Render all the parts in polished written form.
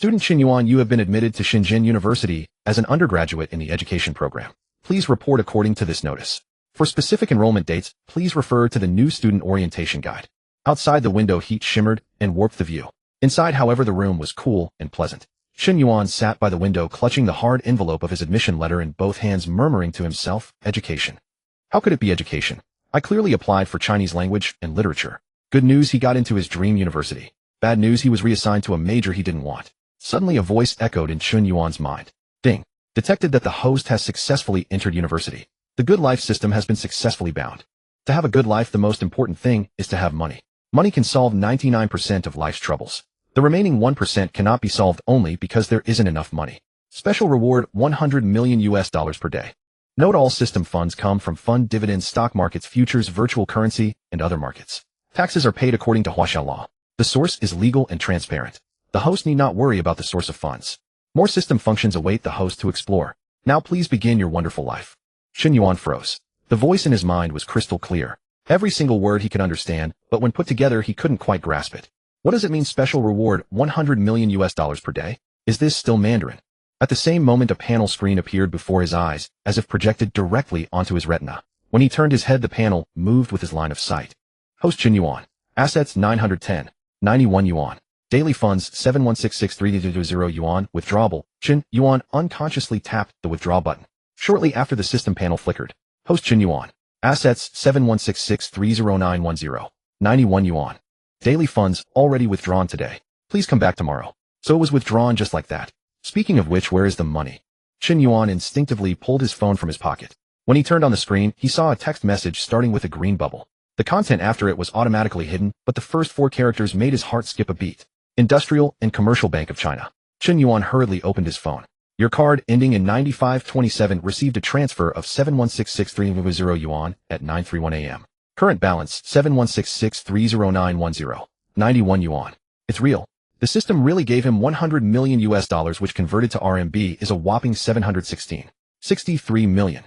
Student Chen Yuan, you have been admitted to Shenzhen University as an undergraduate in the education program. Please report according to this notice. For specific enrollment dates, please refer to the new student orientation guide. Outside the window heat shimmered and warped the view. Inside, however, the room was cool and pleasant. Chen Yuan sat by the window clutching the hard envelope of his admission letter in both hands, murmuring to himself, education. How could it be education? I clearly applied for Chinese language and literature. Good news, he got into his dream university. Bad news, he was reassigned to a major he didn't want. Suddenly a voice echoed in Chen Yuan's mind. Ding. Detected that the host has successfully entered university. The good life system has been successfully bound. To have a good life, the most important thing is to have money. Money can solve 99% of life's troubles. The remaining 1% cannot be solved only because there isn't enough money. Special reward $100 million per day. Note all system funds come from fund dividends, stock markets, futures, virtual currency, and other markets. Taxes are paid according to Huaxiao law. The source is legal and transparent. The host need not worry about the source of funds. More system functions await the host to explore. Now please begin your wonderful life. Chen Yuan froze. The voice in his mind was crystal clear. Every single word he could understand, but when put together he couldn't quite grasp it. What does it mean, special reward $100 million per day? Is this still Mandarin? At the same moment a panel screen appeared before his eyes, as if projected directly onto his retina. When he turned his head, the panel moved with his line of sight. Host Chen Yuan. Assets 910.91 yuan. Daily funds 7166320 yuan. Withdrawable. Chen Yuan unconsciously tapped the withdraw button. Shortly after, the system panel flickered. Host Chen Yuan. Assets 716630910. 91 yuan. Daily funds already withdrawn today. Please come back tomorrow. So it was withdrawn just like that. Speaking of which, where is the money? Chen Yuan instinctively pulled his phone from his pocket. When he turned on the screen, he saw a text message starting with a green bubble. The content after it was automatically hidden, but the first 4 characters made his heart skip a beat. Industrial and Commercial Bank of China. Chen Yuan hurriedly opened his phone. Your card ending in 9527 received a transfer of 7166320 yuan at 9:31 a.m. Current balance 716630910. 91 yuan. It's real. The system really gave him $100 million, which converted to RMB is a whopping 716.63 million.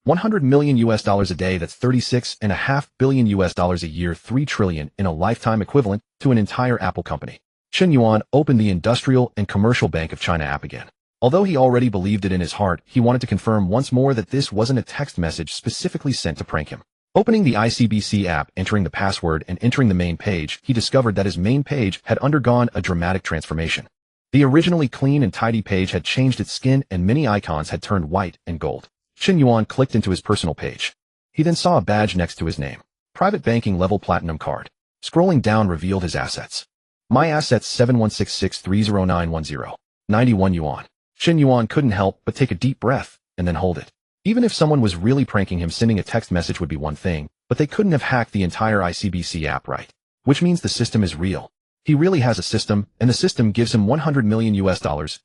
$100 million a day, that's $36.5 billion a year, 3 trillion in a lifetime, equivalent to an entire Apple company. Chen Yuan opened the Industrial and Commercial Bank of China app again. Although he already believed it in his heart, he wanted to confirm once more that this wasn't a text message specifically sent to prank him. Opening the ICBC app, entering the password, and entering the main page, he discovered that his main page had undergone a dramatic transformation. The originally clean and tidy page had changed its skin, and many icons had turned white and gold. Chen Yuan clicked into his personal page. He then saw a badge next to his name. Private banking level platinum card. Scrolling down revealed his assets. My assets 716630910. 91 yuan. Chen Yuan couldn't help but take a deep breath and then hold it. Even if someone was really pranking him, sending a text message would be one thing, but they couldn't have hacked the entire ICBC app, right? Which means the system is real. He really has a system, and the system gives him $100 million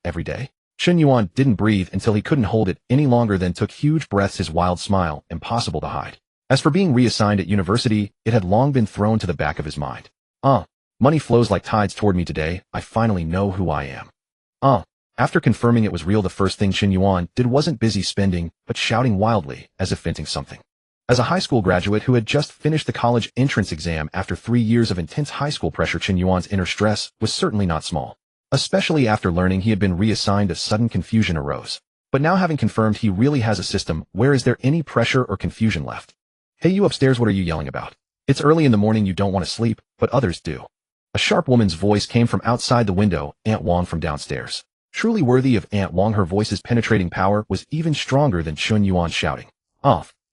every day. Chen Yuan didn't breathe until he couldn't hold it any longer, then took huge breaths, his wild smile impossible to hide. As for being reassigned at university, it had long been thrown to the back of his mind. Money flows like tides toward me today. I finally know who I am. After confirming it was real, the first thing Chen Yuan did wasn't busy spending, but shouting wildly, as if venting something. As a high school graduate who had just finished the college entrance exam after 3 years of intense high school pressure, Chen Yuan's inner stress was certainly not small. Especially after learning he had been reassigned, a sudden confusion arose. But now, having confirmed he really has a system, where is there any pressure or confusion left? Hey, you upstairs, what are you yelling about? It's early in the morning, you don't want to sleep, but others do. A sharp woman's voice came from outside the window, Aunt Wang from downstairs. Truly worthy of Aunt Wang, her voice's penetrating power was even stronger than Chen Yuan's shouting.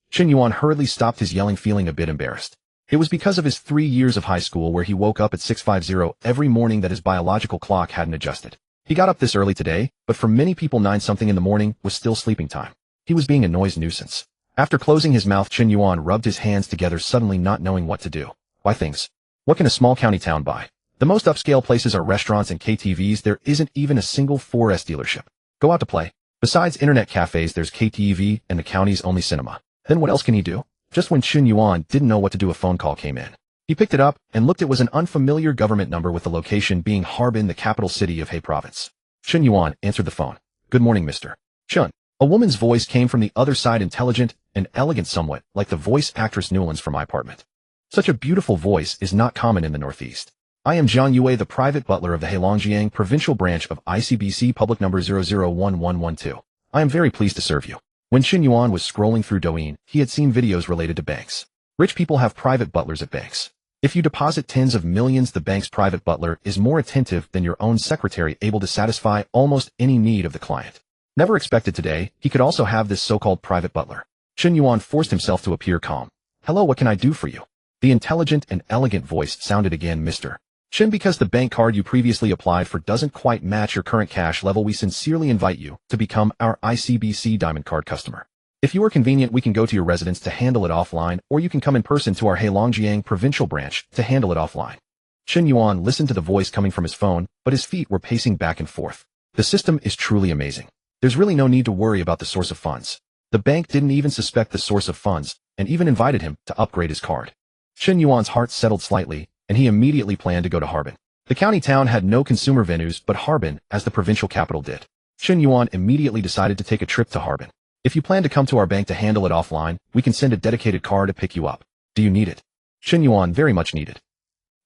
Chen Yuan hurriedly stopped his yelling, feeling a bit embarrassed. It was because of his 3 years of high school where he woke up at 6:50 every morning that his biological clock hadn't adjusted. He got up this early today, but for many people 9-something in the morning was still sleeping time. He was being a noise nuisance. After closing his mouth, Chen Yuan rubbed his hands together, suddenly not knowing what to do. Why things? What can a small county town buy? The most upscale places are restaurants and KTVs. There isn't even a single 4S dealership. Go out to play. Besides internet cafes, there's KTV and the county's only cinema. Then what else can he do? Just when Chen Yuan didn't know what to do, a phone call came in. He picked it up and looked. It was an unfamiliar government number with the location being Harbin, the capital city of Hebei province. Chen Yuan answered the phone. Good morning, Mr. Chen. A woman's voice came from the other side, intelligent and elegant, somewhat like the voice actress Newlands from My Apartment. Such a beautiful voice is not common in the Northeast. I am Zhang Yue, the private butler of the Heilongjiang provincial branch of ICBC public number 001112. I am very pleased to serve you. When Chen Yuan was scrolling through Douyin, he had seen videos related to banks. Rich people have private butlers at banks. If you deposit tens of millions, the bank's private butler is more attentive than your own secretary, able to satisfy almost any need of the client. Never expected today, he could also have this so-called private butler. Chen Yuan forced himself to appear calm. Hello, what can I do for you? The intelligent and elegant voice sounded again. Mr. Chen, because the bank card you previously applied for doesn't quite match your current cash level, we sincerely invite you to become our ICBC Diamond Card customer. If you are convenient, we can go to your residence to handle it offline, or you can come in person to our Heilongjiang provincial branch to handle it offline. Chen Yuan listened to the voice coming from his phone, but his feet were pacing back and forth. The system is truly amazing. There's really no need to worry about the source of funds. The bank didn't even suspect the source of funds, and even invited him to upgrade his card. Chen Yuan's heart settled slightly, and he immediately planned to go to Harbin. The county town had no consumer venues, but Harbin, as the provincial capital, did. Chen Yuan immediately decided to take a trip to Harbin. If you plan to come to our bank to handle it offline, we can send a dedicated car to pick you up. Do you need it? Chen Yuan very much needed.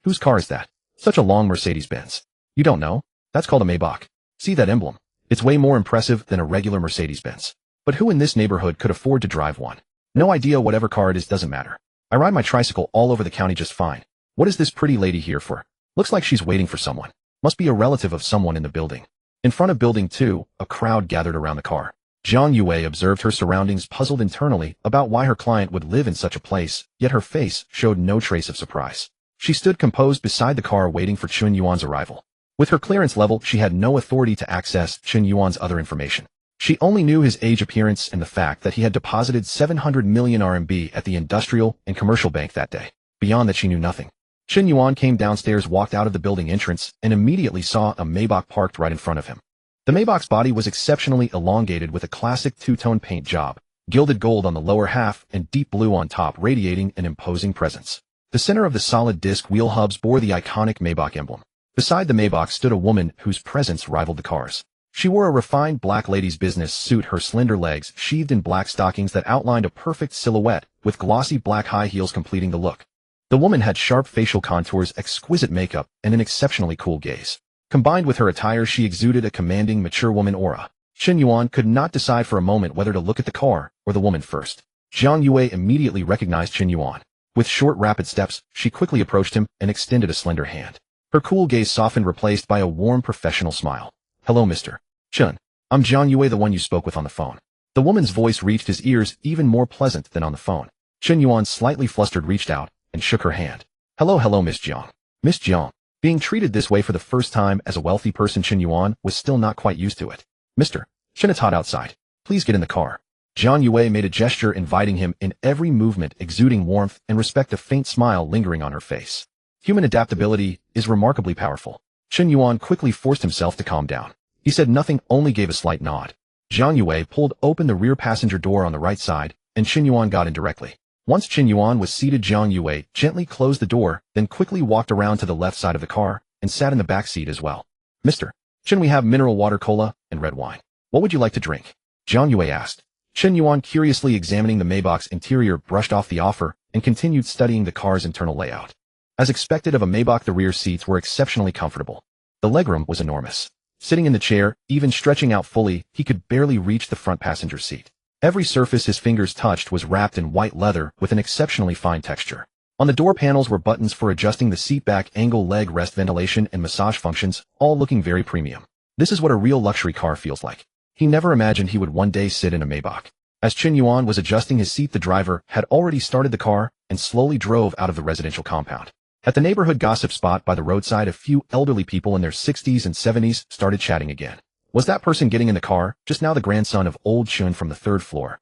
Whose car is that? Such a long Mercedes-Benz. You don't know? That's called a Maybach. See that emblem? It's way more impressive than a regular Mercedes-Benz. But who in this neighborhood could afford to drive one? No idea, whatever car it is doesn't matter. I ride my tricycle all over the county just fine. What is this pretty lady here for? Looks like she's waiting for someone. Must be a relative of someone in the building. In front of building 2, a crowd gathered around the car. Zhang Yue observed her surroundings, puzzled internally about why her client would live in such a place, yet her face showed no trace of surprise. She stood composed beside the car waiting for Chen Yuan's arrival. With her clearance level, she had no authority to access Chen Yuan's other information. She only knew his age, appearance, and the fact that he had deposited 700 million RMB at the industrial and commercial bank that day. Beyond that, she knew nothing. Chen Yuan came downstairs, walked out of the building entrance, and immediately saw a Maybach parked right in front of him. The Maybach's body was exceptionally elongated with a classic two-tone paint job, gilded gold on the lower half and deep blue on top, radiating an imposing presence. The center of the solid disc wheel hubs bore the iconic Maybach emblem. Beside the Maybach stood a woman whose presence rivaled the car's. She wore a refined black lady's business suit, her slender legs sheathed in black stockings that outlined a perfect silhouette, with glossy black high heels completing the look. The woman had sharp facial contours, exquisite makeup, and an exceptionally cool gaze. Combined with her attire, she exuded a commanding, mature woman aura. Chen Yuan could not decide for a moment whether to look at the car or the woman first. Zhang Yue immediately recognized Chen Yuan. With short, rapid steps, she quickly approached him and extended a slender hand. Her cool gaze softened, replaced by a warm, professional smile. Hello, Mr. Chen. I'm Zhang Yue, the one you spoke with on the phone. The woman's voice reached his ears, even more pleasant than on the phone. Chen Yuan, slightly flustered, reached out and shook her hand. Hello, Miss Jiang. Miss Jiang. Being treated this way for the first time as a wealthy person, Chen Yuan was still not quite used to it. Mr. Chen, it's hot outside. Please get in the car. Zhang Yue made a gesture inviting him, in every movement exuding warmth and respect, a faint smile lingering on her face. Human adaptability is remarkably powerful. Chen Yuan quickly forced himself to calm down. He said nothing, only gave a slight nod. Zhang Yue pulled open the rear passenger door on the right side, and Chen Yuan got in directly. Once Chen Yuan was seated, Zhang Yue gently closed the door, then quickly walked around to the left side of the car and sat in the back seat as well. Mr. Chen, we have mineral water, cola, and red wine. What would you like to drink? Zhang Yue asked. Chen Yuan, curiously examining the Maybach's interior, brushed off the offer and continued studying the car's internal layout. As expected of a Maybach, the rear seats were exceptionally comfortable. The legroom was enormous. Sitting in the chair, even stretching out fully, he could barely reach the front passenger seat. Every surface his fingers touched was wrapped in white leather with an exceptionally fine texture. On the door panels were buttons for adjusting the seat back angle, leg rest, ventilation, and massage functions, all looking very premium. This is what a real luxury car feels like. He never imagined he would one day sit in a Maybach. As Chen Yuan was adjusting his seat, the driver had already started the car and slowly drove out of the residential compound. At the neighborhood gossip spot by the roadside, a few elderly people in their 60s and 70s started chatting again. Was that person getting in the car just now the grandson of old Chen from the 3rd floor?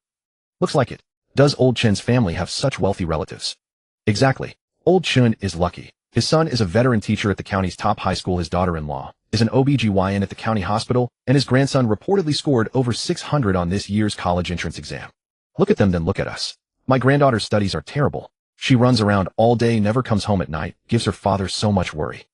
Looks like it. Does old Chen's family have such wealthy relatives? Exactly. Old Chen is lucky. His son is a veteran teacher at the county's top high school, his daughter-in-law is an OBGYN at the county hospital, and his grandson reportedly scored over 600 on this year's college entrance exam. Look at them, then look at us. My granddaughter's studies are terrible. She runs around all day, never comes home at night, gives her father so much worry.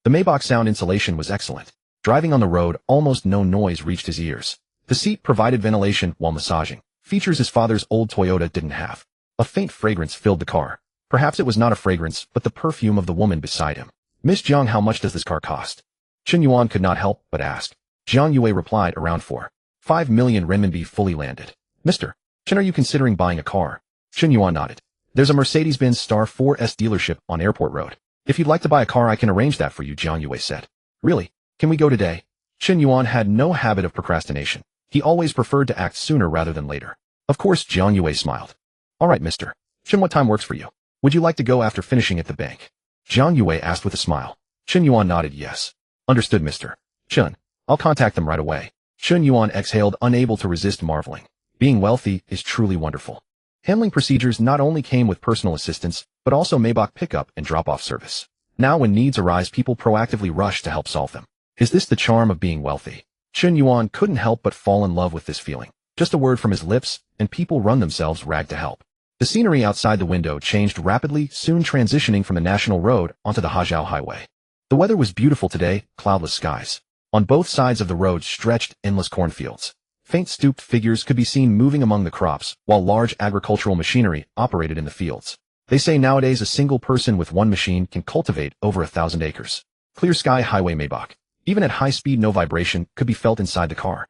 The Maybach sound insulation was excellent. Driving on the road, almost no noise reached his ears. The seat provided ventilation while massaging, features his father's old Toyota didn't have. A faint fragrance filled the car. Perhaps it was not a fragrance, but the perfume of the woman beside him. Miss Jiang, how much does this car cost? Chen Yuan could not help but ask. Jiang Yue replied, around 4.5 million renminbi fully landed. Mr. Chen, are you considering buying a car? Chen Yuan nodded. There's a Mercedes-Benz Star 4S dealership on Airport Road. If you'd like to buy a car, I can arrange that for you, Jiang Yue said. Really? Can we go today? Chen Yuan had no habit of procrastination. He always preferred to act sooner rather than later. Of course, Jiang Yue smiled. All right, Mr. Chen, what time works for you? Would you like to go after finishing at the bank? Jiang Yue asked with a smile. Chen Yuan nodded yes. Understood, Mr. Chen. I'll contact them right away. Chen Yuan exhaled, unable to resist marveling. Being wealthy is truly wonderful. Handling procedures not only came with personal assistance, but also Maybach pickup and drop-off service. Now when needs arise, people proactively rush to help solve them. Is this the charm of being wealthy? Chen Yuan couldn't help but fall in love with this feeling. Just a word from his lips, and people run themselves rag to help. The scenery outside the window changed rapidly, soon transitioning from the national road onto the Hajiao Highway. The weather was beautiful today, cloudless skies. On both sides of the road stretched endless cornfields. Faint stooped figures could be seen moving among the crops, while large agricultural machinery operated in the fields. They say nowadays a single person with one machine can cultivate over 1,000 acres. Clear sky highway Maybach. Even at high speed, no vibration could be felt inside the car.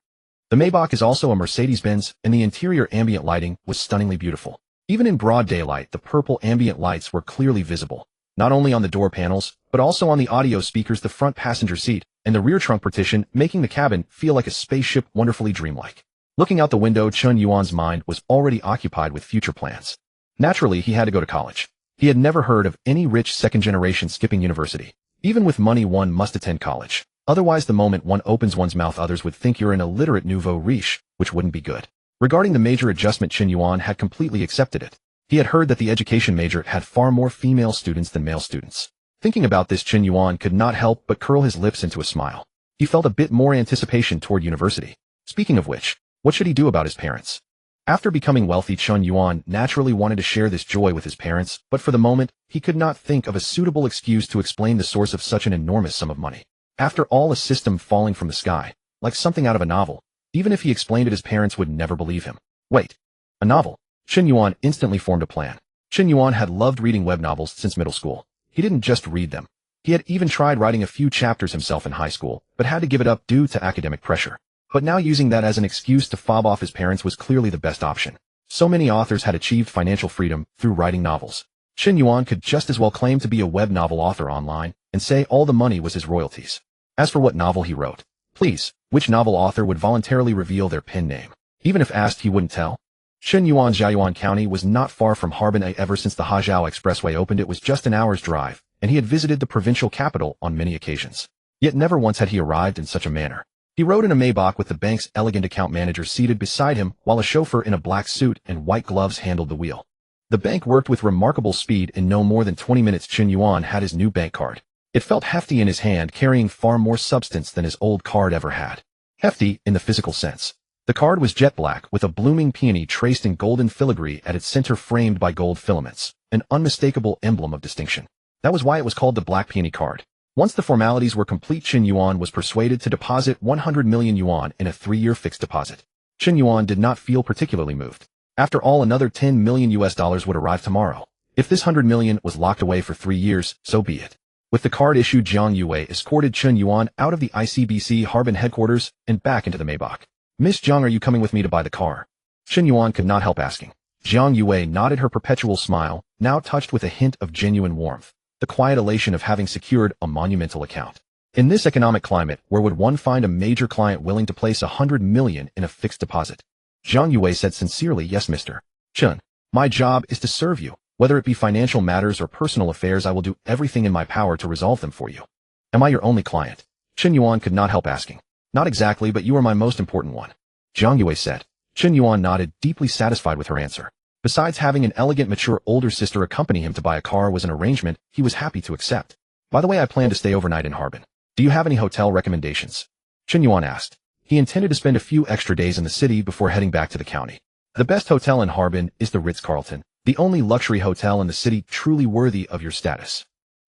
The Maybach is also a Mercedes-Benz, and the interior ambient lighting was stunningly beautiful. Even in broad daylight, the purple ambient lights were clearly visible, not only on the door panels, but also on the audio speakers, the front passenger seat, and the rear trunk partition, making the cabin feel like a spaceship, wonderfully dreamlike. Looking out the window, Chen Yuan's mind was already occupied with future plans. Naturally, he had to go to college. He had never heard of any rich second-generation skipping university. Even with money, one must attend college. Otherwise, the moment one opens one's mouth, others would think you're an illiterate nouveau riche, which wouldn't be good. Regarding the major adjustment, Chen Yuan had completely accepted it. He had heard that the education major had far more female students than male students. Thinking about this, Chen Yuan could not help but curl his lips into a smile. He felt a bit more anticipation toward university. Speaking of which, what should he do about his parents? After becoming wealthy, Chen Yuan naturally wanted to share this joy with his parents, but for the moment, he could not think of a suitable excuse to explain the source of such an enormous sum of money. After all, a system falling from the sky, like something out of a novel. Even if he explained it, his parents would never believe him. Wait, a novel? Chen Yuan instantly formed a plan. Chen Yuan had loved reading web novels since middle school. He didn't just read them. He had even tried writing a few chapters himself in high school, but had to give it up due to academic pressure. But now using that as an excuse to fob off his parents was clearly the best option. So many authors had achieved financial freedom through writing novels. Chen Yuan could just as well claim to be a web novel author online and say all the money was his royalties. As for what novel he wrote, please, which novel author would voluntarily reveal their pen name? Even if asked, he wouldn't tell. Chen Yuan's Jiayuan County was not far from Harbin. Ever since the Hajiao Expressway opened, it was just an hour's drive, and he had visited the provincial capital on many occasions. Yet never once had he arrived in such a manner. He rode in a Maybach with the bank's elegant account manager seated beside him, while a chauffeur in a black suit and white gloves handled the wheel. The bank worked with remarkable speed. In no more than 20 minutes, Chen Yuan had his new bank card. It felt hefty in his hand, carrying far more substance than his old card ever had. Hefty in the physical sense. The card was jet black, with a blooming peony traced in golden filigree at its center, framed by gold filaments, an unmistakable emblem of distinction. That was why it was called the Black Peony Card. Once the formalities were complete, Chen Yuan was persuaded to deposit 100 million yuan in a 3-year fixed deposit. Chen Yuan did not feel particularly moved. After all, another $10 million would arrive tomorrow. If this 100 million was locked away for 3 years, so be it. With the card issued, Jiang Yue escorted Chen Yuan out of the ICBC Harbin headquarters and back into the Maybach. Miss Jiang, are you coming with me to buy the car? Chen Yuan could not help asking. Jiang Yue nodded, her perpetual smile, now touched with a hint of genuine warmth, the quiet elation of having secured a monumental account. In this economic climate, where would one find a major client willing to place 100 million in a fixed deposit? Jiang Yue said sincerely, yes, Mr. Chen. My job is to serve you. Whether it be financial matters or personal affairs, I will do everything in my power to resolve them for you. Am I your only client? Chen Yuan could not help asking. Not exactly, but you are my most important one. Jiang Yue said. Chen Yuan nodded, deeply satisfied with her answer. Besides, having an elegant, mature older sister accompany him to buy a car was an arrangement he was happy to accept. By the way, I plan to stay overnight in Harbin. Do you have any hotel recommendations? Chen Yuan asked. He intended to spend a few extra days in the city before heading back to the county. The best hotel in Harbin is the Ritz-Carlton, the only luxury hotel in the city truly worthy of your status.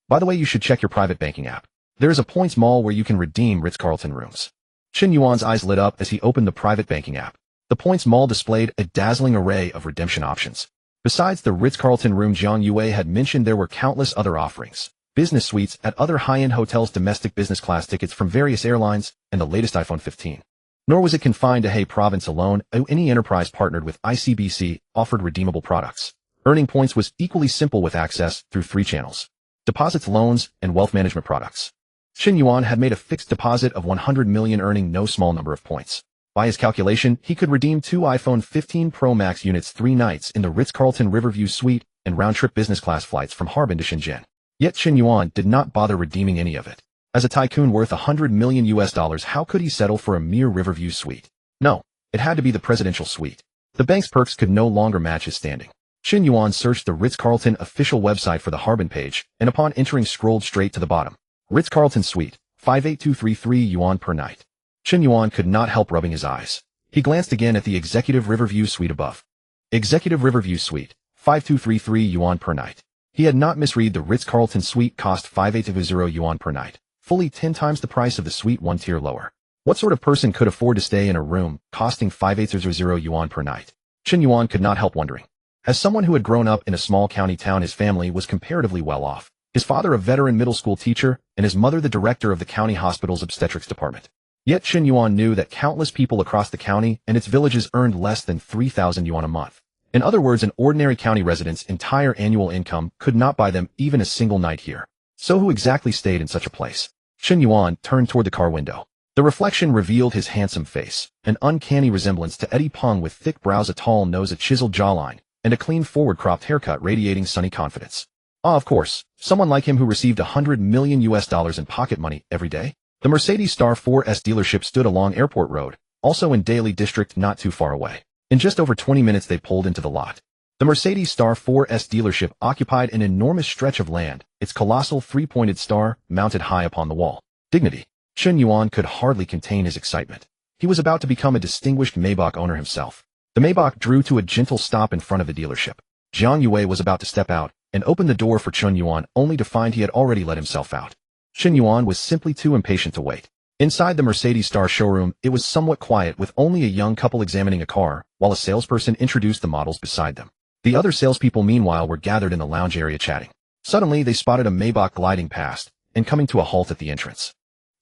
By the way, you should check your private banking app. There is a points mall where you can redeem Ritz-Carlton rooms. Chen Yuan's eyes lit up as he opened the private banking app. The points mall displayed a dazzling array of redemption options. Besides the Ritz-Carlton room Jiang Yue had mentioned, there were countless other offerings. business suites at other high-end hotels, domestic business class tickets from various airlines, and the latest iPhone 15. Nor was it confined to Hebei province alone. Any enterprise partnered with ICBC offered redeemable products. Earning points was equally simple with access through 3 channels: deposits, loans, and wealth management products. Chen Yuan had made a fixed deposit of 100 million, earning no small number of points. By his calculation, he could redeem 2 iPhone 15 Pro Max units, 3 nights in the Ritz-Carlton Riverview Suite, and round-trip business class flights from Harbin to Shenzhen. Yet Chen Yuan did not bother redeeming any of it. As a tycoon worth $100 million, how could he settle for a mere Riverview Suite? No, it had to be the presidential suite. The bank's perks could no longer match his standing. Chen Yuan searched the Ritz-Carlton official website for the Harbin page, and upon entering scrolled straight to the bottom. Ritz-Carlton Suite, 58233 yuan per night. Chen Yuan could not help rubbing his eyes. He glanced again at the Executive Riverview Suite above. Executive Riverview Suite, 5233 yuan per night. He had not misread. The Ritz-Carlton Suite cost 5820 yuan per night, fully 10 times the price of the suite one tier lower. What sort of person could afford to stay in a room costing 5800 yuan per night? Chen Yuan could not help wondering. As someone who had grown up in a small county town, his family was comparatively well off. His father a veteran middle school teacher, and his mother the director of the county hospital's obstetrics department. Yet Chen Yuan knew that countless people across the county and its villages earned less than 3,000 yuan a month. In other words, an ordinary county resident's entire annual income could not buy them even a single night here. So who exactly stayed in such a place? Chen Yuan turned toward the car window. The reflection revealed his handsome face, an uncanny resemblance to Eddie Peng, with thick brows, a tall nose, a chiseled jawline, and a clean forward-cropped haircut radiating sunny confidence. Of course, someone like him who received $100 million in pocket money every day. The Mercedes Star 4S dealership stood along Airport Road, also in Daily District, not too far away. In just over 20 minutes they pulled into the lot. The Mercedes Star 4S dealership occupied an enormous stretch of land, its colossal 3-pointed star mounted high upon the wall. Dignity. Chen Yuan could hardly contain his excitement. He was about to become a distinguished Maybach owner himself. The Maybach drew to a gentle stop in front of the dealership. Jiang Yue was about to step out and open the door for Chen Yuan, only to find he had already let himself out. Chen Yuan was simply too impatient to wait. Inside the Mercedes Star showroom, it was somewhat quiet, with only a young couple examining a car, while a salesperson introduced the models beside them. The other salespeople, meanwhile, were gathered in the lounge area chatting. Suddenly, they spotted a Maybach gliding past and coming to a halt at the entrance.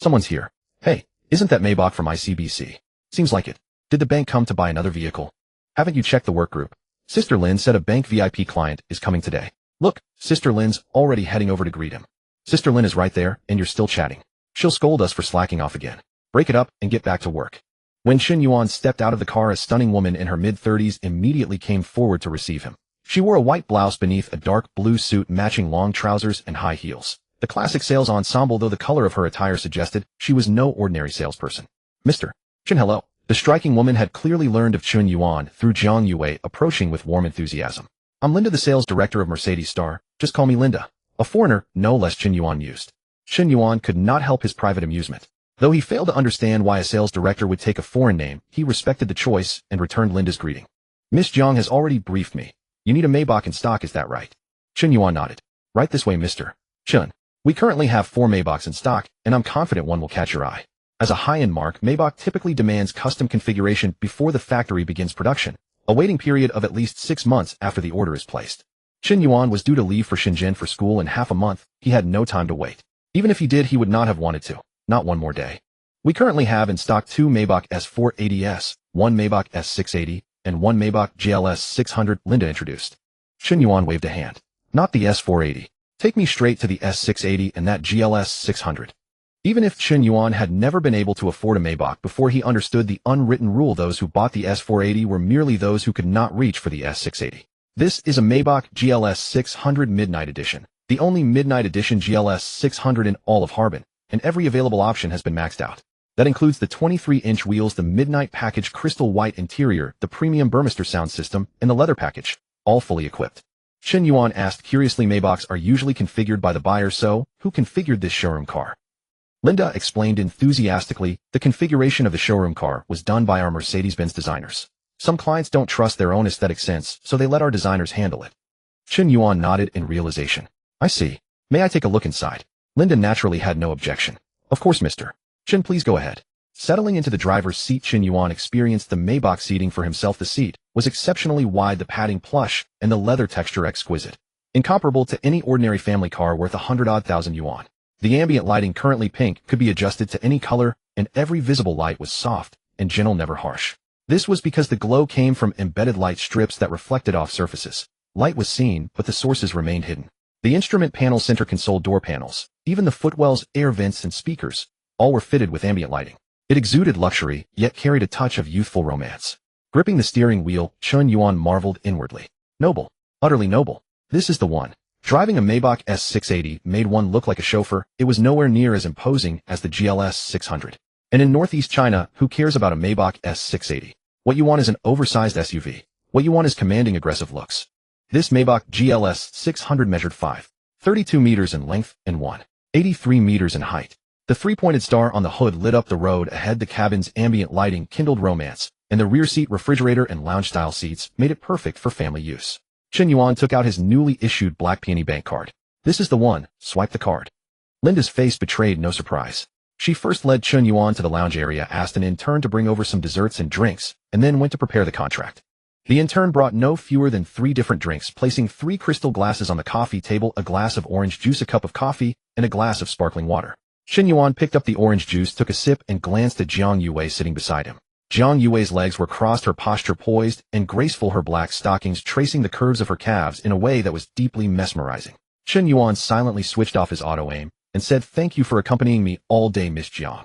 Someone's here. Hey, isn't that Maybach from ICBC? Seems like it. Did the bank come to buy another vehicle? Haven't you checked the work group? Sister Lin said a bank VIP client is coming today. Look, Sister Lin's already heading over to greet him. Sister Lin is right there, and you're still chatting. She'll scold us for slacking off again. Break it up and get back to work. When Chen Yuan stepped out of the car, a stunning woman in her mid-30s immediately came forward to receive him. She wore a white blouse beneath a dark blue suit, matching long trousers and high heels. The classic sales ensemble, though the color of her attire suggested she was no ordinary salesperson. Mr. Chen, hello. The striking woman had clearly learned of Chen Yuan through Jiang Yue, approaching with warm enthusiasm. I'm Linda, the sales director of Mercedes Star. Just call me Linda. A foreigner, no less, Chen Yuan mused. Chen Yuan could not help his private amusement. Though he failed to understand why a sales director would take a foreign name, he respected the choice and returned Linda's greeting. Miss Jiang has already briefed me. You need a Maybach in stock, is that right? Chen Yuan nodded. Right this way, Mr. Chen. We currently have 4 Maybachs in stock, and I'm confident one will catch your eye. As a high-end marque, Maybach typically demands custom configuration before the factory begins production, a waiting period of at least 6 months after the order is placed. Chen Yuan was due to leave for Shenzhen for school in half a month. He had no time to wait. Even if he did, he would not have wanted to. Not one more day. We currently have in stock 2 Maybach S480s, 1 Maybach S680, and 1 Maybach GLS 600, Linda introduced. Chen Yuan waved a hand. Not the S480. Take me straight to the S680 and that GLS 600. Even if Chen Yuan had never been able to afford a Maybach before he understood the unwritten rule, those who bought the S480 were merely those who could not reach for the S680. This is a Maybach GLS 600 Midnight Edition, the only Midnight Edition GLS 600 in all of Harbin, and every available option has been maxed out. That includes the 23-inch wheels, the Midnight Package crystal white interior, the premium Burmester sound system, and the leather package, all fully equipped. Chen Yuan asked curiously. Maybachs are usually configured by the buyer, so who configured this showroom car? Linda explained enthusiastically. The configuration of the showroom car was done by our Mercedes-Benz designers. Some clients don't trust their own aesthetic sense, so they let our designers handle it. Chen Yuan nodded in realization. I see. May I take a look inside? Linda naturally had no objection. Of course, Mr. Chen, please go ahead. Settling into the driver's seat, Chen Yuan experienced the Maybach seating for himself. The seat was exceptionally wide, the padding plush, and the leather texture exquisite. incomparable to any ordinary family car worth 100-odd thousand yuan. The ambient lighting, currently pink, could be adjusted to any color, and every visible light was soft and gentle, never harsh. This was because the glow came from embedded light strips that reflected off surfaces. Light was seen, but the sources remained hidden. The instrument panel, center console, door panels, even the footwells, air vents, and speakers, all were fitted with ambient lighting. It exuded luxury, yet carried a touch of youthful romance. Gripping the steering wheel, Chen Yuan marveled inwardly. Noble. Utterly noble. This is the one. Driving a Maybach S680 made one look like a chauffeur. It was nowhere near as imposing as the GLS 600. And in Northeast China, who cares about a Maybach S680? What you want is an oversized SUV. What you want is commanding, aggressive looks. This Maybach GLS 600 measured 5.32 meters in length and 1.83 meters in height. The three-pointed star on the hood lit up the road ahead. The cabin's ambient lighting kindled romance, and the rear seat, refrigerator, and lounge-style seats made it perfect for family use. Chen Yuan took out his newly issued black peony bank card. This is the one. Swipe the card. Linda's face betrayed no surprise. She first led Chen Yuan to the lounge area, asked an intern to bring over some desserts and drinks, and then went to prepare the contract. The intern brought no fewer than 3 different drinks, placing 3 crystal glasses on the coffee table, a glass of orange juice, a cup of coffee, and a glass of sparkling water. Chen Yuan picked up the orange juice, took a sip, and glanced at Jiang Yue sitting beside him. Jiang Yue's legs were crossed, her posture poised and graceful, her black stockings tracing the curves of her calves in a way that was deeply mesmerizing. Chen Yuan silently switched off his auto-aim and said, "Thank you for accompanying me all day, Miss Jiang."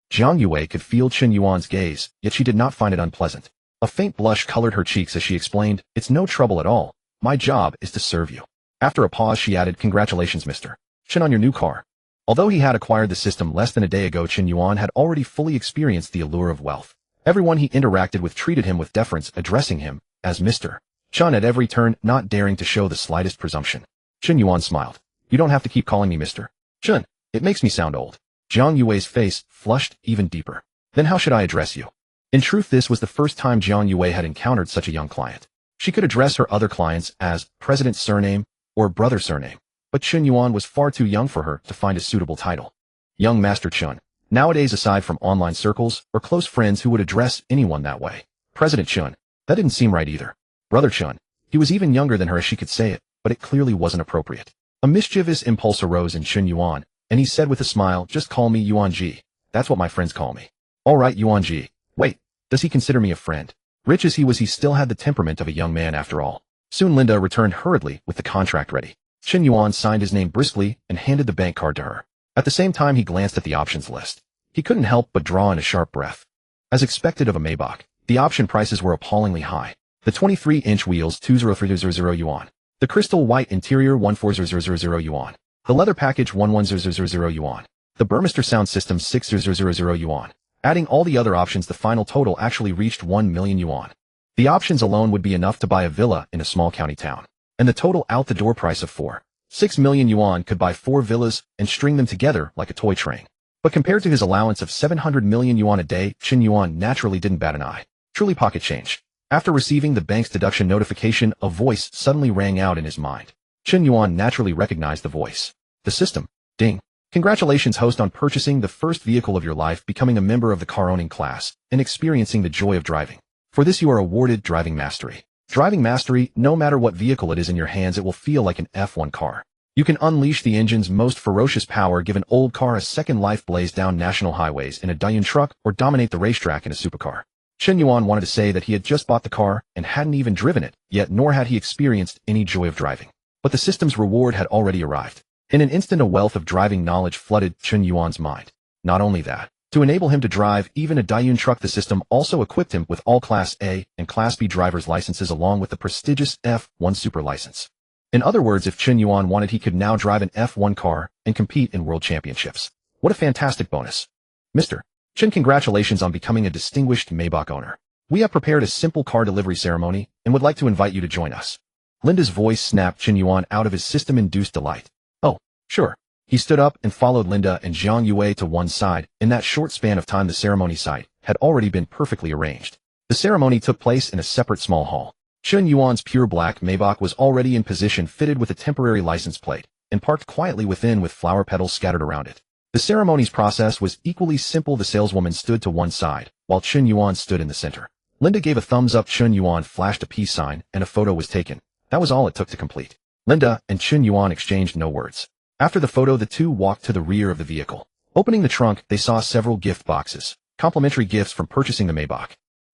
Jiang Yue could feel Chen Yuan's gaze, yet she did not find it unpleasant. A faint blush colored her cheeks as she explained, "It's no trouble at all. My job is to serve you." After a pause, she added, "Congratulations, Mr. Chen, on your new car." Although he had acquired the system less than a day ago, Chen Yuan had already fully experienced the allure of wealth. Everyone he interacted with treated him with deference, addressing him as Mr. Chen at every turn, not daring to show the slightest presumption. Chen Yuan smiled. "You don't have to keep calling me Mr. Chen. It makes me sound old." Jiang Yue's face flushed even deeper. "Then how should I address you?" In truth, this was the first time Jiang Yue had encountered such a young client. She could address her other clients as President's surname or Brother surname, but Chen Yuan was far too young for her to find a suitable title. Young Master Chen. Nowadays, aside from online circles or close friends who would address anyone that way. President Chen. That didn't seem right either. Brother Chen. He was even younger than her as she could say it, but it clearly wasn't appropriate. A mischievous impulse arose in Chen Yuan, and he said with a smile, "Just call me Yuan Ji. That's what my friends call me." "All right, Yuan Ji. Wait, does he consider me a friend?" Rich as he still had the temperament of a young man after all. Soon Linda returned hurriedly with the contract ready. Chen Yuan signed his name briskly and handed the bank card to her. At the same time, he glanced at the options list. He couldn't help but draw in a sharp breath. As expected of a Maybach, the option prices were appallingly high. The 23-inch wheels, 203,000 yuan. The crystal white interior, 14,000 yuan. The leather package, 11,000 yuan. The Burmester sound system, 6,000 yuan. Adding all the other options, the final total actually reached 1 million yuan. The options alone would be enough to buy a villa in a small county town. And the total out-the-door price of 4.6 million yuan could buy 4 villas and string them together like a toy train. But compared to his allowance of 700 million yuan a day, Chen Yuan naturally didn't bat an eye. Truly pocket change. After receiving the bank's deduction notification, a voice suddenly rang out in his mind. Chen Yuan naturally recognized the voice. The system. Ding. Congratulations, host, on purchasing the first vehicle of your life, becoming a member of the car-owning class, and experiencing the joy of driving. For this you are awarded driving mastery. Driving mastery, no matter what vehicle it is in your hands, it will feel like an F1 car. You can unleash the engine's most ferocious power, give an old car a second life, blaze down national highways in a Dayun truck, or dominate the racetrack in a supercar. Chen Yuan wanted to say that he had just bought the car and hadn't even driven it, yet nor had he experienced any joy of driving. But the system's reward had already arrived. In an instant, a wealth of driving knowledge flooded Chen Yuan's mind. Not only that, to enable him to drive even a Dayun truck, the system also equipped him with all Class A and Class B driver's licenses, along with the prestigious F1 Super license. In other words, if Chen Yuan wanted, he could now drive an F1 car and compete in world championships. What a fantastic bonus. Mr. Chen, congratulations on becoming a distinguished Maybach owner. We have prepared a simple car delivery ceremony and would like to invite you to join us. Linda's voice snapped Chen Yuan out of his system-induced delight. Oh, sure. He stood up and followed Linda and Jiang Yue to one side. In that short span of time, the ceremony site had already been perfectly arranged. The ceremony took place in a separate small hall. Chen Yuan's pure black Maybach was already in position, fitted with a temporary license plate, and parked quietly within with flower petals scattered around it. The ceremony's process was equally simple. The saleswoman stood to one side, while Chen Yuan stood in the center. Linda gave a thumbs up. Chen Yuan flashed a peace sign, and a photo was taken. That was all it took to complete. Linda and Chen Yuan exchanged no words. After the photo, the two walked to the rear of the vehicle. Opening the trunk, they saw several gift boxes, complimentary gifts from purchasing the Maybach.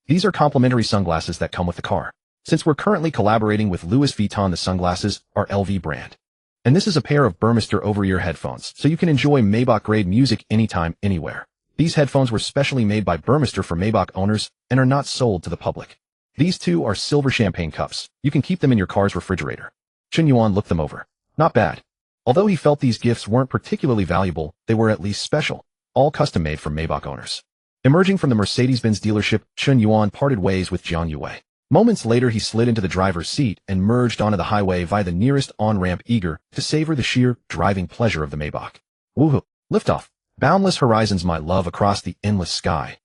These are complimentary sunglasses that come with the car. Since we're currently collaborating with Louis Vuitton, the sunglasses are LV brand. And this is a pair of Burmester over-ear headphones, so you can enjoy Maybach-grade music anytime, anywhere. These headphones were specially made by Burmester for Maybach owners and are not sold to the public. These two are silver champagne cups. You can keep them in your car's refrigerator. Chen Yuan looked them over. Not bad. Although he felt these gifts weren't particularly valuable, they were at least special, all custom-made from Maybach owners. Emerging from the Mercedes-Benz dealership, Chen Yuan parted ways with Jiang Yue. Moments later, he slid into the driver's seat and merged onto the highway via the nearest on-ramp, eager to savor the sheer driving pleasure of the Maybach. Woohoo! Liftoff! Boundless horizons, my love, across the endless sky.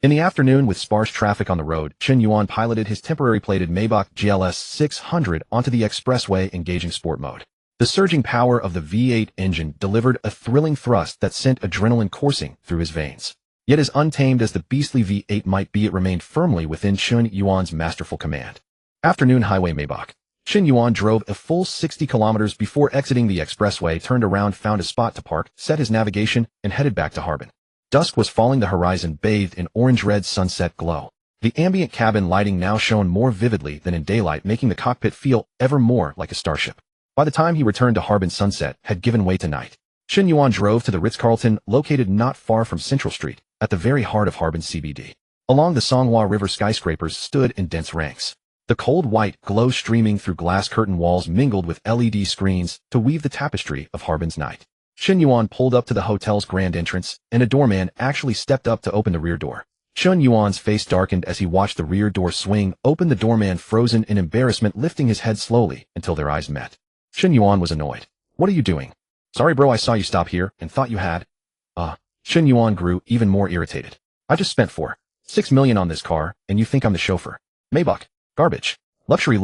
In the afternoon, with sparse traffic on the road, Chen Yuan piloted his temporary plated Maybach GLS 600 onto the expressway, engaging sport mode. The surging power of the V8 engine delivered a thrilling thrust that sent adrenaline coursing through his veins. Yet as untamed as the beastly V8 might be, it remained firmly within Chen Yuan's masterful command. Afternoon highway Maybach. Chen Yuan drove a full 60 kilometers before exiting the expressway, turned around, found a spot to park, set his navigation, and headed back to Harbin. Dusk was falling, the horizon bathed in orange-red sunset glow. The ambient cabin lighting now shone more vividly than in daylight, making the cockpit feel ever more like a starship. By the time he returned to Harbin, sunset had given way to night. Chen Yuan drove to the Ritz-Carlton, located not far from Central Street, at the very heart of Harbin CBD. Along the Songhua River, skyscrapers stood in dense ranks. The cold white glow streaming through glass curtain walls mingled with LED screens to weave the tapestry of Harbin's night. Chen Yuan pulled up to the hotel's grand entrance, and a doorman actually stepped up to open the rear door. Chen Yuan's face darkened as he watched the rear door swing open. The doorman, frozen in embarrassment, lifting his head slowly until their eyes met. Chen Yuan was annoyed. What are you doing? Sorry bro, I saw you stop here and thought you had. Chen Yuan grew even more irritated. I just spent $4.6 million on this car, and you think I'm the chauffeur? Maybach. Garbage. Luxury,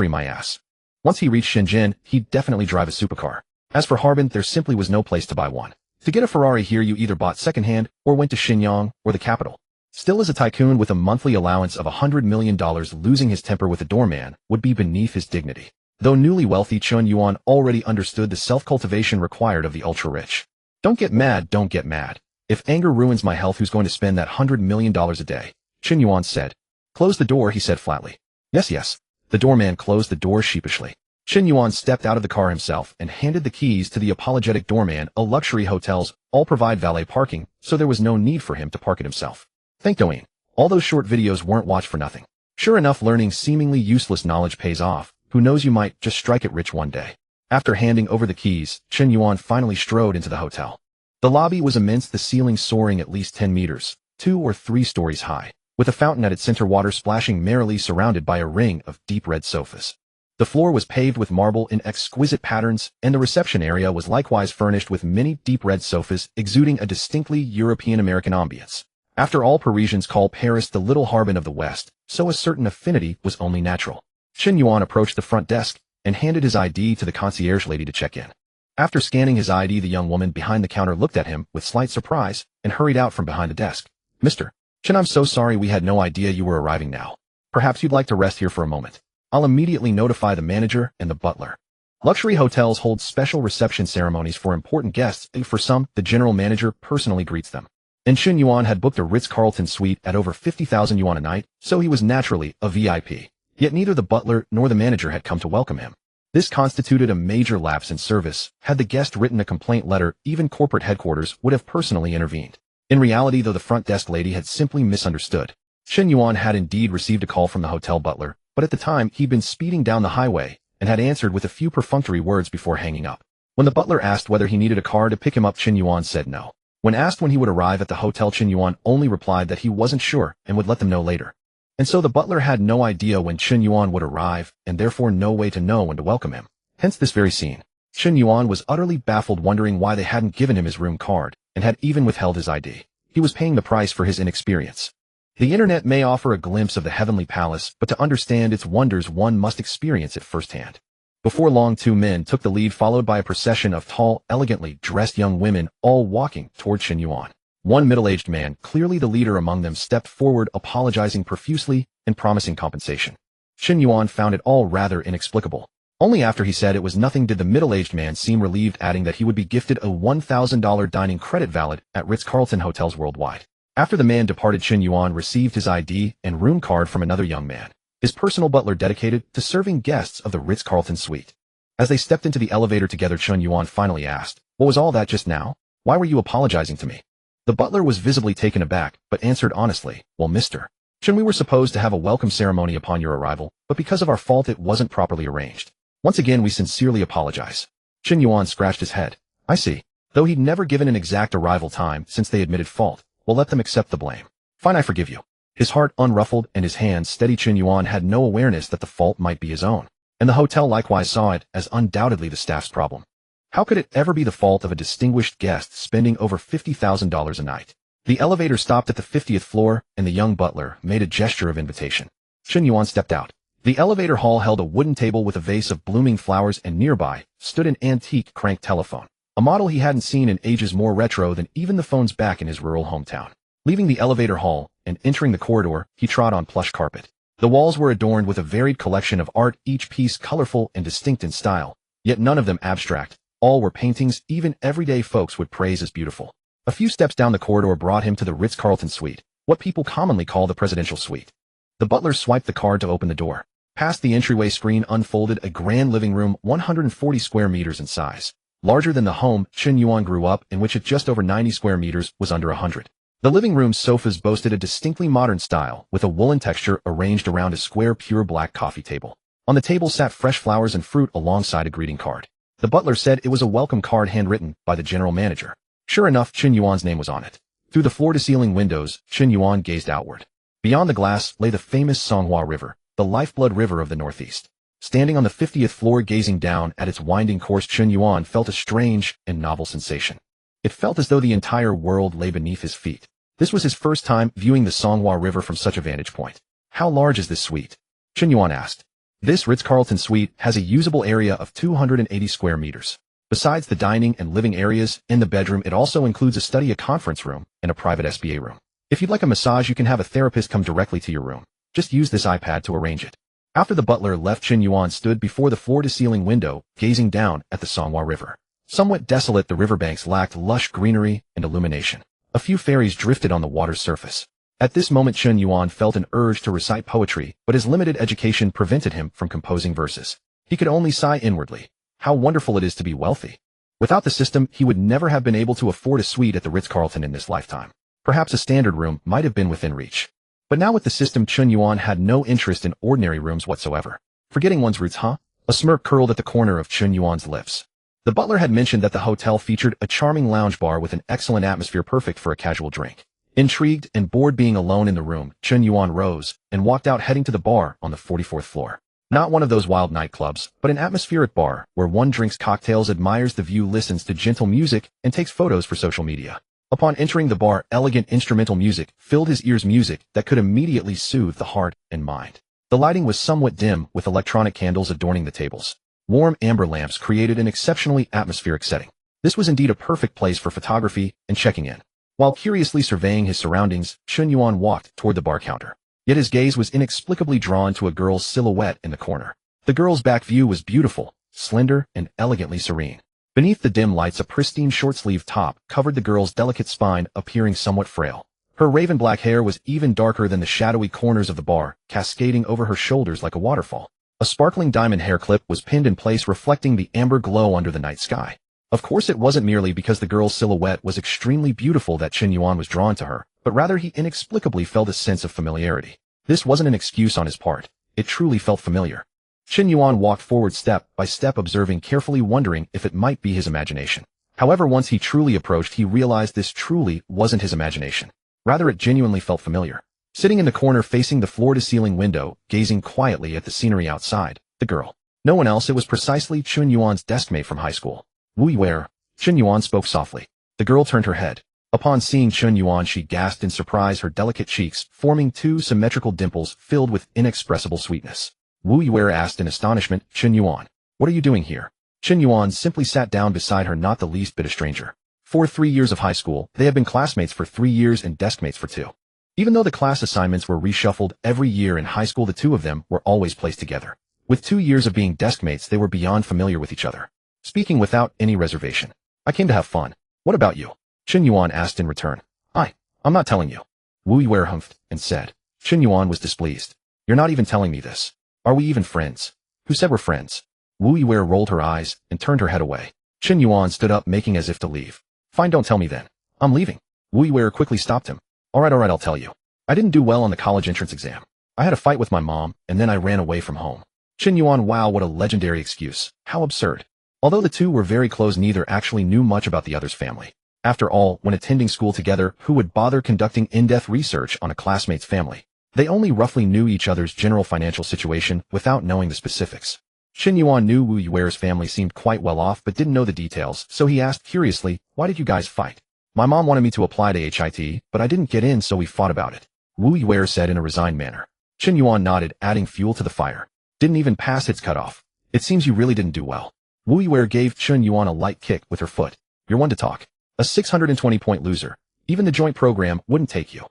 my ass. Once he reached Shenzhen, he'd definitely drive a supercar. As for Harbin, there simply was no place to buy one. To get a Ferrari here, you either bought secondhand or went to Shenyang or the capital. Still, as a tycoon with a monthly allowance of $100 million, losing his temper with a doorman would be beneath his dignity. Though newly wealthy, Chen Yuan already understood the self-cultivation required of the ultra-rich. Don't get mad. If anger ruins my health, who's going to spend that $100 million a day? Chen Yuan said. Close the door, he said flatly. Yes. The doorman closed the door sheepishly. Chen Yuan stepped out of the car himself and handed the keys to the apologetic doorman. Luxury hotels all provide valet parking, so there was no need for him to park it himself. Think Douyin. All those short videos weren't watched for nothing. Sure enough, learning seemingly useless knowledge pays off. Who knows, you might just strike it rich one day. After handing over the keys, Chen Yuan finally strode into the hotel. The lobby was immense, the ceiling soaring at least 10 meters, 2 or 3 stories high, with a fountain at its center, water splashing merrily, surrounded by a ring of deep red sofas. The floor was paved with marble in exquisite patterns, and the reception area was likewise furnished with many deep red sofas, exuding a distinctly European-American ambience. After all, Parisians call Paris the Little Harbin of the West, so a certain affinity was only natural. Chen Yuan approached the front desk and handed his ID to the concierge lady to check in. After scanning his ID, the young woman behind the counter looked at him with slight surprise and hurried out from behind the desk. Mr. Chen, I'm so sorry, we had no idea you were arriving now. Perhaps you'd like to rest here for a moment. I'll immediately notify the manager and the butler. Luxury hotels hold special reception ceremonies for important guests, and for some, the general manager personally greets them. And Chen Yuan had booked a Ritz-Carlton suite at over 50,000 yuan a night, so he was naturally a VIP. Yet neither the butler nor the manager had come to welcome him. This constituted a major lapse in service. Had the guest written a complaint letter, even corporate headquarters would have personally intervened. In reality, though, the front desk lady had simply misunderstood. Chen Yuan had indeed received a call from the hotel butler, but at the time he'd been speeding down the highway and had answered with a few perfunctory words before hanging up. When the butler asked whether he needed a car to pick him up, Chen Yuan said no. When asked when he would arrive at the hotel, Chen Yuan only replied that he wasn't sure and would let them know later. And so the butler had no idea when Chen Yuan would arrive, and therefore no way to know when to welcome him. Hence this very scene. Chen Yuan was utterly baffled, wondering why they hadn't given him his room card, and had even withheld his ID. He was paying the price for his inexperience. The internet may offer a glimpse of the heavenly palace, but to understand its wonders one must experience it firsthand. Before long, 2 men took the lead, followed by a procession of tall, elegantly dressed young women, all walking toward Chen Yuan. One middle-aged man, clearly the leader among them, stepped forward, apologizing profusely and promising compensation. Chen Yuan found it all rather inexplicable. Only after he said it was nothing did the middle-aged man seem relieved, adding that he would be gifted a $1,000 dining credit valid at Ritz-Carlton hotels worldwide. After the man departed, Chen Yuan received his ID and room card from another young man, his personal butler dedicated to serving guests of the Ritz-Carlton suite. As they stepped into the elevator together, Chen Yuan finally asked, "What was all that just now? Why were you apologizing to me?" The butler was visibly taken aback, but answered honestly, "Well, Mr. Chen, we were supposed to have a welcome ceremony upon your arrival, but because of our fault it wasn't properly arranged. Once again we sincerely apologize." Chen Yuan scratched his head. "I see." Though he'd never given an exact arrival time since they admitted fault, "We'll let them accept the blame. Fine, I forgive you." His heart unruffled and his hands steady, Chen Yuan had no awareness that the fault might be his own, and the hotel likewise saw it as undoubtedly the staff's problem. How could it ever be the fault of a distinguished guest spending over $50,000 a night? The elevator stopped at the 50th floor, and the young butler made a gesture of invitation. Chen Yuan stepped out. The elevator hall held a wooden table with a vase of blooming flowers, and nearby stood an antique crank telephone, a model he hadn't seen in ages, more retro than even the phones back in his rural hometown. Leaving the elevator hall and entering the corridor, he trod on plush carpet. The walls were adorned with a varied collection of art, each piece colorful and distinct in style, yet none of them abstract. All were paintings even everyday folks would praise as beautiful. A few steps down the corridor brought him to the Ritz-Carlton suite, what people commonly call the presidential suite. The butler swiped the card to open the door. Past the entryway screen unfolded a grand living room, 140 square meters in size. Larger than the home Chen Yuan grew up in, which at just over 90 square meters was under 100. The living room's sofas boasted a distinctly modern style, with a woolen texture arranged around a square pure black coffee table. On the table sat fresh flowers and fruit alongside a greeting card. The butler said it was a welcome card handwritten by the general manager. Sure enough, Chen Yuan's name was on it. Through the floor-to-ceiling windows, Chen Yuan gazed outward. Beyond the glass lay the famous Songhua River, the lifeblood river of the Northeast. Standing on the 50th floor gazing down at its winding course, Chen Yuan felt a strange and novel sensation. It felt as though the entire world lay beneath his feet. This was his first time viewing the Songhua River from such a vantage point. "How large is this suite?" Chen Yuan asked. "This Ritz-Carlton suite has a usable area of 280 square meters. Besides the dining and living areas, in the bedroom it also includes a study, a conference room, and a private SBA room. If you'd like a massage, you can have a therapist come directly to your room. Just use this iPad to arrange it." After the butler left, Chen Yuan stood before the floor-to-ceiling window, gazing down at the Songhua River. Somewhat desolate, the riverbanks lacked lush greenery and illumination. A few ferries drifted on the water's surface. At this moment, Chen Yuan felt an urge to recite poetry, but his limited education prevented him from composing verses. He could only sigh inwardly. How wonderful it is to be wealthy. Without the system, he would never have been able to afford a suite at the Ritz-Carlton in this lifetime. Perhaps a standard room might have been within reach. But now with the system, Chen Yuan had no interest in ordinary rooms whatsoever. Forgetting one's roots, huh? A smirk curled at the corner of Chen Yuan's lips. The butler had mentioned that the hotel featured a charming lounge bar with an excellent atmosphere, perfect for a casual drink. Intrigued and bored being alone in the room, Chen Yuan rose and walked out, heading to the bar on the 44th floor. Not one of those wild nightclubs, but an atmospheric bar where one drinks cocktails, admires the view, listens to gentle music, and takes photos for social media. Upon entering the bar, elegant instrumental music filled his ears, music that could immediately soothe the heart and mind. The lighting was somewhat dim, with electronic candles adorning the tables. Warm amber lamps created an exceptionally atmospheric setting. This was indeed a perfect place for photography and checking in. While curiously surveying his surroundings, Chen Yuan walked toward the bar counter. Yet his gaze was inexplicably drawn to a girl's silhouette in the corner. The girl's back view was beautiful, slender, and elegantly serene. Beneath the dim lights, a pristine short-sleeved top covered the girl's delicate spine, appearing somewhat frail. Her raven black hair was even darker than the shadowy corners of the bar, cascading over her shoulders like a waterfall. A sparkling diamond hair clip was pinned in place, reflecting the amber glow under the night sky. Of course, it wasn't merely because the girl's silhouette was extremely beautiful that Chen Yuan was drawn to her, but rather he inexplicably felt a sense of familiarity. This wasn't an excuse on his part. It truly felt familiar. Chen Yuan walked forward step by step, observing carefully, wondering if it might be his imagination. However, once he truly approached, he realized this truly wasn't his imagination. Rather, it genuinely felt familiar. Sitting in the corner facing the floor-to-ceiling window, gazing quietly at the scenery outside, the girl. No one else, it was precisely Chen Yuan's deskmate from high school. "Wu Yuer," Chen Yuan spoke softly. The girl turned her head. Upon seeing Chen Yuan, she gasped in surprise, her delicate cheeks forming two symmetrical dimples filled with inexpressible sweetness. Wu Yuer asked in astonishment, "Chen Yuan, what are you doing here?" Chen Yuan simply sat down beside her, not the least bit a stranger. For 3 years of high school, they had been classmates for 3 years and deskmates for 2. Even though the class assignments were reshuffled every year in high school, the two of them were always placed together. With 2 years of being desk mates, they were beyond familiar with each other, speaking without any reservation. I came to have fun. What about you? Chen Yuan asked in return. I'm not telling you. Wu Yuer humphed and said. Chen Yuan was displeased. You're not even telling me this. Are we even friends? Who said we're friends? Wu Yuer rolled her eyes and turned her head away. Chen Yuan stood up, making as if to leave. Fine, don't tell me then. I'm leaving. Wu Yuer quickly stopped him. All right, I'll tell you. I didn't do well on the college entrance exam. I had a fight with my mom, and then I ran away from home. Chen Yuan, wow, what a legendary excuse. How absurd. Although the two were very close, neither actually knew much about the other's family. After all, when attending school together, who would bother conducting in-depth research on a classmate's family? They only roughly knew each other's general financial situation without knowing the specifics. Chen Yuan knew Wu Yuer's family seemed quite well off but didn't know the details, so he asked curiously, why did you guys fight? My mom wanted me to apply to HIT, but I didn't get in, so we fought about it. Wu Yuer said in a resigned manner. Chen Yuan nodded, adding fuel to the fire. Didn't even pass its cutoff. It seems you really didn't do well. Wu Yuer gave Chen Yuan a light kick with her foot. You're one to talk. A 620-point loser. Even the joint program wouldn't take you.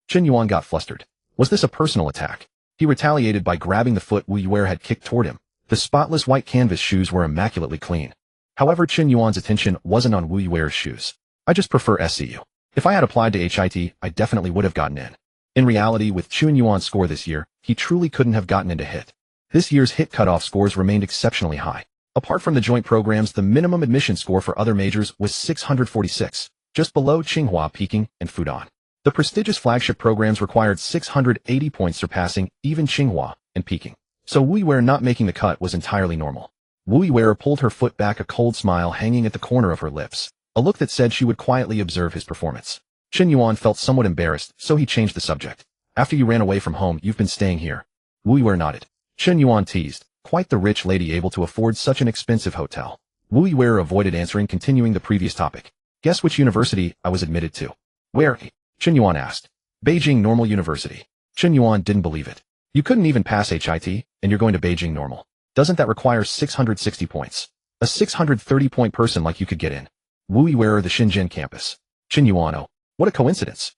Chen Yuan got flustered. Was this a personal attack? He retaliated by grabbing the foot Wu Yuer had kicked toward him. The spotless white canvas shoes were immaculately clean. However, Chen Yuan's attention wasn't on Wu Yuer's shoes. I just prefer SCU. If I had applied to HIT, I definitely would have gotten in. In reality, with Chen Yuan's score this year, he truly couldn't have gotten into HIT. This year's HIT cutoff scores remained exceptionally high. Apart from the joint programs, the minimum admission score for other majors was 646, just below Tsinghua, Peking, and Fudan. The prestigious flagship programs required 680 points, surpassing even Tsinghua and Peking. So Wu Yuer not making the cut was entirely normal. Wu Yuer pulled her foot back, a cold smile hanging at the corner of her lips, a look that said she would quietly observe his performance. Chen Yuan felt somewhat embarrassed, so he changed the subject. After you ran away from home, you've been staying here. Wu Yuer nodded. Chen Yuan teased. Quite the rich lady, able to afford such an expensive hotel. Wu Yuer avoided answering, continuing the previous topic. Guess which university I was admitted to? Where? Chen Yuan asked. Beijing Normal University. Chen Yuan didn't believe it. You couldn't even pass HIT, and you're going to Beijing Normal. Doesn't that require 660 points? A 630-point person like you could get in. Wu Yuer, the Shenzhen campus. Chen Yuan, oh, what a coincidence.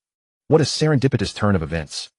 What a serendipitous turn of events.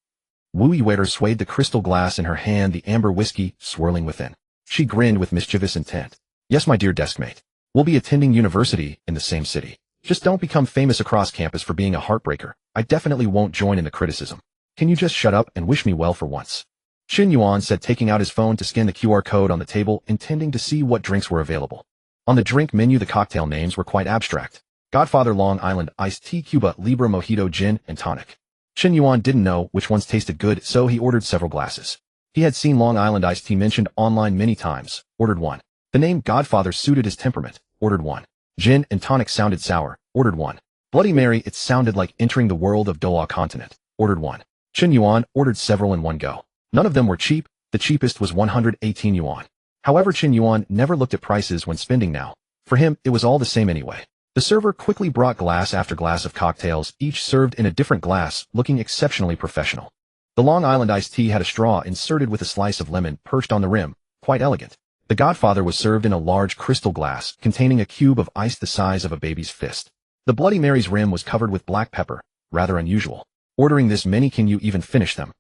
Wu Yuer swayed the crystal glass in her hand, the amber whiskey swirling within. She grinned with mischievous intent. Yes, my dear deskmate. We'll be attending university in the same city. Just don't become famous across campus for being a heartbreaker. I definitely won't join in the criticism. Can you just shut up and wish me well for once? Chen Yuan said, taking out his phone to scan the QR code on the table, intending to see what drinks were available. On the drink menu, the cocktail names were quite abstract. Godfather, Long Island Iced Tea, Cuba Libre, Mojito, Gin, and Tonic. Chen Yuan didn't know which ones tasted good, so he ordered several glasses. He had seen Long Island Iced Tea mentioned online many times, ordered one. The name Godfather suited his temperament, ordered one. Gin and Tonic sounded sour, ordered one. Bloody Mary, it sounded like entering the world of Dola continent, ordered one. Chen Yuan ordered several in one go. None of them were cheap. The cheapest was 118 yuan. However, Chen Yuan never looked at prices when spending now. For him, it was all the same anyway. The server quickly brought glass after glass of cocktails, each served in a different glass, looking exceptionally professional. The Long Island Iced Tea had a straw inserted with a slice of lemon perched on the rim, quite elegant. The Godfather was served in a large crystal glass containing a cube of ice the size of a baby's fist. The Bloody Mary's rim was covered with black pepper, rather unusual. Ordering this many, can you even finish them?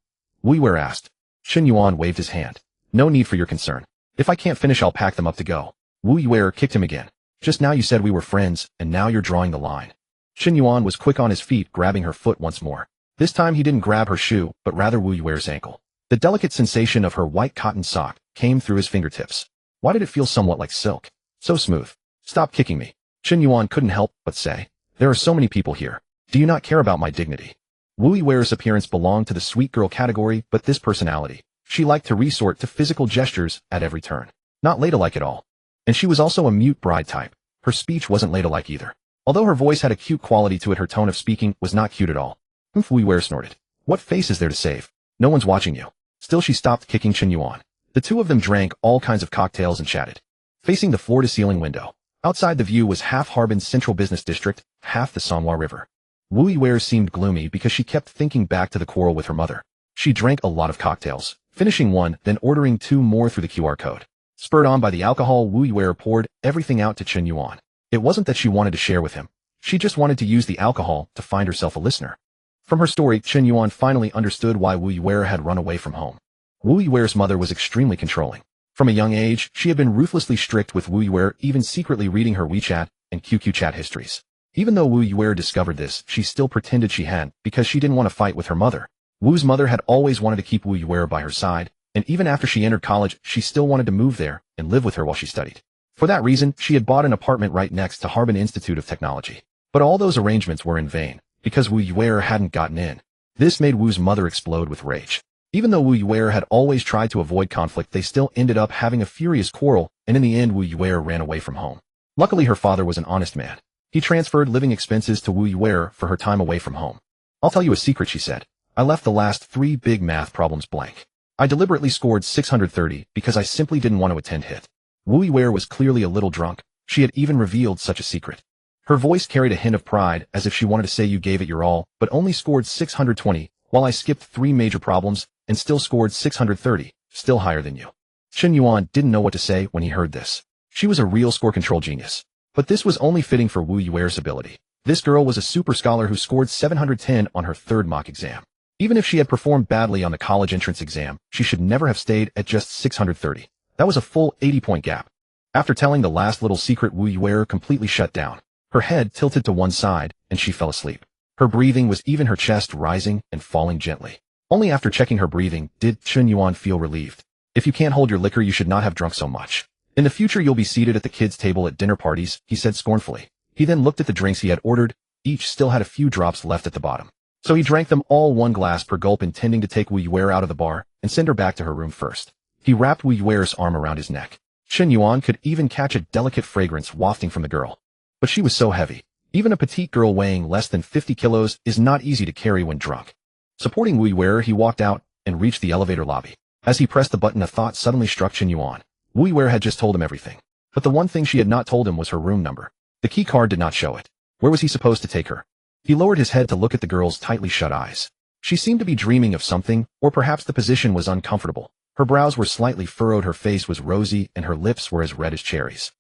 Wu Yuer asked. Chen Yuan waved his hand. No need for your concern. If I can't finish, I'll pack them up to go. Wu Yuer kicked him again. Just now you said we were friends, and now you're drawing the line. Chen Yuan was quick on his feet, grabbing her foot once more. This time he didn't grab her shoe, but rather Wu Yuer's ankle. The delicate sensation of her white cotton sock came through his fingertips. Why did it feel somewhat like silk? So smooth. Stop kicking me. Chen Yuan couldn't help but say. There are so many people here. Do you not care about my dignity? Wu Yuer's appearance belonged to the sweet girl category, but this personality, she liked to resort to physical gestures at every turn. Not ladylike at all. And she was also a mute bride type. Her speech wasn't ladylike either. Although her voice had a cute quality to it, her tone of speaking was not cute at all. Wu Yuer snorted. What face is there to save? No one's watching you. Still, she stopped kicking Chen Yuan. The two of them drank all kinds of cocktails and chatted. Facing the floor-to-ceiling window. Outside the view was half Harbin's central business district, half the Songhua River. Wu Yuer seemed gloomy because she kept thinking back to the quarrel with her mother. She drank a lot of cocktails, finishing one, then ordering 2 more through the QR code. Spurred on by the alcohol, Wu Yuer poured everything out to Chen Yuan. It wasn't that she wanted to share with him. She just wanted to use the alcohol to find herself a listener. From her story, Chen Yuan finally understood why Wu Yuer had run away from home. Wu Yuer's mother was extremely controlling. From a young age, she had been ruthlessly strict with Wu Yuer, even secretly reading her WeChat and QQ chat histories. Even though Wu Yuer discovered this, she still pretended she hadn't, because she didn't want to fight with her mother. Wu's mother had always wanted to keep Wu Yuer by her side, and even after she entered college, she still wanted to move there and live with her while she studied. For that reason, she had bought an apartment right next to Harbin Institute of Technology. But all those arrangements were in vain, because Wu Yuer hadn't gotten in. This made Wu's mother explode with rage. Even though Wu Yuer had always tried to avoid conflict, they still ended up having a furious quarrel, and in the end Wu Yuer ran away from home. Luckily her father was an honest man. He transferred living expenses to Wu Yuer for her time away from home. "I'll tell you a secret," she said. "I left the last 3 big math problems blank. I deliberately scored 630 because I simply didn't want to attend HIT." Wu Yuer was clearly a little drunk. She had even revealed such a secret. Her voice carried a hint of pride, as if she wanted to say, "You gave it your all, but only scored 620, while I skipped 3 major problems and still scored 630, still higher than you." Chen Yuan didn't know what to say when he heard this. She was a real score control genius. But this was only fitting for Wu Yuer's ability. This girl was a super scholar who scored 710 on her 3rd mock exam. Even if she had performed badly on the college entrance exam, she should never have stayed at just 630. That was a full 80-point gap. After telling the last little secret, Wu Yuer completely shut down. Her head tilted to one side, and she fell asleep. Her breathing was even, her chest rising and falling gently. Only after checking her breathing did Chen Yuan feel relieved. "If you can't hold your liquor, you should not have drunk so much. In the future you'll be seated at the kids' table at dinner parties," he said scornfully. He then looked at the drinks he had ordered. Each still had a few drops left at the bottom. So he drank them all 1 glass per gulp, intending to take Wu Yuer out of the bar and send her back to her room first. He wrapped Wu Yuer's arm around his neck. Chen Yuan could even catch a delicate fragrance wafting from the girl. But she was so heavy. Even a petite girl weighing less than 50 kilos is not easy to carry when drunk. Supporting Wu Yuer, he walked out and reached the elevator lobby. As he pressed the button, a thought suddenly struck Chen Yuan. Wu Yuer had just told him everything. But the one thing she had not told him was her room number. The key card did not show it. Where was he supposed to take her? He lowered his head to look at the girl's tightly shut eyes. She seemed to be dreaming of something, or perhaps the position was uncomfortable. Her brows were slightly furrowed, her face was rosy, and her lips were as red as cherries.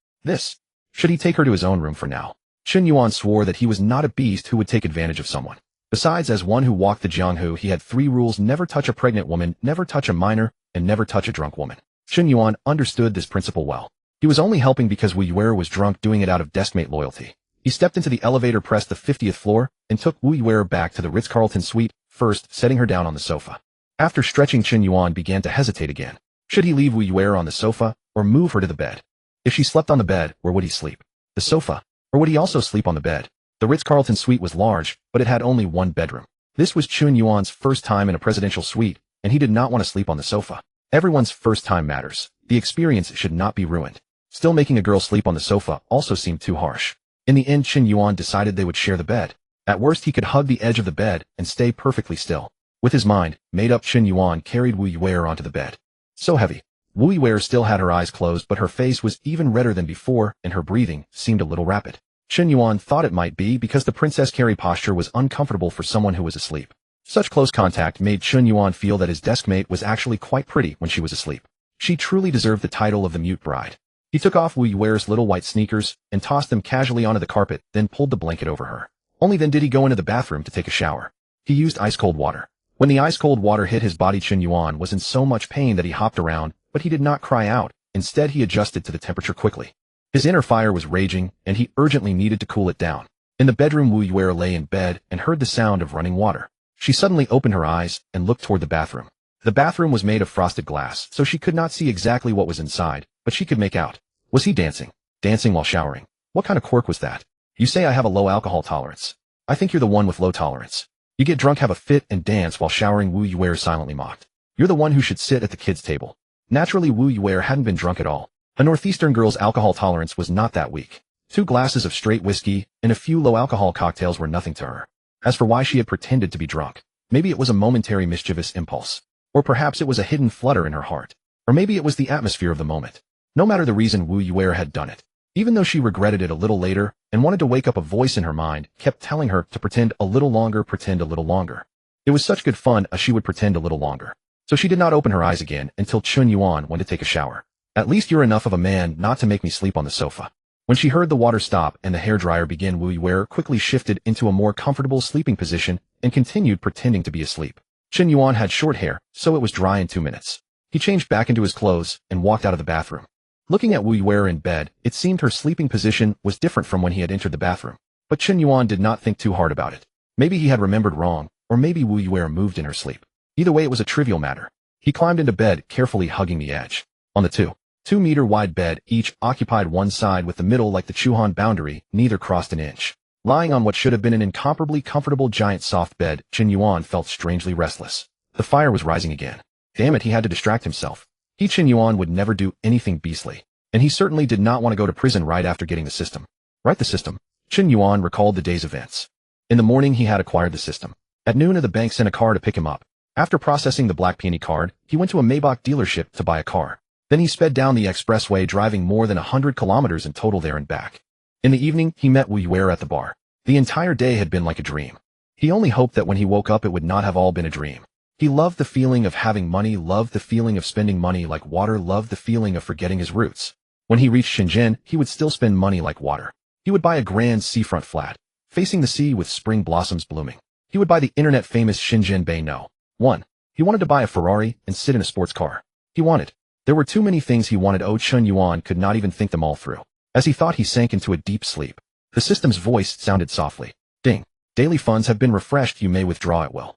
Should he take her to his own room for now? Chen Yuan swore that he was not a beast who would take advantage of someone. Besides, as one who walked the Jianghu, he had 3 rules: never touch a pregnant woman, never touch a minor, and never touch a drunk woman. Chen Yuan understood this principle well. He was only helping because Wu Yuer was drunk, doing it out of deskmate loyalty. He stepped into the elevator, pressed the 50th floor, and took Wu Yuer back to the Ritz-Carlton suite, first setting her down on the sofa. After stretching, Chen Yuan began to hesitate again. Should he leave Wu Yuer on the sofa, or move her to the bed? If she slept on the bed, where would he sleep? The sofa? Or would he also sleep on the bed? The Ritz-Carlton suite was large, but it had only 1 bedroom. This was Chen Yuan's first time in a presidential suite, and he did not want to sleep on the sofa. Everyone's first time matters. The experience should not be ruined. Still, making a girl sleep on the sofa also seemed too harsh. In the end, Chen Yuan decided they would share the bed. At worst, he could hug the edge of the bed and stay perfectly still. With his mind made up, Chen Yuan carried Wu Yuer onto the bed. So heavy. Wu Yuer still had her eyes closed, but her face was even redder than before, and her breathing seemed a little rapid. Chen Yuan thought it might be because the princess carry posture was uncomfortable for someone who was asleep. Such close contact made Chen Yuan feel that his deskmate was actually quite pretty when she was asleep. She truly deserved the title of the mute bride. He took off Wu Yuer's little white sneakers and tossed them casually onto the carpet, then pulled the blanket over her. Only then did he go into the bathroom to take a shower. He used ice-cold water. When the ice-cold water hit his body, Chen Yuan was in so much pain that he hopped around, but he did not cry out. Instead, he adjusted to the temperature quickly. His inner fire was raging, and he urgently needed to cool it down. In the bedroom, Wu Yuer lay in bed and heard the sound of running water. She suddenly opened her eyes and looked toward the bathroom. The bathroom was made of frosted glass, so she could not see exactly what was inside, but she could make out. Was he dancing? Dancing while showering? What kind of quirk was that? You say I have a low alcohol tolerance. I think you're the one with low tolerance. You get drunk, have a fit, and dance while showering, Wu Yuer silently mocked. You're the one who should sit at the kids' table. Naturally, Wu Yuer hadn't been drunk at all. A Northeastern girl's alcohol tolerance was not that weak. 2 glasses of straight whiskey and a few low-alcohol cocktails were nothing to her. As for why she had pretended to be drunk, maybe it was a momentary mischievous impulse. Or perhaps it was a hidden flutter in her heart. Or maybe it was the atmosphere of the moment. No matter the reason, Wu Yuer had done it. Even though she regretted it a little later and wanted to wake up, a voice in her mind kept telling her to pretend a little longer, pretend a little longer. It was such good fun as she would pretend a little longer. So she did not open her eyes again until Chen Yuan went to take a shower. At least you're enough of a man not to make me sleep on the sofa. When she heard the water stop and the hairdryer begin, Wu Yuer quickly shifted into a more comfortable sleeping position and continued pretending to be asleep. Chen Yuan had short hair, so it was dry in 2 minutes. He changed back into his clothes and walked out of the bathroom. Looking at Wu Yuer in bed, it seemed her sleeping position was different from when he had entered the bathroom. But Chen Yuan did not think too hard about it. Maybe he had remembered wrong, or maybe Wu Yuer moved in her sleep. Either way, it was a trivial matter. He climbed into bed, carefully hugging the edge. On the 2-meter wide bed, each occupied one side with the middle like the Chuhan boundary, neither crossed an inch. Lying on what should have been an incomparably comfortable giant soft bed, Chen Yuan felt strangely restless. The fire was rising again. Damn it, he had to distract himself. Chen Yuan would never do anything beastly, and he certainly did not want to go to prison right after getting the system. Right, the system. Chen Yuan recalled the day's events. In the morning, he had acquired the system. At noon, the bank sent a car to pick him up. After processing the Black Peony card, he went to a Maybach dealership to buy a car. Then he sped down the expressway, driving more than 100 kilometers in total there and back. In the evening, he met Wu Yuer at the bar. The entire day had been like a dream. He only hoped that when he woke up it would not have all been a dream. He loved the feeling of having money, loved the feeling of spending money like water, loved the feeling of forgetting his roots. When he reached Shenzhen, he would still spend money like water. He would buy a grand seafront flat, facing the sea with spring blossoms blooming. He would buy the internet-famous Shenzhen Bay No. 1. He wanted to buy a Ferrari and sit in a sports car. There were too many things he wanted. Chen Yuan could not even think them all through. As he thought, he sank into a deep sleep. The system's voice sounded softly. Ding. Daily funds have been refreshed. You may withdraw at will.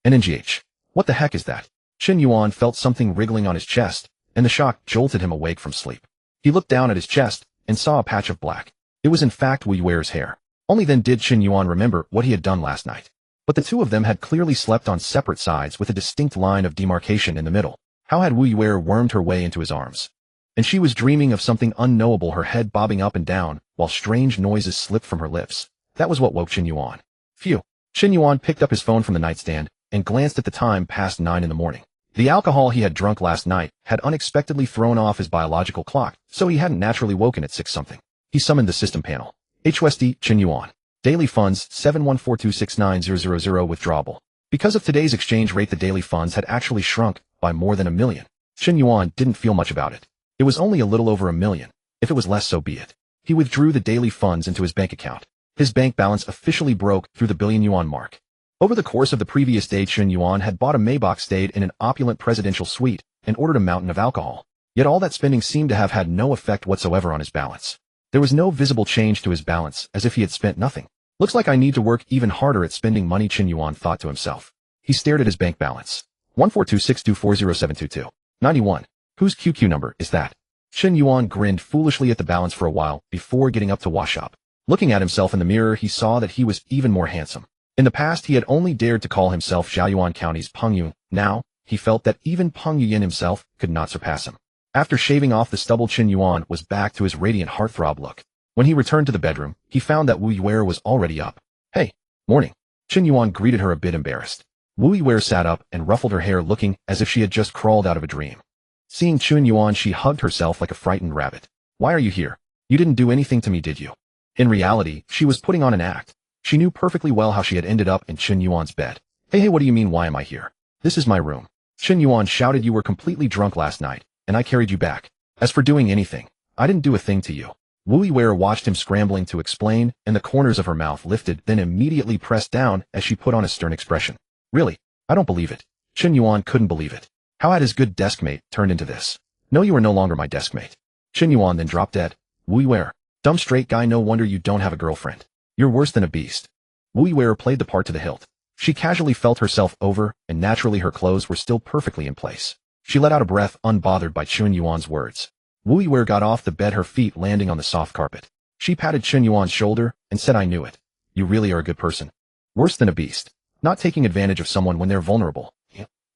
NNGH. What the heck is that? Chen Yuan felt something wriggling on his chest, and the shock jolted him awake from sleep. He looked down at his chest and saw a patch of black. It was in fact Wu Yuer's hair. Only then did Chen Yuan remember what he had done last night. But the two of them had clearly slept on separate sides with a distinct line of demarcation in the middle. How had Wu Yuer wormed her way into his arms? And she was dreaming of something unknowable, her head bobbing up and down, while strange noises slipped from her lips. That was what woke Chen Yuan. Phew. Chen Yuan picked up his phone from the nightstand and glanced at the time, past 9 in the morning. The alcohol he had drunk last night had unexpectedly thrown off his biological clock, so he hadn't naturally woken at 6-something. He summoned the system panel. HUSD, Chen Yuan. Daily funds, 714269,000 withdrawable. Because of today's exchange rate, the daily funds had actually shrunk by more than $1 million. Chen Yuan didn't feel much about it. It was only a little over $1 million. If it was less, so be it. He withdrew the daily funds into his bank account. His bank balance officially broke through the billion-yuan mark. Over the course of the previous day, Chen Yuan had bought a Maybach, stayed in an opulent presidential suite, and ordered a mountain of alcohol. Yet all that spending seemed to have had no effect whatsoever on his balance. There was no visible change to his balance, as if he had spent nothing. Looks like I need to work even harder at spending money, Chen Yuan thought to himself. He stared at his bank balance. 14262407222. 91. Whose QQ number is that? Chen Yuan grinned foolishly at the balance for a while before getting up to wash up. Looking at himself in the mirror, he saw that he was even more handsome. In the past, he had only dared to call himself Jiayuan County's Peng Yu. Now, he felt that even Peng Yuyin himself could not surpass him. After shaving off the stubble, Chen Yuan was back to his radiant heartthrob look. When he returned to the bedroom, he found that Wu Yuer was already up. Hey, morning. Chen Yuan greeted her a bit embarrassed. Wu Yuer sat up and ruffled her hair, looking as if she had just crawled out of a dream. Seeing Chen Yuan, she hugged herself like a frightened rabbit. Why are you here? You didn't do anything to me, did you? In reality, she was putting on an act. She knew perfectly well how she had ended up in Chen Yuan's bed. Hey, what do you mean, why am I here? This is my room. Chen Yuan shouted. You were completely drunk last night, and I carried you back. As for doing anything, I didn't do a thing to you. Wu Yuer watched him scrambling to explain, and the corners of her mouth lifted, then immediately pressed down as she put on a stern expression. Really? I don't believe it. Chen Yuan couldn't believe it. How had his good deskmate turned into this? No, you are no longer my deskmate. Chen Yuan then dropped dead. Wu Yuer. Dumb straight guy, no wonder you don't have a girlfriend. You're worse than a beast. Wu Yuer played the part to the hilt. She casually felt herself over, and naturally her clothes were still perfectly in place. She let out a breath, unbothered by Chen Yuan's words. Wu Yuer got off the bed, her feet landing on the soft carpet. She patted Chen Yuan's shoulder and said, I knew it. You really are a good person. Worse than a beast. Not taking advantage of someone when they're vulnerable.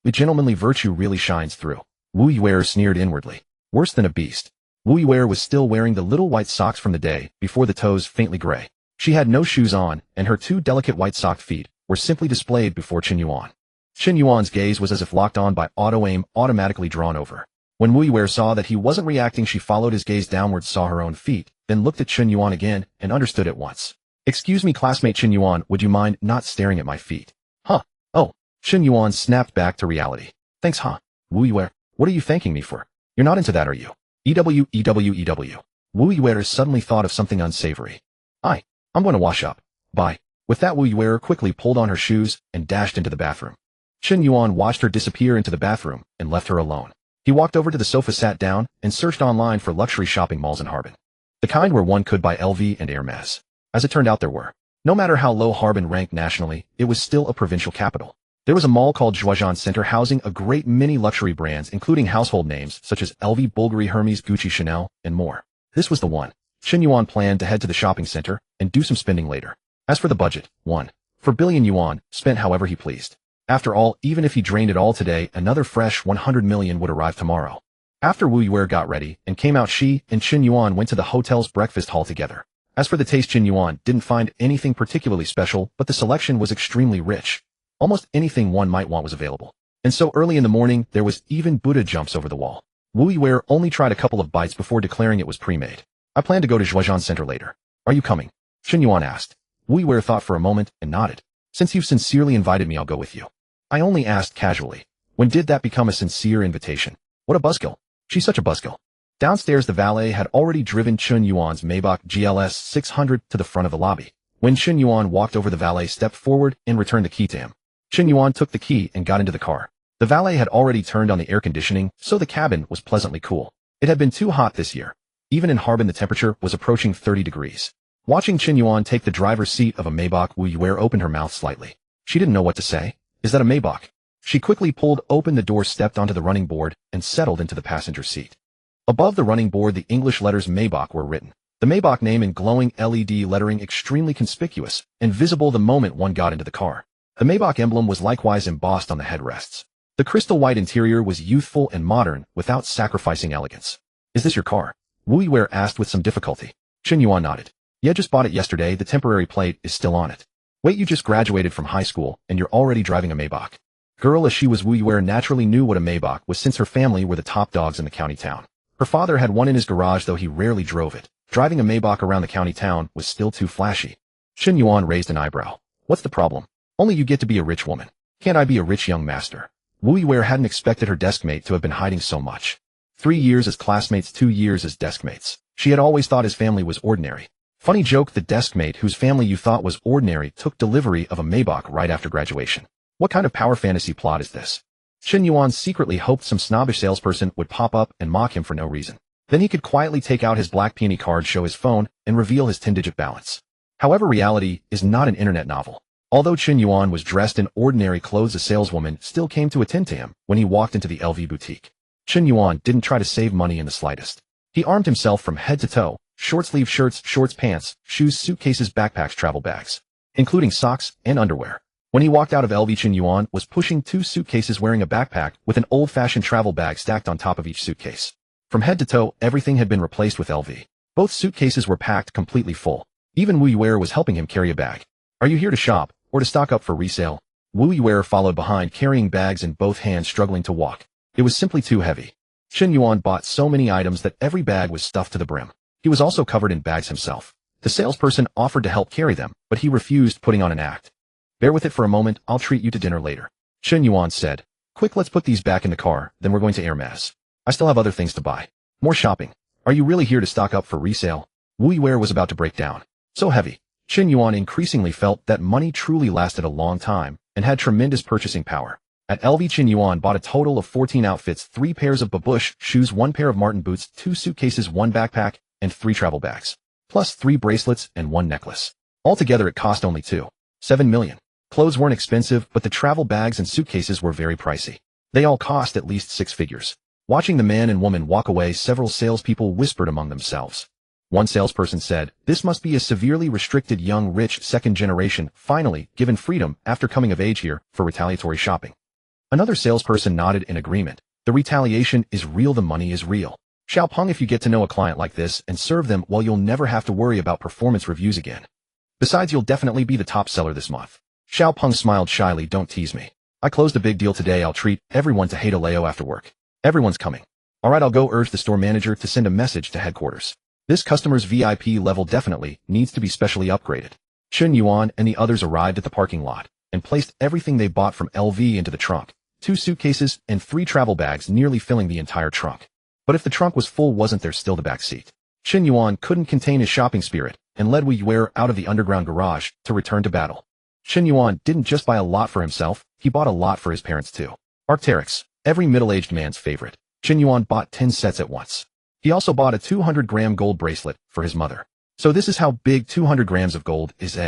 The gentlemanly virtue really shines through. Wu Yuer sneered inwardly. Worse than a beast. Wu Yuer was still wearing the little white socks from the day before, the toes faintly gray. She had no shoes on, and her two delicate white-socked feet were simply displayed before Chen Yuan. Chen Yuan's gaze was as if locked on by auto-aim, automatically drawn over. When Wu Yuer saw that he wasn't reacting, she followed his gaze downwards, saw her own feet, then looked at Chen Yuan again, and understood at once. Excuse me, classmate Chen Yuan, would you mind not staring at my feet? Huh. Oh. Chen Yuan snapped back to reality. Thanks, huh? Wu Yuer, what are you thanking me for? You're not into that, are you? EW. Wu Yuer suddenly thought of something unsavory. I'm going to wash up. Bye. With that, Wu Yuer quickly pulled on her shoes and dashed into the bathroom. Chen Yuan watched her disappear into the bathroom and left her alone. He walked over to the sofa, sat down, and searched online for luxury shopping malls in Harbin. The kind where one could buy LV and Hermes. As it turned out, there were. No matter how low Harbin ranked nationally, it was still a provincial capital. There was a mall called Zhuozhan Center housing a great many luxury brands including household names such as LV, Bulgari, Hermes, Gucci, Chanel, and more. This was the one. Chen Yuan planned to head to the shopping center and do some spending later. As for the budget, 1.4 billion yuan, spent however he pleased. After all, even if he drained it all today, another fresh 100 million would arrive tomorrow. After Wu Yuer got ready and came out, she and Chen Yuan went to the hotel's breakfast hall together. As for the taste, Chen Yuan didn't find anything particularly special, but the selection was extremely rich. Almost anything one might want was available. And so early in the morning, there was even Buddha jumps over the wall. Wu Yuer only tried a couple of bites before declaring it was pre-made. I plan to go to Zhuozhan Center later. Are you coming? Chen Yuan asked. Wu Yuer thought for a moment and nodded. Since you've sincerely invited me, I'll go with you. I only asked casually. When did that become a sincere invitation? What a buzzkill. She's such a buzzkill. Downstairs, the valet had already driven Chen Yuan's Maybach GLS 600 to the front of the lobby. When Chen Yuan walked over, the valet stepped forward and returned the key to him. Chen Yuan took the key and got into the car. The valet had already turned on the air conditioning, so the cabin was pleasantly cool. It had been too hot this year. Even in Harbin, the temperature was approaching 30 degrees. Watching Chen Yuan take the driver's seat of a Maybach, Wu Yuer opened her mouth slightly. She didn't know what to say. Is that a Maybach? She quickly pulled open the door, stepped onto the running board, and settled into the passenger seat. Above the running board, the English letters Maybach were written. The Maybach name in glowing LED lettering, extremely conspicuous and visible the moment one got into the car. The Maybach emblem was likewise embossed on the headrests. The crystal white interior was youthful and modern without sacrificing elegance. Is this your car? Wu Yuer asked with some difficulty. Chen Yuan nodded. Yeah, just bought it yesterday. The temporary plate is still on it. Wait, you just graduated from high school and you're already driving a Maybach? Girl as she was, Wu Yuer naturally knew what a Maybach was since her family were the top dogs in the county town. Her father had one in his garage, though he rarely drove it. Driving a Maybach around the county town was still too flashy. Chen Yuan raised an eyebrow. What's the problem? Only you get to be a rich woman. Can't I be a rich young master? Wu Yuer hadn't expected her deskmate to have been hiding so much. 3 years as classmates, 2 years as deskmates. She had always thought his family was ordinary. Funny joke, the deskmate whose family you thought was ordinary took delivery of a Maybach right after graduation. What kind of power fantasy plot is this? Chen Yuan secretly hoped some snobbish salesperson would pop up and mock him for no reason. Then he could quietly take out his black peony card, show his phone, and reveal his 10-digit balance. However, reality is not an internet novel. Although Chen Yuan was dressed in ordinary clothes, a saleswoman still came to attend to him when he walked into the LV boutique. Chen Yuan didn't try to save money in the slightest. He armed himself from head to toe, short-sleeve shirts, shorts, pants, shoes, suitcases, backpacks, travel bags, including socks and underwear. When he walked out of LV, Chen Yuan was pushing 2 suitcases, wearing a backpack with an old-fashioned travel bag stacked on top of each suitcase. From head to toe, everything had been replaced with LV. Both suitcases were packed completely full. Even Wu Yuer was helping him carry a bag. Are you here to shop or to stock up for resale? Wu Yuer followed behind, carrying bags in both hands, struggling to walk. It was simply too heavy. Chen Yuan bought so many items that every bag was stuffed to the brim. He was also covered in bags himself. The salesperson offered to help carry them, but he refused, putting on an act. Bear with it for a moment, I'll treat you to dinner later. Chen Yuan said. Quick, let's put these back in the car, then we're going to Hermes. I still have other things to buy. More shopping. Are you really here to stock up for resale? Wu Yuer was about to break down. So heavy. Chen Yuan increasingly felt that money truly lasted a long time and had tremendous purchasing power. At LV, Chen Yuan bought a total of 14 outfits, 3 pairs of babush shoes, 1 pair of Martin boots, 2 suitcases, 1 backpack, and 3 travel bags, plus 3 bracelets and 1 necklace. Altogether, it cost only 2.7 million. Clothes weren't expensive, but the travel bags and suitcases were very pricey. They all cost at least 6 figures. Watching the man and woman walk away, several salespeople whispered among themselves. One salesperson said, this must be a severely restricted young rich second generation, finally given freedom after coming of age here for retaliatory shopping. Another salesperson nodded in agreement. The retaliation is real, the money is real. Xiaopeng, if you get to know a client like this and serve them well, you'll never have to worry about performance reviews again. Besides, you'll definitely be the top seller this month. Xiaopeng smiled shyly. Don't tease me. I closed a big deal today. I'll treat everyone to Haidaleo after work. Everyone's coming. Alright, I'll go urge the store manager to send a message to headquarters. This customer's VIP level definitely needs to be specially upgraded. Chen Yuan and the others arrived at the parking lot and placed everything they bought from LV into the trunk. 2 suitcases and 3 travel bags, nearly filling the entire trunk. But if the trunk was full, wasn't there still the back seat? Chen Yuan couldn't contain his shopping spirit and led Wu Yuer out of the underground garage to return to battle. Chen Yuan didn't just buy a lot for himself, he bought a lot for his parents too. Arc'teryx, every middle-aged man's favorite. Chen Yuan bought 10 sets at once. He also bought a 200-gram gold bracelet for his mother. So this is how big 200 grams of gold is.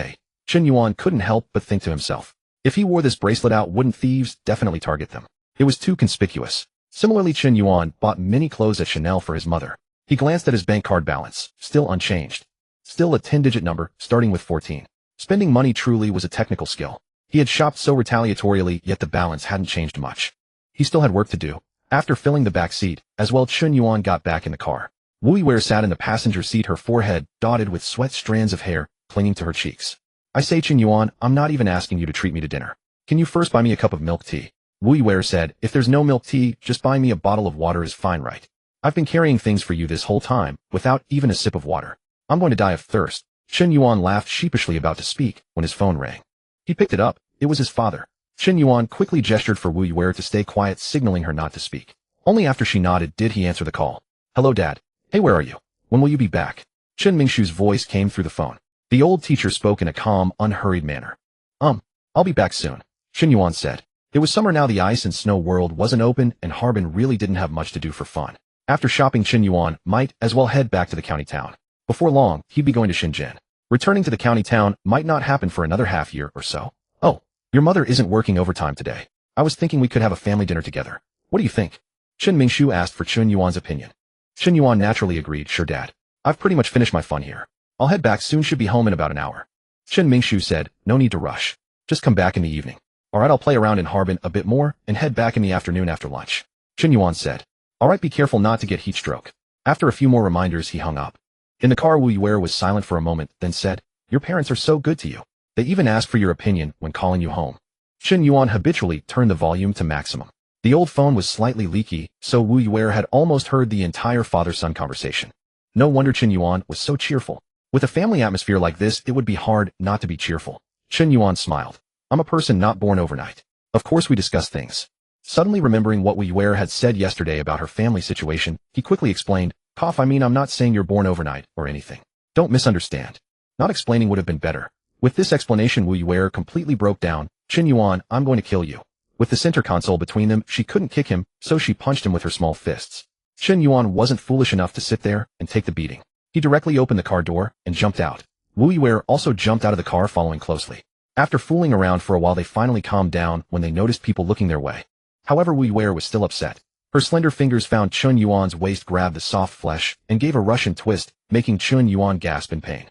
Chen Yuan couldn't help but think to himself. If he wore this bracelet out, wouldn't thieves definitely target them? It was too conspicuous. Similarly, Chen Yuan bought many clothes at Chanel for his mother. He glanced at his bank card balance, still unchanged. Still a 10-digit number, starting with 14. Spending money truly was a technical skill. He had shopped so retaliatorily, yet the balance hadn't changed much. He still had work to do. After filling the back seat, as well, Chen Yuan got back in the car. Wu Yiwei sat in the passenger seat, her forehead dotted with sweat, strands of hair clinging to her cheeks. I say, Chen Yuan, I'm not even asking you to treat me to dinner. Can you first buy me a cup of milk tea? Wu Yiwei said, if there's no milk tea, just buy me a bottle of water is fine, right? I've been carrying things for you this whole time, without even a sip of water. I'm going to die of thirst. Chen Yuan laughed sheepishly, about to speak, when his phone rang. He picked it up. It was his father. Chen Yuan quickly gestured for Wu Yiwei to stay quiet, signaling her not to speak. Only after she nodded did he answer the call. Hello, Dad. Hey, where are you? When will you be back? Chen Mingshu's voice came through the phone. The old teacher spoke in a calm, unhurried manner. I'll be back soon, Chen Yuan said. It was summer now, the ice and snow world wasn't open, and Harbin really didn't have much to do for fun. After shopping, Chen Yuan might as well head back to the county town. Before long, he'd be going to Shenzhen. Returning to the county town might not happen for another half year or so. Oh, your mother isn't working overtime today. I was thinking we could have a family dinner together. What do you think? Chen Mingshu asked for Chen Yuan's opinion. Chen Yuan naturally agreed, sure, Dad. I've pretty much finished my fun here. I'll head back soon, should be home in about an hour. Chen Mingshu said, no need to rush. Just come back in the evening. Alright, I'll play around in Harbin a bit more and head back in the afternoon after lunch. Chen Yuan said. Alright, be careful not to get heat stroke. After a few more reminders, he hung up. In the car, Wu Yiwei was silent for a moment, then said, your parents are so good to you. They even ask for your opinion when calling you home. Chen Yuan habitually turned the volume to maximum. The old phone was slightly leaky, so Wu Yiwei had almost heard the entire father-son conversation. No wonder Chen Yuan was so cheerful. With a family atmosphere like this, it would be hard not to be cheerful. Chen Yuan smiled. I'm a person not born overnight. Of course we discuss things. Suddenly remembering what Wu Yiwei had said yesterday about her family situation, he quickly explained, I mean, I'm not saying you're born overnight or anything. Don't misunderstand. Not explaining would have been better. With this explanation, Wu Yiwei completely broke down. Chen Yuan, I'm going to kill you. With the center console between them, she couldn't kick him, so she punched him with her small fists. Chen Yuan wasn't foolish enough to sit there and take the beating. He directly opened the car door and jumped out. Wu Yiwei also jumped out of the car, following closely. After fooling around for a while, they finally calmed down when they noticed people looking their way. However, Wu Yiwei was still upset. Her slender fingers found Chen Yuan's waist, grabbed the soft flesh, and gave a Russian twist, making Chen Yuan gasp in pain.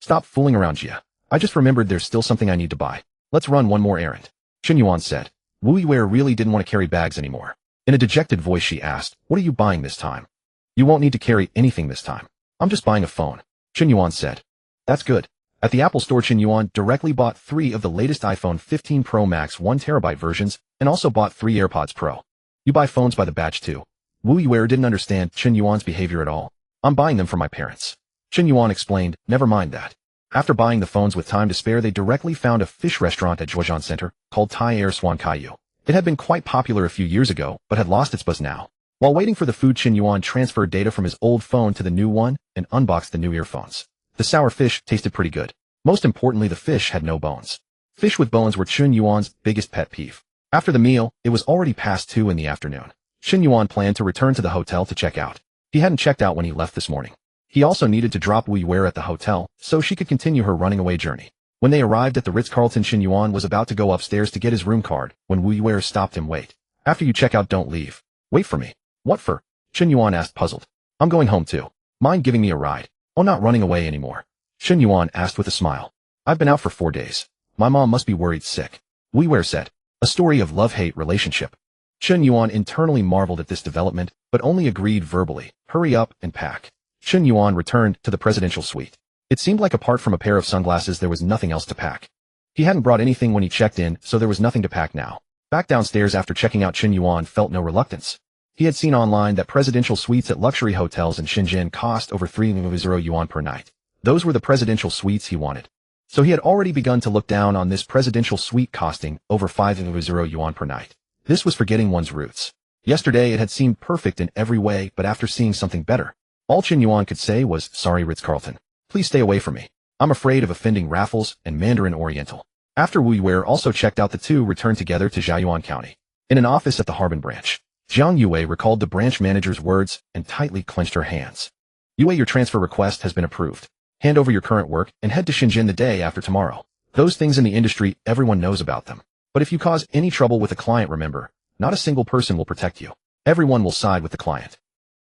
Stop fooling around, Jia. I just remembered there's still something I need to buy. Let's run one more errand. Chen Yuan said. Wu Yiwei really didn't want to carry bags anymore. In a dejected voice, she asked, what are you buying this time? You won't need to carry anything this time. I'm just buying a phone. Chen Yuan said. That's good. At the Apple Store, Chen Yuan directly bought 3 of the latest iPhone 15 Pro Max 1TB versions and also bought 3 AirPods Pro. You buy phones by the batch too. Wu Yiwei didn't understand Chen Yuan's behavior at all. I'm buying them for my parents. Chen Yuan explained, never mind that. After buying the phones with time to spare, they directly found a fish restaurant at Zhuozhan Center called Thai Air Swan Kaiyu. It had been quite popular a few years ago, but had lost its buzz now. While waiting for the food, Chen Yuan transferred data from his old phone to the new one and unboxed the new earphones. The sour fish tasted pretty good. Most importantly, the fish had no bones. Fish with bones were Chen Yuan's biggest pet peeve. After the meal, it was already past 2 in the afternoon. Chen Yuan planned to return to the hotel to check out. He hadn't checked out when he left this morning. He also needed to drop Wu Yiwei at the hotel so she could continue her running away journey. When they arrived at the Ritz-Carlton, Chen Yuan was about to go upstairs to get his room card when Wu Yiwei stopped him. Wait. After you check out, don't leave. Wait for me. What for? Chen Yuan asked, puzzled. I'm going home too. Mind giving me a ride? Oh, not running away anymore. Chen Yuan asked with a smile. I've been out for 4 days. My mom must be worried sick. Wu Yiwei said. A story of love-hate relationship. Chen Yuan internally marveled at this development, but only agreed verbally. Hurry up and pack. Chen Yuan returned to the presidential suite. It seemed like apart from a pair of sunglasses, there was nothing else to pack. He hadn't brought anything when he checked in, so there was nothing to pack now. Back downstairs after checking out, Chen Yuan felt no reluctance. He had seen online that presidential suites at luxury hotels in Shenzhen cost over 3,000 yuan per night. Those were the presidential suites he wanted. So he had already begun to look down on this presidential suite costing over 5,000 yuan per night. This was forgetting one's roots. Yesterday it had seemed perfect in every way, but after seeing something better, all Chen Yuan could say was, sorry Ritz-Carlton. Please stay away from me. I'm afraid of offending Raffles and Mandarin Oriental. After Wu Yue also checked out, the two returned together to Jiayuan County. In an office at the Harbin branch, Jiang Yue recalled the branch manager's words and tightly clenched her hands. Yue, your transfer request has been approved. Hand over your current work and head to Shenzhen the day after tomorrow. Those things in the industry, everyone knows about them. But if you cause any trouble with a client, remember, not a single person will protect you. Everyone will side with the client.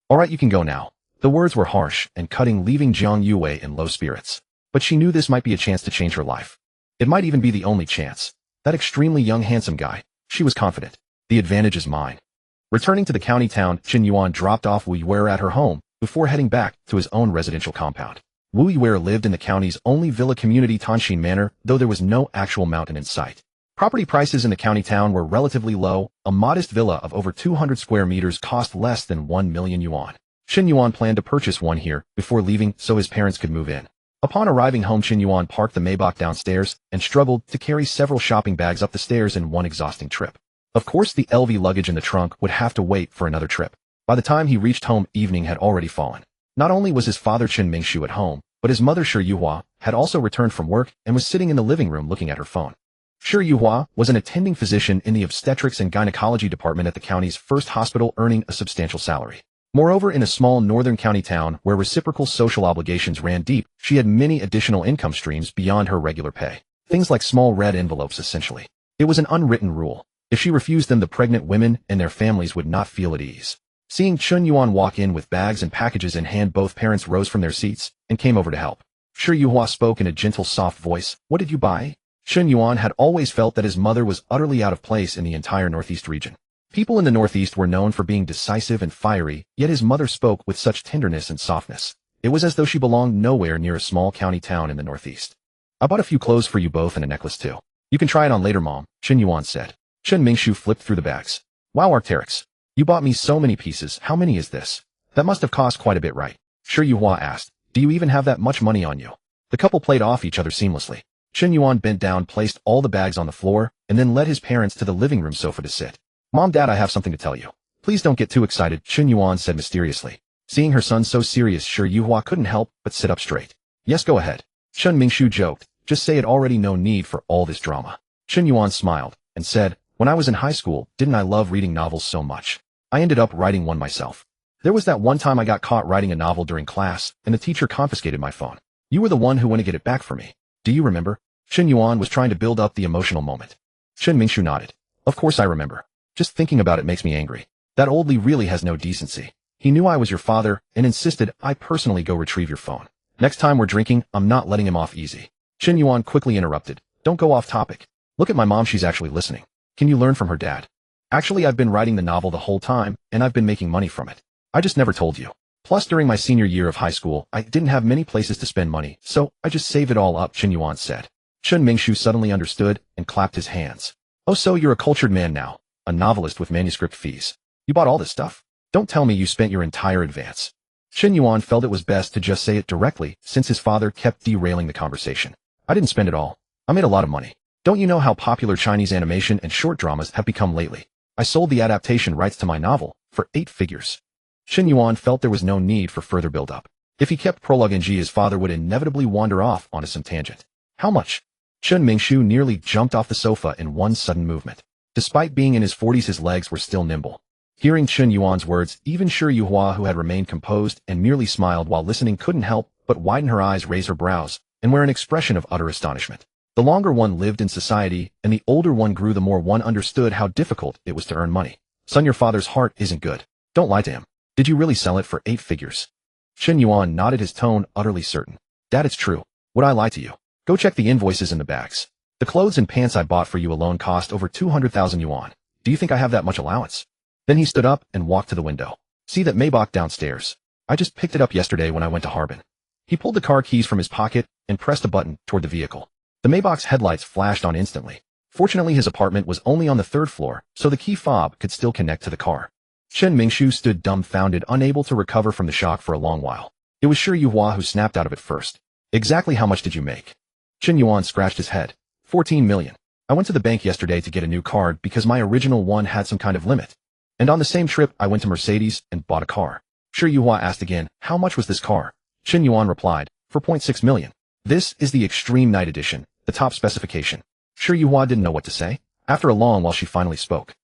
All right, you can go now. The words were harsh and cutting, leaving Jiang Yue in low spirits. But she knew this might be a chance to change her life. It might even be the only chance. That extremely young, handsome guy. She was confident. The advantage is mine. Returning to the county town, Chen Yuan dropped off Wu Yue at her home before heading back to his own residential compound. Wu Yue lived in the county's only villa community, Tanshin Manor, though there was no actual mountain in sight. Property prices in the county town were relatively low. A modest villa of over 200 square meters cost less than 1 million yuan. Chen Yuan planned to purchase one here before leaving so his parents could move in. Upon arriving home, Chen Yuan parked the Maybach downstairs and struggled to carry several shopping bags up the stairs in one exhausting trip. Of course, the LV luggage in the trunk would have to wait for another trip. By the time he reached home, evening had already fallen. Not only was his father Chen Mingshu at home, but his mother Shi Yuhua had also returned from work and was sitting in the living room looking at her phone. Shi Yuhua was an attending physician in the obstetrics and gynecology department at the county's first hospital, earning a substantial salary. Moreover, in a small northern county town where reciprocal social obligations ran deep, she had many additional income streams beyond her regular pay. Things like small red envelopes, essentially. It was an unwritten rule. If she refused them, the pregnant women and their families would not feel at ease. Seeing Chen Yuan walk in with bags and packages in hand, both parents rose from their seats and came over to help. Shi Yuhua spoke in a gentle, soft voice. What did you buy? Chen Yuan had always felt that his mother was utterly out of place in the entire Northeast region. People in the Northeast were known for being decisive and fiery, yet his mother spoke with such tenderness and softness. It was as though she belonged nowhere near a small county town in the Northeast. I bought a few clothes for you both and a necklace too. You can try it on later, Mom, Chen Yuan said. Chen Mingshu flipped through the bags. Wow, Arc'teryx. You bought me so many pieces. How many is this? That must have cost quite a bit, right? Shi Yuhua asked. Do you even have that much money on you? The couple played off each other seamlessly. Chen Yuan bent down, placed all the bags on the floor, and then led his parents to the living room sofa to sit. Mom, Dad, I have something to tell you. Please don't get too excited, Chen Yuan said mysteriously. Seeing her son so serious, Shi Yuhua couldn't help but sit up straight. Yes, go ahead. Chen Mingshu joked. Just say it already, no need for all this drama. Chen Yuan smiled and said, when I was in high school, didn't I love reading novels so much? I ended up writing one myself. There was that one time I got caught writing a novel during class, and the teacher confiscated my phone. You were the one who went to get it back for me. Do you remember? Chen Yuan was trying to build up the emotional moment. Chen Mingshu nodded. Of course I remember. Just thinking about it makes me angry. That old Li really has no decency. He knew I was your father and insisted I personally go retrieve your phone. Next time we're drinking, I'm not letting him off easy. Chen Yuan quickly interrupted. Don't go off topic. Look at my mom, she's actually listening. Can you learn from her, Dad? Actually, I've been writing the novel the whole time, and I've been making money from it. I just never told you. Plus, during my senior year of high school, I didn't have many places to spend money, so I just saved it all up, Chen Yuan said. Chen Mingshu suddenly understood and clapped his hands. Oh, so you're a cultured man now, a novelist with manuscript fees. You bought all this stuff? Don't tell me you spent your entire advance. Chen Yuan felt it was best to just say it directly, since his father kept derailing the conversation. I didn't spend it all. I made a lot of money. Don't you know how popular Chinese animation and short dramas have become lately? I sold the adaptation rights to my novel for 8 figures. Chen Yuan felt there was no need for further build-up. If he kept prologue, his father would inevitably wander off onto some tangent. How much? Chen Mingshu nearly jumped off the sofa in one sudden movement. Despite being in his 40s, his legs were still nimble. Hearing Chen Yuan's words, even Shi Yuhua, who had remained composed and merely smiled while listening, couldn't help but widen her eyes, raise her brows, and wear an expression of utter astonishment. The longer one lived in society and the older one grew, the more one understood how difficult it was to earn money. Son, your father's heart isn't good. Don't lie to him. Did you really sell it for 8 figures? Chen Yuan nodded, his tone utterly certain. Dad, it's true. Would I lie to you? Go check the invoices in the bags. The clothes and pants I bought for you alone cost over 200,000 yuan. Do you think I have that much allowance? Then he stood up and walked to the window. See that Maybach downstairs? I just picked it up yesterday when I went to Harbin. He pulled the car keys from his pocket and pressed a button toward the vehicle. The Maybach's headlights flashed on instantly. Fortunately, his apartment was only on the 3rd floor, so the key fob could still connect to the car. Chen Mingshu stood dumbfounded, unable to recover from the shock for a long while. It was Shi Yuhua who snapped out of it first. Exactly how much did you make? Chen Yuan scratched his head. 14 million. I went to the bank yesterday to get a new card because my original one had some kind of limit. And on the same trip, I went to Mercedes and bought a car. Shi Yuhua asked again, how much was this car? Chen Yuan replied, 4.6 million. This is the Extreme Night Edition, the top specification. Sure Yuhua didn't know what to say. After a long while she finally spoke.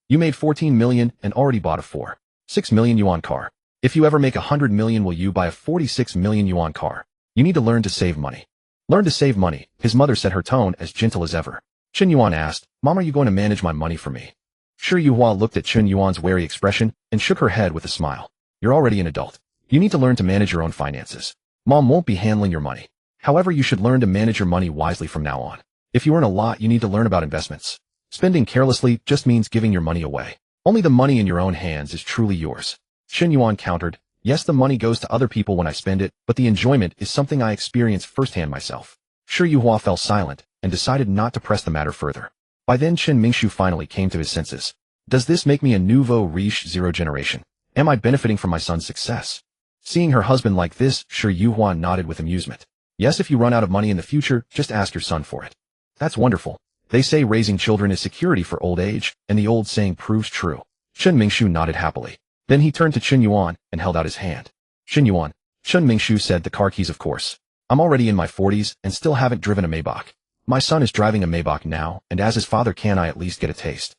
You made 14 million and already bought a 6 million yuan car. If you ever make 100 million, will you buy a 46 million yuan car? You need to learn to save money. Learn to save money, his mother said, her tone as gentle as ever. Chen Yuan asked, Mom, are you going to manage my money for me? Sure Yuhua looked at Chen Yuan's wary expression and shook her head with a smile. You're already an adult. You need to learn to manage your own finances. Mom won't be handling your money. However, you should learn to manage your money wisely from now on. If you earn a lot, you need to learn about investments. Spending carelessly just means giving your money away. Only the money in your own hands is truly yours. Chen Yuan countered, yes, the money goes to other people when I spend it, but the enjoyment is something I experience firsthand myself. Sure Yuhua fell silent and decided not to press the matter further. By then Chen Mingshu finally came to his senses. Does this make me a nouveau riche zero generation? Am I benefiting from my son's success? Seeing her husband like this, Sure Yuhua nodded with amusement. Yes, if you run out of money in the future, just ask your son for it. That's wonderful. They say raising children is security for old age, and the old saying proves true. Chen Mingshu nodded happily. Then he turned to Chen Yuan and held out his hand. Chen Yuan. Chen Mingshu said, the car keys, of course. I'm already in my 40s and still haven't driven a Maybach. My son is driving a Maybach now, and as his father, can I at least get a taste?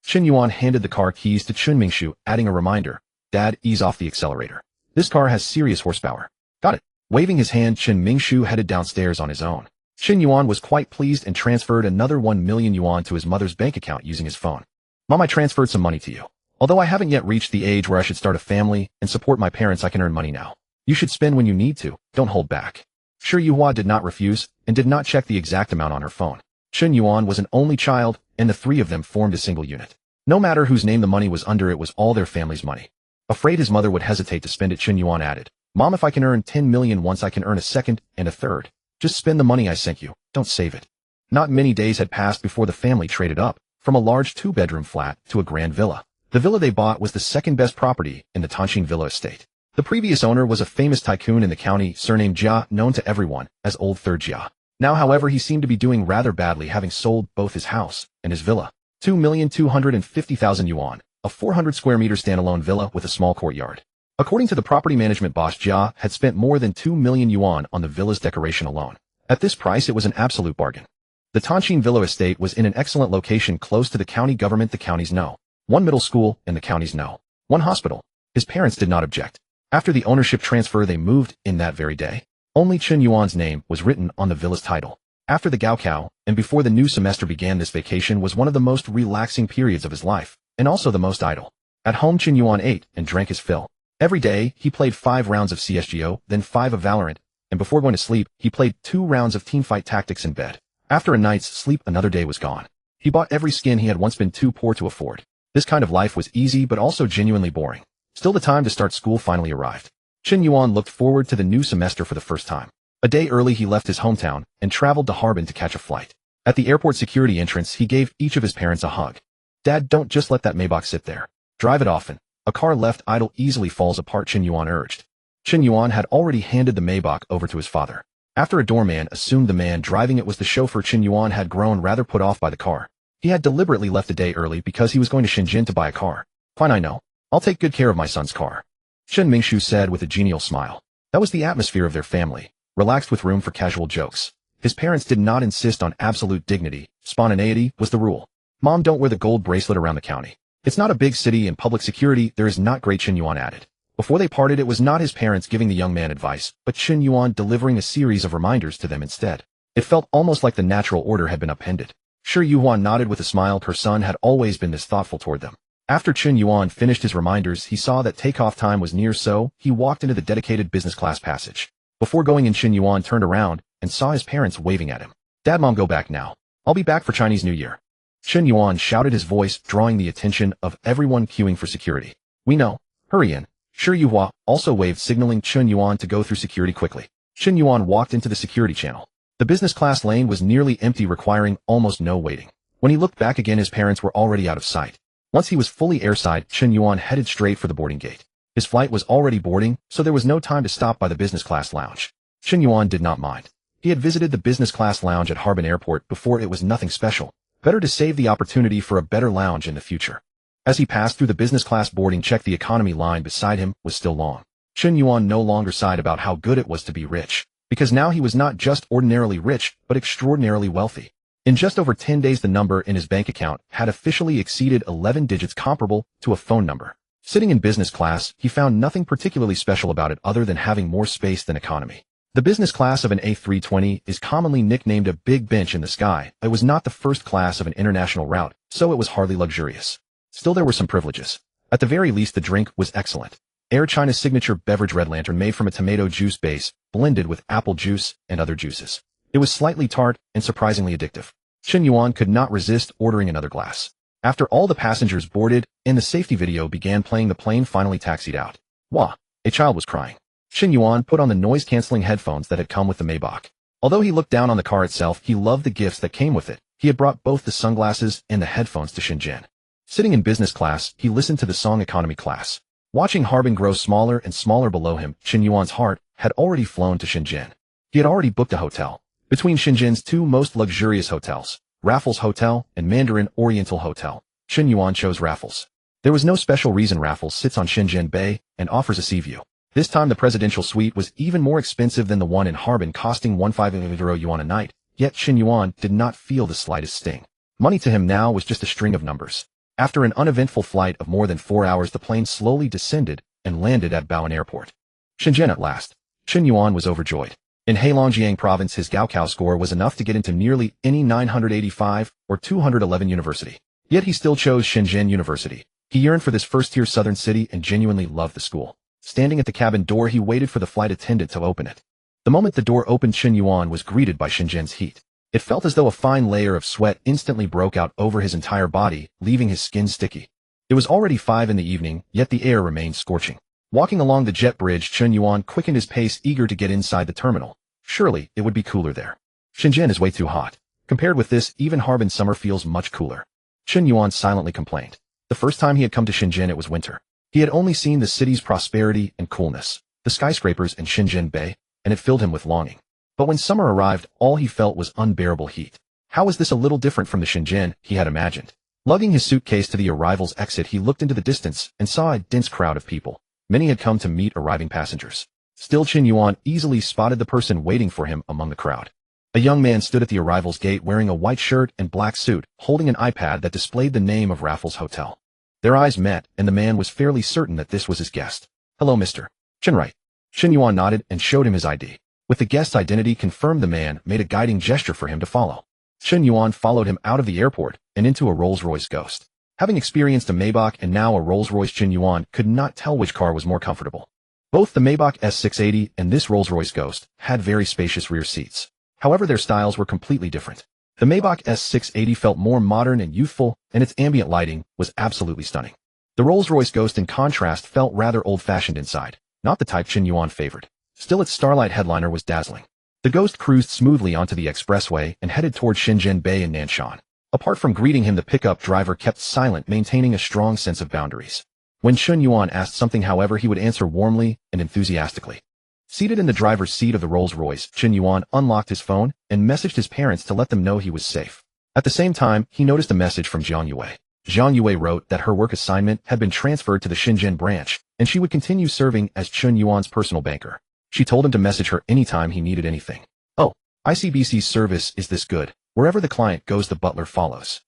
Chen Yuan handed the car keys to Chen Mingshu, adding a reminder. Dad, ease off the accelerator. This car has serious horsepower. Got it. Waving his hand, Chen Mingshu headed downstairs on his own. Chen Yuan was quite pleased and transferred another 1 million yuan to his mother's bank account using his phone. Mom, I transferred some money to you. Although I haven't yet reached the age where I should start a family and support my parents, I can earn money now. You should spend when you need to, don't hold back. Sure Yuhua did not refuse and did not check the exact amount on her phone. Chen Yuan was an only child, and the three of them formed a single unit. No matter whose name the money was under, it was all their family's money. Afraid his mother would hesitate to spend it, Chen Yuan added, Mom, if I can earn 10 million once, I can earn a second and a third. Just spend the money I sent you, don't save it. Not many days had passed before the family traded up, from a large 2-bedroom flat to a grand villa. The villa they bought was the second best property in the Tanxing Villa estate. The previous owner was a famous tycoon in the county, surnamed Jia, known to everyone as Old Third Jia. Now, however, he seemed to be doing rather badly, having sold both his house and his villa. 2,250,000 yuan, a 400 square meter standalone villa with a small courtyard. According to the property management boss, Jia had spent more than 2 million yuan on the villa's decoration alone. At this price, it was an absolute bargain. The Tanxing Villa estate was in an excellent location close to the county government. The county's no. 1 middle school and the county's no. 1 hospital. His parents did not object. After the ownership transfer, they moved in that very day. Only Chen Yuan's name was written on the villa's title. After the Gaokao, and before the new semester began, this vacation was one of the most relaxing periods of his life, and also the most idle. At home, Chen Yuan ate and drank his fill. Every day, he played 5 rounds of CSGO, then 5 of Valorant, and before going to sleep, he played 2 rounds of Teamfight Tactics in bed. After a night's sleep, another day was gone. He bought every skin he had once been too poor to afford. This kind of life was easy but also genuinely boring. Still, the time to start school finally arrived. Chen Yuan looked forward to the new semester for the first time. A day early, he left his hometown and traveled to Harbin to catch a flight. At the airport security entrance, he gave each of his parents a hug. Dad, don't just let that Maybach sit there. Drive it often. A car left idle easily falls apart, Chen Yuan urged. Chen Yuan had already handed the Maybach over to his father. After a doorman assumed the man driving it was the chauffeur, Chen Yuan had grown rather put off by the car. He had deliberately left a day early because he was going to Shenzhen to buy a car. Fine, I know. I'll take good care of my son's car. Chen Mingshu said with a genial smile. That was the atmosphere of their family, relaxed with room for casual jokes. His parents did not insist on absolute dignity. Spontaneity was the rule. Mom, don't wear the gold bracelet around the county. It's not a big city and public security there is not great, Chen Yuan added. Before they parted, it was not his parents giving the young man advice, but Chen Yuan delivering a series of reminders to them instead. It felt almost like the natural order had been upended. Sure Yuan nodded with a smile. Her son had always been this thoughtful toward them. After Chen Yuan finished his reminders, he saw that takeoff time was near, so he walked into the dedicated business class passage. Before going in, Chen Yuan turned around and saw his parents waving at him. Dad, Mom, go back now. I'll be back for Chinese New Year. Chen Yuan shouted, his voice drawing the attention of everyone queuing for security. We know. Hurry in. Sure Yuhua also waved, signaling Chen Yuan to go through security quickly. Chen Yuan walked into the security channel. The business class lane was nearly empty, requiring almost no waiting. When he looked back again, his parents were already out of sight. Once he was fully airside, Chen Yuan headed straight for the boarding gate. His flight was already boarding, so there was no time to stop by the business class lounge. Chen Yuan did not mind. He had visited the business class lounge at Harbin Airport before. It was nothing special. Better to save the opportunity for a better lounge in the future. As he passed through the business class boarding check, the economy line beside him was still long. Chen Yuan no longer sighed about how good it was to be rich, because now he was not just ordinarily rich, but extraordinarily wealthy. In just over 10 days, the number in his bank account had officially exceeded 11 digits, comparable to a phone number. Sitting in business class, he found nothing particularly special about it other than having more space than economy. The business class of an A320 is commonly nicknamed a big bench in the sky. It was not the first class of an international route, so it was hardly luxurious. Still, there were some privileges. At the very least, the drink was excellent. Air China's signature beverage Red Lantern, made from a tomato juice base, blended with apple juice and other juices. It was slightly tart and surprisingly addictive. Chen Yuan could not resist ordering another glass. After all the passengers boarded and the safety video began playing, the plane finally taxied out. Wah! A child was crying. Chen Yuan put on the noise-canceling headphones that had come with the Maybach. Although he looked down on the car itself, he loved the gifts that came with it. He had brought both the sunglasses and the headphones to Shenzhen. Sitting in business class, he listened to the song economy class. Watching Harbin grow smaller and smaller below him, Chen Yuan's heart had already flown to Shenzhen. He had already booked a hotel. Between Shenzhen's two most luxurious hotels, Raffles Hotel and Mandarin Oriental Hotel, Chen Yuan chose Raffles. There was no special reason. Raffles sits on Shenzhen Bay and offers a sea view. This time the presidential suite was even more expensive than the one in Harbin, costing 15 yuan a night, yet Chen Yuan did not feel the slightest sting. Money to him now was just a string of numbers. After an uneventful flight of more than 4 hours, the plane slowly descended and landed at Baoan Airport. Shenzhen at last. Chen Yuan was overjoyed. In Heilongjiang province, his Gaokao score was enough to get into nearly any 985 or 211 university. Yet he still chose Shenzhen University. He yearned for this first-tier southern city and genuinely loved the school. Standing at the cabin door, he waited for the flight attendant to open it. The moment the door opened, Chen Yuan was greeted by Shenzhen's heat. It felt as though a fine layer of sweat instantly broke out over his entire body, leaving his skin sticky. It was already 5 in the evening, yet the air remained scorching. Walking along the jet bridge, Chen Yuan quickened his pace, eager to get inside the terminal. Surely, it would be cooler there. Shenzhen is way too hot. Compared with this, even Harbin summer feels much cooler. Chen Yuan silently complained. The first time he had come to Shenzhen, it was winter. He had only seen the city's prosperity and coolness, the skyscrapers and Shenzhen Bay, and it filled him with longing. But when summer arrived, all he felt was unbearable heat. How was this a little different from the Shenzhen he had imagined? Lugging his suitcase to the arrival's exit, he looked into the distance and saw a dense crowd of people. Many had come to meet arriving passengers. Still, Chen Yuan easily spotted the person waiting for him among the crowd. A young man stood at the arrival's gate wearing a white shirt and black suit, holding an iPad that displayed the name of Raffles Hotel. Their eyes met, and the man was fairly certain that this was his guest. "Hello, Mr. Chen, right?" Chen Yuan nodded and showed him his ID. With the guest's identity confirmed, the man made a guiding gesture for him to follow. Chen Yuan followed him out of the airport and into a Rolls-Royce Ghost. Having experienced a Maybach and now a Rolls-Royce, Chen Yuan could not tell which car was more comfortable. Both the Maybach S680 and this Rolls-Royce Ghost had very spacious rear seats. However, their styles were completely different. The Maybach S680 felt more modern and youthful, and its ambient lighting was absolutely stunning. The Rolls-Royce Ghost, in contrast, felt rather old-fashioned inside, not the type Chen Yuan favored. Still, its starlight headliner was dazzling. The Ghost cruised smoothly onto the expressway and headed toward Shenzhen Bay and Nanshan. Apart from greeting him, the pickup driver kept silent, maintaining a strong sense of boundaries. When Chen Yuan asked something, however, he would answer warmly and enthusiastically. Seated in the driver's seat of the Rolls-Royce, Chen Yuan unlocked his phone and messaged his parents to let them know he was safe. At the same time, he noticed a message from Jiang Yue. Jiang Yue wrote that her work assignment had been transferred to the Shenzhen branch, and she would continue serving as Chen Yuan's personal banker. She told him to message her anytime he needed anything. "Oh, ICBC's service is this good. Wherever the client goes, the butler follows."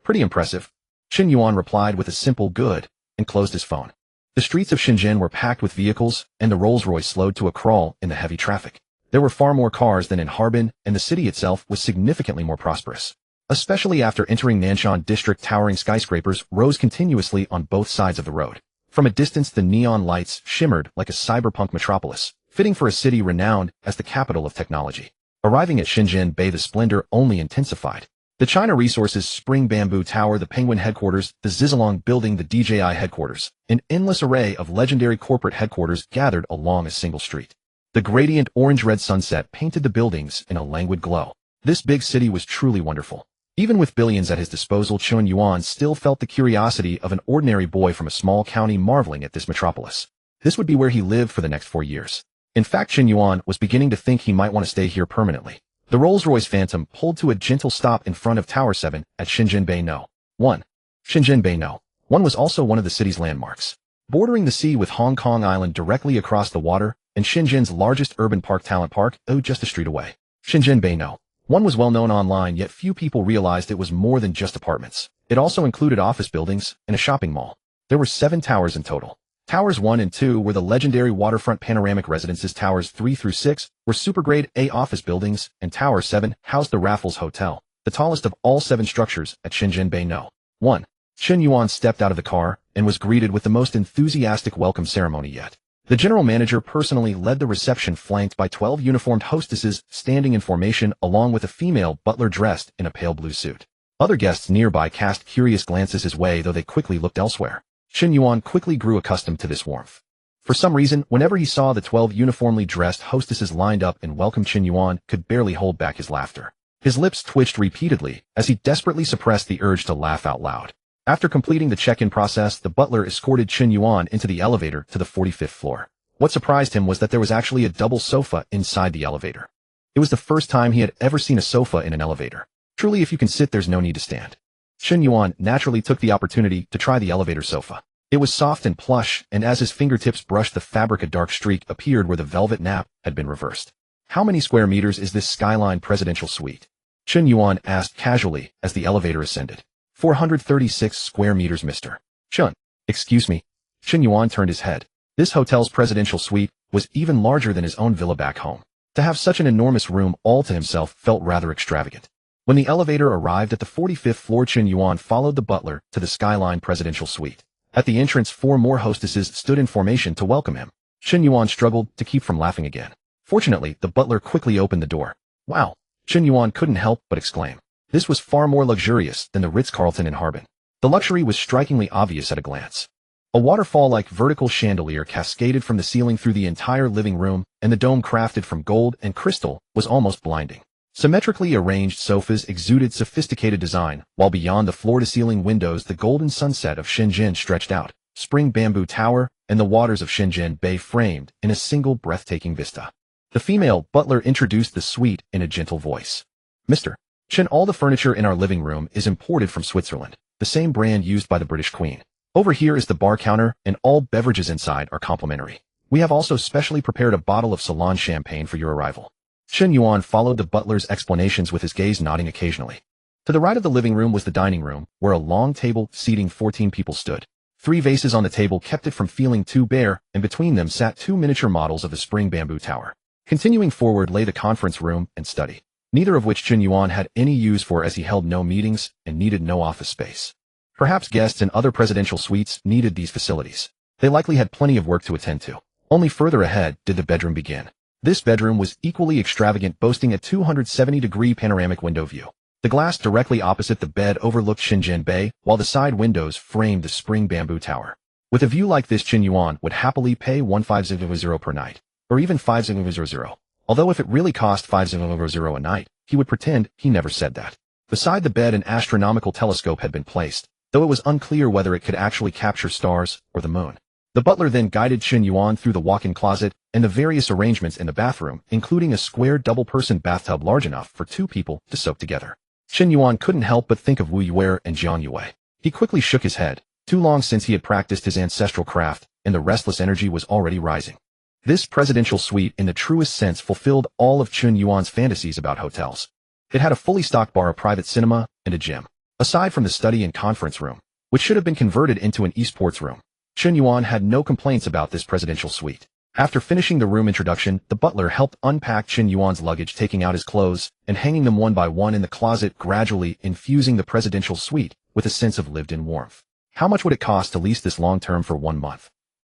"Pretty impressive." Chen Yuan replied with a simple "good" and closed his phone. The streets of Shenzhen were packed with vehicles, and the Rolls-Royce slowed to a crawl in the heavy traffic. There were far more cars than in Harbin, and the city itself was significantly more prosperous. Especially after entering Nanshan district, towering skyscrapers rose continuously on both sides of the road. From a distance, the neon lights shimmered like a cyberpunk metropolis, fitting for a city renowned as the capital of technology. Arriving at Shenzhen Bay, the splendor only intensified. The China Resources Spring Bamboo Tower, the Penguin headquarters, the Zizalong building, the DJI headquarters, an endless array of legendary corporate headquarters gathered along a single street. The gradient orange-red sunset painted the buildings in a languid glow. This big city was truly wonderful. Even with billions at his disposal, Chen Yuan still felt the curiosity of an ordinary boy from a small county marveling at this metropolis. This would be where he lived for the next 4 years. In fact, Chen Yuan was beginning to think he might want to stay here permanently. The Rolls-Royce Phantom pulled to a gentle stop in front of Tower 7 at Shenzhen Bay No. 1. Shenzhen Bay No. 1 was also one of the city's landmarks. Bordering the sea with Hong Kong Island directly across the water and Shenzhen's largest urban park, Talent Park, just a street away. Shenzhen Bay No. One was well known online, yet few people realized it was more than just apartments. It also included office buildings and a shopping mall. There were 7 towers in total. Towers 1 and 2 were the legendary waterfront panoramic residences. Towers 3 through 6 were super-grade A office buildings, and Tower 7 housed the Raffles Hotel, the tallest of all 7 structures at Shenzhen Bay No. 1. Chen Yuan stepped out of the car and was greeted with the most enthusiastic welcome ceremony yet. The general manager personally led the reception, flanked by 12 uniformed hostesses standing in formation along with a female butler dressed in a pale blue suit. Other guests nearby cast curious glances his way, though they quickly looked elsewhere. Chen Yuan quickly grew accustomed to this warmth. For some reason, whenever he saw the 12 uniformly dressed hostesses lined up and welcomed, Chen Yuan could barely hold back his laughter. His lips twitched repeatedly as he desperately suppressed the urge to laugh out loud. After completing the check-in process, the butler escorted Chen Yuan into the elevator to the 45th floor. What surprised him was that there was actually a double sofa inside the elevator. It was the first time he had ever seen a sofa in an elevator. Truly, if you can sit, there's no need to stand. Chen Yuan naturally took the opportunity to try the elevator sofa. It was soft and plush, and as his fingertips brushed the fabric, a dark streak appeared where the velvet nap had been reversed. How many square meters is this Skyline presidential suite? Chen Yuan asked casually as the elevator ascended. 436 square meters, Mr. Chen. Excuse me. Chen Yuan turned his head. This hotel's presidential suite was even larger than his own villa back home. To have such an enormous room all to himself felt rather extravagant. When the elevator arrived at the 45th floor, Chen Yuan followed the butler to the Skyline presidential suite. At the entrance, 4 more hostesses stood in formation to welcome him. Chen Yuan struggled to keep from laughing again. Fortunately, the butler quickly opened the door. Wow! Chen Yuan couldn't help but exclaim. This was far more luxurious than the Ritz-Carlton in Harbin. The luxury was strikingly obvious at a glance. A waterfall-like vertical chandelier cascaded from the ceiling through the entire living room, and the dome, crafted from gold and crystal, was almost blinding. Symmetrically arranged sofas exuded sophisticated design, while beyond the floor-to-ceiling windows the golden sunset of Shenzhen stretched out, Spring Bamboo Tower, and the waters of Shenzhen Bay framed in a single breathtaking vista. The female butler introduced the suite in a gentle voice. Mr. Chen, all the furniture in our living room is imported from Switzerland, the same brand used by the British Queen. Over here is the bar counter, and all beverages inside are complimentary. We have also specially prepared a bottle of Ceylon champagne for your arrival. Chen Yuan followed the butler's explanations with his gaze, nodding occasionally. To the right of the living room was the dining room, where a long table seating 14 people stood. 3 vases on the table kept it from feeling too bare, and between them sat 2 miniature models of the Spring Bamboo Tower. Continuing forward lay the conference room and study, neither of which Chen Yuan had any use for, as he held no meetings and needed no office space. Perhaps guests in other presidential suites needed these facilities. They likely had plenty of work to attend to. Only further ahead did the bedroom begin. This bedroom was equally extravagant, boasting a 270-degree panoramic window view. The glass directly opposite the bed overlooked Shenzhen Bay, while the side windows framed the Spring Bamboo Tower. With a view like this, Chen Yuan would happily pay 1,500 per night, or even 5,000. Although if it really cost 5,000 a night, he would pretend he never said that. Beside the bed, an astronomical telescope had been placed, though it was unclear whether it could actually capture stars or the moon. The butler then guided Chen Yuan through the walk-in closet and the various arrangements in the bathroom, including a square double-person bathtub large enough for 2 people to soak together. Chen Yuan couldn't help but think of Wu Yue and Jiang Yue. He quickly shook his head. Too long since he had practiced his ancestral craft, and the restless energy was already rising. This presidential suite, in the truest sense, fulfilled all of Chen Yuan's fantasies about hotels. It had a fully stocked bar, a private cinema, and a gym. Aside from the study and conference room, which should have been converted into an esports room, Chen Yuan had no complaints about this presidential suite. After finishing the room introduction, the butler helped unpack Chen Yuan's luggage, taking out his clothes and hanging them one by one in the closet, gradually infusing the presidential suite with a sense of lived-in warmth. How much would it cost to lease this long-term for 1 month?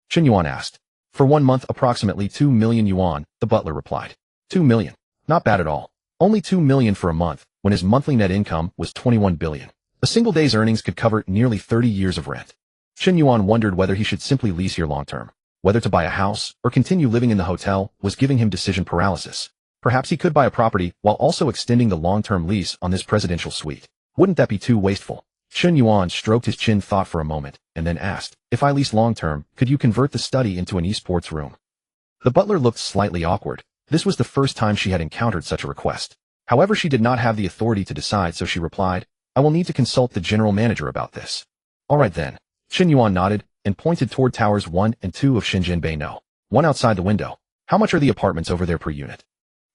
Chen Yuan asked. For 1 month, approximately 2 million yuan, the butler replied. 2 million. Not bad at all. Only 2 million for a month, when his monthly net income was 21 billion. A single day's earnings could cover nearly 30 years of rent. Chen Yuan wondered whether he should simply lease here long-term. Whether to buy a house or continue living in the hotel was giving him decision paralysis. Perhaps he could buy a property while also extending the long-term lease on this presidential suite. Wouldn't that be too wasteful? Chen Yuan stroked his chin, thought for a moment, and then asked, if I lease long-term, could you convert the study into an esports room? The butler looked slightly awkward. This was the first time she had encountered such a request. However, she did not have the authority to decide, so she replied, I will need to consult the general manager about this. All right then. Chen Yuan nodded and pointed toward towers 1 and 2 of Shenzhen Bay No. 1 outside the window. How much are the apartments over there per unit?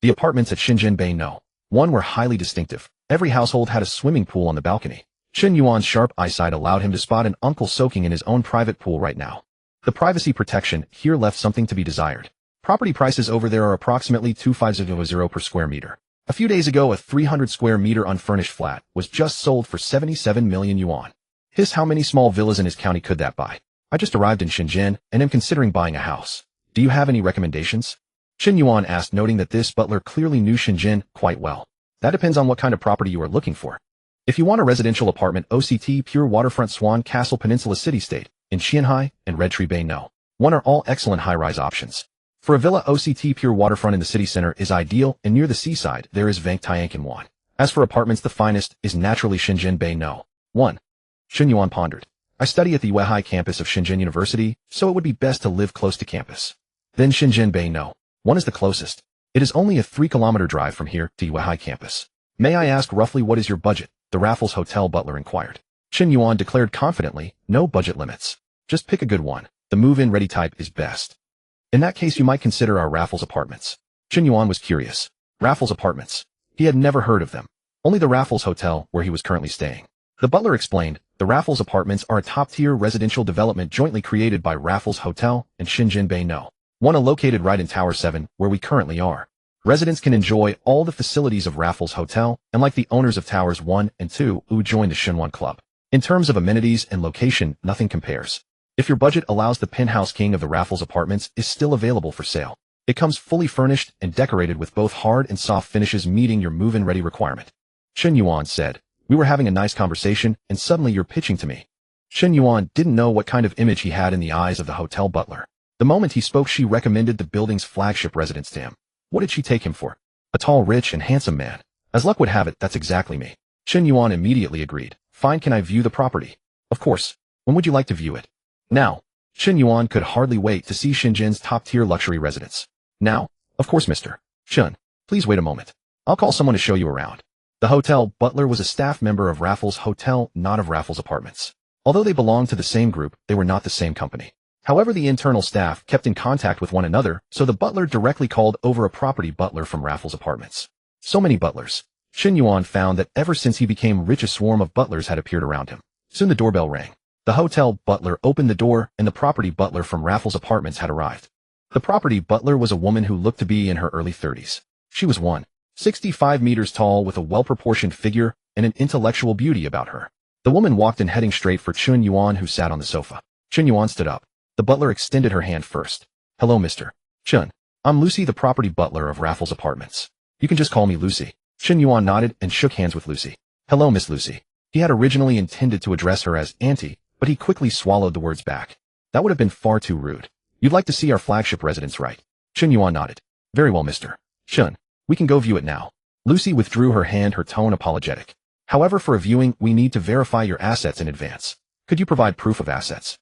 The apartments at Shenzhen Bay No. One were highly distinctive. Every household had a swimming pool on the balcony. Chen Yuan's sharp eyesight allowed him to spot an uncle soaking in his own private pool right now. The privacy protection here left something to be desired. Property prices over there are approximately 2,500 per square meter. A few days ago, a 300 square meter unfurnished flat was just sold for 77 million yuan. How many small villas in his county could that buy? I just arrived in Shenzhen and am considering buying a house. Do you have any recommendations? Chen Yuan asked, noting that this butler clearly knew Shenzhen quite well. That depends on what kind of property you are looking for. If you want a residential apartment, OCT Pure Waterfront Swan Castle Peninsula City-State in Qianhai and Red Tree Bay No. 1 are all excellent high-rise options. For a villa, OCT Pure Waterfront in the city center is ideal, and near the seaside there is Vangtiankin 1. As for apartments, the finest is naturally Shenzhen Bay No. 1. Chen Yuan pondered. I study at the Weihai campus of Shenzhen University, so it would be best to live close to campus. Then Shenzhen Bay No. 1 is the closest. It is only a 3-kilometer drive from here to Weihai campus. May I ask roughly what is your budget? The Raffles Hotel butler inquired. Chen Yuan declared confidently, no budget limits. Just pick a good one. The move-in ready type is best. In that case, you might consider our Raffles Apartments. Chen Yuan was curious. Raffles Apartments. He had never heard of them. Only the Raffles Hotel, where he was currently staying. The butler explained, the Raffles Apartments are a top-tier residential development jointly created by Raffles Hotel and Shenzhen Bay No. 1 are located right in Tower 7, where we currently are. Residents can enjoy all the facilities of Raffles Hotel, and like the owners of Towers 1 and 2, who join the Chen Yuan Club. In terms of amenities and location, nothing compares. If your budget allows, the penthouse king of the Raffles Apartments is still available for sale. It comes fully furnished and decorated with both hard and soft finishes meeting your move-in ready requirement. Chen Yuan said, we were having a nice conversation, and suddenly you're pitching to me. Chen Yuan didn't know what kind of image he had in the eyes of the hotel butler. The moment he spoke, she recommended the building's flagship residence to him. What did she take him for? A tall, rich, and handsome man. As luck would have it, that's exactly me. Chen Yuan immediately agreed. Fine, can I view the property? Of course. When would you like to view it? Now. Chen Yuan could hardly wait to see Shenzhen's top-tier luxury residence. Now? Of course, Mr. Chen. Please wait a moment. I'll call someone to show you around. The hotel butler was a staff member of Raffles Hotel, not of Raffles Apartments. Although they belonged to the same group, they were not the same company. However, the internal staff kept in contact with one another, so the butler directly called over a property butler from Raffles Apartments. So many butlers. Chen Yuan found that ever since he became rich, a swarm of butlers had appeared around him. Soon the doorbell rang. The hotel butler opened the door, and the property butler from Raffles Apartments had arrived. The property butler was a woman who looked to be in her early 30s. She was 165 meters tall, with a well-proportioned figure and an intellectual beauty about her. The woman walked in, heading straight for Chen Yuan, who sat on the sofa. Chen Yuan stood up. The butler extended her hand first. Hello, Mr. Chen. I'm Lucy, the property butler of Raffles Apartments. You can just call me Lucy. Chen Yuan nodded and shook hands with Lucy. Hello, Miss Lucy. He had originally intended to address her as Auntie, but he quickly swallowed the words back. That would have been far too rude. You'd like to see our flagship residence, right? Chen Yuan nodded. Very well, Mr. Chen. We can go view it now. Lucy withdrew her hand, her tone apologetic. However, for a viewing, we need to verify your assets in advance. Could you provide proof of assets?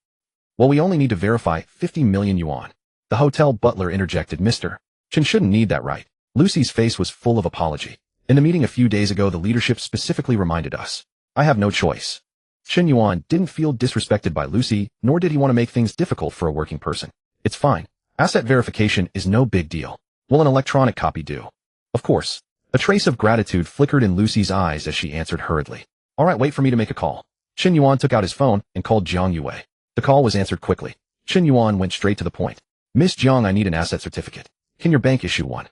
Well, we only need to verify 50 million yuan. The hotel butler interjected. Mr. Chen shouldn't need that, right? Lucy's face was full of apology. In the meeting a few days ago, the leadership specifically reminded us. I have no choice. Chen Yuan didn't feel disrespected by Lucy, nor did he want to make things difficult for a working person. It's fine. Asset verification is no big deal. Will an electronic copy do? Of course. A trace of gratitude flickered in Lucy's eyes as she answered hurriedly. All right, wait for me to make a call. Chen Yuan took out his phone and called Jiang Yue. The call was answered quickly. Chen Yuan went straight to the point. Miss Jiang, I need an asset certificate. Can your bank issue one?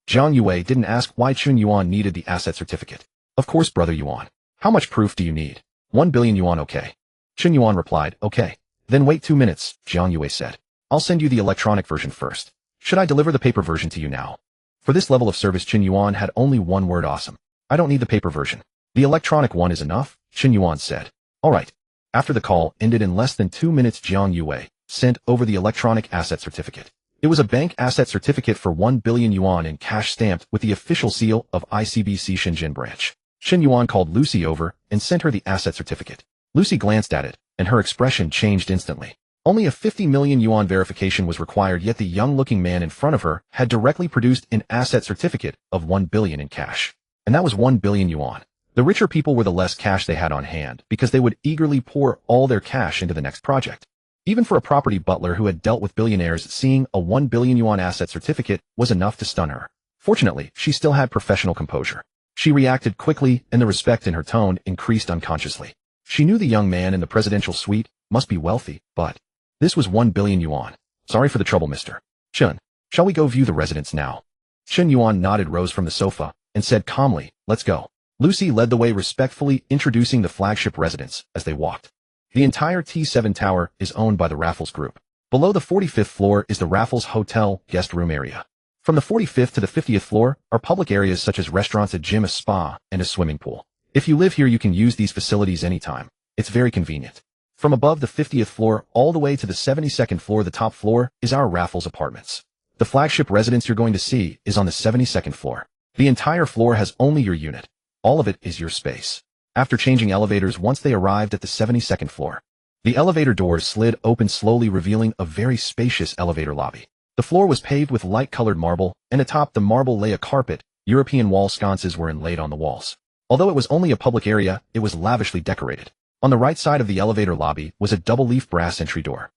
Jiang Yue didn't ask why Chen Yuan needed the asset certificate. Of course, brother Yuan. How much proof do you need? 1 billion yuan, okay. Chen Yuan replied, okay. Then wait 2 minutes, Jiang Yue said. I'll send you the electronic version first. Should I deliver the paper version to you now? For this level of service, Chen Yuan had only one word: awesome. I don't need the paper version. The electronic one is enough, Chen Yuan said. All right. After the call ended in less than 2 minutes, Jiang Yue sent over the electronic asset certificate. It was a bank asset certificate for 1 billion yuan in cash, stamped with the official seal of ICBC Shenzhen branch. Chen Yuan called Lucy over and sent her the asset certificate. Lucy glanced at it, and her expression changed instantly. Only a 50 million yuan verification was required, yet the young-looking man in front of her had directly produced an asset certificate of 1 billion in cash. And that was 1 billion yuan. The richer people were the less cash they had on hand, because they would eagerly pour all their cash into the next project. Even for a property butler who had dealt with billionaires, seeing a 1 billion yuan asset certificate was enough to stun her. Fortunately, she still had professional composure. She reacted quickly, and the respect in her tone increased unconsciously. She knew the young man in the presidential suite must be wealthy, but this was 1 billion yuan. Sorry for the trouble, Mr. Chen. Shall we go view the residence now? Chen Yuan nodded, rose from the sofa, and said calmly, let's go. Lucy led the way, respectfully introducing the flagship residence as they walked. The entire T7 tower is owned by the Raffles Group. Below the 45th floor is the Raffles Hotel guest room area. From the 45th to the 50th floor are public areas such as restaurants, a gym, a spa, and a swimming pool. If you live here, you can use these facilities anytime. It's very convenient. From above the 50th floor all the way to the 72nd floor, the top floor is our Raffles apartments. The flagship residence you're going to see is on the 72nd floor. The entire floor has only your unit. All of it is your space. After changing elevators, once they arrived at the 72nd floor, the elevator doors slid open slowly, revealing a very spacious elevator lobby. The floor was paved with light-colored marble, and atop the marble lay a carpet. European wall sconces were inlaid on the walls. Although it was only a public area, it was lavishly decorated. On the right side of the elevator lobby was a double-leaf brass entry door.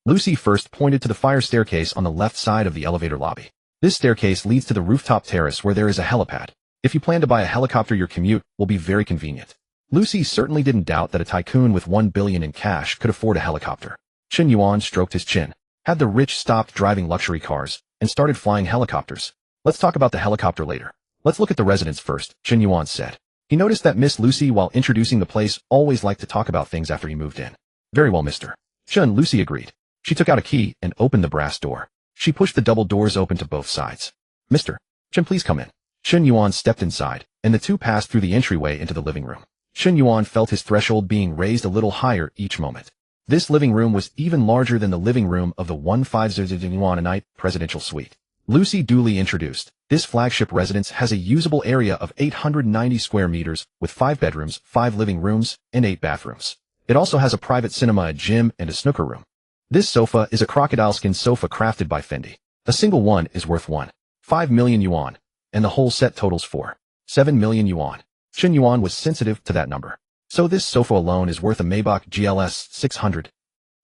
Lucy first pointed to the fire staircase on the left side of the elevator lobby. This staircase leads to the rooftop terrace where there is a helipad. If you plan to buy a helicopter, your commute will be very convenient. Lucy certainly didn't doubt that a tycoon with 1 billion in cash could afford a helicopter. Chen Yuan stroked his chin. Had the rich stopped driving luxury cars and started flying helicopters? Let's talk about the helicopter later. Let's look at the residence first, Chen Yuan said. He noticed that Miss Lucy, while introducing the place, always liked to talk about things after he moved in. Very well, Mr. Chen, Lucy agreed. She took out a key and opened the brass door. She pushed the double doors open to both sides. Mr. Chen, please come in. Chen Yuan stepped inside, and the two passed through the entryway into the living room. Chen Yuan felt his threshold being raised a little higher each moment. This living room was even larger than the living room of the 150 Yuanite presidential suite. Lucy duly introduced. This flagship residence has a usable area of 890 square meters with 5 bedrooms, 5 living rooms, and 8 bathrooms. It also has a private cinema, a gym, and a snooker room. This sofa is a crocodile skin sofa crafted by Fendi. A single one is worth 1.5 million yuan, and the whole set totals 4.7 million yuan. Chen Yuan was sensitive to that number. So this sofa alone is worth a Maybach GLS 600.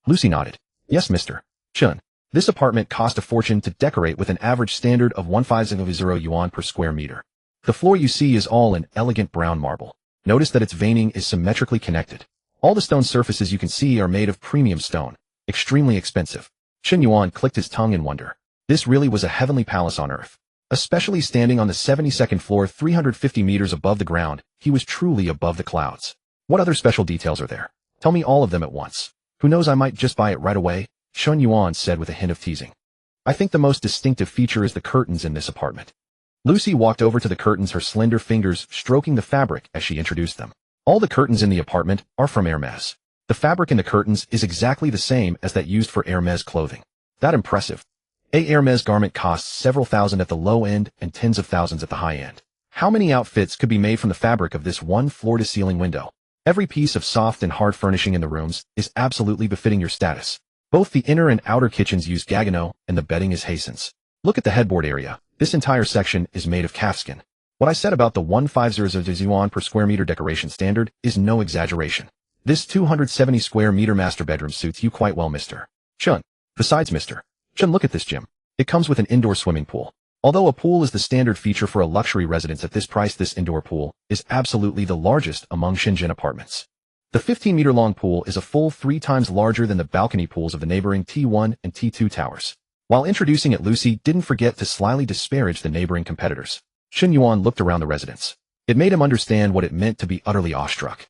Lucy nodded. Yes, Mr. Chen. This apartment cost a fortune to decorate with an average standard of 150 yuan per square meter. The floor you see is all in elegant brown marble. Notice that its veining is symmetrically connected. All the stone surfaces you can see are made of premium stone. Extremely expensive. Chen Yuan clicked his tongue in wonder. This really was a heavenly palace on earth. Especially standing on the 72nd floor 350 meters above the ground, he was truly above the clouds. What other special details are there? Tell me all of them at once. Who knows, I might just buy it right away, Chen Yuan said with a hint of teasing. I think the most distinctive feature is the curtains in this apartment. Lucy walked over to the curtains, her slender fingers stroking the fabric as she introduced them. All the curtains in the apartment are from Hermes. The fabric in the curtains is exactly the same as that used for Hermes clothing. That impressive. A Hermes garment costs several thousand at the low end and tens of thousands at the high end. How many outfits could be made from the fabric of this one floor-to-ceiling window? Every piece of soft and hard furnishing in the rooms is absolutely befitting your status. Both the inner and outer kitchens use Gaokao, and the bedding is Hason's. Look at the headboard area. This entire section is made of calfskin. What I said about the 150 yuan per square meter decoration standard is no exaggeration. This 270 square meter master bedroom suits you quite well, Mr. Chen. Besides, Mr. Chen, look at this gym. It comes with an indoor swimming pool. Although a pool is the standard feature for a luxury residence at this price, this indoor pool is absolutely the largest among Shenzhen apartments. The 15-meter-long pool is a full 3 times larger than the balcony pools of the neighboring T1 and T2 towers. While introducing it, Lucy didn't forget to slyly disparage the neighboring competitors. Chen Yuan looked around the residence. It made him understand what it meant to be utterly awestruck.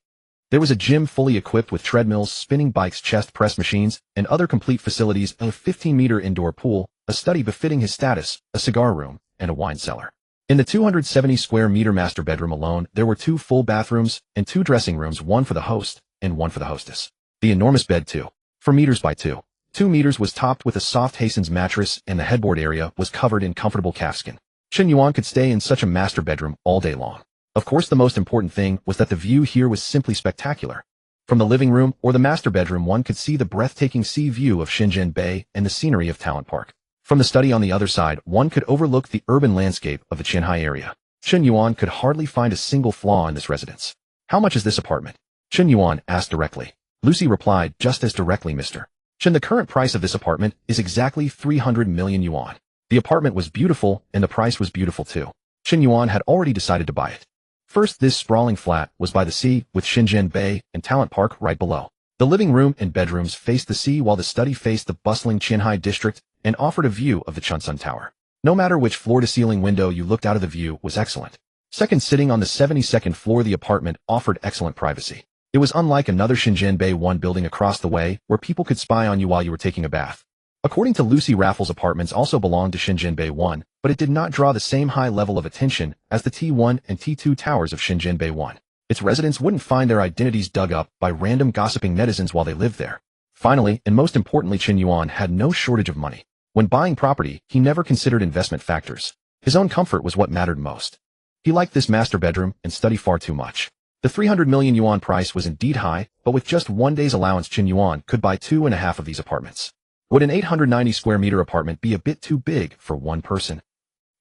There was a gym fully equipped with treadmills, spinning bikes, chest press machines, and other complete facilities, a 15-meter indoor pool, a study befitting his status, a cigar room, and a wine cellar. In the 270 square meter master bedroom alone, there were 2 full bathrooms and 2 dressing rooms, one for the host and one for the hostess. The enormous bed, 4 meters by 2 meters, was topped with a soft Hason's mattress, and the headboard area was covered in comfortable calfskin. Chen Yuan could stay in such a master bedroom all day long. Of course, the most important thing was that the view here was simply spectacular. From the living room or the master bedroom, one could see the breathtaking sea view of Shenzhen Bay and the scenery of Talent Park. From the study on the other side, one could overlook the urban landscape of the Qianhai area. Chen Yuan could hardly find a single flaw in this residence. How much is this apartment? Chen Yuan asked directly. Lucy replied just as directly, Mr. Chen, the current price of this apartment is exactly 300 million yuan. The apartment was beautiful, and the price was beautiful too. Chen Yuan had already decided to buy it. First, this sprawling flat was by the sea with Shenzhen Bay and Talent Park right below. The living room and bedrooms faced the sea while the study faced the bustling Qianhai district and offered a view of the Chunsun Tower. No matter which floor-to-ceiling window you looked out of, the view was excellent. Second, sitting on the 72nd floor, the apartment offered excellent privacy. It was unlike another Shenzhen Bay 1 building across the way where people could spy on you while you were taking a bath. According to Lucy, Raffles' apartments also belonged to Shenzhen Bay 1, but it did not draw the same high level of attention as the T1 and T2 towers of Shenzhen Bay 1. Its residents wouldn't find their identities dug up by random gossiping netizens while they lived there. Finally, and most importantly, Chen Yuan had no shortage of money. When buying property, he never considered investment factors. His own comfort was what mattered most. He liked this master bedroom and study far too much. The 300 million yuan price was indeed high, but with just 1 day's allowance, Chen Yuan could buy 2.5 of these apartments. Would an 890 square meter apartment be a bit too big for one person?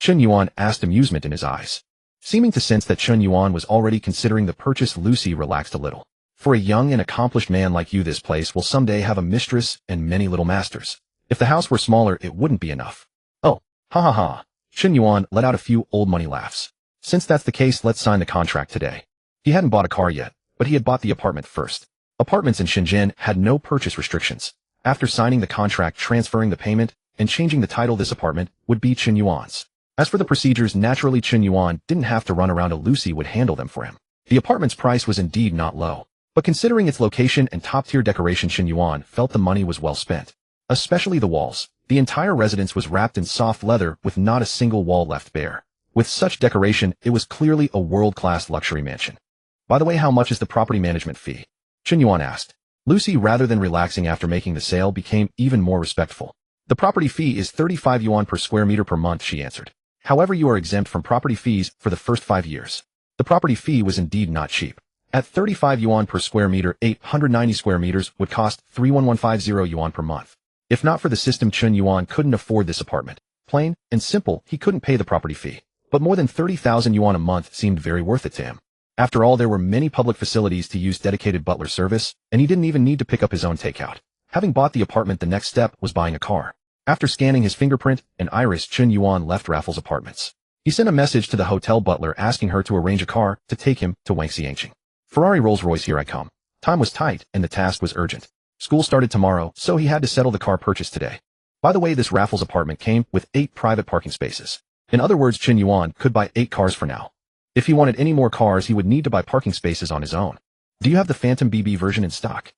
Chen Yuan asked, amusement in his eyes. Seeming to sense that Chen Yuan was already considering the purchase, Lucy relaxed a little. For a young and accomplished man like you, this place will someday have a mistress and many little masters. If the house were smaller, it wouldn't be enough. Oh, ha ha ha. Chen Yuan let out a few old money laughs. Since that's the case, let's sign the contract today. He hadn't bought a car yet, but he had bought the apartment first. Apartments in Shenzhen had no purchase restrictions. After signing the contract, transferring the payment, and changing the title, this apartment would be Chen Yuan's. As for the procedures, naturally Chen Yuan didn't have to run around. Lucy would handle them for him. The apartment's price was indeed not low, but considering its location and top-tier decoration, Chen Yuan felt the money was well spent. Especially the walls. The entire residence was wrapped in soft leather with not a single wall left bare. With such decoration, it was clearly a world-class luxury mansion. By the way, how much is the property management fee? Chen Yuan asked. Lucy, rather than relaxing after making the sale, became even more respectful. The property fee is 35 yuan per square meter per month, she answered. However, you are exempt from property fees for the first 5 years. The property fee was indeed not cheap. At 35 yuan per square meter, 890 square meters would cost 31150 yuan per month. If not for the system, Chen Yuan couldn't afford this apartment. Plain and simple, he couldn't pay the property fee. But more than 30,000 yuan a month seemed very worth it to him. After all, there were many public facilities to use, dedicated butler service, and he didn't even need to pick up his own takeout. Having bought the apartment, the next step was buying a car. After scanning his fingerprint and iris, Chen Yuan left Raffles' apartments. He sent a message to the hotel butler asking her to arrange a car to take him to Wangxiangqing. Ferrari Rolls-Royce, here I come. Time was tight and the task was urgent. School started tomorrow, so he had to settle the car purchase today. By the way, this Raffles apartment came with 8 private parking spaces. In other words, Chen Yuan could buy 8 cars for now. If he wanted any more cars, he would need to buy parking spaces on his own. Do you have the Phantom BB version in stock?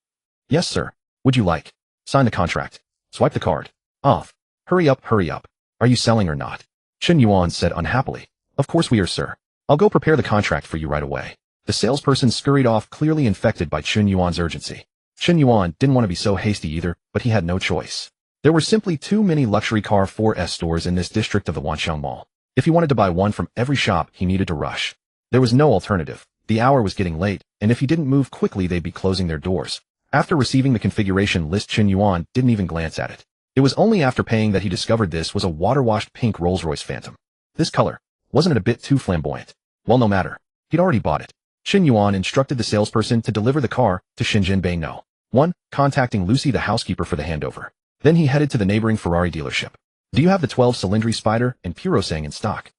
Yes, sir. Would you like? Sign the contract. Swipe the card. Off. Hurry up, hurry up. Are you selling or not? Chen Yuan said unhappily. Of course we are, sir. I'll go prepare the contract for you right away. The salesperson scurried off, clearly infected by Chen Yuan's urgency. Chen Yuan didn't want to be so hasty either, but he had no choice. There were simply too many luxury car 4S stores in this district of the Wanxiang Mall. If he wanted to buy one from every shop, he needed to rush. There was no alternative. The hour was getting late, and if he didn't move quickly, they'd be closing their doors. After receiving the configuration list, Chen Yuan didn't even glance at it. It was only after paying that he discovered this was a water-washed pink Rolls-Royce Phantom. This color, wasn't it a bit too flamboyant? Well, no matter. He'd already bought it. Chen Yuan instructed the salesperson to deliver the car to Shenzhen Bay No. 1, contacting Lucy, the housekeeper, for the handover. Then he headed to the neighboring Ferrari dealership. Do you have the 12 Cylindri Spider and Purosang in stock?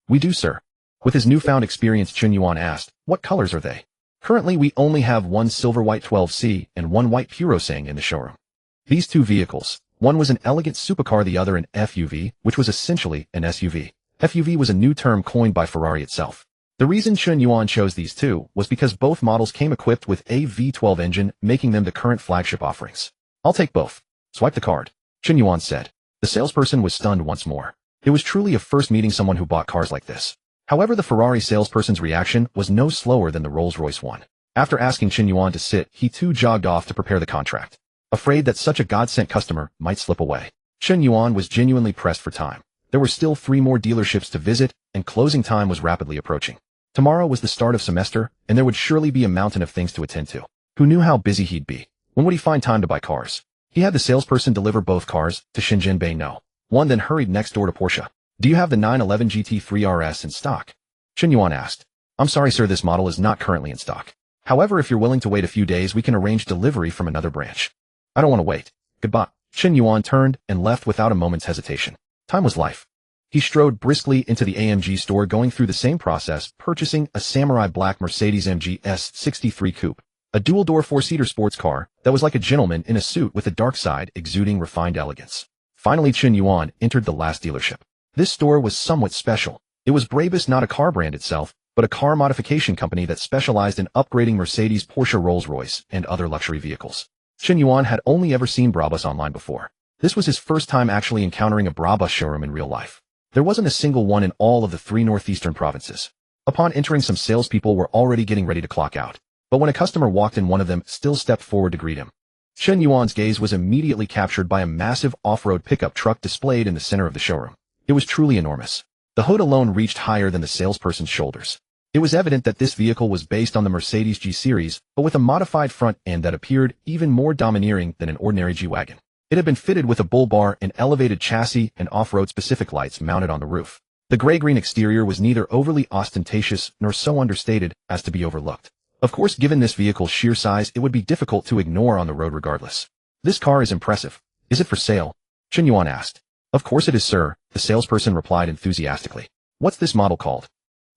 We do, sir. With his newfound experience, Chen Yuan asked, what colors are they? Currently, we only have one silver white 12C and one white Purosang in the showroom. These 2 vehicles, one was an elegant supercar, the other an FUV, which was essentially an SUV. FUV was a new term coined by Ferrari itself. The reason Chen Yuan chose these 2 was because both models came equipped with a V12 engine, making them the current flagship offerings. I'll take both. Swipe the card, Chen Yuan said. The salesperson was stunned once more. It was truly a first meeting someone who bought cars like this. However, the Ferrari salesperson's reaction was no slower than the Rolls-Royce one. After asking Chen Yuan to sit, he too jogged off to prepare the contract. Afraid that such a God-sent customer might slip away, Chen Yuan was genuinely pressed for time. There were still 3 more dealerships to visit, and closing time was rapidly approaching. Tomorrow was the start of semester, and there would surely be a mountain of things to attend to. Who knew how busy he'd be? When would he find time to buy cars? He had the salesperson deliver both cars to Shenzhen Bay No. 1, then hurried next door to Porsche. Do you have the 911 GT3 RS in stock? Chen Yuan asked. I'm sorry, sir, this model is not currently in stock. However, if you're willing to wait a few days, we can arrange delivery from another branch. I don't want to wait. Goodbye. Chen Yuan turned and left without a moment's hesitation. Time was life. He strode briskly into the AMG store, going through the same process, purchasing a samurai black Mercedes-AMG S63 Coupe, a dual-door four-seater sports car that was like a gentleman in a suit with a dark side exuding refined elegance. Finally, Chen Yuan entered the last dealership. This store was somewhat special. It was Brabus, not a car brand itself, but a car modification company that specialized in upgrading Mercedes, Porsche, Rolls-Royce, and other luxury vehicles. Chen Yuan had only ever seen Brabus online before. This was his first time actually encountering a Brabus showroom in real life. There wasn't a single one in all of the 3 northeastern provinces. Upon entering, some salespeople were already getting ready to clock out. But when a customer walked in, one of them still stepped forward to greet him. Chen Yuan's gaze was immediately captured by a massive off-road pickup truck displayed in the center of the showroom. It was truly enormous. The hood alone reached higher than the salesperson's shoulders. It was evident that this vehicle was based on the Mercedes G-Series, but with a modified front end that appeared even more domineering than an ordinary G-Wagon. It had been fitted with a bull bar, an elevated chassis, and off-road specific lights mounted on the roof. The gray-green exterior was neither overly ostentatious nor so understated as to be overlooked. Of course, given this vehicle's sheer size, it would be difficult to ignore on the road regardless. "This car is impressive. Is it for sale?" Chen Yuan asked. "Of course it is, sir," the salesperson replied enthusiastically. "What's this model called?"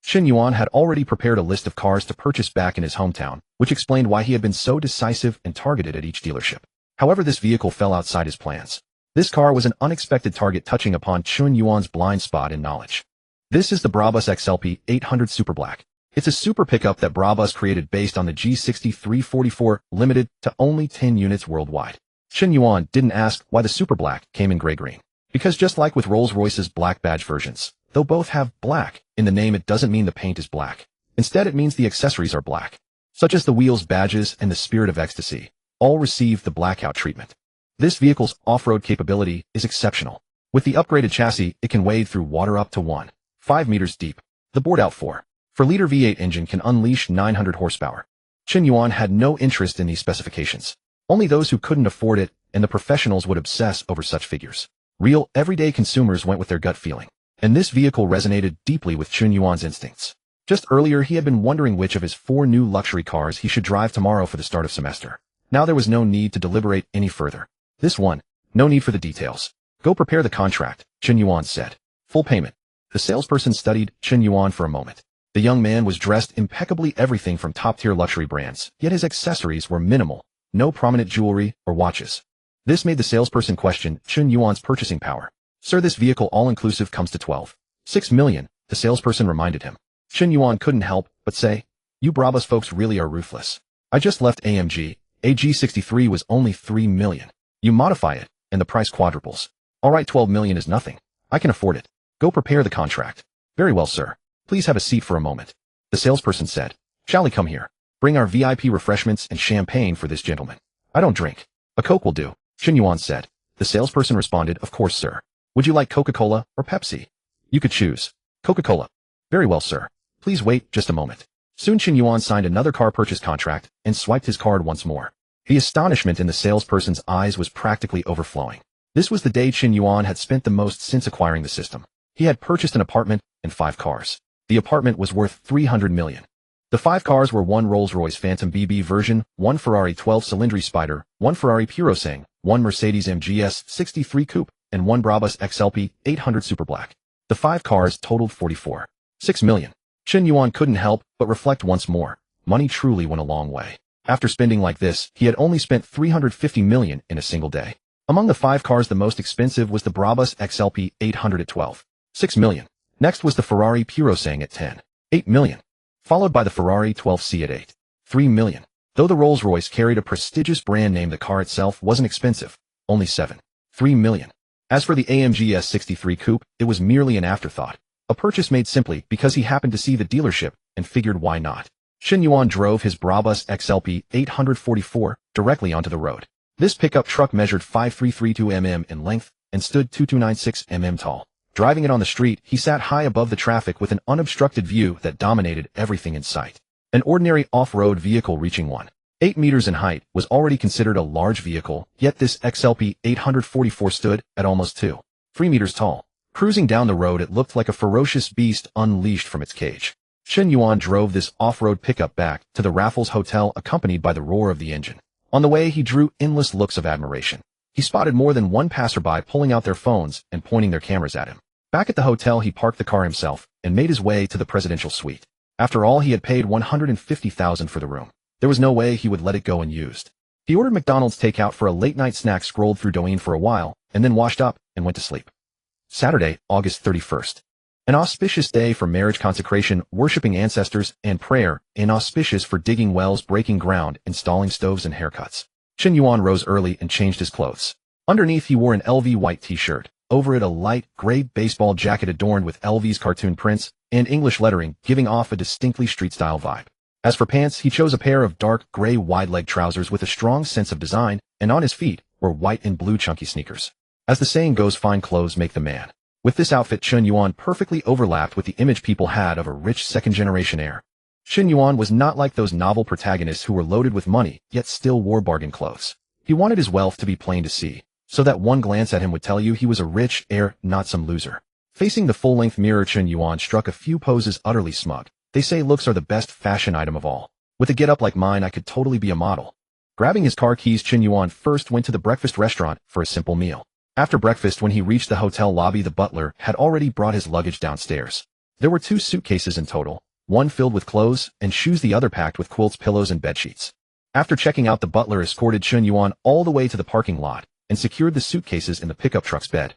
Chen Yuan had already prepared a list of cars to purchase back in his hometown, which explained why he had been so decisive and targeted at each dealership. However, this vehicle fell outside his plans. This car was an unexpected target, touching upon Chen Yuan's blind spot in knowledge. This is the Brabus XLP 800 Super Black. It's a super pickup that Brabus created based on the G6344, limited to only 10 units worldwide. Chen Yuan didn't ask why the Super Black came in gray-green. Because just like with Rolls-Royce's black badge versions, though both have black in the name, it doesn't mean the paint is black. Instead, it means the accessories are black, such as the wheels, badges, and the Spirit of Ecstasy. All receive the blackout treatment. This vehicle's off-road capability is exceptional. With the upgraded chassis, it can wade through water up to 1.5 meters deep. The bored-out 4-liter V8 engine can unleash 900 horsepower. Chen Yuan had no interest in these specifications. Only those who couldn't afford it and the professionals would obsess over such figures. Real, everyday consumers went with their gut feeling. And this vehicle resonated deeply with Chen Yuan's instincts. Just earlier, he had been wondering which of his 4 new luxury cars he should drive tomorrow for the start of semester. Now there was no need to deliberate any further. This one, no need for the details. "Go prepare the contract," Chen Yuan said. "Full payment." The salesperson studied Chen Yuan for a moment. The young man was dressed impeccably, everything from top-tier luxury brands, yet his accessories were minimal, no prominent jewelry or watches. This made the salesperson question Chen Yuan's purchasing power. "Sir, this vehicle all-inclusive comes to 12.6 million, the salesperson reminded him. Chen Yuan couldn't help but say, "You Brabus folks really are ruthless. I just left AMG. A G63 was only 3 million. You modify it, and the price quadruples. All right, 12 million is nothing. I can afford it. Go prepare the contract." "Very well, sir. Please have a seat for a moment," the salesperson said. "Shall we come here? Bring our VIP refreshments and champagne for this gentleman." "I don't drink. A Coke will do," Chen Yuan said. The salesperson responded, "Of course, sir. Would you like Coca-Cola or Pepsi?" "You could choose. Coca-Cola." "Very well, sir. Please wait just a moment." Soon Chen Yuan signed another car purchase contract and swiped his card once more. The astonishment in the salesperson's eyes was practically overflowing. This was the day Chen Yuan had spent the most since acquiring the system. He had purchased an apartment and 5 cars. The apartment was worth 300 million. The 5 cars were 1 Rolls-Royce Phantom BB version, 1 Ferrari 12-cylindry Spider, 1 Ferrari Purosang, 1 Mercedes MGS 63 Coupe, and 1 Brabus XLP 800 Super Black. The 5 cars totaled 44.6 million. Chen Yuan couldn't help but reflect once more. Money truly went a long way. After spending like this, he had only spent 350 million in a single day. Among the 5 cars, the most expensive was the Brabus XLP 800 at 12.6 million. Next was the Ferrari Purosang at 10.8 million, followed by the Ferrari 12C at 8.3 million. Though the Rolls-Royce carried a prestigious brand name, the car itself wasn't expensive, only 7.3 million. As for the AMG S63 Coupe, it was merely an afterthought. A purchase made simply because he happened to see the dealership and figured why not. Chen Yuan drove his Brabus XLP 844 directly onto the road. This pickup truck measured 5.332 mm in length and stood 2.296 mm tall. Driving it on the street, he sat high above the traffic with an unobstructed view that dominated everything in sight. An ordinary off-road vehicle reaching 1.8 meters in height was already considered a large vehicle, yet this XLP 844 stood at almost 2.3 meters tall. Cruising down the road, it looked like a ferocious beast unleashed from its cage. Chen Yuan drove this off-road pickup back to the Raffles Hotel, accompanied by the roar of the engine. On the way, he drew endless looks of admiration. He spotted more than one passerby pulling out their phones and pointing their cameras at him. Back at the hotel, he parked the car himself and made his way to the presidential suite. After all, he had paid $150,000 for the room. There was no way he would let it go unused. He ordered McDonald's takeout for a late-night snack, scrolled through Douyin for a while, and then washed up and went to sleep. Saturday, August 31st. An auspicious day for marriage, consecration, worshipping ancestors, and prayer. Inauspicious for digging wells, breaking ground, installing stoves, and haircuts. Chen Yuan rose early and changed his clothes. Underneath, he wore an LV white t-shirt. Over it, a light gray baseball jacket adorned with LV's cartoon prints and English lettering, giving off a distinctly street-style vibe. As for pants, he chose a pair of dark gray wide-leg trousers with a strong sense of design, and on his feet were white and blue chunky sneakers. As the saying goes, fine clothes make the man. With this outfit, Chen Yuan perfectly overlapped with the image people had of a rich second-generation heir. Chen Yuan was not like those novel protagonists who were loaded with money, yet still wore bargain clothes. He wanted his wealth to be plain to see, so that one glance at him would tell you he was a rich heir, not some loser. Facing the full-length mirror, Chen Yuan struck a few poses utterly smug. They say looks are the best fashion item of all. With a get-up like mine, I could totally be a model. Grabbing his car keys, Chen Yuan first went to the breakfast restaurant for a simple meal. After breakfast, when he reached the hotel lobby, the butler had already brought his luggage downstairs. There were 2 suitcases in total, one filled with clothes and shoes, the other packed with quilts, pillows, and bedsheets. After checking out, the butler escorted Chen Yuan all the way to the parking lot and secured the suitcases in the pickup truck's bed.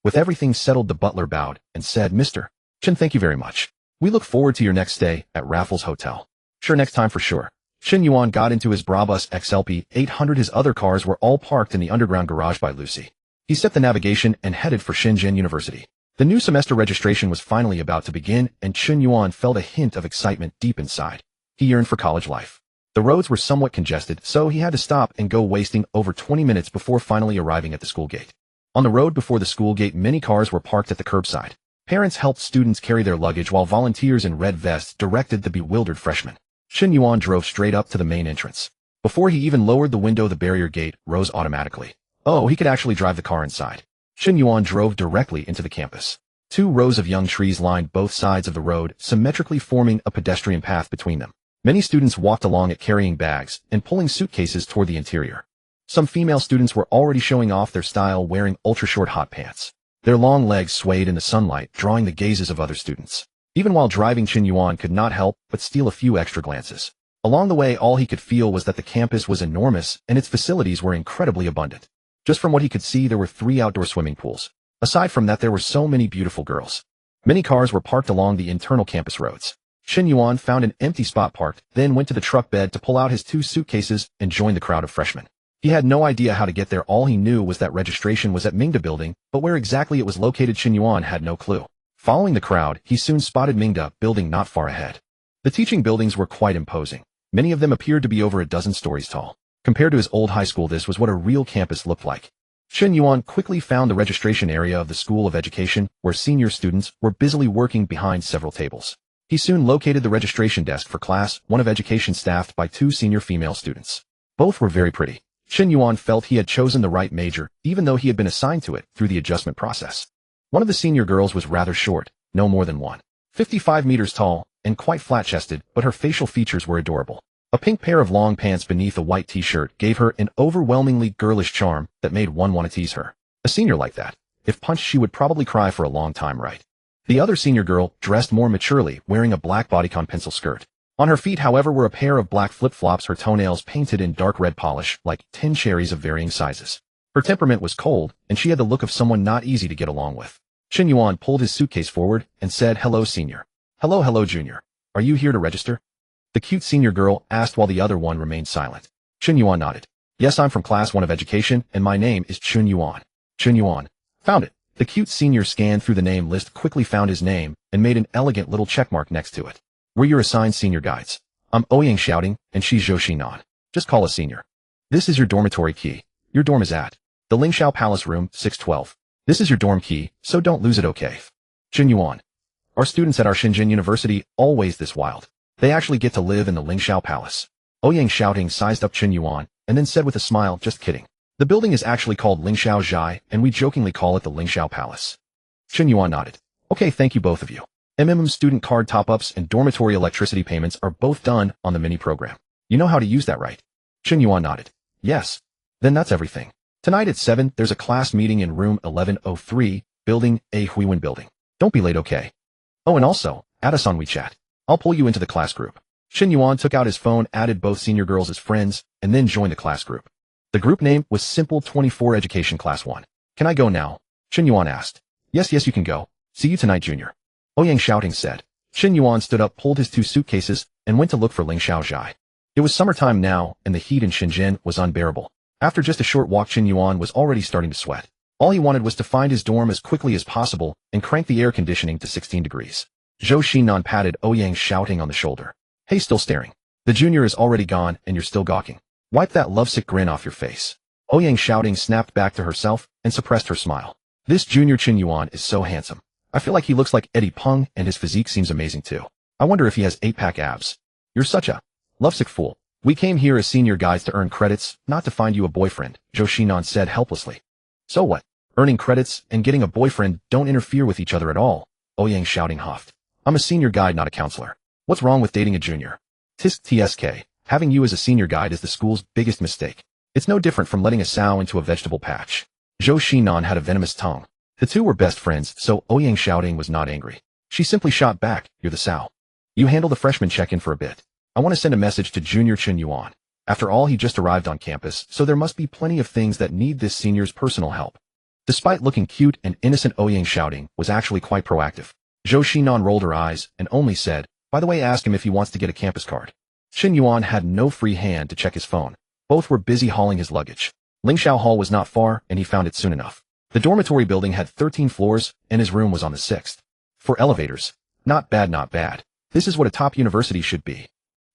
With everything settled, the butler bowed and said, "Mr. Chen, thank you very much. We look forward to your next stay at Raffles Hotel." "Sure, next time for sure." Chen Yuan got into his Brabus XLP 800. His other cars were all parked in the underground garage by Lucy. He set the navigation and headed for Shenzhen University. The new semester registration was finally about to begin, and Chen Yuan felt a hint of excitement deep inside. He yearned for college life. The roads were somewhat congested, so he had to stop and go, wasting over 20 minutes before finally arriving at the school gate. On the road before the school gate, many cars were parked at the curbside. Parents helped students carry their luggage, while volunteers in red vests directed the bewildered freshmen. Chen Yuan drove straight up to the main entrance. Before he even lowered the window, the barrier gate rose automatically. Oh, he could actually drive the car inside. Chen Yuan drove directly into the campus. 2 rows of young trees lined both sides of the road, symmetrically forming a pedestrian path between them. Many students walked along it, carrying bags and pulling suitcases toward the interior. Some female students were already showing off their style, wearing ultra-short hot pants. Their long legs swayed in the sunlight, drawing the gazes of other students. Even while driving, Chen Yuan could not help but steal a few extra glances. Along the way, all he could feel was that the campus was enormous and its facilities were incredibly abundant. Just from what he could see, there were 3 outdoor swimming pools. Aside from that, there were so many beautiful girls. Many cars were parked along the internal campus roads. Chen Yuan found an empty spot parked, then went to the truck bed to pull out his 2 suitcases and join the crowd of freshmen. He had no idea how to get there. All he knew was that registration was at Mingda Building, but where exactly it was located, Chen Yuan had no clue. Following the crowd, he soon spotted Mingda Building not far ahead. The teaching buildings were quite imposing. Many of them appeared to be over a dozen stories tall. Compared to his old high school, this was what a real campus looked like. Chen Yuan quickly found the registration area of the School of Education, where senior students were busily working behind several tables. He soon located the registration desk for Class 1 of Education, staffed by 2 senior female students. Both were very pretty. Chen Yuan felt he had chosen the right major, even though he had been assigned to it through the adjustment process. One of the senior girls was rather short, no more than 1.55 meters tall, and quite flat-chested, but her facial features were adorable. A pink pair of long pants beneath a white t-shirt gave her an overwhelmingly girlish charm that made one want to tease her. A senior like that, if punched, she would probably cry for a long time, right? The other senior girl dressed more maturely, wearing a black bodycon pencil skirt. On her feet, however, were a pair of black flip-flops, her toenails painted in dark red polish, like 10 cherries of varying sizes. Her temperament was cold, and she had the look of someone not easy to get along with. Chen Yuan pulled his suitcase forward and said, "Hello, senior." Hello, junior. Are you here to register?" The cute senior girl asked while the other one remained silent. Chen Yuan nodded. "Yes, I'm from Class 1 of Education, and my name is Chen Yuan." Chen Yuan. Found it. The cute senior scanned through the name list, quickly found his name, and made an elegant little checkmark next to it. "We're your assigned senior guides. I'm Ouyang shouting, and she's Zhou Xinan. Just call us senior. This is your dormitory key. Your dorm is at the Lingxiao Palace, room 612. This is your dorm key, so don't lose it, okay?" Chen Yuan. "Our students at our Shenzhen University always this wild. They actually get to live in the Lingxiao Palace." Ouyang shouting sized up Chen Yuan, and then said with a smile, "Just kidding. The building is actually called Lingxiao Zhai, and we jokingly call it the Lingxiao Palace." Chen Yuan nodded. "Okay, thank you both of you. Student card top-ups and dormitory electricity payments are both done on the mini program. You know how to use that, right?" Chen Yuan nodded. "Yes. Then that's everything. Tonight at 7, there's a class meeting in room 1103, building A Huiwen building. Don't be late, okay? Oh, and also, add us on WeChat. I'll pull you into the class group. Chen Yuan took out his phone, added both senior girls as friends, and then joined the class group. The group name was Simple 24 Education Class 1. Can I go now? Chen Yuan asked. Yes, you can go. See you tonight, Junior. Ouyang shouting said. Chen Yuan stood up, pulled his 2 suitcases, and went to look for Ling Xiaozhai. It was summertime now, and the heat in Shenzhen was unbearable. After just a short walk, Chen Yuan was already starting to sweat. All he wanted was to find his dorm as quickly as possible and crank the air conditioning to 16 degrees. Zhou Xinan patted Ouyang, shouting on the shoulder. Hey, still staring. The junior is already gone, and you're still gawking. Wipe that lovesick grin off your face. Ouyang shouting snapped back to herself and suppressed her smile. This junior Chen Yuan is so handsome. I feel like he looks like Eddie Peng, and his physique seems amazing too. I wonder if he has 8-pack abs. You're such a lovesick fool. We came here as senior guides to earn credits, not to find you a boyfriend, Zhou Xinan said helplessly. So what? Earning credits and getting a boyfriend don't interfere with each other at all, Ouyang shouting huffed. I'm a senior guide, not a counselor. What's wrong with dating a junior? TSK, having you as a senior guide is the school's biggest mistake. It's no different from letting a sow into a vegetable patch. Zhou Xinan had a venomous tongue. The two were best friends, so Ouyang shouting was not angry. She simply shot back, you're the sow. You handle the freshman check-in for a bit. I want to send a message to junior Chen Yuan. After all, he just arrived on campus, so there must be plenty of things that need this senior's personal help. Despite looking cute and innocent, Ouyang shouting was actually quite proactive. Zhou Xinan rolled her eyes and only said, by the way, ask him if he wants to get a campus card. Chen Yuan had no free hand to check his phone. Both were busy hauling his luggage. Lingxiao Hall was not far, and he found it soon enough. The dormitory building had 13 floors, and his room was on the 6th. For elevators, not bad, not bad. This is what a top university should be.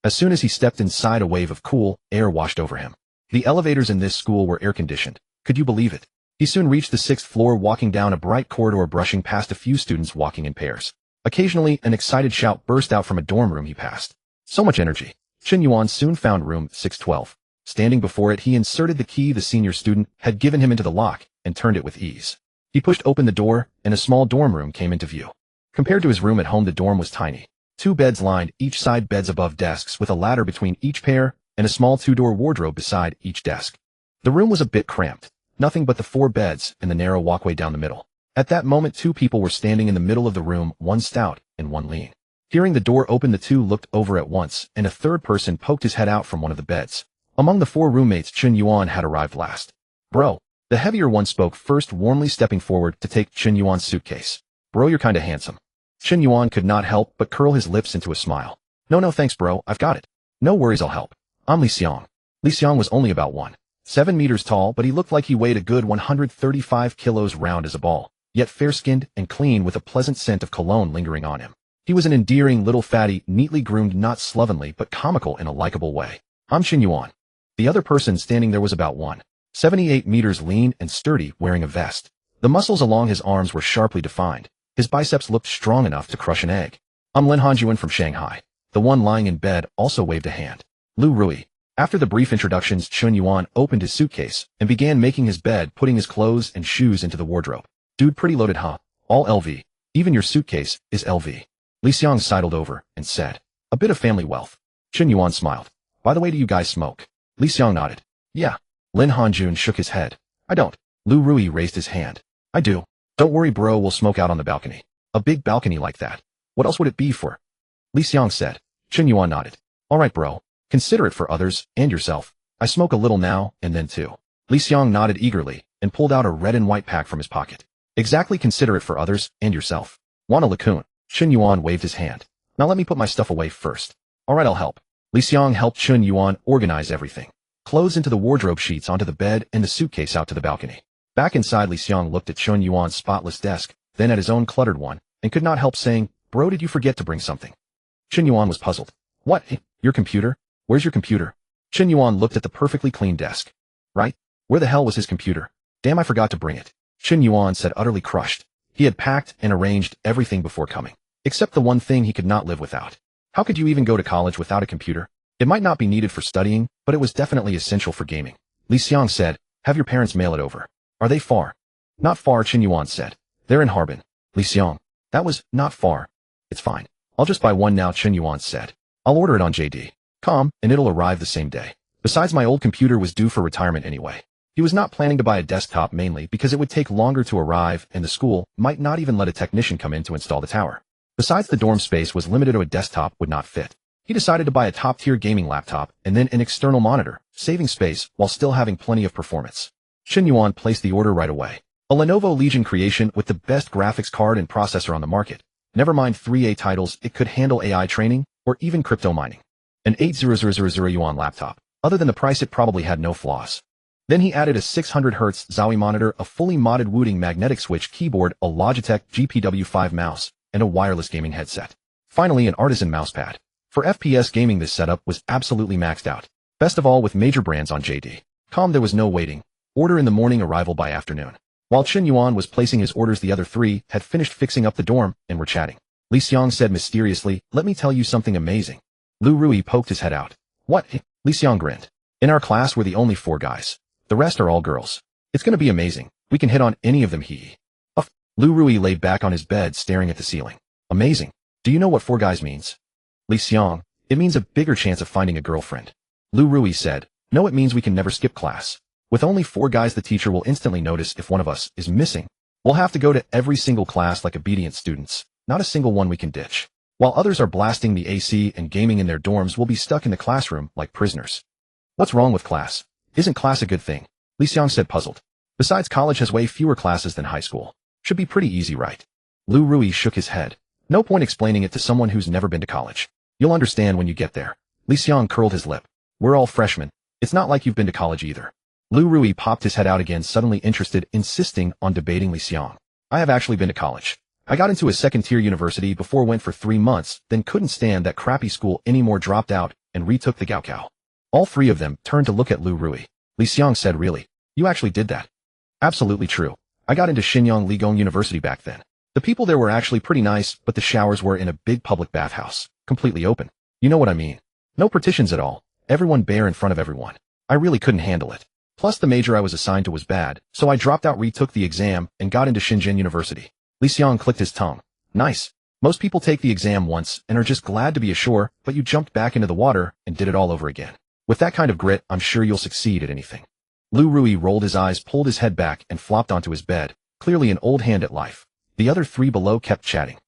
As soon as he stepped inside, a wave of cool air washed over him. The elevators in this school were air-conditioned. Could you believe it? He soon reached the 6th floor, walking down a bright corridor, brushing past a few students walking in pairs. Occasionally, an excited shout burst out from a dorm room he passed. So much energy. Chen Yuan soon found room 612. Standing before it, he inserted the key the senior student had given him into the lock and turned it with ease. He pushed open the door, and a small dorm room came into view. Compared to his room at home, the dorm was tiny. 2 beds lined each side, beds above desks with a ladder between each pair, and a small 2-door wardrobe beside each desk. The room was a bit cramped. Nothing but the 4 beds and the narrow walkway down the middle. At that moment, 2 people were standing in the middle of the room, one stout and one lean. Hearing the door open, the 2 looked over at once, and a 3rd person poked his head out from one of the beds. Among the 4 roommates, Chen Yuan had arrived last. Bro. The heavier one spoke first, warmly stepping forward to take Chen Yuan's suitcase. Bro, you're kinda handsome. Chen Yuan could not help but curl his lips into a smile. No thanks, bro, I've got it. No worries, I'll help. I'm Li Xiang. Li Xiang was only about 1.7 meters tall, but he looked like he weighed a good 135 kilos, round as a ball, yet fair-skinned and clean, with a pleasant scent of cologne lingering on him. He was an endearing little fatty, neatly groomed, not slovenly but comical in a likable way. I'm Chen Yuan. The other person standing there was about 1.78 meters, lean and sturdy, wearing a vest. The muscles along his arms were sharply defined. His biceps looked strong enough to crush an egg. I'm Lin Hanjuan from Shanghai. The one lying in bed also waved a hand. Lu Rui. After the brief introductions, Chen Yuan opened his suitcase and began making his bed, putting his clothes and shoes into the wardrobe. Dude, pretty loaded, huh? All LV. Even your suitcase is LV. Li Xiang sidled over and said, a bit of family wealth. Chen Yuan smiled. By the way, do you guys smoke? Li Xiang nodded. Yeah. Lin Hanjun shook his head. I don't. Lu Rui raised his hand. I do. Don't worry, bro, we'll smoke out on the balcony. A big balcony like that. What else would it be for? Li Xiang said. Chen Yuan nodded. All right, bro. Consider it for others and yourself. I smoke a little now and then too. Li Xiang nodded eagerly and pulled out a red and white pack from his pocket. Exactly, consider it for others and yourself. Want a laccoon? Chen Yuan waved his hand. Now let me put my stuff away first. All right, I'll help. Li Xiang helped Chen Yuan organize everything. Clothes into the wardrobe, sheets onto the bed, and the suitcase out to the balcony. Back inside, Li Xiang looked at Chen Yuan's spotless desk, then at his own cluttered one, and could not help saying, bro, did you forget to bring something? Chen Yuan was puzzled. What? Your computer? Where's your computer? Chen Yuan looked at the perfectly clean desk. Right? Where the hell was his computer? Damn, I forgot to bring it. Chen Yuan said, utterly crushed. He had packed and arranged everything before coming. Except the one thing he could not live without. How could you even go to college without a computer? It might not be needed for studying, but it was definitely essential for gaming. Li Xiang said, have your parents mail it over. Are they far? Not far, Chen Yuan said. They're in Harbin. Li Xiang. That was not far. It's fine. I'll just buy one now, Chen Yuan said. I'll order it on JD.com, and it'll arrive the same day. Besides, my old computer was due for retirement anyway. He was not planning to buy a desktop mainly because it would take longer to arrive and the school might not even let a technician come in to install the tower. Besides, the dorm space was limited to a desktop would not fit. He decided to buy a top-tier gaming laptop and then an external monitor, saving space while still having plenty of performance. Chen Yuan placed the order right away. A Lenovo Legion creation with the best graphics card and processor on the market. Never mind 3A titles, it could handle AI training or even crypto mining. An 80,000 yuan laptop. Other than the price, it probably had no flaws. Then he added a 600Hz Zowie monitor, a fully modded Wooting magnetic switch keyboard, a Logitech GPW5 mouse, and a wireless gaming headset. Finally, an artisan mousepad. For FPS gaming, this setup was absolutely maxed out. Best of all, with major brands on JD.com, there was no waiting. Order in the morning, arrival by afternoon. While Chen Yuan was placing his orders, the other three had finished fixing up the dorm and were chatting. Li Xiang said mysteriously, "Let me tell you something amazing." Lu Rui poked his head out. "What?" Li Xiang grinned. "In our class, we're the only 4 guys. The rest are all girls. It's gonna be amazing. We can hit on any of them." Lu Rui lay back on his bed staring at the ceiling. "Amazing. Do you know what 4 guys means?" Li Xiang, "It means a bigger chance of finding a girlfriend." Lu Rui said, "No, it means we can never skip class. With only 4 guys, the teacher will instantly notice if one of us is missing. We'll have to go to every single class like obedient students. Not a single one we can ditch. While others are blasting the AC and gaming in their dorms, we'll be stuck in the classroom like prisoners." "What's wrong with class? Isn't class a good thing?" Li Xiang said, puzzled. "Besides, college has way fewer classes than high school. Should be pretty easy, right?" Lu Rui shook his head. "No point explaining it to someone who's never been to college. You'll understand when you get there." Li Xiang curled his lip. "We're all freshmen. It's not like you've been to college either." Lu Rui popped his head out again, suddenly interested, insisting on debating Li Xiang. "I have actually been to college. I got into a second-tier university before, went for 3 months, then couldn't stand that crappy school anymore, dropped out, and retook the Gaokao." All 3 of them turned to look at Lu Rui. Li Xiang said, "Really? You actually did that?" "Absolutely true. I got into Shenyang Ligong University back then. The people there were actually pretty nice, but the showers were in a big public bathhouse, completely open. You know what I mean? No partitions at all. Everyone bare in front of everyone. I really couldn't handle it. Plus the major I was assigned to was bad, so I dropped out, retook the exam, and got into Shenzhen University." Li Xiang clicked his tongue. "Nice. Most people take the exam once and are just glad to be ashore, but you jumped back into the water and did it all over again. With that kind of grit, I'm sure you'll succeed at anything." Lu Rui rolled his eyes, pulled his head back, and flopped onto his bed, clearly an old hand at life. The other 3 below kept chatting.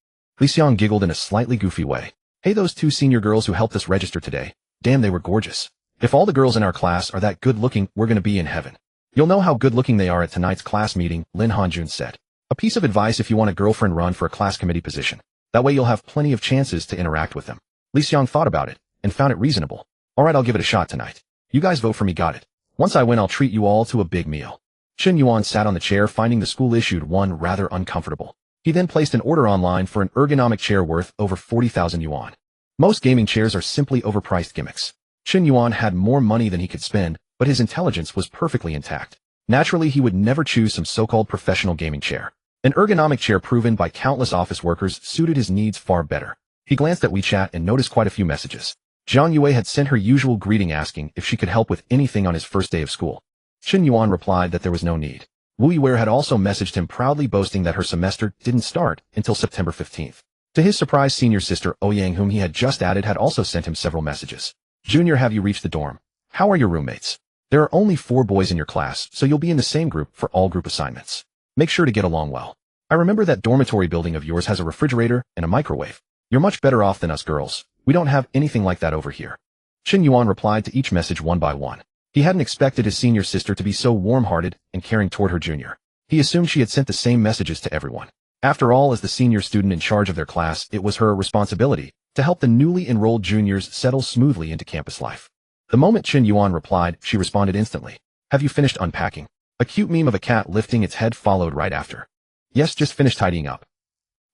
Li Xiang giggled in a slightly goofy way. "Hey, those 2 senior girls who helped us register today. Damn, they were gorgeous. If all the girls in our class are that good-looking, we're gonna be in heaven. You'll know how good-looking they are at tonight's class meeting," Lin Hanjun said. "A piece of advice: if you want a girlfriend, run for a class committee position. That way you'll have plenty of chances to interact with them." Li Xiang thought about it and found it reasonable. "All right, I'll give it a shot tonight. You guys vote for me, got it? Once I win, I'll treat you all to a big meal." Chen Yuan sat on the chair, finding the school-issued one rather uncomfortable. He then placed an order online for an ergonomic chair worth over 40,000 yuan. Most gaming chairs are simply overpriced gimmicks. Chen Yuan had more money than he could spend, but his intelligence was perfectly intact. Naturally, he would never choose some so-called professional gaming chair. An ergonomic chair proven by countless office workers suited his needs far better. He glanced at WeChat and noticed quite a few messages. Zhang Yue had sent her usual greeting asking if she could help with anything on his first day of school. Chen Yuan replied that there was no need. Wu Yiwei had also messaged him, proudly boasting that her semester didn't start until September 15th. To his surprise, senior sister Ouyang, whom he had just added, had also sent him several messages. "Junior, have you reached the dorm? How are your roommates? There are only 4 boys in your class, so you'll be in the same group for all group assignments. Make sure to get along well. I remember that dormitory building of yours has a refrigerator and a microwave. You're much better off than us girls. We don't have anything like that over here." Chen Yuan replied to each message one by one. He hadn't expected his senior sister to be so warm-hearted and caring toward her junior. He assumed she had sent the same messages to everyone. After all, as the senior student in charge of their class, it was her responsibility to help the newly enrolled juniors settle smoothly into campus life. The moment Chen Yuan replied, she responded instantly. "Have you finished unpacking?" A cute meme of a cat lifting its head followed right after. "Yes, just finished tidying up."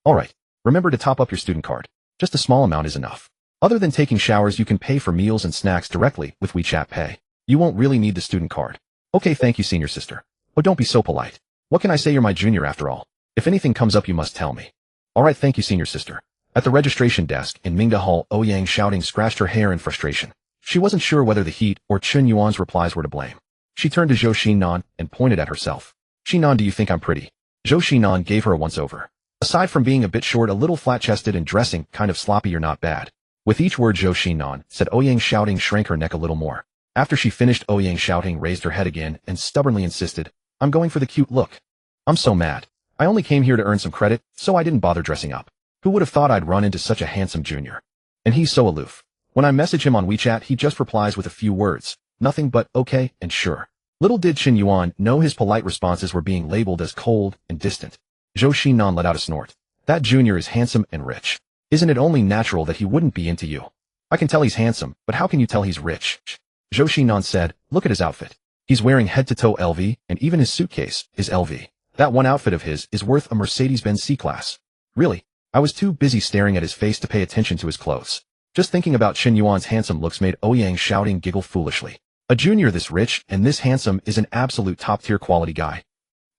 "All right. Remember to top up your student card. Just a small amount is enough. Other than taking showers, you can pay for meals and snacks directly with WeChat Pay. You won't really need the student card." "Okay, thank you, senior sister. Oh, don't be so polite. What can I say? You're my junior after all. If anything comes up, you must tell me." "All right, thank you, senior sister." At the registration desk in Mingda Hall, Ouyang, shouting, scratched her hair in frustration. She wasn't sure whether the heat or Chen Yuan's replies were to blame. She turned to Zhou Xinan and pointed at herself. "Xinan, do you think I'm pretty?" Zhou Xinan gave her a once-over. "Aside from being a bit short, a little flat-chested, and dressing kind of sloppy, you're not bad." With each word Zhou Xinan said, Ouyang, shouting, shrank her neck a little more. After she finished, Ouyang shouting raised her head again and stubbornly insisted, I'm going for the cute look. I'm so mad. I only came here to earn some credit, so I didn't bother dressing up. Who would have thought I'd run into such a handsome junior? And he's so aloof. When I message him on WeChat, he just replies with a few words, nothing but okay and sure. Little did Chen Yuan know his polite responses were being labeled as cold and distant. Zhou Xinan let out a snort. That junior is handsome and rich. Isn't it only natural that he wouldn't be into you? I can tell he's handsome, but how can you tell he's rich? Zhou Xinan said, look at his outfit. He's wearing head-to-toe LV, and even his suitcase is LV. That one outfit of his is worth a Mercedes-Benz C-Class. Really? I was too busy staring at his face to pay attention to his clothes. Just thinking about Chen Yuan's handsome looks made Ouyang shouting giggle foolishly. A junior this rich and this handsome is an absolute top-tier quality guy.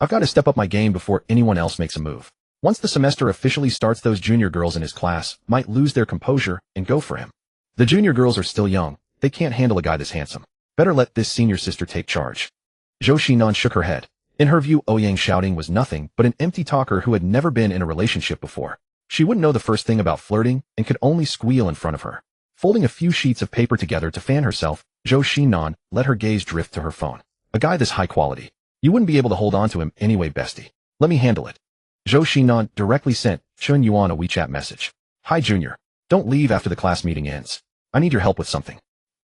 I've got to step up my game before anyone else makes a move. Once the semester officially starts, those junior girls in his class might lose their composure and go for him. The junior girls are still young. They can't handle a guy this handsome. Better let this senior sister take charge. Zhou Xinan shook her head. In her view, Ouyang shouting was nothing but an empty talker who had never been in a relationship before. She wouldn't know the first thing about flirting and could only squeal in front of her. Folding a few sheets of paper together to fan herself, Zhou Xinan let her gaze drift to her phone. A guy this high quality. You wouldn't be able to hold on to him anyway, bestie. Let me handle it. Zhou Xinan directly sent Chen Yuan a WeChat message. Hi, Junior. Don't leave after the class meeting ends. I need your help with something.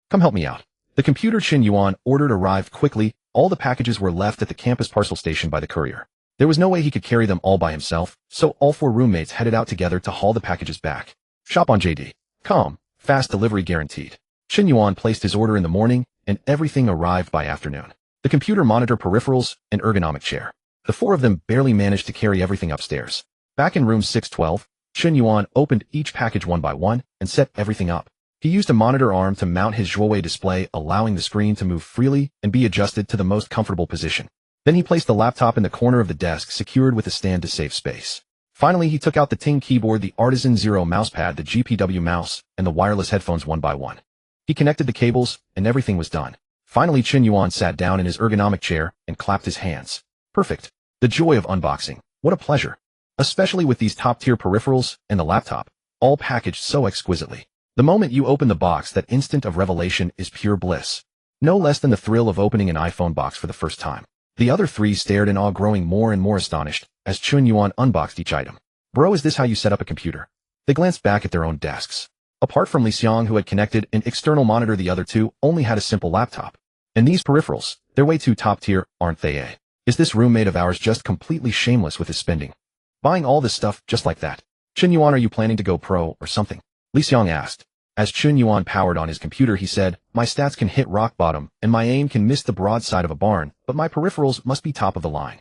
Come help me out. The computer Chen Yuan ordered arrived quickly. All the packages were left at the campus parcel station by the courier. There was no way he could carry them all by himself, so all 4 roommates headed out together to haul the packages back. Shop on JD.com. Fast delivery guaranteed. Chen Yuan placed his order in the morning, and everything arrived by afternoon. The computer monitor, peripherals, and ergonomic chair. The 4 of them barely managed to carry everything upstairs. Back in room 612, Chen Yuan opened each package one by one and set everything up. He used a monitor arm to mount his Huawei display, allowing the screen to move freely and be adjusted to the most comfortable position. Then he placed the laptop in the corner of the desk, secured with a stand to save space. Finally, he took out the Ting keyboard, the Artisan Zero mousepad, the GPW mouse, and the wireless headphones one by one. He connected the cables, and everything was done. Finally, Chen Yuan sat down in his ergonomic chair and clapped his hands. Perfect. The joy of unboxing. What a pleasure. Especially with these top-tier peripherals and the laptop, all packaged so exquisitely. The moment you open the box, that instant of revelation is pure bliss. No less than the thrill of opening an iPhone box for the first time. The other 3 stared in awe, growing more and more astonished as Chen Yuan unboxed each item. Bro, is this how you set up a computer? They glanced back at their own desks. Apart from Li Xiang, who had connected an external monitor, the other 2 only had a simple laptop. And these peripherals, they're way too top tier, aren't they, eh? Is this roommate of ours just completely shameless with his spending? Buying all this stuff just like that? Chen Yuan, are you planning to go pro or something? Li Xiang asked. As Chen Yuan powered on his computer, he said, my stats can hit rock bottom, and my aim can miss the broadside of a barn, but my peripherals must be top of the line.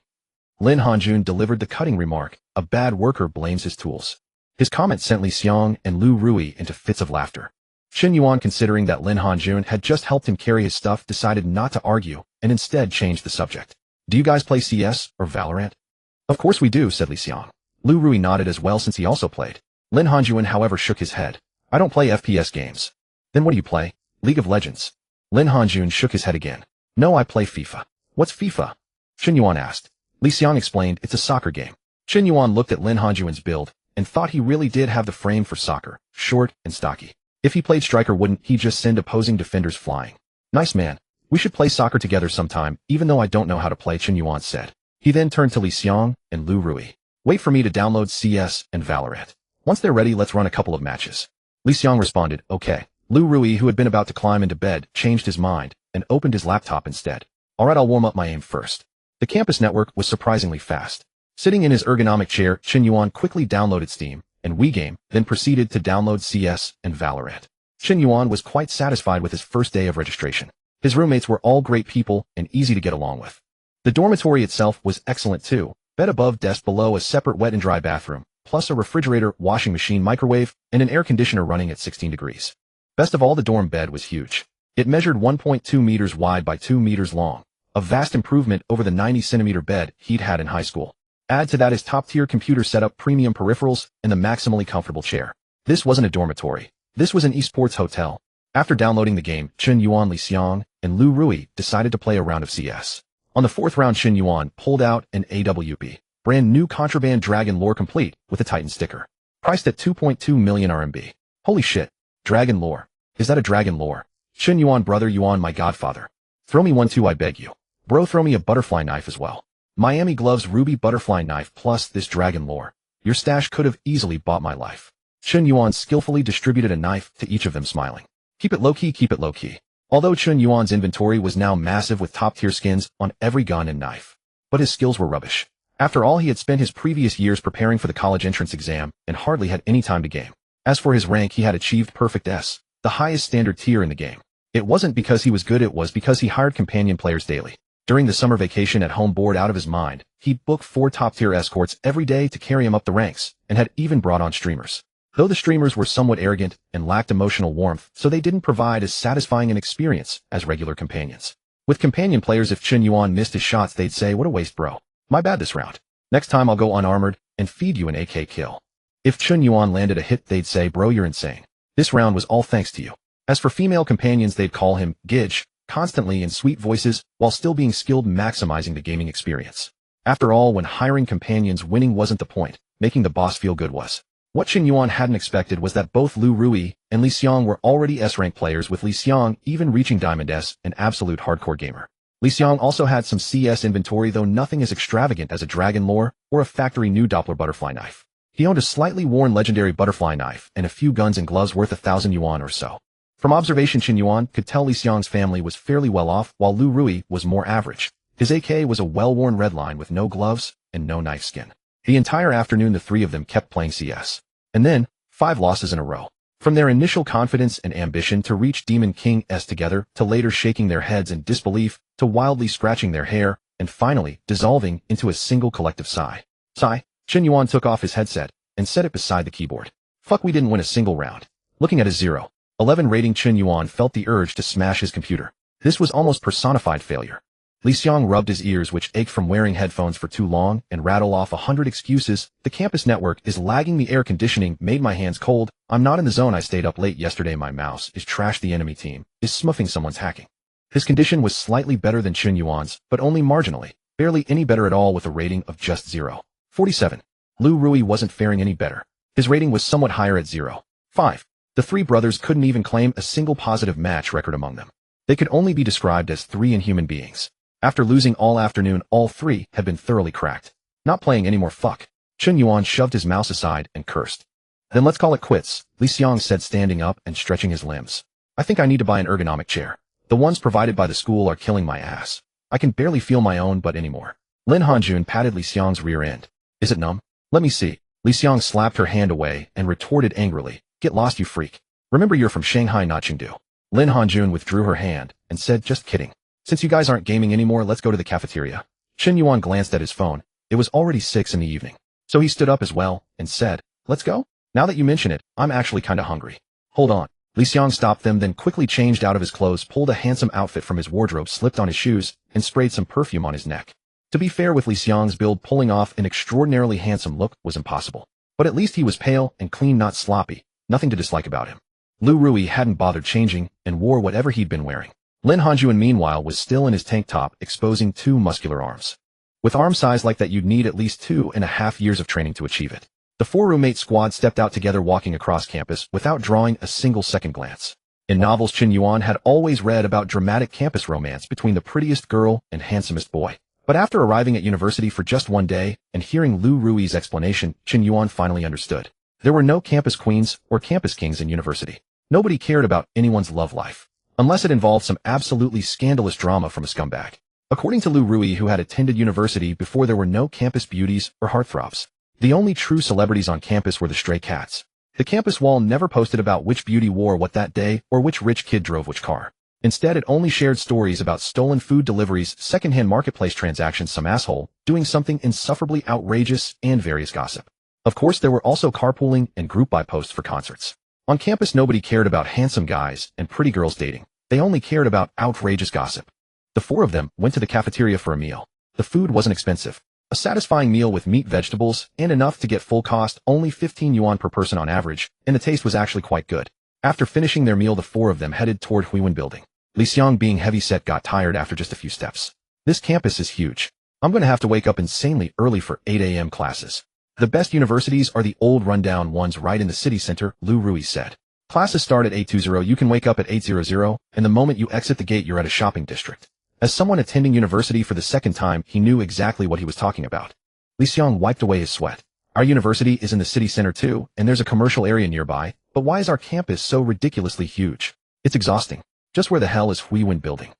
Lin Hanjun delivered the cutting remark, a bad worker blames his tools. His comment sent Li Xiang and Lu Rui into fits of laughter. Chen Yuan, considering that Lin Hanjun had just helped him carry his stuff, decided not to argue, and instead changed the subject. Do you guys play CS or Valorant? Of course we do, said Li Xiang. Lu Rui nodded as well, since he also played. Lin Hanjun, however, shook his head. I don't play FPS games. Then what do you play? League of Legends. Lin Hanjun shook his head again. No, I play FIFA. What's FIFA? Chen Yuan asked. Li Xiang explained, it's a soccer game. Chen Yuan looked at Lin Hanjun's build and thought he really did have the frame for soccer, short and stocky. If he played striker, wouldn't he just send opposing defenders flying? Nice man. We should play soccer together sometime, even though I don't know how to play, Chen Yuan said. He then turned to Li Xiang and Lu Rui. Wait for me to download CS and Valorant. Once they're ready, let's run a couple of matches. Li Xiang responded, okay. Lu Rui, who had been about to climb into bed, changed his mind and opened his laptop instead. Alright, I'll warm up my aim first. The campus network was surprisingly fast. Sitting in his ergonomic chair, Chen Yuan quickly downloaded Steam and WeGame, then proceeded to download CS and Valorant. Chen Yuan was quite satisfied with his first day of registration. His roommates were all great people and easy to get along with. The dormitory itself was excellent too. Bed above, desk below, a separate wet and dry bathroom, plus a refrigerator, washing machine, microwave, and an air conditioner running at 16 degrees. Best of all, the dorm bed was huge. It measured 1.2 meters wide by 2 meters long, a vast improvement over the 90-centimeter bed he'd had in high school. Add to that his top-tier computer setup, premium peripherals, and the maximally comfortable chair. This wasn't a dormitory. This was an esports hotel. After downloading the game, Chen Yuan, Li Xiang, and Lu Rui decided to play a round of CS. On the 4th round, Chen Yuan pulled out an AWP. Brand new contraband Dragon Lore, complete with a Titan sticker. Priced at 2.2 million RMB. Holy shit. Dragon Lore. Is that a Dragon Lore? Chen Yuan, brother Yuan, my godfather. Throw me one too, I beg you. Bro, throw me a butterfly knife as well. Miami gloves, ruby butterfly knife plus this dragon lore. Your stash could have easily bought my life. Chen Yuan skillfully distributed a knife to each of them, smiling. Keep it low-key, keep it low-key. Although Chen Yuan's inventory was now massive with top-tier skins on every gun and knife. But his skills were rubbish. After all, he had spent his previous years preparing for the college entrance exam and hardly had any time to game. As for his rank, he had achieved perfect S, the highest standard tier in the game. It wasn't because he was good, it was because he hired companion players daily. During the summer vacation at home, bored out of his mind, he booked 4 top-tier escorts every day to carry him up the ranks, and had even brought on streamers. Though the streamers were somewhat arrogant and lacked emotional warmth, so they didn't provide as satisfying an experience as regular companions. With companion players, if Chen Yuan missed his shots, they'd say, "What a waste, bro. My bad this round. Next time I'll go unarmored and feed you an AK kill." If Chen Yuan landed a hit, they'd say, "Bro, you're insane. This round was all thanks to you." As for female companions, they'd call him Gidge, constantly in sweet voices, while still being skilled, maximizing the gaming experience. After all, when hiring companions, winning wasn't the point, making the boss feel good was. What Chen Yuan hadn't expected was that both Lu Rui and Li Xiang were already S-rank players, with Li Xiang even reaching Diamond S, an absolute hardcore gamer. Li Xiang also had some CS inventory, though nothing as extravagant as a dragon lore or a factory new Doppler butterfly knife. He owned a slightly worn legendary butterfly knife and a few guns and gloves worth 1,000 yuan or so. From observation, Chen Yuan could tell Li Xiang's family was fairly well off, while Lu Rui was more average. His AK was a well-worn red line with no gloves and no knife skin. The entire afternoon, the three of them kept playing CS. And then, 5 losses in a row. From their initial confidence and ambition to reach Demon King S together, to later shaking their heads in disbelief, to wildly scratching their hair, and finally dissolving into a single collective sigh. Chen Yuan took off his headset and set it beside the keyboard. Fuck, we didn't win a single round. Looking at his 0.11 rating, Chen Yuan felt the urge to smash his computer. This was almost personified failure. Li Xiang rubbed his ears, which ached from wearing headphones for too long, and rattled off 100 excuses. The campus network is lagging, the air conditioning made my hands cold, I'm not in the zone, I stayed up late yesterday, my mouse is trashed, the enemy team is smuffing, someone's hacking. His condition was slightly better than Chen Yuan's, but only marginally, barely any better at all, with a rating of just 0.47. Lu Rui wasn't faring any better. His rating was somewhat higher at 0.5. The three brothers couldn't even claim a single positive match record among them. They could only be described as 3 inhuman beings. After losing all afternoon, all 3 had been thoroughly cracked. Not playing anymore, fuck. Chen Yuan shoved his mouse aside and cursed. Then let's call it quits, Li Xiang said, standing up and stretching his limbs. I think I need to buy an ergonomic chair. The ones provided by the school are killing my ass. I can barely feel my own butt anymore. Lin Hanjun patted Li Xiang's rear end. Is it numb? Let me see. Li Xiang slapped her hand away and retorted angrily. Get lost, you freak. Remember, you're from Shanghai, not Chengdu. Lin Hanjun withdrew her hand and said, just kidding. Since you guys aren't gaming anymore, let's go to the cafeteria. Chen Yuan glanced at his phone. It was already 6 in the evening. So he stood up as well and said, let's go? Now that you mention it, I'm actually kinda hungry. Hold on. Li Xiang stopped them, then quickly changed out of his clothes, pulled a handsome outfit from his wardrobe, slipped on his shoes, and sprayed some perfume on his neck. To be fair, with Li Xiang's build, pulling off an extraordinarily handsome look was impossible. But at least he was pale and clean, not sloppy. Nothing to dislike about him. Lu Rui hadn't bothered changing and wore whatever he'd been wearing. Lin Hanjun, meanwhile, was still in his tank top, exposing 2 muscular arms. With arm size like that, you'd need at least 2.5 years of training to achieve it. The 4 roommate squad stepped out together, walking across campus without drawing a single second glance. In novels, Chen Yuan had always read about dramatic campus romance between the prettiest girl and handsomest boy. But after arriving at university for just 1 day and hearing Lu Rui's explanation, Chen Yuan finally understood. There were no campus queens or campus kings in university. Nobody cared about anyone's love life, unless it involved some absolutely scandalous drama from a scumbag. According to Lu Rui, who had attended university before, there were no campus beauties or heartthrobs. The only true celebrities on campus were the stray cats. The campus wall never posted about which beauty wore what that day or which rich kid drove which car. Instead, it only shared stories about stolen food deliveries, secondhand marketplace transactions, some asshole doing something insufferably outrageous, and various gossip. Of course, there were also carpooling and group buy posts for concerts. On campus, nobody cared about handsome guys and pretty girls dating. They only cared about outrageous gossip. The 4 of them went to the cafeteria for a meal. The food wasn't expensive. A satisfying meal with meat, vegetables, and enough to get full cost, only 15 yuan per person on average, and the taste was actually quite good. After finishing their meal, the 4 of them headed toward Huiwen building. Li Xiang, being heavy-set, got tired after just a few steps. This campus is huge. I'm gonna have to wake up insanely early for 8 a.m. classes. The best universities are the old rundown ones right in the city center, Lu Rui said. Classes start at 8:20. You can wake up at 8:00, and the moment you exit the gate, you're at a shopping district. As someone attending university for the second time, he knew exactly what he was talking about. Li Xiang wiped away his sweat. Our university is in the city center too, and there's a commercial area nearby, but why is our campus so ridiculously huge? It's exhausting. Just where the hell is Hui Wen building?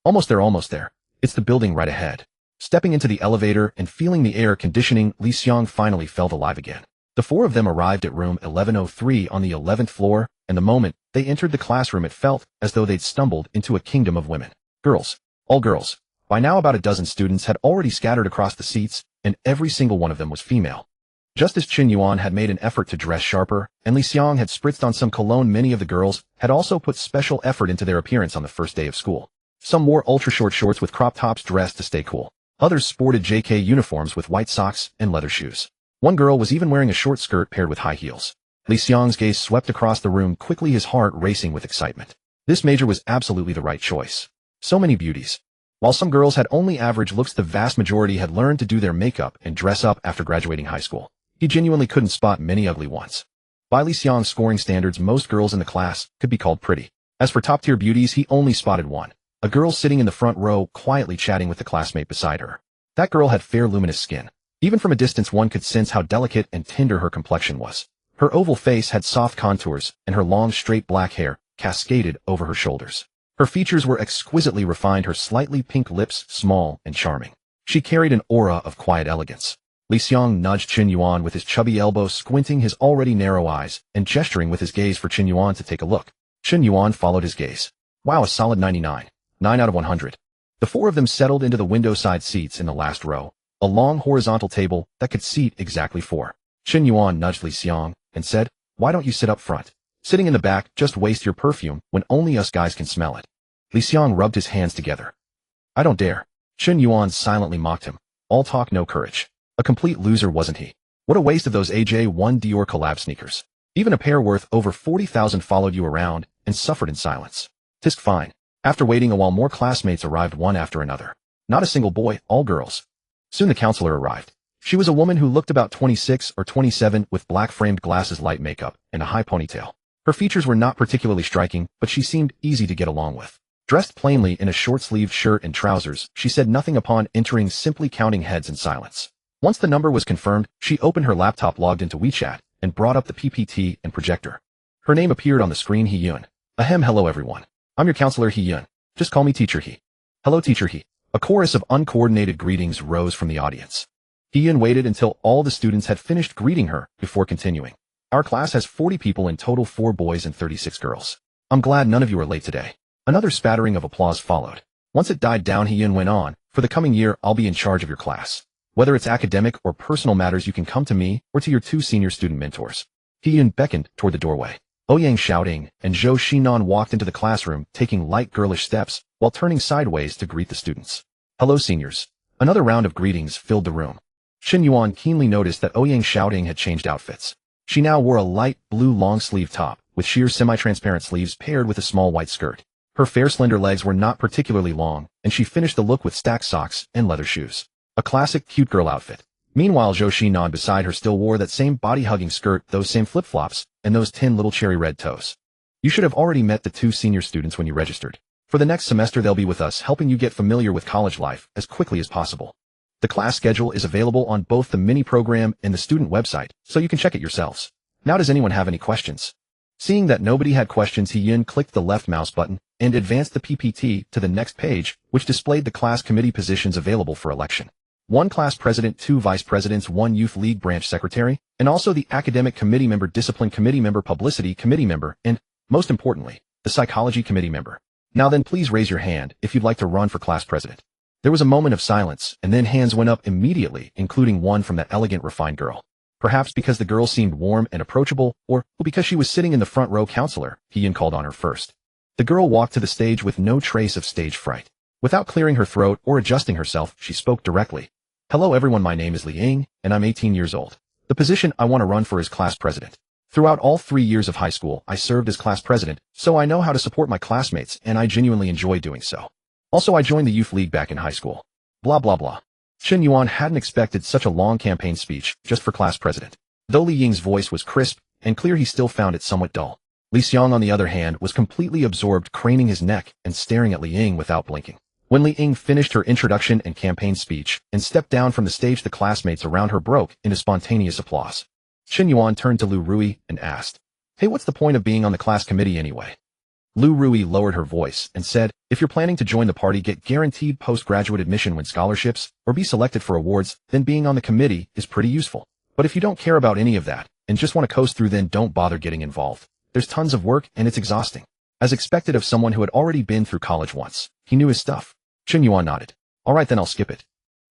Almost there. It's the building right ahead. Stepping into the elevator and feeling the air conditioning, Li Xiang finally felt alive again. The four of them arrived at room 1103 on the 11th floor, and the moment they entered the classroom, it felt as though they'd stumbled into a kingdom of women. Girls. All girls. By now about a dozen students had already scattered across the seats, and every single one of them was female. Just as Chen Yuan had made an effort to dress sharper, and Li Xiang had spritzed on some cologne, many of the girls had also put special effort into their appearance on the first day of school. Some wore ultra-short shorts with crop tops dressed to stay cool. Others sported JK uniforms with white socks and leather shoes. One girl was even wearing a short skirt paired with high heels. Li Xiang's gaze swept across the room quickly, his heart racing with excitement. This major was absolutely the right choice. So many beauties. While some girls had only average looks, the vast majority had learned to do their makeup and dress up after graduating high school. He genuinely couldn't spot many ugly ones. By Li Xiang's scoring standards, most girls in the class could be called pretty. As for top-tier beauties, he only spotted one. A girl sitting in the front row, quietly chatting with the classmate beside her. That girl had fair, luminous skin. Even from a distance, one could sense how delicate and tender her complexion was. Her oval face had soft contours, and her long, straight black hair cascaded over her shoulders. Her features were exquisitely refined, her slightly pink lips small and charming. She carried an aura of quiet elegance. Li Xiang nudged Chen Yuan with his chubby elbow, squinting his already narrow eyes, and gesturing with his gaze for Chen Yuan to take a look. Chen Yuan followed his gaze. Wow, a solid 99. 9 out of 100. The four of them settled into the window-side seats in the last row, a long horizontal table that could seat exactly four. Chen Yuan nudged Li Xiang and said, "Why don't you sit up front? Sitting in the back, just waste your perfume when only us guys can smell it." Li Xiang rubbed his hands together. "I don't dare." Chen Yuan silently mocked him. All talk, no courage. A complete loser, wasn't he? What a waste of those AJ1 Dior collab sneakers. Even a pair worth over 40,000 followed you around and suffered in silence. Tisk fine. After waiting a while, more classmates arrived one after another. Not a single boy, all girls. Soon the counselor arrived. She was a woman who looked about 26 or 27 with black-framed glasses, light makeup, and a high ponytail. Her features were not particularly striking, but she seemed easy to get along with. Dressed plainly in a short-sleeved shirt and trousers, she said nothing upon entering, simply counting heads in silence. Once the number was confirmed, she opened her laptop, logged into WeChat, and brought up the PPT and projector. Her name appeared on the screen: He Yun. Ahem, hello everyone. I'm your counselor, He Yun. Just call me Teacher He. Hello, Teacher He. A chorus of uncoordinated greetings rose from the audience. He Yun waited until all the students had finished greeting her before continuing. Our class has 40 people in total, 4 boys and 36 girls. I'm glad none of you are late today. Another spattering of applause followed. Once it died down, He Yun went on, for the coming year, I'll be in charge of your class. Whether it's academic or personal matters, you can come to me or to your 2 senior student mentors. He Yun beckoned toward the doorway. Ouyang Xiaoding and Zhou Xinan walked into the classroom, taking light girlish steps while turning sideways to greet the students. Hello, seniors. Another round of greetings filled the room. Chen Yuan keenly noticed that Ouyang Xiaoding had changed outfits. She now wore a light blue long-sleeve top with sheer semi-transparent sleeves paired with a small white skirt. Her fair slender legs were not particularly long, and she finished the look with stacked socks and leather shoes. A classic cute girl outfit. Meanwhile, Zhou Xinan beside her still wore that same body-hugging skirt, those same flip-flops, and those 10 little cherry red toes. You should have already met the 2 senior students when you registered. For the next semester, they'll be with us, helping you get familiar with college life as quickly as possible. The class schedule is available on both the mini program and the student website, so you can check it yourselves. Now, does anyone have any questions? Seeing that nobody had questions, He Yun clicked the left mouse button and advanced the PPT to the next page, which displayed the class committee positions available for election. 1 class president, 2 vice presidents, 1 youth league branch secretary, and also the academic committee member, discipline committee member, publicity committee member, and, most importantly, the psychology committee member. Now then, please raise your hand if you'd like to run for class president. There was a moment of silence, and then hands went up immediately, including one from that elegant, refined girl. Perhaps because the girl seemed warm and approachable, or because she was sitting in the front row, counselor, He Yun called on her first. The girl walked to the stage with no trace of stage fright. Without clearing her throat or adjusting herself, she spoke directly. Hello everyone, my name is Li Ying, and I'm 18 years old. The position I want to run for is class president. Throughout all 3 years of high school, I served as class president, so I know how to support my classmates, and I genuinely enjoy doing so. Also, I joined the youth league back in high school. Blah blah blah. Chen Yuan hadn't expected such a long campaign speech just for class president. Though Li Ying's voice was crisp and clear, he still found it somewhat dull. Li Xiang, on the other hand, was completely absorbed, craning his neck and staring at Li Ying without blinking. When Li Ying finished her introduction and campaign speech and stepped down from the stage, the classmates around her broke into spontaneous applause. Chen Yuan turned to Lu Rui and asked, "Hey, what's the point of being on the class committee anyway?" Lu Rui lowered her voice and said, "If you're planning to join the party, get guaranteed postgraduate admission, win scholarships, or be selected for awards, then being on the committee is pretty useful. But if you don't care about any of that and just want to coast through, then don't bother getting involved. There's tons of work and it's exhausting." As expected of someone who had already been through college once, he knew his stuff. Chen Yuan nodded. "All right, then I'll skip it."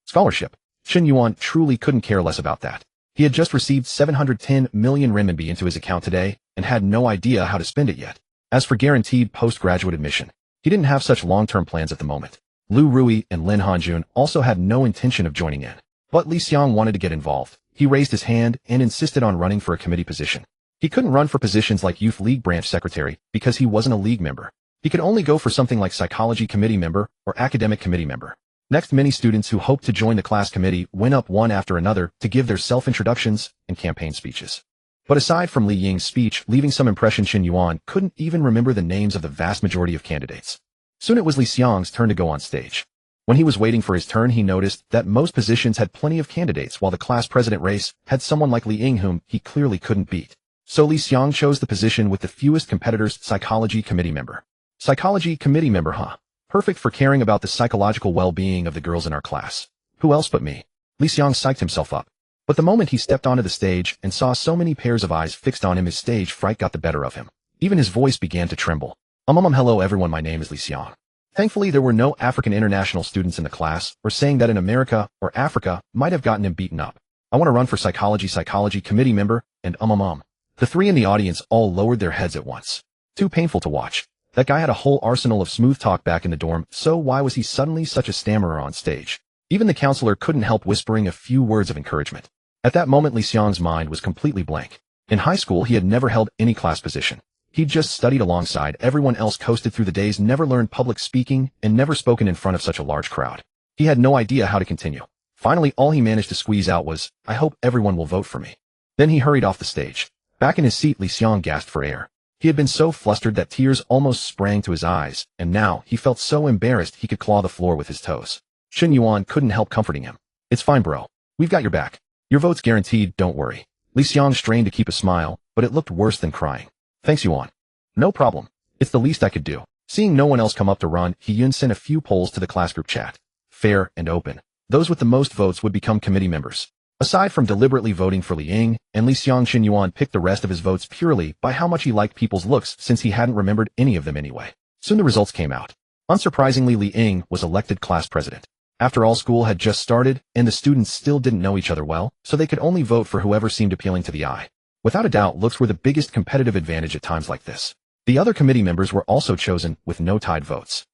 Scholarship. Chen Yuan truly couldn't care less about that. He had just received 710 million renminbi into his account today and had no idea how to spend it yet. As for guaranteed postgraduate admission, he didn't have such long-term plans at the moment. Lu Rui and Lin Hanjun also had no intention of joining in. But Li Xiang wanted to get involved. He raised his hand and insisted on running for a committee position. He couldn't run for positions like Youth League branch secretary because he wasn't a league member. He could only go for something like psychology committee member or academic committee member. Next, many students who hoped to join the class committee went up one after another to give their self-introductions and campaign speeches. But aside from Li Ying's speech leaving some impression, Chen Yuan couldn't even remember the names of the vast majority of candidates. Soon it was Li Xiang's turn to go on stage. When he was waiting for his turn, he noticed that most positions had plenty of candidates, while the class president race had someone like Li Ying whom he clearly couldn't beat. So Li Xiang chose the position with the fewest competitors, psychology committee member. Psychology committee member, huh? Perfect for caring about the psychological well-being of the girls in our class. Who else but me? Li Xiang psyched himself up. But the moment he stepped onto the stage and saw so many pairs of eyes fixed on him, his stage fright got the better of him. Even his voice began to tremble. Hello everyone, my name is Li Xiang. Thankfully, there were no African international students in the class, or saying that in America or Africa might have gotten him beaten up. I want to run for psychology committee member, and The three in the audience all lowered their heads at once. Too painful to watch. That guy had a whole arsenal of smooth talk back in the dorm, so why was he suddenly such a stammerer on stage? Even the counselor couldn't help whispering a few words of encouragement. At that moment, Li Xiang's mind was completely blank. In high school, he had never held any class position. He'd just studied alongside everyone else, coasted through the days, never learned public speaking, and never spoken in front of such a large crowd. He had no idea how to continue. Finally, all he managed to squeeze out was, "I hope everyone will vote for me." Then he hurried off the stage. Back in his seat, Li Xiang gasped for air. He had been so flustered that tears almost sprang to his eyes, and now he felt so embarrassed he could claw the floor with his toes. Chen Yuan couldn't help comforting him. "It's fine, bro. We've got your back. Your vote's guaranteed, don't worry." Li Xiang strained to keep a smile, but it looked worse than crying. "Thanks, Yuan." "No problem. It's the least I could do." Seeing no one else come up to run, Yun sent a few polls to the class group chat. Fair and open. Those with the most votes would become committee members. Aside from deliberately voting for Li Ying and Li Xiang, Chen Yuan picked the rest of his votes purely by how much he liked people's looks, since he hadn't remembered any of them anyway. Soon the results came out. Unsurprisingly, Li Ying was elected class president. After all, school had just started, and the students still didn't know each other well, so they could only vote for whoever seemed appealing to the eye. Without a doubt, looks were the biggest competitive advantage at times like this. The other committee members were also chosen with no tied votes.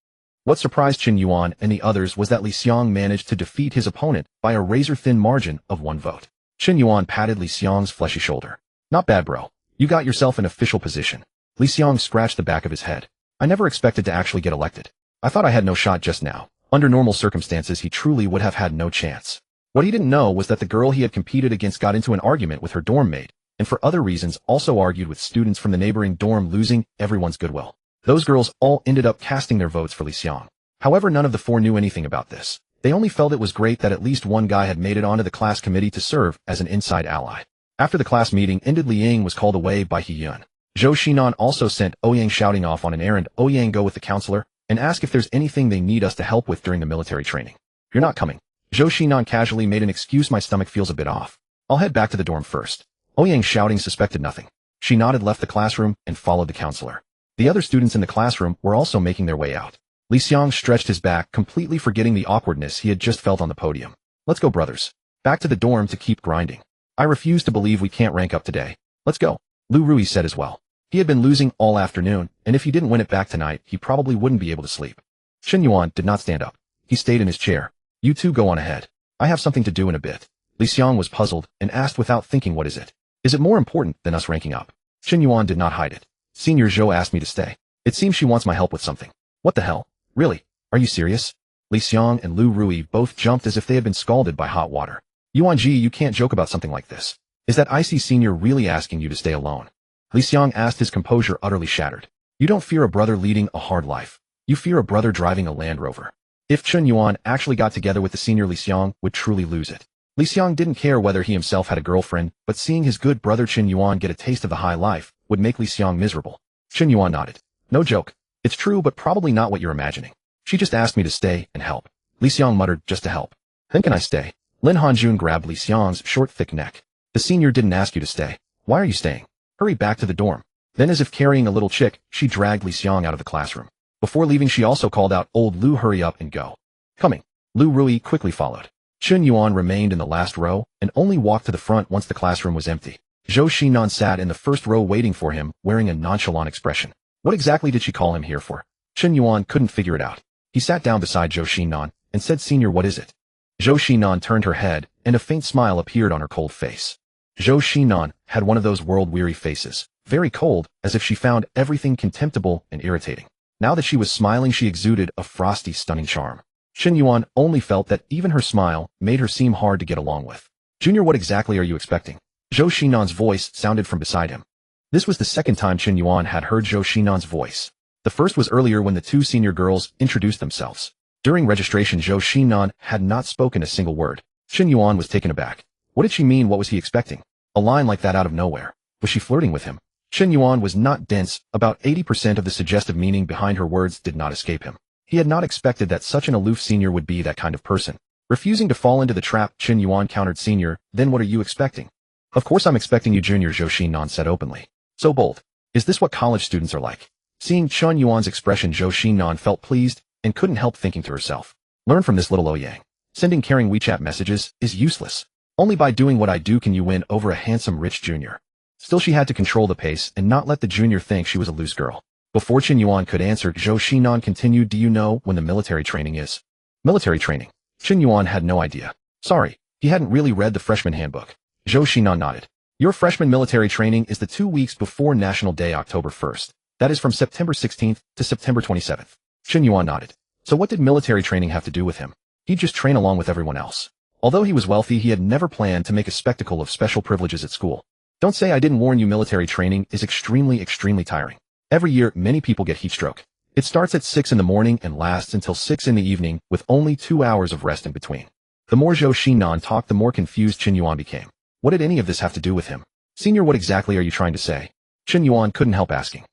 What surprised Chen Yuan and the others was that Li Xiang managed to defeat his opponent by a razor-thin margin of 1 vote. Chen Yuan patted Li Xiang's fleshy shoulder. "Not bad, bro. You got yourself an official position." Li Xiang scratched the back of his head. "I never expected to actually get elected. I thought I had no shot just now." Under normal circumstances, he truly would have had no chance. What he didn't know was that the girl he had competed against got into an argument with her dorm mate, and for other reasons also argued with students from the neighboring dorm, losing everyone's goodwill. Those girls all ended up casting their votes for Li Xiang. However, none of the 4 knew anything about this. They only felt it was great that at least one guy had made it onto the class committee to serve as an inside ally. After the class meeting ended, Li Ying was called away by Yun. Zhou Xinan also sent Ouyang shouting off on an errand. "Ouyang, go with the counselor and ask if there's anything they need us to help with during the military training." "You're not coming." Zhou Xinan casually made an excuse. "My stomach feels a bit off. I'll head back to the dorm first." Ouyang shouting suspected nothing. She nodded, left the classroom, and followed the counselor. The other students in the classroom were also making their way out. Li Xiang stretched his back, completely forgetting the awkwardness he had just felt on the podium. "Let's go, brothers. Back to the dorm to keep grinding. I refuse to believe we can't rank up today. Let's go." Lu Rui said as well. He had been losing all afternoon, and if he didn't win it back tonight, he probably wouldn't be able to sleep. Chen Yuan did not stand up. He stayed in his chair. "You two go on ahead. I have something to do in a bit." Li Xiang was puzzled and asked without thinking, "What is it? Is it more important than us ranking up?" Chen Yuan did not hide it. "Senior Zhou asked me to stay. It seems she wants my help with something." "What the hell? Really? Are you serious?" Li Xiang and Lu Rui both jumped as if they had been scalded by hot water. "Yuan Ji, you can't joke about something like this. Is that IC senior really asking you to stay alone?" Li Xiang asked, his composure utterly shattered. You don't fear a brother leading a hard life. You fear a brother driving a Land Rover. If Chen Yuan actually got together with the senior, Li Xiang would truly lose it. Li Xiang didn't care whether he himself had a girlfriend, but seeing his good brother Chen Yuan get a taste of the high life would make Li Xiang miserable. Chen Yuan nodded. No joke. It's true, but probably not what you're imagining. She just asked me to stay and help. Li Xiang muttered, just to help. Then can I stay? Lin Hanjun grabbed Li Xiang's short, thick neck. The senior didn't ask you to stay. Why are you staying? Hurry back to the dorm. Then, as if carrying a little chick, she dragged Li Xiang out of the classroom. Before leaving, she also called out, Old Lu, hurry up and go. Coming. Lu Rui quickly followed. Chen Yuan remained in the last row and only walked to the front once the classroom was empty. Zhou Xinan sat in the first row waiting for him, wearing a nonchalant expression. What exactly did she call him here for? Chen Yuan couldn't figure it out. He sat down beside Zhou Xinan and said, Senior, what is it? Zhou Xinan turned her head, and a faint smile appeared on her cold face. Zhou Xinan had one of those world-weary faces, very cold, as if she found everything contemptible and irritating. Now that she was smiling, she exuded a frosty, stunning charm. Chen Yuan only felt that even her smile made her seem hard to get along with. Junior, what exactly are you expecting? Zhou Xinan's voice sounded from beside him. This was the second time Chen Yuan had heard Zhou Xinan's voice. The first was earlier when the two senior girls introduced themselves. During registration, Zhou Xinan had not spoken a single word. Chen Yuan was taken aback. What did she mean? What was he expecting? A line like that out of nowhere. Was she flirting with him? Chen Yuan was not dense. About 80% of the suggestive meaning behind her words did not escape him. He had not expected that such an aloof senior would be that kind of person. Refusing to fall into the trap, Chen Yuan countered, Senior, then what are you expecting? Of course I'm expecting you, Junior, Zhou Xinan said openly. So bold. Is this what college students are like? Seeing Chen Yuan's expression, Zhou Xinan felt pleased and couldn't help thinking to herself. Learn from this little Ouyang. Sending caring WeChat messages is useless. Only by doing what I do can you win over a handsome rich junior. Still, she had to control the pace and not let the junior think she was a loose girl. Before Chen Yuan could answer, Zhou Xinan continued, Do you know when the military training is? Military training? Chen Yuan had no idea. Sorry, he hadn't really read the freshman handbook. Zhou Xinan nodded. Your freshman military training is the 2 weeks before National Day, October 1st. That is from September 16th to September 27th. Chen Yuan nodded. So what did military training have to do with him? He'd just train along with everyone else. Although he was wealthy, he had never planned to make a spectacle of special privileges at school. Don't say I didn't warn you, military training is extremely tiring. Every year, many people get heat stroke. It starts at 6 in the morning and lasts until 6 in the evening, with only 2 hours of rest in between. The more Zhou Xinan talked, the more confused Chen Yuan became. What did any of this have to do with him? Senior, what exactly are you trying to say? Chen Yuan couldn't help asking.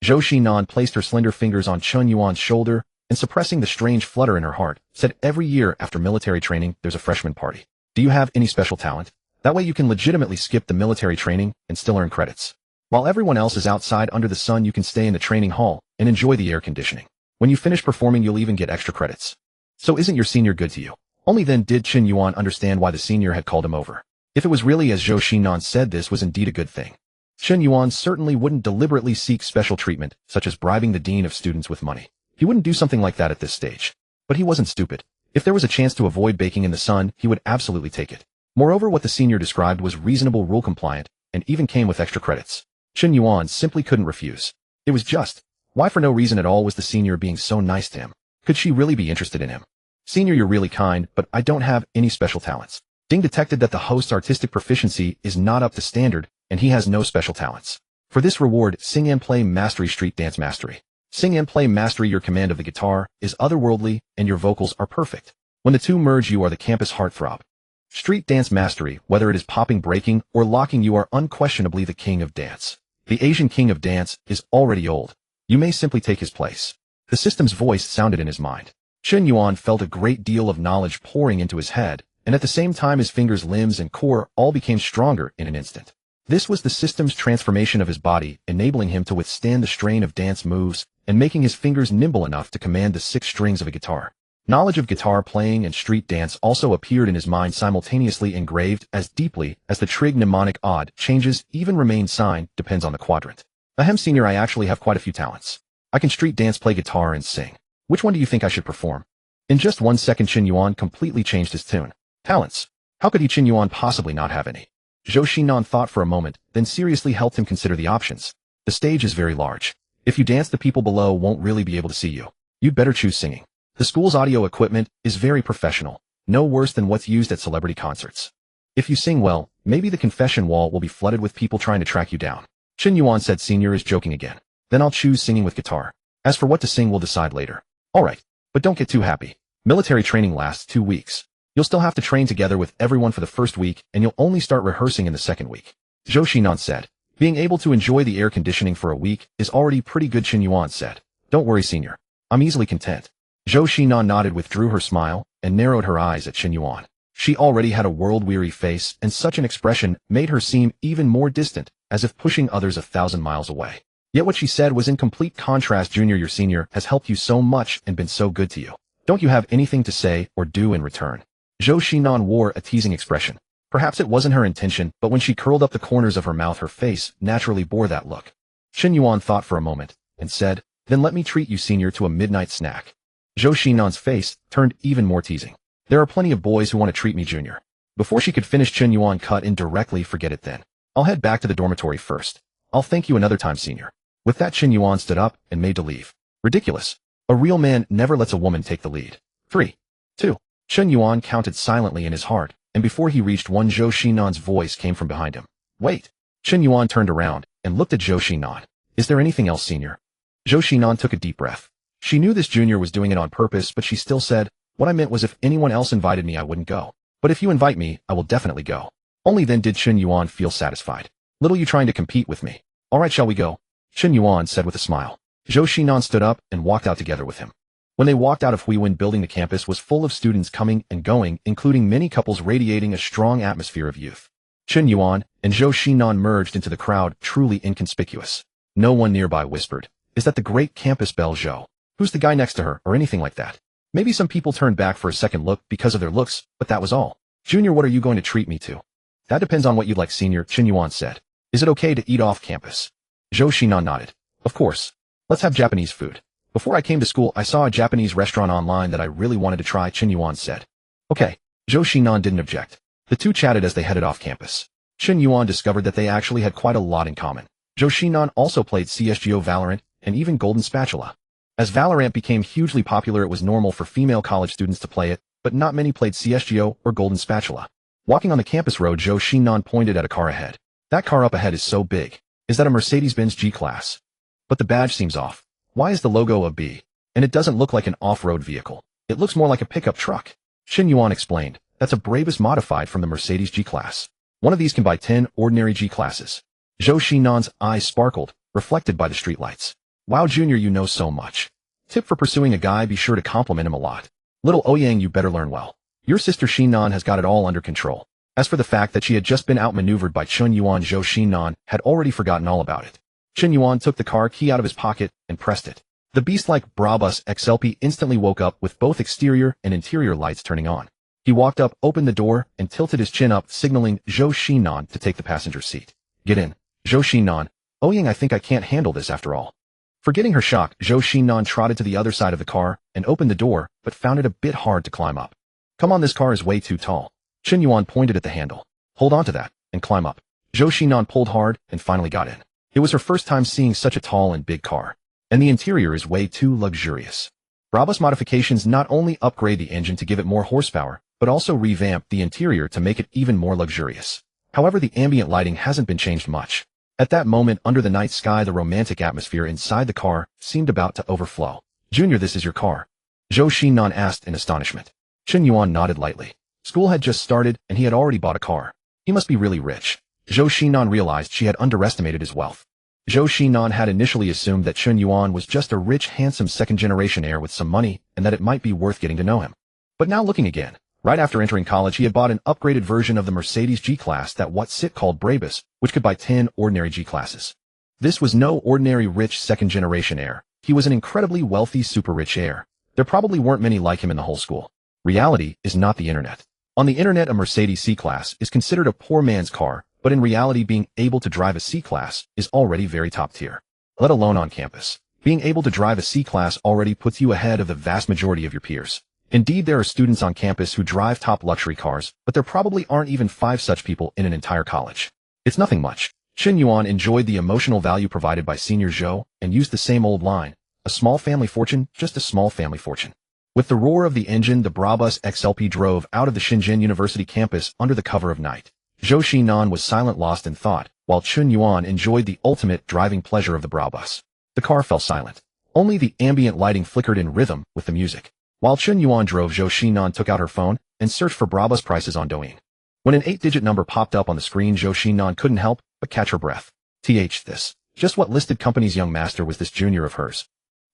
Zhou Xinan placed her slender fingers on Chen Yuan's shoulder and, suppressing the strange flutter in her heart, said, Every year after military training, there's a freshman party. Do you have any special talent? That way you can legitimately skip the military training and still earn credits. While everyone else is outside under the sun, you can stay in the training hall and enjoy the air conditioning. When you finish performing, you'll even get extra credits. So isn't your senior good to you? Only then did Chen Yuan understand why the senior had called him over. If it was really as Zhou Xinan said, this was indeed a good thing. Chen Yuan certainly wouldn't deliberately seek special treatment, such as bribing the dean of students with money. He wouldn't do something like that at this stage. But he wasn't stupid. If there was a chance to avoid baking in the sun, he would absolutely take it. Moreover, what the senior described was reasonable, rule compliant, and even came with extra credits. Chen Yuan simply couldn't refuse. It was just, why for no reason at all was the senior being so nice to him? Could she really be interested in him? Senior, you're really kind, but I don't have any special talents. Ding detected that the host's artistic proficiency is not up to standard, and he has no special talents. For this reward, sing and play mastery, street dance mastery. Sing and play mastery, your command of the guitar is otherworldly, and your vocals are perfect. When the two merge, you are the campus heartthrob. Street dance mastery, whether it is popping, breaking, or locking, you are unquestionably the king of dance. The Asian king of dance is already old. You may simply take his place. The system's voice sounded in his mind. Chen Yuan felt a great deal of knowledge pouring into his head, and at the same time his fingers, limbs, and core all became stronger in an instant. This was the system's transformation of his body, enabling him to withstand the strain of dance moves and making his fingers nimble enough to command the 6 strings of a guitar. Knowledge of guitar playing and street dance also appeared in his mind, simultaneously engraved as deeply as the trig mnemonic. Odd changes, even remain sign, depends on the quadrant. Ahem, senior, I actually have quite a few talents. I can street dance, play guitar, and sing. Which one do you think I should perform? In just 1 second, Chen Yuan completely changed his tune. Talents? How could Chen Yuan possibly not have any? Zhou Xinan thought for a moment, then seriously helped him consider the options. The stage is very large. If you dance, the people below won't really be able to see you. You'd better choose singing. The school's audio equipment is very professional, no worse than what's used at celebrity concerts. If you sing well, maybe the confession wall will be flooded with people trying to track you down. Chen Yuan said senior is joking again. Then I'll choose singing with guitar. As for what to sing we'll decide later. Alright, but don't get too happy. Military training lasts 2 weeks. You'll still have to train together with everyone for the first week, and you'll only start rehearsing in the second week. Zhou Xinan said. Being able to enjoy the air conditioning for a week is already pretty good, Chen Yuan said. Don't worry, senior. I'm easily content. Zhou Xinan nodded, withdrew her smile, and narrowed her eyes at Chen Yuan. She already had a world-weary face, and such an expression made her seem even more distant, as if pushing others 1,000 miles away. Yet what she said was in complete contrast. Junior, your senior has helped you so much and been so good to you. Don't you have anything to say or do in return? Zhou Xinan wore a teasing expression. Perhaps it wasn't her intention, but when she curled up the corners of her mouth, her face naturally bore that look. Chen Yuan thought for a moment, and said, then let me treat you, senior, to a midnight snack. Zhou Xinan's face turned even more teasing. There are plenty of boys who want to treat me, junior. Before she could finish, Chen Yuan cut in directly. Forget it then. I'll head back to the dormitory first. I'll thank you another time, senior. With that, Chen Yuan stood up and made to leave. Ridiculous. A real man never lets a woman take the lead. 3, 2. Chen Yuan counted silently in his heart, and before he reached 1, Zhou Xinan's voice came from behind him. Wait. Chen Yuan turned around and looked at Zhou Xinan. Is there anything else, senior? Zhou Xinan took a deep breath. She knew this junior was doing it on purpose, but she still said, what I meant was if anyone else invited me I wouldn't go. But if you invite me, I will definitely go. Only then did Chen Yuan feel satisfied. Little you trying to compete with me. Alright, shall we go? Chen Yuan said with a smile. Zhou Xinan stood up and walked out together with him. When they walked out of Huiwen building, the campus was full of students coming and going, including many couples radiating a strong atmosphere of youth. Chen Yuan and Zhou Xinan merged into the crowd, truly inconspicuous. No one nearby whispered, is that the great campus belle Zhou? Who's the guy next to her, or anything like that? Maybe some people turned back for a second look because of their looks, but that was all. Junior, what are you going to treat me to? That depends on what you'd like, senior, Chen Yuan said. Is it okay to eat off campus? Zhou Xinan nodded. Of course. Let's have Japanese food. Before I came to school, I saw a Japanese restaurant online that I really wanted to try, Chen Yuan said. Okay. Zhou Xinan didn't object. The two chatted as they headed off campus. Chen Yuan discovered that they actually had quite a lot in common. Zhou Xinan also played CSGO, Valorant, and even Golden Spatula. As Valorant became hugely popular, it was normal for female college students to play it, but not many played CSGO or Golden Spatula. Walking on the campus road, Zhou Xinan pointed at a car ahead. That car up ahead is so big. Is that a Mercedes-Benz G-Class? But the badge seems off. Why is the logo a B? And it doesn't look like an off-road vehicle. It looks more like a pickup truck. Chen Yuan explained. That's a Brabus modified from the Mercedes G-Class. One of these can buy 10 ordinary G-Classes. Zhou Xinan's eyes sparkled, reflected by the streetlights. Wow, Junior, you know so much. Tip for pursuing a guy, be sure to compliment him a lot. Little Ouyang, you better learn well. Your sister Xinan has got it all under control. As for the fact that she had just been outmaneuvered by Chen Yuan, Zhou Xinan had already forgotten all about it. Chen Yuan took the car key out of his pocket and pressed it. The beast-like Brabus XLP instantly woke up with both exterior and interior lights turning on. He walked up, opened the door, and tilted his chin up, signaling Zhou Xinan to take the passenger seat. Get in. Zhou Xinan. Ouyang, I think I can't handle this after all. Forgetting her shock, Zhou Xinan trotted to the other side of the car and opened the door, but found it a bit hard to climb up. Come on, this car is way too tall. Chen Yuan pointed at the handle. Hold on to that, and climb up. Zhou Xinan pulled hard and finally got in. It was her first time seeing such a tall and big car. And the interior is way too luxurious. Brabus modifications not only upgrade the engine to give it more horsepower, but also revamp the interior to make it even more luxurious. However, the ambient lighting hasn't been changed much. At that moment, under the night sky, the romantic atmosphere inside the car seemed about to overflow. Junior, this is your car? Zhou Xinan asked in astonishment. Chen Yuan nodded lightly. School had just started, and he had already bought a car. He must be really rich. Zhou Xinan realized she had underestimated his wealth. Zhou Xinan had initially assumed that Chen Yuan was just a rich, handsome second-generation heir with some money, and that it might be worth getting to know him. But now looking again, right after entering college, he had bought an upgraded version of the Mercedes G-Class that what Sit called Brabus, which could buy 10 ordinary G-Classes. This was no ordinary rich second-generation heir. He was an incredibly wealthy, super-rich heir. There probably weren't many like him in the whole school. Reality is not the internet. On the internet, a Mercedes C-Class is considered a poor man's car, but in reality, being able to drive a C-Class is already very top tier. Let alone on campus. Being able to drive a C-Class already puts you ahead of the vast majority of your peers. Indeed, there are students on campus who drive top luxury cars, but there probably aren't even 5 such people in an entire college. It's nothing much. Chen Yuan enjoyed the emotional value provided by Senior Zhou and used the same old line. A small family fortune, just a small family fortune. With the roar of the engine, the Brabus XLP drove out of the Shenzhen University campus under the cover of night. Zhou Xinan was silent, lost in thought, while Chen Yuan enjoyed the ultimate driving pleasure of the Brabus. The car fell silent. Only the ambient lighting flickered in rhythm with the music. While Chen Yuan drove, Zhou Xinan took out her phone and searched for Brabus prices on Douyin. When an 8-digit number popped up on the screen, Zhou Xinan couldn't help but catch her breath. This. Just what listed company's young master was this junior of hers?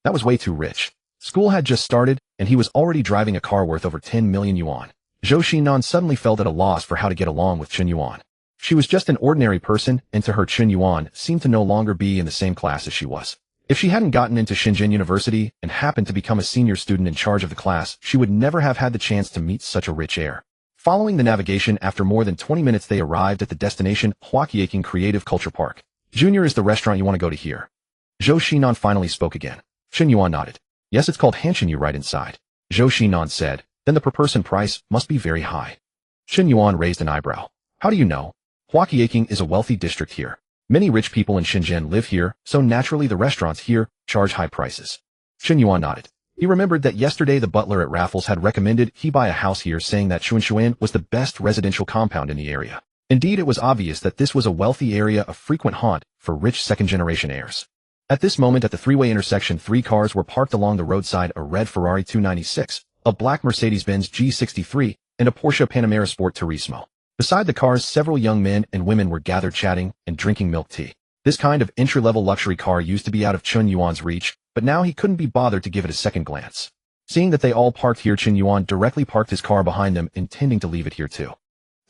That was way too rich. School had just started, and he was already driving a car worth over 10 million yuan. Zhou Xinan suddenly felt at a loss for how to get along with Chen Yuan. She was just an ordinary person, and to her Chen Yuan seemed to no longer be in the same class as she was. If she hadn't gotten into Shenzhen University and happened to become a senior student in charge of the class, she would never have had the chance to meet such a rich heir. Following the navigation, after more than 20 minutes they arrived at the destination, Huaqiaking Creative Culture Park. Junior, is the restaurant you want to go to here? Zhou Xinan finally spoke again. Chen Yuan nodded. Yes, it's called Hanshin, you right inside. Zhou Xinan said. Then the per person price must be very high. Chen Yuan raised an eyebrow. How do you know? Huaqiaking is a wealthy district here. Many rich people in Shenzhen live here, so naturally the restaurants here charge high prices. Chen Yuan nodded. He remembered that yesterday the butler at Raffles had recommended he buy a house here, saying that Chuan was the best residential compound in the area. Indeed, it was obvious that this was a wealthy area, a frequent haunt for rich second-generation heirs. At this moment at the three-way intersection, 3 cars were parked along the roadside: a red Ferrari 296, a black Mercedes-Benz G63, and a Porsche Panamera Sport Turismo. Beside the cars, several young men and women were gathered chatting and drinking milk tea. This kind of entry-level luxury car used to be out of Chen Yuan's reach, but now he couldn't be bothered to give it a second glance. Seeing that they all parked here, Chen Yuan directly parked his car behind them, intending to leave it here too.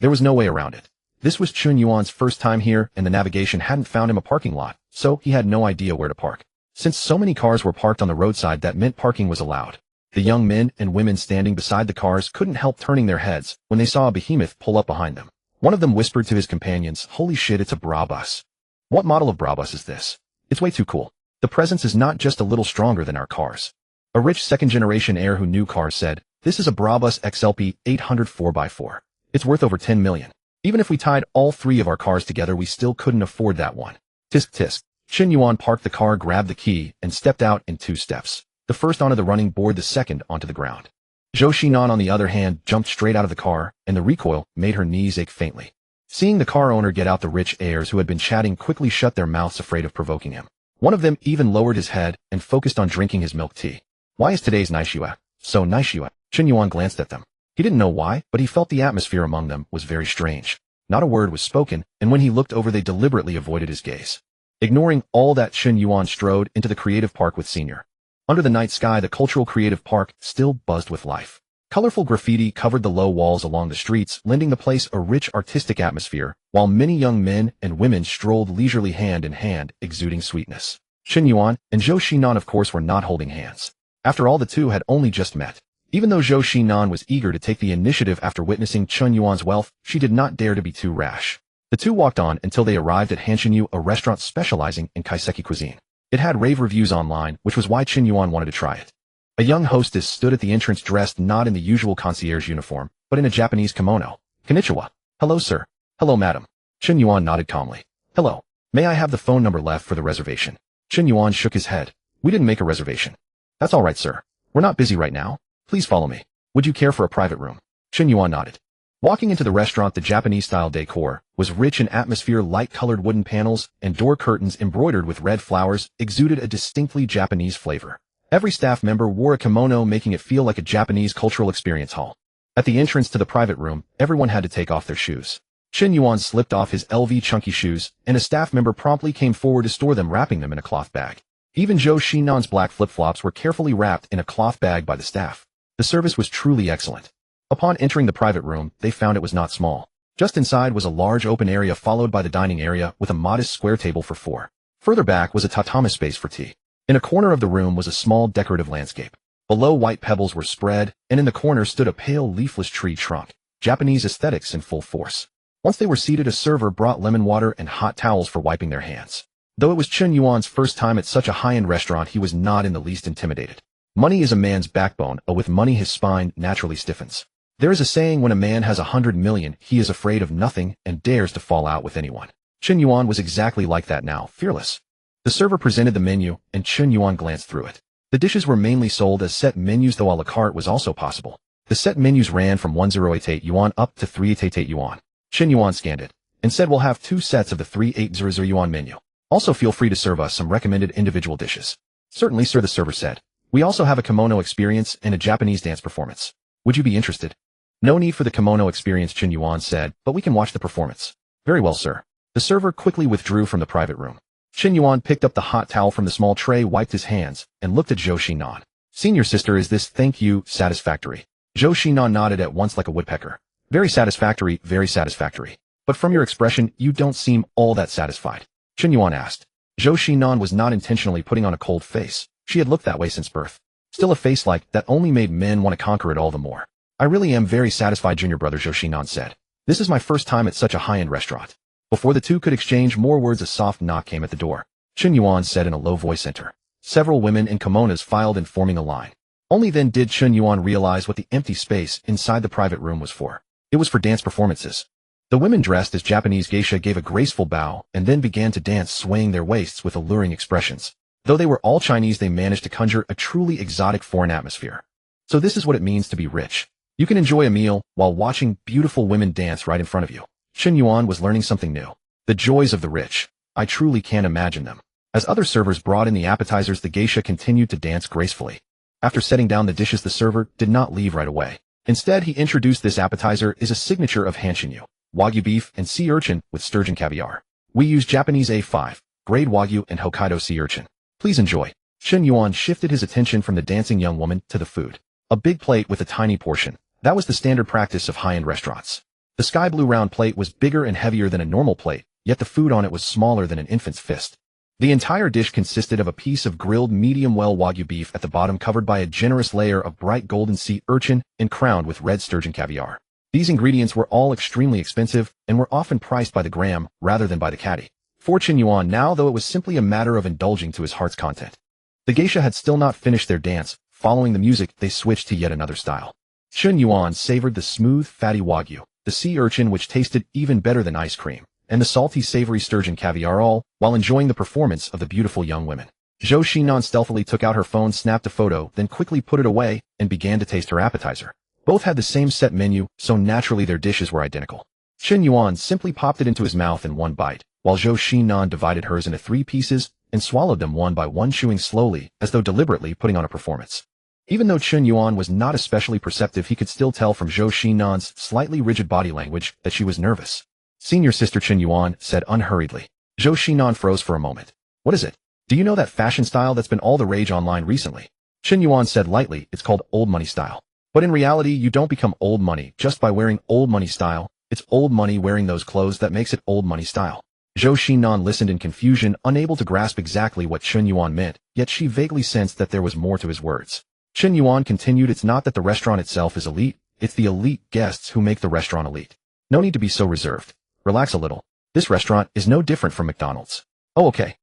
There was no way around it. This was Chen Yuan's first time here, and the navigation hadn't found him a parking lot, so he had no idea where to park. Since so many cars were parked on the roadside, that meant parking was allowed. The young men and women standing beside the cars couldn't help turning their heads when they saw a behemoth pull up behind them. One of them whispered to his companions, "Holy shit, it's a Brabus." "What model of Brabus is this? It's way too cool. The presence is not just a little stronger than our cars." A rich second-generation heir who knew cars said, "This is a Brabus XLP 800 4x4. It's worth over 10 million. Even if we tied all 3 of our cars together, we still couldn't afford that one." Tisk tisk. Chen Yuan parked the car, grabbed the key, and stepped out in 2 steps. The first onto the running board, the second onto the ground. Zhou Xinan, on the other hand, jumped straight out of the car, and the recoil made her knees ache faintly. Seeing the car owner get out, the rich heirs who had been chatting quickly shut their mouths, afraid of provoking him. One of them even lowered his head and focused on drinking his milk tea. "Why is today's Naishua so Naishua?" Chen Yuan glanced at them. He didn't know why, but he felt the atmosphere among them was very strange. Not a word was spoken, and when he looked over, they deliberately avoided his gaze. Ignoring all that, Chen Yuan strode into the creative park with Senior. Under the night sky, the cultural creative park still buzzed with life. Colorful graffiti covered the low walls along the streets, lending the place a rich artistic atmosphere, while many young men and women strolled leisurely hand in hand, exuding sweetness. Chen Yuan and Zhou Xinan, of course, were not holding hands. After all, the two had only just met. Even though Zhou Xinan was eager to take the initiative after witnessing Chen Yuan's wealth, she did not dare to be too rash. The two walked on until they arrived at Hanshinyu, a restaurant specializing in kaiseki cuisine. It had rave reviews online, which was why Chen Yuan wanted to try it. A young hostess stood at the entrance, dressed not in the usual concierge uniform, but in a Japanese kimono. "Konnichiwa." "Hello, sir." "Hello, madam." Chen Yuan nodded calmly. "Hello. May I have the phone number left for the reservation?" Chen Yuan shook his head. "We didn't make a reservation." "That's all right, sir. We're not busy right now. Please follow me. Would you care for a private room?" Chen Yuan nodded. Walking into the restaurant, the Japanese-style decor was rich in atmosphere. Light-colored wooden panels and door curtains embroidered with red flowers exuded a distinctly Japanese flavor. Every staff member wore a kimono, making it feel like a Japanese cultural experience hall. At the entrance to the private room, everyone had to take off their shoes. Chen Yuan slipped off his LV chunky shoes, and a staff member promptly came forward to store them, wrapping them in a cloth bag. Even Zhou Xinan's black flip-flops were carefully wrapped in a cloth bag by the staff. The service was truly excellent. Upon entering the private room, they found it was not small. Just inside was a large open area, followed by the dining area with a modest square table for 4. Further back was a tatami space for tea. In a corner of the room was a small decorative landscape. Below, white pebbles were spread, and in the corner stood a pale leafless tree trunk. Japanese aesthetics in full force. Once they were seated, a server brought lemon water and hot towels for wiping their hands. Though it was Chen Yuan's first time at such a high-end restaurant, he was not in the least intimidated. Money is a man's backbone, but with money his spine naturally stiffens. There is a saying, when a man has 100 million, he is afraid of nothing and dares to fall out with anyone. Chen Yuan was exactly like that now, fearless. The server presented the menu, and Chen Yuan glanced through it. The dishes were mainly sold as set menus, though a la carte was also possible. The set menus ran from 1088 yuan up to 388 yuan. Chen Yuan scanned it and said we'll have 2 sets of the 3800 yuan menu. Also feel free to serve us some recommended individual dishes. Certainly, sir, the server said. We also have a kimono experience and a Japanese dance performance. Would you be interested? No need for the kimono experience, Chen Yuan said, but we can watch the performance. Very well, sir. The server quickly withdrew from the private room. Chen Yuan picked up the hot towel from the small tray, wiped his hands, and looked at Zhou Xinan. Senior sister, is this, thank you, satisfactory? Zhou Xinan nodded at once like a woodpecker. Very satisfactory, very satisfactory. But from your expression, you don't seem all that satisfied. Chen Yuan asked. Zhou Xinan was not intentionally putting on a cold face. She had looked that way since birth. Still, a face like that only made men want to conquer it all the more. I really am very satisfied, junior brother, Zhou Xinan said. This is my first time at such a high-end restaurant. Before the two could exchange more words, a soft knock came at the door. Chen Yuan said in a low voice, enter. Several women in kimonos filed in, forming a line. Only then did Chen Yuan realize what the empty space inside the private room was for. It was for dance performances. The women dressed as Japanese geisha gave a graceful bow and then began to dance, swaying their waists with alluring expressions. Though they were all Chinese, they managed to conjure a truly exotic foreign atmosphere. So this is what it means to be rich. You can enjoy a meal while watching beautiful women dance right in front of you. Chen Yuan was learning something new. The joys of the rich. I truly can't imagine them. As other servers brought in the appetizers, the geisha continued to dance gracefully. After setting down the dishes, the server did not leave right away. Instead, he introduced this appetizer is a signature of Hanshinyu, Wagyu beef and sea urchin with sturgeon caviar. We use Japanese A5, grade Wagyu and Hokkaido sea urchin. Please enjoy. Chen Yuan shifted his attention from the dancing young woman to the food. A big plate with a tiny portion. That was the standard practice of high-end restaurants. The sky blue round plate was bigger and heavier than a normal plate, yet the food on it was smaller than an infant's fist. The entire dish consisted of a piece of grilled medium-well Wagyu beef at the bottom, covered by a generous layer of bright golden sea urchin and crowned with red sturgeon caviar. These ingredients were all extremely expensive and were often priced by the gram rather than by the catty. For Chen Yuan now, though, it was simply a matter of indulging to his heart's content. The geisha had still not finished their dance. Following the music, they switched to yet another style. Chen Yuan savored the smooth, fatty Wagyu, the sea urchin which tasted even better than ice cream, and the salty, savory sturgeon caviar, all while enjoying the performance of the beautiful young women. Zhou Xinan stealthily took out her phone, snapped a photo, then quickly put it away and began to taste her appetizer. Both had the same set menu, so naturally their dishes were identical. Chen Yuan simply popped it into his mouth in one bite, while Zhou Xinan divided hers into 3 pieces and swallowed them one by one, chewing slowly as though deliberately putting on a performance. Even though Chen Yuan was not especially perceptive, he could still tell from Zhou Xinan's slightly rigid body language that she was nervous. Senior sister, Chen Yuan said unhurriedly. Zhou Xinan froze for a moment. What is it? Do you know that fashion style that's been all the rage online recently? Chen Yuan said lightly, it's called old money style. But in reality, you don't become old money just by wearing old money style. It's old money wearing those clothes that makes it old money style. Zhou Xinan listened in confusion, unable to grasp exactly what Chen Yuan meant, yet she vaguely sensed that there was more to his words. Chen Yuan continued, it's not that the restaurant itself is elite, it's the elite guests who make the restaurant elite. No need to be so reserved. Relax a little. This restaurant is no different from McDonald's. Oh, okay.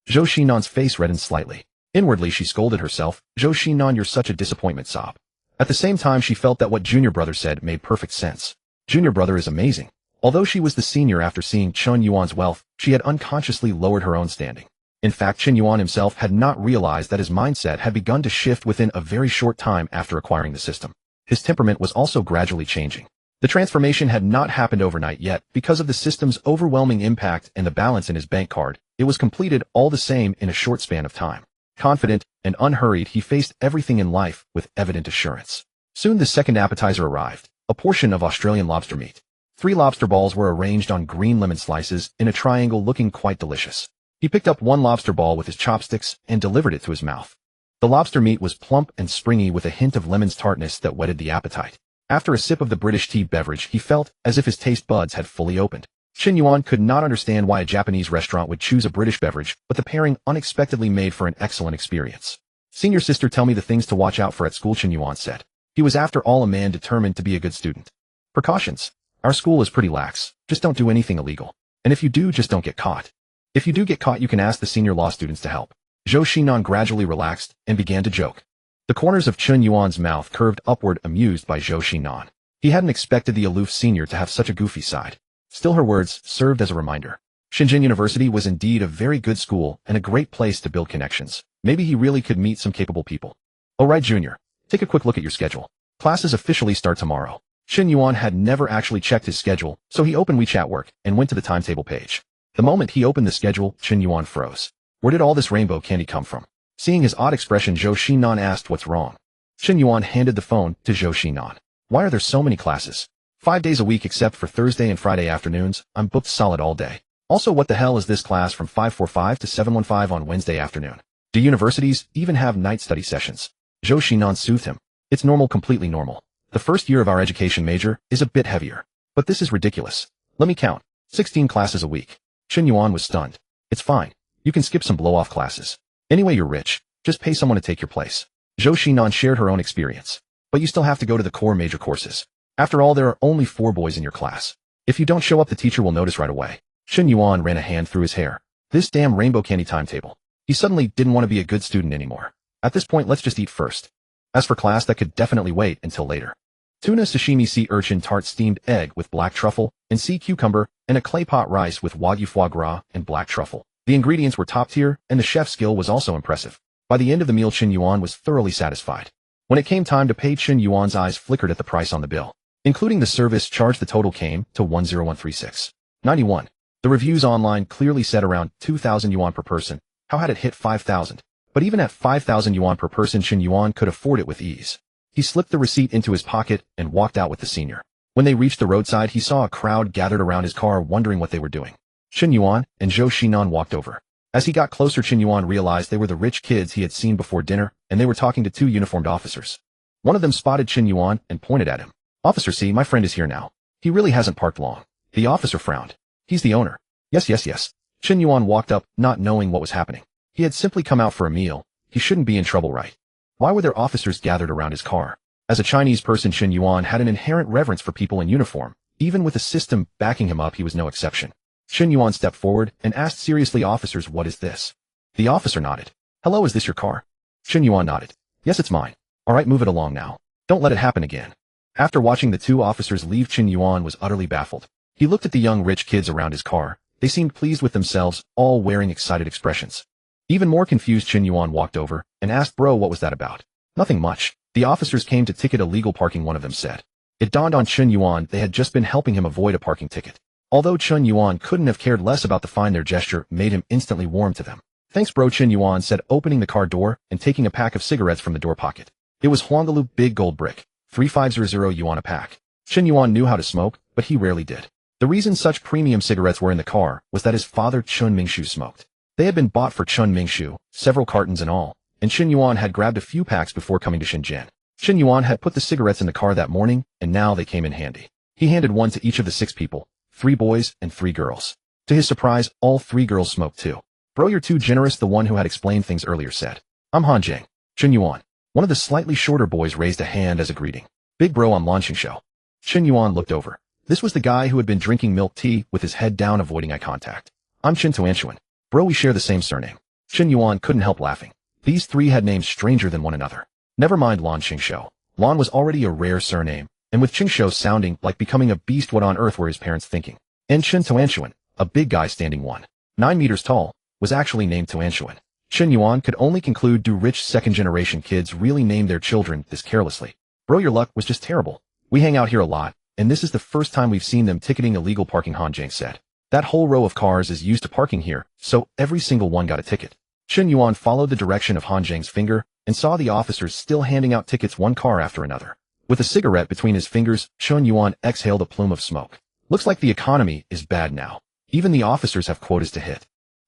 Zhou Xinan's face reddened slightly. Inwardly, she scolded herself. Zhou Xinan, you're such a disappointment, sob. At the same time, she felt that what Junior Brother said made perfect sense. Junior Brother is amazing. Although she was the senior, after seeing Chen Yuan's wealth, she had unconsciously lowered her own standing. In fact, Chen Yuan himself had not realized that his mindset had begun to shift within a very short time after acquiring the system. His temperament was also gradually changing. The transformation had not happened overnight yet. Because of the system's overwhelming impact and the balance in his bank card, it was completed all the same in a short span of time. Confident and unhurried, he faced everything in life with evident assurance. Soon the second appetizer arrived, a portion of Australian lobster meat. 3 lobster balls were arranged on green lemon slices in a triangle, looking quite delicious. He picked up 1 lobster ball with his chopsticks and delivered it to his mouth. The lobster meat was plump and springy with a hint of lemon's tartness that whetted the appetite. After a sip of the British tea beverage, he felt as if his taste buds had fully opened. Chen Yuan could not understand why a Japanese restaurant would choose a British beverage, but the pairing unexpectedly made for an excellent experience. Senior sister, tell me the things to watch out for at school, Chen Yuan said. He was after all a man determined to be a good student. Precautions. Our school is pretty lax. Just don't do anything illegal. And if you do, just don't get caught. If you do get caught, you can ask the senior law students to help. Zhou Xinan gradually relaxed and began to joke. The corners of Chen Yuan's mouth curved upward, amused by Zhou Xinan. He hadn't expected the aloof senior to have such a goofy side. Still, her words served as a reminder. Shenzhen University was indeed a very good school and a great place to build connections. Maybe he really could meet some capable people. All right, Junior. Take a quick look at your schedule. Classes officially start tomorrow. Chen Yuan had never actually checked his schedule, so he opened WeChat Work and went to the timetable page. The moment he opened the schedule, Chen Yuan froze. Where did all this rainbow candy come from? Seeing his odd expression, Zhou Xinan asked what's wrong. Chen Yuan handed the phone to Zhou Xinan. Why are there so many classes? 5 days a week except for Thursday and Friday afternoons, I'm booked solid all day. Also, what the hell is this class from 5:45 to 7:15 on Wednesday afternoon? Do universities even have night study sessions? Zhou Xinan soothed him. It's normal, completely normal. The first year of our education major is a bit heavier. But this is ridiculous. Let me count. 16 classes a week. Chen Yuan was stunned. It's fine. You can skip some blow-off classes. Anyway, you're rich. Just pay someone to take your place. Zhou Xinan shared her own experience. But you still have to go to the core major courses. After all, there are only 4 boys in your class. If you don't show up, the teacher will notice right away. Chen Yuan ran a hand through his hair. This damn rainbow candy timetable. He suddenly didn't want to be a good student anymore. At this point, let's just eat first. As for class, that could definitely wait until later. Tuna sashimi, sea urchin tart, steamed egg with black truffle and sea cucumber, and a clay pot rice with wagyu foie gras and black truffle. The ingredients were top tier, and the chef's skill was also impressive. By the end of the meal, Chen Yuan was thoroughly satisfied. When it came time to pay, Chen Yuan's eyes flickered at the price on the bill. Including the service charge, the total came to 10136.91. The reviews online clearly said around 2,000 yuan per person. How had it hit 5,000? But even at 5,000 yuan per person, Chen Yuan could afford it with ease. He slipped the receipt into his pocket and walked out with the senior. When they reached the roadside, he saw a crowd gathered around his car wondering what they were doing. Chen Yuan and Zhou Xinan walked over. As he got closer, Chen Yuan realized they were the rich kids he had seen before dinner, and they were talking to 2 uniformed officers. One of them spotted Chen Yuan and pointed at him. Officer, see, my friend is here now. He really hasn't parked long. The officer frowned. He's the owner. Yes. Chen Yuan walked up, not knowing what was happening. He had simply come out for a meal. He shouldn't be in trouble, right? Why were there officers gathered around his car? As a Chinese person, Chen Yuan had an inherent reverence for people in uniform. Even with the system backing him up, he was no exception. Chen Yuan stepped forward and asked seriously, officers, what is this? The officer nodded. Hello, is this your car? Chen Yuan nodded. Yes, it's mine. All right, move it along now. Don't let it happen again. After watching the 2 officers leave, Chen Yuan was utterly baffled. He looked at the young rich kids around his car. They seemed pleased with themselves, all wearing excited expressions. Even more confused, Chen Yuan walked over and asked, bro, what was that about? Nothing much. The officers came to ticket illegal parking, one of them said. It dawned on Chen Yuan they had just been helping him avoid a parking ticket. Although Chen Yuan couldn't have cared less about the fine, their gesture made him instantly warm to them. Thanks, bro, Chen Yuan said, opening the car door and taking a pack of cigarettes from the door pocket. It was Huangalu Big Gold Brick, 3500 yuan a pack. Chen Yuan knew how to smoke, but he rarely did. The reason such premium cigarettes were in the car was that his father Chen Mingshu smoked. They had been bought for Chen Mingshu, several cartons in all, and Chen Yuan had grabbed a few packs before coming to Shenzhen. Chen Yuan had put the cigarettes in the car that morning, and now they came in handy. He handed one to each of the 6 people, 3 boys and 3 girls. To his surprise, all 3 girls smoked too. Bro, you're too generous, the one who had explained things earlier said. I'm Han Jiang. Chen Yuan. One of the slightly shorter boys raised a hand as a greeting. Big bro, I'm Lan Qingshou. Chen Yuan looked over. This was the guy who had been drinking milk tea with his head down, avoiding eye contact. I'm Chen Tuanshuan. Bro, we share the same surname. Chen Yuan couldn't help laughing. These 3 had names stranger than one another. Never mind Lan Qingshou. Lan was already a rare surname, and with Qingshou sounding like becoming a beast, what on earth were his parents thinking? And Chen Tuanshuan, a big guy standing 1.9 meters tall, was actually named Tuanshuan. Chen Yuan could only conclude, do rich second-generation kids really name their children this carelessly? Bro, your luck was just terrible. We hang out here a lot, and this is the first time we've seen them ticketing illegal parking, Han Jiang said. That whole row of cars is used to parking here, so every single one got a ticket. Chen Yuan followed the direction of Han Jiang's finger and saw the officers still handing out tickets, one car after another. With a cigarette between his fingers, Chen Yuan exhaled a plume of smoke. Looks like the economy is bad now. Even the officers have quotas to hit.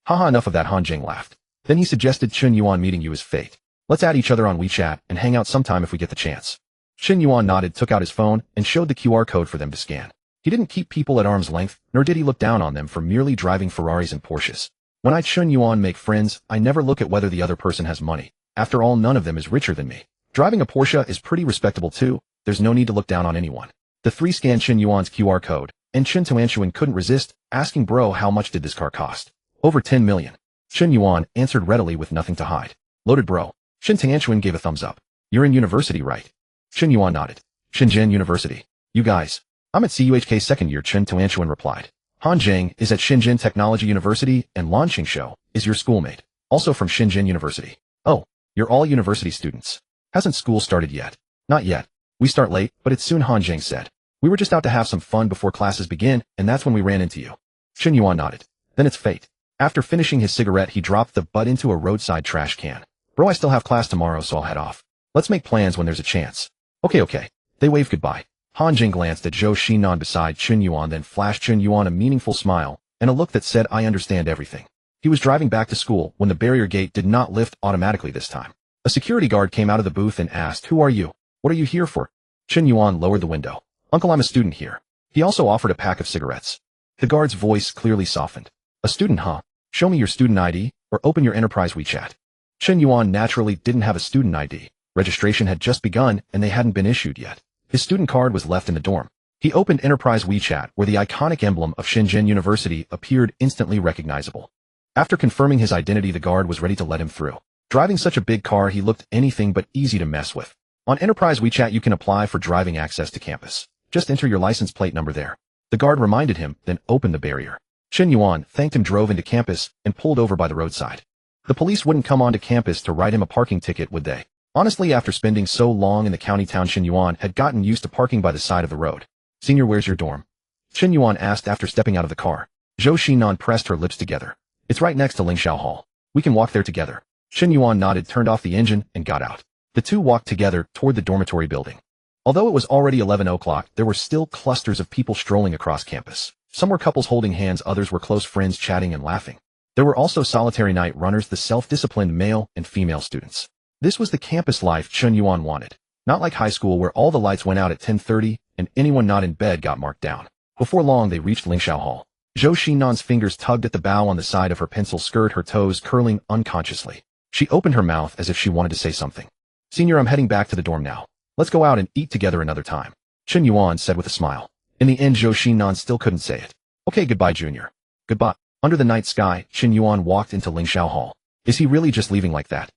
Haha, enough of that, Han Jiang laughed. Then he suggested, Chen Yuan, meeting you is fate. Let's add each other on WeChat and hang out sometime if we get the chance. Chen Yuan nodded, took out his phone, and showed the QR code for them to scan. He didn't keep people at arm's length, nor did he look down on them for merely driving Ferraris and Porsches. When I, Chen Yuan, make friends, I never look at whether the other person has money. After all, none of them is richer than me. Driving a Porsche is pretty respectable too. There's no need to look down on anyone. The 3 scanned Chen Yuan's QR code, and Chen Tuanshuan couldn't resist, asking, bro, how much did this car cost? Over 10 million. Chen Yuan answered readily with nothing to hide. Loaded, bro. Chen Tuanshuan gave a thumbs up. You're in university, right? Chen Yuan nodded. Shenzhen University. You guys? I'm at CUHK second year, Chen Tuanshuan replied. Han Jiang is at Shenzhen Technology University, and Lan Qingshou is your schoolmate, also from Shenzhen University. Oh, you're all university students. Hasn't school started yet? Not yet. We start late, but it's soon, Han Jiang said. We were just out to have some fun before classes begin, and that's when we ran into you. Chen Yuan nodded. Then it's fate. After finishing his cigarette, he dropped the butt into a roadside trash can. Bro, I still have class tomorrow, so I'll head off. Let's make plans when there's a chance. Okay. They waved goodbye. Han Jing glanced at Zhou Xinan beside Chen Yuan, then flashed Chen Yuan a meaningful smile and a look that said, I understand everything. He was driving back to school when the barrier gate did not lift automatically this time. A security guard came out of the booth and asked, Who are you? What are you here for? Chen Yuan lowered the window. Uncle, I'm a student here. He also offered a pack of cigarettes. The guard's voice clearly softened. A student, huh? Show me your student ID, or open your enterprise WeChat. Chen Yuan naturally didn't have a student ID. Registration had just begun, and they hadn't been issued yet. His student card was left in the dorm. He opened enterprise WeChat, where the iconic emblem of Shenzhen University appeared instantly recognizable. After confirming his identity, the guard was ready to let him through. Driving such a big car, he looked anything but easy to mess with. On enterprise WeChat, you can apply for driving access to campus. Just enter your license plate number there. The guard reminded him, then opened the barrier. Chen Yuan thanked him, drove into campus, and pulled over by the roadside. The police wouldn't come onto campus to write him a parking ticket, would they? Honestly, after spending so long in the county town, Chen Yuan had gotten used to parking by the side of the road. Senior, where's your dorm? Chen Yuan asked after stepping out of the car. Zhou Xinan pressed her lips together. It's right next to Lingxiao Hall. We can walk there together. Chen Yuan nodded, turned off the engine, and got out. The two walked together toward the dormitory building. Although it was already 11 o'clock, there were still clusters of people strolling across campus. Some were couples holding hands, others were close friends chatting and laughing. There were also solitary night runners, the self-disciplined male and female students. This was the campus life Chen Yuan wanted. Not like high school where all the lights went out at 10:30 and anyone not in bed got marked down. Before long, they reached Lingxiao Hall. Zhou Xinan's fingers tugged at the bow on the side of her pencil skirt, her toes curling unconsciously. She opened her mouth as if she wanted to say something. Senior, I'm heading back to the dorm now. Let's go out and eat together another time. Chen Yuan said with a smile. In the end, Zhou Xinan still couldn't say it. Okay, goodbye, Junior. Goodbye. Under the night sky, Chen Yuan walked into Lingxiao Hall. Is he really just leaving like that?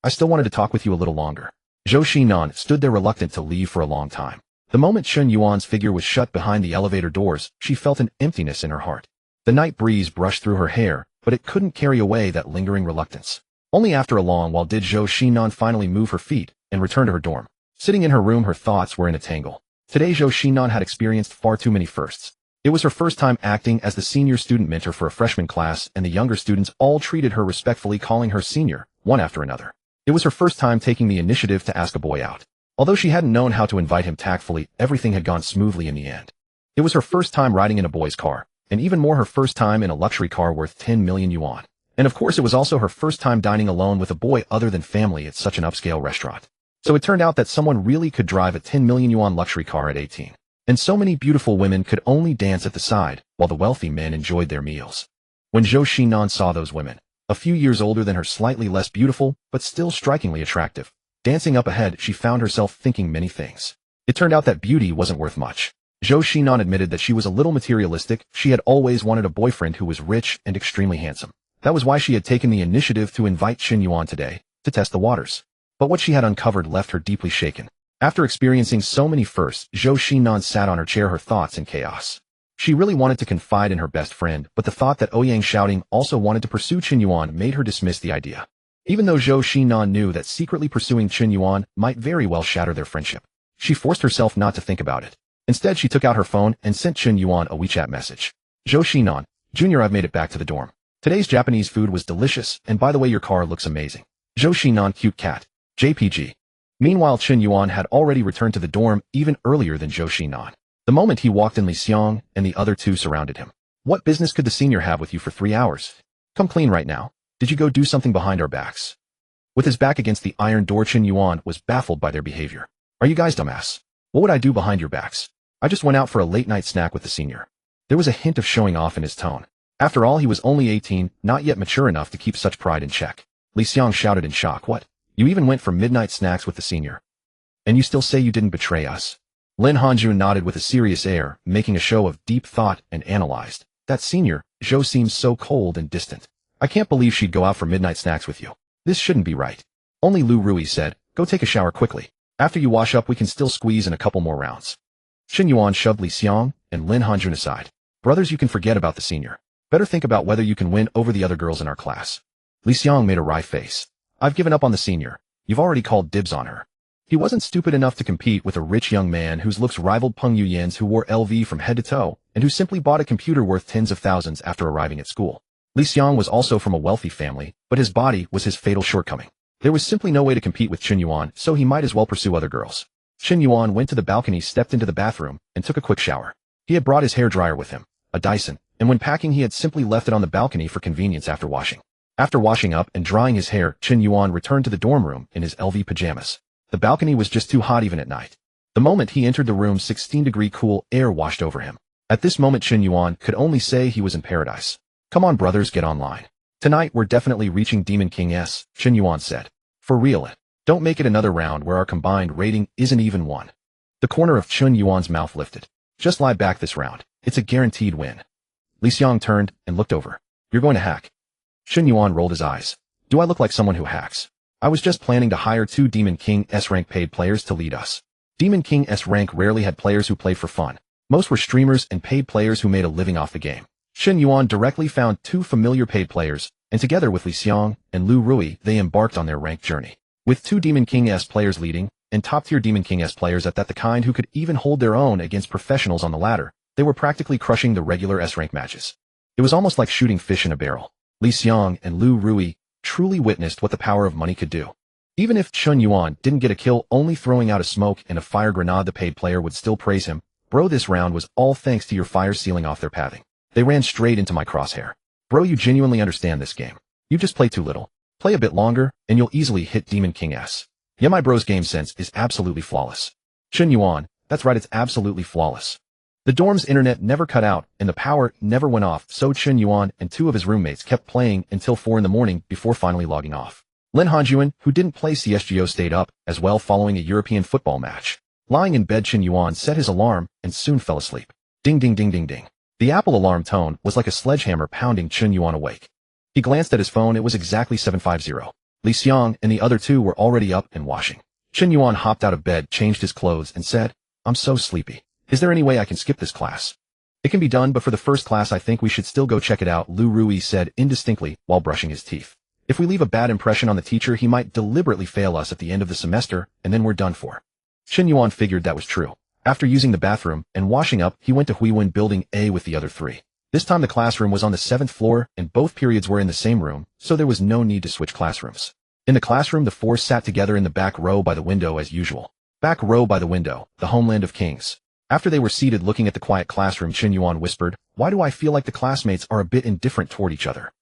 I still wanted to talk with you a little longer. Zhou Xinan stood there reluctant to leave for a long time. The moment Chen Yuan's figure was shut behind the elevator doors, she felt an emptiness in her heart. The night breeze brushed through her hair, but it couldn't carry away that lingering reluctance. Only after a long while did Zhou Xinan finally move her feet and return to her dorm. Sitting in her room, her thoughts were in a tangle. Today, Zhou Xinan had experienced far too many firsts. It was her first time acting as the senior student mentor for a freshman class, and the younger students all treated her respectfully, calling her senior, one after another. It was her first time taking the initiative to ask a boy out. Although she hadn't known how to invite him tactfully, everything had gone smoothly in the end. It was her first time riding in a boy's car, and even more her first time in a luxury car worth 10 million yuan. And of course, it was also her first time dining alone with a boy other than family at such an upscale restaurant. So it turned out that someone really could drive a 10 million yuan luxury car at 18. And so many beautiful women could only dance at the side, while the wealthy men enjoyed their meals. When Zhou Xinan saw those women, a few years older than her, slightly less beautiful, but still strikingly attractive, dancing up ahead, she found herself thinking many things. It turned out that beauty wasn't worth much. Zhou Xinan admitted that she was a little materialistic. She had always wanted a boyfriend who was rich and extremely handsome. That was why she had taken the initiative to invite Chen Yuan today, to test the waters. But what she had uncovered left her deeply shaken. After experiencing so many firsts, Zhou Xinan sat on her chair, her thoughts in chaos. She really wanted to confide in her best friend, but the thought that Ouyang Shouting also wanted to pursue Chen Yuan made her dismiss the idea. Even though Zhou Xinan knew that secretly pursuing Chen Yuan might very well shatter their friendship, she forced herself not to think about it. Instead, she took out her phone and sent Chen Yuan a WeChat message. Zhou Xinan, Junior, I've made it back to the dorm. Today's Japanese food was delicious, and by the way, your car looks amazing. Zhou Xinan, cute cat. JPG. Meanwhile, Chen Yuan had already returned to the dorm even earlier than Zhou Xinan. The moment he walked in, Li Xiang and the other two surrounded him. What business could the senior have with you for 3 hours? Come clean right now. Did you go do something behind our backs? With his back against the iron door, Chen Yuan was baffled by their behavior. Are you guys dumbass? What would I do behind your backs? I just went out for a late-night snack with the senior. There was a hint of showing off in his tone. After all, he was only 18, not yet mature enough to keep such pride in check. Li Xiang shouted in shock. What? You even went for midnight snacks with the senior? And you still say you didn't betray us? Lin Hanjun nodded with a serious air, making a show of deep thought, and analyzed. That senior, Zhou, seems so cold and distant. I can't believe she'd go out for midnight snacks with you. This shouldn't be right. Only Lu Rui said, go take a shower quickly. After you wash up, we can still squeeze in a couple more rounds. Chen Yuan shoved Li Xiang and Lin Hanjun aside. Brothers, you can forget about the senior. Better think about whether you can win over the other girls in our class. Li Xiang made a wry face. I've given up on the senior. You've already called dibs on her. He wasn't stupid enough to compete with a rich young man whose looks rivaled Peng Yuyan's, who wore LV from head to toe, and who simply bought a computer worth tens of thousands after arriving at school. Li Xiang was also from a wealthy family, but his body was his fatal shortcoming. There was simply no way to compete with Chen Yuan, so he might as well pursue other girls. Chen Yuan went to the balcony, stepped into the bathroom, and took a quick shower. He had brought his hairdryer with him, a Dyson, and when packing he had simply left it on the balcony for convenience after washing. After washing up and drying his hair, Chen Yuan returned to the dorm room in his LV pajamas. The balcony was just too hot even at night. The moment he entered the room, 16-degree cool air washed over him. At this moment Chen Yuan could only say he was in paradise. Come on brothers, get online. Tonight we're definitely reaching Demon King S, Chen Yuan said. For real. Don't make it another round where our combined rating isn't even 1. The corner of Chen Yuan's mouth lifted. Just lie back this round. It's a guaranteed win. Li Xiang turned and looked over. You're going to hack? Chen Yuan rolled his eyes. Do I look like someone who hacks? I was just planning to hire 2 Demon King S rank paid players to lead us. Demon King S rank rarely had players who played for fun. Most were streamers and paid players who made a living off the game. Chen Yuan directly found 2 familiar paid players, and together with Li Xiang and Lu Rui, they embarked on their ranked journey. With 2 Demon King S players leading, and top-tier Demon King S players at that, the kind who could even hold their own against professionals on the ladder, they were practically crushing the regular S rank matches. It was almost like shooting fish in a barrel. Li Xiang and Lu Rui truly witnessed what the power of money could do. Even if Chen Yuan didn't get a kill, only throwing out a smoke and a fire grenade, the paid player would still praise him. Bro, this round was all thanks to your fire sealing off their pathing. They ran straight into my crosshair. Bro, you genuinely understand this game. You just play too little. Play a bit longer, and you'll easily hit Demon King S. Yeah, my bro's game sense is absolutely flawless. Chen Yuan, that's right, it's absolutely flawless. The dorm's internet never cut out, and the power never went off, so Chen Yuan and 2 of his roommates kept playing until 4 in the morning before finally logging off. Lin Hanjuan, who didn't play CSGO, stayed up as well following a European football match. Lying in bed, Chen Yuan set his alarm and soon fell asleep. Ding ding ding ding ding. The Apple alarm tone was like a sledgehammer pounding Chen Yuan awake. He glanced at his phone. It was exactly 7:50. Li Xiang and the other 2 were already up and washing. Chen Yuan hopped out of bed, changed his clothes, and said, I'm so sleepy. Is there any way I can skip this class? It can be done, but for the first class I think we should still go check it out, Lu Rui said indistinctly while brushing his teeth. If we leave a bad impression on the teacher, he might deliberately fail us at the end of the semester, and then we're done for. Chen Yuan figured that was true. After using the bathroom and washing up, he went to Huiwen Building A with the other 3. This time the classroom was on the 7th floor, and both periods were in the same room, so there was no need to switch classrooms. In the classroom, the 4 sat together in the back row by the window as usual. Back row by the window, the homeland of kings. After they were seated looking at the quiet classroom, Chen Yuan whispered, why do I feel like the classmates are a bit indifferent toward each other?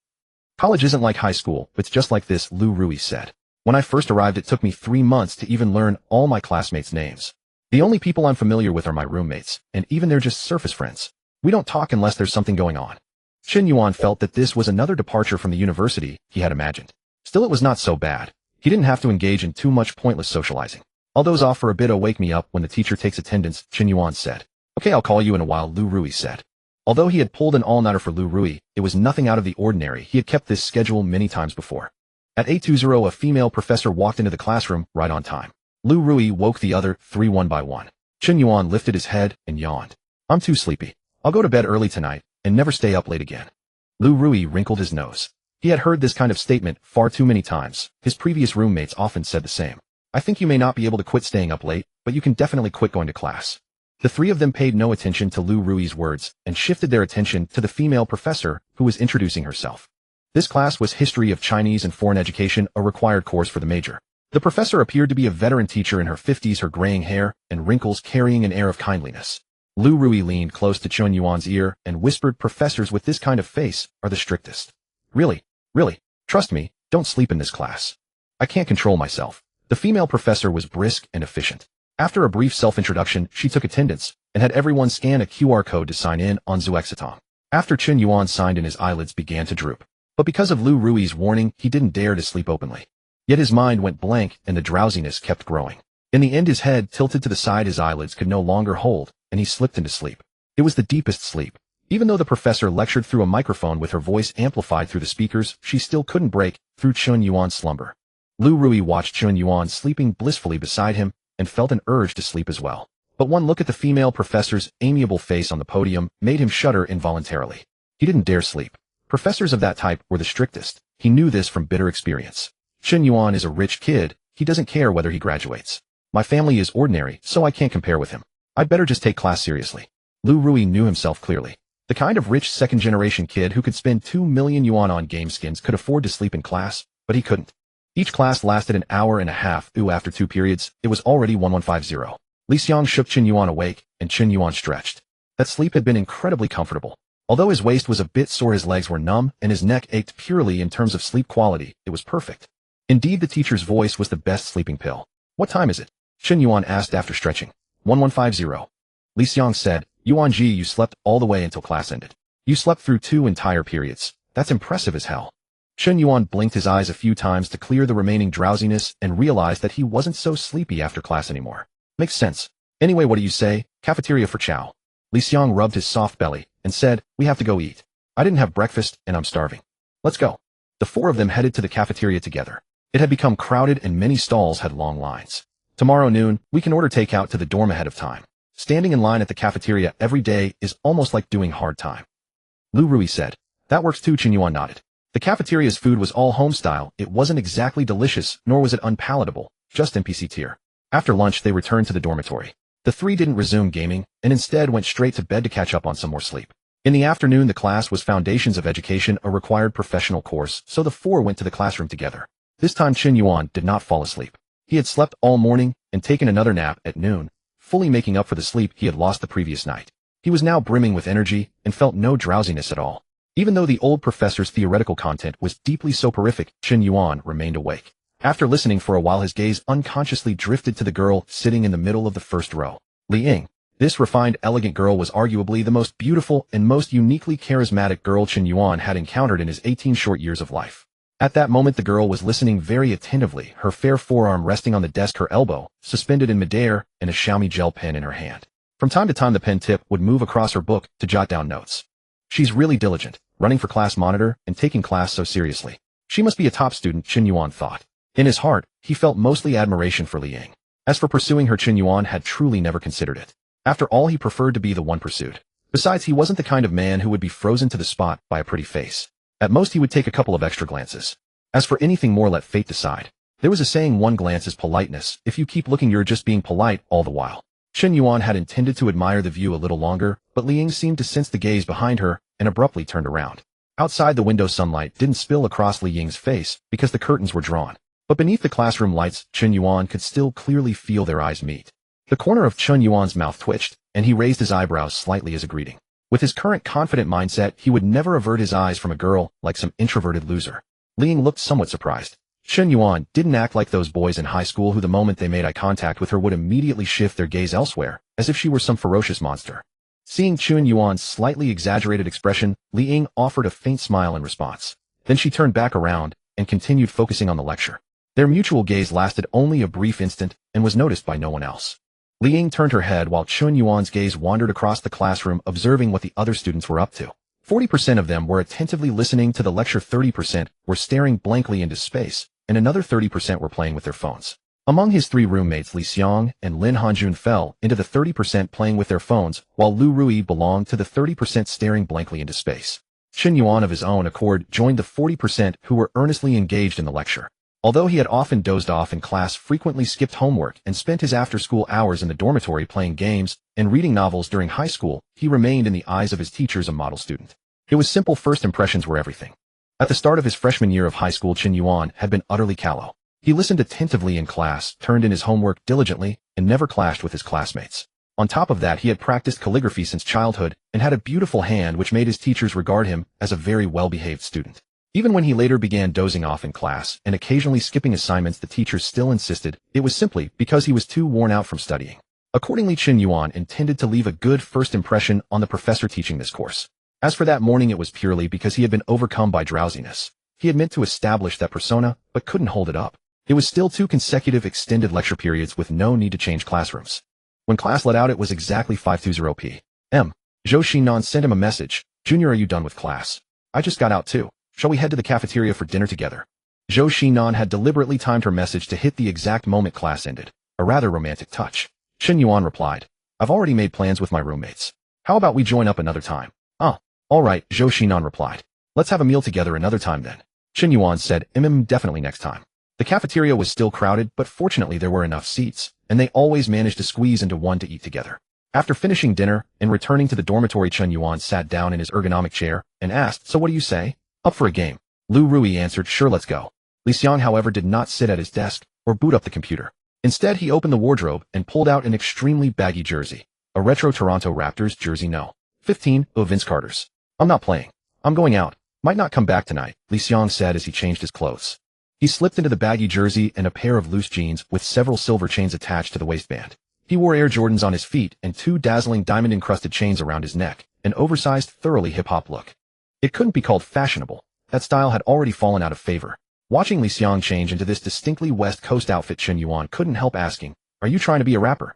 College isn't like high school, it's just like this, Lu Rui said. When I first arrived, it took me 3 months to even learn all my classmates' names. The only people I'm familiar with are my roommates, and even they're just surface friends. We don't talk unless there's something going on. Chen Yuan felt that this was another departure from the university he had imagined. Still, it was not so bad. He didn't have to engage in too much pointless socializing. I'll doze off for a bit. Wake me up when the teacher takes attendance, Chen Yuan said. Okay, I'll call you in a while, Lu Rui said. Although he had pulled an all-nighter for Lu Rui, it was nothing out of the ordinary. He had kept this schedule many times before. At 8:20, a female professor walked into the classroom right on time. Lu Rui woke the other 3 one by one. Chen Yuan lifted his head and yawned. I'm too sleepy. I'll go to bed early tonight and never stay up late again. Lu Rui wrinkled his nose. He had heard this kind of statement far too many times. His previous roommates often said the same. I think you may not be able to quit staying up late, but you can definitely quit going to class. The 3 of them paid no attention to Lu Rui's words and shifted their attention to the female professor who was introducing herself. This class was History of Chinese and Foreign Education, a required course for the major. The professor appeared to be a veteran teacher in her 50s, her graying hair and wrinkles carrying an air of kindliness. Lu Rui leaned close to Chen Yuan's ear and whispered, professors with this kind of face are the strictest. Really, trust me, don't sleep in this class. I can't control myself. The female professor was brisk and efficient. After a brief self-introduction, she took attendance and had everyone scan a QR code to sign in on Zuexitong. After Chen Yuan signed in, his eyelids began to droop. But because of Lu Rui's warning, he didn't dare to sleep openly. Yet his mind went blank and the drowsiness kept growing. In the end, his head tilted to the side, his eyelids could no longer hold, and he slipped into sleep. It was the deepest sleep. Even though the professor lectured through a microphone with her voice amplified through the speakers, she still couldn't break through Chen Yuan's slumber. Lu Rui watched Chen Yuan sleeping blissfully beside him and felt an urge to sleep as well. But one look at the female professor's amiable face on the podium made him shudder involuntarily. He didn't dare sleep. Professors of that type were the strictest. He knew this from bitter experience. Chen Yuan is a rich kid. He doesn't care whether he graduates. My family is ordinary, so I can't compare with him. I'd better just take class seriously. Lu Rui knew himself clearly. The kind of rich second-generation kid who could spend 2 million yuan on game skins could afford to sleep in class, but he couldn't. Each class lasted an hour and a half, after 2 periods, it was already 1150. Li Xiang shook Chen Yuan awake, and Chen Yuan stretched. That sleep had been incredibly comfortable. Although his waist was a bit sore, his legs were numb, and his neck ached. Purely in terms of sleep quality, it was perfect. Indeed, the teacher's voice was the best sleeping pill. What time is it? Chen Yuan asked after stretching. 1150. Li Xiang said, Yuan Ji, you slept all the way until class ended. You slept through 2 entire periods. That's impressive as hell. Chen Yuan blinked his eyes a few times to clear the remaining drowsiness and realized that he wasn't so sleepy after class anymore. Makes sense. Anyway, what do you say? Cafeteria for chow. Li Xiang rubbed his soft belly and said, we have to go eat. I didn't have breakfast and I'm starving. Let's go. The 4 of them headed to the cafeteria together. It had become crowded and many stalls had long lines. Tomorrow noon, we can order takeout to the dorm ahead of time. Standing in line at the cafeteria every day is almost like doing hard time. Lu Rui said. That works too. Chen Yuan nodded. The cafeteria's food was all home style. It wasn't exactly delicious, nor was it unpalatable, just NPC tier. After lunch, they returned to the dormitory. The 3 didn't resume gaming, and instead went straight to bed to catch up on some more sleep. In the afternoon, the class was Foundations of Education, a required professional course, so the 4 went to the classroom together. This time Chen Yuan did not fall asleep. He had slept all morning and taken another nap at noon, fully making up for the sleep he had lost the previous night. He was now brimming with energy and felt no drowsiness at all. Even though the old professor's theoretical content was deeply soporific, Chen Yuan remained awake. After listening for a while, his gaze unconsciously drifted to the girl sitting in the middle of the first row. Li Ying. This refined, elegant girl was arguably the most beautiful and most uniquely charismatic girl Chen Yuan had encountered in his 18 short years of life. At that moment, the girl was listening very attentively, her fair forearm resting on the desk, her elbow suspended in midair, and a Xiaomi gel pen in her hand. From time to time, the pen tip would move across her book to jot down notes. She's really diligent, running for class monitor and taking class so seriously. She must be a top student, Chen Yuan thought. In his heart, he felt mostly admiration for Li Ying. As for pursuing her, Chen Yuan had truly never considered it. After all, he preferred to be the one pursued. Besides, he wasn't the kind of man who would be frozen to the spot by a pretty face. At most, he would take a couple of extra glances. As for anything more, let fate decide. There was a saying, one glance is politeness. If you keep looking, you're just being polite all the while. Chen Yuan had intended to admire the view a little longer, but Li Ying seemed to sense the gaze behind her and abruptly turned around. Outside the window, sunlight didn't spill across Li Ying's face because the curtains were drawn. But beneath the classroom lights, Chen Yuan could still clearly feel their eyes meet. The corner of Chen Yuan's mouth twitched, and he raised his eyebrows slightly as a greeting. With his current confident mindset, he would never avert his eyes from a girl like some introverted loser. Li Ying looked somewhat surprised. Chen Yuan didn't act like those boys in high school who the moment they made eye contact with her would immediately shift their gaze elsewhere, as if she were some ferocious monster. Seeing Chen Yuan's slightly exaggerated expression, Li Ying offered a faint smile in response. Then she turned back around and continued focusing on the lecture. Their mutual gaze lasted only a brief instant and was noticed by no one else. Li Ying turned her head while Chen Yuan's gaze wandered across the classroom, observing what the other students were up to. 40% of them were attentively listening to the lecture, 30% were staring blankly into space, and another 30% were playing with their phones. Among his 3 roommates, Li Xiang and Lin Hanjun fell into the 30% playing with their phones, while Lu Rui belonged to the 30% staring blankly into space. Chen Yuan, of his own accord, joined the 40% who were earnestly engaged in the lecture. Although he had often dozed off in class, frequently skipped homework, and spent his after-school hours in the dormitory playing games and reading novels during high school, he remained in the eyes of his teachers a model student. It was simple. First impressions were everything. At the start of his freshman year of high school, Chen Yuan had been utterly callow. He listened attentively in class, turned in his homework diligently, and never clashed with his classmates. On top of that, he had practiced calligraphy since childhood and had a beautiful hand, which made his teachers regard him as a very well-behaved student. Even when he later began dozing off in class and occasionally skipping assignments, the teachers still insisted it was simply because he was too worn out from studying. Accordingly, Chen Yuan intended to leave a good first impression on the professor teaching this course. As for that morning, it was purely because he had been overcome by drowsiness. He had meant to establish that persona, but couldn't hold it up. It was still 2 consecutive extended lecture periods with no need to change classrooms. When class let out, it was exactly 5:20 p.m. Zhou Xinan sent him a message. Junior, are you done with class? I just got out too. Shall we head to the cafeteria for dinner together? Zhou Xinan had deliberately timed her message to hit the exact moment class ended. A rather romantic touch. Chen Yuan replied, I've already made plans with my roommates. How about we join up another time? All right, Zhou Xinan replied. Let's have a meal together another time then. Chen Yuan said, definitely next time. The cafeteria was still crowded, but fortunately there were enough seats, and they always managed to squeeze into one to eat together. After finishing dinner and returning to the dormitory, Chen Yuan sat down in his ergonomic chair and asked, "So what do you say? Up for a game?" Lu Rui answered, "Sure, let's go." Li Xiang, however, did not sit at his desk or boot up the computer. Instead, he opened the wardrobe and pulled out an extremely baggy jersey, a retro Toronto Raptors jersey No. 15 of Vince Carter's. "I'm not playing. I'm going out. Might not come back tonight," Li Xiang said as he changed his clothes. He slipped into the baggy jersey and a pair of loose jeans with several silver chains attached to the waistband. He wore Air Jordans on his feet and two dazzling diamond-encrusted chains around his neck, an oversized, thoroughly hip-hop look. It couldn't be called fashionable. That style had already fallen out of favor. Watching Li Xiang change into this distinctly West Coast outfit, Chen Yuan couldn't help asking, "Are you trying to be a rapper?"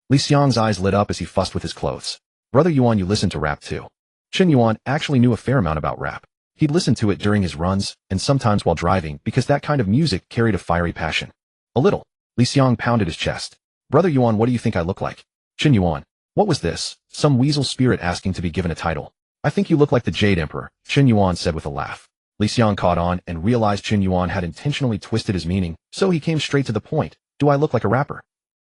Li Xiang's eyes lit up as he fussed with his clothes. "Brother Yuan, you listen to rap too." Chen Yuan actually knew a fair amount about rap. He'd listen to it during his runs, and sometimes while driving, because that kind of music carried a fiery passion. "A little." Li Xiang pounded his chest. "Brother Yuan, what do you think I look like?" Chen Yuan. What was this? Some weasel spirit asking to be given a title. "I think you look like the Jade Emperor," Chen Yuan said with a laugh. Li Xiang caught on and realized Chen Yuan had intentionally twisted his meaning, so he came straight to the point. "Do I look like a rapper?"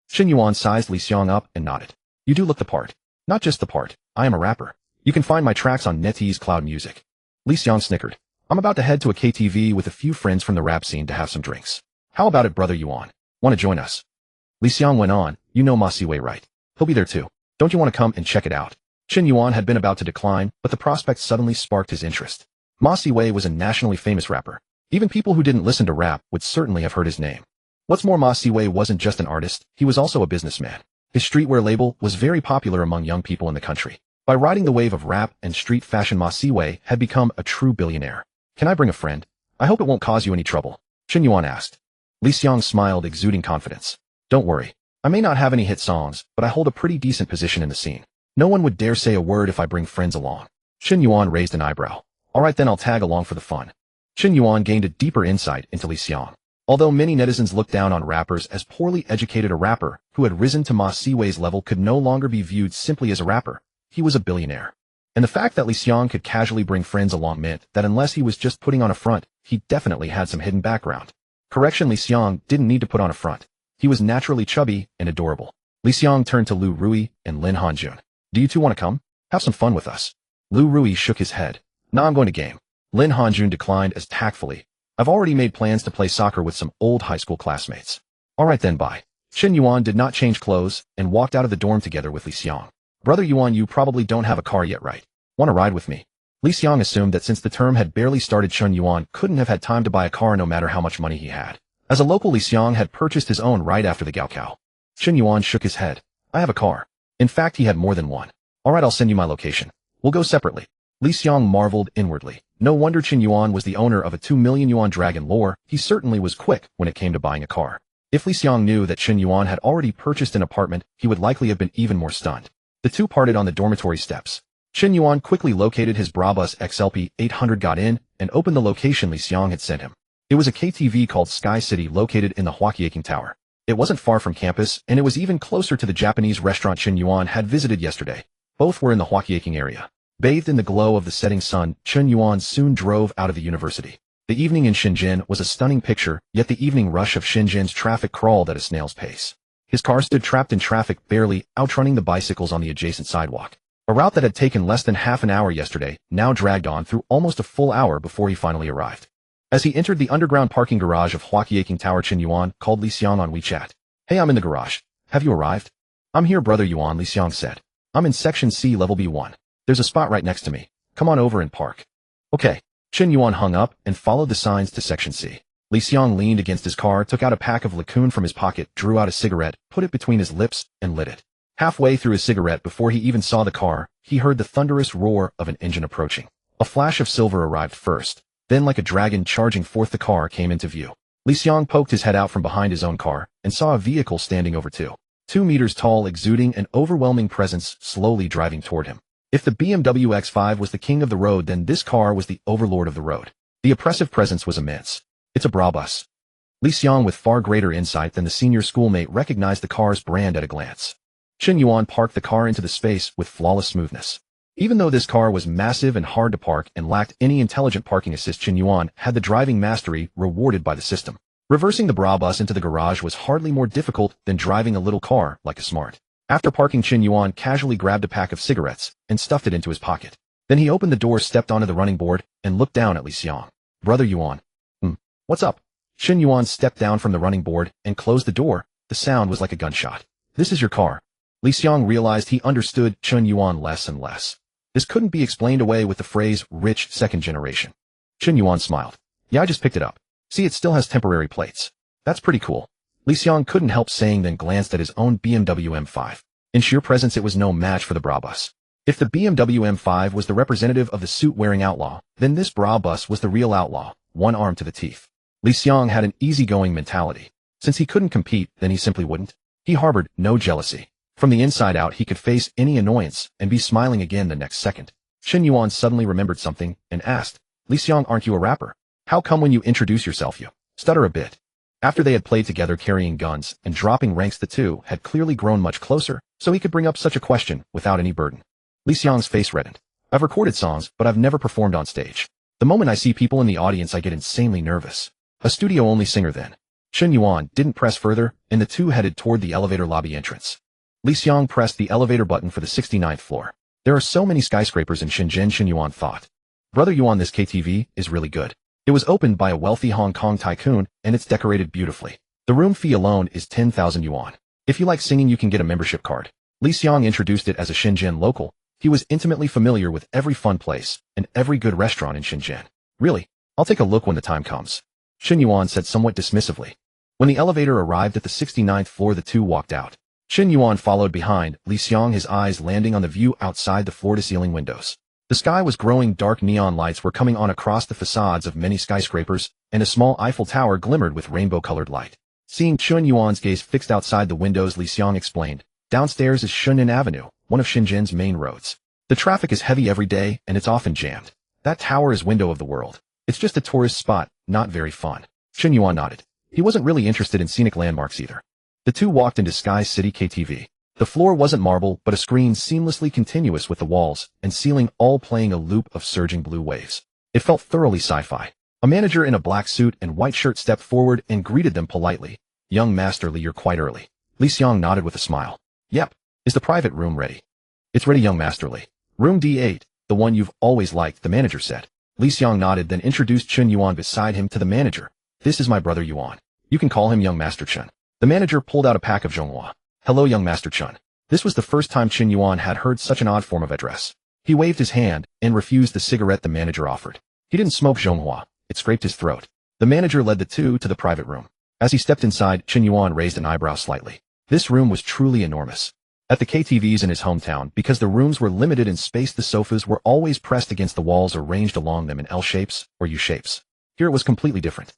Chen Yuan sized Li Xiang up and nodded. "You do look the part. Not just the part. I am a rapper. You can find my tracks on NetEase Cloud Music." Li Xiang snickered. "I'm about to head to a KTV with a few friends from the rap scene to have some drinks. How about it, brother Yuan? Want to join us?" Li Xiang went on, "You know Ma Siwei, right? He'll be there too. Don't you want to come and check it out?" Chen Yuan had been about to decline, but the prospect suddenly sparked his interest. Ma Siwei was a nationally famous rapper. Even people who didn't listen to rap would certainly have heard his name. What's more, Ma Siwei wasn't just an artist, he was also a businessman. His streetwear label was very popular among young people in the country. By riding the wave of rap and street fashion, Ma Siwei had become a true billionaire. "Can I bring a friend? I hope it won't cause you any trouble," Chen Yuan asked. Li Xiang smiled, exuding confidence. "Don't worry. I may not have any hit songs, but I hold a pretty decent position in the scene. No one would dare say a word if I bring friends along." Chen Yuan raised an eyebrow. "All right then, I'll tag along for the fun." Chen Yuan gained a deeper insight into Li Xiang. Although many netizens looked down on rappers as poorly educated, a rapper who had risen to Ma Siwei's level could no longer be viewed simply as a rapper. He was a billionaire. And the fact that Li Xiang could casually bring friends along meant that unless he was just putting on a front, he definitely had some hidden background. Correction, Li Xiang didn't need to put on a front. He was naturally chubby and adorable. Li Xiang turned to Lu Rui and Lin Hanjun. "Do you two want to come? Have some fun with us?" Lu Rui shook his head. "Nah, I'm going to game." Lin Hanjun declined as tactfully. "I've already made plans to play soccer with some old high school classmates." "All right then, bye." Chen Yuan did not change clothes and walked out of the dorm together with Li Xiang. "Brother Yuan, you probably don't have a car yet, right? Want to ride with me?" Li Xiang assumed that since the term had barely started, Chen Yuan couldn't have had time to buy a car no matter how much money he had. As a local, Li Xiang had purchased his own right after the Gaokao. Chen Yuan shook his head. "I have a car." In fact, he had more than one. "All right, I'll send you my location. We'll go separately." Li Xiang marveled inwardly. No wonder Chen Yuan was the owner of a 2 million yuan dragon lore. He certainly was quick when it came to buying a car. If Li Xiang knew that Chen Yuan had already purchased an apartment, he would likely have been even more stunned. The two parted on the dormitory steps. Chen Yuan quickly located his Brabus XLP 800, got in, and opened the location Li Xiang had sent him. It was a KTV called Sky City located in the Huaqiaking Tower. It wasn't far from campus, and it was even closer to the Japanese restaurant Chen Yuan had visited yesterday. Both were in the Huaqiaking area. Bathed in the glow of the setting sun, Chen Yuan soon drove out of the university. The evening in Shenzhen was a stunning picture, yet the evening rush of Shenzhen's traffic crawled at a snail's pace. His car stood trapped in traffic, barely outrunning the bicycles on the adjacent sidewalk. A route that had taken less than half an hour yesterday now dragged on through almost a full hour before he finally arrived. As he entered the underground parking garage of Huaqiaking Tower, Chen Yuan called Li Xiang on WeChat. "Hey, I'm in the garage. Have you arrived?" "I'm here, brother Yuan," Li Xiang said. "I'm in section C, level B1. There's a spot right next to me. Come on over and park." "Okay." Chen Yuan hung up and followed the signs to section C. Li Xiang leaned against his car, took out a pack of Licoon from his pocket, drew out a cigarette, put it between his lips, and lit it. Halfway through his cigarette, before he even saw the car, he heard the thunderous roar of an engine approaching. A flash of silver arrived first. Then, like a dragon charging forth, the car came into view. Li Xiang poked his head out from behind his own car and saw a vehicle standing over 2 meters tall, exuding an overwhelming presence, slowly driving toward him. If the BMW X5 was the king of the road, then this car was the overlord of the road. The oppressive presence was immense. "It's a Brabus." Li Xiang, with far greater insight than the senior schoolmate, recognized the car's brand at a glance. Chen Yuan parked the car into the space with flawless smoothness. Even though this car was massive and hard to park and lacked any intelligent parking assist, Chen Yuan had the driving mastery rewarded by the system. Reversing the bra bus into the garage was hardly more difficult than driving a little car like a smart. After parking, Chen Yuan casually grabbed a pack of cigarettes and stuffed it into his pocket. Then he opened the door, stepped onto the running board, and looked down at Li Xiang. Brother Yuan. What's up? Chen Yuan stepped down from the running board and closed the door. The sound was like a gunshot. This is your car. Li Xiang realized he understood Chen Yuan less and less. This couldn't be explained away with the phrase, rich second generation. Chen Yuan smiled. Yeah, I just picked it up. See, it still has temporary plates. That's pretty cool. Li Xiang couldn't help saying, then glanced at his own BMW M5. In sheer presence, it was no match for the Brabus. If the BMW M5 was the representative of the suit-wearing outlaw, then this Brabus was the real outlaw, one arm to the teeth. Li Xiang had an easygoing mentality. Since he couldn't compete, then he simply wouldn't. He harbored no jealousy. From the inside out, he could face any annoyance and be smiling again the next second. Chen Yuan suddenly remembered something and asked, Li Xiang, aren't you a rapper? How come when you introduce yourself you stutter a bit? After they had played together carrying guns and dropping ranks, the two had clearly grown much closer, so he could bring up such a question without any burden. Li Xiang's face reddened. I've recorded songs, but I've never performed on stage. The moment I see people in the audience, I get insanely nervous. A studio-only singer then. Chen Yuan didn't press further, and the two headed toward the elevator lobby entrance. Li Xiang pressed the elevator button for the 69th floor. There are so many skyscrapers in Shenzhen, Chen Yuan thought. Brother Yuan, this KTV is really good. It was opened by a wealthy Hong Kong tycoon, and it's decorated beautifully. The room fee alone is 10,000 yuan. If you like singing, you can get a membership card. Li Xiang introduced it as a Shenzhen local. He was intimately familiar with every fun place and every good restaurant in Shenzhen. Really? I'll take a look when the time comes. Chen Yuan said somewhat dismissively. When the elevator arrived at the 69th floor, the two walked out. Chen Yuan followed behind Li Xiang, his eyes landing on the view outside the floor-to-ceiling windows. The sky was growing dark. Neon lights were coming on across the facades of many skyscrapers, and a small Eiffel Tower glimmered with rainbow-colored light. Seeing Chen Yuan's gaze fixed outside the windows, Li Xiang explained, downstairs is Shenan Avenue, one of Shenzhen's main roads. The traffic is heavy every day, and it's often jammed. That tower is window of the world. It's just a tourist spot, not very fun. Chen Yuan nodded. He wasn't really interested in scenic landmarks either. The two walked into Sky City KTV. The floor wasn't marble, but a screen seamlessly continuous with the walls and ceiling, all playing a loop of surging blue waves. It felt thoroughly sci-fi. A manager in a black suit and white shirt stepped forward and greeted them politely. Young Master Li, you're quite early. Li Xiang nodded with a smile. Yep. Is the private room ready? It's ready, young Master Li. Room D8, the one you've always liked, the manager said. Li Xiang nodded, then introduced Chen Yuan beside him to the manager. This is my brother Yuan. You can call him young Master Chen. The manager pulled out a pack of Zhonghua. Hello, young Master Chen. This was the first time Chen Yuan had heard such an odd form of address. He waved his hand and refused the cigarette the manager offered. He didn't smoke Zhonghua. It scraped his throat. The manager led the two to the private room. As he stepped inside, Chen Yuan raised an eyebrow slightly. This room was truly enormous. At the KTVs in his hometown, because the rooms were limited in space, the sofas were always pressed against the walls or ranged along them in L shapes or U shapes. Here it was completely different.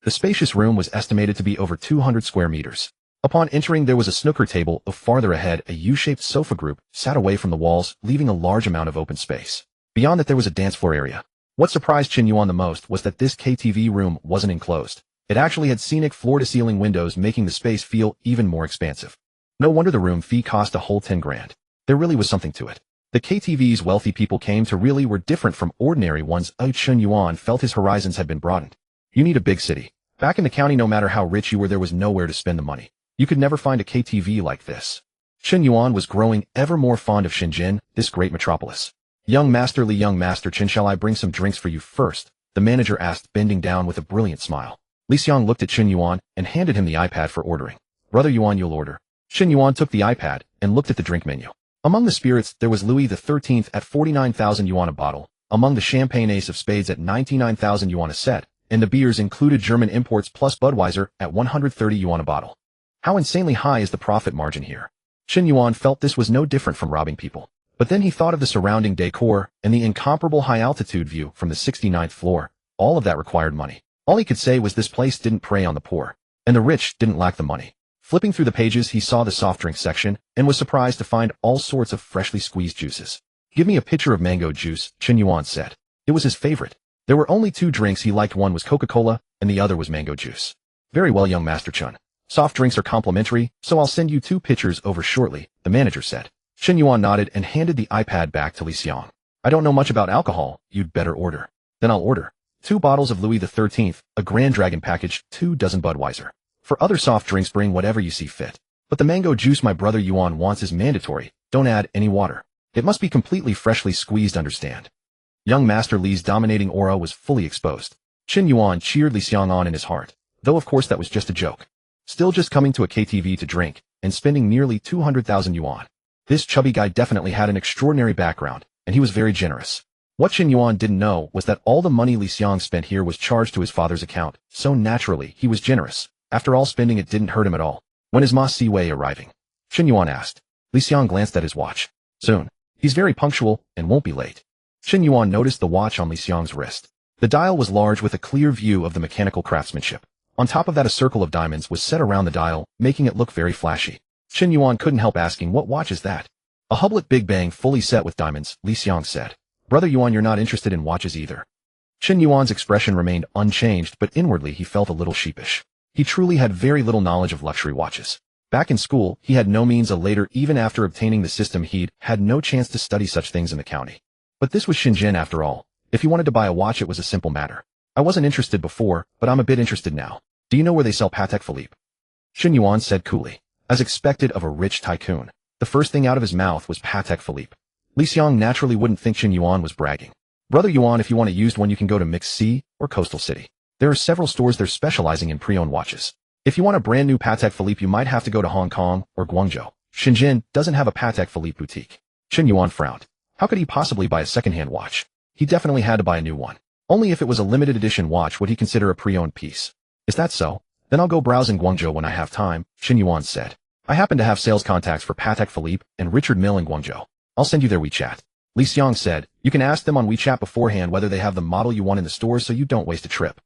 The spacious room was estimated to be over 200 square meters. Upon entering, there was a snooker table. Farther ahead, a U-shaped sofa group sat away from the walls, leaving a large amount of open space. Beyond that, there was a dance floor area. What surprised Chen Yuan the most was that this KTV room wasn't enclosed. It actually had scenic floor-to-ceiling windows, making the space feel even more expansive. No wonder the room fee cost a whole 10 grand. There really was something to it. The KTVs wealthy people came to really were different from ordinary ones. Chen Yuan felt his horizons had been broadened. You need a big city. Back in the county, no matter how rich you were, there was nowhere to spend the money. You could never find a KTV like this. Chen Yuan was growing ever more fond of Shenzhen, this great metropolis. Young Master Li, young Master Chen, shall I bring some drinks for you first? The manager asked, bending down with a brilliant smile. Li Xiang looked at Chen Yuan and handed him the iPad for ordering. Brother Yuan, you'll order. Chen Yuan took the iPad and looked at the drink menu. Among the spirits, there was Louis XIII at 49,000 yuan a bottle. Among the champagne, Ace of Spades at 99,000 yuan a set, and the beers included German imports plus Budweiser at 130 yuan a bottle. How insanely high is the profit margin here? Chen Yuan felt this was no different from robbing people. But then he thought of the surrounding decor and the incomparable high-altitude view from the 69th floor. All of that required money. All he could say was this place didn't prey on the poor, and the rich didn't lack the money. Flipping through the pages, he saw the soft drink section and was surprised to find all sorts of freshly squeezed juices. Give me a pitcher of mango juice, Chen Yuan said. It was his favorite. There were only two drinks he liked. One was Coca-Cola, and the other was mango juice. Very well, young Master Chen. Soft drinks are complimentary, so I'll send you 2 pitchers over shortly, the manager said. Chen Yuan nodded and handed the iPad back to Li Xiang. I don't know much about alcohol. You'd better order. Then I'll order. 2 bottles of Louis XIII, a Grand Dragon package, 2 dozen Budweiser. For other soft drinks, bring whatever you see fit. But the mango juice my brother Yuan wants is mandatory. Don't add any water. It must be completely freshly squeezed, understand? Young Master Li's dominating aura was fully exposed. Chen Yuan cheered Li Xiang on in his heart, though of course that was just a joke. Still just coming to a KTV to drink, and spending nearly 200,000 yuan. This chubby guy definitely had an extraordinary background, and he was very generous. What Chen Yuan didn't know was that all the money Li Xiang spent here was charged to his father's account, so naturally, he was generous. After all, spending it didn't hurt him at all. When is Ma Siwei arriving? Chen Yuan asked. Li Xiang glanced at his watch. Soon. He's very punctual, and won't be late. Chen Yuan noticed the watch on Li Xiang's wrist. The dial was large with a clear view of the mechanical craftsmanship. On top of that, a circle of diamonds was set around the dial, making it look very flashy. Chen Yuan couldn't help asking, what watch is that? A Hublot Big Bang fully set with diamonds, Li Xiang said. Brother Yuan, you're not interested in watches either. Chen Yuan's expression remained unchanged, but inwardly he felt a little sheepish. He truly had very little knowledge of luxury watches. Back in school, he had no means of later, even after obtaining the system, he'd had no chance to study such things in the county. But this was Shenzhen after all. If he wanted to buy a watch, it was a simple matter. I wasn't interested before, but I'm a bit interested now. Do you know where they sell Patek Philippe? Chen Yuan said coolly. As expected of a rich tycoon, the first thing out of his mouth was Patek Philippe. Li Xiang naturally wouldn't think Chen Yuan was bragging. Brother Yuan, if you want a used one, you can go to Mixed Sea or Coastal City. There are several stores there specializing in pre-owned watches. If you want a brand new Patek Philippe, you might have to go to Hong Kong or Guangzhou. Shenzhen doesn't have a Patek Philippe boutique. Chen Yuan frowned. How could he possibly buy a second-hand watch? He definitely had to buy a new one. Only if it was a limited edition watch would he consider a pre-owned piece. Is that so? Then I'll go browse in Guangzhou when I have time, Chen Yuan said. I happen to have sales contacts for Patek Philippe and Richard Mille in Guangzhou. I'll send you their WeChat. Li Xiang said, you can ask them on WeChat beforehand whether they have the model you want in the stores so you don't waste a trip.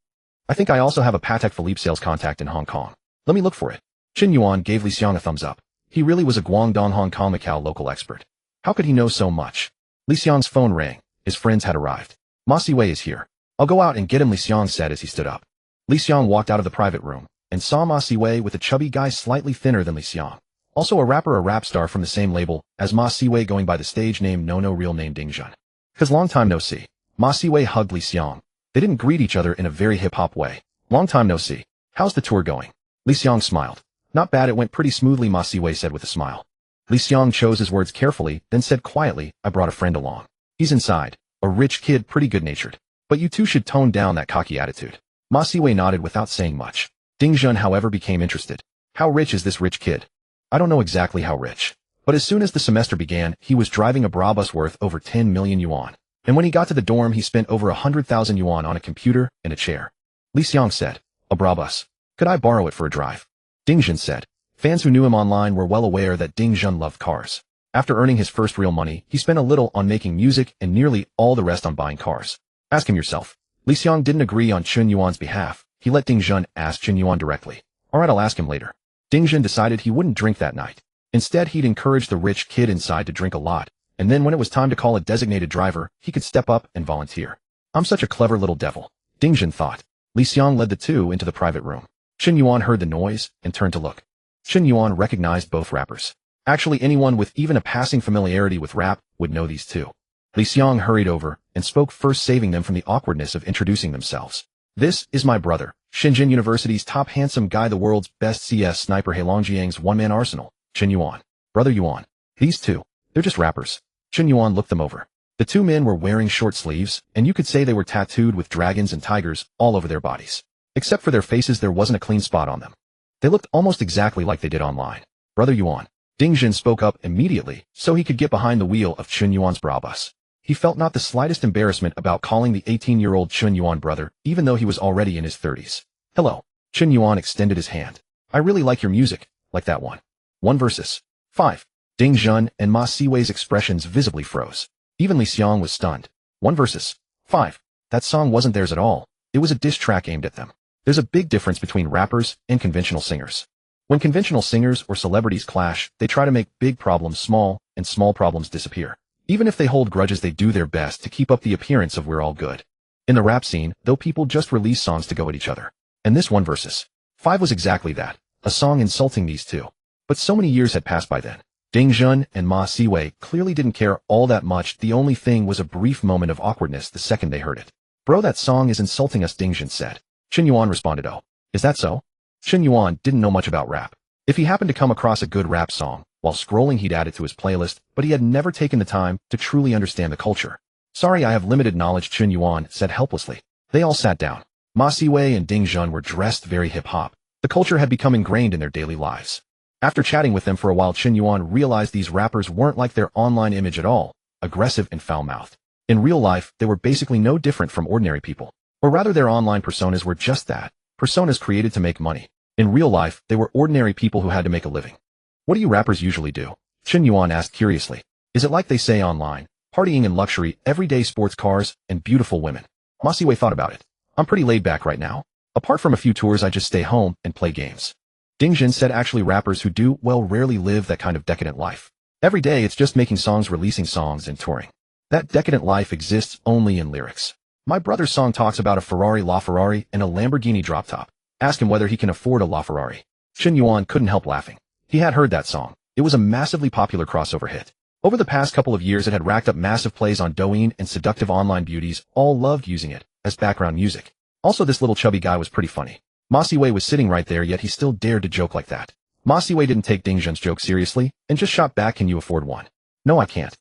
I think I also have a Patek Philippe sales contact in Hong Kong. Let me look for it. Chen Yuan gave Li Xiang a thumbs up. He really was a Guangdong Hong Kong Macau local expert. How could he know so much? Li Xiang's phone rang. His friends had arrived. Ma Siwei is here. I'll go out and get him, Li Xiang said as he stood up. Li Xiang walked out of the private room and saw Ma Siwei with a chubby guy slightly thinner than Li Xiang. Also a rap star from the same label as Ma Siwei, going by the stage name No real name Ding Jun. 'Cause long time no see. Ma Siwei hugged Li Xiang. They didn't greet each other in a very hip-hop way. Long time no see. How's the tour going? Li Xiang smiled. Not bad, it went pretty smoothly, Ma Siwei said with a smile. Li Xiang chose his words carefully, then said quietly, I brought a friend along. He's inside. A rich kid, pretty good-natured. But you two should tone down that cocky attitude. Ma Siwei nodded without saying much. Ding Jun, however, became interested. How rich is this rich kid? I don't know exactly how rich. But as soon as the semester began, he was driving a Brabus worth over 10 million yuan. And when he got to the dorm, he spent over 100,000 yuan on a computer and a chair. Li Xiang said, a Brabus. Could I borrow it for a drive? Ding Jun said. Fans who knew him online were well aware that Ding Jun loved cars. After earning his first real money, he spent a little on making music and nearly all the rest on buying cars. Ask him yourself. Li Xiang didn't agree on Chen Yuan's behalf. He let Ding Jun ask Chen Yuan directly. Alright, I'll ask him later. Ding Jun decided he wouldn't drink that night. Instead, he'd encourage the rich kid inside to drink a lot, and then when it was time to call a designated driver, he could step up and volunteer. I'm such a clever little devil, Ding Jun thought. Li Xiang led the two into the private room. Chen Yuan heard the noise and turned to look. Chen Yuan recognized both rappers. Actually, anyone with even a passing familiarity with rap would know these two. Li Xiang hurried over and spoke first, saving them from the awkwardness of introducing themselves. This is my brother, Shenzhen University's top handsome guy, the world's best CS sniper, Heilongjiang's one-man arsenal, Chen Yuan. Brother Yuan. These two, they're just rappers. Chen Yuan looked them over. The two men were wearing short sleeves, and you could say they were tattooed with dragons and tigers all over their bodies. Except for their faces, there wasn't a clean spot on them. They looked almost exactly like they did online. Brother Yuan. Ding Jun spoke up immediately, so he could get behind the wheel of Chen Yuan's Brabus. He felt not the slightest embarrassment about calling the 18-year-old Chen Yuan brother, even though he was already in his 30s. Hello. Chen Yuan extended his hand. I really like your music, like that one. 1 versus 5. Ding Jun and Ma Siwei's expressions visibly froze. Even Li Xiang was stunned. 1 versus 5. That song wasn't theirs at all. It was a diss track aimed at them. There's a big difference between rappers and conventional singers. When conventional singers or celebrities clash, they try to make big problems small, and small problems disappear. Even if they hold grudges, they do their best to keep up the appearance of we're all good. In the rap scene, though, people just release songs to go at each other. And this 1 versus 5 was exactly that, a song insulting these two. But so many years had passed by then. Ding Jun and Ma Siwei clearly didn't care all that much. The only thing was a brief moment of awkwardness the second they heard it. Bro, that song is insulting us, Ding Jun said. Chen Yuan responded, oh, is that so? Chen Yuan didn't know much about rap. If he happened to come across a good rap song, while scrolling he'd add it to his playlist, but he had never taken the time to truly understand the culture. Sorry, I have limited knowledge, Chen Yuan said helplessly. They all sat down. Ma Siwei and Ding Jun were dressed very hip-hop. The culture had become ingrained in their daily lives. After chatting with them for a while, Chen Yuan realized these rappers weren't like their online image at all, aggressive and foul-mouthed. In real life, they were basically no different from ordinary people. Or rather, their online personas were just that, personas created to make money. In real life, they were ordinary people who had to make a living. What do you rappers usually do? Chen Yuan asked curiously. Is it like they say online, partying in luxury, everyday sports cars, and beautiful women? Ma Siwei thought about it. I'm pretty laid back right now. Apart from a few tours, I just stay home and play games. Ding Jun said actually rappers who do well rarely live that kind of decadent life. Every day it's just making songs, releasing songs, and touring. That decadent life exists only in lyrics. My brother's song talks about a Ferrari LaFerrari and a Lamborghini drop top. Ask him whether he can afford a LaFerrari. Chen Yuan couldn't help laughing. He had heard that song. It was a massively popular crossover hit. Over the past couple of years it had racked up massive plays on Douyin, and seductive online beauties all loved using it as background music. Also, this little chubby guy was pretty funny. Ma Siwei was sitting right there, yet he still dared to joke like that. Ma Siwei didn't take Ding Jun's joke seriously and just shot back, can you afford one? No, I can't.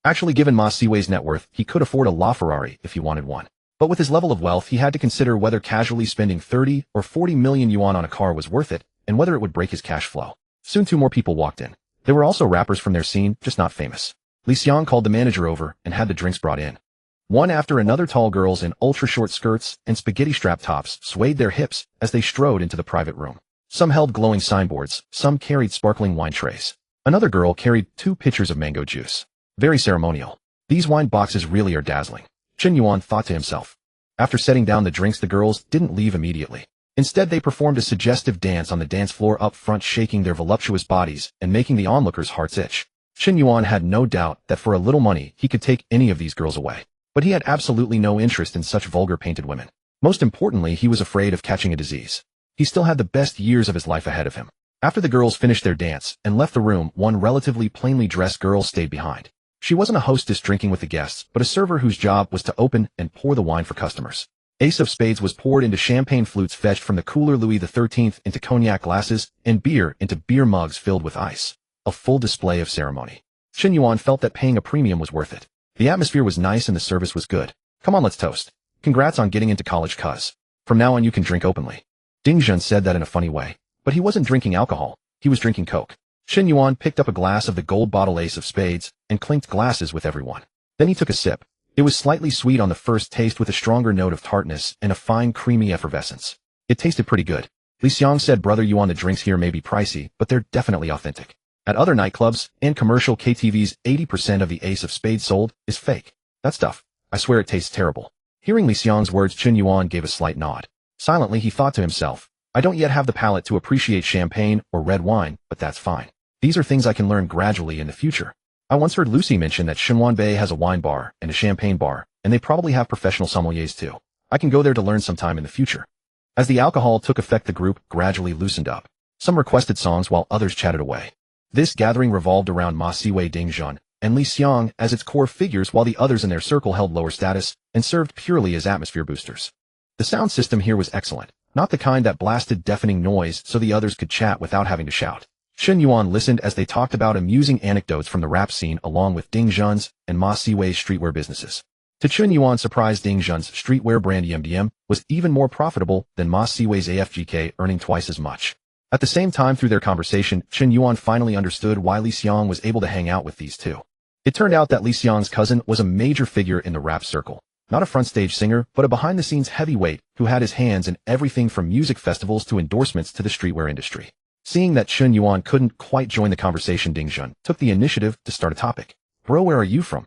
Actually, given Ma Siwei's net worth, he could afford a LaFerrari if he wanted one. But with his level of wealth, he had to consider whether casually spending 30 or 40 million yuan on a car was worth it, and whether it would break his cash flow. Soon 2 more people walked in. There were also rappers from their scene, just not famous. Li Xiang called the manager over and had the drinks brought in. One after another, tall girls in ultra-short skirts and spaghetti-strap tops swayed their hips as they strode into the private room. Some held glowing signboards, some carried sparkling wine trays. Another girl carried 2 pitchers of mango juice. Very ceremonial. These wine boxes really are dazzling, Chen Yuan thought to himself. After setting down the drinks, the girls didn't leave immediately. Instead, they performed a suggestive dance on the dance floor up front, shaking their voluptuous bodies and making the onlookers' hearts itch. Chen Yuan had no doubt that for a little money he could take any of these girls away. But he had absolutely no interest in such vulgar painted women. Most importantly, he was afraid of catching a disease. He still had the best years of his life ahead of him. After the girls finished their dance and left the room, one relatively plainly dressed girl stayed behind. She wasn't a hostess drinking with the guests, but a server whose job was to open and pour the wine for customers. Ace of spades was poured into champagne flutes fetched from the cooler, Louis XIII into cognac glasses, and beer into beer mugs filled with ice. A full display of ceremony. Chen Yuan felt that paying a premium was worth it. The atmosphere was nice and the service was good. Come on, let's toast. Congrats on getting into college, cuz. From now on you can drink openly. Ding Jun said that in a funny way. But he wasn't drinking alcohol. He was drinking Coke. Chen Yuan picked up a glass of the gold bottle Ace of Spades and clinked glasses with everyone. Then he took a sip. It was slightly sweet on the first taste with a stronger note of tartness and a fine creamy effervescence. It tasted pretty good. Li Xiang said, brother Yuan, the drinks here may be pricey, but they're definitely authentic. At other nightclubs and commercial KTVs, 80% of the Ace of Spades sold is fake. That stuff, I swear it tastes terrible. Hearing Li Xiang's words, Chen Yuan gave a slight nod. Silently he thought to himself, I don't yet have the palate to appreciate champagne or red wine, but that's fine. These are things I can learn gradually in the future. I once heard Lucy mention that Shenwan Bay has a wine bar and a champagne bar, and they probably have professional sommeliers too. I can go there to learn sometime in the future. As the alcohol took effect, the group gradually loosened up. Some requested songs while others chatted away. This gathering revolved around Ma Siwei, Ding Jun, and Li Xiang as its core figures, while the others in their circle held lower status and served purely as atmosphere boosters. The sound system here was excellent, not the kind that blasted deafening noise so the others could chat without having to shout. Chen Yuan listened as they talked about amusing anecdotes from the rap scene along with Ding Jun's and Ma Siwei's streetwear businesses. To Chen Yuan's surprise, Ding Jun's streetwear brand EMDM was even more profitable than Ma Siwei's AFGK, earning twice as much. At the same time, through their conversation, Chen Yuan finally understood why Li Xiang was able to hang out with these two. It turned out that Li Xiang's cousin was a major figure in the rap circle. Not a front stage singer, but a behind-the-scenes heavyweight who had his hands in everything from music festivals to endorsements to the streetwear industry. Seeing that Chen Yuan couldn't quite join the conversation, Ding Jun took the initiative to start a topic. Bro, where are you from?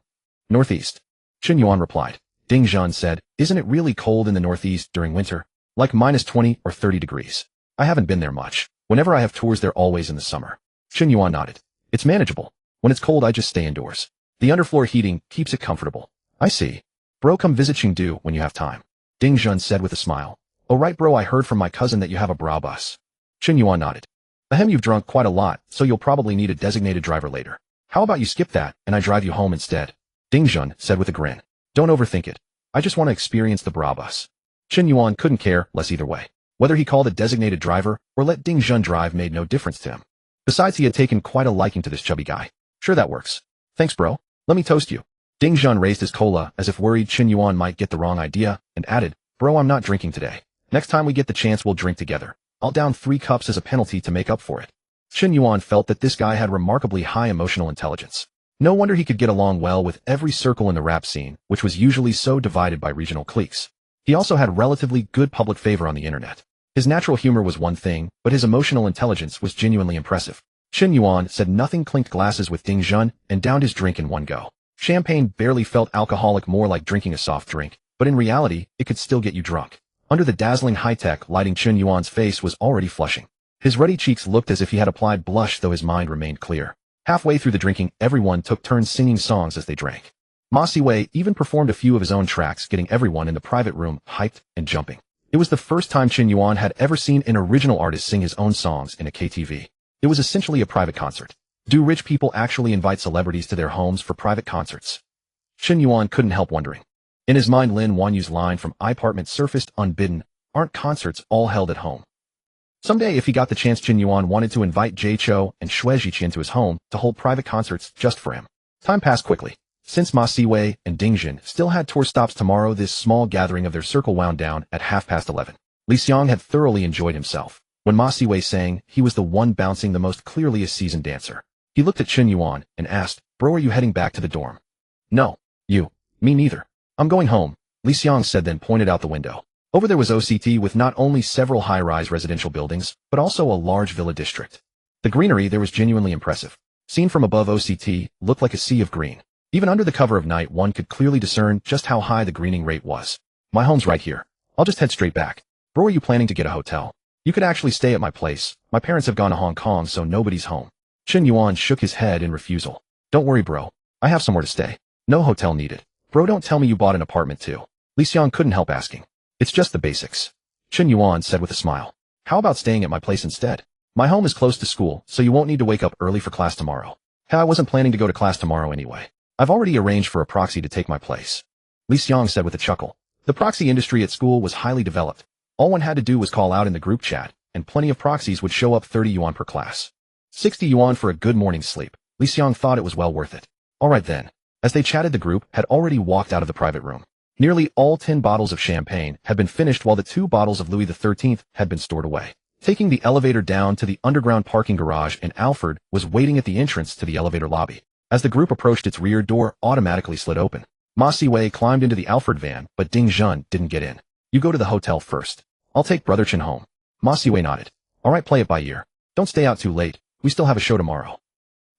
Northeast. Chen Yuan replied. Ding Jun said, isn't it really cold in the Northeast during winter? Like -20 or 30 degrees. I haven't been there much. Whenever I have tours, they're always in the summer. Chen Yuan nodded. It's manageable. When it's cold, I just stay indoors. The underfloor heating keeps it comfortable. I see. Bro, come visit Chengdu when you have time. Ding Jun said with a smile. Oh right bro, I heard from my cousin that you have a brow bus. Chen Yuan nodded. Ahem, you've drunk quite a lot, so you'll probably need a designated driver later. How about you skip that, and I drive you home instead? Ding Jun said with a grin. Don't overthink it. I just want to experience the Brabus. Chen Yuan couldn't care less either way. Whether he called a designated driver or let Ding Zhen drive made no difference to him. Besides, he had taken quite a liking to this chubby guy. Sure, that works. Thanks, bro. Let me toast you. Ding Zhen raised his cola as if worried Chen Yuan might get the wrong idea and added, bro, I'm not drinking today. Next time we get the chance, we'll drink together. I'll down 3 cups as a penalty to make up for it. Chen Yuan felt that this guy had remarkably high emotional intelligence. No wonder he could get along well with every circle in the rap scene, which was usually so divided by regional cliques. He also had relatively good public favor on the internet. His natural humor was one thing, but his emotional intelligence was genuinely impressive. Chen Yuan said nothing, clinked glasses with Ding Zhen, and downed his drink in one go. Champagne barely felt alcoholic, more like drinking a soft drink, but in reality, it could still get you drunk. Under the dazzling high-tech lighting, Chen Yuan's face was already flushing. His ruddy cheeks looked as if he had applied blush, though his mind remained clear. Halfway through the drinking, everyone took turns singing songs as they drank. Ma Siwei even performed a few of his own tracks, getting everyone in the private room hyped and jumping. It was the first time Chen Yuan had ever seen an original artist sing his own songs in a KTV. It was essentially a private concert. Do rich people actually invite celebrities to their homes for private concerts? Chen Yuan couldn't help wondering. In his mind, Lin Wanyu's line from iPartment surfaced unbidden, aren't concerts all held at home? Someday, if he got the chance, Chen Yuan wanted to invite Jay Chou and Xue Zhiqian to his home to hold private concerts just for him. Time passed quickly. Since Ma Siwei and Ding Zhen still had tour stops tomorrow, this small gathering of their circle wound down at 11:30. Li Xiang had thoroughly enjoyed himself. When Ma Siwei sang, he was the one bouncing the most clearly a seasoned dancer. He looked at Chen Yuan and asked, bro, are you heading back to the dorm? No. You? Me neither. I'm going home, Li Xiang said, then pointed out the window. Over there was OCT with not only several high-rise residential buildings, but also a large villa district. The greenery there was genuinely impressive. Seen from above, OCT looked like a sea of green. Even under the cover of night, one could clearly discern just how high the greening rate was. My home's right here. I'll just head straight back. Bro, are you planning to get a hotel? You could actually stay at my place. My parents have gone to Hong Kong, so nobody's home. Chen Yuan shook his head in refusal. Don't worry, bro. I have somewhere to stay. No hotel needed. Bro, don't tell me you bought an apartment too. Li Xiang couldn't help asking. It's just the basics. Chen Yuan said with a smile. How about staying at my place instead? My home is close to school, so you won't need to wake up early for class tomorrow. Hey, I wasn't planning to go to class tomorrow anyway. I've already arranged for a proxy to take my place. Li Xiang said with a chuckle. The proxy industry at school was highly developed. All one had to do was call out in the group chat, and plenty of proxies would show up. 30 yuan per class. 60 yuan for a good morning's sleep. Li Xiang thought it was well worth it. Alright then. As they chatted, the group had already walked out of the private room. Nearly all 10 bottles of champagne had been finished, while the 2 bottles of Louis XIII had been stored away. Taking the elevator down to the underground parking garage, and Alfred was waiting at the entrance to the elevator lobby. As the group approached, its rear door automatically slid open. Ma Siwei climbed into the Alfred van, but Ding Zhen didn't get in. You go to the hotel first. I'll take Brother Chen home. Ma Siwei nodded. Alright, play it by ear. Don't stay out too late. We still have a show tomorrow.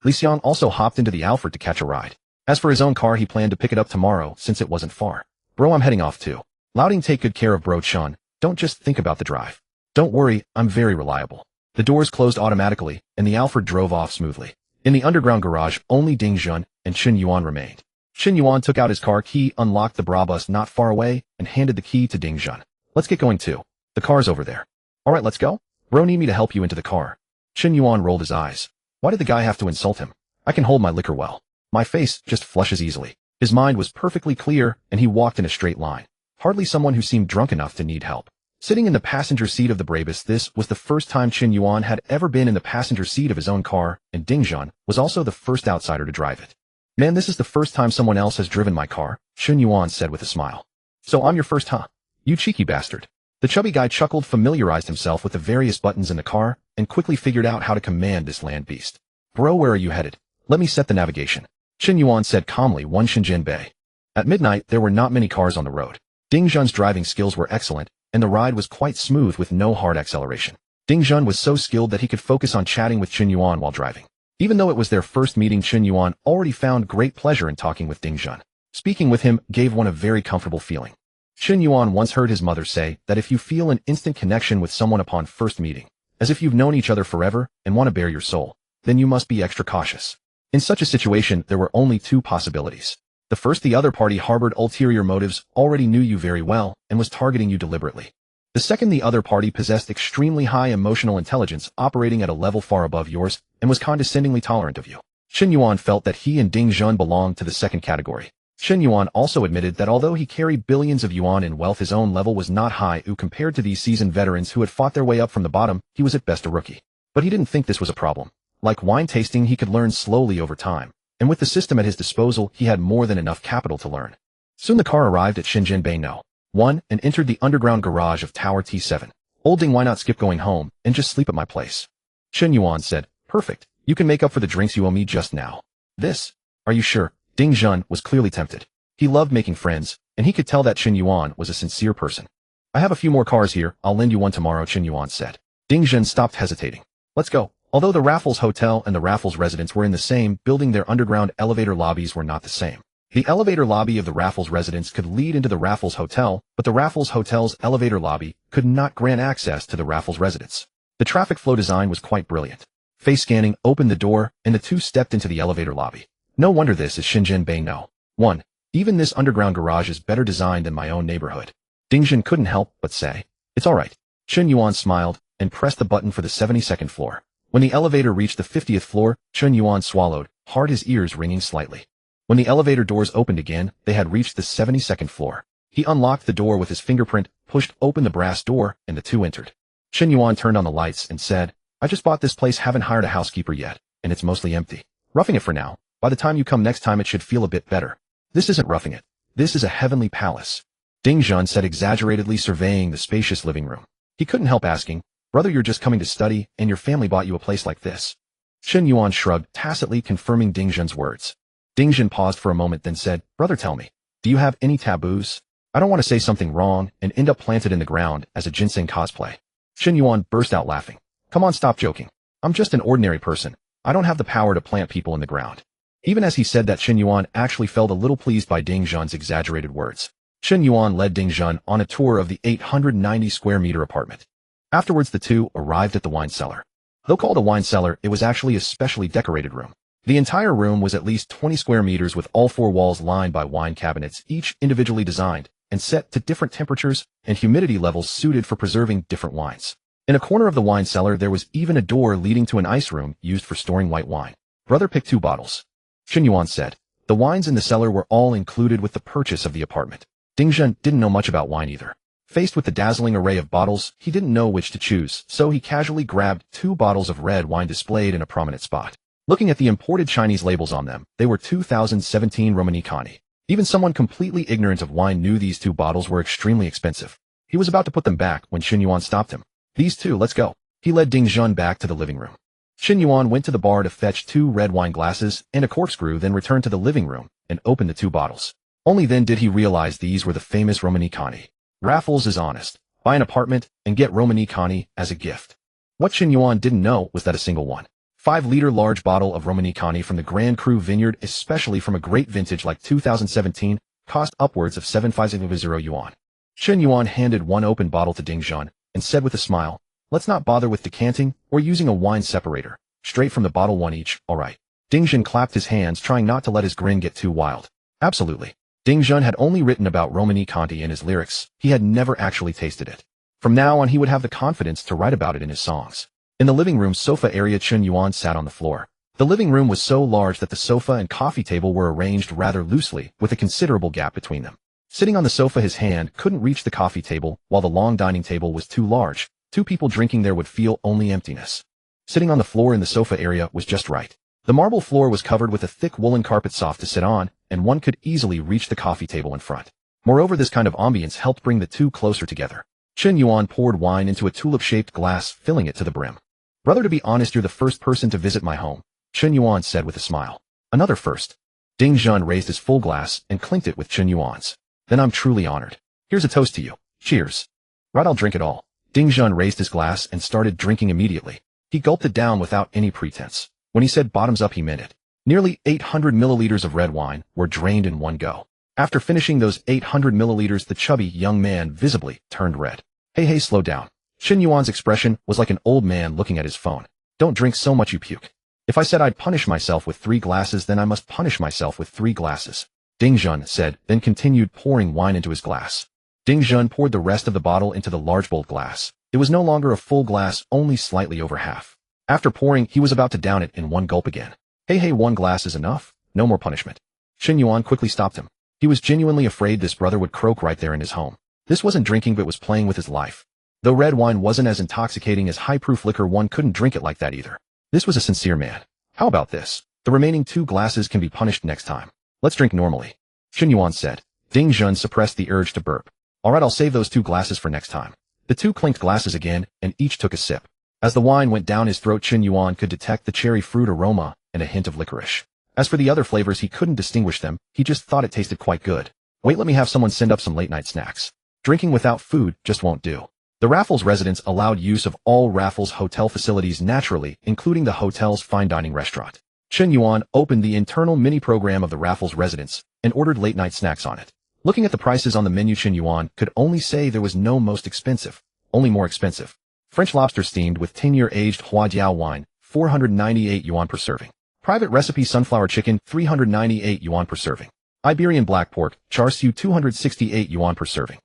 Li Xiang also hopped into the Alfred to catch a ride. As for his own car, he planned to pick it up tomorrow since it wasn't far. Bro, I'm heading off too. Louding, take good care of bro Chen. Don't just think about the drive. Don't worry, I'm very reliable. The doors closed automatically, and the Alfred drove off smoothly. In the underground garage, only Ding Zhen and Chen Yuan remained. Chen Yuan took out his car key, unlocked the Brabus not far away, and handed the key to Ding Zhen. Let's get going too. The car's over there. Alright, let's go. Bro, need me to help you into the car. Chen Yuan rolled his eyes. Why did the guy have to insult him? I can hold my liquor well. My face just flushes easily. His mind was perfectly clear, and he walked in a straight line. Hardly someone who seemed drunk enough to need help. Sitting in the passenger seat of the Brabus, this was the first time Chen Yuan had ever been in the passenger seat of his own car, and Ding Zhen was also the first outsider to drive it. Man, this is the first time someone else has driven my car, Chen Yuan said with a smile. So I'm your first, huh? You cheeky bastard. The chubby guy chuckled, familiarized himself with the various buttons in the car, and quickly figured out how to command this land beast. Bro, where are you headed? Let me set the navigation. Chen Yuan said calmly, one Shenzhen Bay. At midnight, there were not many cars on the road. Ding Zhen's driving skills were excellent, and the ride was quite smooth with no hard acceleration. Ding Zhen was so skilled that he could focus on chatting with Chen Yuan while driving. Even though it was their first meeting, Chen Yuan already found great pleasure in talking with Ding Zhen. Speaking with him gave one a very comfortable feeling. Chen Yuan once heard his mother say that if you feel an instant connection with someone upon first meeting, as if you've known each other forever and want to bare your soul, then you must be extra cautious. In such a situation, there were only 2 possibilities. The first, the other party harbored ulterior motives, already knew you very well, and was targeting you deliberately. The second, the other party possessed extremely high emotional intelligence, operating at a level far above yours, and was condescendingly tolerant of you. Chen Yuan felt that he and Ding Zhen belonged to the second category. Chen Yuan also admitted that although he carried billions of yuan in wealth, his own level was not high compared to these seasoned veterans who had fought their way up from the bottom. He was at best a rookie. But he didn't think this was a problem. Like wine tasting, he could learn slowly over time. And with the system at his disposal, he had more than enough capital to learn. Soon the car arrived at Shenzhen Bay No. 1 and entered the underground garage of Tower T7. Old Ding, why not skip going home and just sleep at my place? Chen Yuan said, perfect. You can make up for the drinks you owe me just now. This? Are you sure? Ding Zhen was clearly tempted. He loved making friends, and he could tell that Chen Yuan was a sincere person. I have a few more cars here. I'll lend you one tomorrow, Chen Yuan said. Ding Zhen stopped hesitating. Let's go. Although the Raffles Hotel and the Raffles residence were in the same building, their underground elevator lobbies were not the same. The elevator lobby of the Raffles residence could lead into the Raffles Hotel, but the Raffles Hotel's elevator lobby could not grant access to the Raffles residence. The traffic flow design was quite brilliant. Face scanning opened the door, and the two stepped into the elevator lobby. No wonder this is Shenzhen Bay No. 1. Even this underground garage is better designed than my own neighborhood. Ding Zhen couldn't help but say, it's all right. Chen Yuan smiled and pressed the button for the 72nd floor. When the elevator reached the 50th floor, Chen Yuan swallowed hard, his ears ringing slightly. When the elevator doors opened again, they had reached the 72nd floor. He unlocked the door with his fingerprint, pushed open the brass door, and the two entered. Chen Yuan turned on the lights and said, I just bought this place, haven't hired a housekeeper yet, and it's mostly empty. Roughing it for now. By the time you come next time it should feel a bit better. This isn't roughing it. This is a heavenly palace. Ding Zhen said, exaggeratedly surveying the spacious living room. He couldn't help asking, brother, you're just coming to study, and your family bought you a place like this? Chen Yuan shrugged, tacitly confirming Ding Zhen's words. Ding Zhen paused for a moment, then said, brother, tell me, do you have any taboos? I don't want to say something wrong and end up planted in the ground as a ginseng cosplay. Chen Yuan burst out laughing. Come on, stop joking. I'm just an ordinary person. I don't have the power to plant people in the ground. Even as he said that, Chen Yuan actually felt a little pleased by Ding Zhen's exaggerated words. Chen Yuan led Ding Zhen on a tour of the 890 square meter apartment. Afterwards, the two arrived at the wine cellar. Though called a wine cellar, it was actually a specially decorated room. The entire room was at least 20 square meters with all four walls lined by wine cabinets, each individually designed and set to different temperatures and humidity levels suited for preserving different wines. In a corner of the wine cellar, there was even a door leading to an ice room used for storing white wine. Brother, pick 2 bottles. Chen Yuan said. The wines in the cellar were all included with the purchase of the apartment. Ding Zhen didn't know much about wine either. Faced with the dazzling array of bottles, he didn't know which to choose, so he casually grabbed 2 bottles of red wine displayed in a prominent spot. Looking at the imported Chinese labels on them, they were 2017 Romanicani. Even someone completely ignorant of wine knew these 2 bottles were extremely expensive. He was about to put them back when Chen Yuan stopped him. These 2, let's go. He led Ding Zhen back to the living room. Chen Yuan went to the bar to fetch 2 red wine glasses and a corkscrew, then returned to the living room and opened the 2 bottles. Only then did he realize these were the famous Romanicani. Raffles is honest. Buy an apartment and get Romanicani as a gift. What Chen Yuan didn't know was that a single 1.5-liter large bottle of Romanicani from the Grand Cru vineyard, especially from a great vintage like 2017, cost upwards of 750 yuan. Chen Yuan handed one open bottle to Ding Zhen and said with a smile, let's not bother with decanting or using a wine separator. Straight from the bottle, 1 each, all right. Ding Zhen clapped his hands, trying not to let his grin get too wild. Absolutely. Ding Zhen had only written about Romanicani in his lyrics. He had never actually tasted it. From now on, he would have the confidence to write about it in his songs. In the living room sofa area, Chen Yuan sat on the floor. The living room was so large that the sofa and coffee table were arranged rather loosely, with a considerable gap between them. Sitting on the sofa, his hand couldn't reach the coffee table, while the long dining table was too large. 2 people drinking there would feel only emptiness. Sitting on the floor in the sofa area was just right. The marble floor was covered with a thick woolen carpet, soft to sit on, and one could easily reach the coffee table in front. Moreover, this kind of ambience helped bring the two closer together. Chen Yuan poured wine into a tulip-shaped glass, filling it to the brim. Brother, to be honest, you're the first person to visit my home, Chen Yuan said with a smile. Another first. Ding Zhen raised his full glass and clinked it with Chen Yuan's. Then I'm truly honored. Here's a toast to you. Cheers. Right, I'll drink it all. Ding Zhen raised his glass and started drinking immediately. He gulped it down without any pretense. When he said bottoms up, he meant it. Nearly 800 milliliters of red wine were drained in one go. After finishing those 800 milliliters, the chubby young man visibly turned red. Hey, slow down. Chen Yuan's expression was like an old man looking at his phone. Don't drink so much you puke. If I said I'd punish myself with 3 glasses, then I must punish myself with 3 glasses. Ding Zhen said, then continued pouring wine into his glass. Ding Zhen poured the rest of the bottle into the large bowled glass. It was no longer a full glass, only slightly over half. After pouring, he was about to down it in one gulp again. Hey, 1 glass is enough. No more punishment. Chen Yuan quickly stopped him. He was genuinely afraid this brother would croak right there in his home. This wasn't drinking but was playing with his life. Though red wine wasn't as intoxicating as high-proof liquor, one couldn't drink it like that either. This was a sincere man. How about this? The remaining 2 glasses can be punished next time. Let's drink normally, Chen Yuan said. Ding Jun suppressed the urge to burp. Alright, I'll save those 2 glasses for next time. The 2 clinked glasses again, and each took a sip. As the wine went down his throat, Chen Yuan could detect the cherry fruit aroma and a hint of licorice. As for the other flavors, he couldn't distinguish them, he just thought it tasted quite good. Wait, let me have someone send up some late-night snacks. Drinking without food just won't do. The Raffles residents allowed use of all Raffles hotel facilities naturally, including the hotel's fine dining restaurant. Chen Yuan opened the internal mini-program of the Raffles residence and ordered late-night snacks on it. Looking at the prices on the menu, Chen Yuan could only say there was no most expensive, only more expensive. French lobster steamed with 10-year aged Huadiao wine, 498 yuan per serving. Private recipe sunflower chicken, 398 yuan per serving. Iberian black pork, char siu, 268 yuan per serving.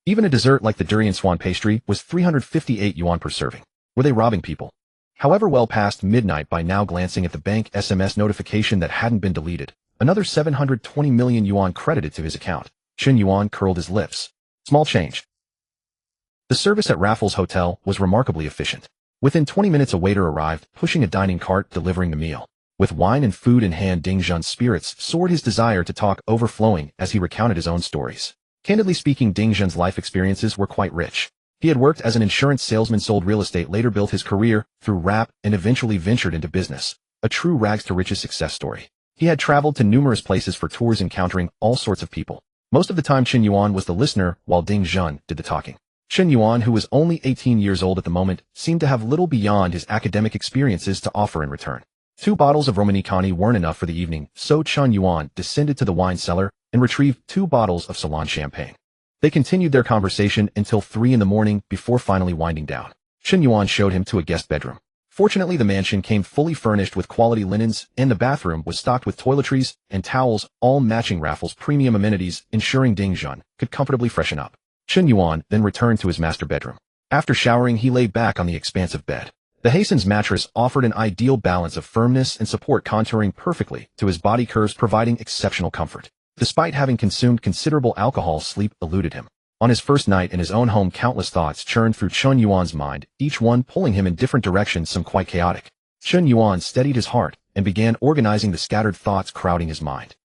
Even a dessert like the durian swan pastry was 358 yuan per serving. Were they robbing people? However, well past midnight by now, glancing at the bank SMS notification that hadn't been deleted, another 720 million yuan credited to his account. Chen Yuan curled his lips. Small change. The service at Raffles Hotel was remarkably efficient. Within 20 minutes a waiter arrived, pushing a dining cart delivering the meal. With wine and food in hand, Ding Jun's spirits soared, his desire to talk overflowing as he recounted his own stories. Candidly speaking, Ding Jun's life experiences were quite rich. He had worked as an insurance salesman, sold real estate, later built his career through rap, and eventually ventured into business. A true rags-to-riches success story. He had traveled to numerous places for tours, encountering all sorts of people. Most of the time Chen Yuan was the listener while Ding Jun did the talking. Chen Yuan, who was only 18 years old at the moment, seemed to have little beyond his academic experiences to offer in return. 2 bottles of Romanicani weren't enough for the evening, so Chen Yuan descended to the wine cellar and retrieved 2 bottles of Ceylon champagne. They continued their conversation until 3 in the morning before finally winding down. Chen Yuan showed him to a guest bedroom. Fortunately, the mansion came fully furnished with quality linens, and the bathroom was stocked with toiletries and towels, all matching Raffles premium amenities, ensuring Ding Jun could comfortably freshen up. Chen Yuan then returned to his master bedroom. After showering, he lay back on the expansive bed. The Hason's mattress offered an ideal balance of firmness and support, contouring perfectly to his body curves, providing exceptional comfort. Despite having consumed considerable alcohol, sleep eluded him. On his first night in his own home, countless thoughts churned through Chen Yuan's mind, each one pulling him in different directions, some quite chaotic. Chen Yuan steadied his heart and began organizing the scattered thoughts crowding his mind.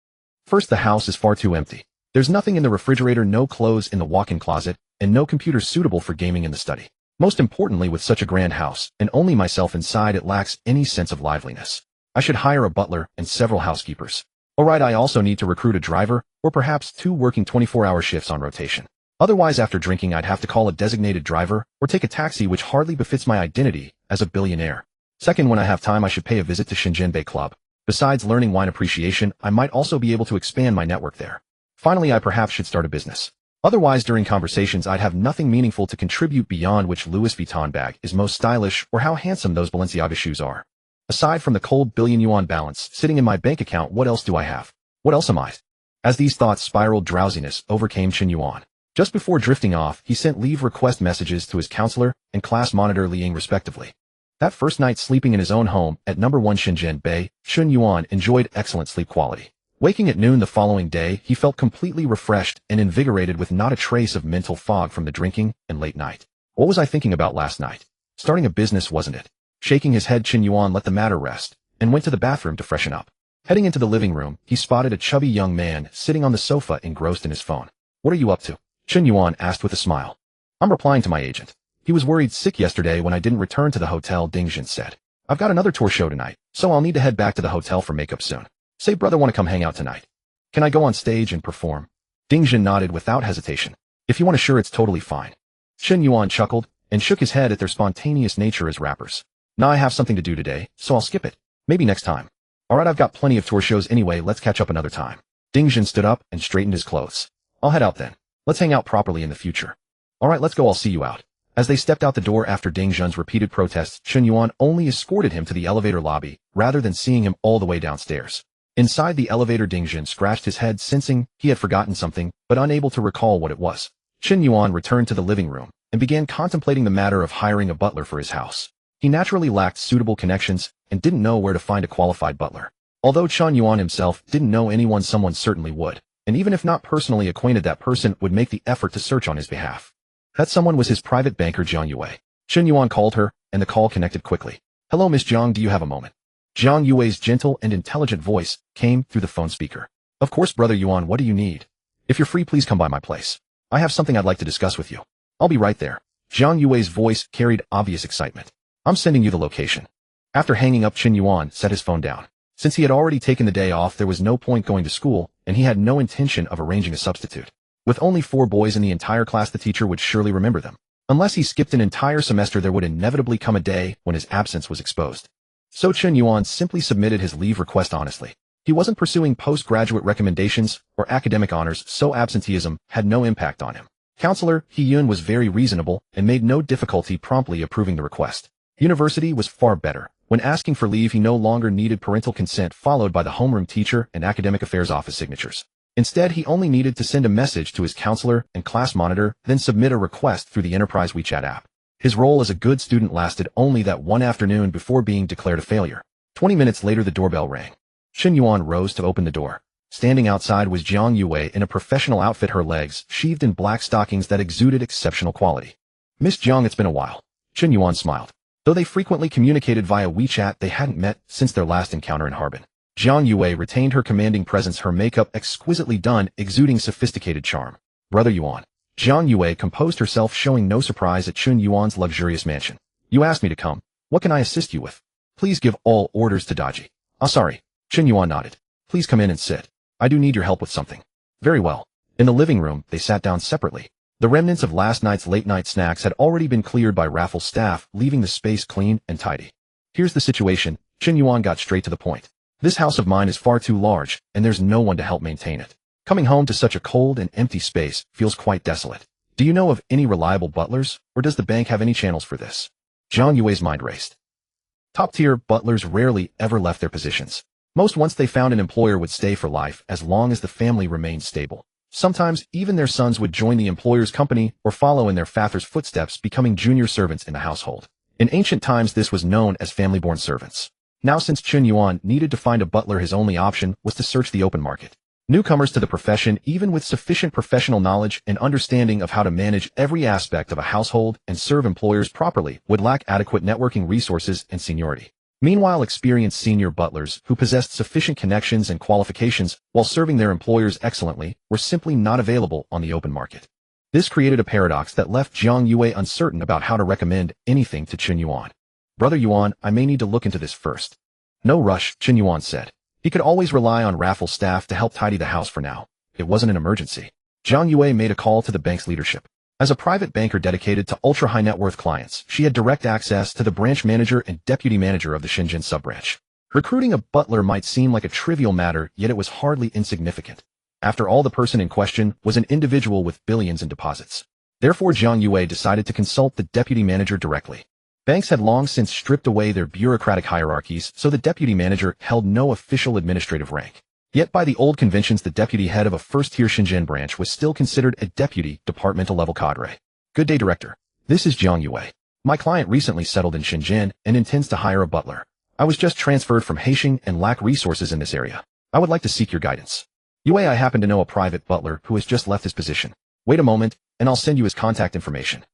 First, the house is far too empty. There's nothing in the refrigerator, no clothes in the walk-in closet, and no computer suitable for gaming in the study. Most importantly, with such a grand house, and only myself inside, it lacks any sense of liveliness. I should hire a butler and several housekeepers. Alright, I also need to recruit a driver, or perhaps 2 working 24-hour shifts on rotation. Otherwise, after drinking, I'd have to call a designated driver or take a taxi, which hardly befits my identity as a billionaire. Second, when I have time, I should pay a visit to Shenzhen Bay Club. Besides learning wine appreciation, I might also be able to expand my network there. Finally, I perhaps should start a business. Otherwise, during conversations, I'd have nothing meaningful to contribute beyond which Louis Vuitton bag is most stylish or how handsome those Balenciaga shoes are. Aside from the cold billion yuan balance sitting in my bank account, what else do I have? What else am I? As these thoughts spiraled, drowsiness overcame Chen Yuan. Just before drifting off, he sent leave request messages to his counselor and class monitor Li Ying respectively. That first night sleeping in his own home at No. 1 Shenzhen Bay, Chen Yuan enjoyed excellent sleep quality. Waking at noon the following day, he felt completely refreshed and invigorated with not a trace of mental fog from the drinking and late night. What was I thinking about last night? Starting a business, wasn't it? Shaking his head, Chen Yuan let the matter rest and went to the bathroom to freshen up. Heading into the living room, he spotted a chubby young man sitting on the sofa engrossed in his phone. What are you up to? Chen Yuan asked with a smile. I'm replying to my agent. He was worried sick yesterday when I didn't return to the hotel, Ding Jun said. I've got another tour show tonight, so I'll need to head back to the hotel for makeup soon. Say, brother, want to come hang out tonight? Can I go on stage and perform? Ding Jun nodded without hesitation. If you want to, sure, it's totally fine. Chen Yuan chuckled and shook his head at their spontaneous nature as rappers. Now I have something to do today, so I'll skip it. Maybe next time. Alright, I've got plenty of tour shows anyway, let's catch up another time. Ding Jun stood up and straightened his clothes. I'll head out then. Let's hang out properly in the future. Alright, let's go, I'll see you out. As they stepped out the door after Ding Jun's repeated protests, Chen Yuan only escorted him to the elevator lobby, rather than seeing him all the way downstairs. Inside the elevator, Ding Jun scratched his head, sensing he had forgotten something, but unable to recall what it was. Chen Yuan returned to the living room and began contemplating the matter of hiring a butler for his house. He naturally lacked suitable connections and didn't know where to find a qualified butler. Although Chen Yuan himself didn't know anyone, someone certainly would. and even if not personally acquainted, that person would make the effort to search on his behalf. That someone was his private banker Jiang Yue. Chen Yuan called her, and the call connected quickly. "Hello, Miss Jiang, do you have a moment?" Jiang Yue's gentle and intelligent voice came through the phone speaker. "Of course, Brother Yuan, what do you need? If you're free, please come by my place. I have something I'd like to discuss with you." "I'll be right there." Jiang Yue's voice carried obvious excitement. "I'm sending you the location." After hanging up, Chen Yuan set his phone down. Since he had already taken the day off, there was no point going to school, and he had no intention of arranging a substitute. With only 4 boys in the entire class, the teacher would surely remember them. Unless he skipped an entire semester, there would inevitably come a day when his absence was exposed. So Chen Yuan simply submitted his leave request honestly. He wasn't pursuing postgraduate recommendations or academic honors, so absenteeism had no impact on him. Counselor He Yun was very reasonable and made no difficulty promptly approving the request. University was far better. When asking for leave, he no longer needed parental consent followed by the homeroom teacher and academic affairs office signatures. Instead, he only needed to send a message to his counselor and class monitor, then submit a request through the Enterprise WeChat app. His role as a good student lasted only that one afternoon before being declared a failure. 20 minutes later, the doorbell rang. Chen Yuan rose to open the door. Standing outside was Jiang Yue in a professional outfit, her legs sheathed in black stockings that exuded exceptional quality. "Miss Jiang, it's been a while." Chen Yuan smiled. Though they frequently communicated via WeChat, they hadn't met since their last encounter in Harbin. Jiang Yue retained her commanding presence, her makeup exquisitely done, exuding sophisticated charm. "Brother Yuan." Jiang Yue composed herself, showing no surprise at Chen Yuan's luxurious mansion. "You asked me to come. What can I assist you with?" "Please give all orders to Daji." "Ah, sorry." Chen Yuan nodded. "Please come in and sit. I do need your help with something." "Very well." In the living room, they sat down separately. The remnants of last night's late-night snacks had already been cleared by Raffles' staff, leaving the space clean and tidy. "Here's the situation." Chen Yuan got straight to the point. "This house of mine is far too large, and there's no one to help maintain it. Coming home to such a cold and empty space feels quite desolate. Do you know of any reliable butlers, or does the bank have any channels for this?" Jiang Yue's mind raced. Top-tier butlers rarely ever left their positions. Most, once they found an employer, would stay for life as long as the family remained stable. Sometimes, even their sons would join the employer's company or follow in their father's footsteps, becoming junior servants in the household. In ancient times, this was known as family-born servants. Now, since Chen Yuan needed to find a butler, his only option was to search the open market. Newcomers to the profession, even with sufficient professional knowledge and understanding of how to manage every aspect of a household and serve employers properly, would lack adequate networking resources and seniority. Meanwhile, experienced senior butlers who possessed sufficient connections and qualifications while serving their employers excellently were simply not available on the open market. This created a paradox that left Jiang Yue uncertain about how to recommend anything to Chen Yuan. "Brother Yuan, I may need to look into this first." "No rush," Chen Yuan said. He could always rely on Raffles' staff to help tidy the house for now. It wasn't an emergency. Jiang Yue made a call to the bank's leadership. As a private banker dedicated to ultra-high net worth clients, she had direct access to the branch manager and deputy manager of the Shenzhen sub-branch. Recruiting a butler might seem like a trivial matter, yet it was hardly insignificant. After all, the person in question was an individual with billions in deposits. Therefore, Jiang Yue decided to consult the deputy manager directly. Banks had long since stripped away their bureaucratic hierarchies, so the deputy manager held no official administrative rank. Yet by the old conventions, the deputy head of a first-tier Shenzhen branch was still considered a deputy departmental-level cadre. "Good day, Director. This is Jiang Yue. My client recently settled in Shenzhen and intends to hire a butler. I was just transferred from Haisheng and lack resources in this area. I would like to seek your guidance." "Yue, I happen to know a private butler who has just left his position. Wait a moment, and I'll send you his contact information.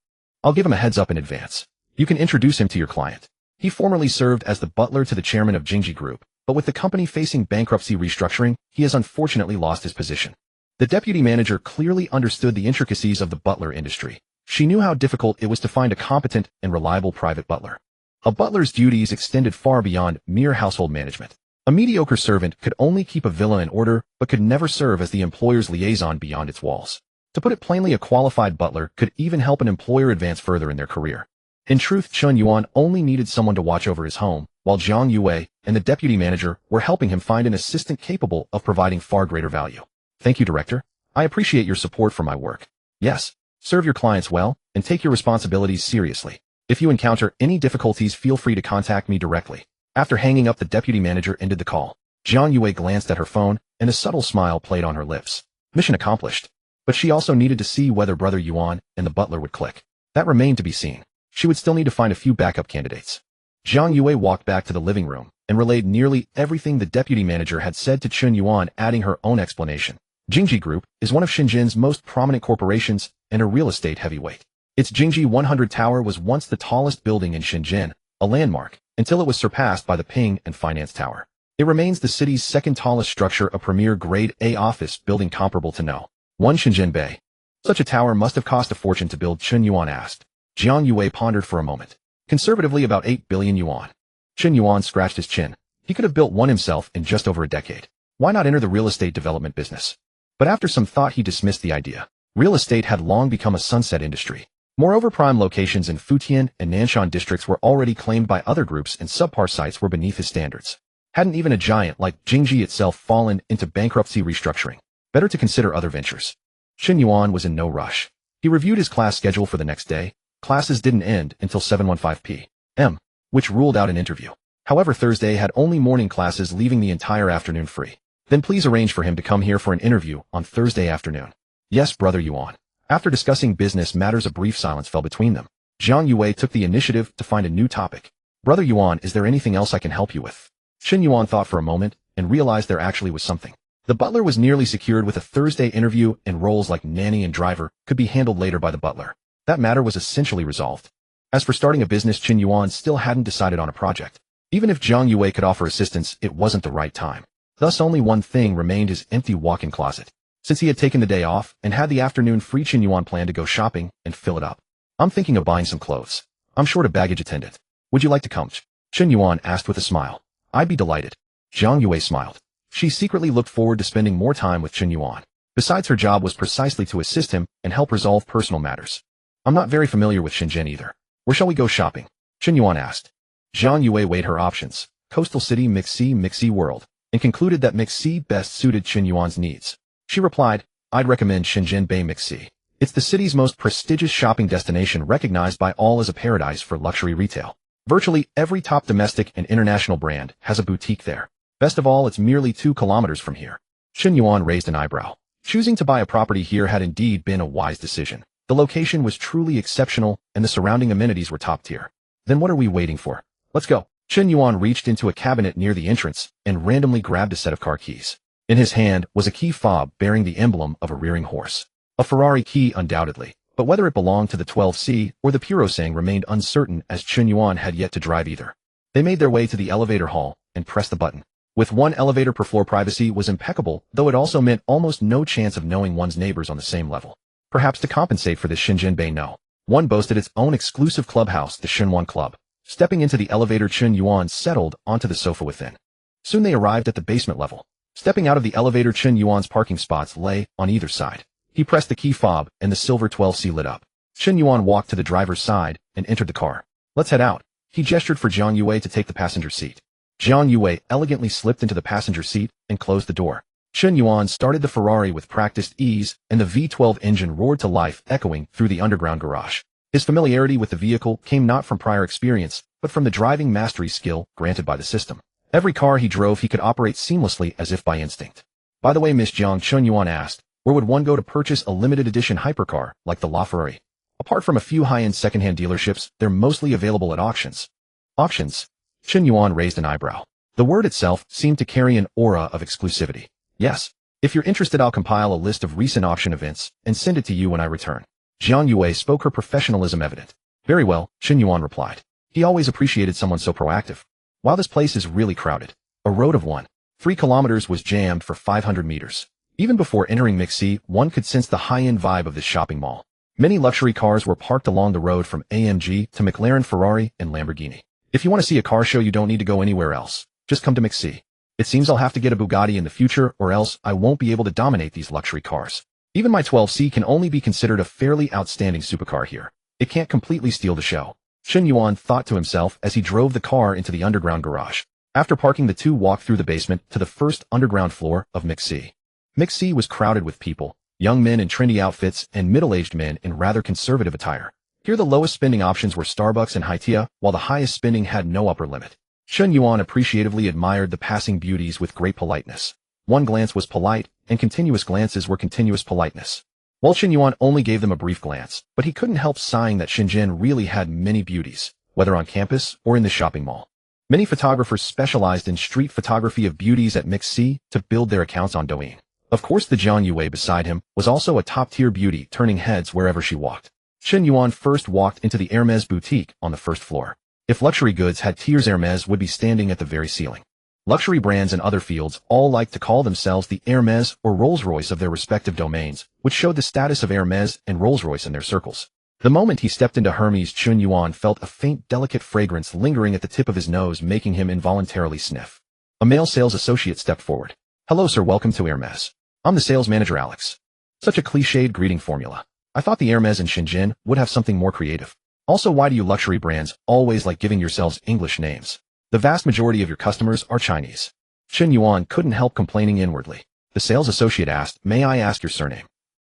I'll give him a heads up in advance. You can introduce him to your client. He formerly served as the butler to the chairman of Jingji Group, but with the company facing bankruptcy restructuring, he has unfortunately lost his position." The deputy manager clearly understood the intricacies of the butler industry. She knew how difficult it was to find a competent and reliable private butler. A butler's duties extended far beyond mere household management. A mediocre servant could only keep a villa in order, but could never serve as the employer's liaison beyond its walls. To put it plainly, a qualified butler could even help an employer advance further in their career. In truth, Chen Yuan only needed someone to watch over his home, while Jiang Yue and the deputy manager were helping him find an assistant capable of providing far greater value. "Thank you, Director. I appreciate your support for my work." "Yes. Serve your clients well, and take your responsibilities seriously. If you encounter any difficulties, feel free to contact me directly." After hanging up, the deputy manager ended the call. Jiang Yue glanced at her phone, and a subtle smile played on her lips. Mission accomplished. But she also needed to see whether Brother Yuan and the butler would click. That remained to be seen. She would still need to find a few backup candidates. Jiang Yue walked back to the living room and relayed nearly everything the deputy manager had said to Chen Yuan, adding her own explanation. Jingji Group is one of Shenzhen's most prominent corporations and a real estate heavyweight. Its Jingji 100 Tower was once the tallest building in Shenzhen, a landmark, until it was surpassed by the Ping and Finance Tower. It remains the city's second tallest structure, a premier Grade A office building comparable to No. 1 Shenzhen Bay. Such a tower must have cost a fortune to build, Chen Yuan asked. Jiang Yue pondered for a moment. Conservatively about 8 billion yuan. Chen Yuan scratched his chin. He could have built one himself in just over a decade. Why not enter the real estate development business? But after some thought he dismissed the idea. Real estate had long become a sunset industry. Moreover, prime locations in Futian and Nanshan districts were already claimed by other groups and subpar sites were beneath his standards. Hadn't even a giant like Jingji itself fallen into bankruptcy restructuring. Better to consider other ventures. Chen Yuan was in no rush. He reviewed his class schedule for the next day. Classes didn't end until 7:15 p.m., which ruled out an interview. However, Thursday had only morning classes, leaving the entire afternoon free. Then please arrange for him to come here for an interview on Thursday afternoon. Yes, Brother Yuan. After discussing business matters, a brief silence fell between them. Jiang Yue took the initiative to find a new topic. Brother Yuan, is there anything else I can help you with? Chen Yuan thought for a moment and realized there actually was something. The butler was nearly secured with a Thursday interview, and roles like nanny and driver could be handled later by the butler. That matter was essentially resolved. As for starting a business, Chen Yuan still hadn't decided on a project. Even if Jiang Yue could offer assistance, it wasn't the right time. Thus only one thing remained: his empty walk-in closet. Since he had taken the day off and had the afternoon free, Chen Yuan planned to go shopping and fill it up. I'm thinking of buying some clothes. I'm short a baggage attendant. Would you like to come? Chen Yuan asked with a smile. I'd be delighted. Jiang Yue smiled. She secretly looked forward to spending more time with Chen Yuan. Besides, her job was precisely to assist him and help resolve personal matters. I'm not very familiar with Shenzhen either. Where shall we go shopping? Chen Yuan asked. Jiang Yue weighed her options: Coastal City, Mixi World, and concluded that Mixi best suited Chen Yuan's needs. She replied, I'd recommend Shenzhen Bay Mixi. It's the city's most prestigious shopping destination, recognized by all as a paradise for luxury retail. Virtually every top domestic and international brand has a boutique there. Best of all, it's merely 2 kilometers from here. Chen Yuan raised an eyebrow. Choosing to buy a property here had indeed been a wise decision. The location was truly exceptional, and the surrounding amenities were top tier. Then what are we waiting for? Let's go. Chen Yuan reached into a cabinet near the entrance and randomly grabbed a set of car keys. In his hand was a key fob bearing the emblem of a rearing horse. A Ferrari key undoubtedly, but whether it belonged to the 12C or the Purosang remained uncertain, as Chen Yuan had yet to drive either. They made their way to the elevator hall and pressed the button. With 1 elevator per floor, privacy was impeccable, though it also meant almost no chance of knowing one's neighbors on the same level. Perhaps to compensate for this, Shenzhen Bay No. 1 boasted its own exclusive clubhouse, the Chen Yuan Club. Stepping into the elevator, Chen Yuan settled onto the sofa within. Soon they arrived at the basement level. Stepping out of the elevator, Chen Yuan's parking spots lay on either side. He pressed the key fob and the silver 12C lit up. Chen Yuan walked to the driver's side and entered the car. Let's head out. He gestured for Jiang Yue to take the passenger seat. Jiang Yue elegantly slipped into the passenger seat and closed the door. Chen Yuan started the Ferrari with practiced ease, and the V12 engine roared to life, echoing through the underground garage. His familiarity with the vehicle came not from prior experience, but from the driving mastery skill granted by the system. Every car he drove he could operate seamlessly as if by instinct. By the way, Miss Jiang, Chen Yuan asked, where would one go to purchase a limited edition hypercar like the LaFerrari? Apart from a few high-end second-hand dealerships, they're mostly available at auctions. Auctions? Chen Yuan raised an eyebrow. The word itself seemed to carry an aura of exclusivity. Yes. If you're interested, I'll compile a list of recent auction events and send it to you when I return. Jiang Yue spoke, her professionalism evident. Very well, Chen Yuan replied. He always appreciated someone so proactive. While this place is really crowded, a road of 1.3 kilometers was jammed for 500 meters. Even before entering Mixi, one could sense the high-end vibe of this shopping mall. Many luxury cars were parked along the road, from AMG to McLaren, Ferrari, and Lamborghini. If you want to see a car show, you don't need to go anywhere else. Just come to Mixi. It seems I'll have to get a Bugatti in the future, or else I won't be able to dominate these luxury cars. Even my 12C can only be considered a fairly outstanding supercar here. It can't completely steal the show. Chen Yuan thought to himself as he drove the car into the underground garage. After parking, the two walked through the basement to the first underground floor of Mixi. Mixi was crowded with people, young men in trendy outfits and middle-aged men in rather conservative attire. Here the lowest spending options were Starbucks and Haitia, while the highest spending had no upper limit. Chen Yuan appreciatively admired the passing beauties with great politeness. One glance was polite, and continuous glances were continuous politeness. While Chen Yuan only gave them a brief glance, but he couldn't help sighing that Shenzhen really had many beauties, whether on campus or in the shopping mall. Many photographers specialized in street photography of beauties at Mixi to build their accounts on Douyin. Of course the Jiang Yue beside him was also a top-tier beauty, turning heads wherever she walked. Chen Yuan first walked into the Hermes boutique on the first floor. If luxury goods had tiers, Hermes would be standing at the very ceiling. Luxury brands in other fields all like to call themselves the Hermes or Rolls-Royce of their respective domains, which showed the status of Hermes and Rolls-Royce in their circles. The moment he stepped into Hermes, Chen Yuan felt a faint, delicate fragrance lingering at the tip of his nose, making him involuntarily sniff. A male sales associate stepped forward. "Hello sir, welcome to Hermes. I'm the sales manager Alex." Such a cliched greeting formula. I thought the Hermes in Shenzhen would have something more creative. Also, why do you luxury brands always like giving yourselves English names? The vast majority of your customers are Chinese. Chen Yuan couldn't help complaining inwardly. The sales associate asked, "May I ask your surname?"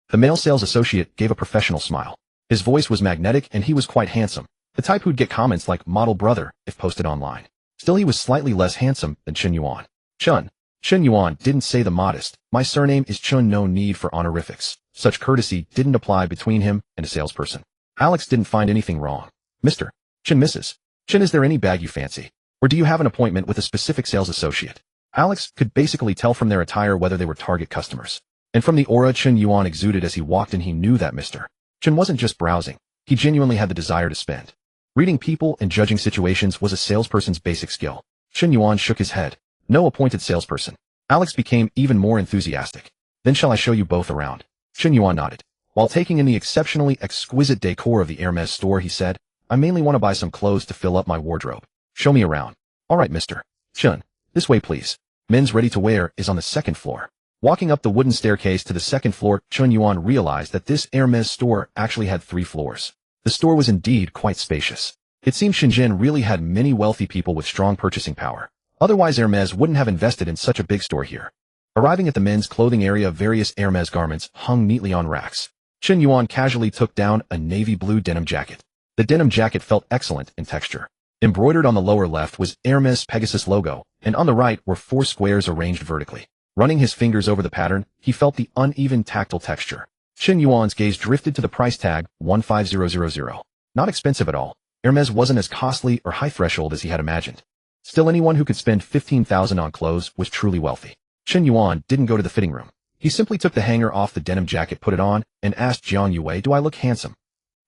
The male sales associate gave a professional smile. His voice was magnetic and he was quite handsome, the type who'd get comments like "model brother" if posted online. Still, he was slightly less handsome than Chen Yuan. Chen Yuan didn't say the modest, "My surname is Chen, no need for honorifics." Such courtesy didn't apply between him and a salesperson. Alex didn't find anything wrong. "Mr. Chen, Mrs. Chen, is there any bag you fancy? Or do you have an appointment with a specific sales associate?" Alex could basically tell from their attire whether they were target customers. And from the aura Chen Yuan exuded as he walked in, he knew that Mr. Chen wasn't just browsing. He genuinely had the desire to spend. Reading people and judging situations was a salesperson's basic skill. Chen Yuan shook his head. "No appointed salesperson." Alex became even more enthusiastic. "Then shall I show you both around?" Chen Yuan nodded. While taking in the exceptionally exquisite decor of the Hermes store, he said, "I mainly want to buy some clothes to fill up my wardrobe. Show me around." "All right, Mr. Chen. This way, please." Men's ready-to-wear is on the second floor. Walking up the wooden staircase to the second floor, Chen Yuan realized that this Hermes store actually had 3 floors. The store was indeed quite spacious. It seemed Shenzhen really had many wealthy people with strong purchasing power. Otherwise, Hermes wouldn't have invested in such a big store here. Arriving at the men's clothing area, various Hermes garments hung neatly on racks. Chen Yuan casually took down a navy blue denim jacket. The denim jacket felt excellent in texture. Embroidered on the lower left was Hermes Pegasus logo, and on the right were 4 squares arranged vertically. Running his fingers over the pattern, he felt the uneven tactile texture. Chen Yuan's gaze drifted to the price tag, 15000. Not expensive at all. Hermes wasn't as costly or high threshold as he had imagined. Still, anyone who could spend 15,000 on clothes was truly wealthy. Chen Yuan didn't go to the fitting room. He simply took the hanger off the denim jacket, put it on, and asked Jiang Yue, "Do I look handsome?"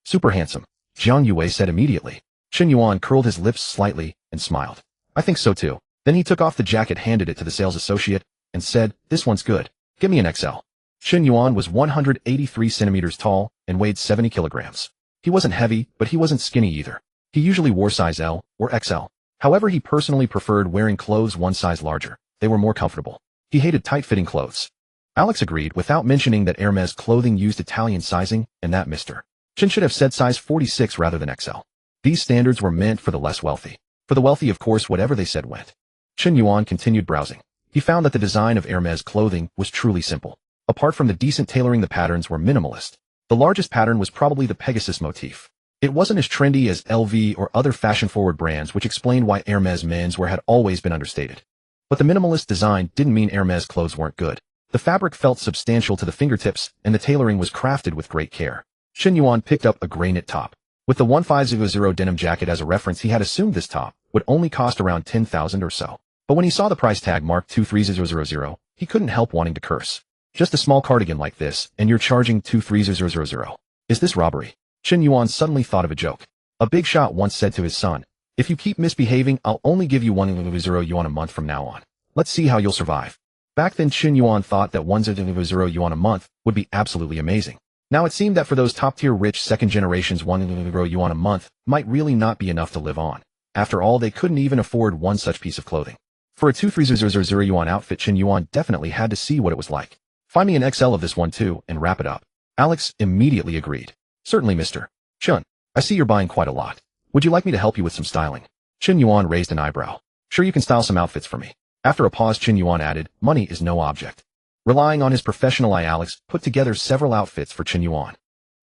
"Super handsome," Jiang Yue said immediately. Chen Yuan curled his lips slightly and smiled. "I think so too." Then he took off the jacket, handed it to the sales associate, and said, "This one's good. Give me an XL." Chen Yuan was 183 centimeters tall and weighed 70 kilograms. He wasn't heavy, but he wasn't skinny either. He usually wore size L or XL. However, he personally preferred wearing clothes one size larger. They were more comfortable. He hated tight-fitting clothes. Alex agreed, without mentioning that Hermes clothing used Italian sizing and that Mr. Chen should have said size 46 rather than XL. These standards were meant for the less wealthy. For the wealthy, of course, whatever they said went. Chen Yuan continued browsing. He found that the design of Hermes clothing was truly simple. Apart from the decent tailoring, the patterns were minimalist. The largest pattern was probably the Pegasus motif. It wasn't as trendy as LV or other fashion-forward brands, which explained why Hermes menswear had always been understated. But the minimalist design didn't mean Hermes clothes weren't good. The fabric felt substantial to the fingertips, and the tailoring was crafted with great care. Chen Yuan picked up a gray knit top. With the 1500 denim jacket as a reference, he had assumed this top would only cost around 10,000 or so. But when he saw the price tag marked 23000, he couldn't help wanting to curse. Just a small cardigan like this, and you're charging 23000. Is this robbery? Chen Yuan suddenly thought of a joke. A big shot once said to his son, "If you keep misbehaving, I'll only give you 100 yuan a month from now on. Let's see how you'll survive." Back then, Chen Yuan thought that 100 yuan a month would be absolutely amazing. Now it seemed that for those top-tier rich second generations, 100 yuan a month might really not be enough to live on. After all, they couldn't even afford one such piece of clothing. For a 23000 yuan outfit, Chen Yuan definitely had to see what it was like. "Find me an XL of this one too, and wrap it up." Alex immediately agreed. "Certainly, Mr. Chen. I see you're buying quite a lot. Would you like me to help you with some styling?" Chen Yuan raised an eyebrow. "Sure, you can style some outfits for me." After a pause, Chen Yuan added, "Money is no object." Relying on his professional eye, Alex put together several outfits for Chen Yuan.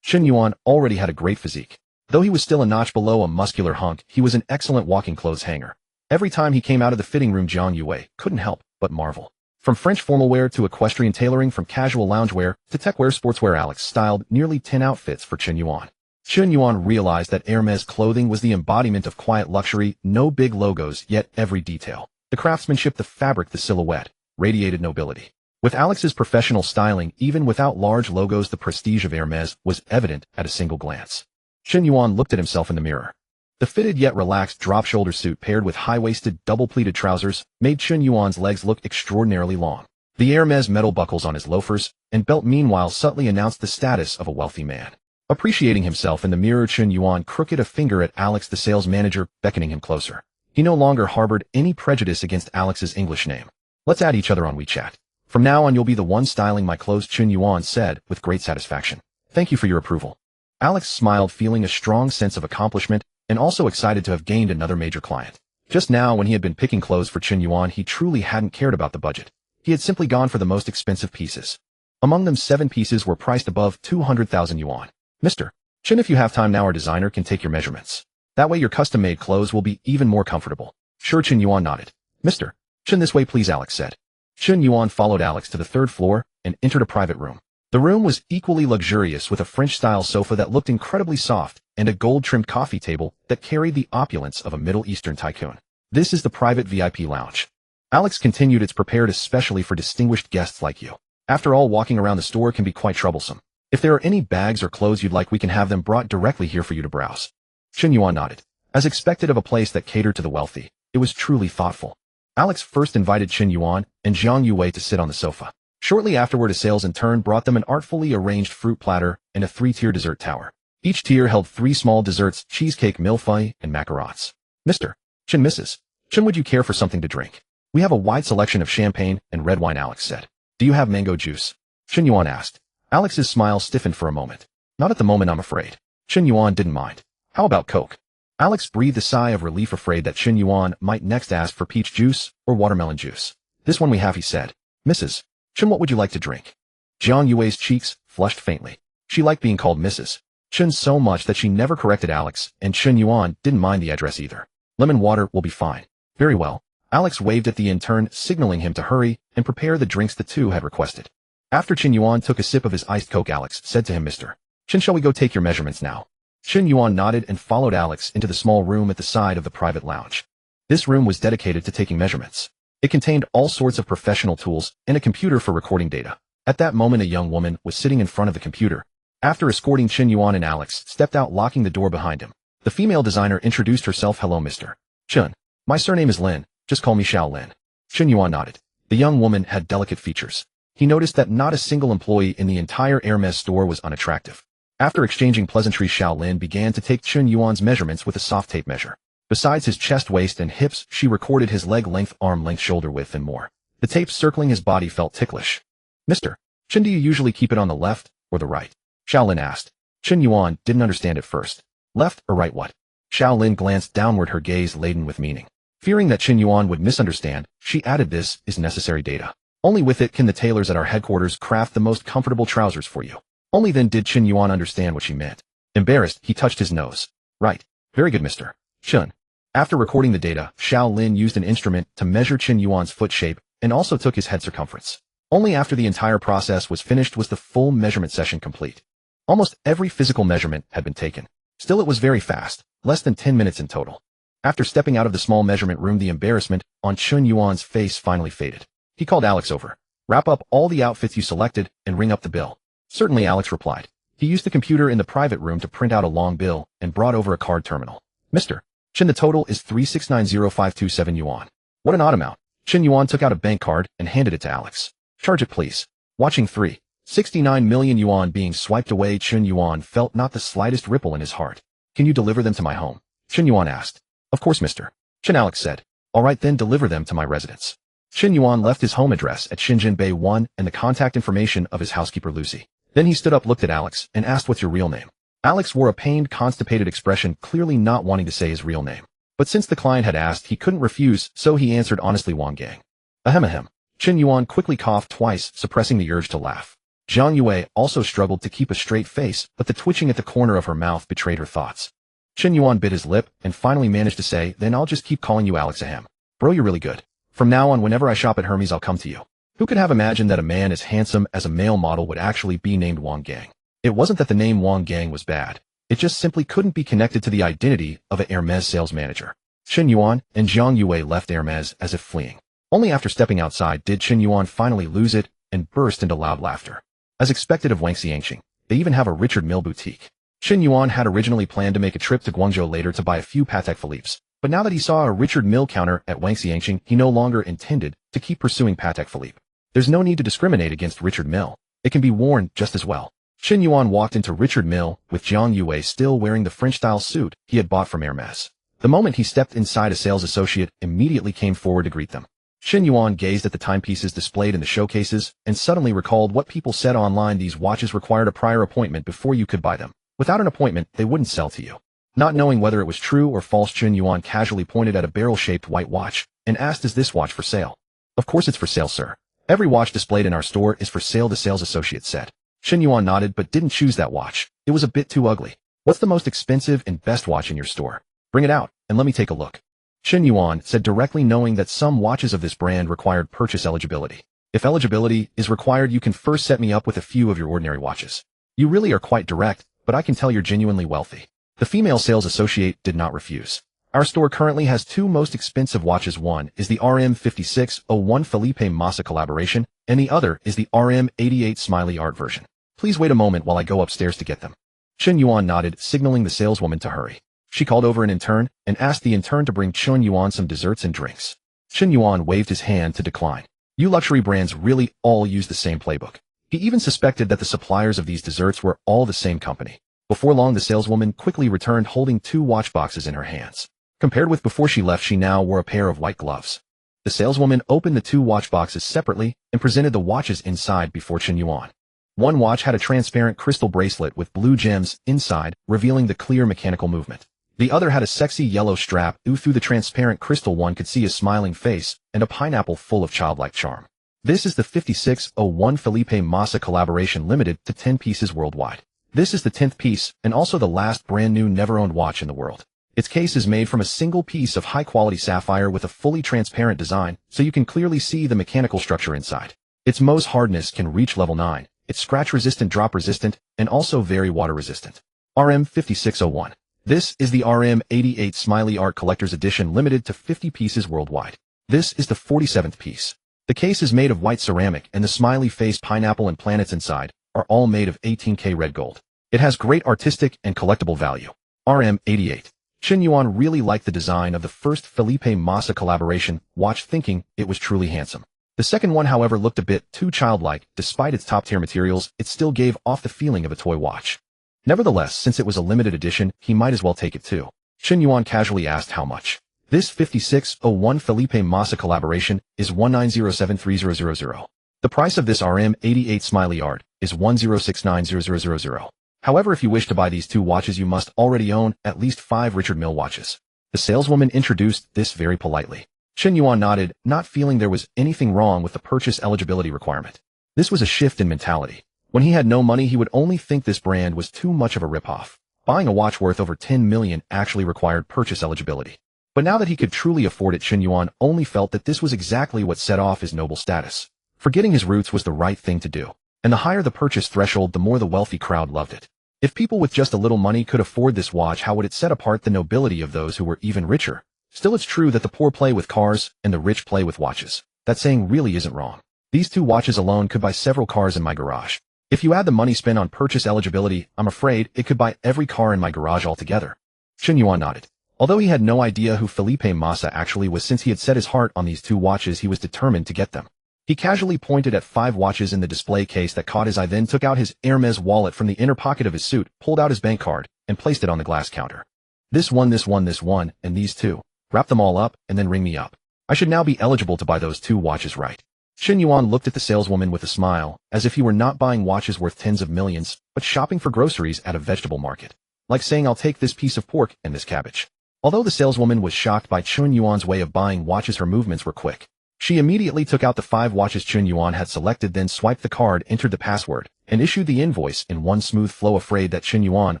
Chen Yuan already had a great physique. Though he was still a notch below a muscular hunk, he was an excellent walking clothes hanger. Every time he came out of the fitting room, Jiang Yue couldn't help but marvel. From French formal wear to equestrian tailoring, from casual loungewear to techwear sportswear, Alex styled nearly 10 outfits for Chen Yuan. Chen Yuan realized that Hermes clothing was the embodiment of quiet luxury, no big logos, yet every detail. The craftsmanship, the fabric, the silhouette, radiated nobility. With Alex's professional styling, even without large logos, the prestige of Hermes was evident at a single glance. Chen Yuan looked at himself in the mirror. The fitted yet relaxed drop-shoulder suit paired with high-waisted, double-pleated trousers made Chen Yuan's legs look extraordinarily long. The Hermes metal buckles on his loafers and belt meanwhile subtly announced the status of a wealthy man. Appreciating himself in the mirror, Chen Yuan crooked a finger at Alex, the sales manager, beckoning him closer. He no longer harbored any prejudice against Alex's English name. Let's add each other on WeChat. From now on you'll be the one styling my clothes, Chen Yuan said with great satisfaction. Thank you for your approval. Alex smiled, feeling a strong sense of accomplishment and also excited to have gained another major client. Just now, when he had been picking clothes for Chen Yuan, he truly hadn't cared about the budget. He had simply gone for the most expensive pieces. Among them, 7 pieces were priced above 200,000 yuan. Mr. Chen, if you have time now, our designer can take your measurements. That way your custom-made clothes will be even more comfortable. Sure, Chen Yuan nodded. Mr. Chen, this way please, Alex said. Chen Yuan followed Alex to the 3rd floor and entered a private room. The room was equally luxurious, with a French-style sofa that looked incredibly soft and a gold-trimmed coffee table that carried the opulence of a Middle Eastern tycoon. This is the private VIP lounge. Alex continued, it's prepared especially for distinguished guests like you. After all, walking around the store can be quite troublesome. If there are any bags or clothes you'd like, we can have them brought directly here for you to browse. Chen Yuan nodded. As expected of a place that catered to the wealthy, it was truly thoughtful. Alex first invited Chen Yuan and Zhang Yue to sit on the sofa. Shortly afterward, a sales intern brought them an artfully arranged fruit platter and a 3-tier dessert tower. Each tier held 3 small desserts, cheesecake, millefeuille, and macarons. Mr. Chen, Mrs. Chen, would you care for something to drink? We have a wide selection of champagne and red wine, Alex said. Do you have mango juice? Chen Yuan asked. Alex's smile stiffened for a moment. Not at the moment, I'm afraid. Chen Yuan didn't mind. How about Coke? Alex breathed a sigh of relief, afraid that Chen Yuan might next ask for peach juice or watermelon juice. This one we have, he said. Mrs. Chen, what would you like to drink? Zhang Yue's cheeks flushed faintly. She liked being called Mrs. Chen so much that she never corrected Alex, and Chen Yuan didn't mind the address either. Lemon water will be fine. Very well. Alex waved at the intern, signaling him to hurry and prepare the drinks the two had requested. After Chen Yuan took a sip of his iced Coke, Alex said to him, Mr. Chen, shall we go take your measurements now? Chen Yuan nodded and followed Alex into the small room at the side of the private lounge. This room was dedicated to taking measurements. It contained all sorts of professional tools and a computer for recording data. At that moment, a young woman was sitting in front of the computer. After escorting Chen Yuan, and Alex stepped out, locking the door behind him. The female designer introduced herself. Hello, Mr. Chen. My surname is Lin. Just call me Xiao Lin. Chen Yuan nodded. The young woman had delicate features. He noticed that not a single employee in the entire Hermes store was unattractive. After exchanging pleasantries, Xiao Lin began to take Chen Yuan's measurements with a soft tape measure. Besides his chest, waist, and hips, she recorded his leg length, arm length, shoulder width, and more. The tape circling his body felt ticklish. Mr. Chen, do you usually keep it on the left or the right? Xiao Lin asked. Chen Yuan didn't understand at first. Left or right what? Xiao Lin glanced downward, her gaze laden with meaning. Fearing that Chen Yuan would misunderstand, she added, this is necessary data. Only with it can the tailors at our headquarters craft the most comfortable trousers for you. Only then did Chen Yuan understand what she meant. Embarrassed, he touched his nose. Right. Very good, Mr. Chen. After recording the data, Xiao Lin used an instrument to measure Chen Yuan's foot shape and also took his head circumference. Only after the entire process was finished was the full measurement session complete. Almost every physical measurement had been taken. Still, it was very fast, less than 10 minutes in total. After stepping out of the small measurement room, the embarrassment on Chen Yuan's face finally faded. He called Alex over. Wrap up all the outfits you selected and ring up the bill. Certainly, Alex replied. He used the computer in the private room to print out a long bill and brought over a card terminal. Mr. Chen, the total is 3690527 yuan. What an odd amount. Chen Yuan took out a bank card and handed it to Alex. Charge it, please. Watching 369 million yuan being swiped away, Chen Yuan felt not the slightest ripple in his heart. Can you deliver them to my home? Chen Yuan asked. Of course, Mr. Chen, Alex said. All right, then deliver them to my residence. Chen Yuan left his home address at Shenzhen Bay 1 and the contact information of his housekeeper Lucy. Then he stood up, looked at Alex, and asked, what's your real name? Alex wore a pained, constipated expression, clearly not wanting to say his real name. But since the client had asked, he couldn't refuse, so he answered honestly, Wang Gang. Ahem ahem. Chen Yuan quickly coughed twice, suppressing the urge to laugh. Zhang Yue also struggled to keep a straight face, but the twitching at the corner of her mouth betrayed her thoughts. Chen Yuan bit his lip and finally managed to say, then I'll just keep calling you Alex ahem. Bro, you're really good. From now on, whenever I shop at Hermes, I'll come to you. Who could have imagined that a man as handsome as a male model would actually be named Wang Gang? It wasn't that the name Wang Gang was bad. It just simply couldn't be connected to the identity of a Hermes sales manager. Chen Yuan and Zhang Yue left Hermes as if fleeing. Only after stepping outside did Chen Yuan finally lose it and burst into loud laughter. As expected of Wang Xiangxing, they even have a Richard Mille boutique. Chen Yuan had originally planned to make a trip to Guangzhou later to buy a few Patek Philippe's, but now that he saw a Richard Mille counter at Wang Xiangxing, he no longer intended to keep pursuing Patek Philippe. There's no need to discriminate against Richard Mille. It can be worn just as well. Chen Yuan walked into Richard Mille with Jiang Yue still wearing the French-style suit he had bought from Hermès. The moment he stepped inside, a sales associate immediately came forward to greet them. Chen Yuan gazed at the timepieces displayed in the showcases and suddenly recalled what people said online: these watches required a prior appointment before you could buy them. Without an appointment, they wouldn't sell to you. Not knowing whether it was true or false, Chen Yuan casually pointed at a barrel-shaped white watch and asked, "Is this watch for sale?" "Of course it's for sale, sir. Every watch displayed in our store is for sale," the sales associate said. Chen Yuan nodded but didn't choose that watch. It was a bit too ugly. "What's the most expensive and best watch in your store? Bring it out, and let me take a look." Chen Yuan said directly, knowing that some watches of this brand required purchase eligibility. "If eligibility is required, you can first set me up with a few of your ordinary watches." "You really are quite direct, but I can tell you're genuinely wealthy." The female sales associate did not refuse. "Our store currently has two most expensive watches. One is the RM5601 Felipe Massa collaboration, and the other is the RM88 Smiley Art version. Please wait a moment while I go upstairs to get them." Chen Yuan nodded, signaling the saleswoman to hurry. She called over an intern and asked the intern to bring Chen Yuan some desserts and drinks. Chen Yuan waved his hand to decline. You luxury brands really all use the same playbook. He even suspected that the suppliers of these desserts were all the same company. Before long, the saleswoman quickly returned holding two watch boxes in her hands. Compared with before she left, she now wore a pair of white gloves. The saleswoman opened the two watch boxes separately and presented the watches inside before Chen Yuan. One watch had a transparent crystal bracelet with blue gems inside, revealing the clear mechanical movement. The other had a sexy yellow strap. Through the transparent crystal, one could see a smiling face and a pineapple full of childlike charm. This is the 5601 Felipe Massa collaboration, limited to 10 pieces worldwide. This is the 10th piece and also the last brand new never-owned watch in the world. Its case is made from a single piece of high-quality sapphire with a fully transparent design, so you can clearly see the mechanical structure inside. Its Mohs hardness can reach level 9. It's scratch-resistant, drop-resistant, and also very water-resistant. RM5601. This is the RM88 Smiley Art Collector's Edition, limited to 50 pieces worldwide. This is the 47th piece. The case is made of white ceramic, and the smiley face, pineapple, and planets inside are all made of 18K red gold. It has great artistic and collectible value. RM88. Chen Yuan really liked the design of the first Felipe Massa collaboration watch, thinking it was truly handsome. The second one, however, looked a bit too childlike. Despite its top-tier materials, it still gave off the feeling of a toy watch. Nevertheless, since it was a limited edition, he might as well take it too. Chen Yuan casually asked how much. This 5601 Felipe Massa collaboration is 1907300. The price of this RM88 Smiley Art is 10690000. However, if you wish to buy these two watches, you must already own at least 5 Richard Mille watches. The saleswoman introduced this very politely. Chen Yuan nodded, not feeling there was anything wrong with the purchase eligibility requirement. This was a shift in mentality. When he had no money, he would only think this brand was too much of a ripoff. Buying a watch worth over 10 million actually required purchase eligibility. But now that he could truly afford it, Chen Yuan only felt that this was exactly what set off his noble status. Forgetting his roots was the right thing to do. And the higher the purchase threshold, the more the wealthy crowd loved it. If people with just a little money could afford this watch, how would it set apart the nobility of those who were even richer? Still, it's true that the poor play with cars and the rich play with watches. That saying really isn't wrong. These two watches alone could buy several cars in my garage. If you add the money spent on purchase eligibility, I'm afraid it could buy every car in my garage altogether. Chen Yuan nodded. Although he had no idea who Felipe Massa actually was, since he had set his heart on these two watches, he was determined to get them. He casually pointed at 5 watches in the display case that caught his eye, then took out his Hermès wallet from the inner pocket of his suit, pulled out his bank card, and placed it on the glass counter. This one, this one, this one, and these two. Wrap them all up, and then ring me up. I should now be eligible to buy those two watches, right? Chen Yuan looked at the saleswoman with a smile, as if he were not buying watches worth tens of millions, but shopping for groceries at a vegetable market. Like saying, I'll take this piece of pork and this cabbage. Although the saleswoman was shocked by Chen Yuan's way of buying watches, her movements were quick. She immediately took out the 5 watches Chen Yuan had selected, then swiped the card, entered the password, and issued the invoice in one smooth flow, afraid that Chen Yuan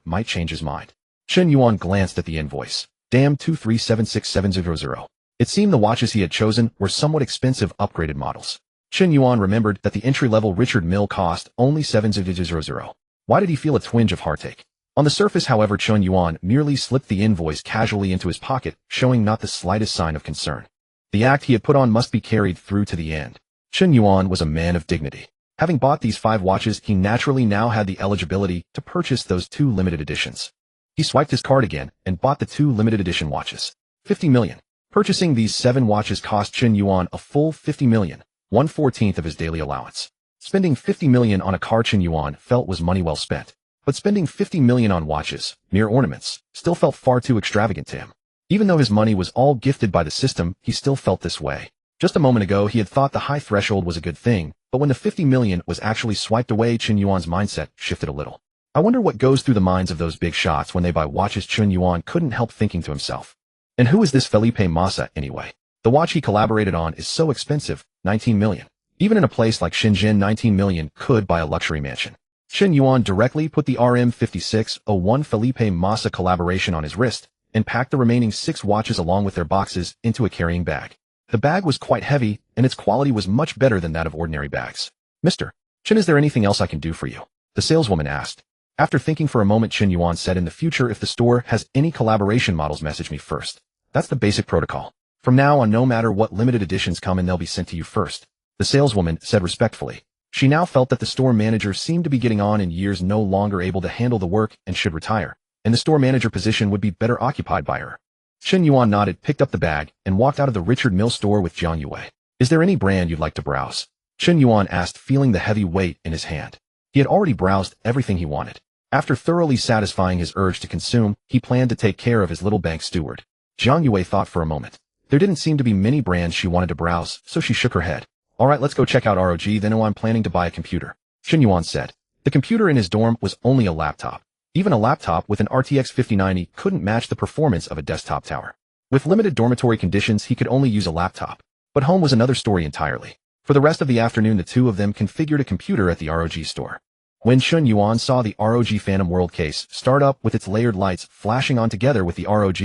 might change his mind. Chen Yuan glanced at the invoice. Damn, 2376700. It seemed the watches he had chosen were somewhat expensive upgraded models. Chen Yuan remembered that the entry-level Richard Mille cost only 700. Why did he feel a twinge of heartache? On the surface, however, Chen Yuan merely slipped the invoice casually into his pocket, showing not the slightest sign of concern. The act he had put on must be carried through to the end. Chen Yuan was a man of dignity. Having bought these 5 watches, he naturally now had the eligibility to purchase those 2 limited editions. He swiped his card again and bought the 2 limited edition watches. 50 million. Purchasing these 7 watches cost Chen Yuan a full 50 million, 1/14 of his daily allowance. Spending 50 million on a car Chen Yuan felt was money well spent. But spending 50 million on watches, mere ornaments, still felt far too extravagant to him. Even though his money was all gifted by the system, he still felt this way. Just a moment ago he had thought the high threshold was a good thing, but when the 50 million was actually swiped away, Chen Yuan's mindset shifted a little. I wonder what goes through the minds of those big shots when they buy watches. Chen Yuan couldn't help thinking to himself. And who is this Felipe Massa anyway? The watch he collaborated on is so expensive, 19 million. Even in a place like Shenzhen, 19 million could buy a luxury mansion. Chen Yuan directly put the RM5601 Felipe Massa collaboration on his wrist and packed the remaining 6 watches along with their boxes into a carrying bag. The bag was quite heavy, and its quality was much better than that of ordinary bags. Mr. Chen, is there anything else I can do for you? The saleswoman asked. After thinking for a moment, Chen Yuan said, in the future, if the store has any collaboration models, message me first. That's the basic protocol. From now on, no matter what limited editions come in, they'll be sent to you first. The saleswoman said respectfully. She now felt that the store manager seemed to be getting on in years, no longer able to handle the work and should retire, and the store manager position would be better occupied by her. Chen Yuan nodded, picked up the bag, and walked out of the Richard Mille store with Jiang Yue. Is there any brand you'd like to browse? Chen Yuan asked, feeling the heavy weight in his hand. He had already browsed everything he wanted. After thoroughly satisfying his urge to consume, he planned to take care of his little bank steward. Jiang Yue thought for a moment. There didn't seem to be many brands she wanted to browse, so she shook her head. All right, let's go check out ROG then. Oh, I'm planning to buy a computer, Chen Yuan said. The computer in his dorm was only a laptop. Even a laptop with an RTX 5090 couldn't match the performance of a desktop tower. With limited dormitory conditions, he could only use a laptop. But home was another story entirely. For the rest of the afternoon, the two of them configured a computer at the ROG store. When Chen Yuan saw the ROG Phantom World case start up with its layered lights flashing on together with the ROG,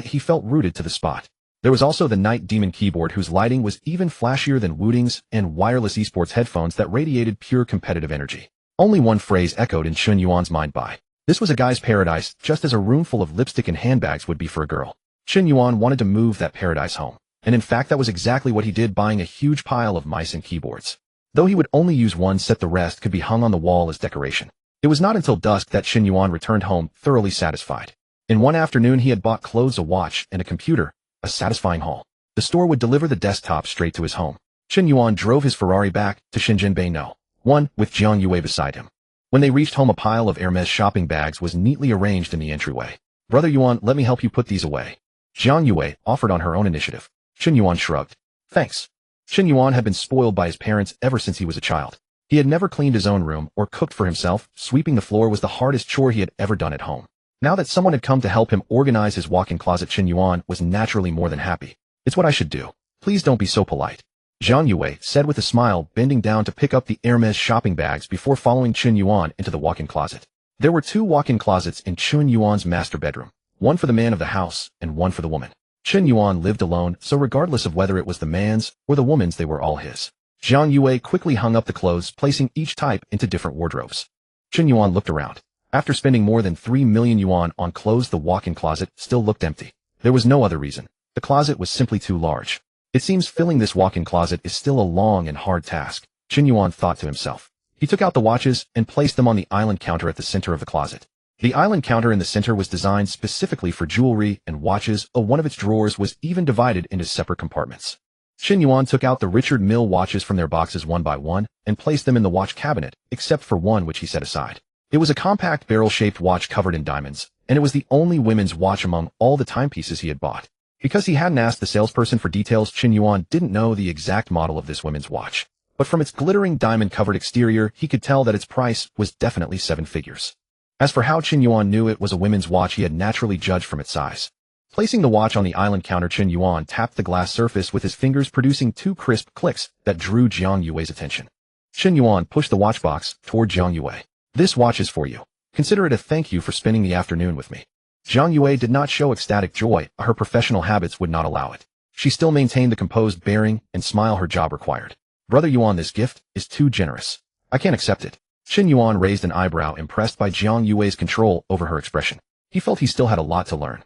he felt rooted to the spot. There was also the Night Demon keyboard, whose lighting was even flashier than Wooding's, and wireless esports headphones that radiated pure competitive energy. Only one phrase echoed in Chen Yuan's mind: buy. This was a guy's paradise, just as a room full of lipstick and handbags would be for a girl. Chen Yuan wanted to move that paradise home. And in fact, that was exactly what he did, buying a huge pile of mice and keyboards. Though he would only use one set, the rest could be hung on the wall as decoration. It was not until dusk that Chen Yuan returned home, thoroughly satisfied. In one afternoon, he had bought clothes, a watch, and a computer, a satisfying haul. The store would deliver the desktop straight to his home. Chen Yuan drove his Ferrari back to Shenzhen Bay No. 1 with Jiang Yue beside him. When they reached home, a pile of Hermes shopping bags was neatly arranged in the entryway. Brother Yuan, let me help you put these away, Jiang Yue offered on her own initiative. Chen Yuan shrugged. Thanks. Chen Yuan had been spoiled by his parents ever since he was a child. He had never cleaned his own room or cooked for himself. Sweeping the floor was the hardest chore he had ever done at home. Now that someone had come to help him organize his walk-in closet, Chen Yuan was naturally more than happy. It's what I should do. Please don't be so polite, Jiang Yue said with a smile, bending down to pick up the Hermes shopping bags before following Chen Yuan into the walk-in closet. There were 2 walk-in closets in Chen Yuan's master bedroom, one for the man of the house and one for the woman. Chen Yuan lived alone, so regardless of whether it was the man's or the woman's, they were all his. Jiang Yue quickly hung up the clothes, placing each type into different wardrobes. Chen Yuan looked around. After spending more than 3 million yuan on clothes, the walk-in closet still looked empty. There was no other reason. The closet was simply too large. It seems filling this walk-in closet is still a long and hard task, Chen Yuan thought to himself. He took out the watches and placed them on the island counter at the center of the closet. The island counter in the center was designed specifically for jewelry and watches. One of its drawers was even divided into separate compartments. Chen Yuan took out the Richard Mille watches from their boxes one by one and placed them in the watch cabinet, except for one which he set aside. It was a compact barrel-shaped watch covered in diamonds, and it was the only women's watch among all the timepieces he had bought. Because he hadn't asked the salesperson for details, Chen Yuan didn't know the exact model of this women's watch. But from its glittering diamond-covered exterior, he could tell that its price was definitely 7 figures. As for how Chen Yuan knew it was a women's watch, he had naturally judged from its size. Placing the watch on the island counter, Chen Yuan tapped the glass surface with his fingers, producing 2 crisp clicks that drew Jiang Yue's attention. Chen Yuan pushed the watch box toward Jiang Yue. This watch is for you. Consider it a thank you for spending the afternoon with me. Jiang Yue did not show ecstatic joy. Her professional habits would not allow it. She still maintained the composed bearing and smile her job required. Brother Yuan, this gift is too generous. I can't accept it. Chen Yuan raised an eyebrow, impressed by Jiang Yue's control over her expression. He felt he still had a lot to learn.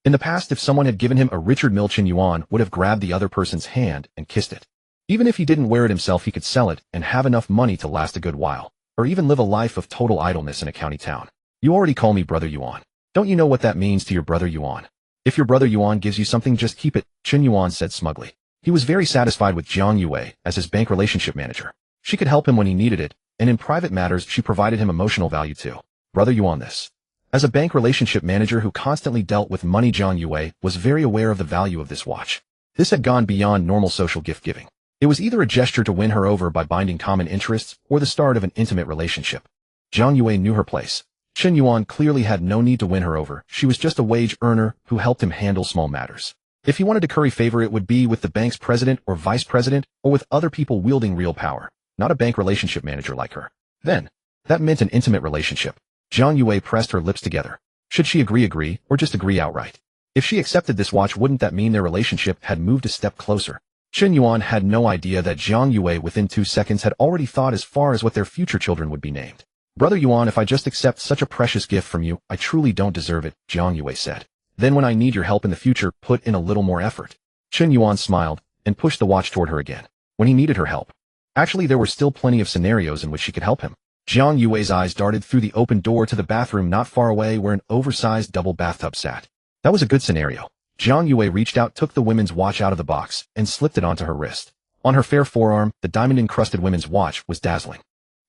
In the past, if someone had given him a Richard Mille, Chen Yuan would have grabbed the other person's hand and kissed it. Even if he didn't wear it himself, he could sell it and have enough money to last a good while, or even live a life of total idleness in a county town. You already call me Brother Yuan. Don't you know what that means to your Brother Yuan? If your Brother Yuan gives you something, just keep it, Chen Yuan said smugly. He was very satisfied with Jiang Yue as his bank relationship manager. She could help him when he needed it, and in private matters she provided him emotional value too. Brother Yuan this. As a bank relationship manager who constantly dealt with money, Jiang Yue was very aware of the value of this watch. This had gone beyond normal social gift-giving. It was either a gesture to win her over by binding common interests or the start of an intimate relationship. Jiang Yue knew her place. Chen Yuan clearly had no need to win her over. She was just a wage earner who helped him handle small matters. If he wanted to curry favor, it would be with the bank's president or vice president or with other people wielding real power, not a bank relationship manager like her. Then, that meant an intimate relationship. Jiang Yue pressed her lips together. Should she agree, or just agree outright? If she accepted this watch, wouldn't that mean their relationship had moved a step closer? Chen Yuan had no idea that Jiang Yue within 2 seconds had already thought as far as what their future children would be named. Brother Yuan, if I just accept such a precious gift from you, I truly don't deserve it, Jiang Yue said. Then when I need your help in the future, put in a little more effort. Chen Yuan smiled and pushed the watch toward her again. When he needed her help. Actually, there were still plenty of scenarios in which she could help him. Jiang Yue's eyes darted through the open door to the bathroom not far away where an oversized double bathtub sat. That was a good scenario. Jiang Yue reached out, took the women's watch out of the box, and slipped it onto her wrist. On her fair forearm, the diamond-encrusted women's watch was dazzling.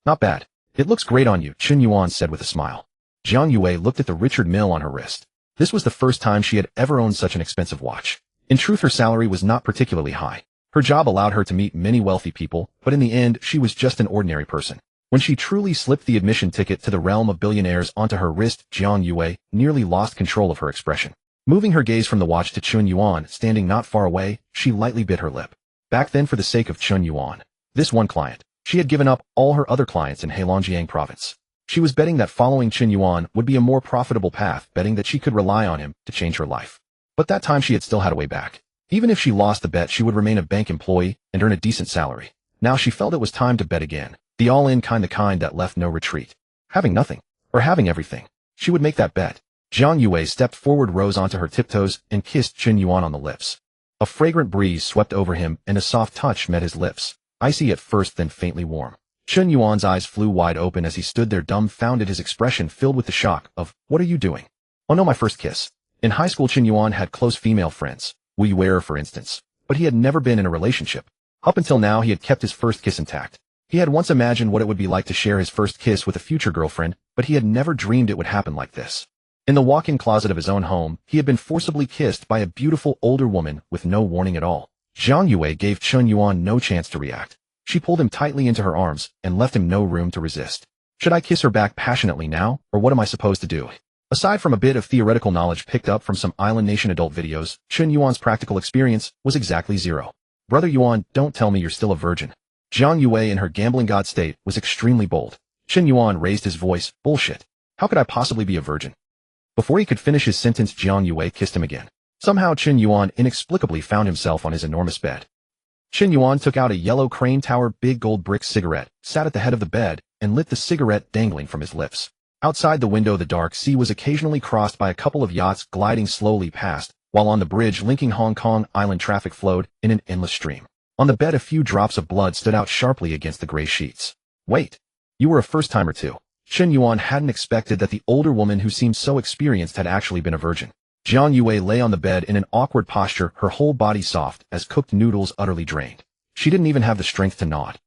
Not bad. It looks great on you, Chen Yuan said with a smile. Jiang Yue looked at the Richard Mille on her wrist. This was the first time she had ever owned such an expensive watch. In truth, her salary was not particularly high. Her job allowed her to meet many wealthy people, but in the end, she was just an ordinary person. When she truly slipped the admission ticket to the realm of billionaires onto her wrist, Jiang Yue nearly lost control of her expression. Moving her gaze from the watch to Chen Yuan, standing not far away, she lightly bit her lip. Back then, for the sake of Chen Yuan, this one client, she had given up all her other clients in Heilongjiang province. She was betting that following Chen Yuan would be a more profitable path, betting that she could rely on him to change her life. But that time she had still had a way back. Even if she lost the bet, she would remain a bank employee and earn a decent salary. Now she felt it was time to bet again. The all-in kind, the kind that left no retreat. Having nothing, or having everything. She would make that bet. Jiang Yue stepped forward, rose onto her tiptoes, and kissed Chen Yuan on the lips. A fragrant breeze swept over him, and a soft touch met his lips. Icy at first, then faintly warm. Chen Yuan's eyes flew wide open as he stood there dumbfounded, his expression filled with the shock of, "What are you doing?" "Oh no, my first kiss." In high school, Chen Yuan had close female friends, Wu Yuer for instance, but he had never been in a relationship. Up until now, he had kept his first kiss intact. He had once imagined what it would be like to share his first kiss with a future girlfriend, but he had never dreamed it would happen like this. In the walk-in closet of his own home, he had been forcibly kissed by a beautiful older woman with no warning at all. Jiang Yue gave Chen Yuan no chance to react. She pulled him tightly into her arms and left him no room to resist. Should I kiss her back passionately now, or what am I supposed to do? Aside from a bit of theoretical knowledge picked up from some Island Nation adult videos, Chen Yuan's practical experience was exactly zero. Brother Yuan, don't tell me you're still a virgin. Jiang Yue in her gambling god state was extremely bold. Chen Yuan raised his voice, bullshit. How could I possibly be a virgin? Before he could finish his sentence, Jiang Yue kissed him again. Somehow Chen Yuan inexplicably found himself on his enormous bed. Chen Yuan took out a yellow crane tower big gold brick cigarette, sat at the head of the bed, and lit the cigarette dangling from his lips. Outside the window, the dark sea was occasionally crossed by a couple of yachts gliding slowly past, while on the bridge linking Hong Kong Island traffic flowed in an endless stream. On the bed, a few drops of blood stood out sharply against the gray sheets. Wait. You were a first-timer too. Chen Yuan hadn't expected that the older woman who seemed so experienced had actually been a virgin. Jiang Yue lay on the bed in an awkward posture, her whole body soft as cooked noodles utterly drained. She didn't even have the strength to nod.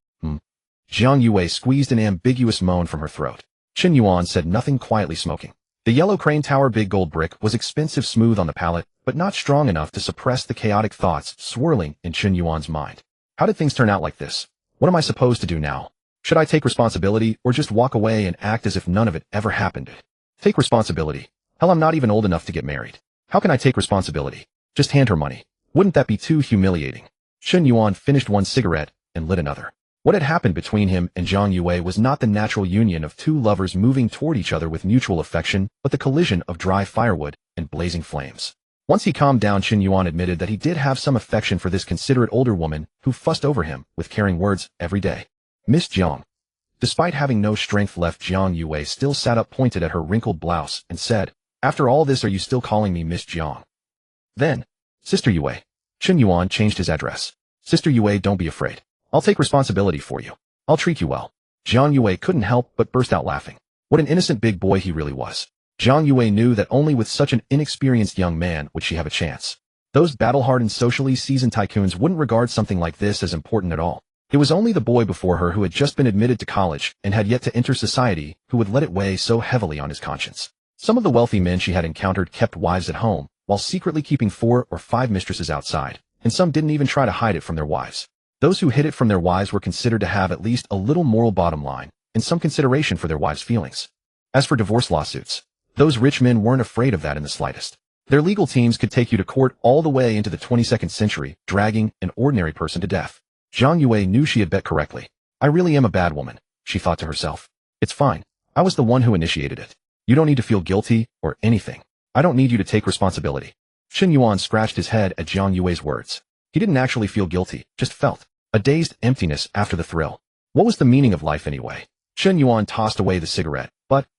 Jiang Yue squeezed an ambiguous moan from her throat. Chen Yuan said nothing, quietly smoking. The yellow crane tower big gold brick was expensive, smooth on the palate, but not strong enough to suppress the chaotic thoughts swirling in Chen Yuan's mind. How did things turn out like this? What am I supposed to do now? Should I take responsibility or just walk away and act as if none of it ever happened? Take responsibility. Hell, I'm not even old enough to get married. How can I take responsibility? Just hand her money. Wouldn't that be too humiliating? Chen Yuan finished one cigarette and lit another. What had happened between him and Jiang Yue was not the natural union of two lovers moving toward each other with mutual affection, but the collision of dry firewood and blazing flames. Once he calmed down, Chen Yuan admitted that he did have some affection for this considerate older woman who fussed over him with caring words every day. Miss Jiang. Despite having no strength left, Jiang Yue still sat up, pointed at her wrinkled blouse, and said, "After all this, are you still calling me Miss Jiang?" Then, Sister Yue. Chen Yuan changed his address. Sister Yue, don't be afraid. I'll take responsibility for you. I'll treat you well. Jiang Yue couldn't help but burst out laughing. What an innocent big boy he really was. Jiang Yue knew that only with such an inexperienced young man would she have a chance. Those battle-hardened, socially seasoned tycoons wouldn't regard something like this as important at all. It was only the boy before her who had just been admitted to college and had yet to enter society who would let it weigh so heavily on his conscience. Some of the wealthy men she had encountered kept wives at home, while secretly keeping 4 or 5 mistresses outside, and some didn't even try to hide it from their wives. Those who hid it from their wives were considered to have at least a little moral bottom line, and some consideration for their wives' feelings. As for divorce lawsuits, those rich men weren't afraid of that in the slightest. Their legal teams could take you to court all the way into the 22nd century, dragging an ordinary person to death. Jiang Yue knew she had bet correctly. I really am a bad woman, she thought to herself. It's fine. I was the one who initiated it. You don't need to feel guilty or anything. I don't need you to take responsibility. Chen Yuan scratched his head at Jiang Yue's words. He didn't actually feel guilty, just felt a dazed emptiness after the thrill. What was the meaning of life anyway? Chen Yuan tossed away the cigarette,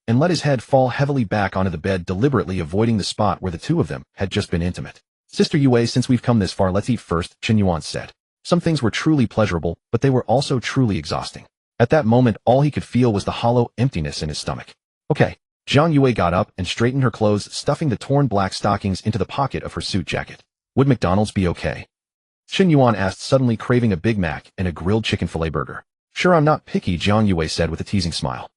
and let his head fall heavily back onto the bed, deliberately avoiding the spot where the two of them had just been intimate. Sister Yue, since we've come this far, let's eat first, Chen Yuan said. Some things were truly pleasurable, but they were also truly exhausting. At that moment, all he could feel was the hollow emptiness in his stomach. Okay. Jiang Yue got up and straightened her clothes, stuffing the torn black stockings into the pocket of her suit jacket. Would McDonald's be okay? Chen Yuan asked, suddenly craving a Big Mac and a grilled chicken filet burger. Sure, I'm not picky, Jiang Yue said with a teasing smile.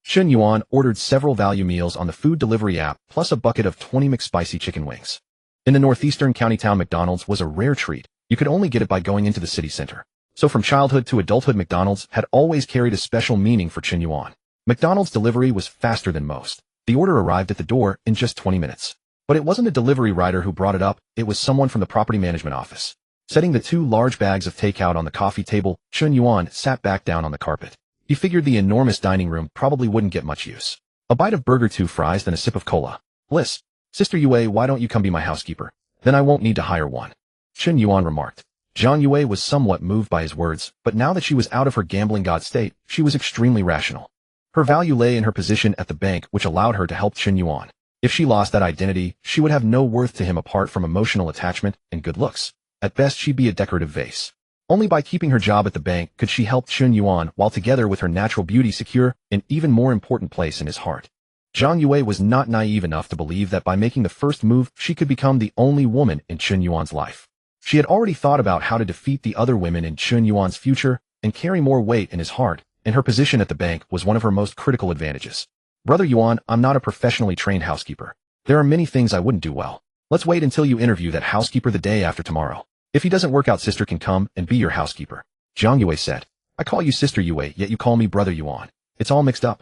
Chen Yuan ordered several value meals on the food delivery app, plus a bucket of 20 McSpicy chicken wings. In the northeastern county town, McDonald's was a rare treat. You could only get it by going into the city center. So from childhood to adulthood, McDonald's had always carried a special meaning for Chen Yuan. McDonald's delivery was faster than most. The order arrived at the door in just 20 minutes. But it wasn't a delivery rider who brought it up, it was someone from the property management office. Setting the 2 large bags of takeout on the coffee table, Chen Yuan sat back down on the carpet. He figured the enormous dining room probably wouldn't get much use. A bite of burger, 2 fries, then a sip of cola. Bliss. Sister Yue, why don't you come be my housekeeper? Then I won't need to hire one. Chen Yuan remarked. Jiang Yue was somewhat moved by his words, but now that she was out of her gambling god state, she was extremely rational. Her value lay in her position at the bank, which allowed her to help Chen Yuan. If she lost that identity, she would have no worth to him apart from emotional attachment and good looks. At best, she'd be a decorative vase. Only by keeping her job at the bank could she help Chen Yuan, while together with her natural beauty, secure an even more important place in his heart. Jiang Yue was not naive enough to believe that by making the first move, she could become the only woman in Chen Yuan's life. She had already thought about how to defeat the other women in Chen Yuan's future and carry more weight in his heart, and her position at the bank was one of her most critical advantages. Brother Yuan, I'm not a professionally trained housekeeper. There are many things I wouldn't do well. Let's wait until you interview that housekeeper the day after tomorrow. If he doesn't work out, sister can come and be your housekeeper. Jiang Yue said. I call you Sister Yue, yet you call me Brother Yuan. It's all mixed up.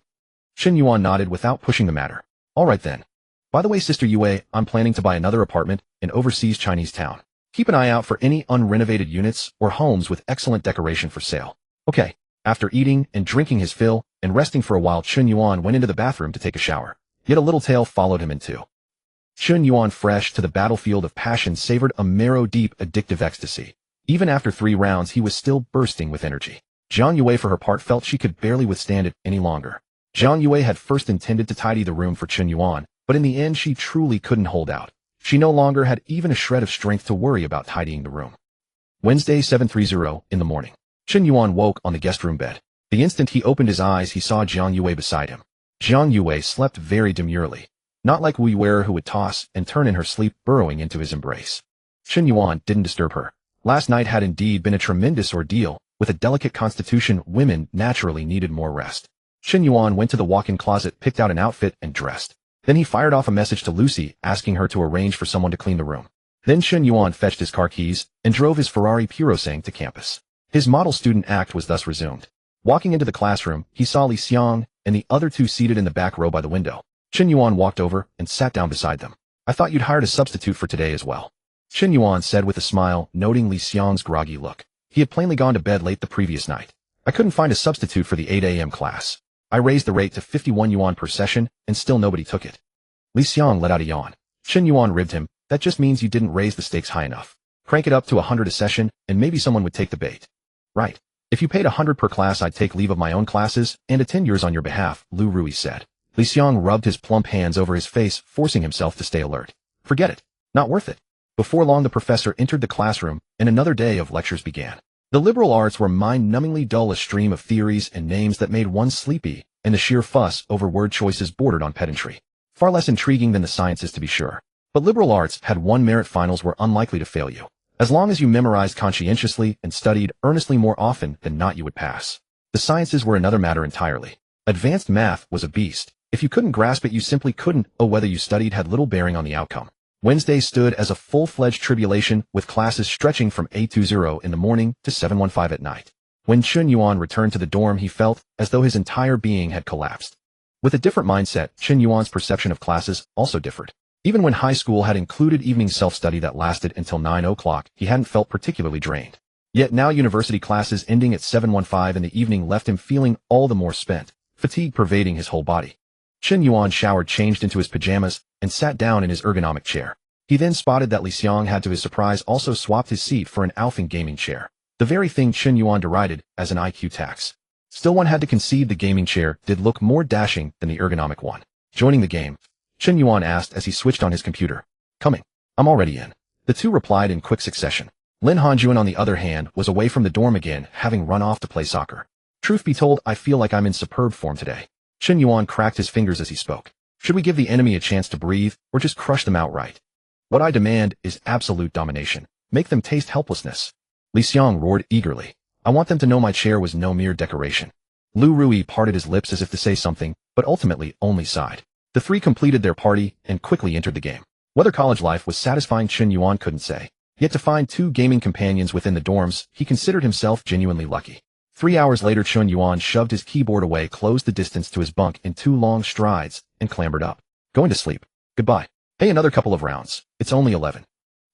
Chen Yuan nodded without pushing the matter. All right then. By the way, Sister Yue, I'm planning to buy another apartment in overseas Chinese town. Keep an eye out for any unrenovated units or homes with excellent decoration for sale. Okay. After eating and drinking his fill and resting for a while, Chen Yuan went into the bathroom to take a shower. Yet a little tail followed him in too. Chen Yuan, fresh to the battlefield of passion, savored a marrow-deep, addictive ecstasy. Even after 3 rounds, he was still bursting with energy. Jiang Yue, for her part, felt she could barely withstand it any longer. Jiang Yue had first intended to tidy the room for Chen Yuan, but in the end she truly couldn't hold out. She no longer had even a shred of strength to worry about tidying the room. Wednesday, 7:30 in the morning. Chen Yuan woke on the guest room bed. The instant he opened his eyes, he saw Jiang Yue beside him. Jiang Yue slept very demurely. Not like Wu Yuer, who would toss and turn in her sleep, burrowing into his embrace. Chen Yuan didn't disturb her. Last night had indeed been a tremendous ordeal. With a delicate constitution, women naturally needed more rest. Chen Yuan went to the walk-in closet, picked out an outfit, and dressed. Then he fired off a message to Lucy, asking her to arrange for someone to clean the room. Then Chen Yuan fetched his car keys and drove his Ferrari Purosang to campus. His model student act was thus resumed. Walking into the classroom, he saw Li Xiang and the other 2 seated in the back row by the window. Chen Yuan walked over and sat down beside them. I thought you'd hired a substitute for today as well. Chen Yuan said with a smile, noting Li Xiang's groggy look. He had plainly gone to bed late the previous night. I couldn't find a substitute for the 8 a.m. class. I raised the rate to 51 yuan per session, and still nobody took it. Li Xiang let out a yawn. Chen Yuan ribbed him. That just means you didn't raise the stakes high enough. Crank it up to 100 a session, and maybe someone would take the bait. Right. If you paid 100 per class, I'd take leave of my own classes and attend yours on your behalf, Lu Rui said. Li Xiang rubbed his plump hands over his face, forcing himself to stay alert. Forget it. Not worth it. Before long the professor entered the classroom, and another day of lectures began. The liberal arts were mind-numbingly dull, a stream of theories and names that made one sleepy, and the sheer fuss over word choices bordered on pedantry. Far less intriguing than the sciences, to be sure. But liberal arts had one merit: finals were unlikely to fail you. As long as you memorized conscientiously and studied earnestly, more often than not you would pass. The sciences were another matter entirely. Advanced math was a beast. If you couldn't grasp it, you simply couldn't. Whether you studied had little bearing on the outcome. Wednesday stood as a full-fledged tribulation, with classes stretching from 8:20 in the morning to 7:15 at night. When Chen Yuan returned to the dorm, he felt as though his entire being had collapsed. With a different mindset, Chen Yuan's perception of classes also differed. Even when high school had included evening self-study that lasted until 9 o'clock, he hadn't felt particularly drained. Yet now university classes ending at 7:15 in the evening left him feeling all the more spent, fatigue pervading his whole body. Chen Yuan showered, changed into his pajamas, and sat down in his ergonomic chair. He then spotted that Li Xiang had, to his surprise, also swapped his seat for an Alfing gaming chair, the very thing Chen Yuan derided as an IQ tax. Still, one had to concede the gaming chair did look more dashing than the ergonomic one. Joining the game? Chen Yuan asked as he switched on his computer. Coming. I'm already in. The two replied in quick succession. Lin Hanjuan, on the other hand, was away from the dorm again, having run off to play soccer. Truth be told, I feel like I'm in superb form today. Chen Yuan cracked his fingers as he spoke. Should we give the enemy a chance to breathe, or just crush them outright? What I demand is absolute domination. Make them taste helplessness. Li Xiang roared eagerly. I want them to know my chair was no mere decoration. Lu Rui parted his lips as if to say something, but ultimately only sighed. The three completed their party and quickly entered the game. Whether college life was satisfying, Chen Yuan couldn't say. Yet to find two gaming companions within the dorms, he considered himself genuinely lucky. 3 hours later, Chen Yuan shoved his keyboard away, closed the distance to his bunk in 2 long strides, and clambered up. Going to sleep. Goodbye. Hey, another couple of rounds. It's only 11.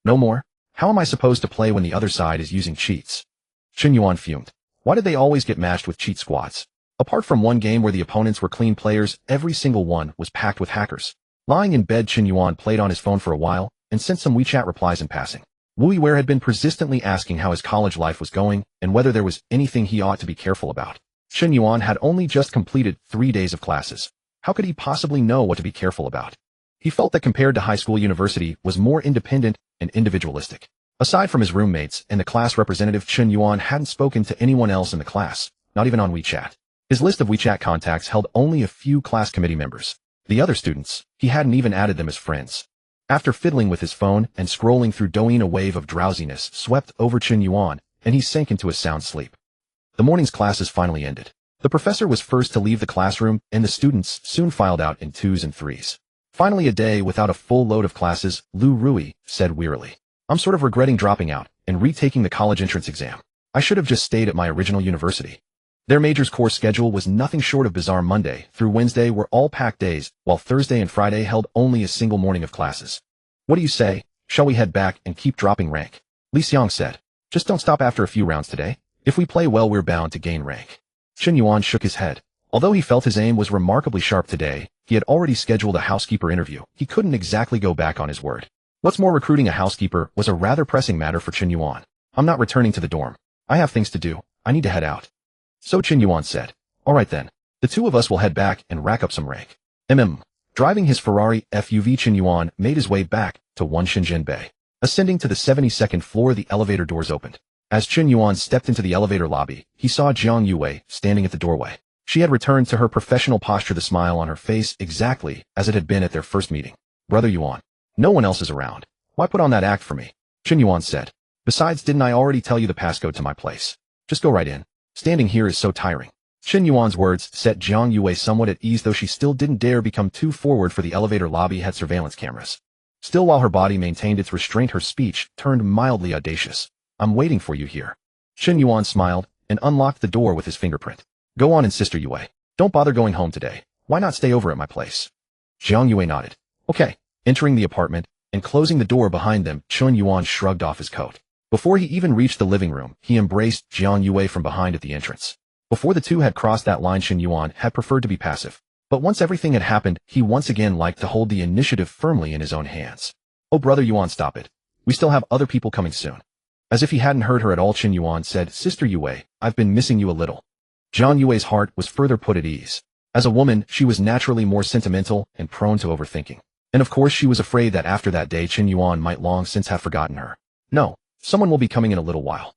No more? How am I supposed to play when the other side is using cheats? Chen Yuan fumed. Why did they always get matched with cheat squads? Apart from one game where the opponents were clean players, every single one was packed with hackers. Lying in bed, Chen Yuan played on his phone for a while, and sent some WeChat replies in passing. Wu Yiwei had been persistently asking how his college life was going, and whether there was anything he ought to be careful about. Chen Yuan had only just completed 3 days of classes. How could he possibly know what to be careful about? He felt that compared to high school, university was more independent and individualistic. Aside from his roommates and the class representative, Chen Yuan hadn't spoken to anyone else in the class, not even on WeChat. His list of WeChat contacts held only a few class committee members. The other students, he hadn't even added them as friends. After fiddling with his phone and scrolling through Douyin, a wave of drowsiness swept over Chen Yuan, and he sank into a sound sleep. The morning's classes finally ended. The professor was first to leave the classroom, and the students soon filed out in 2s and 3s. Finally, a day without a full load of classes, Lu Rui said wearily. I'm sort of regretting dropping out and retaking the college entrance exam. I should have just stayed at my original university. Their major's course schedule was nothing short of bizarre. Monday through Wednesday were all packed days, while Thursday and Friday held only a single morning of classes. What do you say? Shall we head back and keep dropping rank? Li Xiang said. Just don't stop after a few rounds today. If we play well, we're bound to gain rank. Chen Yuan shook his head. Although he felt his aim was remarkably sharp today, he had already scheduled a housekeeper interview. He couldn't exactly go back on his word. What's more, recruiting a housekeeper was a rather pressing matter for Chen Yuan. I'm not returning to the dorm. I have things to do. I need to head out. So Chen Yuan said. All right then. The two of us will head back and rack up some rank. Driving his Ferrari FUV, Chen Yuan made his way back to 1 Shenzhen Bay. Ascending to the 72nd floor, the elevator doors opened. As Chen Yuan stepped into the elevator lobby, he saw Jiang Yue standing at the doorway. She had returned to her professional posture, the smile on her face exactly as it had been at their first meeting. Brother Yuan. No one else is around. Why put on that act for me? Chen Yuan said. Besides, didn't I already tell you the passcode to my place? Just go right in. Standing here is so tiring. Chen Yuan's words set Jiang Yue somewhat at ease, though she still didn't dare become too forward, for the elevator lobby had surveillance cameras. Still, while her body maintained its restraint, her speech turned mildly audacious. I'm waiting for you here. Chen Yuan smiled and unlocked the door with his fingerprint. Go on in, Sister Yue. Don't bother going home today. Why not stay over at my place? Jiang Yue nodded. Okay. Entering the apartment and closing the door behind them, Chen Yuan shrugged off his coat. Before he even reached the living room, he embraced Jiang Yue from behind at the entrance. Before the two had crossed that line, Chen Yuan had preferred to be passive. But once everything had happened, he once again liked to hold the initiative firmly in his own hands. Oh, Brother Yuan, stop it. We still have other people coming soon. As if he hadn't heard her at all, Chen Yuan said, Sister Yue, I've been missing you a little. Jiang Yue's heart was further put at ease. As a woman, she was naturally more sentimental and prone to overthinking. And of course she was afraid that after that day Chen Yuan might long since have forgotten her. No, someone will be coming in a little while.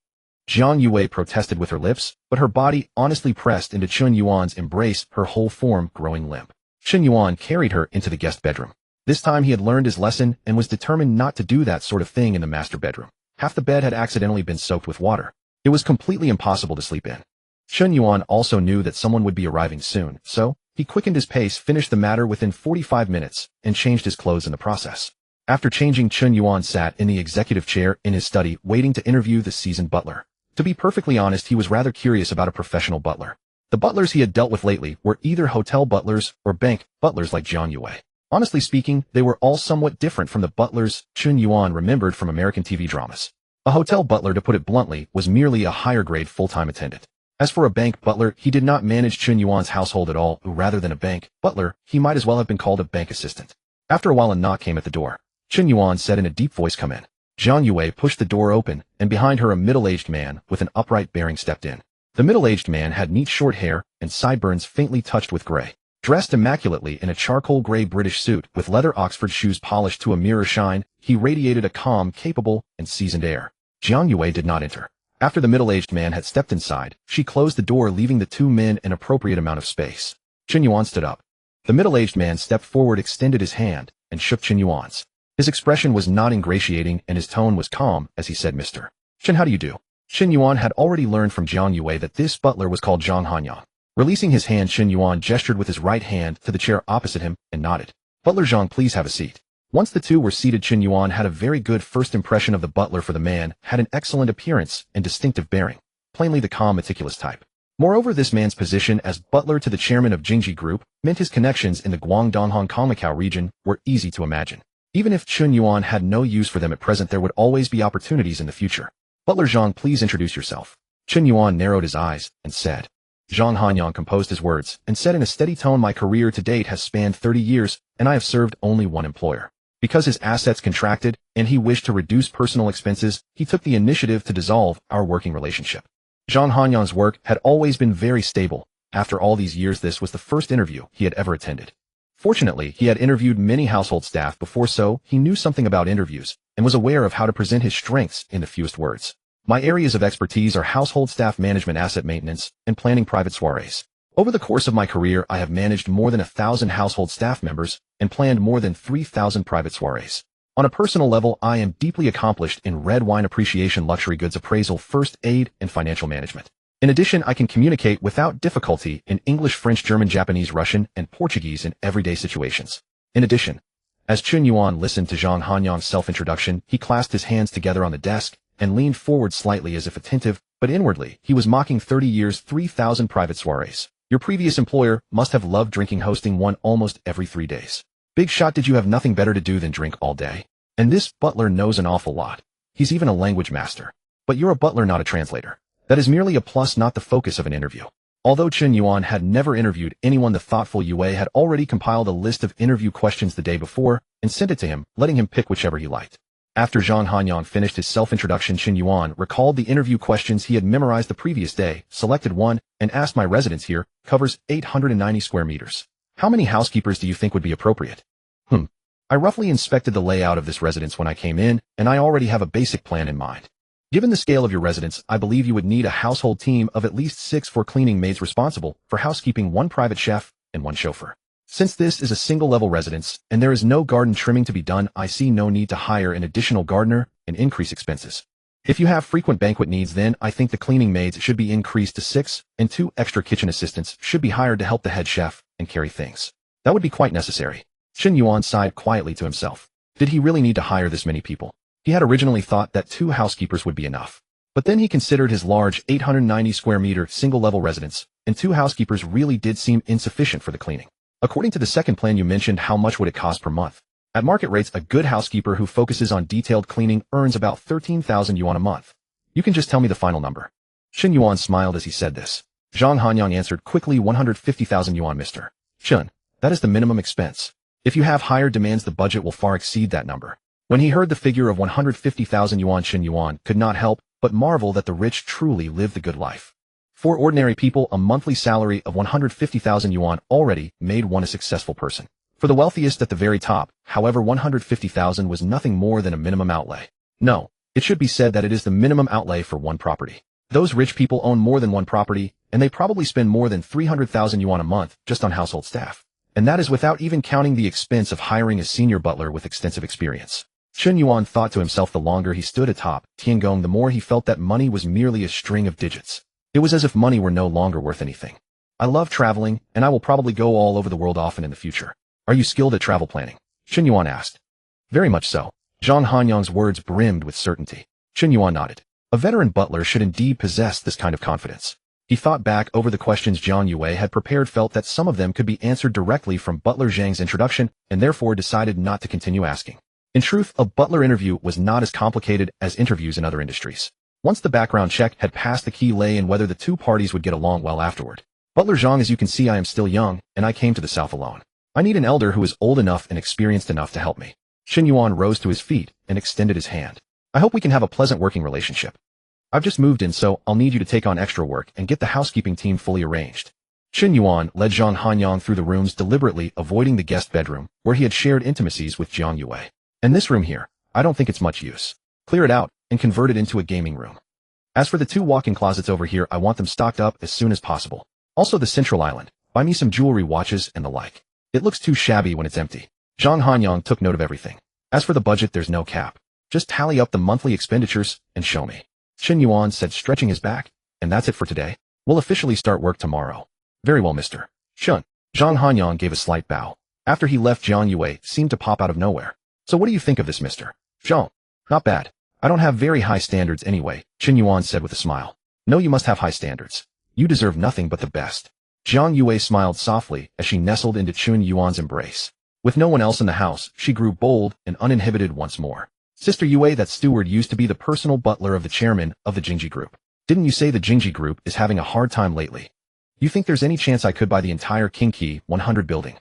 Jiang Yue protested with her lips, but her body honestly pressed into Chen Yuan's embrace, her whole form growing limp. Chen Yuan carried her into the guest bedroom. This time he had learned his lesson and was determined not to do that sort of thing in the master bedroom. Half the bed had accidentally been soaked with water. It was completely impossible to sleep in. Chen Yuan also knew that someone would be arriving soon, so he quickened his pace, finished the matter within 45 minutes, and changed his clothes in the process. After changing, Chen Yuan sat in the executive chair in his study, waiting to interview the seasoned butler. To be perfectly honest, he was rather curious about a professional butler. The butlers he had dealt with lately were either hotel butlers or bank butlers like Jiang Yue. Honestly speaking, they were all somewhat different from the butlers Chen Yuan remembered from American TV dramas. A hotel butler, to put it bluntly, was merely a higher-grade full-time attendant. As for a bank butler, he did not manage Chen Yuan's household at all, rather than a bank butler, he might as well have been called a bank assistant. After a while a knock came at the door. Chen Yuan said in a deep voice, "Come in." Jiang Yue pushed the door open, and behind her a middle-aged man with an upright bearing stepped in. The middle-aged man had neat short hair and sideburns faintly touched with gray. Dressed immaculately in a charcoal gray British suit with leather Oxford shoes polished to a mirror shine, he radiated a calm, capable, and seasoned air. Jiang Yue did not enter. After the middle-aged man had stepped inside, she closed the door, leaving the two men an appropriate amount of space. Chen Yuan stood up. The middle-aged man stepped forward, extended his hand, and shook Chen Yuan's. His expression was not ingratiating, and his tone was calm as he said, "Mr. Chen, how do you do?" Chen Yuan had already learned from Jiang Yue that this butler was called Zhang Hanyang. Releasing his hand, Chen Yuan gestured with his right hand to the chair opposite him and nodded. "Butler Zhang, please have a seat." Once the two were seated, Chen Yuan had a very good first impression of the butler, for the man had an excellent appearance and distinctive bearing, plainly the calm, meticulous type. Moreover, this man's position as butler to the chairman of Jingji Group meant his connections in the Guangdong-Hong Kong-Macau region were easy to imagine. Even if Chen Yuan had no use for them at present, there would always be opportunities in the future. "Butler Zhang, please introduce yourself." Chen Yuan narrowed his eyes and said. Zhang Hanyang composed his words and said in a steady tone, "My career to date has spanned 30 years, and I have served only one employer. Because his assets contracted and he wished to reduce personal expenses, he took the initiative to dissolve our working relationship." Zhang Hanyang's work had always been very stable. After all these years, this was the first interview he had ever attended. Fortunately, he had interviewed many household staff before, so he knew something about interviews and was aware of how to present his strengths in the fewest words. "My areas of expertise are household staff management, asset maintenance, and planning private soirees. Over the course of my career, I have managed more than 1,000 household staff members and planned more than 3,000 private soirees. On a personal level, I am deeply accomplished in red wine appreciation, luxury goods appraisal, first aid, and financial management. In addition, I can communicate without difficulty in English, French, German, Japanese, Russian, and Portuguese in everyday situations. In addition," as Chen Yuan listened to Zhang Hanyang's self-introduction, he clasped his hands together on the desk and leaned forward slightly as if attentive, but inwardly he was mocking. 30 years, 3,000 private soirees. Your previous employer must have loved drinking, hosting one almost every 3 days. Big shot, did you have nothing better to do than drink all day? And this butler knows an awful lot. He's even a language master. But you're a butler, not a translator. That is merely a plus, not the focus of an interview." Although Chen Yuan had never interviewed anyone, the thoughtful Yue had already compiled a list of interview questions the day before and sent it to him, letting him pick whichever he liked. After Zhang Hanyang finished his self-introduction, Chen Yuan recalled the interview questions he had memorized the previous day, selected one, and asked, "My residence here covers 890 square meters. How many housekeepers do you think would be appropriate?" I roughly inspected the layout of this residence when I came in, and I already have a basic plan in mind. Given the scale of your residence, I believe you would need a household team of at least 6 for cleaning maids responsible for housekeeping, 1 private chef, and 1 chauffeur. Since this is a single-level residence, and there is no garden trimming to be done, I see no need to hire an additional gardener and increase expenses. If you have frequent banquet needs, then I think the cleaning maids should be increased to 6, and 2 extra kitchen assistants should be hired to help the head chef and carry things. That would be quite necessary. Chen Yuan sighed quietly to himself. Did he really need to hire this many people? He had originally thought that 2 housekeepers would be enough. But then he considered his large 890 square meter single-level residence, and 2 housekeepers really did seem insufficient for the cleaning. According to the second plan you mentioned, how much would it cost per month? At market rates, a good housekeeper who focuses on detailed cleaning earns about 13,000 yuan a month. You can just tell me the final number. Chen Yuan smiled as he said this. Zhang Hanyang answered quickly, 150,000 yuan, Mr. Chen. That is the minimum expense. If you have higher demands, the budget will far exceed that number. When he heard the figure of 150,000 yuan, Chen Yuan could not help but marvel that the rich truly live the good life. For ordinary people, a monthly salary of 150,000 yuan already made one a successful person. For the wealthiest at the very top, however, 150,000 was nothing more than a minimum outlay. No, it should be said that it is the minimum outlay for one property. Those rich people own more than one property, and they probably spend more than 300,000 yuan a month just on household staff. And that is without even counting the expense of hiring a senior butler with extensive experience. Chen Yuan thought to himself the longer he stood atop Tiangong, the more he felt that money was merely a string of digits. It was as if money were no longer worth anything. I love traveling, and I will probably go all over the world often in the future. Are you skilled at travel planning? Chen Yuan asked. Very much so. Zhang Hanyang's words brimmed with certainty. Chen Yuan nodded. A veteran butler should indeed possess this kind of confidence. He thought back over the questions Jiang Yue had prepared, felt that some of them could be answered directly from Butler Zhang's introduction, and therefore decided not to continue asking. In truth, a butler interview was not as complicated as interviews in other industries. Once the background check had passed, the key lay in whether the two parties would get along well afterward. Butler Zhang, as you can see, I am still young, and I came to the south alone. I need an elder who is old enough and experienced enough to help me. Chen Yuan rose to his feet and extended his hand. I hope we can have a pleasant working relationship. I've just moved in, so I'll need you to take on extra work and get the housekeeping team fully arranged. Chen Yuan led Zhang Hanyang through the rooms, deliberately avoiding the guest bedroom, where he had shared intimacies with Jiang Yue. And this room here, I don't think it's much use. Clear it out and convert it into a gaming room. As for the two walk-in closets over here, I want them stocked up as soon as possible. Also the central island, buy me some jewelry, watches, and the like. It looks too shabby when it's empty. Zhang Hanyang took note of everything. As for the budget, there's no cap. Just tally up the monthly expenditures and show me. Chen Yuan said, stretching his back. And that's it for today. We'll officially start work tomorrow. Very well, Mr. Chen. Zhang Hanyang gave a slight bow. After he left, Jiang Yue seemed to pop out of nowhere. So what do you think of this, Mr. Zhang? Not bad. I don't have very high standards anyway, Chen Yuan said with a smile. No, you must have high standards. You deserve nothing but the best. Jiang Yue smiled softly as she nestled into Chen Yuan's embrace. With no one else in the house, she grew bold and uninhibited once more. Sister Yue, that steward used to be the personal butler of the chairman of the Jingji Group. Didn't you say the Jingji Group is having a hard time lately? You think there's any chance I could buy the entire Qingqi 100 building?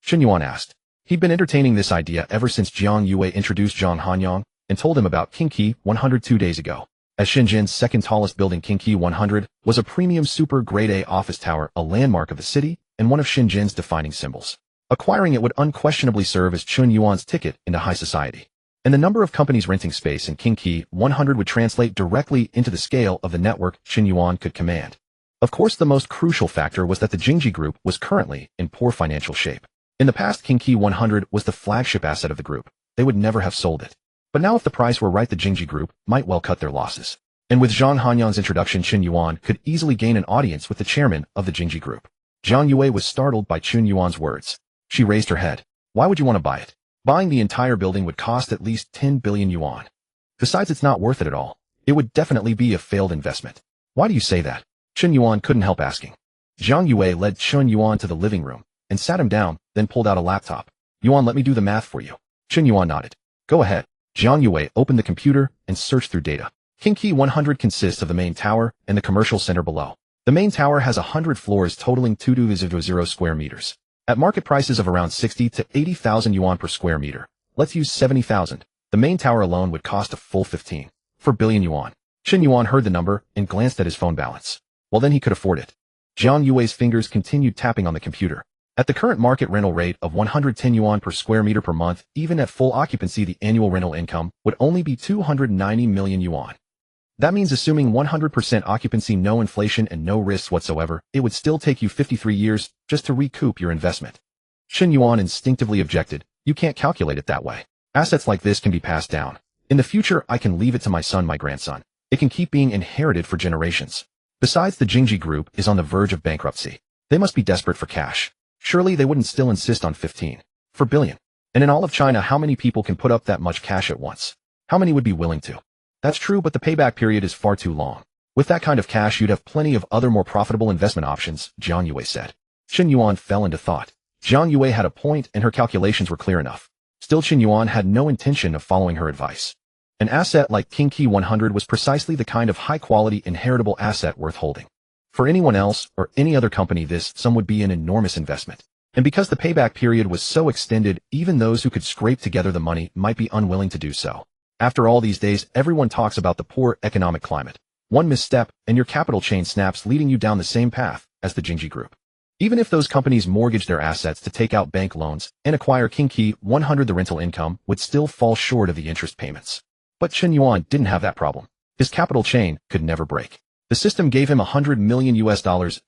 Chen Yuan asked. He'd been entertaining this idea ever since Jiang Yue introduced Zhang Hanyang and told him about Qingqi 100 2 days ago. As Shenzhen's second tallest building, Qingqi 100 was a premium super grade A office tower, a landmark of the city, and one of Shenzhen's defining symbols. Acquiring it would unquestionably serve as Chen Yuan's ticket into high society. And the number of companies renting space in Qingqi 100 would translate directly into the scale of the network Chen Yuan could command. Of course, the most crucial factor was that the Jingji Group was currently in poor financial shape. In the past, Qingqi 100 was the flagship asset of the group. They would never have sold it. But now if the price were right, the Jingji Group might well cut their losses. And with Zhang Hanyang's introduction, Chen Yuan could easily gain an audience with the chairman of the Jingji Group. Jiang Yue was startled by Chen Yuan's words. She raised her head. Why would you want to buy it? Buying the entire building would cost at least 10 billion yuan. Besides, it's not worth it at all. It would definitely be a failed investment. Why do you say that? Chen Yuan couldn't help asking. Jiang Yue led Chen Yuan to the living room and sat him down, then pulled out a laptop. Yuan, let me do the math for you. Chen Yuan nodded. Go ahead. Jiang Yue opened the computer and searched through data. Qingqi 100 consists of the main tower and the commercial center below. The main tower has 100 floors totaling 220 square meters. At market prices of around 60 to 80,000 yuan per square meter, let's use 70,000. The main tower alone would cost a full 15 billion yuan. Chen Yuan heard the number and glanced at his phone balance. Well, then he could afford it. Jiang Yue's fingers continued tapping on the computer. At the current market rental rate of 110 yuan per square meter per month, even at full occupancy, the annual rental income would only be 290 million yuan. That means, assuming 100% occupancy, no inflation, and no risks whatsoever, it would still take you 53 years just to recoup your investment. Chen Yuan instinctively objected. You can't calculate it that way. Assets like this can be passed down. In the future, I can leave it to my son, my grandson. It can keep being inherited for generations. Besides, the Jingji Group is on the verge of bankruptcy. They must be desperate for cash. Surely they wouldn't still insist on 15 billion. And in all of China, how many people can put up that much cash at once? How many would be willing to? That's true, but the payback period is far too long. With that kind of cash, you'd have plenty of other more profitable investment options, Jiang Yue said. Chen Yuan fell into thought. Jiang Yue had a point, and her calculations were clear enough. Still, Chen Yuan had no intention of following her advice. An asset like Qingqi 100 was precisely the kind of high-quality inheritable asset worth holding. For anyone else or any other company, this sum would be an enormous investment. And because the payback period was so extended, even those who could scrape together the money might be unwilling to do so. After all these days, everyone talks about the poor economic climate. One misstep, and your capital chain snaps, leading you down the same path as the Jingji Group. Even if those companies mortgage their assets to take out bank loans and acquire Kinki 100, the rental income would still fall short of the interest payments. But Chen Yuan didn't have that problem. His capital chain could never break. The system gave him $100 million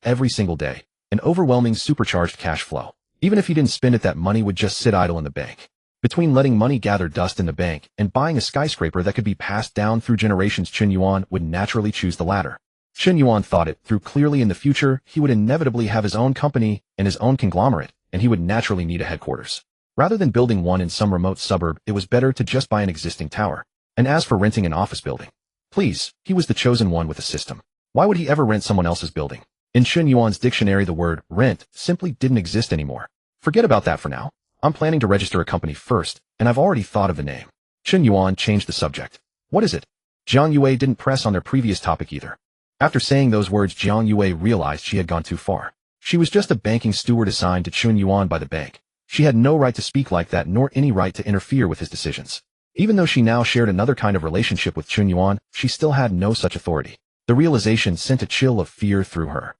every single day, an overwhelming supercharged cash flow. Even if he didn't spend it, that money would just sit idle in the bank. Between letting money gather dust in the bank and buying a skyscraper that could be passed down through generations, Chen Yuan would naturally choose the latter. Chen Yuan thought it through clearly. In the future, he would inevitably have his own company and his own conglomerate, and he would naturally need a headquarters. Rather than building one in some remote suburb, it was better to just buy an existing tower. And as for renting an office building, please, he was the chosen one with a system. Why would he ever rent someone else's building? In Chen Yuan's dictionary, the word rent simply didn't exist anymore. Forget about that for now. I'm planning to register a company first, and I've already thought of the name. Chen Yuan changed the subject. What is it? Jiang Yue didn't press on their previous topic either. After saying those words, Jiang Yue realized she had gone too far. She was just a banking steward assigned to Chen Yuan by the bank. She had no right to speak like that, nor any right to interfere with his decisions. Even though she now shared another kind of relationship with Chen Yuan, she still had no such authority. The realization sent a chill of fear through her.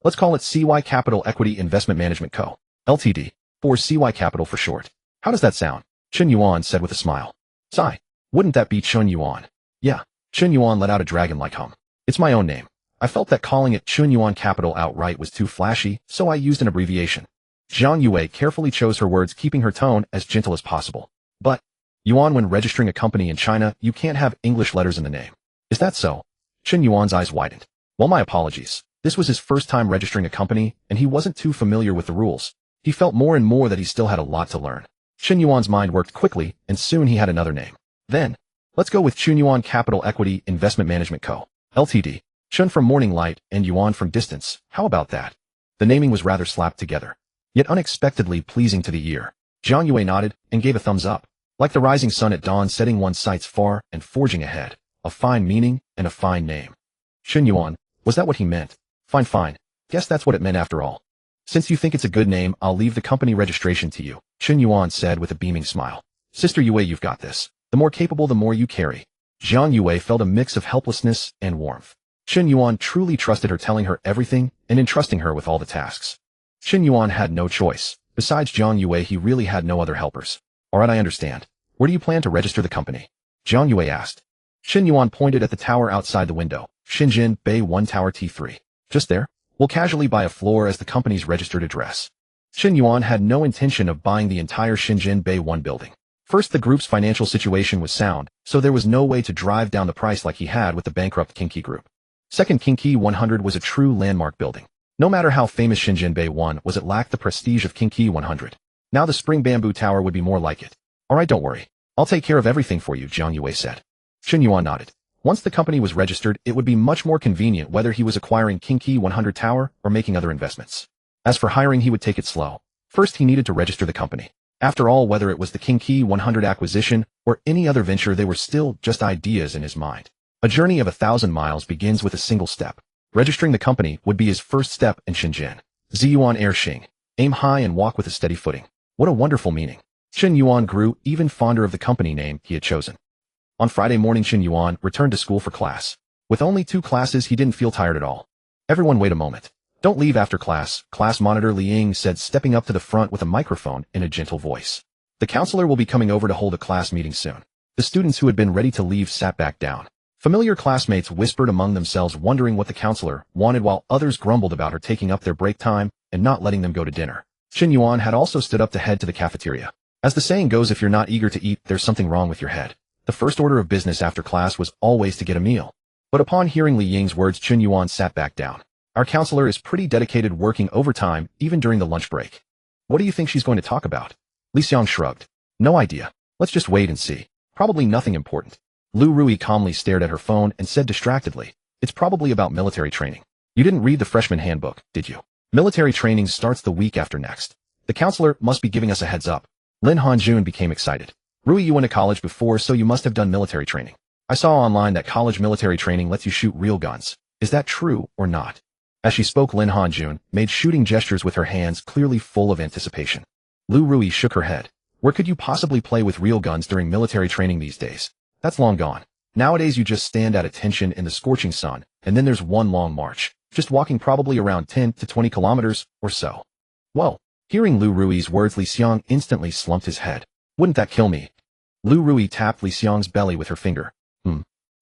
Let's call it CY Capital Equity Investment Management Co., Ltd., or CY Capital for short. How does that sound? Chen Yuan said with a smile. Sigh. Wouldn't that be Chen Yuan? Yeah. Chen Yuan let out a dragon-like hum. It's my own name. I felt that calling it Chen Yuan Capital outright was too flashy, so I used an abbreviation. Jiang Yue carefully chose her words, keeping her tone as gentle as possible. But, Yuan, when registering a company in China, you can't have English letters in the name. Is that so? Chen Yuan's eyes widened. Well, my apologies. This was his first time registering a company, and he wasn't too familiar with the rules. He felt more and more that he still had a lot to learn. Chen Yuan's mind worked quickly, and soon he had another name. Then, let's go with Chen Yuan Capital Equity Investment Management Co., Ltd. Chen from morning light and Yuan from distance. How about that? The naming was rather slapped together, yet unexpectedly pleasing to the ear. Jiang Yue nodded and gave a thumbs up. Like the rising sun at dawn, setting one's sights far and forging ahead. A fine meaning and a fine name. Chen Yuan, was that what he meant? Fine. Guess that's what it meant after all. Since you think it's a good name, I'll leave the company registration to you, Chen Yuan said with a beaming smile. Sister Yue, you've got this. The more capable, the more you carry. Jiang Yue felt a mix of helplessness and warmth. Chen Yuan truly trusted her, telling her everything and entrusting her with all the tasks. Chen Yuan had no choice. Besides Jiang Yue, he really had no other helpers. Alright, I understand. Where do you plan to register the company? Jiang Yue asked. Chen Yuan pointed at the tower outside the window. Shenzhen Bay 1 Tower T3. Just there? We'll casually buy a floor as the company's registered address. Chen Yuan had no intention of buying the entire Shenzhen Bay 1 building. First, the group's financial situation was sound, so there was no way to drive down the price like he had with the bankrupt Kinki Group. Second, Kinki 100 was a true landmark building. No matter how famous Shenzhen Bay 1 was, it lacked the prestige of Kinki 100. Now the Spring Bamboo Tower would be more like it. Alright, don't worry. I'll take care of everything for you, Jiang Yue said. Chen Yuan nodded. Once the company was registered, it would be much more convenient whether he was acquiring Kinki 100 Tower or making other investments. As for hiring, he would take it slow. First, he needed to register the company. After all, whether it was the Kinki 100 acquisition or any other venture, they were still just ideas in his mind. A journey of 1,000 miles begins with a single step. Registering the company would be his first step in Shenzhen. Ziyuan Air Xing. Aim high and walk with a steady footing. What a wonderful meaning. Chen Yuan grew even fonder of the company name he had chosen. On Friday morning, Chen Yuan returned to school for class. With only 2 classes, he didn't feel tired at all. Everyone, wait a moment. Don't leave after class, class monitor Li Ying said, stepping up to the front with a microphone in a gentle voice. The counselor will be coming over to hold a class meeting soon. The students who had been ready to leave sat back down. Familiar classmates whispered among themselves, wondering what the counselor wanted, while others grumbled about her taking up their break time and not letting them go to dinner. Chen Yuan had also stood up to head to the cafeteria. As the saying goes, if you're not eager to eat, there's something wrong with your head. The first order of business after class was always to get a meal. But upon hearing Li Ying's words, Chen Yuan sat back down. Our counselor is pretty dedicated, working overtime even during the lunch break. What do you think she's going to talk about? Li Xiang shrugged. No idea. Let's just wait and see. Probably nothing important. Lu Rui calmly stared at her phone and said distractedly, it's probably about military training. You didn't read the freshman handbook, did you? Military training starts the week after next. The counselor must be giving us a heads up. Lin Hanjun became excited. Rui, you went to college before, so you must have done military training. I saw online that college military training lets you shoot real guns. Is that true or not? As she spoke, Lin Hanjun made shooting gestures with her hands, clearly full of anticipation. Lu Rui shook her head. Where could you possibly play with real guns during military training these days? That's long gone. Nowadays you just stand at attention in the scorching sun, and then there's one long march. just walking probably around 10 to 20 kilometers or so. Well, hearing Lu Rui's words, Li Xiang instantly slumped his head. Wouldn't that kill me? Lu Rui tapped Li Xiang's belly with her finger.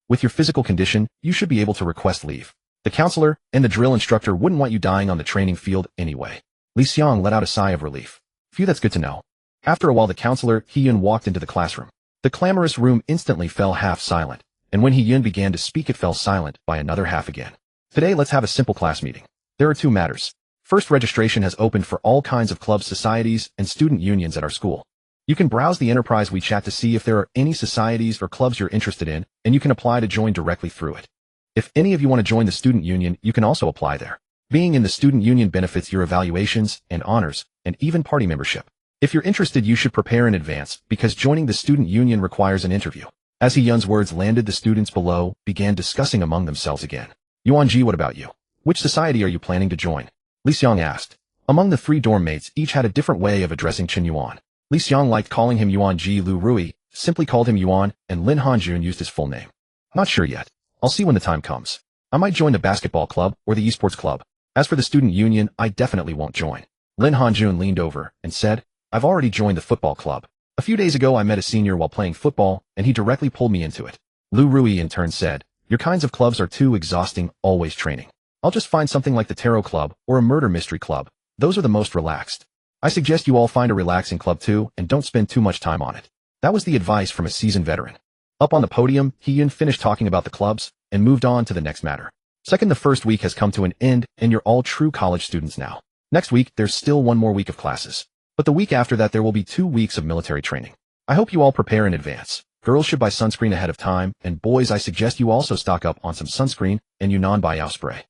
With your physical condition, you should be able to request leave. The counselor and the drill instructor wouldn't want you dying on the training field anyway. Li Xiang let out a sigh of relief. Phew, that's good to know. After a while, the counselor, He Yun, walked into the classroom. The clamorous room instantly fell half silent, and when He Yun began to speak, it fell silent by another half again. Today, let's have a simple class meeting. There are two matters. First, registration has opened for all kinds of clubs, societies, and student unions at our school. You can browse the Enterprise WeChat to see if there are any societies or clubs you're interested in, and you can apply to join directly through it. If any of you want to join the student union, you can also apply there. Being in the student union benefits your evaluations and honors, and even party membership. If you're interested, you should prepare in advance, because joining the student union requires an interview. As He Yun's words landed, the students below began discussing among themselves again. Yuan-ji, what about you? Which society are you planning to join? Li Xiang asked. Among the three dorm mates, each had a different way of addressing Chen Yuan. Li Xiang liked calling him Yuan-ji. Lu Rui simply called him Yuan, and Lin Hanjun used his full name. Not sure yet. I'll see when the time comes. I might join the basketball club or the esports club. As for the student union, I definitely won't join. Lin Hanjun leaned over and said, I've already joined the football club. A few days ago, I met a senior while playing football, and he directly pulled me into it. Lu Rui in turn said, your kinds of clubs are too exhausting, always training. I'll just find something like the tarot club or a murder mystery club. Those are the most relaxed. I suggest you all find a relaxing club too, and don't spend too much time on it. That was the advice from a seasoned veteran. Up on the podium, He Yun finished talking about the clubs and moved on to the next matter. Second, the first week has come to an end, and you're all true college students now. Next week, there's still one more week of classes. But the week after that, there will be 2 weeks of military training. I hope you all prepare in advance. Girls should buy sunscreen ahead of time, and boys, I suggest you also stock up on some sunscreen and Yunnan Biao spray.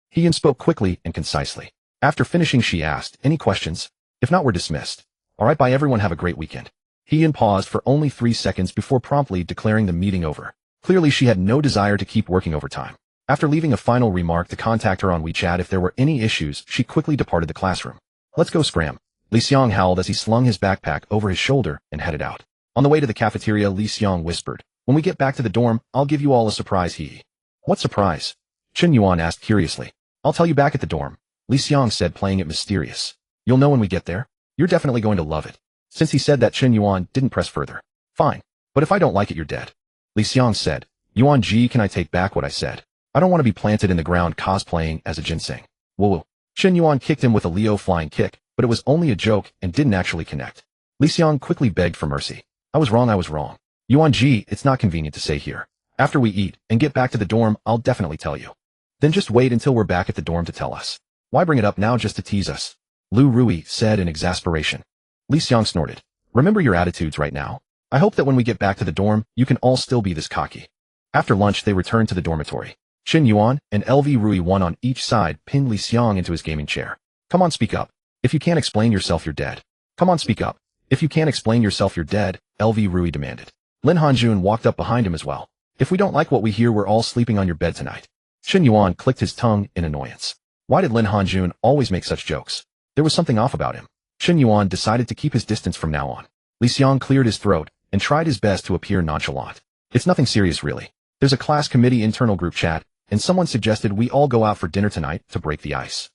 He Yun spoke quickly and concisely. After finishing, she asked, any questions? If not, we're dismissed. All right, bye everyone, have a great weekend. He Yun paused for only 3 seconds before promptly declaring the meeting over. Clearly, she had no desire to keep working overtime. After leaving a final remark to contact her on WeChat if there were any issues, she quickly departed the classroom. Let's go, scram. Li Xiang howled as he slung his backpack over his shoulder and headed out. On the way to the cafeteria, Li Xiang whispered, when we get back to the dorm, I'll give you all a surprise. What surprise? Chen Yuan asked curiously. I'll tell you back at the dorm, Li Xiang said, playing it mysterious. You'll know when we get there. You're definitely going to love it. Since he said that, Chen Yuan didn't press further. Fine. But if I don't like it, you're dead. Li Xiang said. Yuan-ji, can I take back what I said? I don't want to be planted in the ground cosplaying as a ginseng. Whoa. Chen Yuan kicked him with a Leo flying kick, but it was only a joke and didn't actually connect. Li Xiang quickly begged for mercy. I was wrong. Yuan-ji, it's not convenient to say here. After we eat and get back to the dorm, I'll definitely tell you. Then just wait until we're back at the dorm to tell us. Why bring it up now just to tease us? Lu Rui said in exasperation. Li Xiang snorted. Remember your attitudes right now. I hope that when we get back to the dorm, you can all still be this cocky. After lunch, they returned to the dormitory. Chen Yuan and LV Rui, one on each side, pinned Li Xiang into his gaming chair. Come on, speak up. If you can't explain yourself, you're dead. Come on, speak up. If you can't explain yourself, you're dead, LV Rui demanded. Lin Hanjun walked up behind him as well. If we don't like what we hear, we're all sleeping on your bed tonight. Chen Yuan clicked his tongue in annoyance. Why did Lin Hanjun always make such jokes? There was something off about him. Chen Yuan decided to keep his distance from now on. Li Xiang cleared his throat and tried his best to appear nonchalant. It's nothing serious, really. There's a class committee internal group chat, and someone suggested we all go out for dinner tonight to break the ice.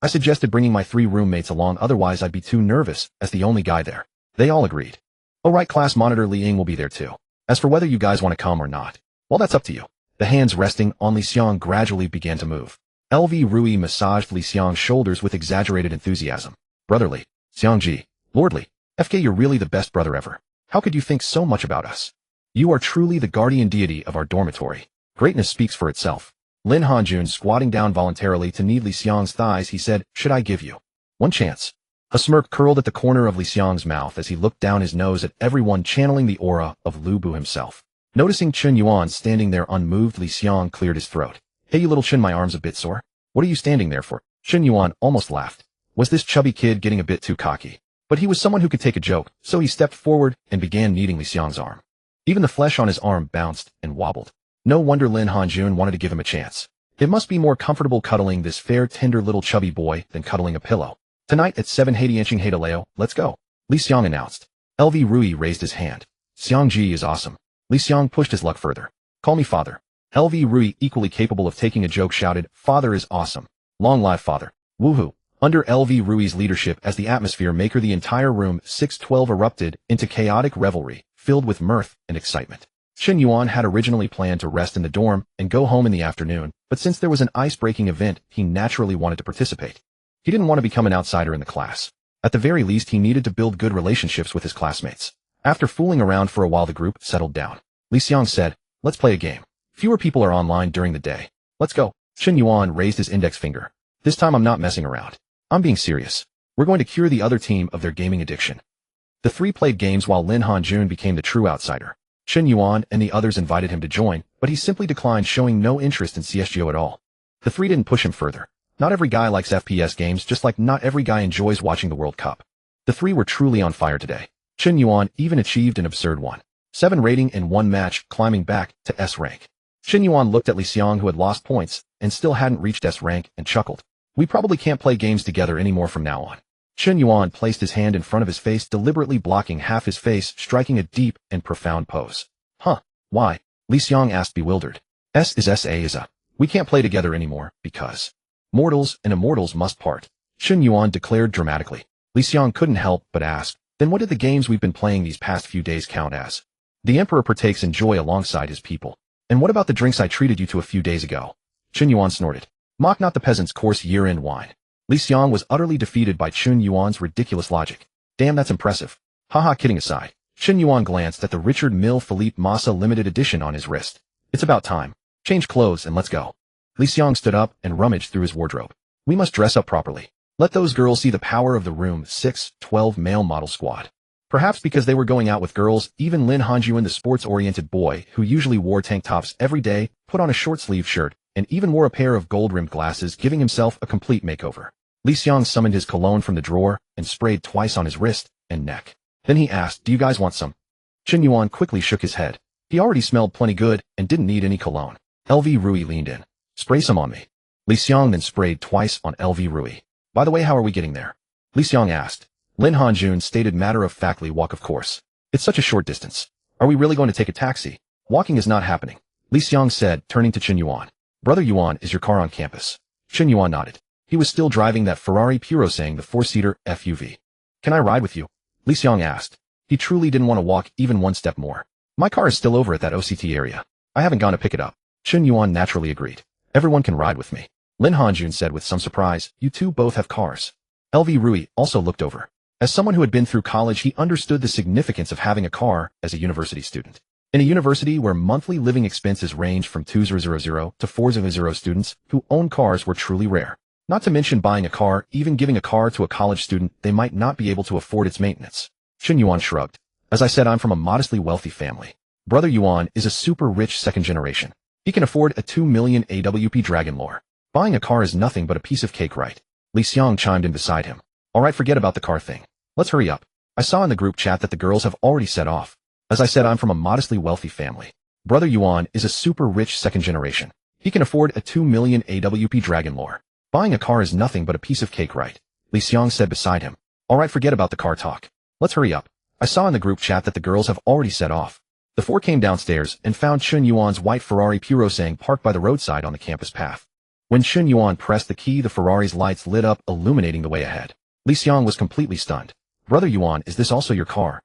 I suggested bringing my 3 roommates along, otherwise I'd be too nervous as the only guy there. They all agreed. Oh right, class monitor Li Ying will be there too. As for whether you guys want to come or not, well, that's up to you. The hands resting on Li Xiang gradually began to move. LV Rui massaged Li Xiang's shoulders with exaggerated enthusiasm. Brotherly, Xiangji, lordly, FK, you're really the best brother ever. How could you think so much about us? You are truly the guardian deity of our dormitory. Greatness speaks for itself. Lin Hanjun squatting down voluntarily to knead Li Xiang's thighs, he said, should I give you one chance? A smirk curled at the corner of Li Xiang's mouth as he looked down his nose at everyone, channeling the aura of Lu Bu himself. Noticing Chen Yuan standing there unmoved, Li Xiang cleared his throat. Hey, you little Chen, my arm's a bit sore. What are you standing there for? Chen Yuan almost laughed. Was this chubby kid getting a bit too cocky? But he was someone who could take a joke, so he stepped forward and began kneading Li Xiang's arm. Even the flesh on his arm bounced and wobbled. No wonder Lin Hanjun wanted to give him a chance. It must be more comfortable cuddling this fair, tender little chubby boy than cuddling a pillow. Tonight at 7:80 inching Hadaleo, let's go, Li Xiang announced. LV Rui raised his hand. Xiangji is awesome. Li Xiang pushed his luck further. Call me father. LV Rui, equally capable of taking a joke, shouted, "Father is awesome. Long live father. Woohoo." Under LV Rui's leadership as the atmosphere maker, the entire room 612 erupted into chaotic revelry, filled with mirth and excitement. Chen Yuan had originally planned to rest in the dorm and go home in the afternoon, but since there was an ice-breaking event, he naturally wanted to participate. He didn't want to become an outsider in the class. At the very least, he needed to build good relationships with his classmates. After fooling around for a while, the group settled down. Li Xiang said, "Let's play a game. Fewer people are online during the day. Let's go." Chen Yuan raised his index finger. "This time I'm not messing around. I'm being serious. We're going to cure the other team of their gaming addiction." The three played games while Lin Hanjun became the true outsider. Chen Yuan and the others invited him to join, but he simply declined, showing no interest in CSGO at all. The three didn't push him further. Not every guy likes FPS games, just like not every guy enjoys watching the World Cup. The three were truly on fire today. Chen Yuan even achieved an absurd 1.7 rating in one match, climbing back to S rank. Chen Yuan looked at Li Xiang, who had lost points and still hadn't reached S rank, and chuckled. "We probably can't play games together anymore from now on." Chen Yuan placed his hand in front of his face, deliberately blocking half his face, striking a deep and profound pose. "Huh? Why?" Li Xiang asked, bewildered. "S is SA is a. We can't play together anymore, because mortals and immortals must part," Chen Yuan declared dramatically. Li Xiang couldn't help but ask, "Then what did the games we've been playing these past few days count as?" "The Emperor partakes in joy alongside his people." "And what about the drinks I treated you to a few days ago?" Chen Yuan snorted. "Mock not the peasants' coarse year-end wine." Li Xiang was utterly defeated by Chen Yuan's ridiculous logic. "Damn, that's impressive." "Haha, kidding aside." Chen Yuan glanced at the Richard Mille Philippe Massa limited edition on his wrist. "It's about time. Change clothes and let's go." Li Xiang stood up and rummaged through his wardrobe. "We must dress up properly. Let those girls see the power of the room 612 male model squad." Perhaps because they were going out with girls, even Lin Hanjun, the sports-oriented boy who usually wore tank tops every day, put on a short-sleeved shirt and even wore a pair of gold-rimmed glasses, giving himself a complete makeover. Li Xiang summoned his cologne from the drawer and sprayed twice on his wrist and neck. Then he asked, "Do you guys want some?" Chen Yuan quickly shook his head. He already smelled plenty good and didn't need any cologne. LV Rui leaned in. "Spray some on me." Li Xiang then sprayed twice on LV Rui. "By the way, how are we getting there?" Li Xiang asked. Lin Hanjun stated matter-of-factly, "Walk, of course. It's such a short distance. Are we really going to take a taxi?" "Walking is not happening," Li Xiang said, turning to Chen Yuan. "Brother Yuan, is your car on campus?" Chen Yuan nodded. He was still driving that Ferrari Purosang, the four-seater FUV. "Can I ride with you?" Li Xiang asked. He truly didn't want to walk even one step more. "My car is still over at that OCT area. I haven't gone to pick it up." Chen Yuan naturally agreed. "Everyone can ride with me." Lin Hanjun said with some surprise, "You two both have cars." LV Rui also looked over. As someone who had been through college, he understood the significance of having a car as a university student. In a university where monthly living expenses ranged from 2,000 to 4,000, students who own cars were truly rare. Not to mention buying a car, even giving a car to a college student, they might not be able to afford its maintenance. Chen Yuan shrugged. "As I said, I'm from a modestly wealthy family. Brother Yuan is a super rich second generation. He can afford a 2 million AWP Dragon Lore. Buying a car is nothing but a piece of cake, right?" Li Xiang chimed in beside him. "All right, forget about the car thing. Let's hurry up. I saw in the group chat that the girls have already set off. As I said, I'm from a modestly wealthy family. Brother Yuan is a super rich second generation. He can afford a 2 million AWP Dragon Lore. Buying a car is nothing but a piece of cake, right?" Li Xiang said beside him. "All right, forget about the car talk. Let's hurry up. I saw in the group chat that the girls have already set off." The four came downstairs and found Chen Yuan's white Ferrari Purosang parked by the roadside on the campus path. When Chen Yuan pressed the key, the Ferrari's lights lit up, illuminating the way ahead. Li Xiang was completely stunned. "Brother Yuan, is this also your car?"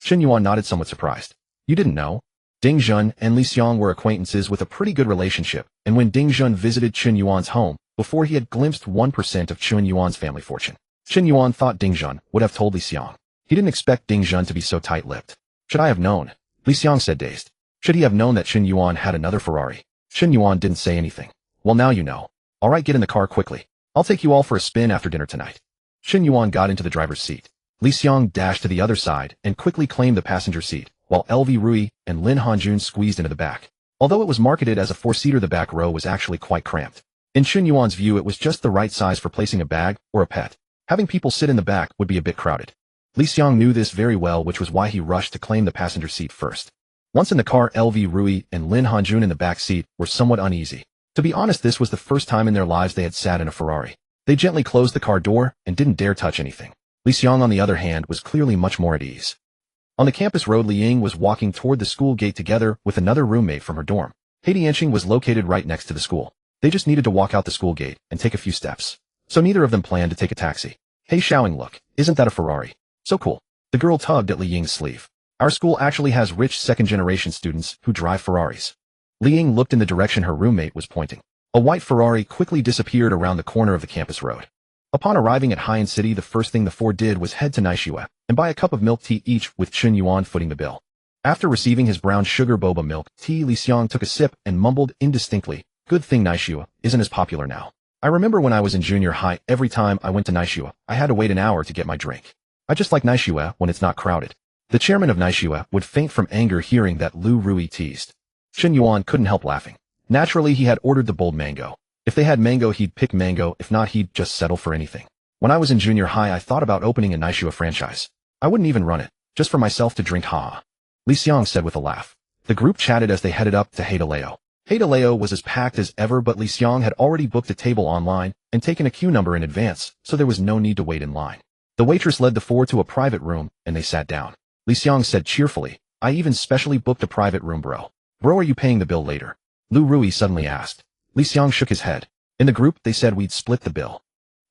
Chen Yuan nodded, somewhat surprised. "You didn't know?" Ding Jun and Li Xiang were acquaintances with a pretty good relationship, and when Ding Jun visited Chen Yuan's home, before he had glimpsed 1% of Chen Yuan's family fortune, Chen Yuan thought Ding Jun would have told Li Xiang. He didn't expect Ding Jun to be so tight-lipped. "Should I have known?" Li Xiang said, dazed. "Should he have known that Chen Yuan had another Ferrari?" Chen Yuan didn't say anything. "Well, now you know. All right, get in the car quickly. I'll take you all for a spin after dinner tonight." Chen Yuan got into the driver's seat. Li Xiang dashed to the other side and quickly claimed the passenger seat, while LV Rui and Lin Hanjun squeezed into the back. Although it was marketed as a four-seater, the back row was actually quite cramped. In Chen Yuan's view, it was just the right size for placing a bag or a pet. Having people sit in the back would be a bit crowded. Li Xiang knew this very well, which was why he rushed to claim the passenger seat first. Once in the car, LV Rui and Lin Hanjun in the back seat were somewhat uneasy. To be honest, this was the first time in their lives they had sat in a Ferrari. They gently closed the car door and didn't dare touch anything. Li Xiang, on the other hand, was clearly much more at ease. On the campus road, Li Ying was walking toward the school gate together with another roommate from her dorm. Hadianqing was located right next to the school. They just needed to walk out the school gate and take a few steps. So neither of them planned to take a taxi. Hey Xiaoying, look, isn't that a Ferrari? So cool. The girl tugged at Li Ying's sleeve. Our school actually has rich second-generation students who drive Ferraris. Li Ying looked in the direction her roommate was pointing. A white Ferrari quickly disappeared around the corner of the campus road. Upon arriving at Haiyan City, the first thing the four did was head to Naixue and buy a cup of milk tea each, with Chen Yuan footing the bill. After receiving his brown sugar boba milk tea, Li Xiang took a sip and mumbled indistinctly, "Good thing Naixue isn't as popular now. I remember when I was in junior high, every time I went to Naixue, I had to wait an hour to get my drink. I just like Naixue when it's not crowded." The chairman of Naixue would faint from anger hearing that Lu Rui teased. Chen Yuan couldn't help laughing. Naturally, he had ordered the bold mango. If they had mango, he'd pick mango. If not, he'd just settle for anything. When I was in junior high, I thought about opening a Naixue franchise. I wouldn't even run it, just for myself to drink, haha. Li Xiang said with a laugh. The group chatted as they headed up to Hadaleo. Hadaleo was as packed as ever, but Li Xiang had already booked a table online and taken a queue number in advance, so there was no need to wait in line. The waitress led the four to a private room, and they sat down. Li Xiang said cheerfully, "I even specially booked a private room, bro. Bro, are you paying the bill later?" Lu Rui suddenly asked. Li Xiang shook his head. In the group, they said we'd split the bill.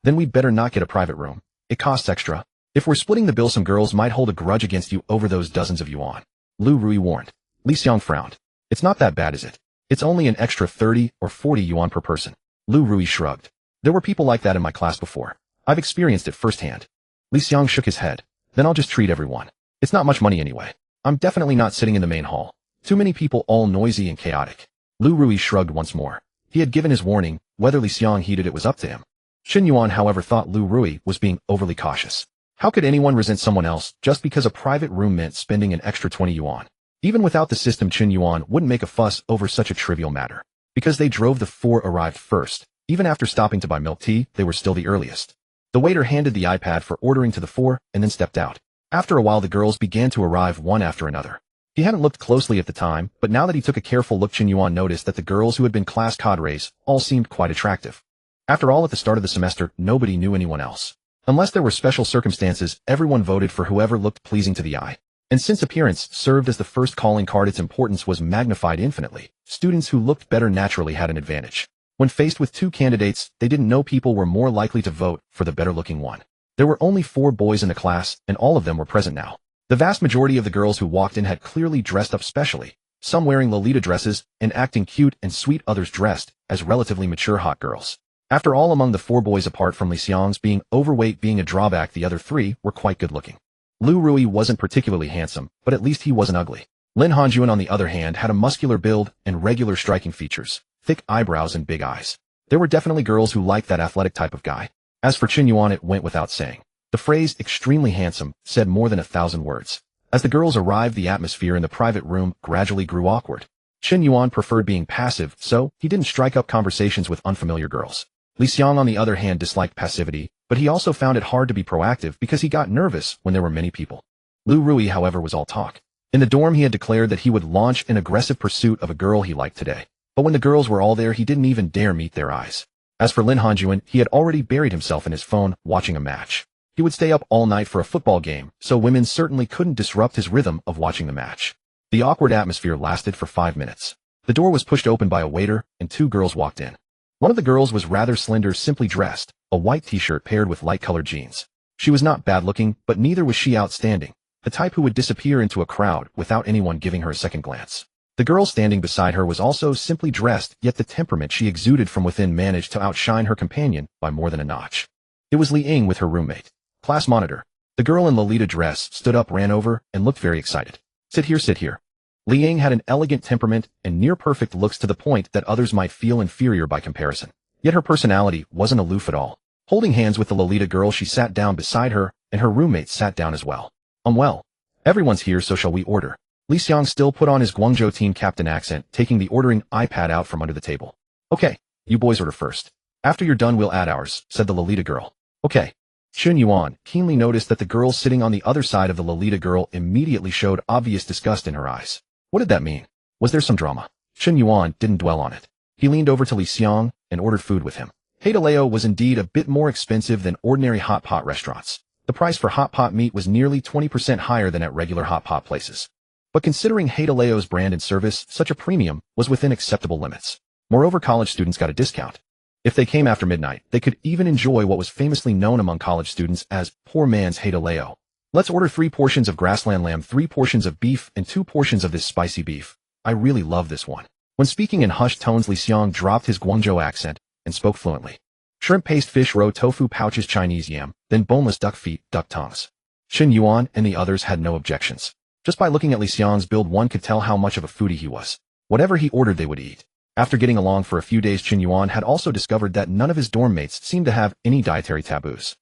Then we'd better not get a private room. It costs extra. If we're splitting the bill, some girls might hold a grudge against you over those dozens of yuan. Lu Rui warned. Li Xiang frowned. It's not that bad, is it? It's only an extra 30 or 40 yuan per person. Lu Rui shrugged. There were people like that in my class before. I've experienced it firsthand. Li Xiang shook his head. Then I'll just treat everyone. It's not much money anyway. I'm definitely not sitting in the main hall. Too many people, all noisy and chaotic. Lu Rui shrugged once more. He had given his warning. Whether Li Xiang heeded it was up to him. Chen Yuan, however, thought Lu Rui was being overly cautious. How could anyone resent someone else just because a private room meant spending an extra 20 yuan? Even without the system, Chen Yuan wouldn't make a fuss over such a trivial matter. Because they drove, the four arrived first. Even after stopping to buy milk tea, they were still the earliest. The waiter handed the iPad for ordering to the four and then stepped out. After a while, the girls began to arrive one after another. He hadn't looked closely at the time, but now that he took a careful look, Chen Yuan noticed that the girls who had been class cadres all seemed quite attractive. After all, at the start of the semester, nobody knew anyone else. Unless there were special circumstances, everyone voted for whoever looked pleasing to the eye. And since appearance served as the first calling card, its importance was magnified infinitely. Students who looked better naturally had an advantage. When faced with two candidates, they didn't know people were more likely to vote for the better-looking one. There were only 4 boys in the class, and all of them were present now. The vast majority of the girls who walked in had clearly dressed up specially, some wearing Lolita dresses and acting cute and sweet, others dressed as relatively mature hot girls. After all, among the 4 boys, apart from Li Xiang's being overweight being a drawback, the other 3 were quite good-looking. Lu Rui wasn't particularly handsome, but at least he wasn't ugly. Lin Hanjuan, on the other hand, had a muscular build and regular striking features, thick eyebrows and big eyes. There were definitely girls who liked that athletic type of guy. As for Chen Yuan, it went without saying. The phrase extremely handsome said more than 1,000 words. As the girls arrived, the atmosphere in the private room gradually grew awkward. Chen Yuan preferred being passive, so he didn't strike up conversations with unfamiliar girls. Li Xiang, on the other hand, disliked passivity, but he also found it hard to be proactive because he got nervous when there were many people. Lu Rui, however, was all talk. In the dorm, he had declared that he would launch an aggressive pursuit of a girl he liked today. But when the girls were all there, he didn't even dare meet their eyes. As for Lin Hanjuan, he had already buried himself in his phone watching a match. He would stay up all night for a football game, so women certainly couldn't disrupt his rhythm of watching the match. The awkward atmosphere lasted for 5 minutes. The door was pushed open by a waiter, and 2 girls walked in. One of the girls was rather slender, simply dressed, a white t-shirt paired with light-colored jeans. She was not bad-looking, but neither was she outstanding, the type who would disappear into a crowd without anyone giving her a second glance. The girl standing beside her was also simply dressed, yet the temperament she exuded from within managed to outshine her companion by more than a notch. It was Li Ying with her roommate. Class monitor. The girl in Lolita dress stood up, ran over, and looked very excited. Sit here, sit here. Li Ying had an elegant temperament and near-perfect looks, to the point that others might feel inferior by comparison. Yet her personality wasn't aloof at all. Holding hands with the Lolita girl, she sat down beside her, and her roommate sat down as well. Well, everyone's here, so shall we order? Li Xiang still put on his Guangzhou team captain accent, taking the ordering iPad out from under the table. Okay, you boys order first. After you're done, we'll add ours, said the Lolita girl. Okay. Chen Yuan keenly noticed that the girl sitting on the other side of the Lolita girl immediately showed obvious disgust in her eyes. What did that mean? Was there some drama? Chen Yuan didn't dwell on it. He leaned over to Li Xiang and ordered food with him. Hadaleo was indeed a bit more expensive than ordinary hot pot restaurants. The price for hot pot meat was nearly 20% higher than at regular hot pot places. But considering Hadaleo's brand and service, such a premium was within acceptable limits. Moreover, college students got a discount. If they came after midnight, they could even enjoy what was famously known among college students as poor man's Hadaleo. Let's order 3 portions of grassland lamb, 3 portions of beef, and 2 portions of this spicy beef. I really love this one. When speaking in hushed tones, Li Xiang dropped his Guangzhou accent and spoke fluently. Shrimp paste, fish roe, tofu pouches, Chinese yam, then boneless duck feet, duck tongues. Chen Yuan and the others had no objections. Just by looking at Li Xiang's build, one could tell how much of a foodie he was. Whatever he ordered, they would eat. After getting along for a few days, Chen Yuan had also discovered that none of his dorm mates seemed to have any dietary taboos.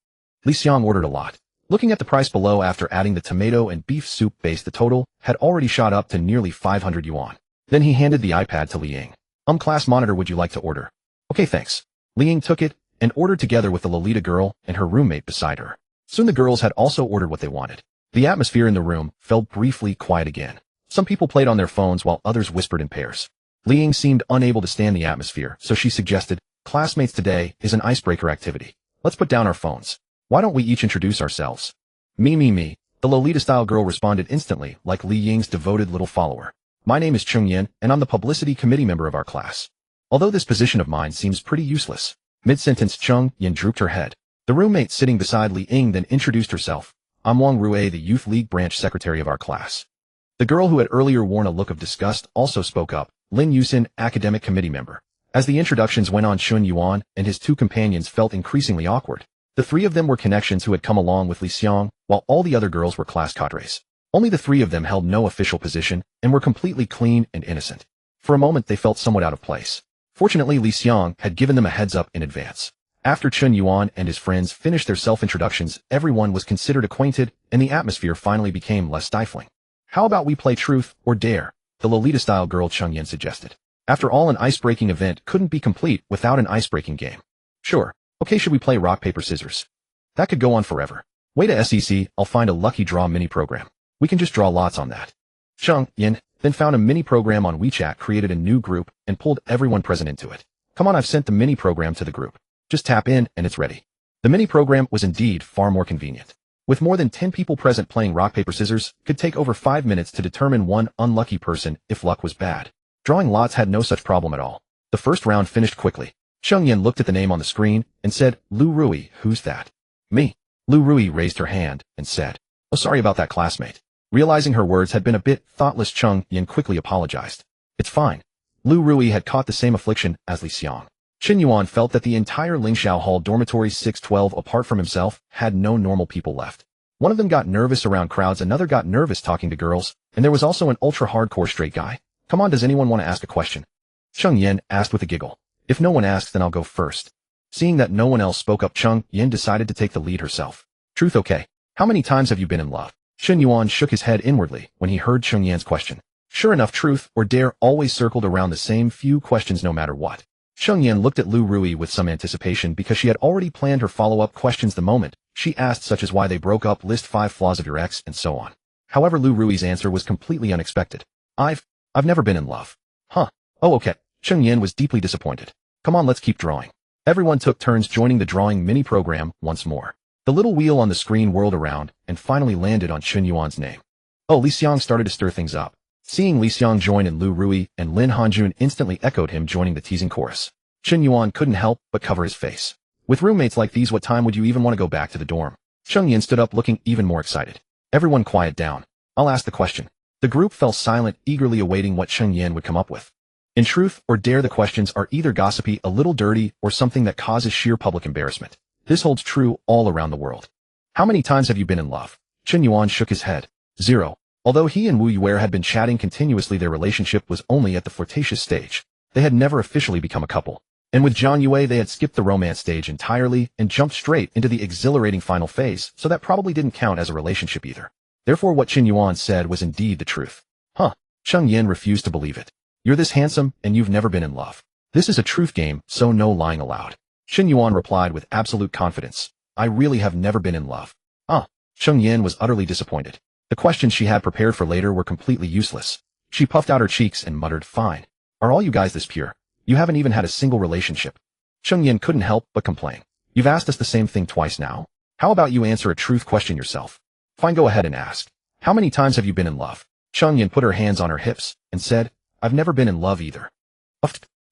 Li Xiang ordered a lot. Looking at the price below, after adding the tomato and beef soup base, the total had already shot up to nearly 500 yuan. Then he handed the iPad to Li Ying. Class monitor, would you like to order? Okay, thanks. Li Ying took it and ordered together with the Lolita girl and her roommate beside her. Soon the girls had also ordered what they wanted. The atmosphere in the room fell briefly quiet again. Some people played on their phones while others whispered in pairs. Li Ying seemed unable to stand the atmosphere, so she suggested, classmates, today is an icebreaker activity. Let's put down our phones. Why don't we each introduce ourselves? Me. The Lolita-style girl responded instantly, like Li Ying's devoted little follower. My name is Chen Yuan, and I'm the publicity committee member of our class. Although this position of mine seems pretty useless. Mid-sentence, Chen Yuan drooped her head. The roommate sitting beside Li Ying then introduced herself. I'm Wang Rue, the Youth League branch secretary of our class. The girl who had earlier worn a look of disgust also spoke up. Lin Yusin, academic committee member. As the introductions went on, Chen Yuan and his 2 companions felt increasingly awkward. The 3 of them were connections who had come along with Li Xiang, while all the other girls were class cadres. Only the 3 of them held no official position and were completely clean and innocent. For a moment they felt somewhat out of place. Fortunately, Li Xiang had given them a heads up in advance. After Chen Yuan and his friends finished their self-introductions, everyone was considered acquainted, and the atmosphere finally became less stifling. How about we play truth or dare? The Lolita-style girl Chen Yuan suggested. After all, an ice-breaking event couldn't be complete without an ice-breaking game. Sure. Okay, should we play rock, paper, scissors? That could go on forever. Wait a SEC, I'll find a lucky draw mini program. We can just draw lots on that. Chen Yuan then found a mini program on WeChat, created a new group, and pulled everyone present into it. Come on, I've sent the mini program to the group. Just tap in and it's ready. The mini program was indeed far more convenient. With more than 10 people present, playing rock, paper, scissors could take over 5 minutes to determine one unlucky person if luck was bad. Drawing lots had no such problem at all. The first round finished quickly. Chen Yuan looked at the name on the screen and said, Lu Rui, who's that? Me. Lu Rui raised her hand and said, oh, sorry about that, classmate. Realizing her words had been a bit thoughtless, Chen Yuan quickly apologized. It's fine. Lu Rui had caught the same affliction as Li Xiang. Chen Yuan felt that the entire Lingxiao Hall dormitory 612, apart from himself, had no normal people left. One of them got nervous around crowds, another got nervous talking to girls, and there was also an ultra-hardcore straight guy. Come on, does anyone want to ask a question? Chen Yuan asked with a giggle. If no one asks, then I'll go first. Seeing that no one else spoke up, Chen Yuan decided to take the lead herself. Truth, okay. How many times have you been in love? Chen Yuan shook his head inwardly when he heard Chen Yuan's question. Sure enough, truth or dare always circled around the same few questions no matter what. Chen Yuan looked at Lu Rui with some anticipation because she had already planned her follow-up questions the moment she asked, such as why they broke up, list 5 flaws of your ex, and so on. However, Lu Rui's answer was completely unexpected. I've never been in love. Huh. Oh, okay. Chen Yuan was deeply disappointed. Come on, let's keep drawing. Everyone took turns joining the drawing mini program once more. The little wheel on the screen whirled around and finally landed on Chen Yuan's name. Oh, Li Xiang started to stir things up. Seeing Li Xiang join in, Lu Rui and Lin Hanjun instantly echoed him, joining the teasing chorus. Chen Yuan couldn't help but cover his face. With roommates like these, what time would you even want to go back to the dorm? Chen Yuan stood up, looking even more excited. Everyone quiet down. I'll ask the question. The group fell silent, eagerly awaiting what Chen Yuan would come up with. In truth or dare, the questions are either gossipy, a little dirty, or something that causes sheer public embarrassment. This holds true all around the world. How many times have you been in love? Chen Yuan shook his head. 0. Although he and Wu Yuer had been chatting continuously, their relationship was only at the flirtatious stage. They had never officially become a couple. And with Zhang Yue, they had skipped the romance stage entirely and jumped straight into the exhilarating final phase, so that probably didn't count as a relationship either. Therefore, what Chen Yuan said was indeed the truth. Huh. Chen Yuan refused to believe it. You're this handsome, and you've never been in love. This is a truth game, so no lying allowed. Chen Yuan replied with absolute confidence. I really have never been in love. Chen Yuan was utterly disappointed. The questions she had prepared for later were completely useless. She puffed out her cheeks and muttered, fine. Are all you guys this pure? You haven't even had a single relationship. Chen Yuan couldn't help but complain. You've asked us the same thing twice now. How about you answer a truth question yourself? Fine, go ahead and ask. How many times have you been in love? Chen Yuan put her hands on her hips and said, I've never been in love either.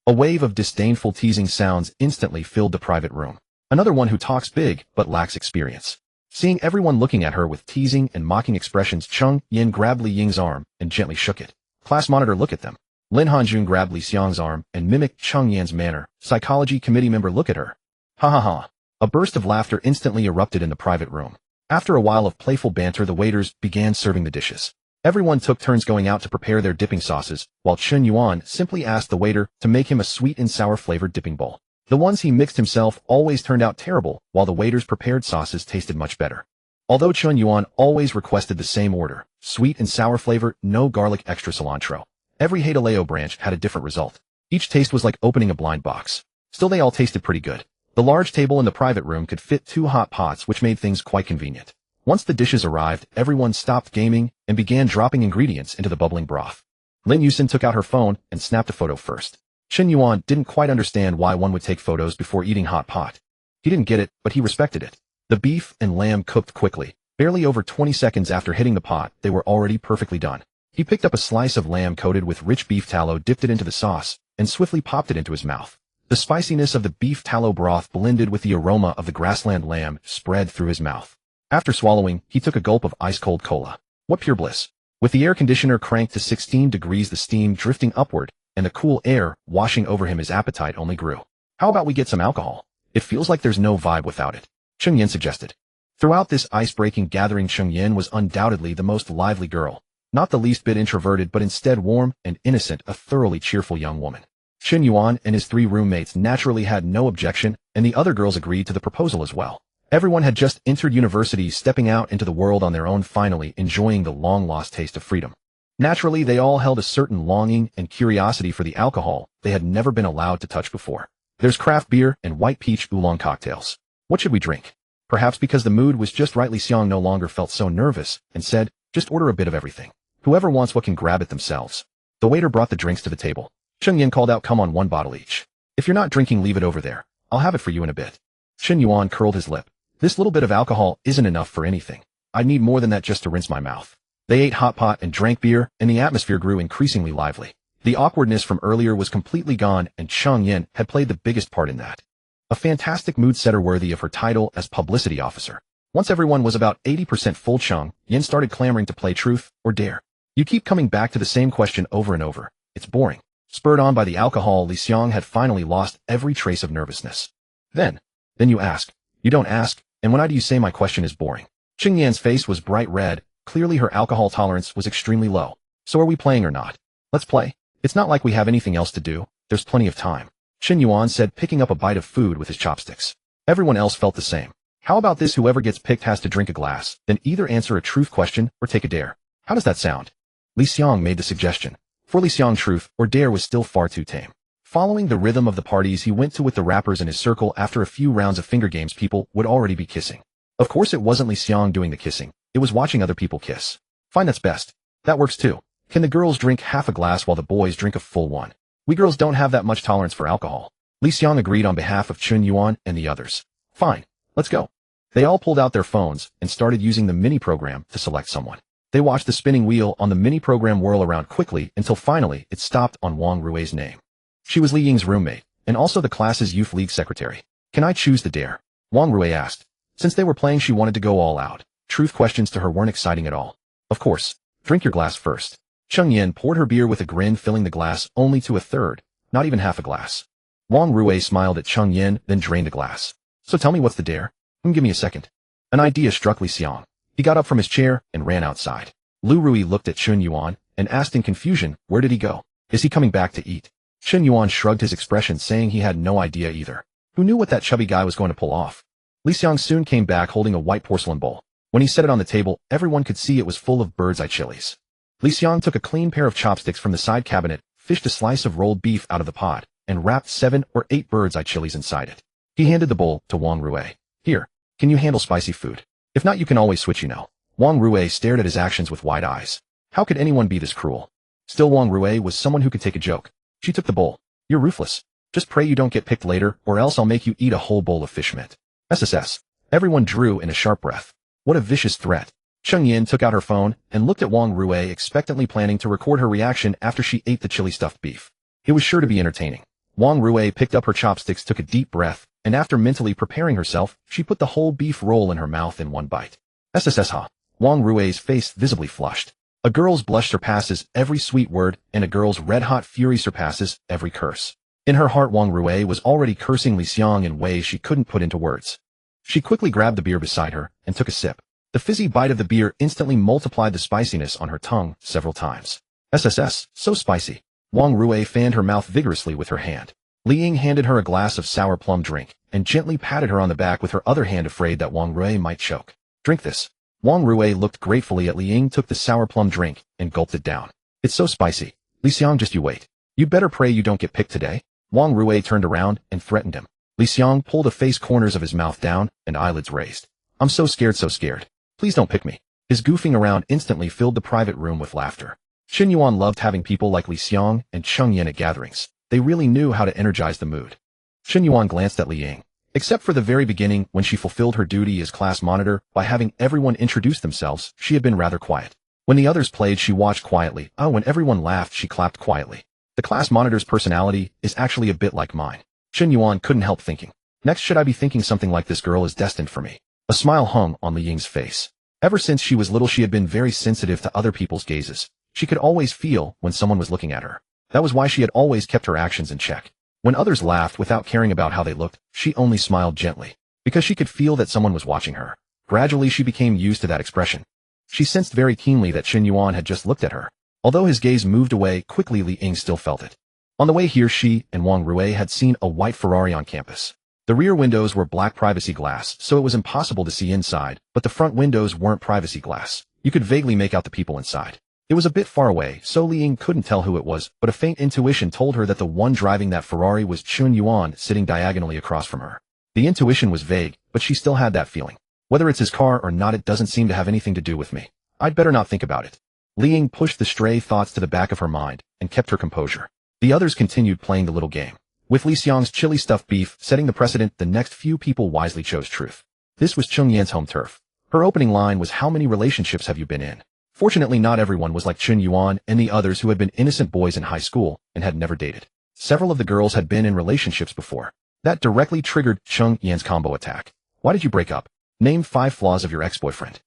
A wave of disdainful teasing sounds instantly filled the private room. Another one who talks big but lacks experience. Seeing everyone looking at her with teasing and mocking expressions, Chen Yuan grabbed Li Ying's arm and gently shook it. Class monitor, look at them. Lin Hanjun grabbed Li Xiang's arm and mimicked Chen Yuan's manner. Psychology committee member, look at her. Ha ha ha. A burst of laughter instantly erupted in the private room. After a while of playful banter, the waiters began serving the dishes. Everyone took turns going out to prepare their dipping sauces, while Chen Yuan simply asked the waiter to make him a sweet and sour flavored dipping bowl. The ones he mixed himself always turned out terrible, while the waiter's prepared sauces tasted much better. Although Chen Yuan always requested the same order, sweet and sour flavor, no garlic, extra cilantro, every Haidaleo branch had a different result. Each taste was like opening a blind box. Still, they all tasted pretty good. The large table in the private room could fit 2 hot pots, which made things quite convenient. Once the dishes arrived, everyone stopped gaming and began dropping ingredients into the bubbling broth. Lin Yusin took out her phone and snapped a photo first. Chen Yuan didn't quite understand why one would take photos before eating hot pot. He didn't get it, but he respected it. The beef and lamb cooked quickly. Barely over 20 seconds after hitting the pot, they were already perfectly done. He picked up a slice of lamb coated with rich beef tallow, dipped it into the sauce, and swiftly popped it into his mouth. The spiciness of the beef tallow broth blended with the aroma of the grassland lamb spread through his mouth. After swallowing, he took a gulp of ice-cold cola. What pure bliss! With the air conditioner cranked to 16 degrees, the steam drifting upward, and the cool air washing over him, his appetite only grew. How about we get some alcohol? It feels like there's no vibe without it, Chen Yuan suggested. Throughout this ice-breaking gathering, Chen Yuan was undoubtedly the most lively girl. Not the least bit introverted, but instead warm and innocent, a thoroughly cheerful young woman. Chen Yuan and his 3 roommates naturally had no objection, and the other girls agreed to the proposal as well. Everyone had just entered university, stepping out into the world on their own, finally enjoying the long-lost taste of freedom. Naturally, they all held a certain longing and curiosity for the alcohol they had never been allowed to touch before. There's craft beer and white peach oolong cocktails. What should we drink? Perhaps because the mood was just right, Li Xiang no longer felt so nervous and said, just order a bit of everything. Whoever wants what can grab it themselves. The waiter brought the drinks to the table. Chen Yuan called out, come on, 1 bottle each. If you're not drinking, leave it over there. I'll have it for you in a bit. Chen Yuan curled his lip. This little bit of alcohol isn't enough for anything. I'd need more than that just to rinse my mouth. They ate hot pot and drank beer, and the atmosphere grew increasingly lively. The awkwardness from earlier was completely gone, and Chen Yuan had played the biggest part in that. A fantastic mood setter worthy of her title as publicity officer. Once everyone was about 80% full, Chen Yuan started clamoring to play truth or dare. You keep coming back to the same question over and over. It's boring. Spurred on by the alcohol, Li Xiang had finally lost every trace of nervousness. Then you ask. You don't ask, and when do you say my question is boring? Chen Yuan's face was bright red. Clearly her alcohol tolerance was extremely low. So are we playing or not? Let's play. It's not like we have anything else to do. There's plenty of time. Chen Yuan said, picking up a bite of food with his chopsticks. Everyone else felt the same. How about this? Whoever gets picked has to drink a glass, then either answer a truth question or take a dare. How does that sound? Li Xiang made the suggestion. For Li Xiang, truth or dare was still far too tame. Following the rhythm of the parties he went to with the rappers in his circle, after a few rounds of finger games, people would already be kissing. Of course it wasn't Li Xiang doing the kissing, it was watching other people kiss. Fine, that's best. That works too. Can the girls drink half a glass while the boys drink a full one? We girls don't have that much tolerance for alcohol. Li Xiang agreed on behalf of Chen Yuan and the others. Fine, let's go. They all pulled out their phones and started using the mini program to select someone. They watched the spinning wheel on the mini program whirl around quickly until finally it stopped on Wang Rui's name. She was Li Ying's roommate, and also the class's youth league secretary. Can I choose the dare? Wang Rui asked. Since they were playing, she wanted to go all out. Truth questions to her weren't exciting at all. Of course. Drink your glass first. Chen Yuan poured her beer with a grin, filling the glass only to a third, not even half a glass. Wang Rui smiled at Chen Yuan, then drained the glass. So tell me, what's the dare? Give me a second. An idea struck Li Xiang. He got up from his chair and ran outside. Lu Rui looked at Chen Yuan and asked in confusion, where did he go? Is he coming back to eat? Chen Yuan shrugged his expression, saying he had no idea either. Who knew what that chubby guy was going to pull off? Li Xiang soon came back holding a white porcelain bowl. When he set it on the table, everyone could see it was full of bird's eye chilies. Li Xiang took a clean pair of chopsticks from the side cabinet, fished a slice of rolled beef out of the pot, and wrapped 7 or 8 bird's eye chilies inside it. He handed the bowl to Wang Rui. Here, can you handle spicy food? If not, you can always switch, you know. Wang Rui stared at his actions with wide eyes. How could anyone be this cruel? Still, Wang Rui was someone who could take a joke. She took the bowl. You're ruthless. Just pray you don't get picked later, or else I'll make you eat a whole bowl of fish meat. SSS. Everyone drew in a sharp breath. What a vicious threat. Chen Yuan took out her phone and looked at Wang Rue, expectantly planning to record her reaction after she ate the chili stuffed beef. It was sure to be entertaining. Wang Rue picked up her chopsticks, took a deep breath, and after mentally preparing herself, she put the whole beef roll in her mouth in one bite. SSSH. Wang Rue's face visibly flushed. A girl's blush surpasses every sweet word, and a girl's red-hot fury surpasses every curse. In her heart, Wang Rue was already cursing Li Xiang in ways she couldn't put into words. She quickly grabbed the beer beside her and took a sip. The fizzy bite of the beer instantly multiplied the spiciness on her tongue several times. SSS, so spicy. Wang Rue fanned her mouth vigorously with her hand. Li Ying handed her a glass of sour plum drink and gently patted her on the back with her other hand, afraid that Wang Rue might choke. Drink this. Wang Rue looked gratefully at Li Ying, took the sour plum drink, and gulped it down. It's so spicy. Li Xiang, just you wait. You'd better pray you don't get picked today. Wang Rue turned around and threatened him. Li Xiang pulled the face corners of his mouth down and eyelids raised. I'm so scared, so scared. Please don't pick me. His goofing around instantly filled the private room with laughter. Chen Yuan loved having people like Li Xiang and Chen Yuan at gatherings. They really knew how to energize the mood. Chen Yuan glanced at Li Ying. Except for the very beginning, when she fulfilled her duty as class monitor by having everyone introduce themselves, she had been rather quiet. When the others played, she watched quietly. When everyone laughed, she clapped quietly. The class monitor's personality is actually a bit like mine. Chen Yuan couldn't help thinking. Next, should I be thinking something like this girl is destined for me? A smile hung on Li Ying's face. Ever since she was little, she had been very sensitive to other people's gazes. She could always feel when someone was looking at her. That was why she had always kept her actions in check. When others laughed without caring about how they looked, she only smiled gently, because she could feel that someone was watching her. Gradually, she became used to that expression. She sensed very keenly that Chen Yuan had just looked at her. Although his gaze moved away quickly, Li Ying still felt it. On the way here, she and Wang Rue had seen a white Ferrari on campus. The rear windows were black privacy glass, so it was impossible to see inside, but the front windows weren't privacy glass. You could vaguely make out the people inside. It was a bit far away, so Li Ying couldn't tell who it was, but a faint intuition told her that the one driving that Ferrari was Chen Yuan, sitting diagonally across from her. The intuition was vague, but she still had that feeling. Whether it's his car or not, it doesn't seem to have anything to do with me. I'd better not think about it. Li Ying pushed the stray thoughts to the back of her mind and kept her composure. The others continued playing the little game. With Li Xiang's chili stuffed beef setting the precedent, the next few people wisely chose truth. This was Chen Yuan's home turf. Her opening line was, "How many relationships have you been in?" Fortunately, not everyone was like Chen Yuan and the others who had been innocent boys in high school and had never dated. Several of the girls had been in relationships before. That directly triggered Chen Yuan's combo attack. Why did you break up? Name 5 flaws of your ex-boyfriend.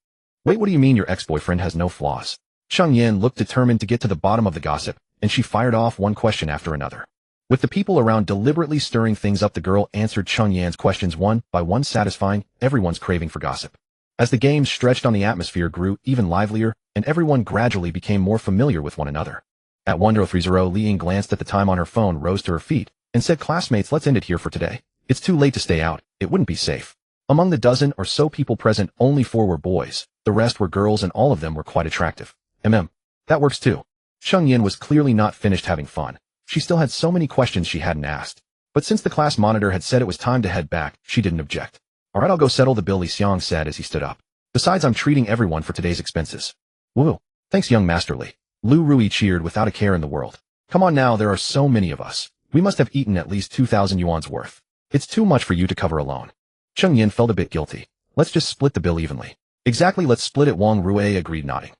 Wait, what do you mean your ex-boyfriend has no flaws? Chen Yuan looked determined to get to the bottom of the gossip, and she fired off one question after another. With the people around deliberately stirring things up, the girl answered Chen Yuan's questions one by one, satisfying everyone's craving for gossip. As the game stretched on, the atmosphere grew even livelier, and everyone gradually became more familiar with one another. At 1030, Li Ying glanced at the time on her phone, rose to her feet, and said, "Classmates, let's end it here for today. It's too late to stay out. It wouldn't be safe." Among the dozen or so people present, only 4 were boys. The rest were girls, and all of them were quite attractive. That works too. Chen Yuan was clearly not finished having fun. She still had so many questions she hadn't asked. But since the class monitor had said it was time to head back, she didn't object. "All right, I'll go settle the bill," Li Xiang said as he stood up. "Besides, I'm treating everyone for today's expenses." "Woo. Thanks, young Master Li." Lu Rui cheered without a care in the world. "Come on now, there are so many of us. We must have eaten at least 2,000 yuan's worth. It's too much for you to cover alone." Chen Yuan felt a bit guilty. "Let's just split the bill evenly." "Exactly, let's split it," Wang Rue agreed, nodding.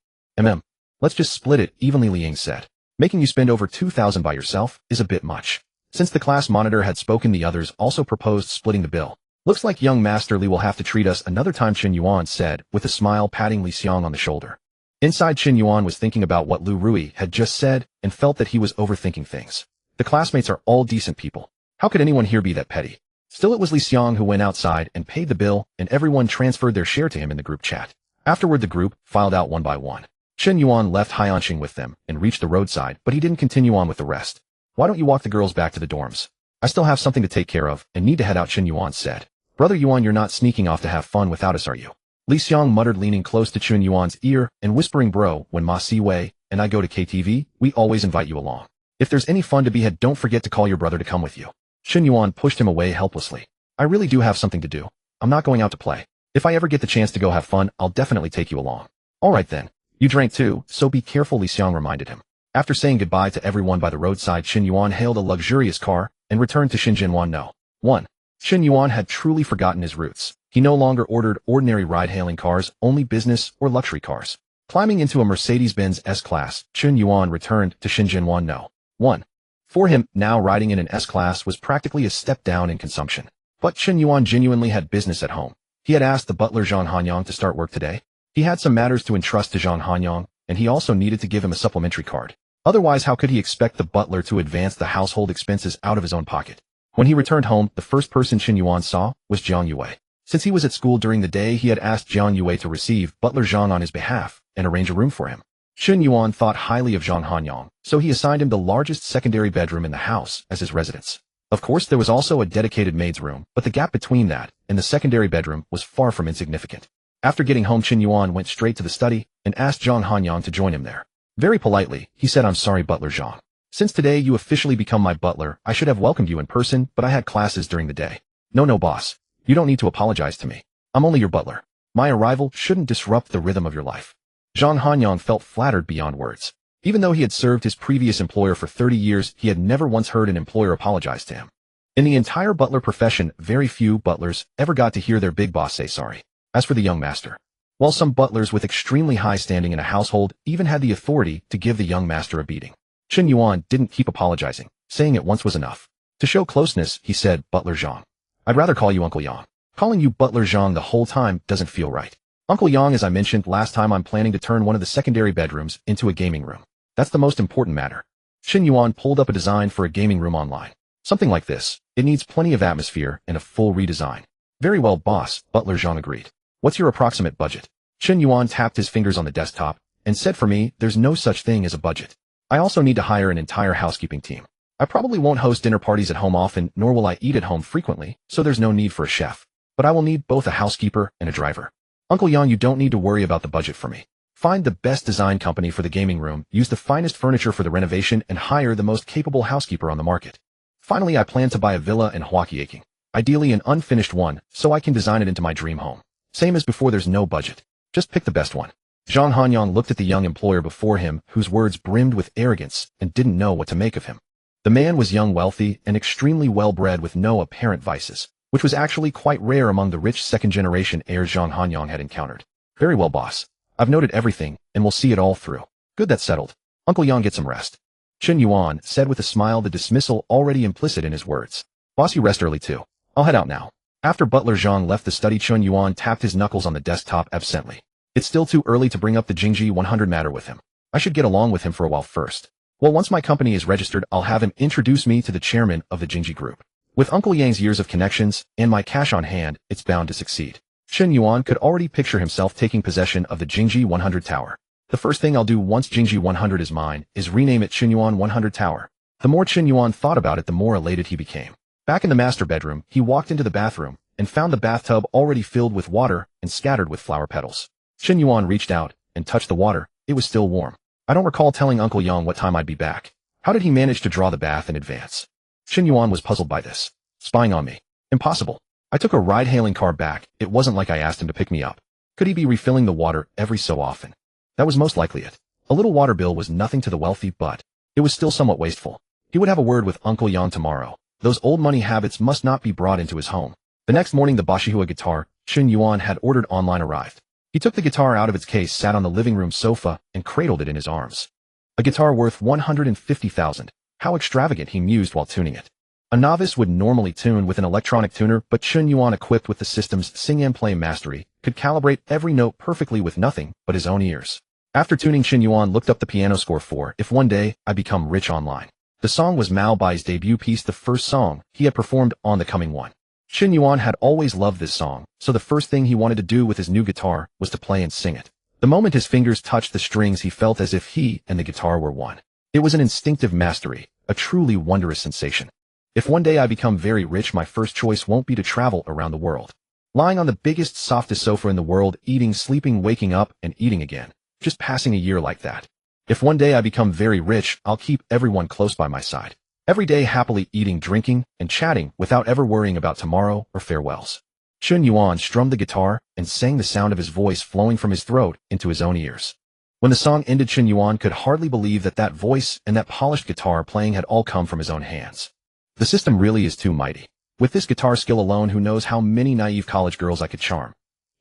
Let's just split it evenly," Li Ying said. "Making you spend over 2,000 by yourself is a bit much." Since the class monitor had spoken, the others also proposed splitting the bill. "Looks like young Master Li will have to treat us another time," Chen Yuan said, with a smile, patting Li Xiang on the shoulder. Inside, Chen Yuan was thinking about what Lu Rui had just said and felt that he was overthinking things. The classmates are all decent people. How could anyone here be that petty? Still, it was Li Xiang who went outside and paid the bill, and everyone transferred their share to him in the group chat. Afterward, the group filed out one by one. Chen Yuan left Haianqing with them and reached the roadside, but he didn't continue on with the rest. "Why don't you walk the girls back to the dorms? I still have something to take care of and need to head out," Chen Yuan said. "Brother Yuan, you're not sneaking off to have fun without us, are you?" Li Xiang muttered, leaning close to Chen Yuan's ear and whispering, "Bro, when Ma Si Wei and I go to KTV, we always invite you along. If there's any fun to be had, don't forget to call your brother to come with you." Chen Yuan pushed him away helplessly. "I really do have something to do. I'm not going out to play. If I ever get the chance to go have fun, I'll definitely take you along." "All right then. You drank too, so be careful," Li Xiang reminded him. After saying goodbye to everyone by the roadside, Chen Yuan hailed a luxurious car and returned to Xinjianwan No. 1. Chen Yuan had truly forgotten his roots. He no longer ordered ordinary ride-hailing cars, only business or luxury cars. Climbing into a Mercedes-Benz S-Class, Chen Yuan returned to Shenzhen No. 1. For him, now riding in an S-Class was practically a step down in consumption. But Chen Yuan genuinely had business at home. He had asked the butler Zhang Hanyang to start work today. He had some matters to entrust to Zhang Hanyang, and he also needed to give him a supplementary card. Otherwise, how could he expect the butler to advance the household expenses out of his own pocket? When he returned home, the first person Chen Yuan saw was Jiang Yue. Since he was at school during the day, he had asked Jiang Yue to receive butler Zhang on his behalf and arrange a room for him. Chen Yuan thought highly of Zhang Hanyang, so he assigned him the largest secondary bedroom in the house as his residence. Of course, there was also a dedicated maid's room, but the gap between that and the secondary bedroom was far from insignificant. After getting home, Chen Yuan went straight to the study and asked Zhang Hanyang to join him there. Very politely, he said, "I'm sorry, butler Zhang. Since today you officially become my butler, I should have welcomed you in person, but I had classes during the day." No, boss. You don't need to apologize to me. I'm only your butler. My arrival shouldn't disrupt the rhythm of your life. Zhang Hanyang felt flattered beyond words. Even though he had served his previous employer for 30 years, he had never once heard an employer apologize to him. In the entire butler profession, very few butlers ever got to hear their big boss say sorry. As for the young master, while some butlers with extremely high standing in a household even had the authority to give the young master a beating, Chen Yuan didn't keep apologizing, saying it once was enough. To show closeness, he said, "Butler Zhang. I'd rather call you Uncle Yang. Calling you Butler Zhang the whole time doesn't feel right. Uncle Yang, as I mentioned last time, I'm planning to turn one of the secondary bedrooms into a gaming room. That's the most important matter." Chen Yuan pulled up a design for a gaming room online. Something like this. It needs plenty of atmosphere and a full redesign. Very well, boss, Butler Zhang agreed. What's your approximate budget? Chen Yuan tapped his fingers on the desktop and said, "For me, there's no such thing as a budget. I also need to hire an entire housekeeping team. I probably won't host dinner parties at home often, nor will I eat at home frequently, so there's no need for a chef. But I will need both a housekeeper and a driver. Uncle Yang, you don't need to worry about the budget for me. Find the best design company for the gaming room, use the finest furniture for the renovation, and hire the most capable housekeeper on the market. Finally, I plan to buy a villa in Huaqiaking, ideally an unfinished one, so I can design it into my dream home. Same as before, there's no budget. Just pick the best one." Zhang Hanyang looked at the young employer before him, whose words brimmed with arrogance, and didn't know what to make of him. The man was young, wealthy, and extremely well-bred with no apparent vices, which was actually quite rare among the rich second-generation heirs Zhang Hanyang had encountered. "Very well, boss. I've noted everything, and we'll see it all through." "Good, that's settled. Uncle Yang, get some rest." Chen Yuan said with a smile, the dismissal already implicit in his words. "Boss, you rest early too. I'll head out now." After butler Zhang left the study, Chen Yuan tapped his knuckles on the desktop absently. It's still too early to bring up the Jingji 100 matter with him. I should get along with him for a while first. Well, once my company is registered, I'll have him introduce me to the chairman of the Jingji group. With Uncle Yang's years of connections and my cash on hand, it's bound to succeed. Chen Yuan could already picture himself taking possession of the Jingji 100 tower. The first thing I'll do once Jingji 100 is mine is rename it Chen Yuan 100 Tower. The more Chen Yuan thought about it, the more elated he became. Back in the master bedroom, he walked into the bathroom and found the bathtub already filled with water and scattered with flower petals. Chen Yuan reached out and touched the water. It was still warm. I don't recall telling Uncle Yang what time I'd be back. How did he manage to draw the bath in advance? Chen Yuan was puzzled by this. Spying on me. Impossible. I took a ride-hailing car back. It wasn't like I asked him to pick me up. Could he be refilling the water every so often? That was most likely it. A little water bill was nothing to the wealthy, but it was still somewhat wasteful. He would have a word with Uncle Yang tomorrow. Those old money habits must not be brought into his home. The next morning, the Bashihua guitar Chen Yuan had ordered online arrived. He took the guitar out of its case, sat on the living room sofa, and cradled it in his arms. A guitar worth 150,000. How extravagant, he mused while tuning it. A novice would normally tune with an electronic tuner, but Chen Yuan, equipped with the system's sing and play mastery, could calibrate every note perfectly with nothing but his own ears. After tuning, Chen Yuan looked up the piano score for If One Day I Become Rich Online. The song was Mao Bai's debut piece, the first song he had performed on The Coming One. Chen Yuan had always loved this song, so the first thing he wanted to do with his new guitar was to play and sing it. The moment his fingers touched the strings, he felt as if he and the guitar were one. It was an instinctive mastery, a truly wondrous sensation. If one day I become very rich, my first choice won't be to travel around the world. Lying on the biggest, softest sofa in the world, eating, sleeping, waking up, and eating again. Just passing a year like that. If one day I become very rich, I'll keep everyone close by my side. Every day happily eating, drinking, and chatting without ever worrying about tomorrow or farewells. Chen Yuan strummed the guitar and sang, the sound of his voice flowing from his throat into his own ears. When the song ended, Chen Yuan could hardly believe that that voice and that polished guitar playing had all come from his own hands. The system really is too mighty. With this guitar skill alone, who knows how many naive college girls I could charm.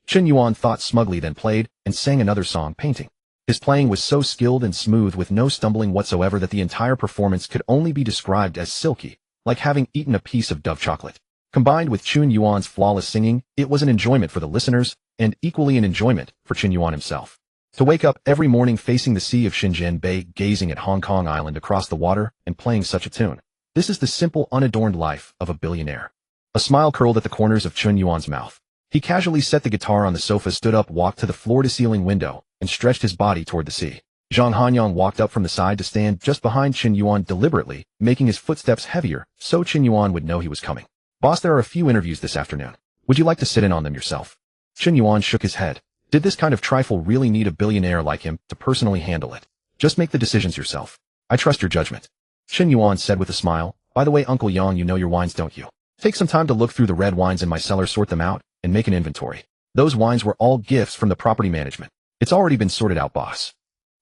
Chen Yuan thought smugly, then played and sang another song, Painting. His playing was so skilled and smooth with no stumbling whatsoever that the entire performance could only be described as silky, like having eaten a piece of Dove chocolate. Combined with Chen Yuan's flawless singing, it was an enjoyment for the listeners, and equally an enjoyment for Chen Yuan himself. To wake up every morning facing the sea of Shenzhen Bay, gazing at Hong Kong Island across the water, and playing such a tune. This is the simple, unadorned life of a billionaire. A smile curled at the corners of Chen Yuan's mouth. He casually set the guitar on the sofa, stood up, walked to the floor-to-ceiling window, and stretched his body toward the sea. Zhang Hanyang walked up from the side to stand just behind Chen Yuan, deliberately making his footsteps heavier so Chen Yuan would know he was coming. Boss, there are a few interviews this afternoon. Would you like to sit in on them yourself? Chen Yuan shook his head. Did this kind of trifle really need a billionaire like him to personally handle it? Just make the decisions yourself. I trust your judgment. Chen Yuan said with a smile. By the way, Uncle Yang, you know your wines, don't you? Take some time to look through the red wines in my cellar, sort them out, and make an inventory. Those wines were all gifts from the property management. It's already been sorted out, boss.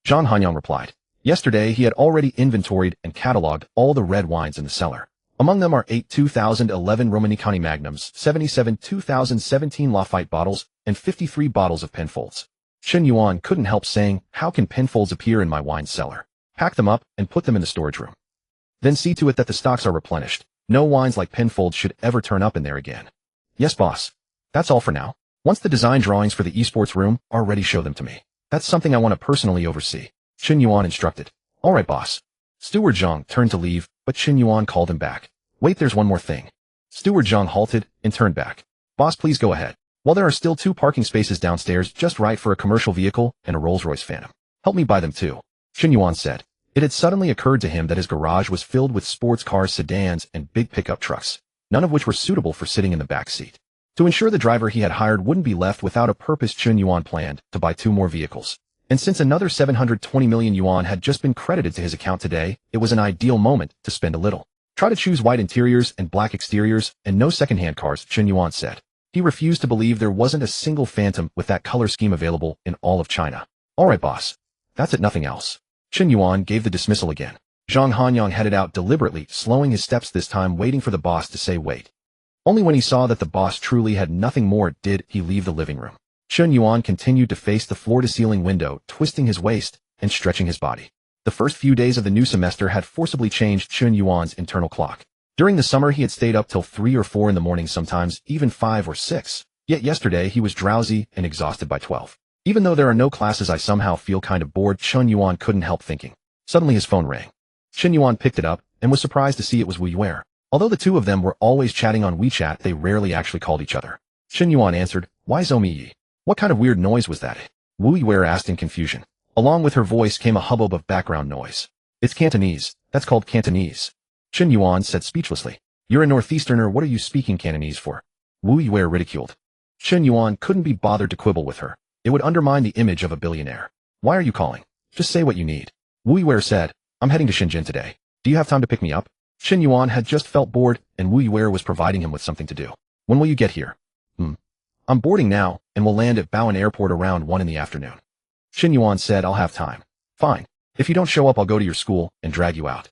Zhang Hanyang replied. Yesterday, he had already inventoried and cataloged all the red wines in the cellar. Among them are 8 2011 Romanicani Magnums, 77 2017 Lafite bottles, and 53 bottles of Penfolds. Chen Yuan couldn't help saying, how can Penfolds appear in my wine cellar? Pack them up and put them in the storage room. Then see to it that the stocks are replenished. No wines like Penfolds should ever turn up in there again. Yes, boss. That's all for now. Once the design drawings for the esports room are ready, show them to me. That's something I want to personally oversee. Chen Yuan instructed. All right, boss. Steward Zhang turned to leave, but Chen Yuan called him back. Wait, there's one more thing. Steward Zhang halted and turned back. Boss, please go ahead. Well, there are still 2 parking spaces downstairs just right for a commercial vehicle and a Rolls-Royce Phantom. Help me buy them too. Chen Yuan said. It had suddenly occurred to him that his garage was filled with sports cars, sedans, and big pickup trucks, none of which were suitable for sitting in the back seat. To ensure the driver he had hired wouldn't be left without a purpose, Chen Yuan planned to buy 2 more vehicles. And since another 720 million yuan had just been credited to his account today, it was an ideal moment to spend a little. Try to choose white interiors and black exteriors and no second-hand cars, Chen Yuan said. He refused to believe there wasn't a single Phantom with that color scheme available in all of China. All right, boss. That's it, nothing else. Chen Yuan gave the dismissal again. Zhang Hanyang headed out deliberately, slowing his steps this time, waiting for the boss to say wait. Only when he saw that the boss truly had nothing more did he leave the living room. Chen Yuan continued to face the floor-to-ceiling window, twisting his waist and stretching his body. The first few days of the new semester had forcibly changed Chen Yuan's internal clock. During the summer, he had stayed up till 3 or 4 in the morning, sometimes even 5 or 6. Yet yesterday, he was drowsy and exhausted by 12. Even though there are no classes, I somehow feel kind of bored, Chen Yuan couldn't help thinking. Suddenly his phone rang. Chen Yuan picked it up and was surprised to see it was Wu Yuer. Although the two of them were always chatting on WeChat, they rarely actually called each other. Chen Yuan answered, Why Zomi Yi? What kind of weird noise was that? Wu Yuer asked in confusion. Along with her voice came a hubbub of background noise. It's Cantonese. That's called Cantonese. Chen Yuan said speechlessly. You're a Northeasterner, what are you speaking Cantonese for? Wu Yuer ridiculed. Chen Yuan couldn't be bothered to quibble with her. It would undermine the image of a billionaire. Why are you calling? Just say what you need. Wu Yuer said, I'm heading to Shenzhen today. Do you have time to pick me up? Chen Yuan had just felt bored, and Wu Yuer was providing him with something to do. When will you get here? I'm boarding now, and will land at Bowen Airport around 1 in the afternoon. Chen Yuan said, I'll have time. Fine. If you don't show up, I'll go to your school and drag you out.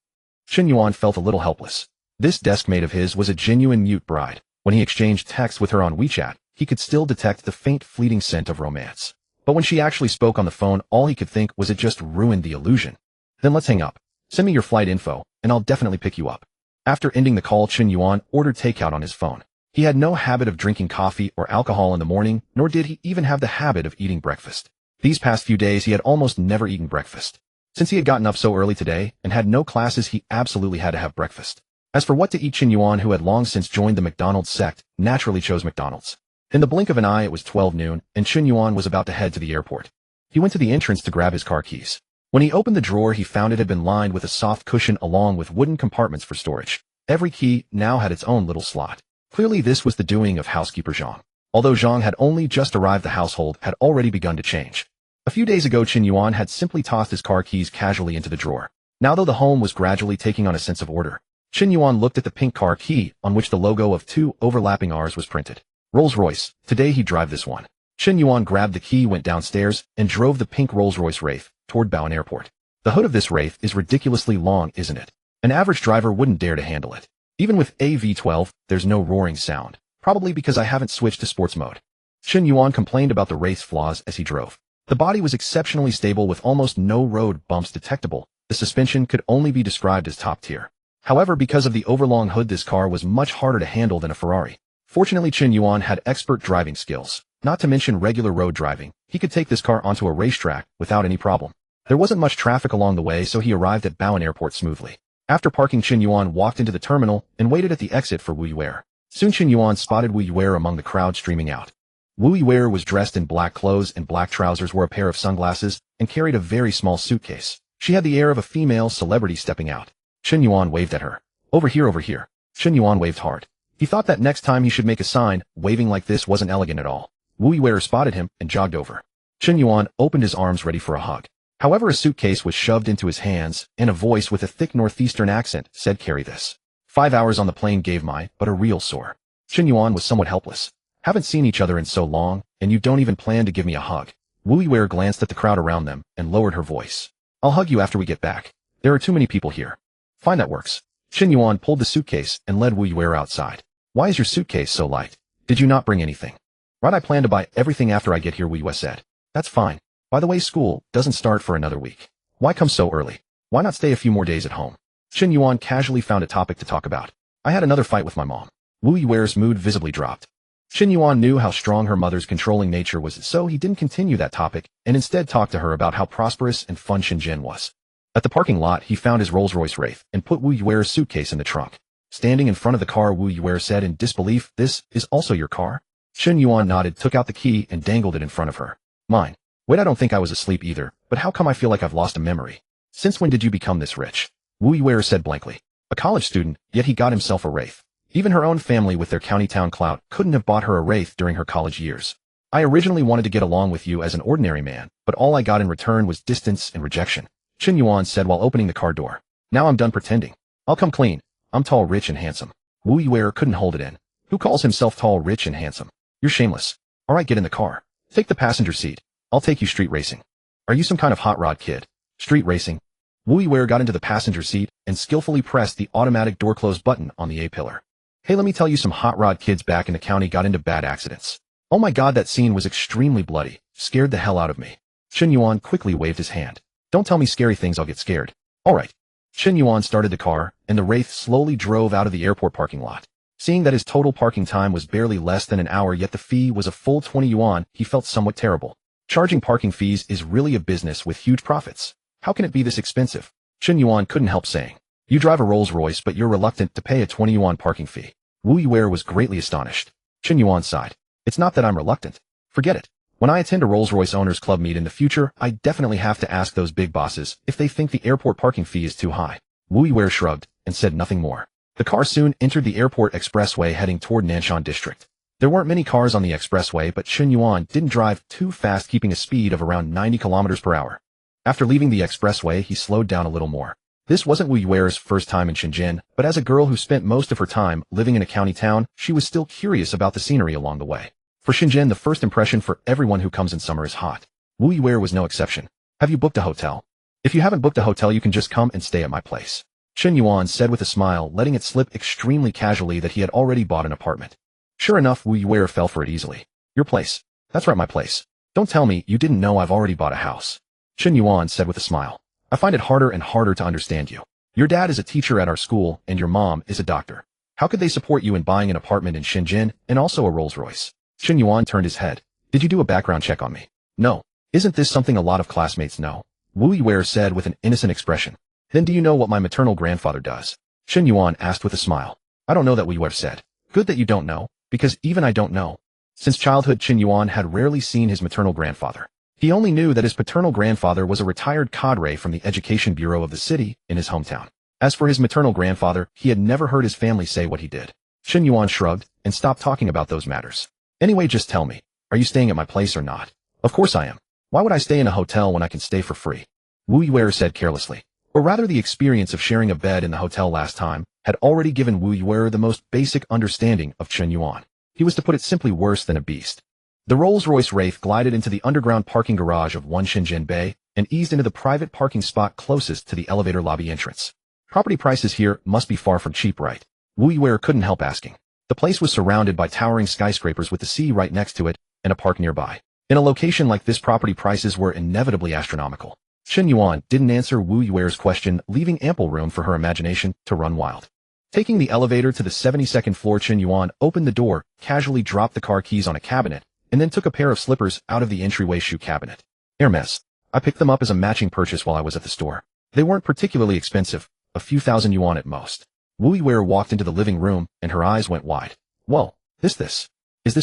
Chen Yuan felt a little helpless. This deskmate of his was a genuine mute bride. When he exchanged texts with her on WeChat, he could still detect the faint, fleeting scent of romance. But when she actually spoke on the phone, all he could think was it just ruined the illusion. Then let's hang up. Send me your flight info, and I'll definitely pick you up. After ending the call, Chen Yuan ordered takeout on his phone. He had no habit of drinking coffee or alcohol in the morning, nor did he even have the habit of eating breakfast. These past few days, he had almost never eaten breakfast. Since he had gotten up so early today and had no classes, he absolutely had to have breakfast. As for what to eat, Chen Yuan, who had long since joined the McDonald's sect, naturally chose McDonald's. In the blink of an eye, it was 12 noon, and Chen Yuan was about to head to the airport. He went to the entrance to grab his car keys. When he opened the drawer, he found it had been lined with a soft cushion along with wooden compartments for storage. Every key now had its own little slot. Clearly this was the doing of housekeeper Zhang. Although Zhang had only just arrived, the household had already begun to change. A few days ago, Chen Yuan had simply tossed his car keys casually into the drawer. Now, though the home was gradually taking on a sense of order, Chen Yuan looked at the pink car key on which the logo of 2 overlapping R's was printed. Rolls-Royce. Today he'd drive this one. Chen Yuan grabbed the key, went downstairs, and drove the pink Rolls-Royce Wraith toward Bowen Airport. The hood of this Wraith is ridiculously long, isn't it? An average driver wouldn't dare to handle it. Even with AV12, there's no roaring sound, probably because I haven't switched to sports mode. Chen Yuan complained about the Wraith's flaws as he drove. The body was exceptionally stable with almost no road bumps detectable. The suspension could only be described as top tier. However, because of the overlong hood, this car was much harder to handle than a Ferrari. Fortunately, Chen Yuan had expert driving skills. Not to mention regular road driving, he could take this car onto a racetrack without any problem. There wasn't much traffic along the way, so he arrived at Bowen Airport smoothly. After parking, Chen Yuan walked into the terminal and waited at the exit for Wu Yuer. Soon Chen Yuan spotted Wu Yuer among the crowd streaming out. Wu Yuer was dressed in black clothes and black trousers, wore a pair of sunglasses, and carried a very small suitcase. She had the air of a female celebrity stepping out. Chen Yuan waved at her. Over here, over here. Chen Yuan waved hard. He thought that next time he should make a sign. Waving like this wasn't elegant at all. Wu Yuer spotted him and jogged over. Chen Yuan opened his arms ready for a hug. However, a suitcase was shoved into his hands, and a voice with a thick northeastern accent said, "Carry this." 5 hours on the plane gave but a real sore. Chen Yuan was somewhat helpless. Haven't seen each other in so long, and you don't even plan to give me a hug. Wu Yuer glanced at the crowd around them and lowered her voice. I'll hug you after we get back. There are too many people here. Fine, that works. Chen Yuan pulled the suitcase and led Wu Yuer outside. Why is your suitcase so light? Did you not bring anything? Right, I plan to buy everything after I get here, Wu Yuer said. That's fine. By the way, school doesn't start for another week. Why come so early? Why not stay a few more days at home? Chen Yuan casually found a topic to talk about. I had another fight with my mom. Wu Yuer's mood visibly dropped. Chen Yuan knew how strong her mother's controlling nature was, so he didn't continue that topic and instead talked to her about how prosperous and fun Shenzhen was. At the parking lot, he found his Rolls-Royce Wraith and put Wu Yuer's suitcase in the trunk. Standing in front of the car, Wu Yuer said in disbelief, "This is also your car?" Chen Yuan nodded, took out the key, and dangled it in front of her. Mine. Wait, I don't think I was asleep either, but how come I feel like I've lost a memory? Since when did you become this rich? Wu Yuer said blankly. A college student, yet he got himself a Wraith. Even her own family with their county town clout couldn't have bought her a Wraith during her college years. I originally wanted to get along with you as an ordinary man, but all I got in return was distance and rejection. Chen Yuan said while opening the car door. Now I'm done pretending. I'll come clean. I'm tall, rich, and handsome. Wu Yuer couldn't hold it in. Who calls himself tall, rich, and handsome? You're shameless. Alright, get in the car. Take the passenger seat. I'll take you street racing. Are you some kind of hot rod kid? Street racing? Wu Yuer got into the passenger seat and skillfully pressed the automatic door close button on the A-pillar. Hey, let me tell you, some hot rod kids back in the county got into bad accidents. Oh my god, that scene was extremely bloody. Scared the hell out of me. Chen Yuan quickly waved his hand. Don't tell me scary things, I'll get scared. Alright. Chen Yuan started the car, and the Wraith slowly drove out of the airport parking lot. Seeing that his total parking time was barely less than an hour, yet the fee was a full 20 yuan, he felt somewhat terrible. Charging parking fees is really a business with huge profits. How can it be this expensive? Chen Yuan couldn't help saying. You drive a Rolls-Royce, but you're reluctant to pay a 20 yuan parking fee. Wu Yuer was greatly astonished. Chen Yuan sighed. It's not that I'm reluctant. Forget it. When I attend a Rolls-Royce owners club meet in the future, I definitely have to ask those big bosses if they think the airport parking fee is too high. Wu Yuer shrugged and said nothing more. The car soon entered the airport expressway heading toward Nanshan district. There weren't many cars on the expressway, but Chen Yuan didn't drive too fast, keeping a speed of around 90 kilometers per hour. After leaving the expressway, he slowed down a little more. This wasn't Wu Yuer's first time in Shenzhen, but as a girl who spent most of her time living in a county town, she was still curious about the scenery along the way. For Shenzhen, the first impression for everyone who comes in summer is hot. Wu Yuer was no exception. Have you booked a hotel? If you haven't booked a hotel, you can just come and stay at my place. Chen Yuan said with a smile, letting it slip extremely casually that he had already bought an apartment. Sure enough, Wu Yuer fell for it easily. Your place? That's right, my place. Don't tell me you didn't know I've already bought a house. Chen Yuan said with a smile. I find it harder and harder to understand you. Your dad is a teacher at our school, and your mom is a doctor. How could they support you in buying an apartment in Shenzhen and also a Rolls-Royce? Chen Yuan turned his head. Did you do a background check on me? No. Isn't this something a lot of classmates know? Wu Yuer said with an innocent expression. Then do you know what my maternal grandfather does? Chen Yuan asked with a smile. I don't know, that Wu Yuer said. Good that you don't know, because even I don't know. Since childhood, Chen Yuan had rarely seen his maternal grandfather. He only knew that his paternal grandfather was a retired cadre from the Education Bureau of the city in his hometown. As for his maternal grandfather, he had never heard his family say what he did. Chen Yuan shrugged and stopped talking about those matters. Anyway, just tell me, are you staying at my place or not? Of course I am. Why would I stay in a hotel when I can stay for free? Wu Yuer said carelessly. Or rather, the experience of sharing a bed in the hotel last time had already given Wu Yuer the most basic understanding of Chen Yuan. He was, to put it simply, worse than a beast. The Rolls-Royce Wraith glided into the underground parking garage of One Shenzhen Bay and eased into the private parking spot closest to the elevator lobby entrance. Property prices here must be far from cheap, right? Wu Yuer couldn't help asking. The place was surrounded by towering skyscrapers with the sea right next to it and a park nearby. In a location like this, property prices were inevitably astronomical. Chen Yuan didn't answer Wu Yuer's question, leaving ample room for her imagination to run wild. Taking the elevator to the 72nd floor, Chen Yuan opened the door, casually dropped the car keys on a cabinet, and then took a pair of slippers out of the entryway shoe cabinet. Hermes. I picked them up as a matching purchase while I was at the store. They weren't particularly expensive, a few thousand yuan at most. Wu Yuer walked into the living room, and her eyes went wide. Whoa, is this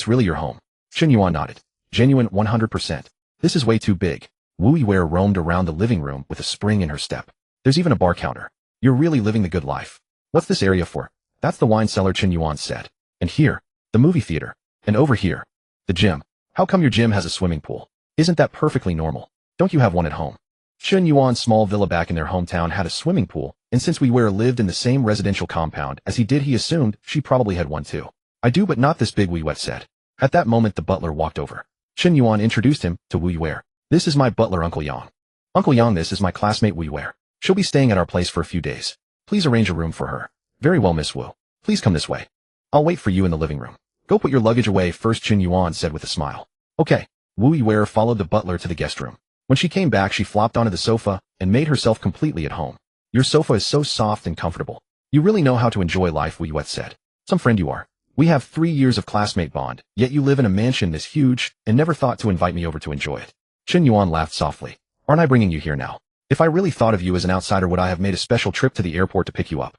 really your home? Chen Yuan nodded. Genuine 100%. This is way too big. Wu Yuer roamed around the living room with a spring in her step. There's even a bar counter. You're really living the good life. What's this area for? That's the wine cellar, Chen Yuan said. And here, the movie theater. And over here, the gym. How come your gym has a swimming pool? Isn't that perfectly normal? Don't you have one at home? Chen Yuan's small villa back in their hometown had a swimming pool, and since Wu Yuer lived in the same residential compound as he did, he assumed she probably had one too. I do, but not this big, Wu Yuer said. At that moment, the butler walked over. Chen Yuan introduced him to Wu Yuer. This is my butler, Uncle Yang. Uncle Yang, this is my classmate Wu Yuer. She'll be staying at our place for a few days. Please arrange a room for her. Very well, Miss Wu. Please come this way. I'll wait for you in the living room. Go put your luggage away first, Chen Yuan said with a smile. Okay. Wu Yuer followed the butler to the guest room. When she came back, she flopped onto the sofa and made herself completely at home. Your sofa is so soft and comfortable. You really know how to enjoy life, Wu Yuer said. Some friend you are. We have 3 years of classmate bond, yet you live in a mansion this huge and never thought to invite me over to enjoy it. Chen Yuan laughed softly. Aren't I bringing you here now? If I really thought of you as an outsider, would I have made a special trip to the airport to pick you up?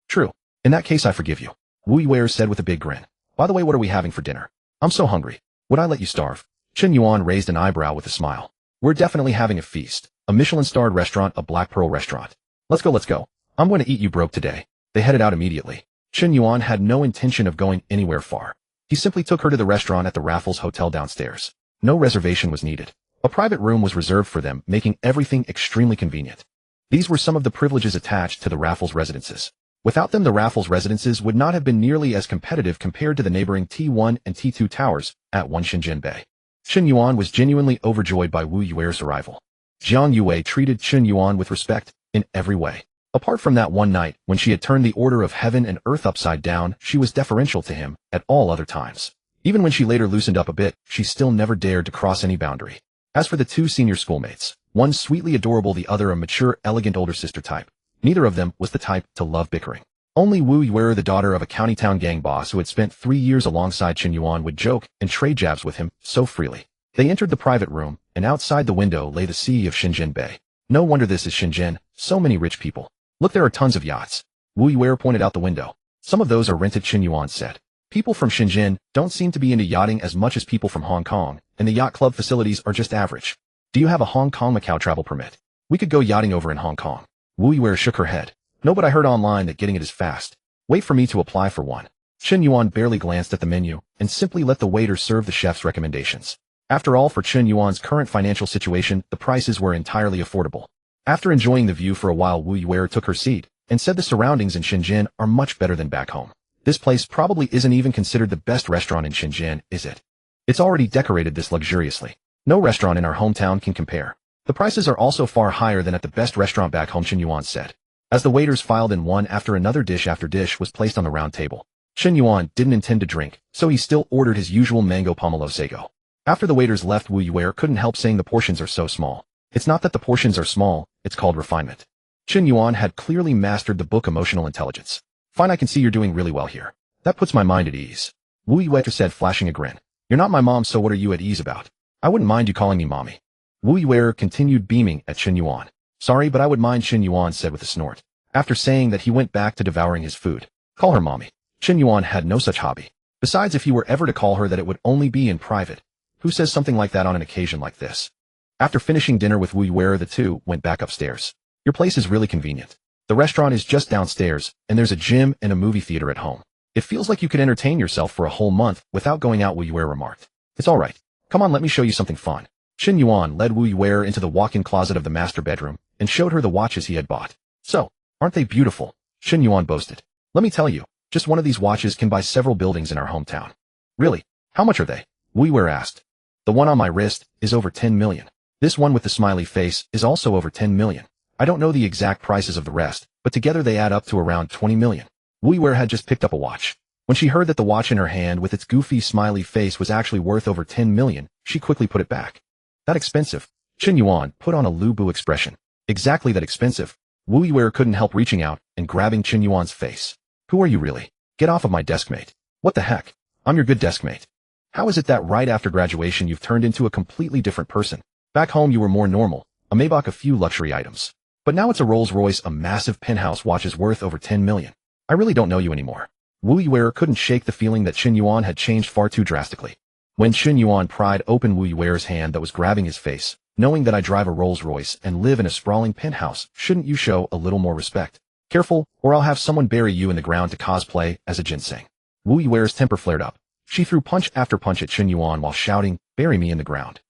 True. In that case, I forgive you. Wu Yuer said with a big grin. By the way, what are we having for dinner? I'm so hungry. Would I let you starve? Chen Yuan raised an eyebrow with a smile. We're definitely having a feast. A Michelin-starred restaurant, a Black Pearl restaurant. Let's go. I'm going to eat you broke today. They headed out immediately. Chen Yuan had no intention of going anywhere far. He simply took her to the restaurant at the Raffles Hotel downstairs. No reservation was needed. A private room was reserved for them, making everything extremely convenient. These were some of the privileges attached to the Raffles residences. Without them, the Raffles residences would not have been nearly as competitive compared to the neighboring T1 and T2 towers at One Shenzhen Bay. Chen Yuan was genuinely overjoyed by Wu Yuer's arrival. Jiang Yue treated Chen Yuan with respect in every way. Apart from that one night when she had turned the order of heaven and earth upside down, she was deferential to him at all other times. Even when she later loosened up a bit, she still never dared to cross any boundary. As for the 2 senior schoolmates, one sweetly adorable, the other a mature, elegant older sister type, neither of them was the type to love bickering. Only Wu Yuer, the daughter of a county town gang boss who had spent 3 years alongside Chen Yuan, would joke and trade jabs with him so freely. They entered the private room, and outside the window lay the sea of Shenzhen Bay. No wonder this is Shenzhen, so many rich people. Look, there are tons of yachts. Wu Yuer pointed out the window. Some of those are rented, Chen Yuan said. People from Shenzhen don't seem to be into yachting as much as people from Hong Kong, and the yacht club facilities are just average. Do you have a Hong Kong-Macau travel permit? We could go yachting over in Hong Kong. Wu Yuer shook her head. No, but I heard online that getting it is fast. Wait for me to apply for one. Chen Yuan barely glanced at the menu and simply let the waiter serve the chef's recommendations. After all, for Chen Yuan's current financial situation, the prices were entirely affordable. After enjoying the view for a while, Wu Yuer took her seat and said the surroundings in Shenzhen are much better than back home. This place probably isn't even considered the best restaurant in Shenzhen, is it? It's already decorated this luxuriously. No restaurant in our hometown can compare. The prices are also far higher than at the best restaurant back home, Chen Yuan said. As the waiters filed in one after another, dish after dish was placed on the round table. Chen Yuan didn't intend to drink, so he still ordered his usual mango pomelo sago. After the waiters left, Wu Yuer couldn't help saying the portions are so small. It's not that the portions are small, it's called refinement. Chen Yuan had clearly mastered the book Emotional Intelligence. Fine, I can see you're doing really well here. That puts my mind at ease. Wu Yuer said, flashing a grin. You're not my mom, so what are you at ease about? I wouldn't mind you calling me mommy. Wu Yuer continued beaming at Chen Yuan. Sorry, but I would mind, Chen Yuan said with a snort. After saying that, he went back to devouring his food. Call her mommy. Chen Yuan had no such hobby. Besides, if he were ever to call her that, it would only be in private. Who says something like that on an occasion like this? After finishing dinner with Wu Yuer, the two went back upstairs. Your place is really convenient. The restaurant is just downstairs, and there's a gym and a movie theater at home. It feels like you could entertain yourself for a whole month without going out, Wu Yuer remarked. It's all right. Come on, let me show you something fun. Chen Yuan led Wu Yuer into the walk-in closet of the master bedroom and showed her the watches he had bought. So, aren't they beautiful? Chen Yuan boasted. Let me tell you, just one of these watches can buy several buildings in our hometown. Really? How much are they? Wu Yuer asked. The one on my wrist is over 10 million. This one with the smiley face is also over 10 million. I don't know the exact prices of the rest, but together they add up to around 20 million. Wu Yuer had just picked up a watch. When she heard that the watch in her hand with its goofy, smiley face was actually worth over 10 million, she quickly put it back. That expensive? Chen Yuan put on a Lu Bu expression. Exactly that expensive. Wu Yuer couldn't help reaching out and grabbing Chen Yuan's face. Who are you really? Get off of my desk, mate. What the heck? I'm your good desk mate. How is it that right after graduation you've turned into a completely different person? Back home you were more normal, a Maybach, a few luxury items. But now it's a Rolls-Royce, a massive penthouse watch is worth over 10 million. I really don't know you anymore. Wu Yuer couldn't shake the feeling that Chen Yuan had changed far too drastically. When Chen Yuan pried open Wu Yuer's hand that was grabbing his face, knowing that I drive a Rolls-Royce and live in a sprawling penthouse, shouldn't you show a little more respect? Careful, or I'll have someone bury you in the ground to cosplay as a ginseng. Wu Yuer's temper flared up. She threw punch after punch at Chen Yuan while shouting, bury me in the ground.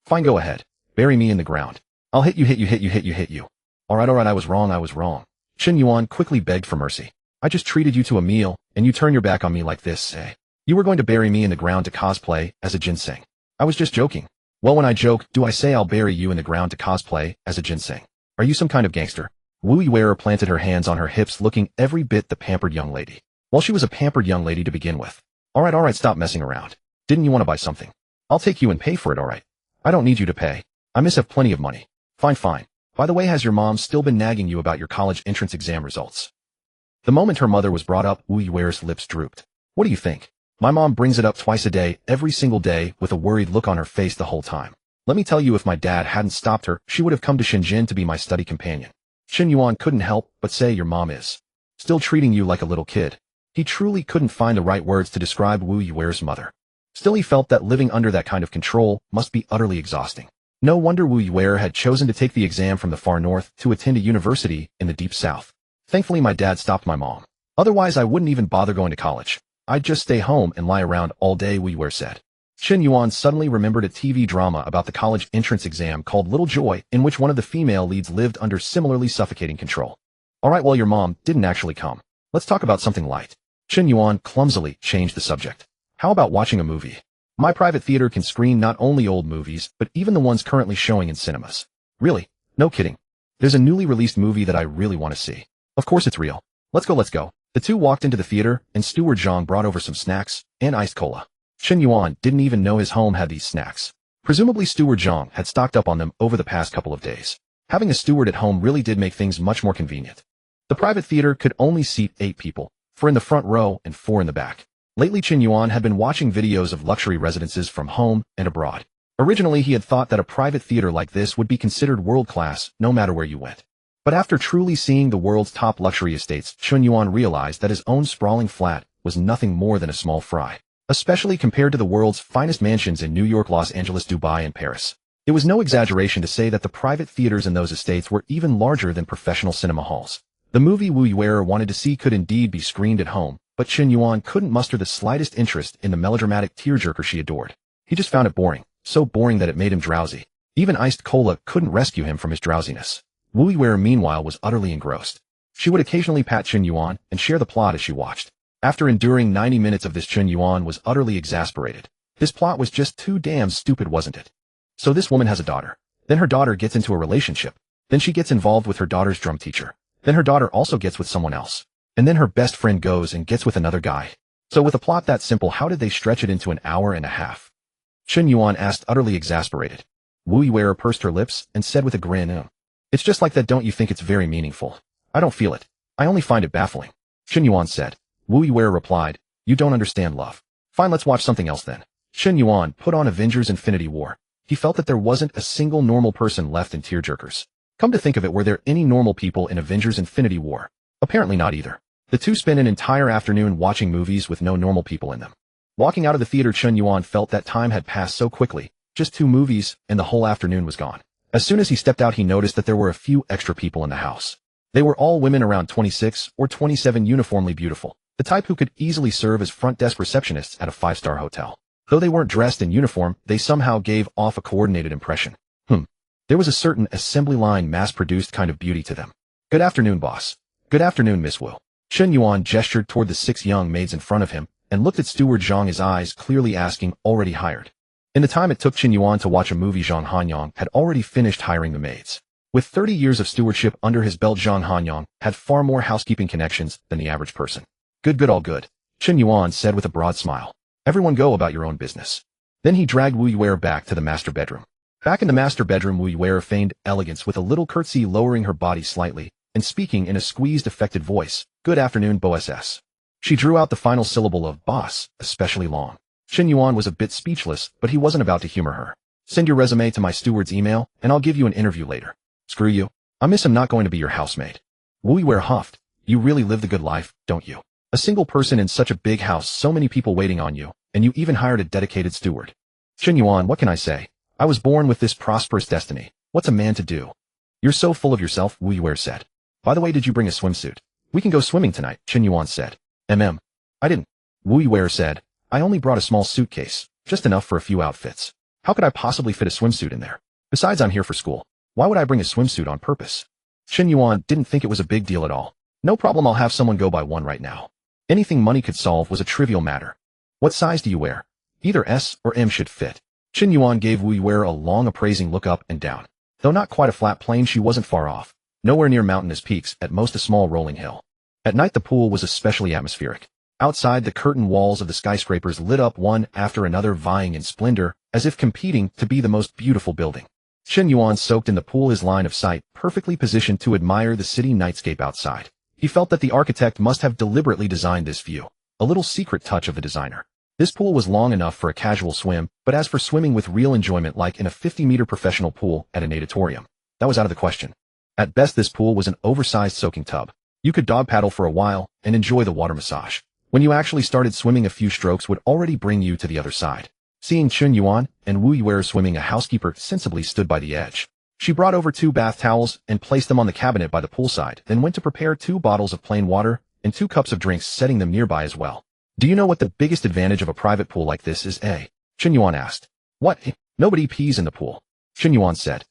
Fine, go ahead. Bury me in the ground. I'll hit you. Alright, I was wrong. Chen Yuan quickly begged for mercy. I just treated you to a meal, and you turn your back on me like this, eh? You were going to bury me in the ground to cosplay as a ginseng. I was just joking. Well, when I joke, do I say I'll bury you in the ground to cosplay as a ginseng? Are you some kind of gangster? Wu Yuer planted her hands on her hips, looking every bit the pampered young lady. Well, she was a pampered young lady to begin with. Alright, stop messing around. Didn't you want to buy something? I'll take you and pay for it, alright? I don't need you to pay. I have plenty of money. Fine. By the way, has your mom still been nagging you about your college entrance exam results? The moment her mother was brought up, Wu Yuer's lips drooped. What do you think? My mom brings it up twice a day, every single day, with a worried look on her face the whole time. Let me tell you, if my dad hadn't stopped her, she would have come to Shenzhen to be my study companion. Chen Yuan couldn't help but say your mom is still treating you like a little kid. He truly couldn't find the right words to describe Wu Yuer's mother. Still, he felt that living under that kind of control must be utterly exhausting. No wonder Wu Yuer had chosen to take the exam from the far north to attend a university in the deep south. Thankfully, my dad stopped my mom. Otherwise, I wouldn't even bother going to college. I'd just stay home and lie around all day, Wu Yuer said. Chen Yuan suddenly remembered a TV drama about the college entrance exam called Little Joy, in which one of the female leads lived under similarly suffocating control. Alright, well, your mom didn't actually come. Let's talk about something light. Chen Yuan clumsily changed the subject. How about watching a movie? My private theater can screen not only old movies, but even the ones currently showing in cinemas. Really? No kidding. There's a newly released movie that I really want to see. Of course it's real. Let's go. The two walked into the theater, and Steward Zhang brought over some snacks and iced cola. Chen Yuan didn't even know his home had these snacks. Presumably Steward Zhang had stocked up on them over the past couple of days. Having a steward at home really did make things much more convenient. The private theater could only seat 8 people, 4 in the front row and 4 in the back. Lately, Chen Yuan had been watching videos of luxury residences from home and abroad. Originally, he had thought that a private theater like this would be considered world-class no matter where you went. But after truly seeing the world's top luxury estates, Chen Yuan realized that his own sprawling flat was nothing more than a small fry, especially compared to the world's finest mansions in New York, Los Angeles, Dubai, and Paris. It was no exaggeration to say that the private theaters in those estates were even larger than professional cinema halls. The movie Wu Yuer wanted to see could indeed be screened at home, but Chen Yuan couldn't muster the slightest interest in the melodramatic tearjerker she adored. He just found it boring, so boring that it made him drowsy. Even iced cola couldn't rescue him from his drowsiness. Wu Yuer, meanwhile, was utterly engrossed. She would occasionally pat Chen Yuan and share the plot as she watched. After enduring 90 minutes of this, Chen Yuan was utterly exasperated. This plot was just too damn stupid, wasn't it? So this woman has a daughter. Then her daughter gets into a relationship. Then she gets involved with her daughter's drum teacher. Then her daughter also gets with someone else. And then her best friend goes and gets with another guy. So with a plot that simple, how did they stretch it into an hour and a half? Chen Yuan asked, utterly exasperated. Wu Yuer pursed her lips and said with a grin, It's just like that, don't you think it's very meaningful? I don't feel it. I only find it baffling. Chen Yuan said. Wu Yuer replied, You don't understand love. Fine, let's watch something else then. Chen Yuan put on Avengers Infinity War. He felt that there wasn't a single normal person left in tearjerkers. Come to think of it, were there any normal people in Avengers Infinity War? Apparently not either. The two spent an entire afternoon watching movies with no normal people in them. Walking out of the theater, Chen Yuan felt that time had passed so quickly. Just 2 movies, and the whole afternoon was gone. As soon as he stepped out, he noticed that there were a few extra people in the house. They were all women around 26 or 27, uniformly beautiful, the type who could easily serve as front desk receptionists at a 5-star hotel. Though they weren't dressed in uniform, they somehow gave off a coordinated impression. There was a certain assembly line, mass-produced kind of beauty to them. Good afternoon, boss. Good afternoon, Miss Wu. Chen Yuan gestured toward the 6 young maids in front of him and looked at Steward Zhang, his eyes clearly asking, already hired. In the time it took Chen Yuan to watch a movie, Zhang Hanyang had already finished hiring the maids. With 30 years of stewardship under his belt, Zhang Hanyang had far more housekeeping connections than the average person. Good, all good, Chen Yuan said with a broad smile. Everyone go about your own business. Then he dragged Wu Yuer back to the master bedroom. Back in the master bedroom, Wu Yuer feigned elegance with a little curtsy, lowering her body slightly and speaking in a squeezed, affected voice. Good afternoon, Boss. She drew out the final syllable of boss, especially long. Chen Yuan was a bit speechless, but he wasn't about to humor her. Send your resume to my steward's email, and I'll give you an interview later. Screw you. I miss him not going to be your housemaid. Wu Yuer huffed. You really live the good life, don't you? A single person in such a big house, so many people waiting on you, and you even hired a dedicated steward. Chen Yuan, what can I say? I was born with this prosperous destiny. What's a man to do? You're so full of yourself, Wu Yuer said. By the way, did you bring a swimsuit? We can go swimming tonight, Chen Yuan said. I didn't. Wu Yuer said. I only brought a small suitcase, just enough for a few outfits. How could I possibly fit a swimsuit in there? Besides, I'm here for school. Why would I bring a swimsuit on purpose? Chen Yuan didn't think it was a big deal at all. No problem, I'll have someone go buy one right now. Anything money could solve was a trivial matter. What size do you wear? Either S or M should fit. Chen Yuan gave Wu Yuer a long appraising look up and down. Though not quite a flat plane, she wasn't far off. Nowhere near mountainous peaks, at most a small rolling hill. At night the pool was especially atmospheric. Outside, the curtain walls of the skyscrapers lit up one after another, vying in splendor, as if competing to be the most beautiful building. Chen Yuan soaked in the pool, his line of sight perfectly positioned to admire the city nightscape outside. He felt that the architect must have deliberately designed this view, a little secret touch of the designer. This pool was long enough for a casual swim, but as for swimming with real enjoyment like in a 50-meter professional pool at a natatorium, that was out of the question. At best, this pool was an oversized soaking tub. You could dog paddle for a while and enjoy the water massage. When you actually started swimming, a few strokes would already bring you to the other side. Seeing Chen Yuan and Wu Yuer swimming, a housekeeper sensibly stood by the edge. She brought over 2 bath towels and placed them on the cabinet by the poolside, then went to prepare 2 bottles of plain water and 2 cups of drinks, setting them nearby as well. Do you know what the biggest advantage of a private pool like this is, eh? Chen Yuan asked. What? Nobody pees in the pool, Chen Yuan said.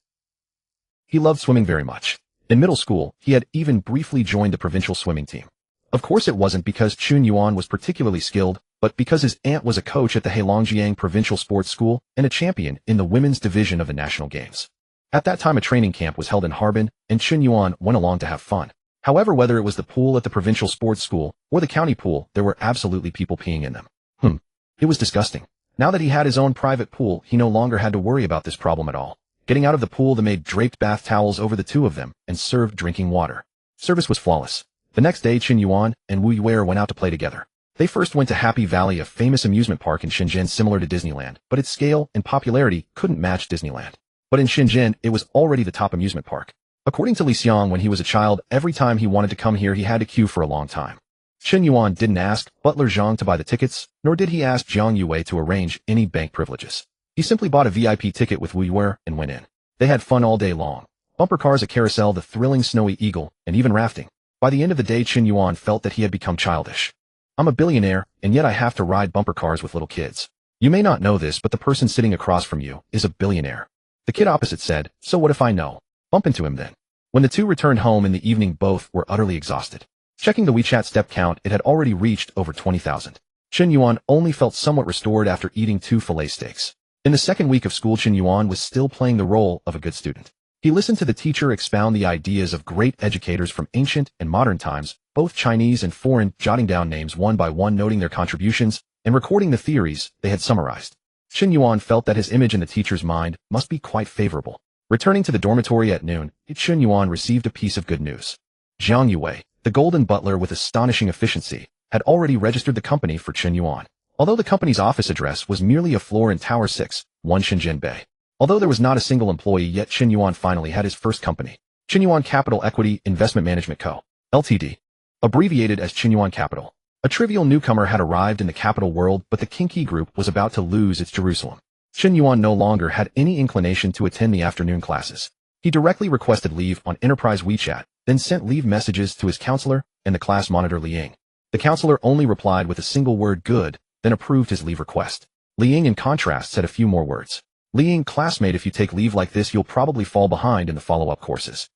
He loved swimming very much. In middle school, he had even briefly joined the provincial swimming team. Of course, it wasn't because Chen Yuan was particularly skilled, but because his aunt was a coach at the Heilongjiang Provincial Sports School and a champion in the women's division of the national games. At that time, a training camp was held in Harbin, and Chen Yuan went along to have fun. However, whether it was the pool at the provincial sports school or the county pool, there were absolutely people peeing in them. It was disgusting. Now that he had his own private pool, he no longer had to worry about this problem at all. Getting out of the pool, the maid draped bath towels over the 2 of them and served drinking water. Service was flawless. The next day, Chen Yuan and Wu Yuer went out to play together. They first went to Happy Valley, a famous amusement park in Shenzhen similar to Disneyland, but its scale and popularity couldn't match Disneyland. But in Shenzhen, it was already the top amusement park. According to Li Xiang, when he was a child, every time he wanted to come here, he had to queue for a long time. Chen Yuan didn't ask butler Zhang to buy the tickets, nor did he ask Jiang Yue to arrange any bank privileges. He simply bought a VIP ticket with Wu Yuer and went in. They had fun all day long. Bumper cars, a carousel, the thrilling snowy eagle, and even rafting. By the end of the day, Chen Yuan felt that he had become childish. I'm a billionaire, and yet I have to ride bumper cars with little kids. You may not know this, but the person sitting across from you is a billionaire. The kid opposite said, so what if I know? Bump into him then. When the 2 returned home in the evening, both were utterly exhausted. Checking the WeChat step count, it had already reached over 20,000. Chen Yuan only felt somewhat restored after eating 2 fillet steaks. In the second week of school, Chen Yuan was still playing the role of a good student. He listened to the teacher expound the ideas of great educators from ancient and modern times, both Chinese and foreign, jotting down names one by one, noting their contributions, and recording the theories they had summarized. Chen Yuan felt that his image in the teacher's mind must be quite favorable. Returning to the dormitory at noon, Chen Yuan received a piece of good news. Jiang Yue, the golden butler with astonishing efficiency, had already registered the company for Chen Yuan. Although the company's office address was merely a floor in Tower 6, 1 Shenzhen Bay. Although there was not a single employee yet, Chen Yuan finally had his first company. Chen Yuan Capital Equity Investment Management Co., Ltd. Abbreviated as Chen Yuan Capital. A trivial newcomer had arrived in the capital world, but the Kinki Group was about to lose its Jerusalem. Chen Yuan no longer had any inclination to attend the afternoon classes. He directly requested leave on Enterprise WeChat, then sent leave messages to his counselor and the class monitor Li Ying. The counselor only replied with a single word, good, then approved his leave request. Li Ying, in contrast, said a few more words. Li Ying, classmate, if you take leave like this, you'll probably fall behind in the follow-up courses.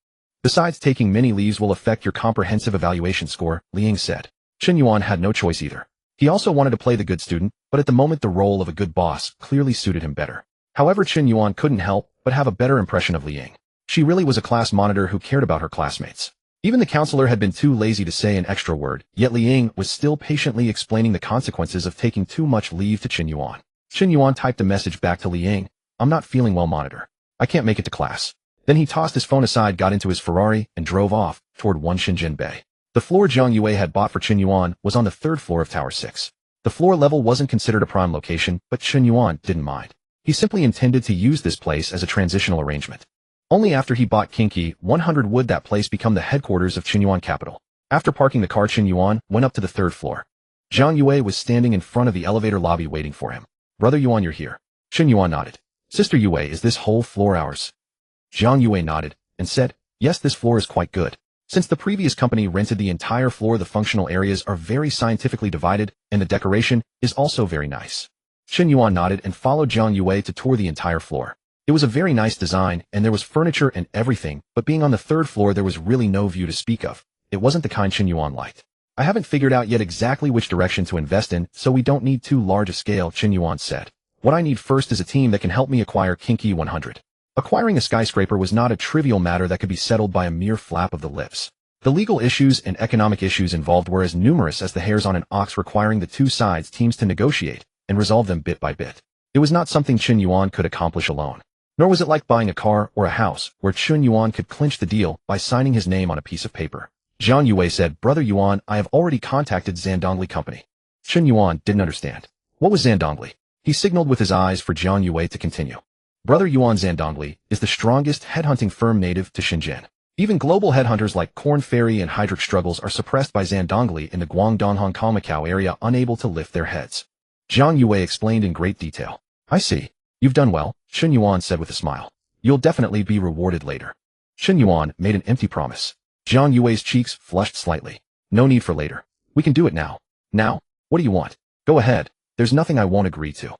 Besides, taking many leaves will affect your comprehensive evaluation score, Li Ying said. Chen Yuan had no choice either. He also wanted to play the good student, but at the moment the role of a good boss clearly suited him better. However, Chen Yuan couldn't help but have a better impression of Li Ying. She really was a class monitor who cared about her classmates. Even the counselor had been too lazy to say an extra word, yet Li Ying was still patiently explaining the consequences of taking too much leave to Chen Yuan. Chen Yuan typed a message back to Li Ying. I'm not feeling well, monitor. I can't make it to class. Then he tossed his phone aside, got into his Ferrari, and drove off toward One Shenzhen Bay. The floor Zhang Yue had bought for Chen Yuan was on the 3rd floor of Tower 6. The floor level wasn't considered a prime location, but Chen Yuan didn't mind. He simply intended to use this place as a transitional arrangement. Only after he bought Kinki 100 would that place become the headquarters of Chen Yuan Capital. After parking the car, Chen Yuan went up to the 3rd floor. Zhang Yue was standing in front of the elevator lobby waiting for him. Brother Yuan, you're here. Chen Yuan nodded. Sister Yue, is this whole floor ours? Zhang Yue nodded and said, yes, this floor is quite good. Since the previous company rented the entire floor, the functional areas are very scientifically divided, and the decoration is also very nice. Chen Yuan nodded and followed Zhang Yue to tour the entire floor. It was a very nice design, and there was furniture and everything, but being on the 3rd floor there was really no view to speak of. It wasn't the kind Chen Yuan liked. I haven't figured out yet exactly which direction to invest in, so we don't need too large a scale, Chen Yuan said. What I need first is a team that can help me acquire Kinki 100. Acquiring a skyscraper was not a trivial matter that could be settled by a mere flap of the lips. The legal issues and economic issues involved were as numerous as the hairs on an ox, requiring the two sides teams to negotiate and resolve them bit by bit. It was not something Chen Yuan could accomplish alone. Nor was it like buying a car or a house, where Chen Yuan could clinch the deal by signing his name on a piece of paper. Zhang Yue said, Brother Yuan, I have already contacted Zandongli Company. Chen Yuan didn't understand. What was Zandongli? He signaled with his eyes for Zhang Yue to continue. Brother Yuan, Zandongli is the strongest headhunting firm native to Shenzhen. Even global headhunters like Korn Ferry and Heydrich Struggles are suppressed by Zandongli in the Guangdong Hong Kong Macau area, unable to lift their heads. Zhang Yue explained in great detail. I see. You've done well, Chen Yuan said with a smile. You'll definitely be rewarded later. Chen Yuan made an empty promise. Zhang Yue's cheeks flushed slightly. No need for later. We can do it now. Now? What do you want? Go ahead. There's nothing I won't agree to.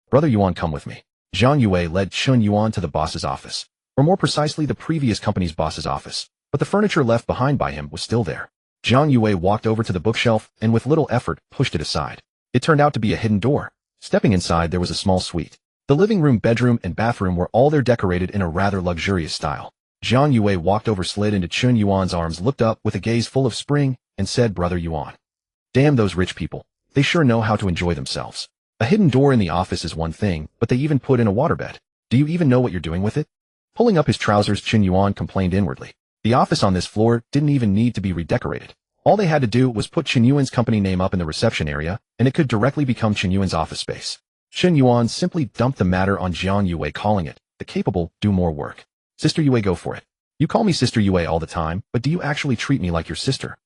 Brother Yuan, come with me. Zhang Yue led Chen Yuan to the boss's office, or more precisely the previous company's boss's office, but the furniture left behind by him was still there. Zhang Yue walked over to the bookshelf and with little effort pushed it aside. It turned out to be a hidden door. Stepping inside, there was a small suite. The living room, bedroom, and bathroom were all there, decorated in a rather luxurious style. Zhang Yue walked over, slid into Chen Yuan's arms, looked up with a gaze full of spring, and said, Brother Yuan. Damn those rich people. They sure know how to enjoy themselves. A hidden door in the office is one thing, but they even put in a waterbed. Do you even know what you're doing with it? Pulling up his trousers, Chen Yuan complained inwardly. The office on this floor didn't even need to be redecorated. All they had to do was put Chen Yuan's company name up in the reception area, and it could directly become Chen Yuan's office space. Chen Yuan simply dumped the matter on Zhang Yue, calling it, the capable do more work. Sister Yue, go for it. You call me Sister Yue all the time, but do you actually treat me like your sister?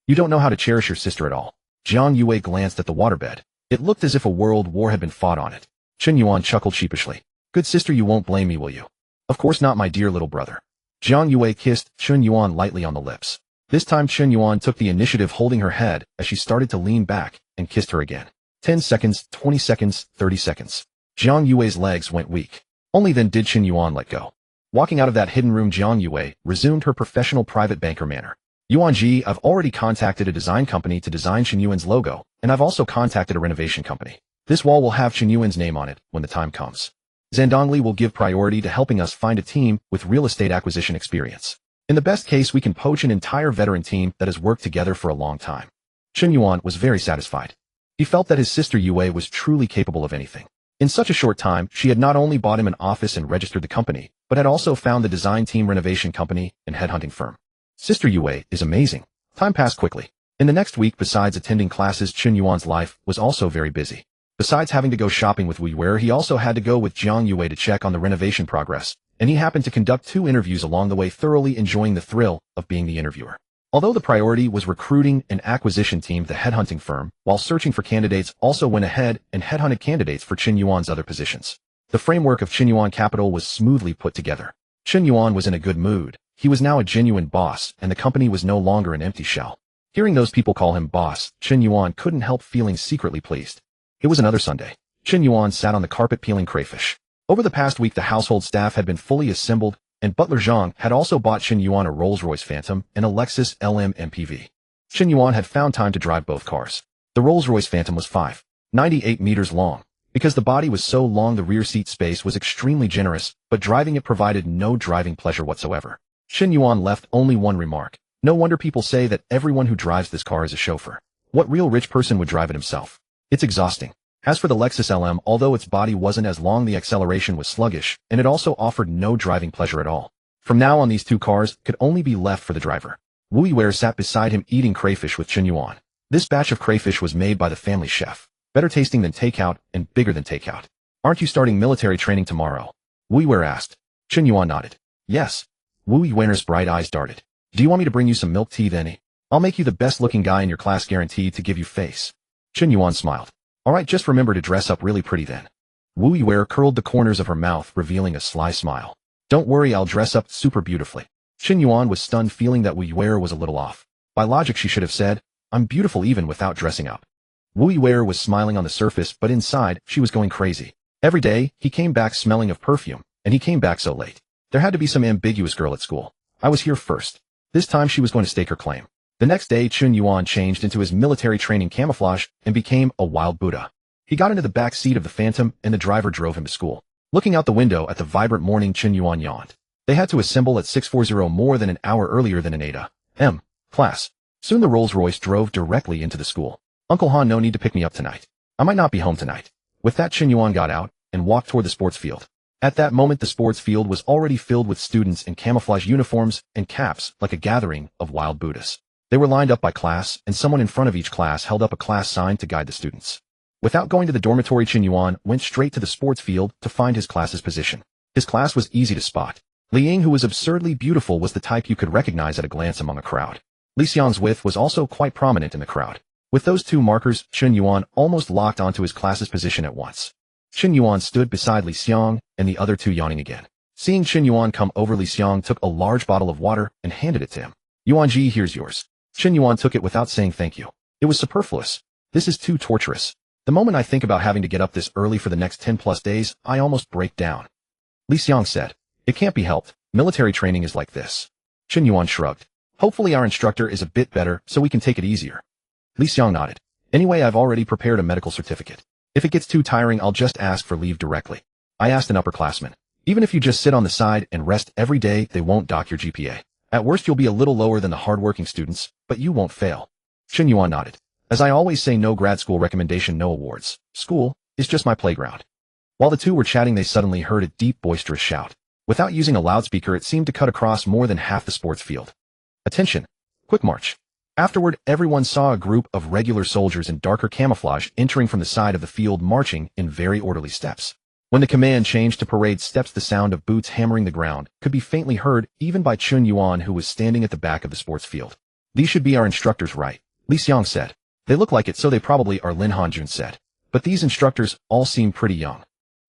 You don't know how to cherish your sister at all. Zhang Yue glanced at the waterbed. It looked as if a world war had been fought on it. Chen Yuan chuckled sheepishly. Good sister, you won't blame me, will you? Of course not, my dear little brother. Zhang Yue kissed Chen Yuan lightly on the lips. This time Chen Yuan took the initiative, holding her head as she started to lean back, and kissed her again. 10 seconds, 20 seconds, 30 seconds. Zhang Yue's legs went weak. Only then did Chen Yuan let go. Walking out of that hidden room, Zhang Yue resumed her professional private banker manner. Yuanji, I've already contacted a design company to design Chen Yuan's logo, and I've also contacted a renovation company. This wall will have Chen Yuan's name on it when the time comes. Zandongli will give priority to helping us find a team with real estate acquisition experience. In the best case, we can poach an entire veteran team that has worked together for a long time. Chen Yuan was very satisfied. He felt that his sister Yue was truly capable of anything. In such a short time, she had not only bought him an office and registered the company, but had also found the design team, renovation company, and headhunting firm. Sister Yue is amazing. Time passed quickly. In the next week, besides attending classes, Chen Yuan's life was also very busy. Besides having to go shopping with Wu Wei, he also had to go with Zhang Yue to check on the renovation progress, and he happened to conduct 2 interviews along the way, thoroughly enjoying the thrill of being the interviewer. Although the priority was recruiting an acquisition team, the headhunting firm, while searching for candidates, also went ahead and headhunted candidates for Chen Yuan's other positions. The framework of Chen Yuan Capital was smoothly put together. Chen Yuan was in a good mood. He was now a genuine boss, and the company was no longer an empty shell. Hearing those people call him boss, Chen Yuan couldn't help feeling secretly pleased. It was another Sunday. Chen Yuan sat on the carpet peeling crayfish. Over the past week, the household staff had been fully assembled, and Butler Zhang had also bought Chen Yuan a Rolls-Royce Phantom and a Lexus LM MPV. Chen Yuan had found time to drive both cars. The Rolls-Royce Phantom was 5.98 meters long. Because the body was so long, the rear seat space was extremely generous, but driving it provided no driving pleasure whatsoever. Chen Yuan left only one remark. No wonder people say that everyone who drives this car is a chauffeur. What real rich person would drive it himself? It's exhausting. As for the Lexus LM, although its body wasn't as long, the acceleration was sluggish, and it also offered no driving pleasure at all. From now on, these two cars could only be left for the driver. Wu Yiwei sat beside him eating crayfish with Chen Yuan. This batch of crayfish was made by the family chef. Better tasting than takeout and bigger than takeout. Aren't you starting military training tomorrow? Wu Yiwei asked. Chen Yuan nodded. Yes. Wu Yiwei's bright eyes darted. Do you want me to bring you some milk tea then? I'll make you the best looking guy in your class, guaranteed to give you face. Chen Yuan smiled. Alright, just remember to dress up really pretty then. Wu Yiwei curled the corners of her mouth, revealing a sly smile. Don't worry, I'll dress up super beautifully. Chen Yuan was stunned, feeling that Wu Yiwei was a little off. By logic, she should have said, I'm beautiful even without dressing up. Wu Yiwei was smiling on the surface, but inside, she was going crazy. Every day, he came back smelling of perfume, and he came back so late. There had to be some ambiguous girl at school. I was here first. This time she was going to stake her claim. The next day, Chen Yuan changed into his military training camouflage and became a wild Buddha. He got into the back seat of the Phantom, and the driver drove him to school. Looking out the window at the vibrant morning, Chen Yuan yawned. They had to assemble at 6:40, more than an hour earlier than in 8 a.m. class. Soon the Rolls-Royce drove directly into the school. Uncle Han, no need to pick me up tonight. I might not be home tonight. With that, Chen Yuan got out and walked toward the sports field. At that moment, the sports field was already filled with students in camouflage uniforms and caps, like a gathering of wild Buddhas. They were lined up by class, and someone in front of each class held up a class sign to guide the students. Without going to the dormitory, Chen Yuan went straight to the sports field to find his class's position. His class was easy to spot. Li Ying, who was absurdly beautiful, was the type you could recognize at a glance among a crowd. Li Xiang's width was also quite prominent in the crowd. With those two markers, Chen Yuan almost locked onto his class's position at once. Chen Yuan stood beside Li Xiang, and the other two yawning again. Seeing Chen Yuan come over, Li Xiang took a large bottle of water and handed it to him. Yuanji, here's yours. Chen Yuan took it without saying thank you. It was superfluous. This is too torturous. The moment I think about having to get up this early for the next 10+ days, I almost break down. Li Xiang said. It can't be helped. Military training is like this. Chen Yuan shrugged. Hopefully our instructor is a bit better, so we can take it easier. Li Xiang nodded. Anyway, I've already prepared a medical certificate. If it gets too tiring, I'll just ask for leave directly. I asked an upperclassman. Even if you just sit on the side and rest every day, they won't dock your GPA. At worst, you'll be a little lower than the hardworking students, but you won't fail. Chen Yuan nodded. As I always say, no grad school recommendation, no awards. School is just my playground. While the two were chatting, they suddenly heard a deep, boisterous shout. Without using a loudspeaker, it seemed to cut across more than half the sports field. Attention! Quick march! Afterward, everyone saw a group of regular soldiers in darker camouflage entering from the side of the field, marching in very orderly steps. When the command changed to parade steps, the sound of boots hammering the ground could be faintly heard even by Chen Yuan, who was standing at the back of the sports field. These should be our instructors, right? Li Xiang said. They look like it, so they probably are, Lin Hanjun said. But these instructors all seem pretty young.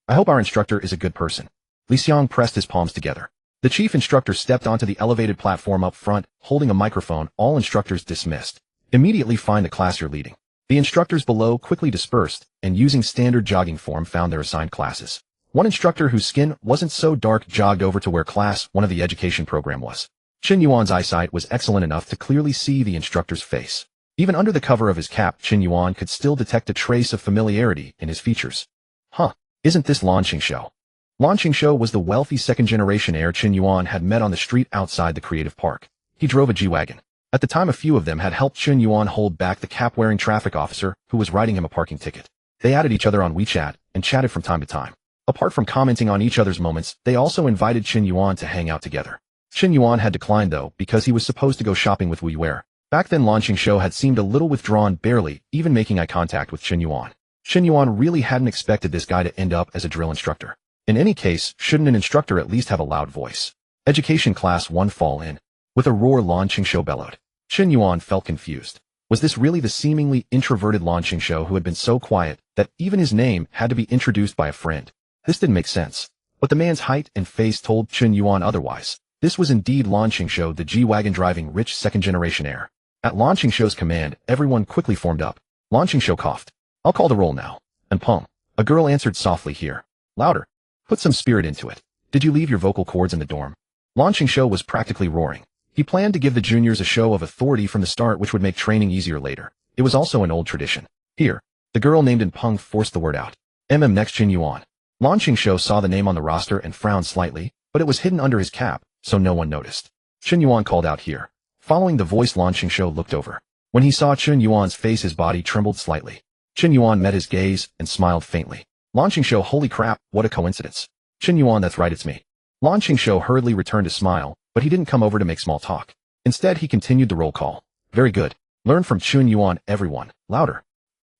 I hope our instructor is a good person. Li Xiang pressed his palms together. The chief instructor stepped onto the elevated platform up front, holding a microphone. All instructors dismissed. Immediately find the class you're leading. The instructors below quickly dispersed, and using standard jogging form found their assigned classes. One instructor, whose skin wasn't so dark, jogged over to where class 1 of the education program was. Chen Yuan's eyesight was excellent enough to clearly see the instructor's face. Even under the cover of his cap, Chen Yuan could still detect a trace of familiarity in his features. Huh, isn't this Lan Qingshou? Lan Qingshou was the wealthy second-generation heir Chen Yuan had met on the street outside the Creative Park. He drove a G-Wagon. At the time, a few of them had helped Chen Yuan hold back the cap-wearing traffic officer who was writing him a parking ticket. They added each other on WeChat and chatted from time to time. Apart from commenting on each other's moments, they also invited Chen Yuan to hang out together. Chen Yuan had declined, though, because he was supposed to go shopping with Wu Yiwei. Back then, Lan Qingshou had seemed a little withdrawn, barely even making eye contact with Chen Yuan. Chen Yuan really hadn't expected this guy to end up as a drill instructor. In any case, shouldn't an instructor at least have a loud voice? Education class 1, fall in. With a roar, Lan Qingshou bellowed. Chen Yuan felt confused. Was this really the seemingly introverted Lan Qingshou who had been so quiet that even his name had to be introduced by a friend? This didn't make sense. But the man's height and face told Chen Yuan otherwise. This was indeed Lan Qingshou, the G-Wagon driving rich second-generation heir. At Lan Qingshou's command, everyone quickly formed up. Lan Qingshou coughed. I'll call the roll now. And Peng. A girl answered softly, here. Louder. Put some spirit into it. Did you leave your vocal cords in the dorm? Lan Qingshou was practically roaring. He planned to give the juniors a show of authority from the start, which would make training easier later. It was also an old tradition. Here. The girl named in Peng forced the word out. Next, Chen Yuan. Lan Qingshou saw the name on the roster and frowned slightly, but it was hidden under his cap, so no one noticed. Chen Yuan called out, here. Following the voice, Lan Qingshuo looked over. When he saw Chen Yuan's face, his body trembled slightly. Chen Yuan met his gaze and smiled faintly. Lan Qingshuo, holy crap, what a coincidence. Chen Yuan, that's right, it's me. Lan Qingshuo hurriedly returned a smile, but he didn't come over to make small talk. Instead, he continued the roll call. Very good. Learn from Chen Yuan, everyone. Louder.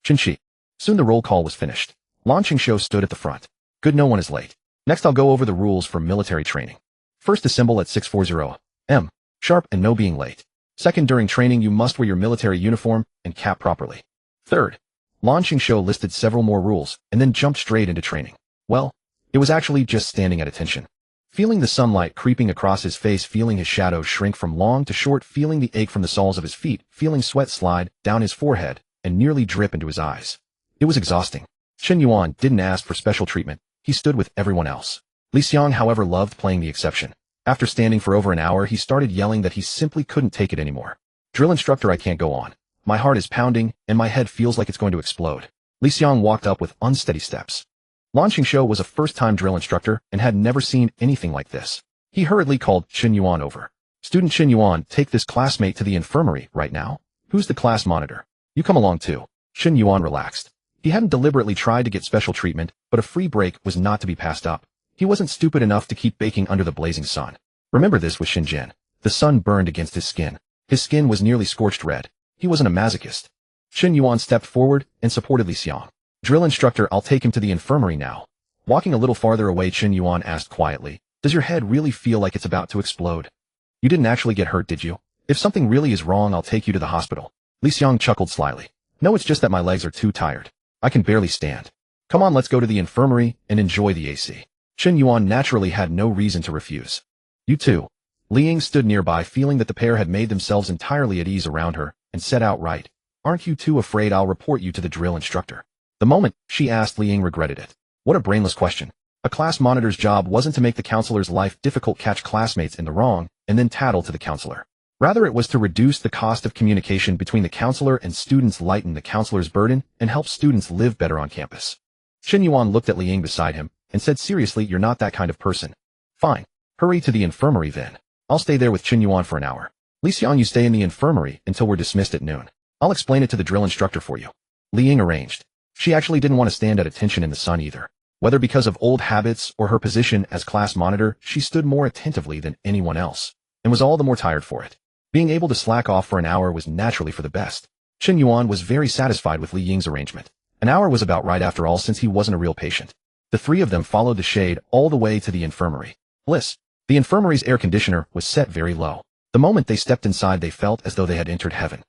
Chen Shi. Soon the roll call was finished. Lan Qingshuo stood at the front. Good, no one is late. Next, I'll go over the rules for military training. First, assemble at 6:40 am. Sharp and no being late. Second, during training, you must wear your military uniform and cap properly. Third, Lan Qingshuo listed several more rules and then jumped straight into training. Well, it was actually just standing at attention. Feeling the sunlight creeping across his face, feeling his shadow shrink from long to short, feeling the ache from the soles of his feet, feeling sweat slide down his forehead and nearly drip into his eyes. It was exhausting. Chen Yuan didn't ask for special treatment. He stood with everyone else. Li Xiang, however, loved playing the exception. After standing for over an hour, he started yelling that he simply couldn't take it anymore. Drill instructor, I can't go on. My heart is pounding, and my head feels like it's going to explode. Li Xiang walked up with unsteady steps. Lan Qingshuo was a first-time drill instructor and had never seen anything like this. He hurriedly called Chen Yuan over. Student Chen Yuan, take this classmate to the infirmary right now. Who's the class monitor? You come along too. Chen Yuan relaxed. He hadn't deliberately tried to get special treatment, but a free break was not to be passed up. He wasn't stupid enough to keep baking under the blazing sun. Remember this with Shenzhen. The sun burned against his skin. His skin was nearly scorched red. He wasn't a masochist. Chen Yuan stepped forward and supported Li Xiang. Drill instructor, I'll take him to the infirmary now. Walking a little farther away, Chen Yuan asked quietly, does your head really feel like it's about to explode? You didn't actually get hurt, did you? If something really is wrong, I'll take you to the hospital. Li Xiang chuckled slyly. No, it's just that my legs are too tired. I can barely stand. Come on, let's go to the infirmary and enjoy the AC. Chen Yuan naturally had no reason to refuse. You too. Li Ying stood nearby, feeling that the pair had made themselves entirely at ease around her, and said outright, aren't you too afraid I'll report you to the drill instructor? The moment she asked, Li Ying regretted it. What a brainless question. A class monitor's job wasn't to make the counselor's life difficult, catch classmates in the wrong, and then tattle to the counselor. Rather, it was to reduce the cost of communication between the counselor and students, lighten the counselor's burden, and help students live better on campus. Chen Yuan looked at Li Ying beside him and said seriously, you're not that kind of person. Fine. Hurry to the infirmary then. I'll stay there with Chen Yuan for an hour. Li Xiang, you stay in the infirmary until we're dismissed at noon. I'll explain it to the drill instructor for you. Li Ying arranged. She actually didn't want to stand at attention in the sun either. Whether because of old habits or her position as class monitor, she stood more attentively than anyone else, and was all the more tired for it. Being able to slack off for an hour was naturally for the best. Chen Yuan was very satisfied with Li Ying's arrangement. An hour was about right after all, since he wasn't a real patient. The three of them followed the shade all the way to the infirmary. Bliss. The infirmary's air conditioner was set very low. The moment they stepped inside, they felt as though they had entered heaven.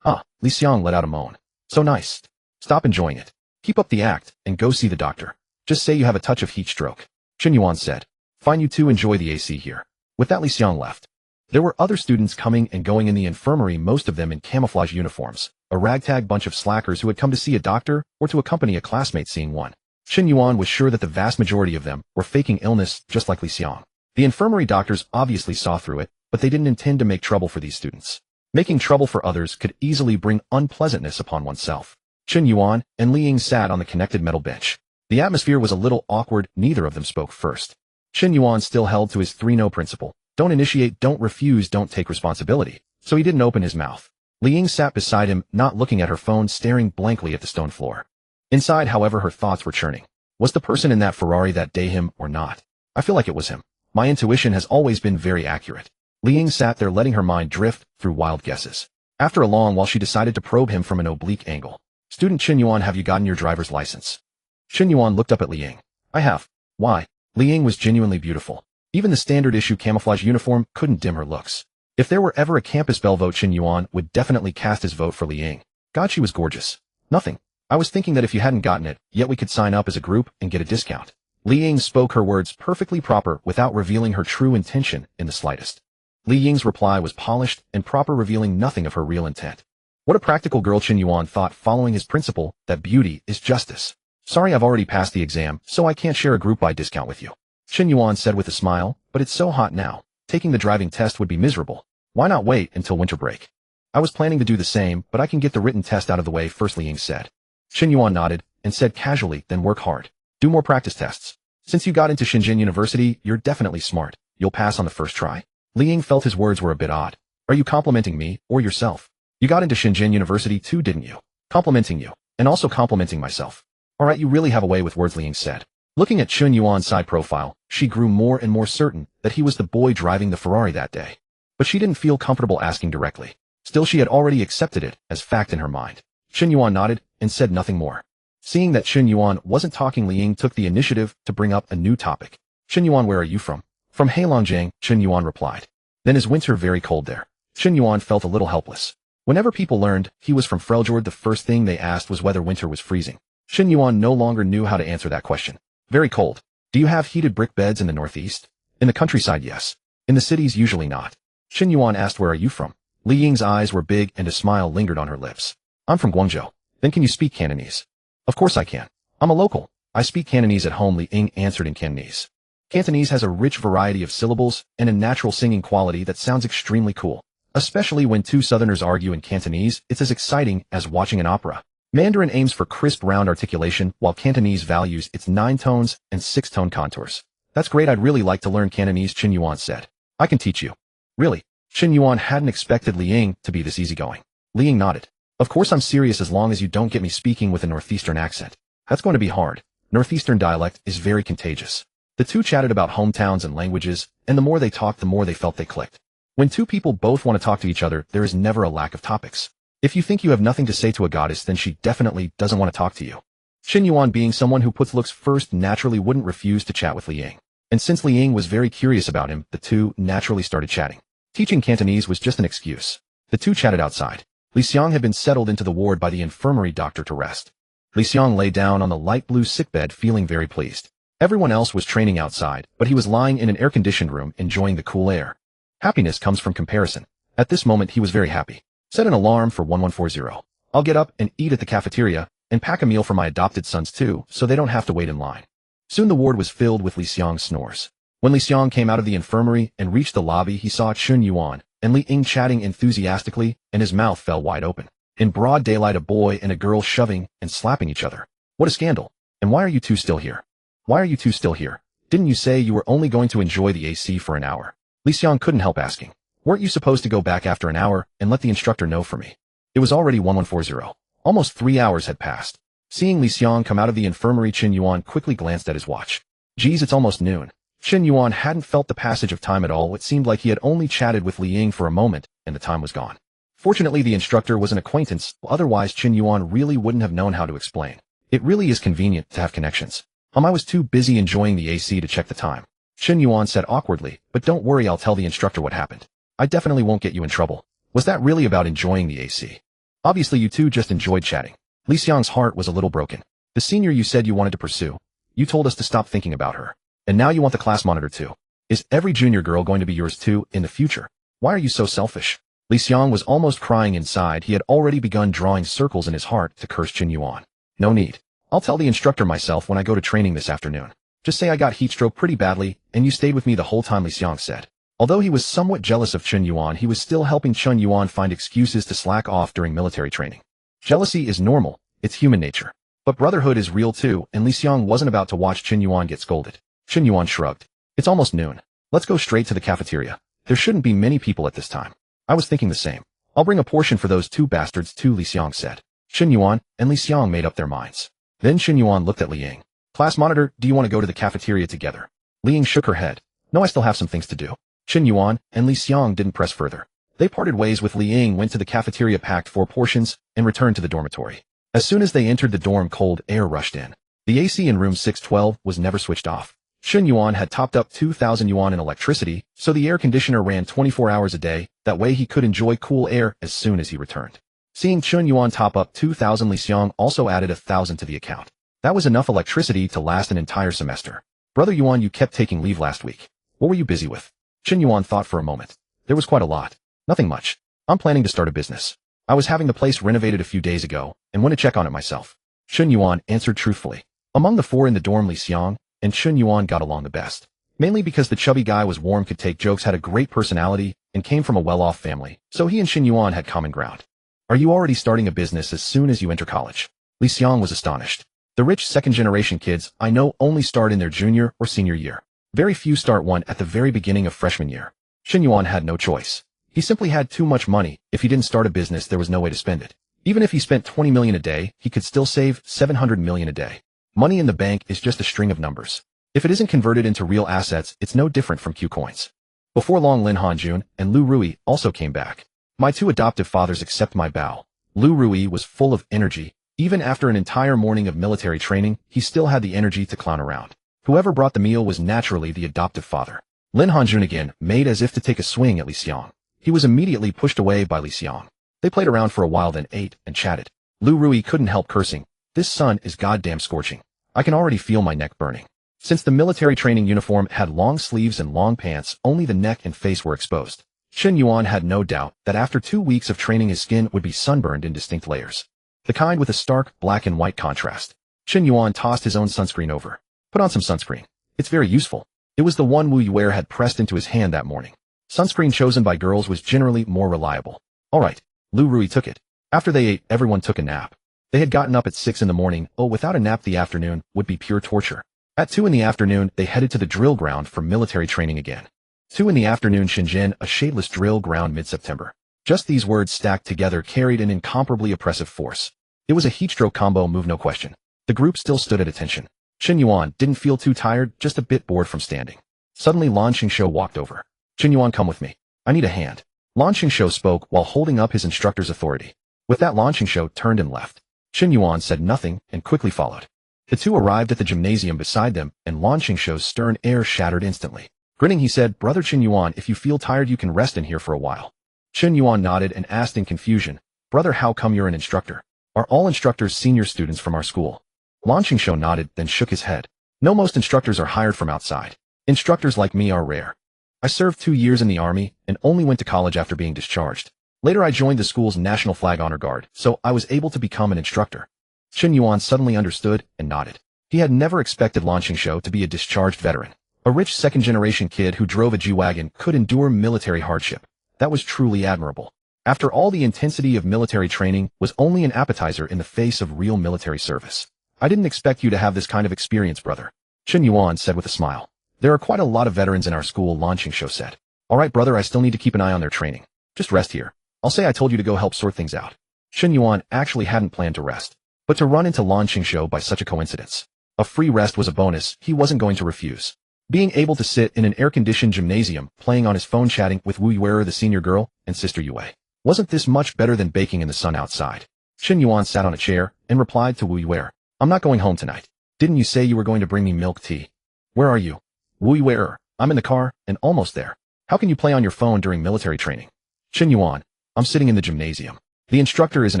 Ah, Li Xiang let out a moan. So nice. Stop enjoying it. Keep up the act, and go see the doctor. Just say you have a touch of heat stroke. Chen Yuan said. Fine, you two enjoy the AC here. With that, Li Xiang left. There were other students coming and going in the infirmary, most of them in camouflage uniforms, a ragtag bunch of slackers who had come to see a doctor or to accompany a classmate seeing one. Chen Yuan was sure that the vast majority of them were faking illness just like Li Xiang. The infirmary doctors obviously saw through it, but they didn't intend to make trouble for these students. Making trouble for others could easily bring unpleasantness upon oneself. Chen Yuan and Li Ying sat on the connected metal bench. The atmosphere was a little awkward, neither of them spoke first. Chen Yuan still held to his 3-no principle. Don't initiate, don't refuse, don't take responsibility. So he didn't open his mouth. Li Ying sat beside him, not looking at her phone, staring blankly at the stone floor. Inside, however, her thoughts were churning. Was the person in that Ferrari that day him or not? I feel like it was him. My intuition has always been very accurate. Li Ying sat there, letting her mind drift through wild guesses. After a long while, she decided to probe him from an oblique angle. Student Chen Yuan, have you gotten your driver's license? Chen Yuan looked up at Li Ying. I have. Why? Li Ying was genuinely beautiful. Even the standard issue camouflage uniform couldn't dim her looks. If there were ever a campus belle vote, Chen Yuan would definitely cast his vote for Li Ying. God, she was gorgeous. Nothing. I was thinking that if you hadn't gotten it, yet we could sign up as a group and get a discount. Li Ying spoke her words perfectly proper without revealing her true intention in the slightest. Li Ying's reply was polished and proper, revealing nothing of her real intent. What a practical girl, Chen Yuan thought, following his principle that beauty is justice. Sorry, I've already passed the exam, so I can't share a group buy discount with you. Chen Yuan said with a smile, but it's so hot now. Taking the driving test would be miserable. Why not wait until winter break? I was planning to do the same, but I can get the written test out of the way first, Li Ying said. Chen Yuan nodded and said casually, then work hard. Do more practice tests. Since you got into Shenzhen University, you're definitely smart. You'll pass on the first try. Li Ying felt his words were a bit odd. Are you complimenting me or yourself? You got into Shenzhen University too, didn't you? Complimenting you, and also complimenting myself. Alright, you really have a way with words, Li Ying said. Looking at Chen Yuan's side profile, she grew more and more certain that he was the boy driving the Ferrari that day. But she didn't feel comfortable asking directly. Still, she had already accepted it as fact in her mind. Chen Yuan nodded and said nothing more. Seeing that Chen Yuan wasn't talking, Li Ying took the initiative to bring up a new topic. Chen Yuan, where are you from? From Heilongjiang, Chen Yuan replied. Then is winter very cold there? Chen Yuan felt a little helpless. Whenever people learned he was from Freljord, the first thing they asked was whether winter was freezing. Chen Yuan no longer knew how to answer that question. Very cold. Do you have heated brick beds in the northeast? In the countryside, yes. In the cities, usually not. Chen Yuan asked, where are you from? Li Ying's eyes were big and a smile lingered on her lips. I'm from Guangzhou. Then can you speak Cantonese? Of course I can. I'm a local. I speak Cantonese at home, Li Ying answered in Cantonese. Cantonese has a rich variety of syllables and a natural singing quality that sounds extremely cool. Especially when two Southerners argue in Cantonese, it's as exciting as watching an opera. Mandarin aims for crisp, round articulation, while Cantonese values its 9 tones and 6-tone contours. That's great, I'd really like to learn Cantonese, Chen Yuan said. I can teach you. Really? Chen Yuan hadn't expected Li Ying to be this easygoing. Li Ying nodded. Of course I'm serious, as long as you don't get me speaking with a northeastern accent. That's going to be hard. Northeastern dialect is very contagious. The two chatted about hometowns and languages, and the more they talked, the more they felt they clicked. When two people both want to talk to each other, there is never a lack of topics. If you think you have nothing to say to a goddess, then she definitely doesn't want to talk to you. Chen Yuan, being someone who puts looks first, naturally wouldn't refuse to chat with Li Ying. And since Li Ying was very curious about him, the two naturally started chatting. Teaching Cantonese was just an excuse. The two chatted outside. Li Xiang had been settled into the ward by the infirmary doctor to rest. Li Xiang lay down on the light blue sickbed feeling very pleased. Everyone else was training outside, but he was lying in an air-conditioned room enjoying the cool air. Happiness comes from comparison. At this moment he was very happy. Set an alarm for 1140. I'll get up and eat at the cafeteria, and pack a meal for my adopted sons too, so they don't have to wait in line. Soon the ward was filled with Li Xiang's snores. When Li Xiang came out of the infirmary and reached the lobby, he saw Chen Yuan and Li Ying chatting enthusiastically, and his mouth fell wide open. In broad daylight, a boy and a girl shoving and slapping each other. What a scandal. And why are you two still here? Why are you two still here? Didn't you say you were only going to enjoy the AC for an hour? Li Xiang couldn't help asking. Weren't you supposed to go back after an hour and let the instructor know for me? It was already 1140. Almost 3 hours had passed. Seeing Li Xiang come out of the infirmary, Chen Yuan quickly glanced at his watch. Geez, it's almost noon. Chen Yuan hadn't felt the passage of time at all. It seemed like he had only chatted with Li Ying for a moment, and the time was gone. Fortunately, the instructor was an acquaintance, otherwise Chen Yuan really wouldn't have known how to explain. It really is convenient to have connections. I was too busy enjoying the AC to check the time. Chen Yuan said awkwardly, but don't worry, I'll tell the instructor what happened. I definitely won't get you in trouble. Was that really about enjoying the AC? Obviously you two just enjoyed chatting. Li Xiang's heart was a little broken. The senior you said you wanted to pursue. You told us to stop thinking about her. And now you want the class monitor too. Is every junior girl going to be yours too in the future? Why are you so selfish? Li Xiang was almost crying inside. He had already begun drawing circles in his heart to curse Chen Yuan. No need. I'll tell the instructor myself when I go to training this afternoon. Just say I got heat stroke pretty badly, and you stayed with me the whole time, Li Xiang said. Although he was somewhat jealous of Chen Yuan, he was still helping Chen Yuan find excuses to slack off during military training. Jealousy is normal, it's human nature. But brotherhood is real too, and Li Xiang wasn't about to watch Chen Yuan get scolded. Chen Yuan shrugged. It's almost noon. Let's go straight to the cafeteria. There shouldn't be many people at this time. I was thinking the same. I'll bring a portion for those two bastards too, Li Xiang said. Chen Yuan and Li Xiang made up their minds. Then Chen Yuan looked at Li Ying. Class monitor, do you want to go to the cafeteria together? Li Ying shook her head. No, I still have some things to do. Chen Yuan and Li Xiang didn't press further. They parted ways with Li Ying, went to the cafeteria, packed 4 portions, and returned to the dormitory. As soon as they entered the dorm, cold air rushed in. The AC in room 612 was never switched off. Chen Yuan had topped up 2,000 yuan in electricity, so the air conditioner ran 24 hours a day. That way he could enjoy cool air as soon as he returned. Seeing Chen Yuan top up 2,000, Li Xiang also added 1,000 to the account. That was enough electricity to last an entire semester. Brother Yuan, you kept taking leave last week. What were you busy with? Chen Yuan thought for a moment. There was quite a lot. Nothing much. I'm planning to start a business. I was having the place renovated a few days ago, and went to check on it myself. Chen Yuan answered truthfully. Among the 4 in the dorm, Li Xiang and Chen Yuan got along the best. Mainly because the chubby guy was warm, could take jokes, had a great personality, and came from a well-off family, so he and Chen Yuan had common ground. Are you already starting a business as soon as you enter college? Li Xiang was astonished. The rich second-generation kids I know only start in their junior or senior year. Very few start one at the very beginning of freshman year. Chen Yuan had no choice. He simply had too much money. If he didn't start a business, there was no way to spend it. Even if he spent 20 million a day, he could still save 700 million a day. Money in the bank is just a string of numbers. If it isn't converted into real assets, it's no different from Q coins. Before long, Lin Hanjun and Lu Rui also came back. My two adoptive fathers accept my bow. Lu Rui was full of energy. Even after an entire morning of military training, he still had the energy to clown around. Whoever brought the meal was naturally the adoptive father. Lin Hanjun again made as if to take a swing at Li Xiang. He was immediately pushed away by Li Xiang. They played around for a while, then ate and chatted. Lu Rui couldn't help cursing. This sun is goddamn scorching. I can already feel my neck burning. Since the military training uniform had long sleeves and long pants, only the neck and face were exposed. Chen Yuan had no doubt that after 2 weeks of training his skin would be sunburned in distinct layers. The kind with a stark black and white contrast. Chen Yuan tossed his own sunscreen over. Put on some sunscreen. It's very useful. It was the one Wu Yuer had pressed into his hand that morning. Sunscreen chosen by girls was generally more reliable. All right. Lu Rui took it. After they ate, everyone took a nap. They had gotten up at 6 in the morning. Without a nap the afternoon would be pure torture. At 2 in the afternoon, they headed to the drill ground for military training again. 2 in the afternoon, Shenzhen, a shadeless drill ground mid-September. Just these words stacked together carried an incomparably oppressive force. It was a heatstroke combo move, no question. The group still stood at attention. Chen Yuan didn't feel too tired, just a bit bored from standing. Suddenly Lan Xingshou walked over. Chen Yuan, come with me. I need a hand. Lan Xingshou spoke while holding up his instructor's authority. With that, Lan Xingshou turned and left. Chen Yuan said nothing and quickly followed. The two arrived at the gymnasium beside them, and Lan Xingshou's stern air shattered instantly. Grinning, he said, Brother Chen Yuan, if you feel tired you can rest in here for a while. Chen Yuan nodded and asked in confusion, Brother, how come you're an instructor? Are all instructors senior students from our school? Lan Xingshou nodded, then shook his head. No, most instructors are hired from outside. Instructors like me are rare. I served 2 years in the army and only went to college after being discharged. Later I joined the school's National Flag Honor Guard, so I was able to become an instructor. Chen Yuan suddenly understood and nodded. He had never expected Lan Xingshou to be a discharged veteran. A rich second-generation kid who drove a G-Wagon could endure military hardship. That was truly admirable. After all, the intensity of military training was only an appetizer in the face of real military service. I didn't expect you to have this kind of experience, brother. Chen Yuan said with a smile. There are quite a lot of veterans in our school, Lan Xingshou said. All right, brother, I still need to keep an eye on their training. Just rest here. I'll say I told you to go help sort things out. Chen Yuan actually hadn't planned to rest, but to run into Lan Xingshou by such a coincidence. A free rest was a bonus he wasn't going to refuse. Being able to sit in an air-conditioned gymnasium, playing on his phone, chatting with Wu Yuer, the senior girl, and Sister Yue. Wasn't this much better than baking in the sun outside? Chen Yuan sat on a chair and replied to Wu Yuer. I'm not going home tonight. Didn't you say you were going to bring me milk tea? Where are you? Wu Yuer, I'm in the car, and almost there. How can you play on your phone during military training? Chen Yuan, I'm sitting in the gymnasium. The instructor is an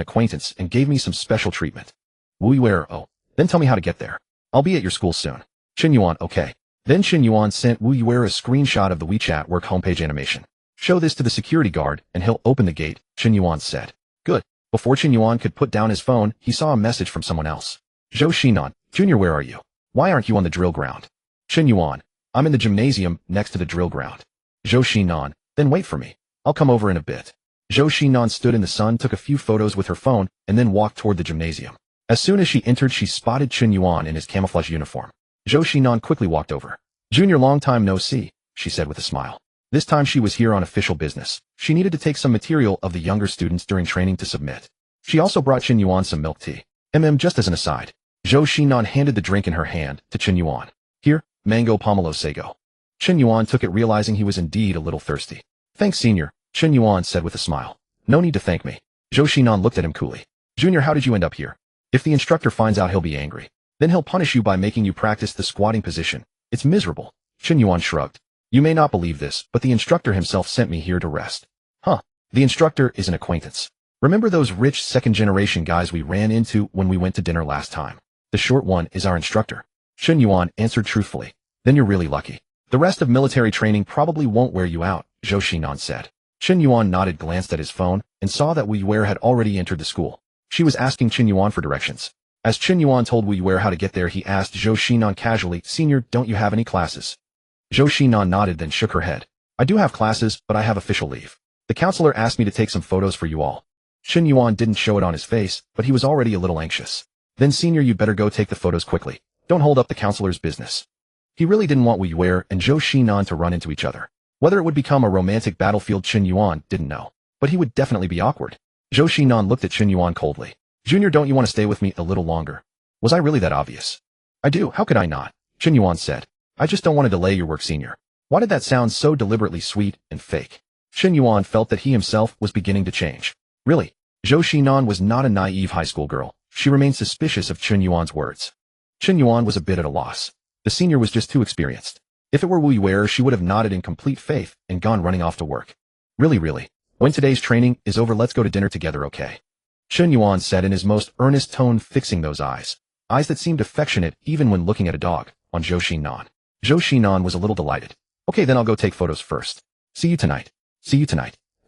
acquaintance and gave me some special treatment. Wu Yuer, oh, then tell me how to get there. I'll be at your school soon. Chen Yuan, okay. Then Chen Yuan sent Wu Yuer a screenshot of the WeChat work homepage animation. Show this to the security guard and he'll open the gate, Chen Yuan said. Good. Before Chen Yuan could put down his phone, he saw a message from someone else. Zhou Xinan, Junior, where are you? Why aren't you on the drill ground? Chen Yuan, I'm in the gymnasium next to the drill ground. Zhou Xinan, then wait for me. I'll come over in a bit. Zhou Xinan stood in the sun, took a few photos with her phone, and then walked toward the gymnasium. As soon as she entered, she spotted Chen Yuan in his camouflage uniform. Zhou Xinan quickly walked over. Junior, long time no see, she said with a smile. This time she was here on official business. She needed to take some material of the younger students during training to submit. She also brought Chen Yuan some milk tea. Just as an aside. Zhou Xinan handed the drink in her hand to Chen Yuan. Here, mango pomelo sago. Chen Yuan took it, realizing he was indeed a little thirsty. Thanks, senior, Chen Yuan said with a smile. No need to thank me. Zhou Xinan looked at him coolly. Junior, how did you end up here? If the instructor finds out, he'll be angry. Then he'll punish you by making you practice the squatting position. It's miserable. Chen Yuan shrugged. You may not believe this, but the instructor himself sent me here to rest. Huh. The instructor is an acquaintance. Remember those rich second-generation guys we ran into when we went to dinner last time? The short one is our instructor. Chen Yuan answered truthfully. Then you're really lucky. The rest of military training probably won't wear you out, Zhou Xinan said. Chen Yuan nodded, glanced at his phone, and saw that Wu Yuer had already entered the school. She was asking Chen Yuan for directions. As Chen Yuan told Wu Yuer how to get there, he asked Zhou Xinan casually, Senior, don't you have any classes? Zhou Xinan nodded, then shook her head. I do have classes, but I have official leave. The counselor asked me to take some photos for you all. Chen Yuan didn't show it on his face, but he was already a little anxious. Then senior, you better go take the photos quickly. Don't hold up the counselor's business. He really didn't want Wu Yuer and Zhou Xinan to run into each other. Whether it would become a romantic battlefield Chen Yuan didn't know, but he would definitely be awkward. Zhou Xinan looked at Chen Yuan coldly. Junior, don't you want to stay with me a little longer? Was I really that obvious? I do, how could I not? Chen Yuan said. I just don't want to delay your work, senior. Why did that sound so deliberately sweet and fake? Chen Yuan felt that he himself was beginning to change. Really? Zhou Xinan was not a naive high school girl. She remained suspicious of Chen Yuan's words. Chen Yuan was a bit at a loss. The senior was just too experienced. If it were Wu Yuer, she would have nodded in complete faith and gone running off to work. Really. When today's training is over, let's go to dinner together, okay? Chen Yuan said in his most earnest tone, fixing those eyes that seemed affectionate even when looking at a dog, on Zhou Xinan. Zhou Xinan was a little delighted. Okay, then I'll go take photos first. See you tonight.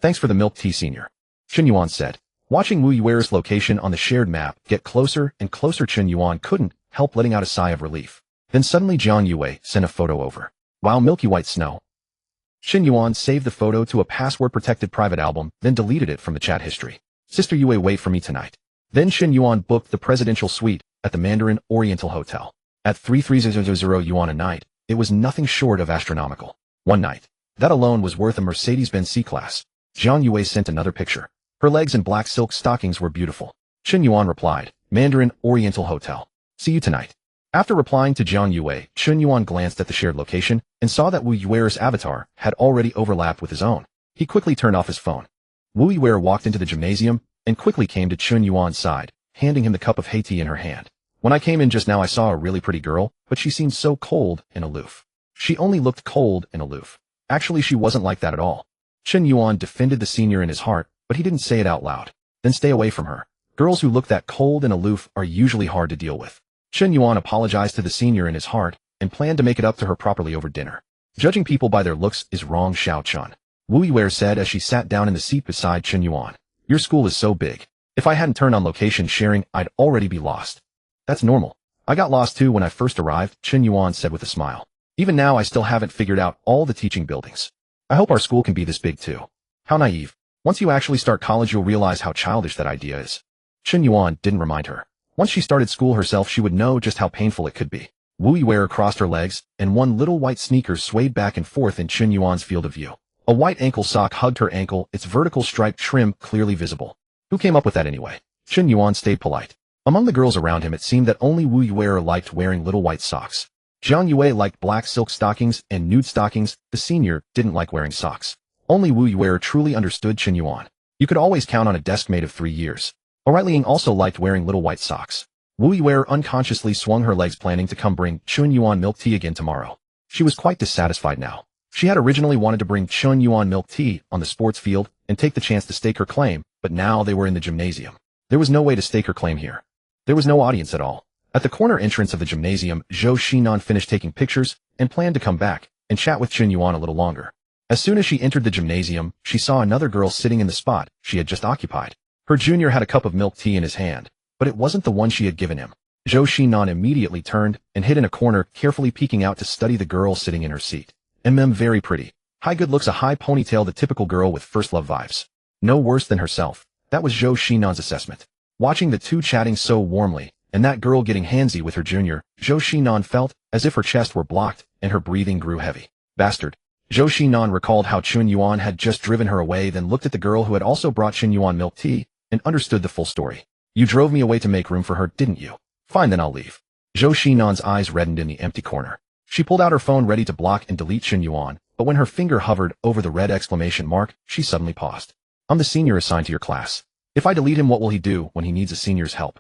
Thanks for the milk tea, senior. Chen Yuan said. Watching Wu Yuer's location on the shared map get closer and closer, Chen Yuan couldn't help letting out a sigh of relief. Then suddenly Jiang Yue sent a photo over. Wow, milky white snow. Chen Yuan saved the photo to a password-protected private album, then deleted it from the chat history. Sister Yue, wait for me tonight. Then Chen Yuan booked the presidential suite at the Mandarin Oriental Hotel. At 3,300 yuan a night, it was nothing short of astronomical. One night. That alone was worth a Mercedes-Benz C-Class. Jiang Yue sent another picture. Her legs in black silk stockings were beautiful. Chen Yuan replied, Mandarin Oriental Hotel. See you tonight. After replying to Jiang Yue, Chen Yuan glanced at the shared location and saw that Wu Yuer's avatar had already overlapped with his own. He quickly turned off his phone. Wu Yuer walked into the gymnasium and quickly came to Chen Yuan's side, handing him the cup of Hei tea in her hand. When I came in just now, I saw a really pretty girl, but she seemed so cold and aloof. She only looked cold and aloof. Actually, she wasn't like that at all. Chen Yuan defended the senior in his heart, but he didn't say it out loud. Then stay away from her. Girls who look that cold and aloof are usually hard to deal with. Chen Yuan apologized to the senior in his heart and planned to make it up to her properly over dinner. Judging people by their looks is wrong, Xiao Chun. Wu Yuer said as she sat down in the seat beside Chen Yuan. Your school is so big. If I hadn't turned on location sharing, I'd already be lost. That's normal. I got lost too when I first arrived, Chen Yuan said with a smile. Even now, I still haven't figured out all the teaching buildings. I hope our school can be this big too. How naive. Once you actually start college, you'll realize how childish that idea is. Chen Yuan didn't remind her. Once she started school herself, she would know just how painful it could be. Wu Yuer crossed her legs, and one little white sneaker swayed back and forth in Chen Yuan's field of view. A white ankle sock hugged her ankle, its vertical striped trim clearly visible. Who came up with that anyway? Chen Yuan stayed polite. Among the girls around him, it seemed that only Wu Yuer liked wearing little white socks. Jiang Yue liked black silk stockings and nude stockings. The senior didn't like wearing socks. Only Wu Yuer truly understood Chen Yuan. You could always count on a desk mate of 3 years. O'Reilly also liked wearing little white socks. Wu Yuer unconsciously swung her legs, planning to come bring Chen Yuan milk tea again tomorrow. She was quite dissatisfied now. She had originally wanted to bring Chen Yuan milk tea on the sports field and take the chance to stake her claim, but now they were in the gymnasium. There was no way to stake her claim here. There was no audience at all. At the corner entrance of the gymnasium, Zhou Xinan finished taking pictures and planned to come back and chat with Chen Yuan a little longer. As soon as she entered the gymnasium, she saw another girl sitting in the spot she had just occupied. Her junior had a cup of milk tea in his hand, but it wasn't the one she had given him. Zhou Xinan immediately turned and hid in a corner, carefully peeking out to study the girl sitting in her seat. Very pretty. High good looks, a high ponytail, the typical girl with first love vibes. No worse than herself. That was Zhou Xinan's assessment. Watching the two chatting so warmly, and that girl getting handsy with her junior, Zhou Xinan felt as if her chest were blocked and her breathing grew heavy. Bastard. Zhou Xinan recalled how Chen Yuan had just driven her away, then looked at the girl who had also brought Chen Yuan milk tea, and understood the full story. You drove me away to make room for her, didn't you? Fine, then I'll leave. Zhou Xinan's eyes reddened in the empty corner. She pulled out her phone ready to block and delete Chen Yuan, but when her finger hovered over the red exclamation mark, she suddenly paused. I'm the senior assigned to your class. If I delete him, what will he do when he needs a senior's help?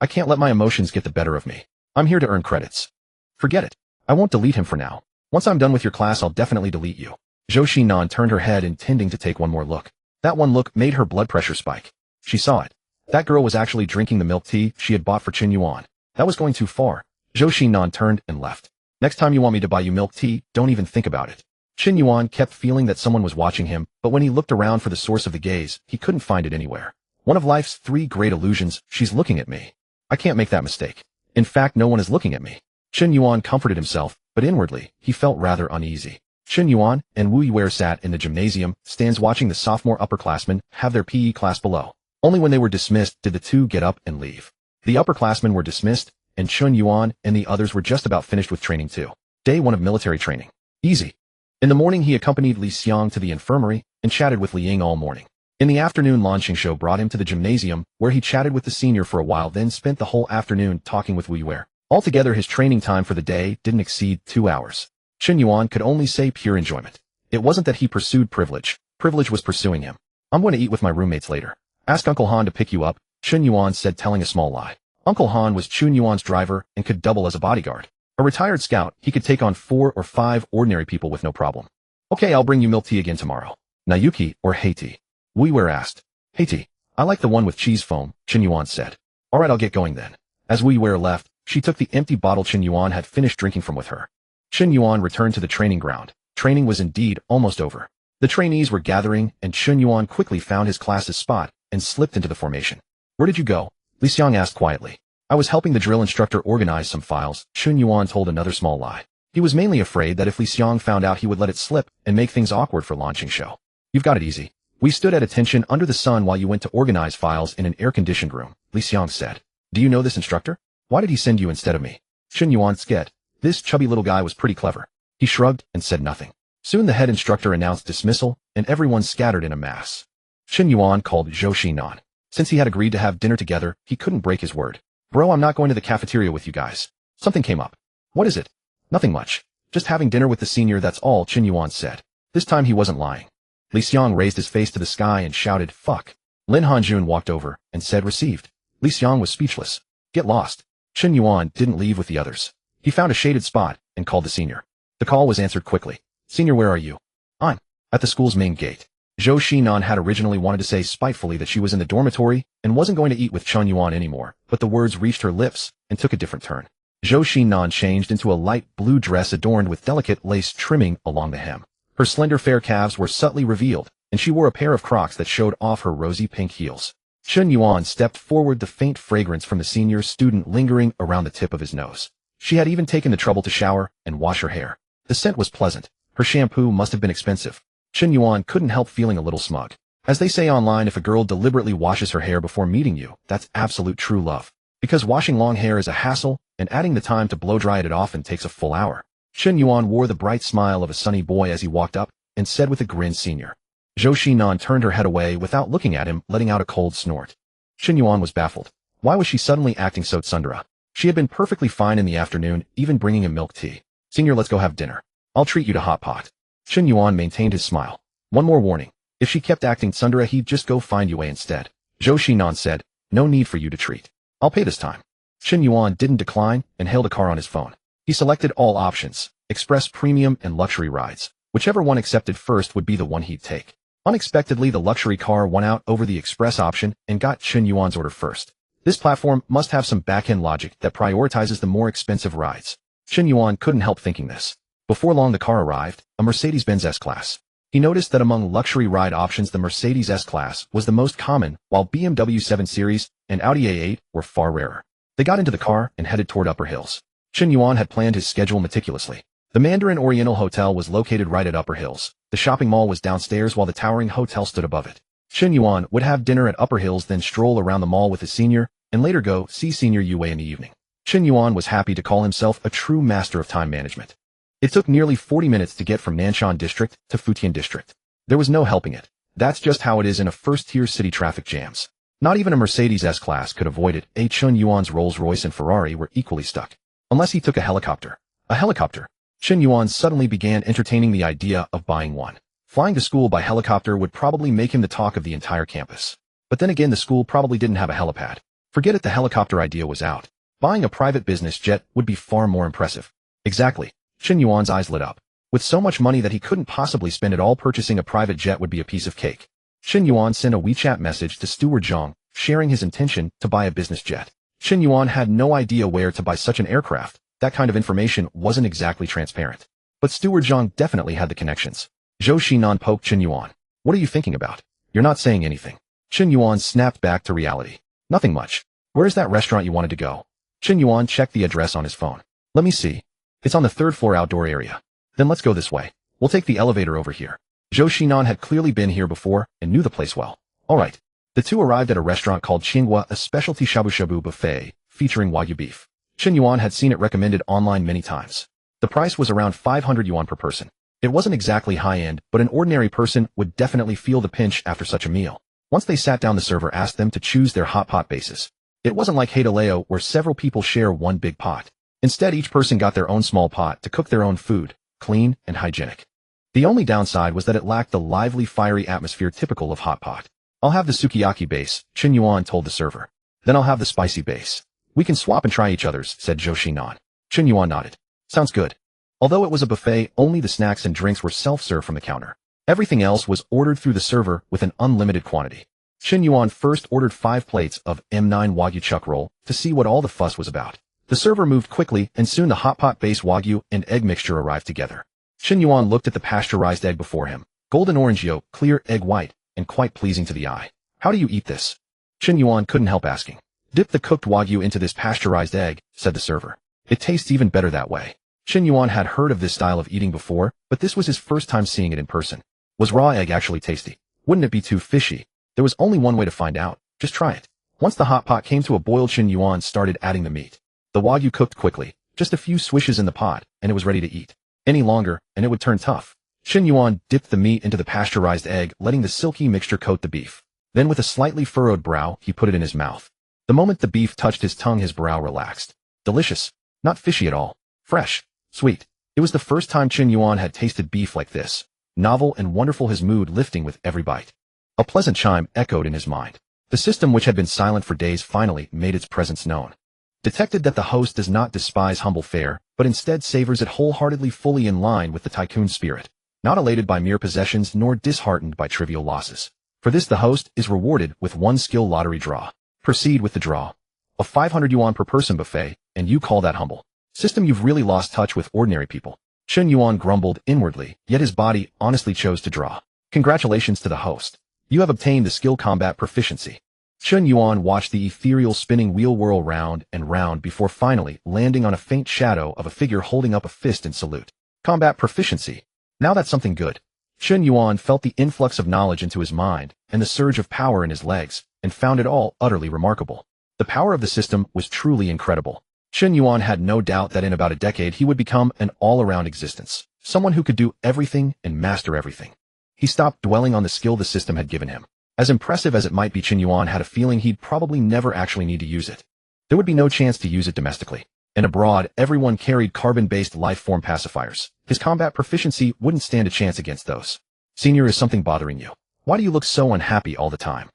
I can't let my emotions get the better of me. I'm here to earn credits. Forget it. I won't delete him for now. Once I'm done with your class, I'll definitely delete you. Zhou Xinan turned her head, intending to take one more look. That one look made her blood pressure spike. She saw it. That girl was actually drinking the milk tea she had bought for Chen Yuan. That was going too far. Zhou Xinan turned and left. Next time you want me to buy you milk tea, don't even think about it. Chen Yuan kept feeling that someone was watching him, but when he looked around for the source of the gaze, he couldn't find it anywhere. One of life's 3 great illusions, she's looking at me. I can't make that mistake. In fact, no one is looking at me. Chen Yuan comforted himself, but inwardly, he felt rather uneasy. Chen Yuan and Wu Yuer sat in the gymnasium stands watching the sophomore upperclassmen have their PE class below. Only when they were dismissed did the two get up and leave. The upperclassmen were dismissed, and Chen Yuan and the others were just about finished with training too. Day 1 of military training. Easy. In the morning, he accompanied Li Xiang to the infirmary and chatted with Li Ying all morning. In the afternoon, Lan Qingshuo brought him to the gymnasium, where he chatted with the senior for a while, then spent the whole afternoon talking with Wu Yuer. Altogether, his training time for the day didn't exceed 2 hours. Chen Yuan could only say pure enjoyment. It wasn't that he pursued privilege. Privilege was pursuing him. I'm going to eat with my roommates later. Ask Uncle Han to pick you up, Chen Yuan said, telling a small lie. Uncle Han was Chen Yuan's driver and could double as a bodyguard. A retired scout, he could take on 4 or 5 ordinary people with no problem. Okay, I'll bring you milk tea again tomorrow. Nayuki or Haiti? Wu Yuer asked. Haiti. I like the one with cheese foam, Chen Yuan said. Alright, I'll get going then. As Wu Yuer left, she took the empty bottle Chen Yuan had finished drinking from with her. Chen Yuan returned to the training ground. Training was indeed almost over. The trainees were gathering, and Chen Yuan quickly found his class's spot and slipped into the formation. Where did you go? Li Xiang asked quietly. I was helping the drill instructor organize some files, Chen Yuan told another small lie. He was mainly afraid that if Li Xiang found out, he would let it slip and make things awkward for Lan Qingshuo. You've got it easy. We stood at attention under the sun while you went to organize files in an air-conditioned room, Li Xiang said. Do you know this instructor? Why did he send you instead of me? Chen Yuan scared. This chubby little guy was pretty clever. He shrugged and said nothing. Soon the head instructor announced dismissal, and everyone scattered in a mass. Chen Yuan called Zhou Xinan. Since he had agreed to have dinner together, he couldn't break his word. Bro, I'm not going to the cafeteria with you guys. Something came up. What is it? Nothing much. Just having dinner with the senior, that's all, Chen Yuan said. This time he wasn't lying. Li Xiang raised his face to the sky and shouted, fuck. Lin Hanjun walked over and said received. Li Xiang was speechless. Get lost. Chen Yuan didn't leave with the others. He found a shaded spot and called the senior. The call was answered quickly. Senior, where are you? I'm at the school's main gate. Zhou Xinan had originally wanted to say spitefully that she was in the dormitory and wasn't going to eat with Chen Yuan anymore, but the words reached her lips and took a different turn. Zhou Xinan changed into a light blue dress adorned with delicate lace trimming along the hem. Her slender fair calves were subtly revealed, and she wore a pair of Crocs that showed off her rosy pink heels. Chen Yuan stepped forward, the faint fragrance from the senior student lingering around the tip of his nose. She had even taken the trouble to shower and wash her hair. The scent was pleasant. Her shampoo must have been expensive. Chen Yuan couldn't help feeling a little smug. As they say online, if a girl deliberately washes her hair before meeting you, that's absolute true love. Because washing long hair is a hassle, and adding the time to blow-dry it often takes a full hour. Chen Yuan wore the bright smile of a sunny boy as he walked up, and said with a grin, Senior. Zhou Xinan turned her head away without looking at him, letting out a cold snort. Chen Yuan was baffled. Why was she suddenly acting so tsundere? She had been perfectly fine in the afternoon, even bringing him milk tea. Senior, let's go have dinner. I'll treat you to hot pot. Chen Yuan maintained his smile. One more warning. If she kept acting tsundere, he'd just go find Yue instead. Zhou Xinan said, no need for you to treat. I'll pay this time. Chen Yuan didn't decline and hailed a car on his phone. He selected all options, express, premium, and luxury rides. Whichever one accepted first would be the one he'd take. Unexpectedly, the luxury car won out over the express option and got Chen Yuan's order first. This platform must have some back-end logic that prioritizes the more expensive rides. Chen Yuan couldn't help thinking this. Before long, the car arrived, a Mercedes-Benz S-Class. He noticed that among luxury ride options, the Mercedes S-Class was the most common, while BMW 7 Series and Audi A8 were far rarer. They got into the car and headed toward Upper Hills. Chen Yuan had planned his schedule meticulously. The Mandarin Oriental Hotel was located right at Upper Hills. The shopping mall was downstairs while the towering hotel stood above it. Chen Yuan would have dinner at Upper Hills, then stroll around the mall with his senior, and later go see Senior Yue in the evening. Chen Yuan was happy to call himself a true master of time management. It took nearly 40 minutes to get from Nanshan District to Futian District. There was no helping it. That's just how it is in a first-tier city traffic jams. Not even a Mercedes S-Class could avoid it. Chen Yuan's Rolls-Royce and Ferrari were equally stuck. Unless he took a helicopter. A helicopter. Chen Yuan suddenly began entertaining the idea of buying one. Flying to school by helicopter would probably make him the talk of the entire campus. But then again, the school probably didn't have a helipad. Forget it, the helicopter idea was out. Buying a private business jet would be far more impressive. Exactly. Chen Yuan's eyes lit up. With so much money that he couldn't possibly spend it all, purchasing a private jet would be a piece of cake. Chen Yuan sent a WeChat message to Steward Zhang, sharing his intention to buy a business jet. Chen Yuan had no idea where to buy such an aircraft. That kind of information wasn't exactly transparent. But Steward Zhang definitely had the connections. Zhou Xinan poked Chen Yuan. What are you thinking about? You're not saying anything. Chen Yuan snapped back to reality. Nothing much. Where's that restaurant you wanted to go? Chen Yuan checked the address on his phone. Let me see. It's on the 3rd floor outdoor area. Then let's go this way. We'll take the elevator over here. Zhou Xinan had clearly been here before and knew the place well. Alright. The two arrived at a restaurant called Qinghua, a specialty shabu-shabu buffet, featuring Wagyu beef. Chen Yuan had seen it recommended online many times. The price was around 500 yuan per person. It wasn't exactly high-end, but an ordinary person would definitely feel the pinch after such a meal. Once they sat down, the server asked them to choose their hot pot bases. It wasn't like Haidaleo where several people share one big pot. Instead, each person got their own small pot to cook their own food, clean and hygienic. The only downside was that it lacked the lively, fiery atmosphere typical of hot pot. I'll have the sukiyaki base, Chen Yuan told the server. Then I'll have the spicy base. We can swap and try each other's, said Zhou Xinan. Chen Yuan nodded. Sounds good. Although it was a buffet, only the snacks and drinks were self-serve from the counter. Everything else was ordered through the server with an unlimited quantity. Chen Yuan first ordered 5 plates of M9 Wagyu chuck roll to see what all the fuss was about. The server moved quickly, and soon the hot pot base Wagyu and egg mixture arrived together. Chen Yuan looked at the pasteurized egg before him. Golden orange yolk, clear egg white, and quite pleasing to the eye. How do you eat this? Chen Yuan couldn't help asking. Dip the cooked Wagyu into this pasteurized egg, said the server. It tastes even better that way. Chen Yuan had heard of this style of eating before, but this was his first time seeing it in person. Was raw egg actually tasty? Wouldn't it be too fishy? There was only one way to find out. Just try it. Once the hot pot came to a boil, Chen Yuan started adding the meat. The Wagyu cooked quickly. Just a few swishes in the pot, and it was ready to eat. Any longer, and it would turn tough. Chen Yuan dipped the meat into the pasteurized egg, letting the silky mixture coat the beef. Then with a slightly furrowed brow, he put it in his mouth. The moment the beef touched his tongue, his brow relaxed. Delicious. Not fishy at all. Fresh. Sweet. It was the first time Chen Yuan had tasted beef like this. Novel and wonderful, his mood lifting with every bite. A pleasant chime echoed in his mind. The system, which had been silent for days, finally made its presence known. Detected that the host does not despise humble fare, but instead savors it wholeheartedly, fully in line with the tycoon spirit. Not elated by mere possessions, nor disheartened by trivial losses. For this, the host is rewarded with 1 skill lottery draw. Proceed with the draw. A 500 yuan per person buffet, and you call that humble? System, you've really lost touch with ordinary people. Chen Yuan grumbled inwardly, yet his body honestly chose to draw. Congratulations to the host. You have obtained the skill combat proficiency. Chen Yuan watched the ethereal spinning wheel whirl round and round before finally landing on a faint shadow of a figure holding up a fist in salute. Combat proficiency. Now that's something good. Chen Yuan felt the influx of knowledge into his mind and the surge of power in his legs, and found it all utterly remarkable. The power of the system was truly incredible. Chen Yuan had no doubt that in about a decade he would become an all-around existence, someone who could do everything and master everything. He stopped dwelling on the skill the system had given him. As impressive as it might be, Chen Yuan had a feeling he'd probably never actually need to use it. There would be no chance to use it domestically. And abroad, everyone carried carbon-based life-form pacifiers. His combat proficiency wouldn't stand a chance against those. Senior, is something bothering you? Why do you look so unhappy all the time?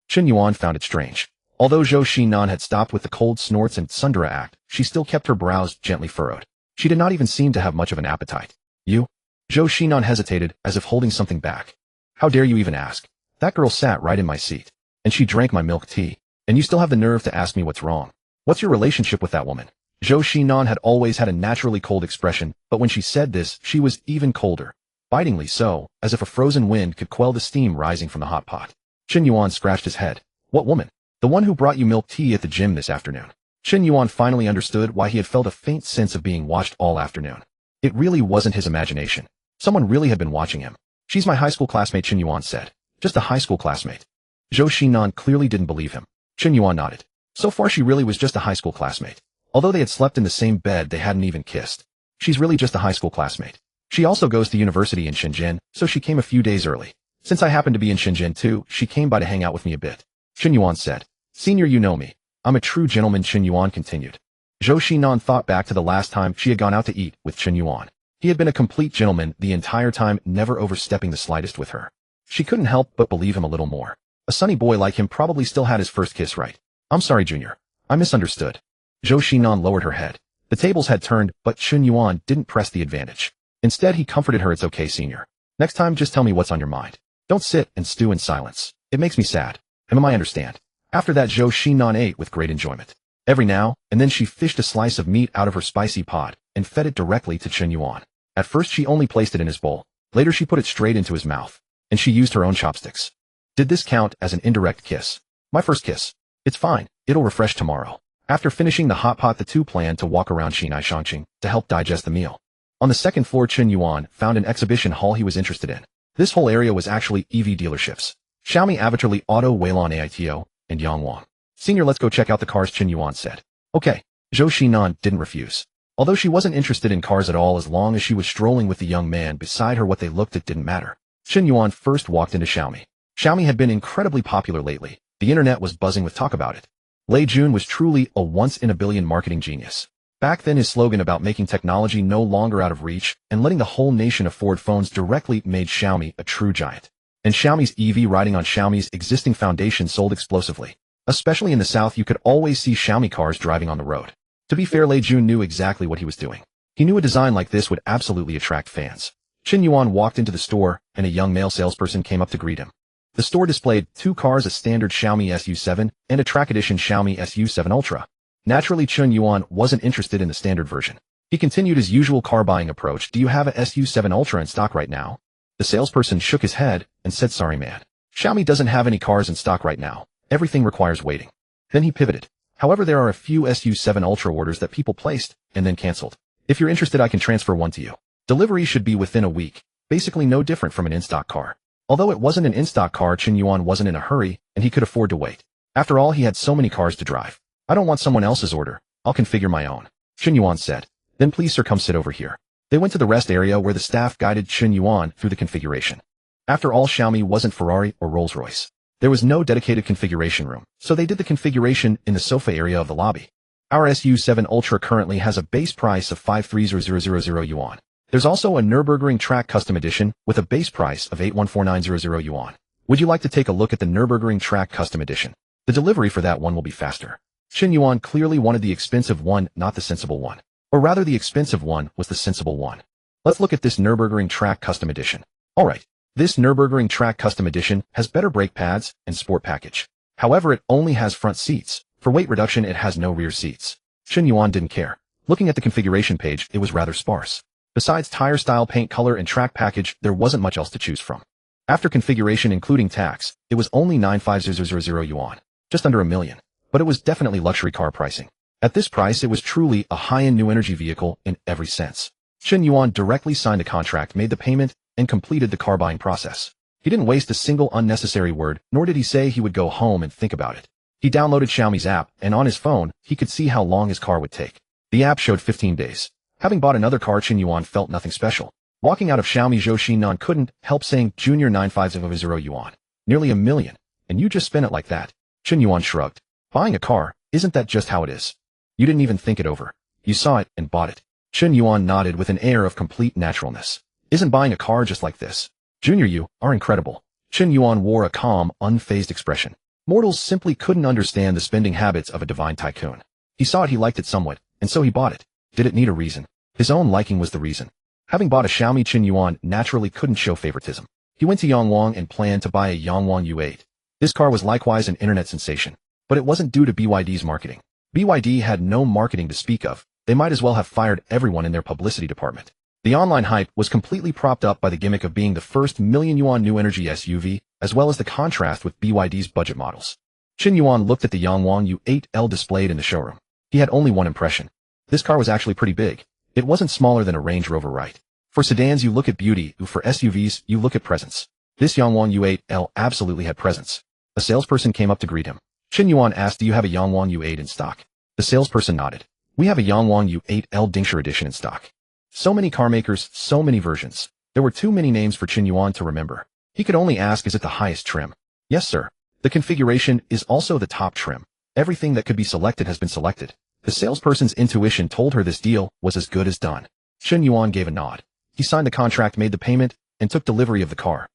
Chen Yuan found it strange. Although Zhou Xinan had stopped with the cold snorts and tsundere act, she still kept her brows gently furrowed. She did not even seem to have much of an appetite. You? Zhou Xinan hesitated, as if holding something back. How dare you even ask? That girl sat right in my seat. And she drank my milk tea. And you still have the nerve to ask me what's wrong. What's your relationship with that woman? Zhou Xinan had always had a naturally cold expression, but when she said this, she was even colder. Bitingly so, as if a frozen wind could quell the steam rising from the hot pot. Chen Yuan scratched his head. What woman? The one who brought you milk tea at the gym this afternoon. Chen Yuan finally understood why he had felt a faint sense of being watched all afternoon. It really wasn't his imagination. Someone really had been watching him. She's my high school classmate, Chen Yuan said. Just a high school classmate. Zhou Xinan clearly didn't believe him. Chen Yuan nodded. So far she really was just a high school classmate. Although they had slept in the same bed, they hadn't even kissed. She's really just a high school classmate. She also goes to university in Shenzhen, so she came a few days early. Since I happened to be in Shenzhen too, she came by to hang out with me a bit. Chen Yuan said. Senior, you know me. I'm a true gentleman, Chen Yuan continued. Zhou Xinan thought back to the last time she had gone out to eat with Chen Yuan. He had been a complete gentleman the entire time, never overstepping the slightest with her. She couldn't help but believe him a little more. A sunny boy like him probably still had his first kiss right. I'm sorry, Junior. I misunderstood. Zhou Xinan lowered her head. The tables had turned, but Chen Yuan didn't press the advantage. Instead, he comforted her. It's okay, Senior. Next time, just tell me what's on your mind. Don't sit and stew in silence. It makes me sad. I understand. After that, Zhou Xinan ate with great enjoyment. Every now and then she fished a slice of meat out of her spicy pot and fed it directly to Chen Yuan. At first she only placed it in his bowl. Later she put it straight into his mouth. And she used her own chopsticks. Did this count as an indirect kiss? My first kiss. It's fine. It'll refresh tomorrow. After finishing the hot pot, the two planned to walk around Xinai Shangqing to help digest the meal. On the second floor, Chen Yuan found an exhibition hall he was interested in. This whole area was actually EV dealerships. Xiaomi, Avatar, Auto, Weilon, Aito, and Yangwang. Senior, let's go check out the cars, Chen Yuan said. Okay. Zhou Xinan didn't refuse. Although she wasn't interested in cars at all as long as she was strolling with the young man beside her, what they looked at didn't matter. Chen Yuan first walked into Xiaomi. Xiaomi had been incredibly popular lately. The internet was buzzing with talk about it. Lei Jun was truly a once-in-a-billion marketing genius. Back then, his slogan about making technology no longer out of reach and letting the whole nation afford phones directly made Xiaomi a true giant. And Xiaomi's EV riding on Xiaomi's existing foundation sold explosively. Especially in the South, you could always see Xiaomi cars driving on the road. To be fair, Lei Jun knew exactly what he was doing. He knew a design like this would absolutely attract fans. Chen Yuan walked into the store, and a young male salesperson came up to greet him. The store displayed 2 cars, a standard Xiaomi SU7 and a track edition Xiaomi SU7 Ultra. Naturally, Chen Yuan wasn't interested in the standard version. He continued his usual car buying approach. Do you have a SU7 Ultra in stock right now? The salesperson shook his head and said, sorry man. Xiaomi doesn't have any cars in stock right now. Everything requires waiting. Then he pivoted. However, there are a few SU7 Ultra orders that people placed and then canceled. If you're interested, I can transfer one to you. Delivery should be within a week. Basically no different from an in-stock car. Although it wasn't an in-stock car, Chen Yuan wasn't in a hurry and he could afford to wait. After all, he had so many cars to drive. I don't want someone else's order. I'll configure my own. Chen Yuan said. Then please sir, come sit over here. They went to the rest area where the staff guided Chen Yuan through the configuration. After all, Xiaomi wasn't Ferrari or Rolls-Royce. There was no dedicated configuration room, so they did the configuration in the sofa area of the lobby. Our SU7 Ultra currently has a base price of 530,000 yuan. There's also a Nürburgring Track Custom Edition with a base price of 8149,000 yuan. Would you like to take a look at the Nürburgring Track Custom Edition? The delivery for that one will be faster. Chen Yuan clearly wanted the expensive one, not the sensible one. Or rather, the expensive one was the sensible one. Let's look at this Nürburgring Track Custom Edition. Alright, this Nürburgring Track Custom Edition has better brake pads and sport package. However, it only has front seats. For weight reduction, it has no rear seats. Chen Yuan didn't care. Looking at the configuration page, it was rather sparse. Besides tire style, paint color, and track package, there wasn't much else to choose from. After configuration including tax, it was only 95,000 yuan. Just under $1 million. But it was definitely luxury car pricing. At this price, it was truly a high-end new energy vehicle in every sense. Chen Yuan directly signed the contract, made the payment, and completed the car buying process. He didn't waste a single unnecessary word, nor did he say he would go home and think about it. He downloaded Xiaomi's app, and on his phone, he could see how long his car would take. The app showed 15 days. Having bought another car, Chen Yuan felt nothing special. Walking out of Xiaomi, Zhou Xinan couldn't help saying, Junior 95,000 yuan. Nearly $1 million. And you just spent it like that. Chen Yuan shrugged. Buying a car, isn't that just how it is? You didn't even think it over. You saw it and bought it. Chen Yuan nodded with an air of complete naturalness. Isn't buying a car just like this? Junior, you are incredible. Chen Yuan wore a calm, unfazed expression. Mortals simply couldn't understand the spending habits of a divine tycoon. He saw it, he liked it somewhat, and so he bought it. Did it need a reason? His own liking was the reason. Having bought a Xiaomi, Chen Yuan naturally couldn't show favoritism. He went to Yangwang and planned to buy a Yangwang U8. This car was likewise an internet sensation. But it wasn't due to BYD's marketing. BYD had no marketing to speak of. They might as well have fired everyone in their publicity department. The online hype was completely propped up by the gimmick of being the first million yuan new energy SUV, as well as the contrast with BYD's budget models. Chen Yuan looked at the Yangwang U8L displayed in the showroom. He had only one impression. This car was actually pretty big. It wasn't smaller than a Range Rover, right? For sedans, you look at beauty. For SUVs, you look at presence. This Yangwang U8L absolutely had presence. A salesperson came up to greet him. Chen Yuan asked, do you have a Yangwang U8 in stock? The salesperson nodded. We have a Yangwang U8L Dingxia edition in stock. So many car makers, so many versions. There were too many names for Chen Yuan to remember. He could only ask, is it the highest trim? Yes, sir. The configuration is also the top trim. Everything that could be selected has been selected. The salesperson's intuition told her this deal was as good as done. Chen Yuan gave a nod. He signed the contract, made the payment, and took delivery of the car.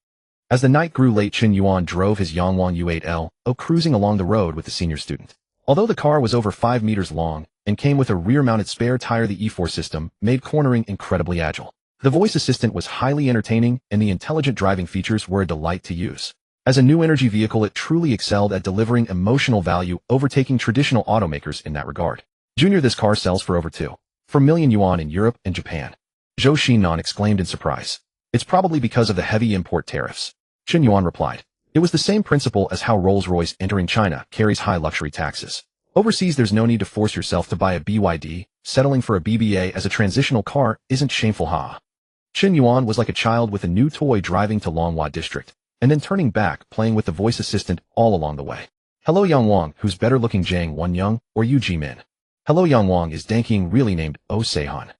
As the night grew late, Chen Yuan drove his Yangwang U8L, cruising along the road with the senior student. Although the car was over 5 meters long and came with a rear-mounted spare tire, the E4 system made cornering incredibly agile. The voice assistant was highly entertaining, and the intelligent driving features were a delight to use. As a new energy vehicle, it truly excelled at delivering emotional value, overtaking traditional automakers in that regard. Junior, this car sells for over 2.4 million yuan in Europe and Japan. Zhou Xinan exclaimed in surprise. It's probably because of the heavy import tariffs. Chen Yuan replied. It was the same principle as how Rolls-Royce entering China carries high luxury taxes. Overseas, there's no need to force yourself to buy a BYD. Settling for a BBA as a transitional car isn't shameful, ha. Chen Yuan was like a child with a new toy, driving to Longhua district, and then turning back, playing with the voice assistant all along the way. Hello Yangwang, who's better looking, Zhang Wenyoung or Yu Jimin? Hello Yang Wang, is Danking really named Oh Seihan?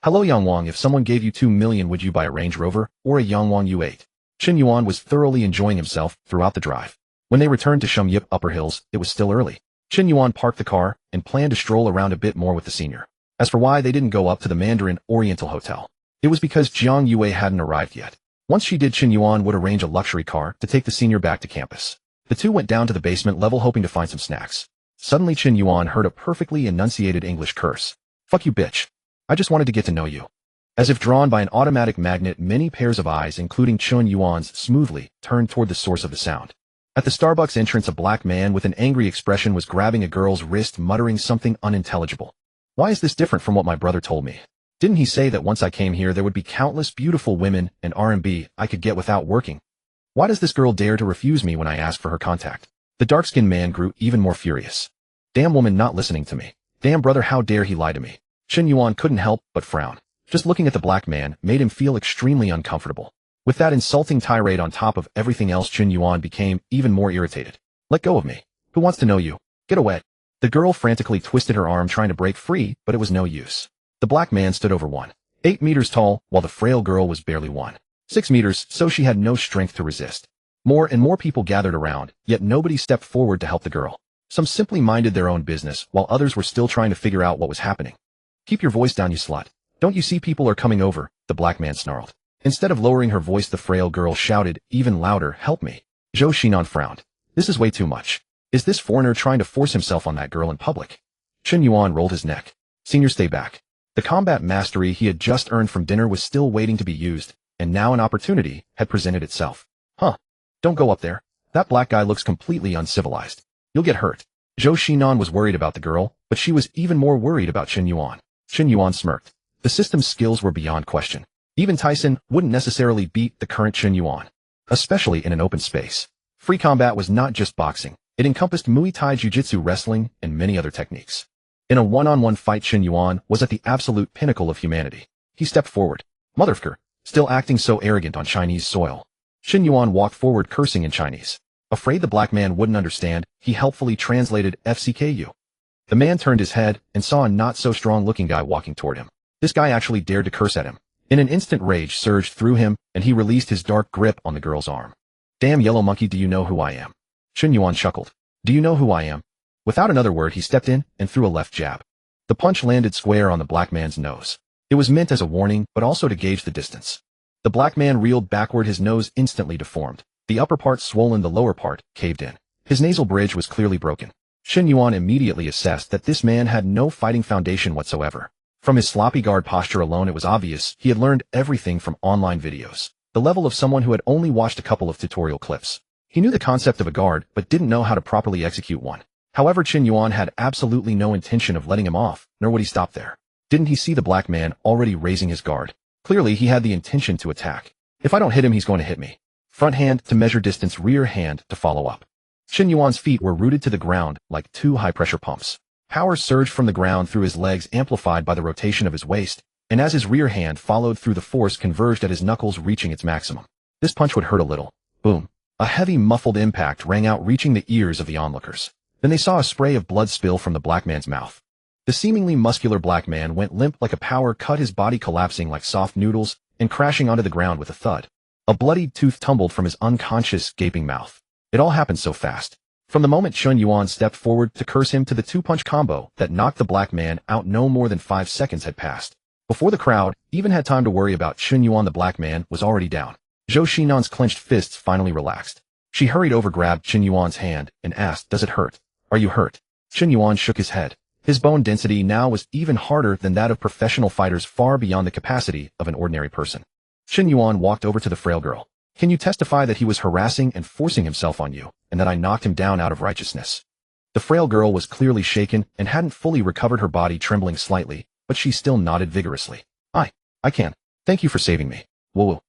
Hello Yang Wang, if someone gave you 2 million would you buy a Range Rover or a Yang Wang U8? Chen Yuan was thoroughly enjoying himself throughout the drive. When they returned to Shumyip Upper Hills, it was still early. Chen Yuan parked the car and planned to stroll around a bit more with the senior. As for why they didn't go up to the Mandarin Oriental Hotel, it was because Jiang Yue hadn't arrived yet. Once she did, Chen Yuan would arrange a luxury car to take the senior back to campus. The two went down to the basement level hoping to find some snacks. Suddenly Chen Yuan heard a perfectly enunciated English curse. "Fuck you, bitch. I just wanted to get to know you." As if drawn by an automatic magnet, many pairs of eyes, including Chen Yuan's, smoothly turned toward the source of the sound. At the Starbucks entrance, a black man with an angry expression was grabbing a girl's wrist, muttering something unintelligible. "Why is this different from what my brother told me? Didn't he say that once I came here there would be countless beautiful women and R&B I could get without working? Why does this girl dare to refuse me when I ask for her contact?" The dark-skinned man grew even more furious. "Damn woman not listening to me. Damn brother, how dare he lie to me?" Chen Yuan couldn't help but frown. Just looking at the black man made him feel extremely uncomfortable. With that insulting tirade on top of everything else, Chen Yuan became even more irritated. "Let go of me. Who wants to know you? Get away." The girl frantically twisted her arm trying to break free, but it was no use. The black man stood over 1.8 meters tall, while the frail girl was barely 1.6 meters, so she had no strength to resist. More and more people gathered around, yet nobody stepped forward to help the girl. Some simply minded their own business, while others were still trying to figure out what was happening. "Keep your voice down, you slut. Don't you see people are coming over?" the black man snarled. Instead of lowering her voice, the frail girl shouted even louder, "Help me." Zhou Xinan frowned. "This is way too much. Is this foreigner trying to force himself on that girl in public?" Chen Yuan rolled his neck. "Senior, stay back." The combat mastery he had just earned from dinner was still waiting to be used, and now an opportunity had presented itself. "Huh. Don't go up there. That black guy looks completely uncivilized. You'll get hurt." Zhou Xinan was worried about the girl, but she was even more worried about Chen Yuan. Chen Yuan smirked. The system's skills were beyond question. Even Tyson wouldn't necessarily beat the current Chen Yuan, especially in an open space. Free combat was not just boxing. It encompassed Muay Thai, Jiu-Jitsu, wrestling, and many other techniques. In a one-on-one fight, Chen Yuan was at the absolute pinnacle of humanity. He stepped forward. "Motherfucker, still acting so arrogant on Chinese soil." Chen Yuan walked forward, cursing in Chinese. Afraid the black man wouldn't understand, he helpfully translated FCKU. The man turned his head and saw a not-so-strong-looking guy walking toward him. This guy actually dared to curse at him. In an instant, rage surged through him, and he released his dark grip on the girl's arm. "Damn yellow monkey, do you know who I am?" Chen Yuan chuckled. "Do you know who I am?" Without another word, he stepped in and threw a left jab. The punch landed square on the black man's nose. It was meant as a warning, but also to gauge the distance. The black man reeled backward, his nose instantly deformed. The upper part swollen, the lower part caved in. His nasal bridge was clearly broken. Chen Yuan immediately assessed that this man had no fighting foundation whatsoever. From his sloppy guard posture alone, it was obvious he had learned everything from online videos. The level of someone who had only watched a couple of tutorial clips. He knew the concept of a guard, but didn't know how to properly execute one. However, Chen Yuan had absolutely no intention of letting him off, nor would he stop there. Didn't he see the black man already raising his guard? Clearly, he had the intention to attack. "If I don't hit him, he's going to hit me." Front hand to measure distance, rear hand to follow up. Chen Yuan's feet were rooted to the ground like two high-pressure pumps. Power surged from the ground through his legs, amplified by the rotation of his waist, and as his rear hand followed through, the force converged at his knuckles, reaching its maximum. This punch would hurt a little. Boom. A heavy, muffled impact rang out, reaching the ears of the onlookers. Then they saw a spray of blood spill from the black man's mouth. The seemingly muscular black man went limp like a power cut, his body collapsing like soft noodles and crashing onto the ground with a thud. A bloodied tooth tumbled from his unconscious, gaping mouth. It all happened so fast. From the moment Chen Yuan stepped forward to curse him to the two-punch combo that knocked the black man out, no more than 5 seconds had passed. Before the crowd even had time to worry about Chen Yuan, the black man was already down. Zhou Xinan's clenched fists finally relaxed. She hurried over, grabbed Chen Yuan's hand, and asked, "Does it hurt? Are you hurt?" Chen Yuan shook his head. His bone density now was even harder than that of professional fighters, far beyond the capacity of an ordinary person. Chen Yuan walked over to the frail girl. "Can you testify that he was harassing and forcing himself on you, and that I knocked him down out of righteousness?" The frail girl was clearly shaken and hadn't fully recovered, her body trembling slightly, but she still nodded vigorously. I can. Thank you for saving me. Whoa.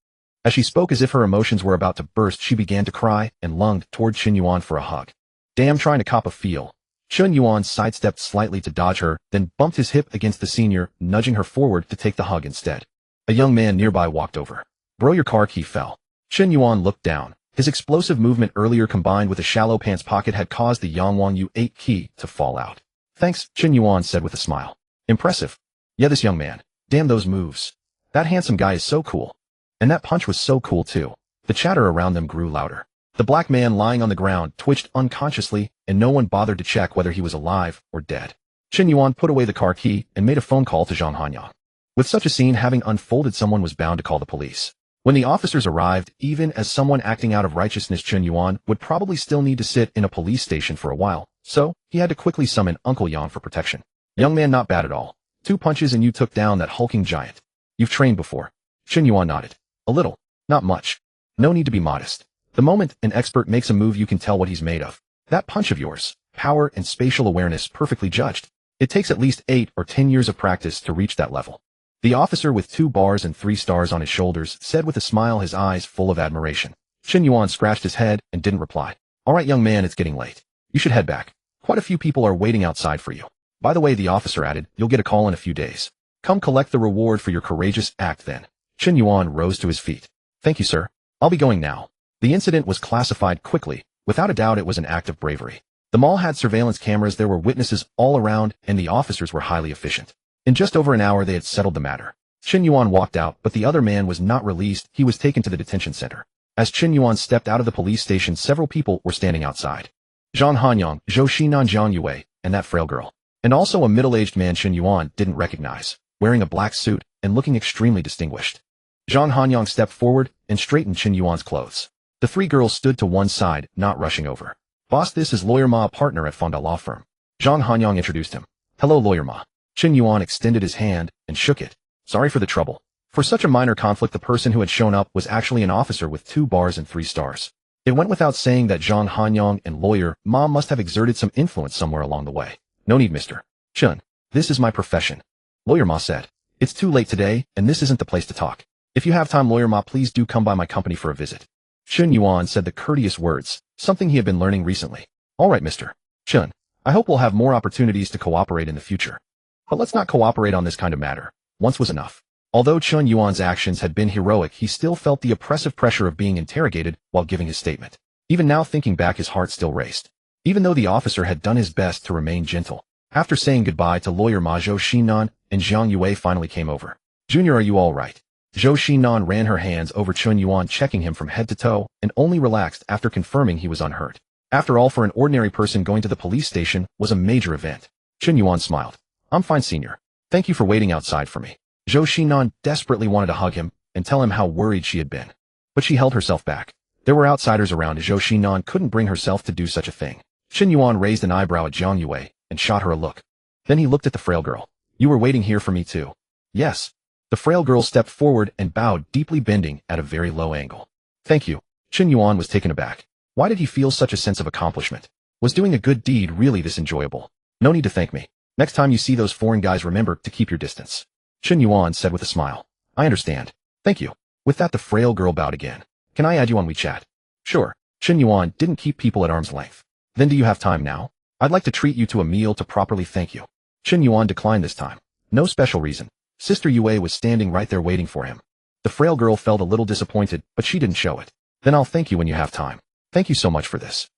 As she spoke as if her emotions were about to burst, she began to cry and lunged toward Chen Yuan for a hug. "Damn, trying to cop a feel." Chen Yuan sidestepped slightly to dodge her, then bumped his hip against the senior, nudging her forward to take the hug instead. A young man nearby walked over. "Bro, your car key fell." Chen Yuan looked down. His explosive movement earlier, combined with a shallow pants pocket, had caused the Yang Wang U8 key to fall out. Thanks, Chen Yuan said with a smile. Impressive. Yeah, this young man. Damn those moves. That handsome guy is so cool. And that punch was so cool too. The chatter around them grew louder. The black man lying on the ground twitched unconsciously, and no one bothered to check whether he was alive or dead. Chen Yuan put away the car key and made a phone call to Zhang Hanyang. With such a scene having unfolded, someone was bound to call the police. When the officers arrived, even as someone acting out of righteousness, Chen Yuan would probably still need to sit in a police station for a while, so he had to quickly summon Uncle Yang for protection. Young man, not bad at all. 2 punches and you took down that hulking giant. You've trained before. Chen Yuan nodded. A little. Not much. No need to be modest. The moment an expert makes a move, you can tell what he's made of. That punch of yours, power and spatial awareness perfectly judged. It takes at least 8 or 10 years of practice to reach that level. The officer with 2 bars and 3 stars on his shoulders said with a smile, his eyes full of admiration. Chen Yuan scratched his head and didn't reply. All right, young man, it's getting late. You should head back. Quite a few people are waiting outside for you. By the way, the officer added, you'll get a call in a few days. Come collect the reward for your courageous act then. Chen Yuan rose to his feet. Thank you, sir. I'll be going now. The incident was classified quickly. Without a doubt, it was an act of bravery. The mall had surveillance cameras, there were witnesses all around, and the officers were highly efficient. In just over an hour, they had settled the matter. Chen Yuan walked out, but the other man was not released. He was taken to the detention center. As Chen Yuan stepped out of the police station, several people were standing outside. Zhang Hanyang, Zhou Xinan, Jiang Yue, and that frail girl. And also a middle-aged man Chen Yuan didn't recognize, wearing a black suit and looking extremely distinguished. Zhang Hanyang stepped forward and straightened Chen Yuan's clothes. The 3 girls stood to one side, not rushing over. Boss, this is Lawyer Ma, a partner at Fonda Law Firm. Zhang Hanyang introduced him. Hello, Lawyer Ma. Chen Yuan extended his hand and shook it. Sorry for the trouble. For such a minor conflict, the person who had shown up was actually an officer with 2 bars and 3 stars. It went without saying that Zhang Hanyang and Lawyer Ma must have exerted some influence somewhere along the way. No need, Mr. Chen. This is my profession. Lawyer Ma said. It's too late today, and this isn't the place to talk. If you have time, Lawyer Ma, please do come by my company for a visit. Chen Yuan said the courteous words, something he had been learning recently. All right, Mr. Chen. I hope we'll have more opportunities to cooperate in the future. But let's not cooperate on this kind of matter. Once was enough. Although Chen Yuan's actions had been heroic, he still felt the oppressive pressure of being interrogated while giving his statement. Even now, thinking back, his heart still raced. Even though the officer had done his best to remain gentle. After saying goodbye to Lawyer Ma, Zhou Xinan and Jiang Yue finally came over. Junior, are you all right? Zhou Xinan ran her hands over Chen Yuan, checking him from head to toe, and only relaxed after confirming he was unhurt. After all, for an ordinary person, going to the police station was a major event. Chen Yuan smiled. I'm fine, senior. Thank you for waiting outside for me. Zhou Xinan desperately wanted to hug him and tell him how worried she had been. But she held herself back. There were outsiders around, and Zhou Xinan couldn't bring herself to do such a thing. Chen Yuan raised an eyebrow at Jiang Yue and shot her a look. Then he looked at the frail girl. You were waiting here for me too. Yes. The frail girl stepped forward and bowed, deeply bending at a very low angle. Thank you. Chen Yuan was taken aback. Why did he feel such a sense of accomplishment? Was doing a good deed really this enjoyable? No need to thank me. Next time you see those foreign guys, remember to keep your distance. Chen Yuan said with a smile. I understand. Thank you. With that, the frail girl bowed again. Can I add you on WeChat? Sure. Chen Yuan didn't keep people at arm's length. Then do you have time now? I'd like to treat you to a meal to properly thank you. Chen Yuan declined this time. No special reason. Sister Yue was standing right there waiting for him. The frail girl felt a little disappointed, but she didn't show it. Then I'll thank you when you have time. Thank you so much for this.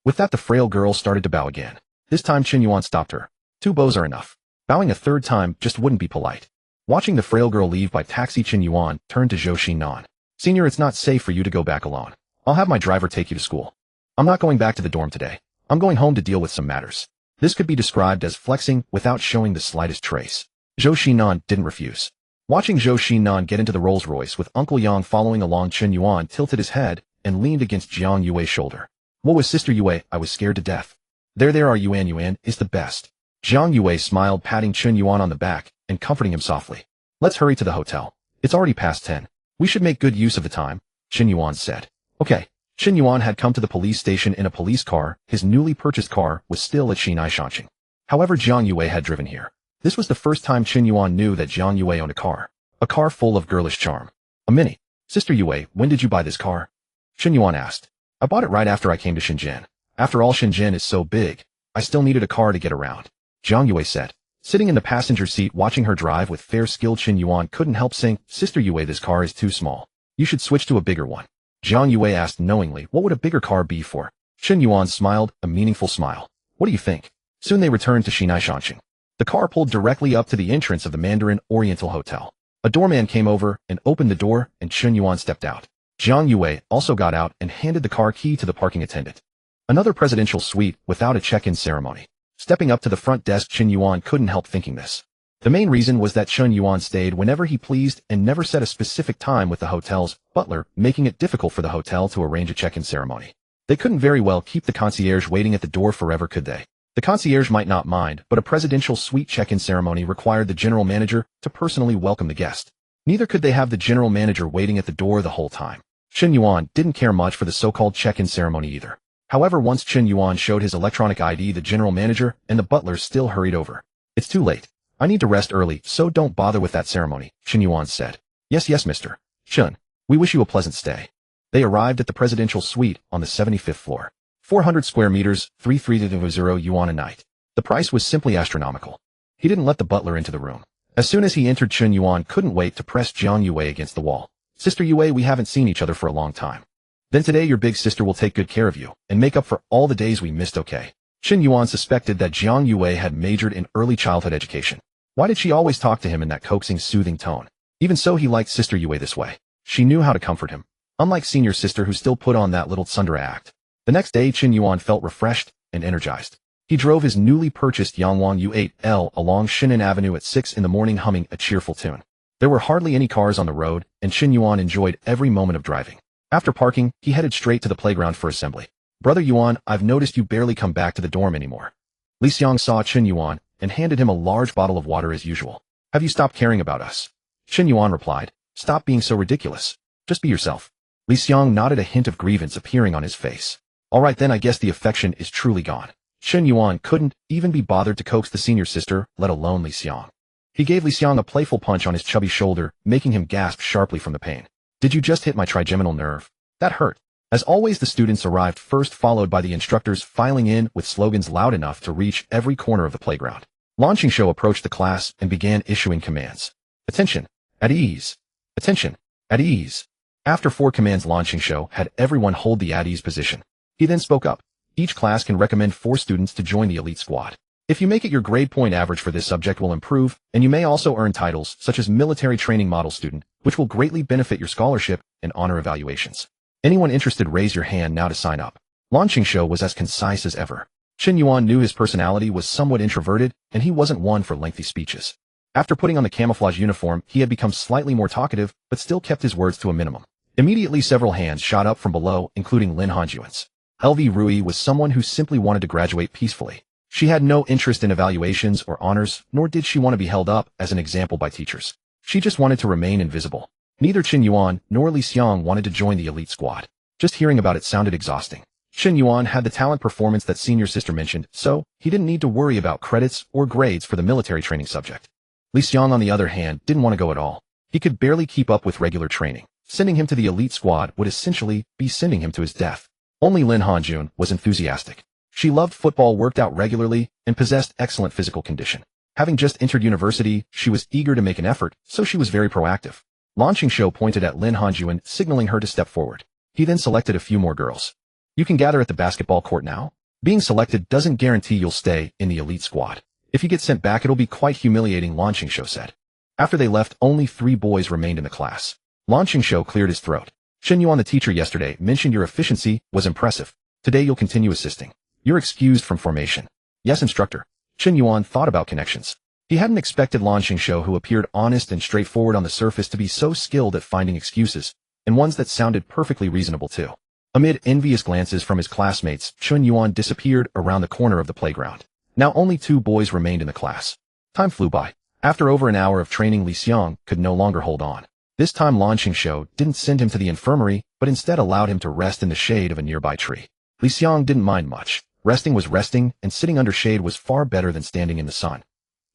With that, the frail girl started to bow again. This time Chen Yuan stopped her. 2 bows are enough. Bowing a 3rd time just wouldn't be polite. Watching the frail girl leave by taxi, Chen Yuan turned to Zhou Xinan. Senior, it's not safe for you to go back alone. I'll have my driver take you to school. I'm not going back to the dorm today. I'm going home to deal with some matters. This could be described as flexing without showing the slightest trace. Zhou Xinan didn't refuse. Watching Zhou Xinan get into the Rolls-Royce with Uncle Yang following along, Chen Yuan tilted his head and leaned against Jiang Yue's shoulder. What was Sister Yue? I was scared to death. There are Yuan is the best. Jiang Yue smiled, patting Chen Yuan on the back and comforting him softly. Let's hurry to the hotel. It's already past 10. We should make good use of the time, Chen Yuan said. Okay. Chen Yuan had come to the police station in a police car. His newly purchased car was still at Xinai Shanxing. However, Jiang Yue had driven here. This was the first time Chen Yuan knew that Jiang Yue owned a car. A car full of girlish charm. A Mini. Sister Yue, when did you buy this car? Chen Yuan asked. I bought it right after I came to Shenzhen. After all, Shenzhen is so big. I still needed a car to get around. Jiang Yue said. Sitting in the passenger seat watching her drive with fair-skilled, Chen Yuan couldn't help saying, Sister Yue, this car is too small. You should switch to a bigger one. Jiang Yue asked knowingly, what would a bigger car be for? Chen Yuan smiled, a meaningful smile. What do you think? Soon they returned to Shanxing. The car pulled directly up to the entrance of the Mandarin Oriental Hotel. A doorman came over and opened the door, and Chen Yuan stepped out. Jiang Yue also got out and handed the car key to the parking attendant. Another presidential suite without a check-in ceremony. Stepping up to the front desk, Chen Yuan couldn't help thinking this. The main reason was that Chen Yuan stayed whenever he pleased and never set a specific time with the hotel's butler, making it difficult for the hotel to arrange a check-in ceremony. They couldn't very well keep the concierge waiting at the door forever, could they? The concierge might not mind, but a presidential suite check-in ceremony required the general manager to personally welcome the guest. Neither could they have the general manager waiting at the door the whole time. Chen Yuan didn't care much for the so-called check-in ceremony either. However, once Chen Yuan showed his electronic ID, the general manager and the butler still hurried over. It's too late. I need to rest early, so don't bother with that ceremony, Chen Yuan said. Yes, Mr. Chen. We wish you a pleasant stay. They arrived at the presidential suite on the 75th floor. 400 square meters, 3,300 yuan a night. The price was simply astronomical. He didn't let the butler into the room. As soon as he entered, Chen Yuan couldn't wait to press Jiang Yue against the wall. Sister Yue, we haven't seen each other for a long time. Then today your big sister will take good care of you and make up for all the days we missed, okay? Chen Yuan suspected that Jiang Yue had majored in early childhood education. Why did she always talk to him in that coaxing, soothing tone? Even so, he liked Sister Yue this way. She knew how to comfort him. Unlike senior sister who still put on that little tsundere act. The next day, Chen Yuan felt refreshed and energized. He drove his newly purchased Yangwang U8L along Shinan Avenue at 6 in the morning, humming a cheerful tune. There were hardly any cars on the road, and Chen Yuan enjoyed every moment of driving. After parking, he headed straight to the playground for assembly. Brother Yuan, I've noticed you barely come back to the dorm anymore. Li Xiang saw Chen Yuan and handed him a large bottle of water as usual. Have you stopped caring about us? Chen Yuan replied, stop being so ridiculous. Just be yourself. Li Xiang nodded, a hint of grievance appearing on his face. All right then, I guess the affection is truly gone. Chen Yuan couldn't even be bothered to coax the senior sister, let alone Li Xiang. He gave Li Xiang a playful punch on his chubby shoulder, making him gasp sharply from the pain. Did you just hit my trigeminal nerve? That hurt. As always, the students arrived first, followed by the instructors filing in with slogans loud enough to reach every corner of the playground. Launching Show approached the class and began issuing commands. Attention, at ease. Attention, at ease. After 4 commands, Launching Show had everyone hold the at ease position. He then spoke up. Each class can recommend 4 students to join the elite squad. If you make it, your grade point average for this subject will improve, and you may also earn titles such as military training model student, which will greatly benefit your scholarship and honor evaluations. Anyone interested, raise your hand now to sign up. Launching Show was as concise as ever. Chen Yuan knew his personality was somewhat introverted, and he wasn't one for lengthy speeches. After putting on the camouflage uniform, he had become slightly more talkative, but still kept his words to a minimum. Immediately, several hands shot up from below, including Lin Hanjuan's. LV Rui was someone who simply wanted to graduate peacefully. She had no interest in evaluations or honors, nor did she want to be held up as an example by teachers. She just wanted to remain invisible. Neither Chen Yuan nor Li Xiang wanted to join the elite squad. Just hearing about it sounded exhausting. Chen Yuan had the talent performance that senior sister mentioned, so he didn't need to worry about credits or grades for the military training subject. Li Xiang, on the other hand, didn't want to go at all. He could barely keep up with regular training. Sending him to the elite squad would essentially be sending him to his death. Only Lin Hanjun was enthusiastic. She loved football, worked out regularly, and possessed excellent physical condition. Having just entered university, she was eager to make an effort, so she was very proactive. Launching Show pointed at Lin Hanjuan, signaling her to step forward. He then selected a few more girls. You can gather at the basketball court now. Being selected doesn't guarantee you'll stay in the elite squad. If you get sent back, it'll be quite humiliating, Launching Show said. After they left, only 3 boys remained in the class. Launching Show cleared his throat. Chen Yuan, the teacher yesterday, mentioned your efficiency was impressive. Today you'll continue assisting. You're excused from formation. Yes, instructor. Chen Yuan thought about connections. He hadn't expected Launching Show, who appeared honest and straightforward on the surface, to be so skilled at finding excuses, and ones that sounded perfectly reasonable too. Amid envious glances from his classmates, Chen Yuan disappeared around the corner of the playground. Now only 2 boys remained in the class. Time flew by. After over an hour of training, Li Xiang could no longer hold on. This time Launching Show didn't send him to the infirmary, but instead allowed him to rest in the shade of a nearby tree. Li Xiang didn't mind much. Resting was resting, and sitting under shade was far better than standing in the sun.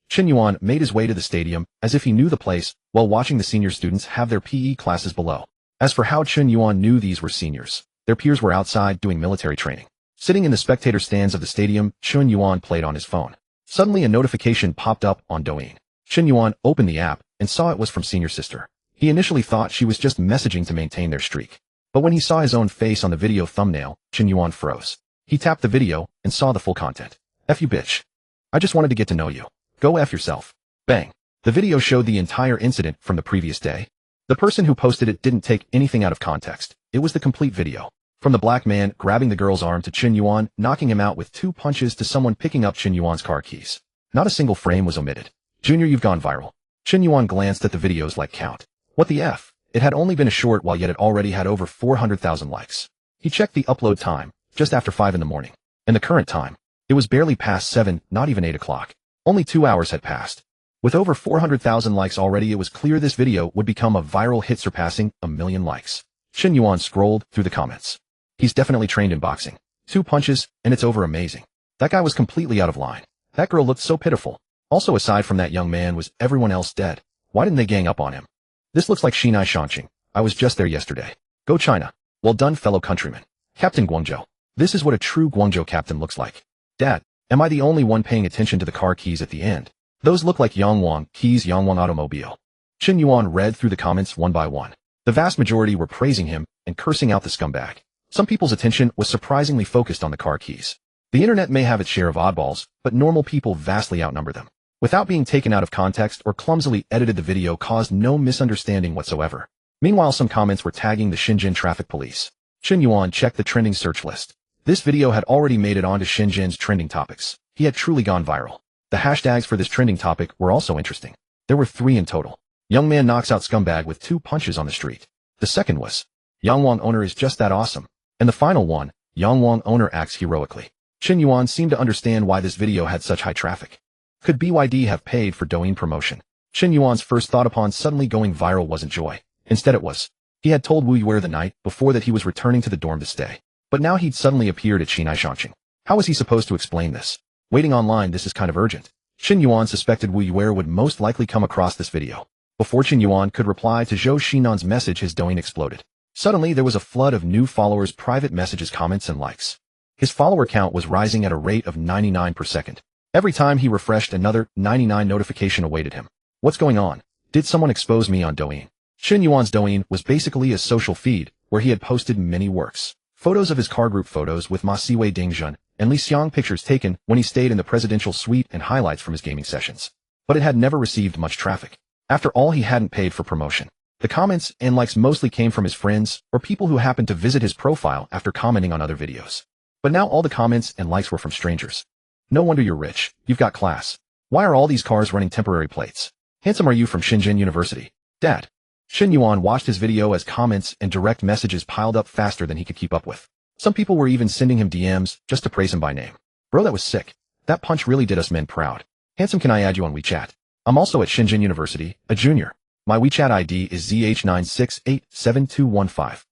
Chen Yuan made his way to the stadium as if he knew the place, while watching the senior students have their PE classes below. As for how Chen Yuan knew these were seniors, their peers were outside doing military training. Sitting in the spectator stands of the stadium, Chen Yuan played on his phone. Suddenly a notification popped up on Douyin. Chen Yuan opened the app and saw it was from senior sister. He initially thought she was just messaging to maintain their streak. But when he saw his own face on the video thumbnail, Chen Yuan froze. He tapped the video and saw the full content. F you bitch. I just wanted to get to know you. Go F yourself. Bang. The video showed the entire incident from the previous day. The person who posted it didn't take anything out of context. It was the complete video. From the black man grabbing the girl's arm to Chen Yuan knocking him out with 2 punches to someone picking up Chen Yuan's car keys. Not a single frame was omitted. Junior, you've gone viral. Chen Yuan glanced at the video's like count. What the F? It had only been a short while yet it already had over 400,000 likes. He checked the upload time, just after 5 in the morning. And the current time. It was barely past 7, not even 8 o'clock. Only 2 hours had passed. With over 400,000 likes already, it was clear this video would become a viral hit surpassing 1 million likes. Chen Yuan scrolled through the comments. He's definitely trained in boxing. 2 punches, and it's over. Amazing. That guy was completely out of line. That girl looked so pitiful. Also, aside from that young man, was everyone else dead? Why didn't they gang up on him? This looks like Xinai Shanqing. I was just there yesterday. Go China. Well done, fellow countrymen. Captain Guangzhou. This is what a true Guangzhou captain looks like. Dad, am I the only one paying attention to the car keys at the end? Those look like Yangwang keys, Yangwang automobile. Chen Yuan read through the comments one by one. The vast majority were praising him and cursing out the scumbag. Some people's attention was surprisingly focused on the car keys. The internet may have its share of oddballs, but normal people vastly outnumber them. Without being taken out of context or clumsily edited, the video caused no misunderstanding whatsoever. Meanwhile, some comments were tagging the Shenzhen traffic police. Chen Yuan checked the trending search list. This video had already made it onto Shenzhen's trending topics. He had truly gone viral. The hashtags for this trending topic were also interesting. There were 3 in total. Young man knocks out scumbag with 2 punches on the street. The second was, Yangwang owner is just that awesome. And the final one, Yangwang owner acts heroically. Chen Yuan seemed to understand why this video had such high traffic. Could BYD have paid for Douyin promotion? Chen Yuan's first thought upon suddenly going viral wasn't joy. Instead it was. He had told Wu Yuer the night before that he was returning to the dorm to stay. But now he'd suddenly appeared at Xinai Shanqing. How was he supposed to explain this? Waiting online, this is kind of urgent. Chen Yuan suspected Wu Yuer would most likely come across this video. Before Chen Yuan could reply to Zhou Xinan's message, his Douyin exploded. Suddenly, there was a flood of new followers, private messages, comments, and likes. His follower count was rising at a rate of 99 per second. Every time he refreshed, another 99 notification awaited him. What's going on? Did someone expose me on Douyin? Chen Yuan's Douyin was basically a social feed where he had posted many works. Photos of his car group photos with Ma Siwei Dingjun and Li Xiang, pictures taken when he stayed in the presidential suite, and highlights from his gaming sessions. But it had never received much traffic. After all, he hadn't paid for promotion. The comments and likes mostly came from his friends or people who happened to visit his profile after commenting on other videos. But now all the comments and likes were from strangers. No wonder you're rich. You've got class. Why are all these cars running temporary plates? Handsome are you from Shenzhen University? Dad. Chen Yuan watched his video as comments and direct messages piled up faster than he could keep up with. Some people were even sending him DMs just to praise him by name. Bro, that was sick. That punch really did us men proud. Handsome, can I add you on WeChat? I'm also at Shenzhen University, a junior. My WeChat ID is ZH9687215.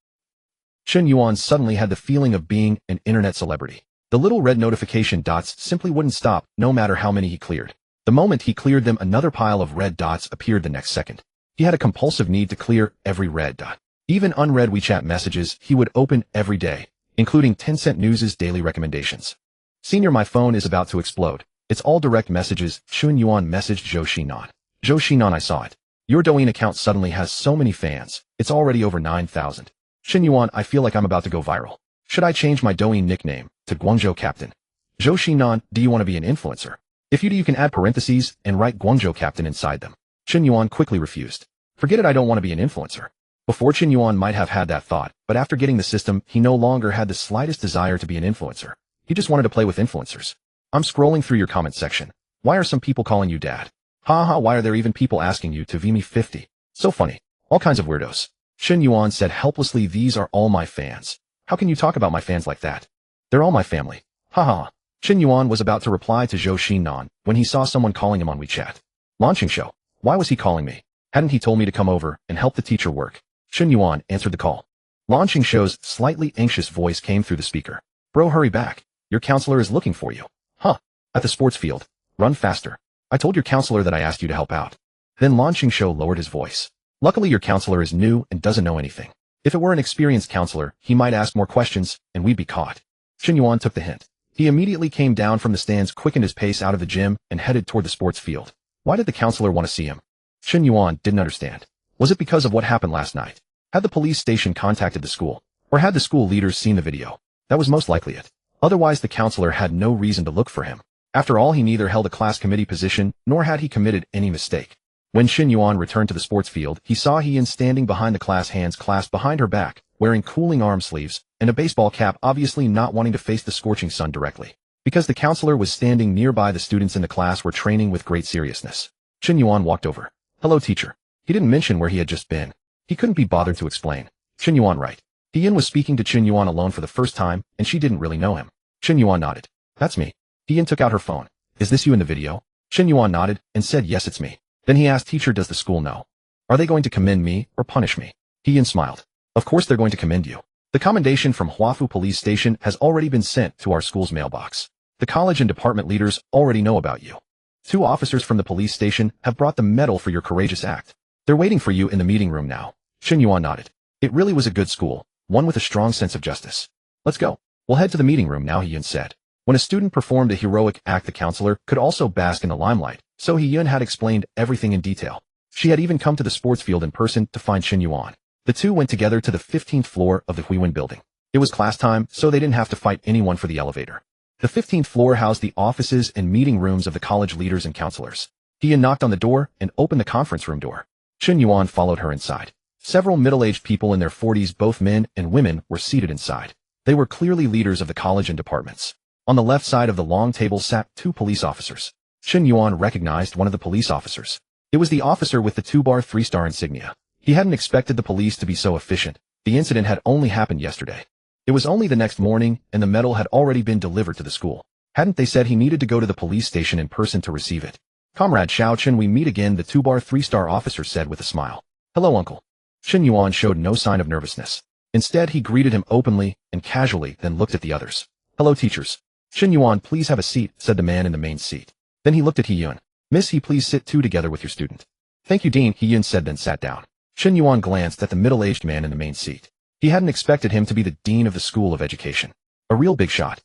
Chen Yuan suddenly had the feeling of being an internet celebrity. The little red notification dots simply wouldn't stop, no matter how many he cleared. The moment he cleared them, another pile of red dots appeared the next second. He had a compulsive need to clear every red dot. Even unread WeChat messages he would open every day, including Tencent News's daily recommendations. Senior, my phone is about to explode. It's all direct messages. Chen Yuan messaged Zhou Xinan. Zhou Xinan, I saw it. Your Douyin account suddenly has so many fans. It's already over 9,000. Chen Yuan, I feel like I'm about to go viral. Should I change my Douyin nickname to Guangzhou Captain? Zhou Xinan, do you want to be an influencer? If you do, you can add parentheses and write Guangzhou Captain inside them. Chen Yuan quickly refused. Forget it, I don't want to be an influencer. Before, Chen Yuan might have had that thought, but after getting the system, he no longer had the slightest desire to be an influencer. He just wanted to play with influencers. I'm scrolling through your comment section. Why are some people calling you dad? Ha ha, why are there even people asking you to me 50? So funny. All kinds of weirdos. Chen Yuan said helplessly, these are all my fans. How can you talk about my fans like that? They're all my family. Ha ha. Chen Yuan was about to reply to Zhou Xinan when he saw someone calling him on WeChat. Launching show. Why was he calling me? Hadn't he told me to come over and help the teacher work? Chen Yuan answered the call. Launching show's slightly anxious voice came through the speaker. Bro, hurry back. Your counselor is looking for you. Huh. At the sports field. Run faster. I told your counselor that I asked you to help out. Then Launching Show lowered his voice. Luckily, your counselor is new and doesn't know anything. If it were an experienced counselor, he might ask more questions, and we'd be caught. Chen Yuan took the hint. He immediately came down from the stands, quickened his pace out of the gym, and headed toward the sports field. Why did the counselor want to see him? Chen Yuan didn't understand. Was it because of what happened last night? Had the police station contacted the school? Or had the school leaders seen the video? That was most likely it. Otherwise, the counselor had no reason to look for him. After all, he neither held a class committee position, nor had he committed any mistake. When Chen Yuan returned to the sports field, he saw He Yin standing behind the class, hands clasped behind her back, wearing cooling arm sleeves, and a baseball cap, obviously not wanting to face the scorching sun directly. Because the counselor was standing nearby, the students in the class were training with great seriousness. Chen Yuan walked over. "Hello, teacher." He didn't mention where he had just been. He couldn't be bothered to explain. Chen Yuan, right? He Yin was speaking to Chen Yuan alone for the first time, and she didn't really know him. Chen Yuan nodded. "That's me." He Yin took out her phone. "Is this you in the video?" Chen Yuan nodded and said, "Yes, it's me." Then he asked, "Teacher, does the school know? Are they going to commend me or punish me?" He Yin smiled. "Of course they're going to commend you. The commendation from Huafu Police Station has already been sent to our school's mailbox. The college and department leaders already know about you. 2 officers from the police station have brought the medal for your courageous act. They're waiting for you in the meeting room now." Chen Yuan nodded. It really was a good school, one with a strong sense of justice. "Let's go. We'll head to the meeting room now," He Yin said. When a student performed a heroic act, the counselor could also bask in the limelight, so He Yin had explained everything in detail. She had even come to the sports field in person to find Chen Yuan. The two went together to the 15th floor of the Huiwen building. It was class time, so they didn't have to fight anyone for the elevator. The 15th floor housed the offices and meeting rooms of the college leaders and counselors. He Yin knocked on the door and opened the conference room door. Chen Yuan followed her inside. Several middle-aged people in their 40s, both men and women, were seated inside. They were clearly leaders of the college and departments. On the left side of the long table sat 2 police officers. Chen Yuan recognized one of the police officers. It was the officer with the 2-bar 3-star insignia. He hadn't expected the police to be so efficient. The incident had only happened yesterday. It was only the next morning, and the medal had already been delivered to the school. Hadn't they said he needed to go to the police station in person to receive it? "Comrade Xiao Chen, we meet again," the 2-bar 3-star officer said with a smile. "Hello, uncle." Chen Yuan showed no sign of nervousness. Instead, he greeted him openly and casually, then looked at the others. "Hello, teachers." "Chen Yuan, please have a seat," said the man in the main seat. Then he looked at He Yin. "Miss He, please sit 2 together with your student." "Thank you, Dean," He Yin said, then sat down. Chen Yuan glanced at the middle-aged man in the main seat. He hadn't expected him to be the dean of the School of Education. A real big shot.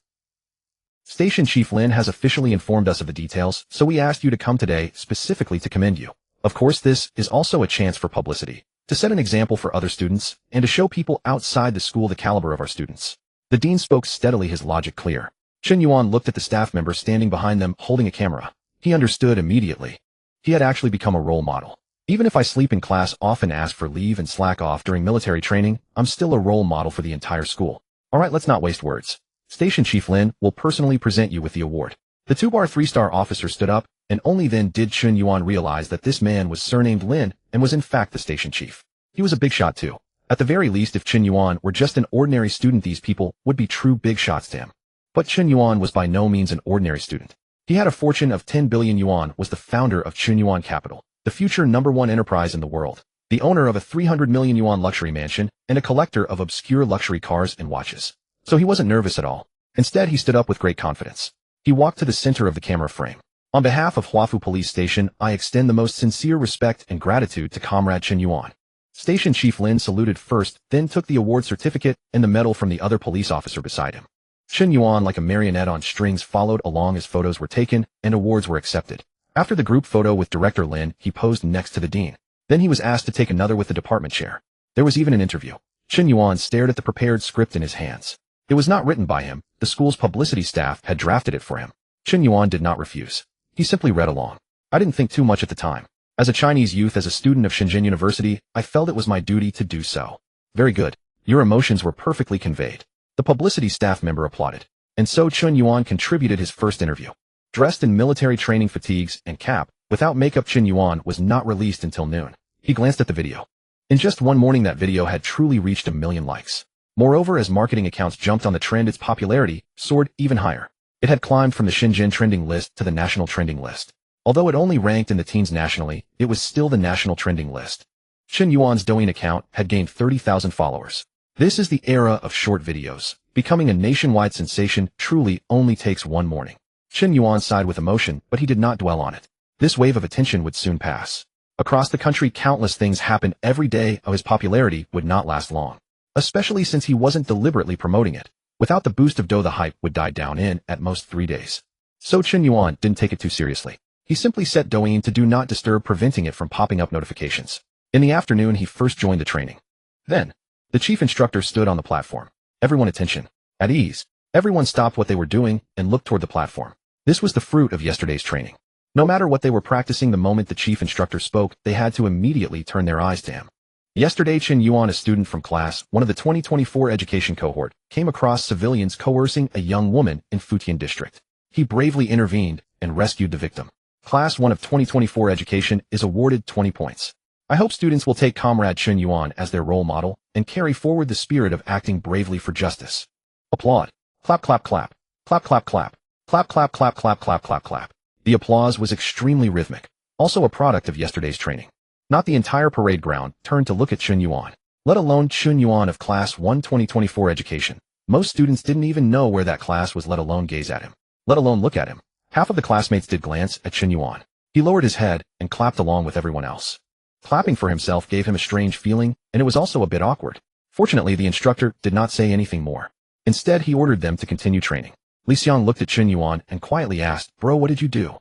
"Station Chief Lin has officially informed us of the details, so we asked you to come today specifically to commend you. Of course, this is also a chance for publicity, to set an example for other students, and to show people outside the school the caliber of our students." The dean spoke steadily, his logic clear. Chen Yuan looked at the staff member standing behind them holding a camera. He understood immediately. He had actually become a role model. "Even if I sleep in class, often ask for leave and slack off during military training, I'm still a role model for the entire school. Alright, let's not waste words. Station Chief Lin will personally present you with the award." The 2-bar 3-star officer stood up, and only then did Chen Yuan realize that this man was surnamed Lin and was in fact the station chief. He was a big shot too. At the very least, if Chen Yuan were just an ordinary student, these people would be true big shots to him. But Chen Yuan was by no means an ordinary student. He had a fortune of 10 billion yuan, was the founder of Chen Yuan Capital, the future #1 enterprise in the world, the owner of a 300 million yuan luxury mansion, and a collector of obscure luxury cars and watches. So he wasn't nervous at all. Instead, he stood up with great confidence. He walked to the center of the camera frame. "On behalf of Huafu Police Station, I extend the most sincere respect and gratitude to Comrade Chen Yuan." Station Chief Lin saluted first, then took the award certificate and the medal from the other police officer beside him. Chen Yuan, like a marionette on strings, followed along as photos were taken and awards were accepted. After the group photo with Director Lin, he posed next to the dean. Then he was asked to take another with the department chair. There was even an interview. Chen Yuan stared at the prepared script in his hands. It was not written by him. The school's publicity staff had drafted it for him. Chen Yuan did not refuse. He simply read along. "I didn't think too much at the time. As a Chinese youth, as a student of Shenzhen University, I felt it was my duty to do so." "Very good. Your emotions were perfectly conveyed." The publicity staff member applauded. And so Chen Yuan contributed his first interview. Dressed in military training fatigues and cap, without makeup, Chen Yuan was not released until noon. He glanced at the video. In just one morning, that video had truly reached 1 million likes. Moreover, as marketing accounts jumped on the trend, its popularity soared even higher. It had climbed from the Shenzhen trending list to the national trending list. Although it only ranked in the teens nationally, it was still the national trending list. Chen Yuan's Douyin account had gained 30,000 followers. This is the era of short videos. Becoming a nationwide sensation truly only takes one morning. Chen Yuan sighed with emotion, but he did not dwell on it. This wave of attention would soon pass. Across the country, countless things happened every day. His popularity would not last long, especially since he wasn't deliberately promoting it. Without the boost of dough, the hype would die down in, at most, 3 days. So Chen Yuan didn't take it too seriously. He simply set Douyin to do not disturb, preventing it from popping up notifications. In the afternoon, he first joined the training. Then, the chief instructor stood on the platform. Everyone attention. At ease. Everyone stopped what they were doing and looked toward the platform. This was the fruit of yesterday's training. No matter what they were practicing, the moment the chief instructor spoke, they had to immediately turn their eyes to him. Yesterday, Chen Yuan, a student from class 1 of the 2024 education cohort, came across civilians coercing a young woman in Futian district. He bravely intervened and rescued the victim. Class 1 of 2024 education is awarded 20 points. I hope students will take Comrade Chen Yuan as their role model and carry forward the spirit of acting bravely for justice. Applaud. Clap, clap, clap. Clap, clap, clap. Clap, clap, clap, clap, clap, clap, clap. The applause was extremely rhythmic, also a product of yesterday's training. Not the entire parade ground turned to look at Chen Yuan, let alone Chen Yuan of Class 1 2024 education. Most students didn't even know where that class was, let alone gaze at him, let alone look at him. Half of the classmates did glance at Chen Yuan. He lowered his head and clapped along with everyone else. Clapping for himself gave him a strange feeling, and it was also a bit awkward. Fortunately, the instructor did not say anything more. Instead, he ordered them to continue training. Li Xiang looked at Chen Yuan and quietly asked, "Bro, what did you do?"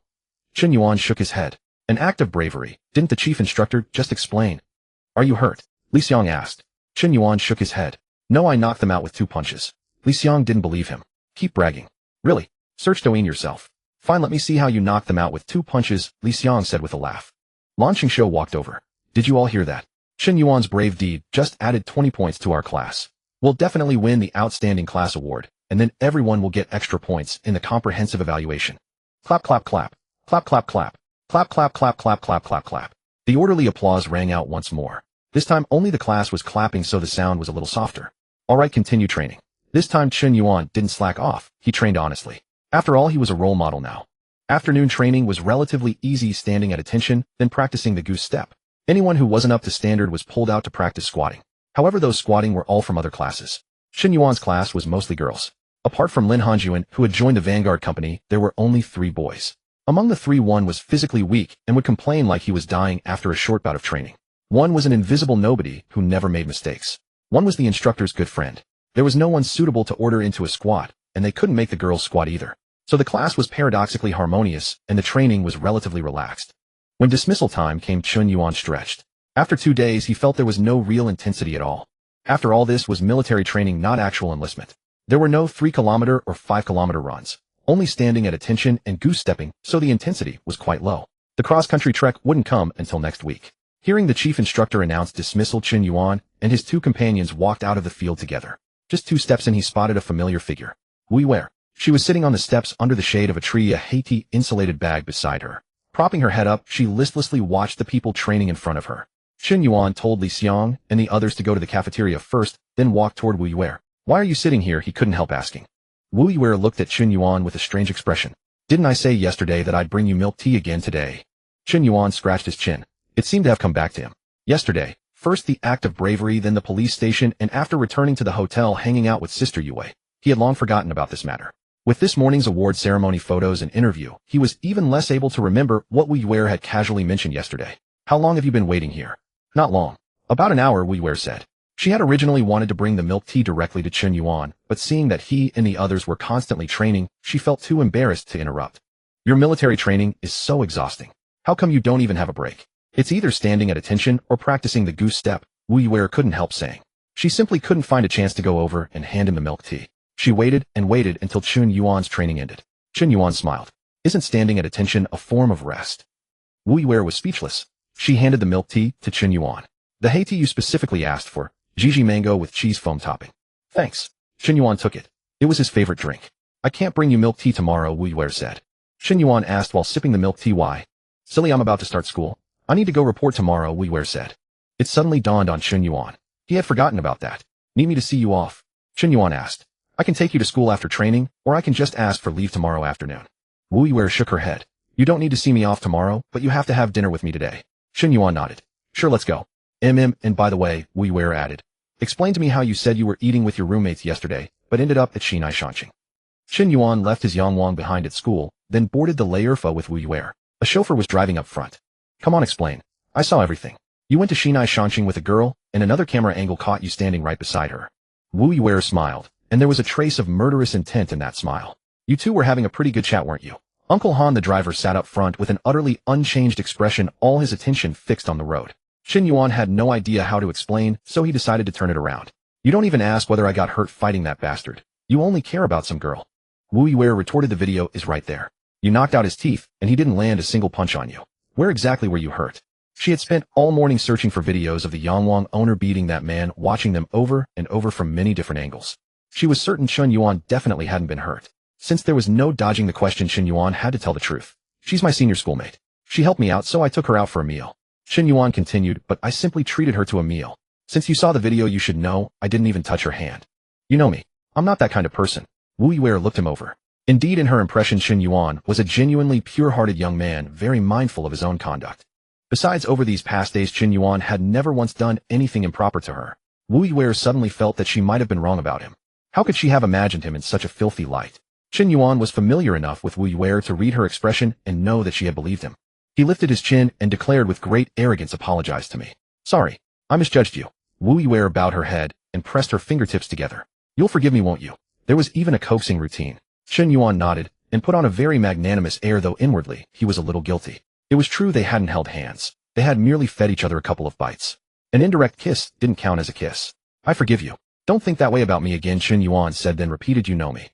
Chen Yuan shook his head. An act of bravery. Didn't the chief instructor just explain? Are you hurt? Li Xiang asked. Chen Yuan shook his head. No, I knocked them out with 2 punches. Li Xiang didn't believe him. Keep bragging. Really? Search Douyin yourself. Fine, let me see how you knocked them out with 2 punches, Li Xiang said with a laugh. Lan Qingshuo walked over. Did you all hear that? Chen Yuan's brave deed just added 20 points to our class. We'll definitely win the Outstanding Class Award, and then everyone will get extra points in the comprehensive evaluation. Clap, clap, clap. Clap, clap, clap. Clap, clap, clap, clap, clap, clap, clap. The orderly applause rang out once more. This time only the class was clapping, so the sound was a little softer. All right, continue training. This time Chen Yuan didn't slack off. He trained honestly. After all, he was a role model now. Afternoon training was relatively easy, standing at attention, then practicing the goose step. Anyone who wasn't up to standard was pulled out to practice squatting. However, those squatting were all from other classes. Chen Yuan's class was mostly girls. Apart from Lin Hanjuan, who had joined the Vanguard Company, there were only 3 boys. Among the 3, one was physically weak and would complain like he was dying after a short bout of training. One was an invisible nobody who never made mistakes. One was the instructor's good friend. There was no one suitable to order into a squat, and they couldn't make the girls squat either. So the class was paradoxically harmonious, and the training was relatively relaxed. When dismissal time came, Chen Yuan stretched. After 2 days, he felt there was no real intensity at all. After all, this was military training, not actual enlistment. There were no 3-kilometer or 5-kilometer runs. Only standing at attention and goose stepping, so the intensity was quite low. The cross-country trek wouldn't come until next week. Hearing the chief instructor announce dismissal, Chen Yuan and his 2 companions walked out of the field together. Just 2 steps in, he spotted a familiar figure. Wu Wei. She was sitting on the steps under the shade of a tree, a Haiti insulated bag beside her. Propping her head up, she listlessly watched the people training in front of her. Chen Yuan told Li Xiang and the others to go to the cafeteria first, then walk toward Wu Wei. Why are you sitting here? He couldn't help asking. Wu Wei looked at Chen Yuan with a strange expression. Didn't I say yesterday that I'd bring you milk tea again today? Chen Yuan scratched his chin. It seemed to have come back to him. Yesterday, first the act of bravery, then the police station, and after returning to the hotel hanging out with Sister Yue. He had long forgotten about this matter. With this morning's award ceremony photos and interview, he was even less able to remember what Wu Wei had casually mentioned yesterday. How long have you been waiting here? Not long. About an hour, Wu Wei said. She had originally wanted to bring the milk tea directly to Chen Yuan, but seeing that he and the others were constantly training, she felt too embarrassed to interrupt. Your military training is so exhausting. How come you don't even have a break? It's either standing at attention or practicing the goose step, Wu Wei couldn't help saying. She simply couldn't find a chance to go over and hand him the milk tea. She waited and waited until Chen Yuan's training ended. Chen Yuan smiled. Isn't standing at attention a form of rest? Wu Wei was speechless. She handed the milk tea to Chen Yuan. The Haiti you specifically asked for. Gigi mango with cheese foam topping. Thanks. Chen Yuan took it. It was his favorite drink. I can't bring you milk tea tomorrow, Wu Wei said. Chen Yuan asked while sipping the milk tea. Why? Silly, I'm about to start school. I need to go report tomorrow, Wu Wei said. It suddenly dawned on Chen Yuan. He had forgotten about that. Need me to see you off? Chen Yuan asked. I can take you to school after training, or I can just ask for leave tomorrow afternoon. Wu Wei shook her head. You don't need to see me off tomorrow, but you have to have dinner with me today. Chen Yuan nodded. Sure, let's go. And by the way, Wu Wei added. Explain to me how you said you were eating with your roommates yesterday, but ended up at Xinai Shanqing. Chen Yuan left his Yangwang behind at school, then boarded the Leierfa with Wu Wei. A chauffeur was driving up front. Come on, explain. I saw everything. You went to Xinai Shanqing with a girl, and another camera angle caught you standing right beside her. Wu Wei smiled, and there was a trace of murderous intent in that smile. You two were having a pretty good chat, weren't you? Uncle Han, the driver, sat up front with an utterly unchanged expression, all his attention fixed on the road. Chen Yuan had no idea how to explain, so he decided to turn it around. You don't even ask whether I got hurt fighting that bastard. You only care about some girl. Wu Wei retorted. The video is right there. You knocked out his teeth, and he didn't land a single punch on you. Where exactly were you hurt? She had spent all morning searching for videos of the Yangwang owner beating that man, watching them over and over from many different angles. She was certain Chen Yuan definitely hadn't been hurt. Since there was no dodging the question, Chen Yuan had to tell the truth. She's my senior schoolmate. She helped me out, so I took her out for a meal. Chen Yuan continued, but I simply treated her to a meal. Since you saw the video, you should know I didn't even touch her hand. You know me. I'm not that kind of person. Wu Yiwei looked him over. Indeed, in her impression, Chen Yuan was a genuinely pure-hearted young man, very mindful of his own conduct. Besides, over these past days, Chen Yuan had never once done anything improper to her. Wu Yiwei suddenly felt that she might have been wrong about him. How could she have imagined him in such a filthy light? Chen Yuan was familiar enough with Wu Yiwei to read her expression and know that she had believed him. He lifted his chin and declared with great arrogance, "Apologize to me. Sorry, I misjudged you." Wu Yiwei bowed her head and pressed her fingertips together. "You'll forgive me, won't you?" There was even a coaxing routine. Chen Yuan nodded and put on a very magnanimous air, though inwardly he was a little guilty. It was true they hadn't held hands. They had merely fed each other a couple of bites. An indirect kiss didn't count as a kiss. "I forgive you. Don't think that way about me again," Chen Yuan said, then repeated, "You know me."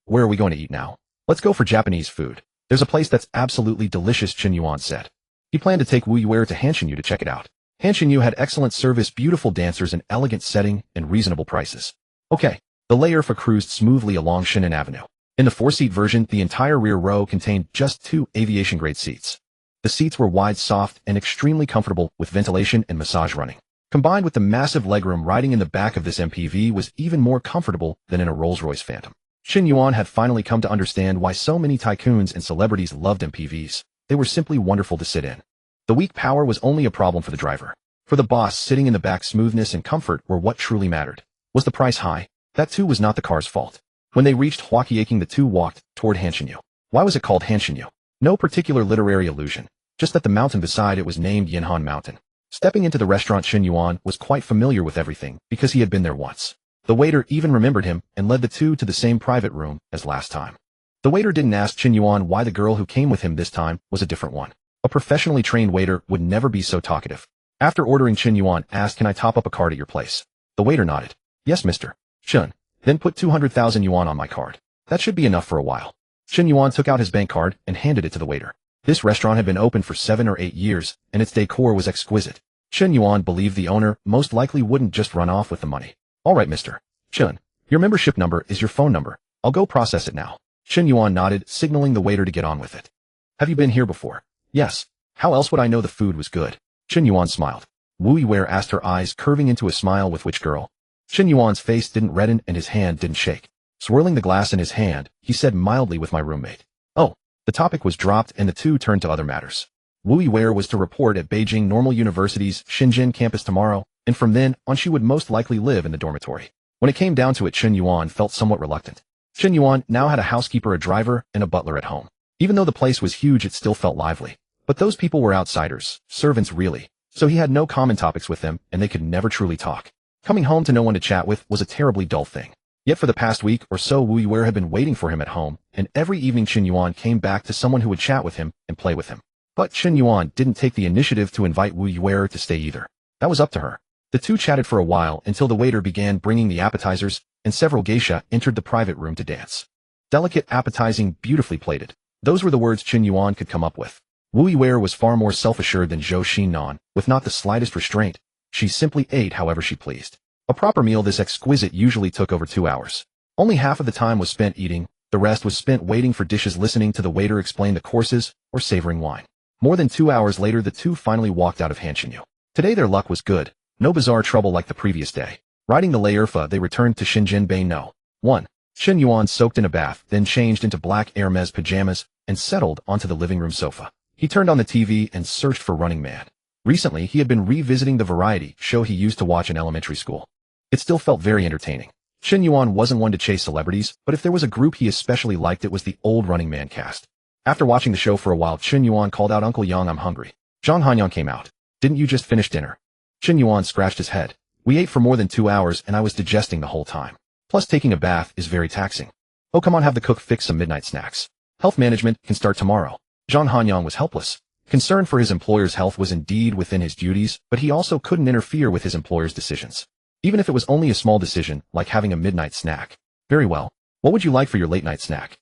Where are we going to eat now?" "Let's go for Japanese food. There's a place that's absolutely delicious," Chen Yuan said. He planned to take Wu Yiwei to Hanshinyu to check it out. Hanshinyu had excellent service, beautiful dancers, an elegant setting, and reasonable prices. Okay. The Layourfa cruised smoothly along Shinan Avenue. In the four-seat version, the entire rear row contained just 2 aviation-grade seats. The seats were wide, soft, and extremely comfortable, with ventilation and massage running. Combined with the massive legroom, riding in the back of this MPV was even more comfortable than in a Rolls-Royce Phantom. Chen Yuan had finally come to understand why so many tycoons and celebrities loved MPVs. They were simply wonderful to sit in. The weak power was only a problem for the driver. For the boss, sitting in the back, smoothness and comfort were what truly mattered. Was the price high? That too was not the car's fault. When they reached Huaqiaking, the two walked toward Hanshinyu. Why was it called Hanshinyu? No particular literary allusion, just that the mountain beside it was named Yinhan Mountain. Stepping into the restaurant, Chen Yuan was quite familiar with everything because he had been there once. The waiter even remembered him and led the two to the same private room as last time. The waiter didn't ask Chen Yuan why the girl who came with him this time was a different one. A professionally trained waiter would never be so talkative. After ordering, Chen Yuan asked, "Can I top up a card at your place?" The waiter nodded. "Yes, Mr. Chen. Then put 200,000 yuan on my card. That should be enough for a while." Chen Yuan took out his bank card and handed it to the waiter. This restaurant had been open for 7 or 8 years, and its decor was exquisite. Chen Yuan believed the owner most likely wouldn't just run off with the money. "All right, Mr. Chen. Your membership number is your phone number. I'll go process it now." Chen Yuan nodded, signaling the waiter to get on with it. "Have you been here before?" "Yes. How else would I know the food was good?" Chen Yuan smiled. Wu Yiwei asked, her eyes curving into a smile. "With which girl?" Chen Yuan's face didn't redden and his hand didn't shake. Swirling the glass in his hand, he said mildly, "With my roommate." Oh, the topic was dropped and the two turned to other matters. Wu Yiwei was to report at Beijing Normal University's Shenzhen campus tomorrow, and from then on she would most likely live in the dormitory. When it came down to it, Chen Yuan felt somewhat reluctant. Chen Yuan now had a housekeeper, a driver, and a butler at home. Even though the place was huge, it still felt lively. But those people were outsiders, servants really, so he had no common topics with them, and they could never truly talk. Coming home to no one to chat with was a terribly dull thing. Yet for the past week or so, Wu Yiwei had been waiting for him at home, and every evening Chen Yuan came back to someone who would chat with him and play with him. But Chen Yuan didn't take the initiative to invite Wu Yiwei to stay either. That was up to her. The two chatted for a while until the waiter began bringing the appetizers, and several geisha entered the private room to dance. Delicate, appetizing, beautifully plated. Those were the words Chen Yuan could come up with. Wu Yiwei was far more self-assured than Zhou Xinan, with not the slightest restraint. She simply ate however she pleased. A proper meal this exquisite usually took over 2 hours. Only half of the time was spent eating, the rest was spent waiting for dishes, listening to the waiter explain the courses, or savoring wine. More than 2 hours later, the two finally walked out of Hanshinyu. Today their luck was good. No bizarre trouble like the previous day. Riding the Layourfa, they returned to Shenzhen Bay No. 1. Chen Yuan soaked in a bath, then changed into black Hermes pajamas, and settled onto the living room sofa. He turned on the TV and searched for Running Man. Recently, he had been revisiting the variety show he used to watch in elementary school. It still felt very entertaining. Chen Yuan wasn't one to chase celebrities, but if there was a group he especially liked, it was the old Running Man cast. After watching the show for a while, Chen Yuan called out, "Uncle Yang, I'm hungry." Zhang Hanyang came out. "Didn't you just finish dinner?" Chen Yuan scratched his head. "We ate for more than 2 hours and I was digesting the whole time. Plus taking a bath is very taxing." "Oh, come on, have the cook fix some midnight snacks. Health management can start tomorrow." Zhang Hanyang was helpless. Concern for his employer's health was indeed within his duties, but he also couldn't interfere with his employer's decisions. Even if it was only a small decision, like having a midnight snack. "Very well. What would you like for your late-night snack?"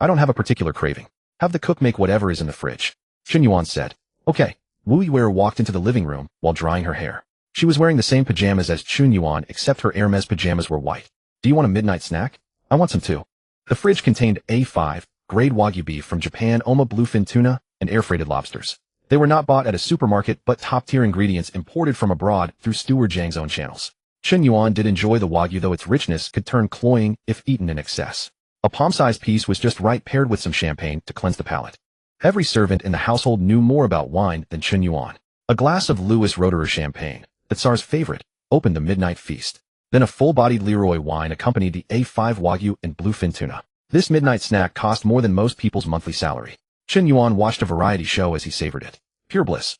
I don't have a particular craving. Have the cook make whatever is in the fridge. Chen Yuan said. Okay. Wu Yiwei walked into the living room while drying her hair. She was wearing the same pajamas as Chen Yuan, except her Hermes pajamas were white. Do you want a midnight snack? I want some too. The fridge contained A5, grade Wagyu beef from Japan, Oma bluefin tuna, and air-freighted lobsters. They were not bought at a supermarket but top-tier ingredients imported from abroad through Steward Zhang's own channels. Chen Yuan did enjoy the Wagyu, though its richness could turn cloying if eaten in excess. A palm-sized piece was just right, paired with some champagne to cleanse the palate. Every servant in the household knew more about wine than Chen Yuan. A glass of Louis Roederer champagne, the Tsar's favorite, opened the midnight feast. Then a full-bodied Leroy wine accompanied the A5 Wagyu and bluefin tuna. This midnight snack cost more than most people's monthly salary. Chen Yuan watched a variety show as he savored it. Pure bliss.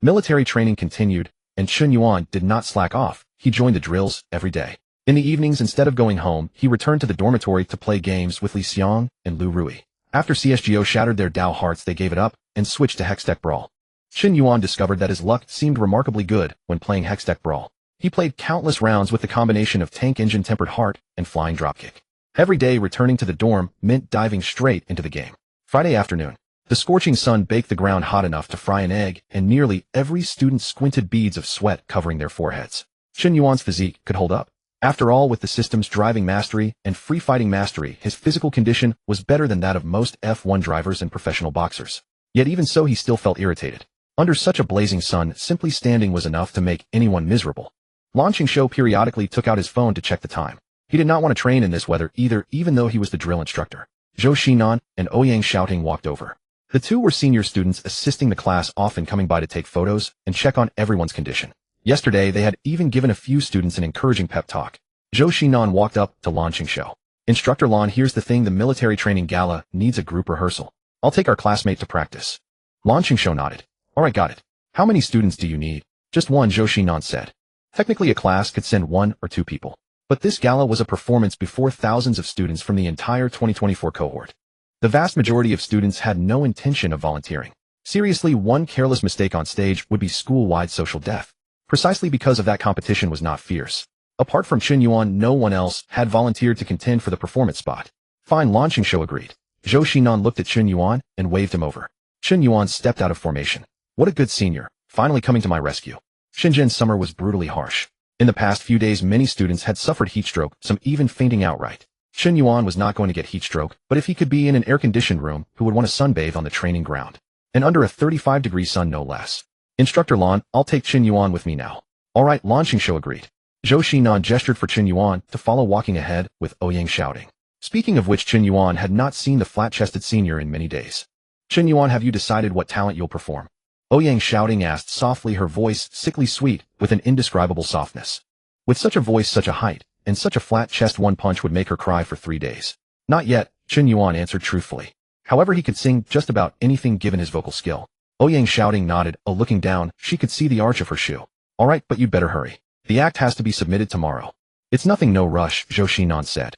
Military training continued, and Chen Yuan did not slack off. He joined the drills every day. In the evenings, instead of going home, he returned to the dormitory to play games with Li Xiang and Lu Rui. After CSGO shattered their Dao hearts, they gave it up and switched to Hextech Brawl. Chen Yuan discovered that his luck seemed remarkably good when playing Hextech Brawl. He played countless rounds with the combination of tank engine tempered heart and flying dropkick. Every day returning to the dorm meant diving straight into the game. Friday afternoon. The scorching sun baked the ground hot enough to fry an egg, and nearly every student squinted, beads of sweat covering their foreheads. Chen Yuan's physique could hold up. After all, with the system's driving mastery and free-fighting mastery, his physical condition was better than that of most F1 drivers and professional boxers. Yet even so, he still felt irritated. Under such a blazing sun, simply standing was enough to make anyone miserable. Launching Show periodically took out his phone to check the time. He did not want to train in this weather either, even though he was the drill instructor. Zhou Xinan and Ouyang Shouting walked over. The two were senior students assisting the class, often coming by to take photos and check on everyone's condition. Yesterday, they had even given a few students an encouraging pep talk. Zhou Xinan walked up to Lan Qingshou. Instructor Lan, here's the thing, the military training gala needs a group rehearsal. I'll take our classmate to practice. Lan Qingshou nodded. Alright, got it. How many students do you need? Just one, Zhou Xinan said. Technically, a class could send 1 or 2 people. But this gala was a performance before thousands of students from the entire 2024 cohort. The vast majority of students had no intention of volunteering. Seriously, one careless mistake on stage would be school-wide social death. Precisely because of that, competition was not fierce. Apart from Chen Yuan, no one else had volunteered to contend for the performance spot. Fine, Lan Qingshou agreed. Zhou Xinan looked at Chen Yuan and waved him over. Chen Yuan stepped out of formation. What a good senior, finally coming to my rescue. Shenzhen's summer was brutally harsh. In the past few days, many students had suffered heat stroke, some even fainting outright. Chen Yuan was not going to get heat stroke, but if he could be in an air-conditioned room, who would want to sunbathe on the training ground? And under a 35-degree sun, no less. Instructor Lan, I'll take Chen Yuan with me now. Alright, Lan Qingshou agreed. Zhou Xinan gestured for Chen Yuan to follow, walking ahead with Ouyang Shouting. Speaking of which, Chen Yuan had not seen the flat-chested senior in many days. Chen Yuan, have you decided what talent you'll perform? Ouyang Shouting asked softly, her voice sickly sweet with an indescribable softness. With such a voice, such a height, and such a flat chest, one punch would make her cry for 3 days. Not yet, Chen Yuan answered truthfully. However, he could sing just about anything given his vocal skill. Ouyang Shouting nodded. Oh, looking down, she could see the arch of her shoe. Alright, but you'd better hurry. The act has to be submitted tomorrow. It's nothing, no rush, Zhou Xinan said.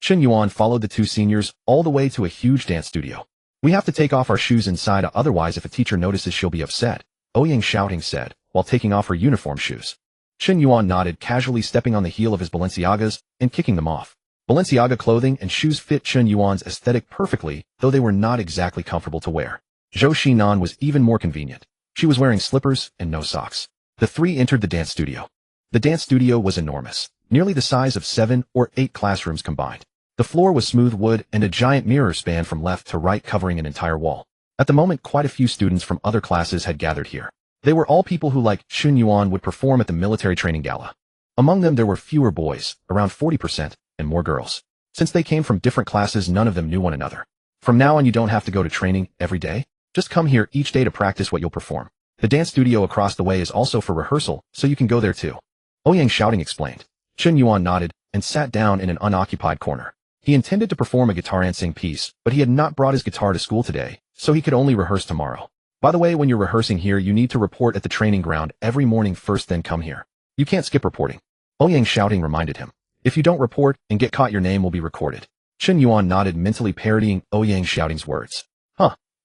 Chen Yuan followed the two seniors all the way to a huge dance studio. We have to take off our shoes inside, otherwise if a teacher notices she'll be upset, Ouyang Shouting said, while taking off her uniform shoes. Chen Yuan nodded, casually stepping on the heel of his Balenciagas and kicking them off. Balenciaga clothing and shoes fit Chen Yuan's aesthetic perfectly, though they were not exactly comfortable to wear. Zhou Xinan was even more convenient. She was wearing slippers and no socks. The three entered the dance studio. The dance studio was enormous, nearly the size of 7 or 8 classrooms combined. The floor was smooth wood, and a giant mirror spanned from left to right, covering an entire wall. At the moment, quite a few students from other classes had gathered here. They were all people who, like Chen Yuan, would perform at the military training gala. Among them, there were fewer boys, around 40%, and more girls. Since they came from different classes, none of them knew one another. From now on, you don't have to go to training every day. Just come here each day to practice what you'll perform. The dance studio across the way is also for rehearsal, so you can go there too. Ouyang Shouting explained. Chen Yuan nodded and sat down in an unoccupied corner. He intended to perform a guitar and sing piece, but he had not brought his guitar to school today, so he could only rehearse tomorrow. By the way, when you're rehearsing here, you need to report at the training ground every morning first, then come here. You can't skip reporting. Ouyang Shouting reminded him. If you don't report and get caught, your name will be recorded. Chen Yuan nodded, mentally parodying Ouyang Shouting's words.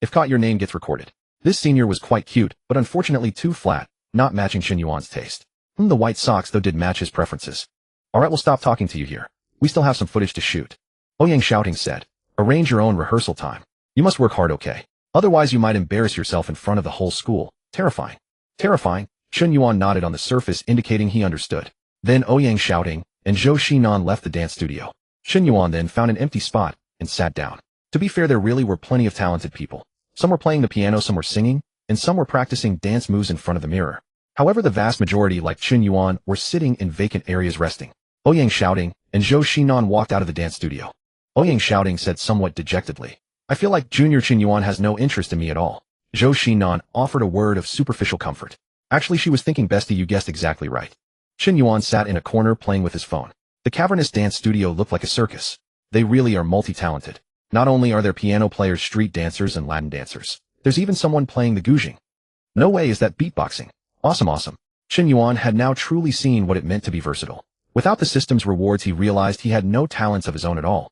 If caught, your name gets recorded. This senior was quite cute, but unfortunately too flat, not matching Chen Yuan's taste. The white socks, though, did match his preferences. Alright, we'll stop talking to you here. We still have some footage to shoot. Ouyang Shouting said. Arrange your own rehearsal time. You must work hard, okay? Otherwise you might embarrass yourself in front of the whole school. Terrifying. Terrifying. Chen Yuan nodded on the surface, indicating he understood. Then Ouyang shouting, and Zhou Xinan left the dance studio. Chen Yuan then found an empty spot and sat down. To be fair, there really were plenty of talented people. Some were playing the piano, some were singing, and some were practicing dance moves in front of the mirror. However, the vast majority, like Chen Yuan, were sitting in vacant areas resting. Ouyang shouting, and Zhou Xinan walked out of the dance studio. Ouyang shouting said somewhat dejectedly, I feel like Junior Chen Yuan has no interest in me at all. Zhou Xinan offered a word of superficial comfort. Actually, she was thinking, bestie, you guessed exactly right. Chen Yuan sat in a corner playing with his phone. The cavernous dance studio looked like a circus. They really are multi-talented. Not only are there piano players, street dancers, and Latin dancers, there's even someone playing the guzheng. No way, is that beatboxing. Awesome, awesome. Chen Yuan had now truly seen what it meant to be versatile. Without the system's rewards, he realized he had no talents of his own at all.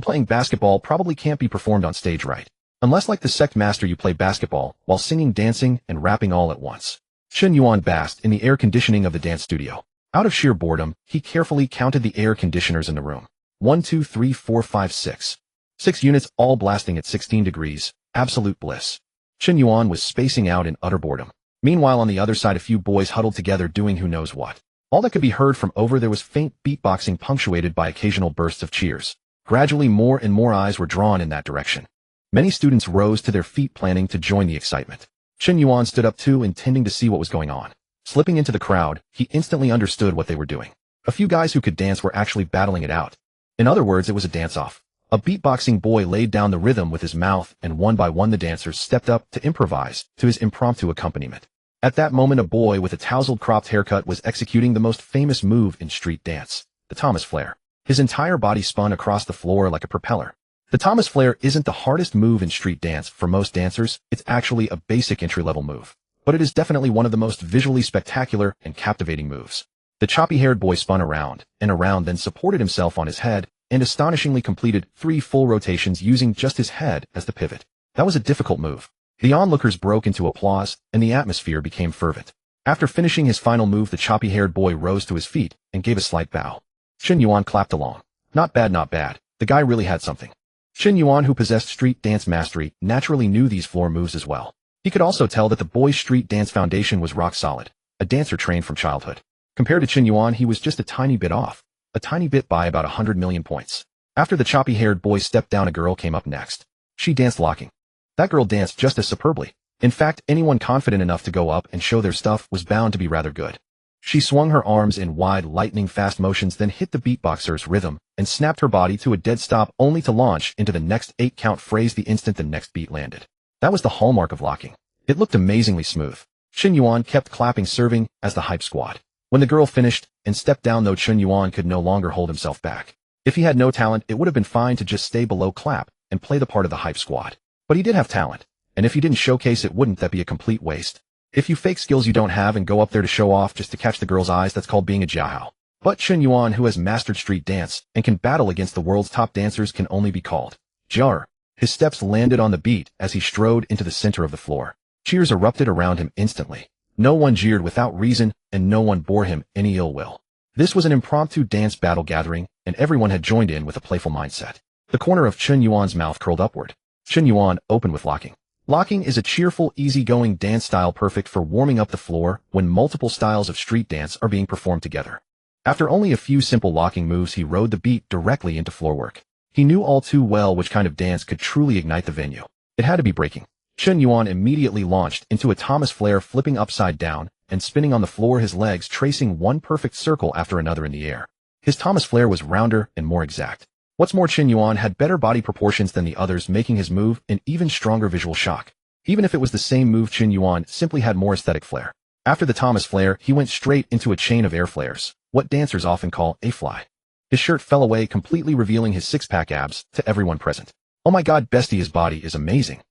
Playing basketball probably can't be performed on stage, right? Unless like the sect master you play basketball while singing, dancing, and rapping all at once. Chen Yuan basked in the air conditioning of the dance studio. Out of sheer boredom, he carefully counted the air conditioners in the room. 1, 2, 3, 4, 5, 6. 6 units, all blasting at 16 degrees. Absolute bliss. Chen Yuan was spacing out in utter boredom. Meanwhile, on the other side, a few boys huddled together doing who knows what. All that could be heard from over there was faint beatboxing punctuated by occasional bursts of cheers. Gradually, more and more eyes were drawn in that direction. Many students rose to their feet, planning to join the excitement. Chen Yuan stood up too, intending to see what was going on. Slipping into the crowd, he instantly understood what they were doing. A few guys who could dance were actually battling it out. In other words, it was a dance-off. A beatboxing boy laid down the rhythm with his mouth, and one by one the dancers stepped up to improvise to his impromptu accompaniment. At that moment, a boy with a tousled cropped haircut was executing the most famous move in street dance, the Thomas Flare. His entire body spun across the floor like a propeller. The Thomas Flare isn't the hardest move in street dance for most dancers, it's actually a basic entry-level move. But it is definitely one of the most visually spectacular and captivating moves. The choppy-haired boy spun around and around, then supported himself on his head, and astonishingly completed 3 full rotations using just his head as the pivot. That was a difficult move. The onlookers broke into applause, and the atmosphere became fervent. After finishing his final move, the choppy-haired boy rose to his feet and gave a slight bow. Chen Yuan clapped along. Not bad, not bad. The guy really had something. Chen Yuan, who possessed street dance mastery, naturally knew these floor moves as well. He could also tell that the boy's street dance foundation was rock solid, a dancer trained from childhood. Compared to Chen Yuan, he was just a tiny bit off. A tiny bit by about 100 million points. After the choppy-haired boy stepped down, a girl came up next. She danced locking. That girl danced just as superbly. In fact, anyone confident enough to go up and show their stuff was bound to be rather good. She swung her arms in wide, lightning-fast motions, then hit the beatboxer's rhythm and snapped her body to a dead stop, only to launch into the next 8-count phrase the instant the next beat landed. That was the hallmark of locking. It looked amazingly smooth. Chen Yuan kept clapping, serving as the hype squad. When the girl finished and stepped down, though, Chen Yuan could no longer hold himself back. If he had no talent, it would have been fine to just stay below, clap, and play the part of the hype squad. But he did have talent, and if he didn't showcase it, wouldn't that be a complete waste? If you fake skills you don't have and go up there to show off just to catch the girl's eyes, that's called being a jiahao. But Chen Yuan, who has mastered street dance and can battle against the world's top dancers, can only be called jiaer. His steps landed on the beat as he strode into the center of the floor. Cheers erupted around him instantly. No one jeered without reason, and no one bore him any ill will. This was an impromptu dance battle gathering, and everyone had joined in with a playful mindset. The corner of Chen Yuan's mouth curled upward. Chen Yuan opened with locking. Locking is a cheerful, easygoing dance style perfect for warming up the floor when multiple styles of street dance are being performed together. After only a few simple locking moves, he rode the beat directly into floor work. He knew all too well which kind of dance could truly ignite the venue. It had to be breaking. Chen Yuan immediately launched into a Thomas Flare, flipping upside down and spinning on the floor, his legs tracing one perfect circle after another in the air. His Thomas Flare was rounder and more exact. What's more, Chen Yuan had better body proportions than the others, making his move an even stronger visual shock. Even if it was the same move, Chen Yuan simply had more aesthetic flair. After the Thomas Flare, he went straight into a chain of air flares, what dancers often call a fly. His shirt fell away, completely revealing his six-pack abs to everyone present. Oh my god, bestie, his body is amazing.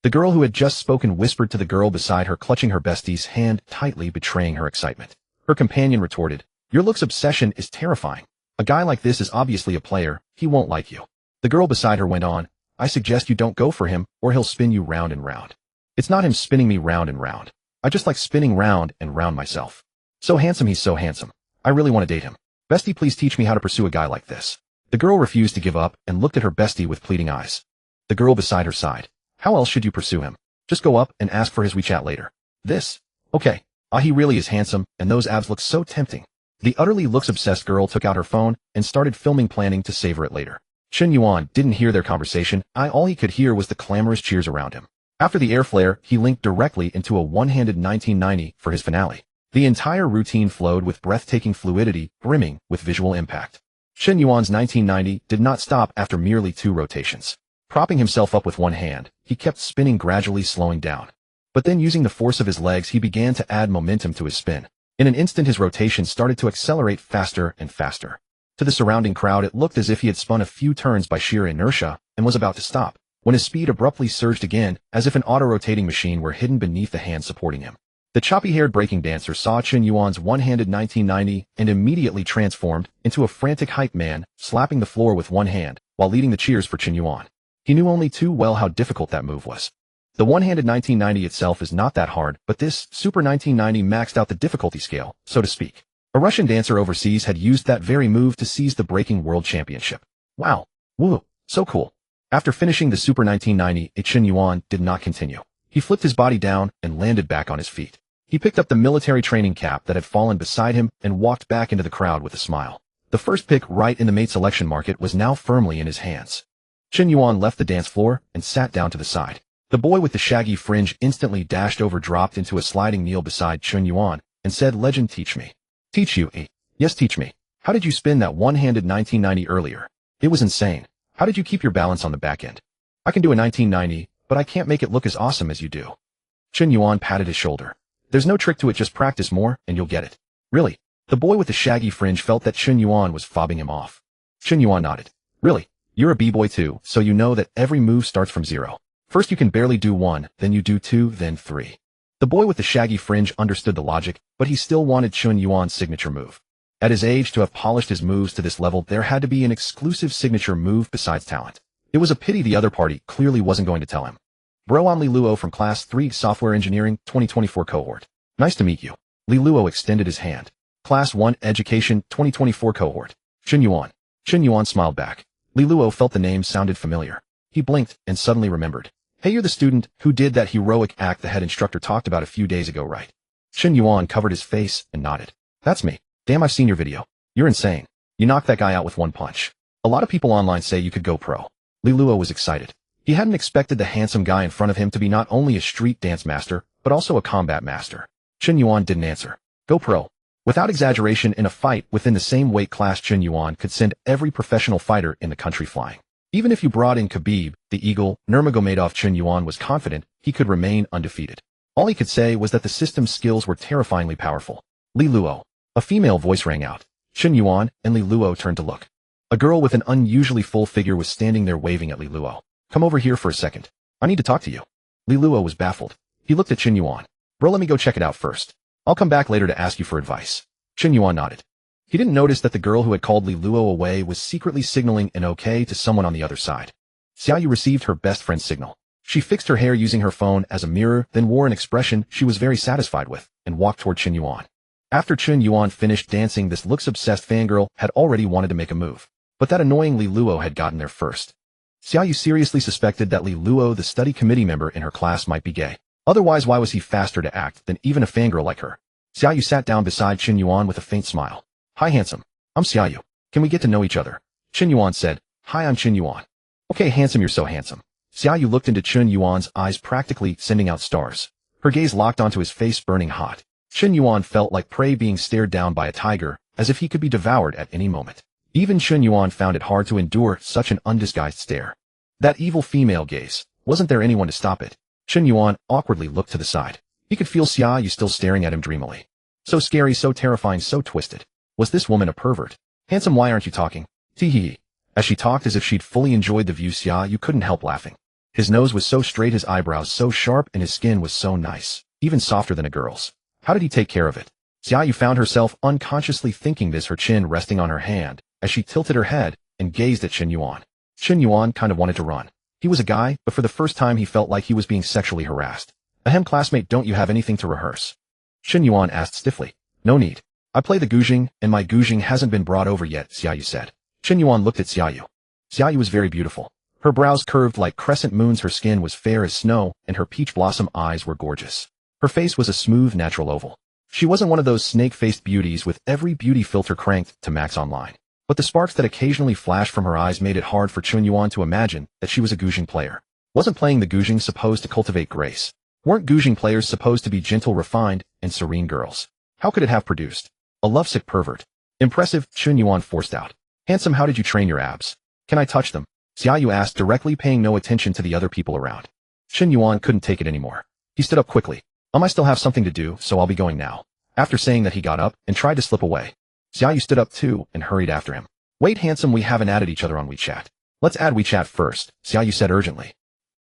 The girl who had just spoken whispered to the girl beside her, clutching her bestie's hand tightly, betraying her excitement. Her companion retorted, your looks obsession is terrifying. A guy like this is obviously a player, he won't like you. The girl beside her went on, I suggest you don't go for him, or he'll spin you round and round. It's not him spinning me round and round. I just like spinning round and round myself. So handsome, he's so handsome. I really want to date him. Bestie, please teach me how to pursue a guy like this. The girl refused to give up and looked at her bestie with pleading eyes. The girl beside her sighed. How else should you pursue him? Just go up and ask for his WeChat later. This? Okay. Ah, he really is handsome, and those abs look so tempting. The utterly looks-obsessed girl took out her phone and started filming, planning to savor it later. Chen Yuan didn't hear their conversation. All he could hear was the clamorous cheers around him. After the air flare, he linked directly into a one-handed 1990 for his finale. The entire routine flowed with breathtaking fluidity, brimming with visual impact. Chen Yuan's 1990 did not stop after merely 2 rotations. Propping himself up with one hand, he kept spinning, gradually slowing down. But then, using the force of his legs, he began to add momentum to his spin. In an instant, his rotation started to accelerate faster and faster. To the surrounding crowd, it looked as if he had spun a few turns by sheer inertia and was about to stop, when his speed abruptly surged again, as if an auto-rotating machine were hidden beneath the hand supporting him. The choppy-haired breaking dancer saw Chen Yuan's one-handed 1990 and immediately transformed into a frantic hype man, slapping the floor with one hand, while leading the cheers for Chen Yuan. He knew only too well how difficult that move was. The one-handed 1990 itself is not that hard, but this Super 1990 maxed out the difficulty scale, so to speak. A Russian dancer overseas had used that very move to seize the breaking world championship. Wow. Woo. So cool. After finishing the Super 1990, Chen Yuan did not continue. He flipped his body down and landed back on his feet. He picked up the military training cap that had fallen beside him and walked back into the crowd with a smile. The first pick right in the mate selection market was now firmly in his hands. Chen Yuan left the dance floor and sat down to the side. The boy with the shaggy fringe instantly dashed over, dropped into a sliding kneel beside Chen Yuan, and said, "Legend, teach me." "Teach you, eh?" "Yes, teach me. How did you spin that one-handed 1990 earlier? It was insane. How did you keep your balance on the back end?" "I can do a 1990, but I can't make it look as awesome as you do." Chen Yuan patted his shoulder. "There's no trick to it, just practice more, and you'll get it." "Really?" The boy with the shaggy fringe felt that Chen Yuan was fobbing him off. Chen Yuan nodded. "Really? You're a b-boy too, so you know that every move starts from 0. First you can barely do 1, then you do 2, then 3. The boy with the shaggy fringe understood the logic, but he still wanted Chen Yuan's signature move. At his age, to have polished his moves to this level, there had to be an exclusive signature move besides talent. It was a pity the other party clearly wasn't going to tell him. "Bro, I'm Li Luo from Class 3 Software Engineering 2024 cohort. Nice to meet you." Li Luo extended his hand. "Class 1 Education 2024 cohort. Chen Yuan." Chen Yuan smiled back. Li Luo felt the name sounded familiar. He blinked and suddenly remembered. "Hey, you're the student who did that heroic act the head instructor talked about a few days ago, right?" Chen Yuan covered his face and nodded. "That's me. Damn, I've seen your video. You're insane. You knocked that guy out with one punch. A lot of people online say you could go pro." Li Luo was excited. He hadn't expected the handsome guy in front of him to be not only a street dance master, but also a combat master. Chen Yuan didn't answer. "Go pro." Without exaggeration, in a fight within the same weight class, Chen Yuan could send every professional fighter in the country flying. Even if you brought in Khabib, the Eagle, Nurmagomedov, Chen Yuan was confident he could remain undefeated. All he could say was that the system's skills were terrifyingly powerful. "Li Luo." A female voice rang out. Chen Yuan and Li Luo turned to look. A girl with an unusually full figure was standing there waving at Li Luo. "Come over here for a second. I need to talk to you." Li Luo was baffled. He looked at Chen Yuan. "Bro, let me go check it out first. I'll come back later to ask you for advice." Chen Yuan nodded. He didn't notice that the girl who had called Li Luo away was secretly signaling an okay to someone on the other side. Xiaoyu received her best friend's signal. She fixed her hair using her phone as a mirror, then wore an expression she was very satisfied with, and walked toward Chen Yuan. After Chen Yuan finished dancing, this looks-obsessed fangirl had already wanted to make a move. But that annoying Li Luo had gotten there first. Xiaoyu seriously suspected that Li Luo, the study committee member in her class, might be gay. Otherwise, why was he faster to act than even a fangirl like her? Xiaoyu sat down beside Chen Yuan with a faint smile. "Hi, handsome. I'm Xiaoyu. Can we get to know each other?" Chen Yuan said. "Hi, I'm Chen Yuan." "Okay, handsome, you're so handsome." Xiaoyu looked into Chen Yuan's eyes, practically sending out stars. Her gaze locked onto his face, burning hot. Chen Yuan felt like prey being stared down by a tiger, as if he could be devoured at any moment. Even Chen Yuan found it hard to endure such an undisguised stare. That evil female gaze. Wasn't there anyone to stop it? Chen Yuan awkwardly looked to the side. He could feel Xiaoyu still staring at him dreamily. So scary, so terrifying, so twisted. Was this woman a pervert? "Handsome, why aren't you talking?" Tee-hee. As she talked as if she'd fully enjoyed the view, Xiaoyu couldn't help laughing. His nose was so straight, his eyebrows so sharp, and his skin was so nice, even softer than a girl's. How did he take care of it? Xiaoyu found herself unconsciously thinking this, her chin resting on her hand, as she tilted her head and gazed at Chen Yuan. Chen Yuan kind of wanted to run. He was a guy, but for the first time he felt like he was being sexually harassed. "Ahem, classmate, don't you have anything to rehearse?" Chen Yuan asked stiffly. "No need. I play the guzheng, and my guzheng hasn't been brought over yet," Xiaoyu said. Chen Yuan looked at Xiaoyu. Xiaoyu was very beautiful. Her brows curved like crescent moons, her skin was fair as snow, and her peach blossom eyes were gorgeous. Her face was a smooth, natural oval. She wasn't one of those snake-faced beauties with every beauty filter cranked to max online. But the sparks that occasionally flashed from her eyes made it hard for Chen Yuan to imagine that she was a Guzheng player. Wasn't playing the Guzheng supposed to cultivate grace? Weren't Guzheng players supposed to be gentle, refined, and serene girls? How could it have produced a lovesick pervert? Impressive, Chen Yuan forced out. Handsome, how did you train your abs? Can I touch them? Xiaoyu asked, directly, paying no attention to the other people around. Chen Yuan couldn't take it anymore. He stood up quickly. I still have something to do, so I'll be going now. After saying that, he got up and tried to slip away. Xiaoyu stood up too and hurried after him. Wait, handsome, we haven't added each other on WeChat. Let's add WeChat first, Xiaoyu said urgently.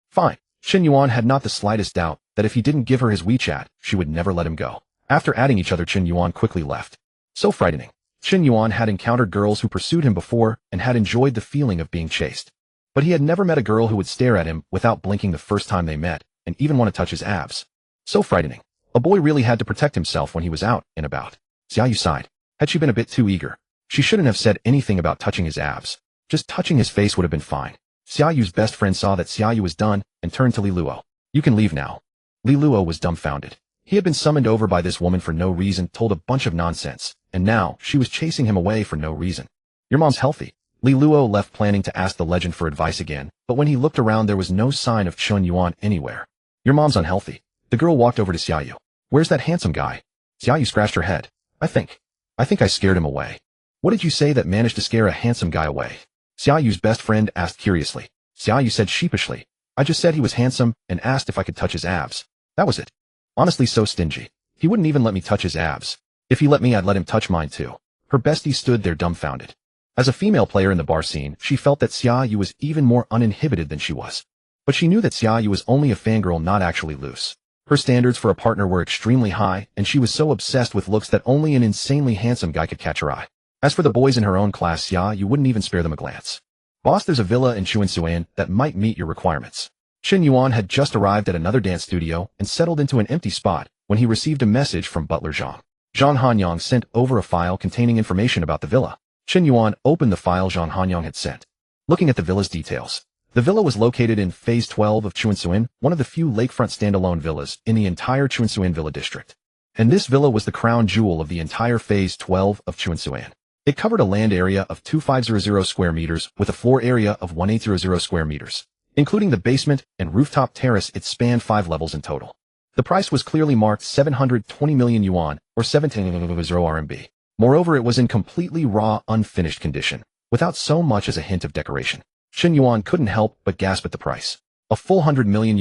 Fine. Chen Yuan had not the slightest doubt that if he didn't give her his WeChat, she would never let him go. After adding each other, Chen Yuan quickly left. So frightening. Chen Yuan had encountered girls who pursued him before and had enjoyed the feeling of being chased. But he had never met a girl who would stare at him without blinking the first time they met, and even want to touch his abs. So frightening. A boy really had to protect himself when he was out and about. Xiaoyu sighed. Had she been a bit too eager, she shouldn't have said anything about touching his abs. Just touching his face would have been fine. Xiaoyu's best friend saw that Xiaoyu was done and turned to Li Luo. You can leave now. Li Luo was dumbfounded. He had been summoned over by this woman for no reason, told a bunch of nonsense, and now she was chasing him away for no reason. Your mom's healthy. Li Luo left, planning to ask the legend for advice again, but when he looked around there was no sign of Chen Yuan anywhere. Your mom's unhealthy. The girl walked over to Xiaoyu. Where's that handsome guy? Xiaoyu scratched her head. I think I scared him away. What did you say that managed to scare a handsome guy away? Xiaoyu's best friend asked curiously. Xiaoyu said sheepishly. I just said he was handsome and asked if I could touch his abs. That was it. Honestly, so stingy. He wouldn't even let me touch his abs. If he let me, I'd let him touch mine too. Her bestie stood there dumbfounded. As a female player in the bar scene, she felt that Xiaoyu was even more uninhibited than she was. But she knew that Xiaoyu was only a fangirl, not actually loose. Her standards for a partner were extremely high, and she was so obsessed with looks that only an insanely handsome guy could catch her eye. As for the boys in her own class, Xiaoyu wouldn't even spare them a glance. Boss, there's a villa in Chuansuan that might meet your requirements. Chen Yuan had just arrived at another dance studio and settled into an empty spot when he received a message from butler Zhang. Zhang Hanyang sent over a file containing information about the villa. Chen Yuan opened the file Zhang Hanyang had sent. Looking at the villa's details. The villa was located in Phase 12 of Chuansuan, one of the few lakefront standalone villas in the entire Chuansuan Villa district. And this villa was the crown jewel of the entire Phase 12 of Chuansuan. It covered a land area of 2500 square meters with a floor area of 1800 square meters. Including the basement and rooftop terrace, it spanned 5 levels in total. The price was clearly marked 720 million yuan, or 17 RMB. Moreover, it was in completely raw, unfinished condition, without so much as a hint of decoration. Chen Yuan couldn't help but gasp at the price. A full $100 million.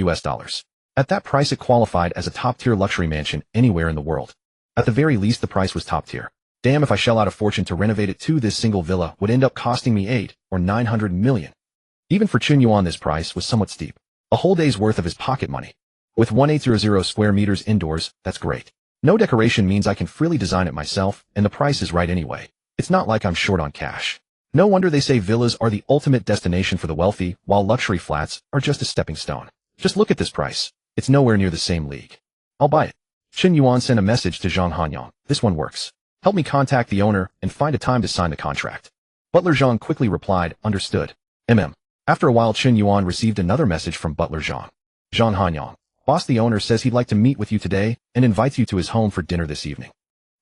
At that price, it qualified as a top-tier luxury mansion anywhere in the world. At the very least, the price was top-tier. Damn, if I shell out a fortune to renovate it too, this single villa would end up costing me 8 or 900 million. Even for Chen Yuan, this price was somewhat steep. A whole day's worth of his pocket money. With 1800 square meters indoors, that's great. No decoration means I can freely design it myself, and the price is right anyway. It's not like I'm short on cash. No wonder they say villas are the ultimate destination for the wealthy, while luxury flats are just a stepping stone. Just look at this price. It's nowhere near the same league. I'll buy it. Chen Yuan sent a message to Zhang Hanyang. This one works. Help me contact the owner and find a time to sign the contract. Butler Zhang quickly replied, understood. After a while, Chen Yuan received another message from Butler Zhang. Zhang Hanyang. Boss, the owner says he'd like to meet with you today and invites you to his home for dinner this evening.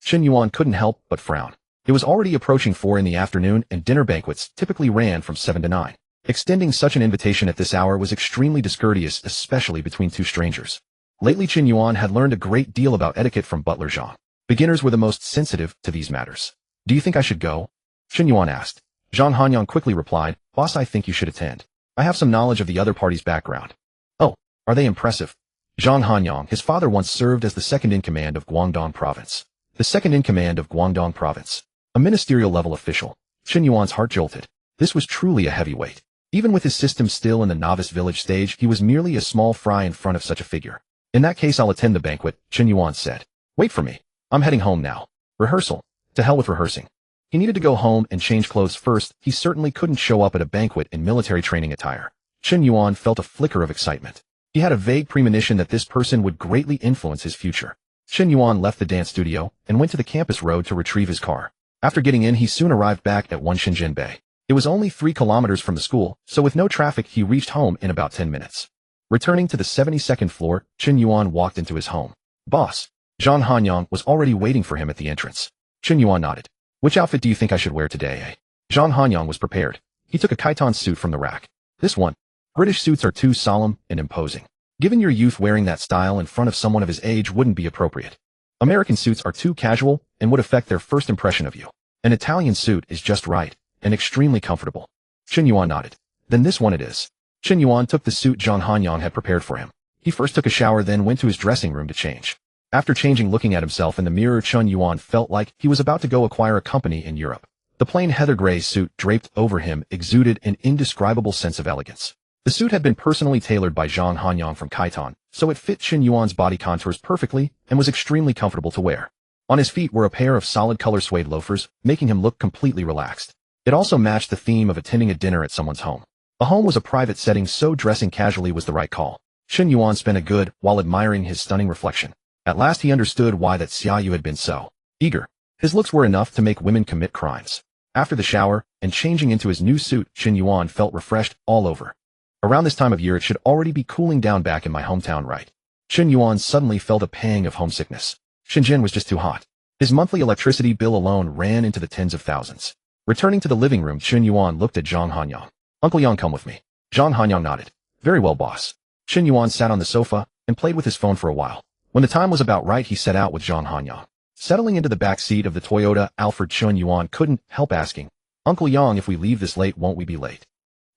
Chen Yuan couldn't help but frown. It was already approaching 4 in the afternoon, and dinner banquets typically ran from 7 to 9. Extending such an invitation at this hour was extremely discourteous, especially between two strangers. Lately, Chen Yuan had learned a great deal about etiquette from Butler Zhang. Beginners were the most sensitive to these matters. Do you think I should go? Chen Yuan asked. Zhang Hanyang quickly replied, Boss, I think you should attend. I have some knowledge of the other party's background. Oh, are they impressive? Zhang Hanyang, his father once served as the second-in-command of Guangdong Province. The second-in-command of Guangdong Province. A ministerial-level official. Chen Yuan's heart jolted. This was truly a heavyweight. Even with his system still in the novice village stage, he was merely a small fry in front of such a figure. In that case, I'll attend the banquet, Chen Yuan said. Wait for me. I'm heading home now. Rehearsal. To hell with rehearsing. He needed to go home and change clothes first. He certainly couldn't show up at a banquet in military training attire. Chen Yuan felt a flicker of excitement. He had a vague premonition that this person would greatly influence his future. Chen Yuan left the dance studio and went to the campus road to retrieve his car. After getting in, he soon arrived back at Shenzhen Bay. It was only 3 kilometers from the school, so with no traffic he reached home in about 10 minutes. Returning to the 72nd floor, Chen Yuan walked into his home. Boss. Zhang Hanyang was already waiting for him at the entrance. Chen Yuan nodded. Which outfit do you think I should wear today? Zhang Hanyang was prepared. He took a chiton suit from the rack. This one. British suits are too solemn and imposing. Given your youth, wearing that style in front of someone of his age wouldn't be appropriate. American suits are too casual and would affect their first impression of you. An Italian suit is just right and extremely comfortable. Chen Yuan nodded. Then this one it is. Chen Yuan took the suit Zhang Hanyang had prepared for him. He first took a shower, then went to his dressing room to change. After changing, looking at himself in the mirror, Chen Yuan felt like he was about to go acquire a company in Europe. The plain heather gray suit draped over him exuded an indescribable sense of elegance. The suit had been personally tailored by Zhang Hanyang from Khitan, so it fit Chen Yuan's body contours perfectly and was extremely comfortable to wear. On his feet were a pair of solid color suede loafers, making him look completely relaxed. It also matched the theme of attending a dinner at someone's home. A home was a private setting, so dressing casually was the right call. Chen Yuan spent a good while admiring his stunning reflection. At last he understood why that Xiaoyu had been so eager. His looks were enough to make women commit crimes. After the shower and changing into his new suit, Chen Yuan felt refreshed all over. Around this time of year it should already be cooling down back in my hometown, right? Chen Yuan suddenly felt a pang of homesickness. Shenzhen was just too hot. His monthly electricity bill alone ran into the tens of thousands. Returning to the living room, Chen Yuan looked at Zhang Hanyang. Uncle Yang, come with me. Zhang Hanyang nodded. Very well, boss. Chen Yuan sat on the sofa and played with his phone for a while. When the time was about right, he set out with Zhang Hanyang. Settling into the back seat of the Toyota Alphard, Chen Yuan couldn't help asking, Uncle Yang, if we leave this late, won't we be late?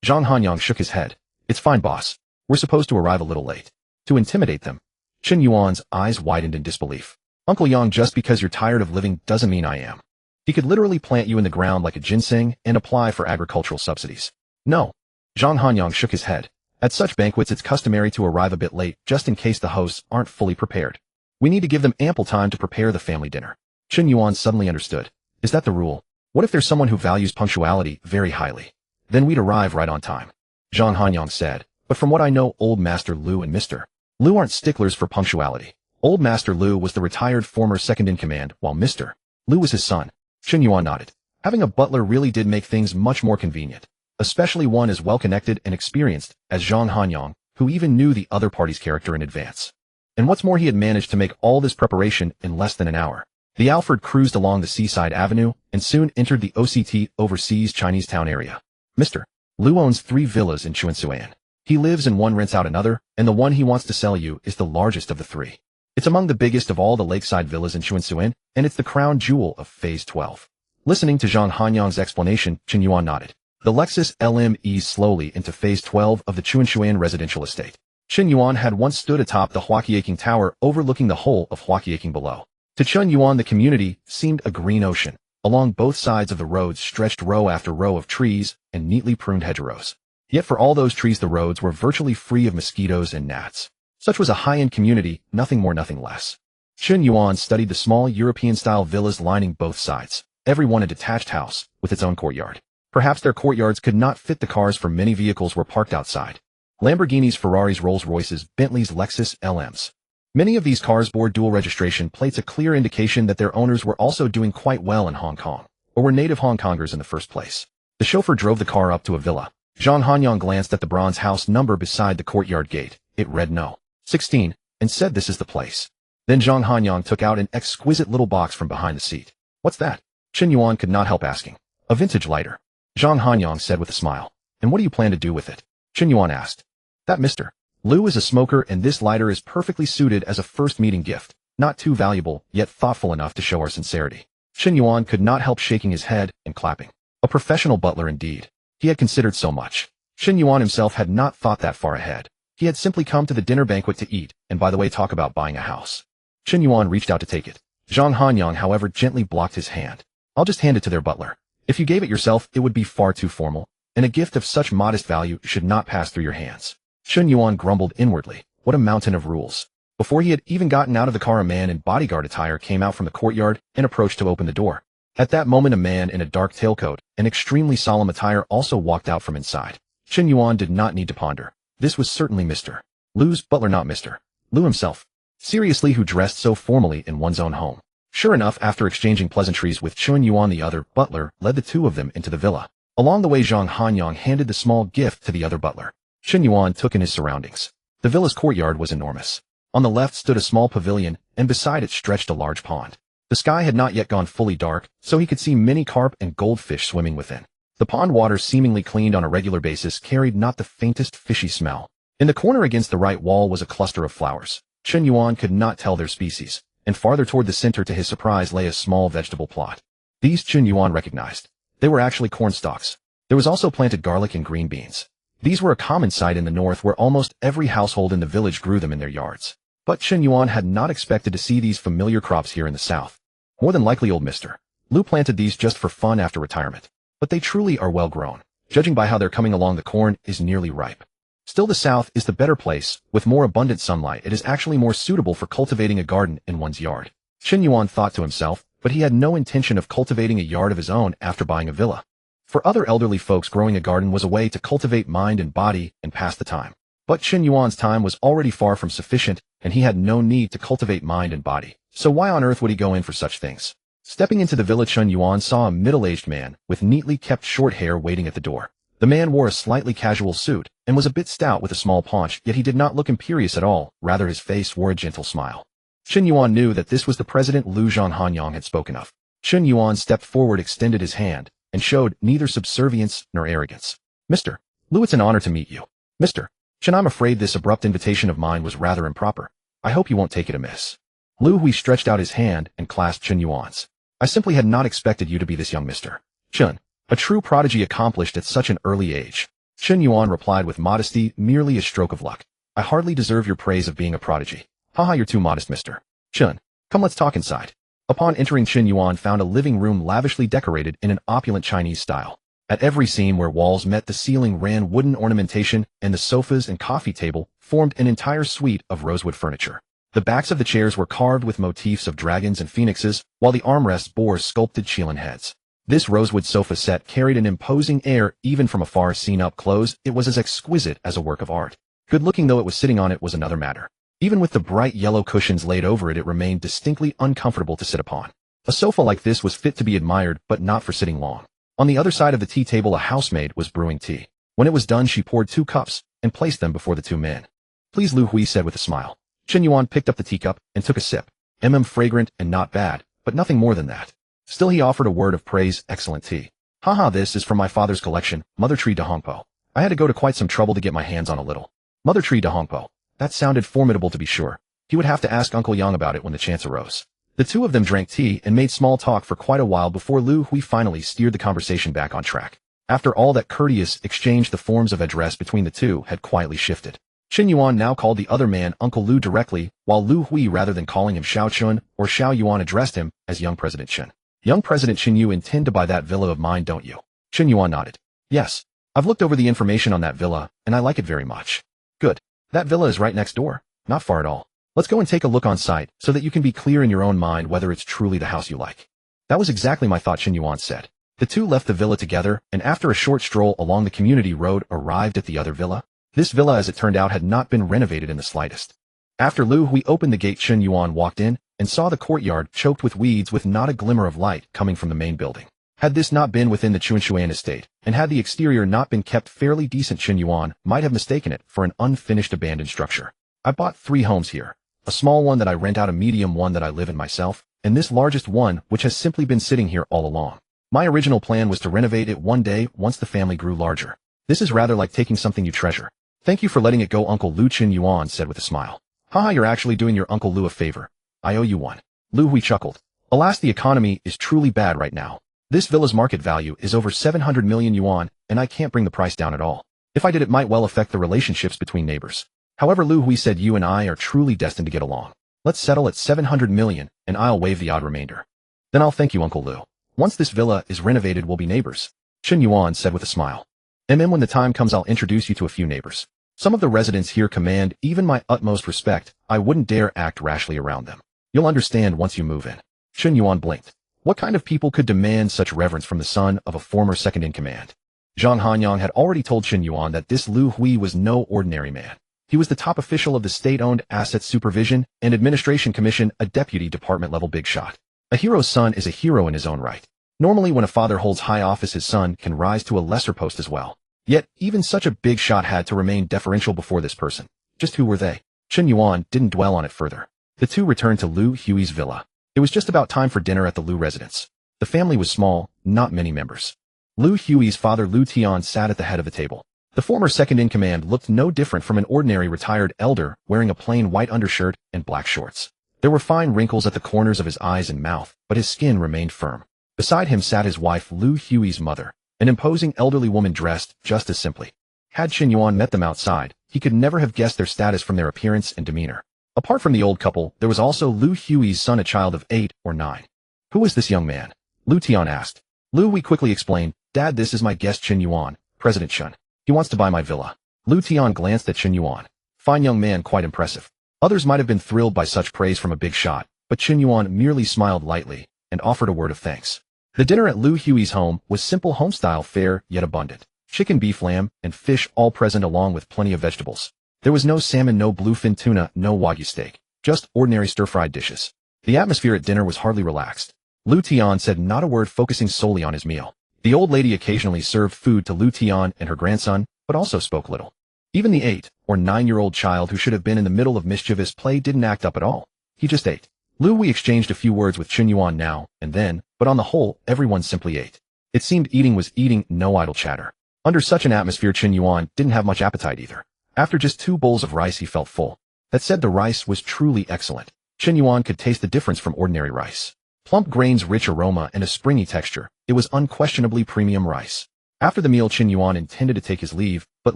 Zhang Hanyang shook his head. It's fine, boss. We're supposed to arrive a little late. To intimidate them. Chen Yuan's eyes widened in disbelief. Uncle Yang, just because you're tired of living doesn't mean I am. He could literally plant you in the ground like a ginseng and apply for agricultural subsidies. No. Zhang Hanyang shook his head. At such banquets it's customary to arrive a bit late just in case the hosts aren't fully prepared. We need to give them ample time to prepare the family dinner. Chen Yuan suddenly understood. Is that the rule? What if there's someone who values punctuality very highly? Then we'd arrive right on time. Zhang Hanyang said. But from what I know, Old Master Lu and Mr. Lu aren't sticklers for punctuality. Old Master Lu was the retired former second-in-command, while Mr. Lu was his son. Chen Yuan nodded. Having a butler really did make things much more convenient, especially one as well-connected and experienced as Zhang Hanyang, who even knew the other party's character in advance. And what's more, he had managed to make all this preparation in less than an hour. The Alphard cruised along the seaside avenue and soon entered the OCT overseas Chinese town area. Mr. Lu owns 3 villas in Chuansuan. He lives in one, rents out another, and the one he wants to sell you is the largest of the 3. It's among the biggest of all the lakeside villas in Chuansuan, and it's the crown jewel of Phase 12. Listening to Zhang Hanyang's explanation, Chen Yuan nodded. The Lexus LM eased slowly into Phase 12 of the Chuansuan residential estate. Chen Yuan had once stood atop the Huaqiaking Tower overlooking the whole of Huaqiaking below. To Chen Yuan the community seemed a green ocean. Along both sides of the roads stretched row after row of trees and neatly pruned hedgerows. Yet for all those trees the roads were virtually free of mosquitoes and gnats. Such was a high-end community, nothing more, nothing less. Chen Yuan studied the small European-style villas lining both sides, every one a detached house with its own courtyard. Perhaps their courtyards could not fit the cars, for many vehicles were parked outside. Lamborghinis, Ferraris, Rolls-Royces, Bentleys, Lexus, LMs. Many of these cars bore dual registration plates, a clear indication that their owners were also doing quite well in Hong Kong, or were native Hong Kongers in the first place. The chauffeur drove the car up to a villa. Zhang Hanyang glanced at the bronze house number beside the courtyard gate. It read No. 16, and said, this is the place. Then Zhang Hanyang took out an exquisite little box from behind the seat. What's that? Chen Yuan could not help asking. A vintage lighter. Zhang Hanyang said with a smile. And what do you plan to do with it? Chen Yuan asked. That Mr. Lu is a smoker, and this lighter is perfectly suited as a first meeting gift, not too valuable, yet thoughtful enough to show our sincerity. Chen Yuan could not help shaking his head and clapping. A professional butler indeed. He had considered so much. Chen Yuan himself had not thought that far ahead. He had simply come to the dinner banquet to eat, and by the way, talk about buying a house. Chen Yuan reached out to take it. Zhang Hanyang, however, gently blocked his hand. I'll just hand it to their butler. If you gave it yourself, it would be far too formal, and a gift of such modest value should not pass through your hands. Chen Yuan grumbled inwardly. What a mountain of rules. Before he had even gotten out of the car, a man in bodyguard attire came out from the courtyard and approached to open the door. At that moment, a man in a dark tailcoat and extremely solemn attire also walked out from inside. Chen Yuan did not need to ponder. This was certainly Mr. Lu's butler, not Mr. Lu himself. Seriously, who dressed so formally in one's own home? Sure enough, after exchanging pleasantries with Chen Yuan, the other butler led the two of them into the villa. Along the way, Zhang Hanyang handed the small gift to the other butler. Chen Yuan took in his surroundings. The villa's courtyard was enormous. On the left stood a small pavilion, and beside it stretched a large pond. The sky had not yet gone fully dark, so he could see many carp and goldfish swimming within. The pond water, seemingly cleaned on a regular basis, carried not the faintest fishy smell. In the corner against the right wall was a cluster of flowers. Chen Yuan could not tell their species, and farther toward the center, to his surprise, lay a small vegetable plot. These Chen Yuan recognized. They were actually corn stalks. There was also planted garlic and green beans. These were a common sight in the north, where almost every household in the village grew them in their yards. But Chen Yuan had not expected to see these familiar crops here in the south. More than likely old Mr. Lu planted these just for fun after retirement. But they truly are well grown. Judging by how they're coming along, the corn is nearly ripe. Still, the south is the better place. With more abundant sunlight, it is actually more suitable for cultivating a garden in one's yard. Chen Yuan thought to himself, but he had no intention of cultivating a yard of his own after buying a villa. For other elderly folks, growing a garden was a way to cultivate mind and body and pass the time. But Chen Yuan's time was already far from sufficient, and he had no need to cultivate mind and body. So why on earth would he go in for such things? Stepping into the villa, Chen Yuan saw a middle-aged man with neatly kept short hair waiting at the door. The man wore a slightly casual suit and was a bit stout with a small paunch, yet he did not look imperious at all. Rather, his face wore a gentle smile. Chen Yuan knew that this was the president Lu Zhang Hanyang had spoken of. Chen Yuan stepped forward, extended his hand, and showed neither subservience nor arrogance. Mr. Lu, it's an honor to meet you. Mr. Chen, I'm afraid this abrupt invitation of mine was rather improper. I hope you won't take it amiss. Lu Hui stretched out his hand and clasped Chen Yuan's. I simply had not expected you to be this young Mr. Chen, a true prodigy accomplished at such an early age. Chen Yuan replied with modesty, merely a stroke of luck. I hardly deserve your praise of being a prodigy. Haha, you're too modest, Mr. Chen. Come, let's talk inside. Upon entering, Chen Yuan found a living room lavishly decorated in an opulent Chinese style. At every seam where walls met, the ceiling ran wooden ornamentation, and the sofas and coffee table formed an entire suite of rosewood furniture. The backs of the chairs were carved with motifs of dragons and phoenixes, while the armrests bore sculpted Qilin heads. This rosewood sofa set carried an imposing air even from afar. Seen up close, it was as exquisite as a work of art. Good-looking though it was, sitting on it was another matter. Even with the bright yellow cushions laid over it, it remained distinctly uncomfortable to sit upon. A sofa like this was fit to be admired, but not for sitting long. On the other side of the tea table, a housemaid was brewing tea. When it was done, she poured 2 cups and placed them before the 2 men. Please, Lu Hui said with a smile. Chen Yuan picked up the teacup and took a sip. Fragrant and not bad, but nothing more than that. Still, he offered a word of praise. Excellent tea. Haha, this is from my father's collection, Mother Tree de Hongpo. I had to go to quite some trouble to get my hands on a little. Mother Tree de Hongpo. That sounded formidable, to be sure. He would have to ask Uncle Yang about it when the chance arose. The two of them drank tea and made small talk for quite a while before Lu Hui finally steered the conversation back on track. After all that courteous exchange, the forms of address between the two had quietly shifted. Chen Yuan now called the other man Uncle Lu directly, while Lu Hui, rather than calling him Xiao Chun or Xiao Yuan, addressed him as Young President Chen. Young President Chen, you intend to buy that villa of mine, don't you? Chen Yuan nodded. Yes. I've looked over the information on that villa, and I like it very much. Good. That villa is right next door. Not far at all. Let's go and take a look on site, so that you can be clear in your own mind whether it's truly the house you like. That was exactly my thought, Chen Yuan said. The two left the villa together, and after a short stroll along the community road, arrived at the other villa. This villa, as it turned out, had not been renovated in the slightest. After Lu Hui opened the gate, Chen Yuan walked in and saw the courtyard choked with weeds, with not a glimmer of light coming from the main building. Had this not been within the Chuanshuan estate, and had the exterior not been kept fairly decent, Chen Yuan might have mistaken it for an unfinished abandoned structure. I bought 3 homes here. A small one that I rent out, a medium one that I live in myself, and this largest one which has simply been sitting here all along. My original plan was to renovate it one day once the family grew larger. This is rather like taking something you treasure. Thank you for letting it go, Uncle Lu, Chen Yuan said with a smile. Haha, you're actually doing your Uncle Lu a favor. I owe you one. Lu Hui chuckled. Alas, the economy is truly bad right now. This villa's market value is over 700 million yuan, and I can't bring the price down at all. If I did, it might well affect the relationships between neighbors. However, Lu Hui said, you and I are truly destined to get along. Let's settle at 700 million, and I'll waive the odd remainder. Then I'll thank you, Uncle Lu. Once this villa is renovated, we'll be neighbors. Chen Yuan said with a smile. When the time comes, I'll introduce you to a few neighbors. Some of the residents here command even my utmost respect. I wouldn't dare act rashly around them. You'll understand once you move in. Chen Yuan blinked. What kind of people could demand such reverence from the son of a former second-in-command? Zhang Hanyang had already told Chen Yuan that this Lu Hui was no ordinary man. He was the top official of the State-Owned Asset Supervision and Administration Commission, a deputy department-level big shot. A hero's son is a hero in his own right. Normally when a father holds high office, his son can rise to a lesser post as well. Yet, even such a big shot had to remain deferential before this person. Just who were they? Chen Yuan didn't dwell on it further. The two returned to Lu Hui's villa. It was just about time for dinner at the Lu residence. The family was small, not many members. Lu Hui's father Lu Tian sat at the head of the table. The former second-in-command looked no different from an ordinary retired elder wearing a plain white undershirt and black shorts. There were fine wrinkles at the corners of his eyes and mouth, but his skin remained firm. Beside him sat his wife Lu Hui's mother, an imposing elderly woman dressed just as simply. Had Chen Yuan met them outside, he could never have guessed their status from their appearance and demeanor. Apart from the old couple, there was also Lu Hui's son, a child of 8 or 9. Who is this young man? Lu Tian asked. Lu Hui quickly explained, Dad, this is my guest Chen Yuan, President Chen. He wants to buy my villa. Lu Tian glanced at Chen Yuan. Fine young man, quite impressive. Others might have been thrilled by such praise from a big shot, but Chen Yuan merely smiled lightly and offered a word of thanks. The dinner at Lu Hui's home was simple home-style fare, yet abundant. Chicken, beef, lamb, and fish all present along with plenty of vegetables. There was no salmon, no bluefin tuna, no wagyu steak. Just ordinary stir-fried dishes. The atmosphere at dinner was hardly relaxed. Lu Tian said not a word, focusing solely on his meal. The old lady occasionally served food to Lu Tian and her grandson, but also spoke little. Even the 8 or 9-year-old child who should have been in the middle of mischievous play didn't act up at all. He just ate. Lu Hui exchanged a few words with Chen Yuan now and then, but on the whole, everyone simply ate. It seemed eating was eating, no idle chatter. Under such an atmosphere, Chen Yuan didn't have much appetite either. After just 2 bowls of rice, he felt full. That said, the rice was truly excellent. Chen Yuan could taste the difference from ordinary rice. Plump grains, rich aroma, and a springy texture. It was unquestionably premium rice. After the meal, Chen Yuan intended to take his leave, but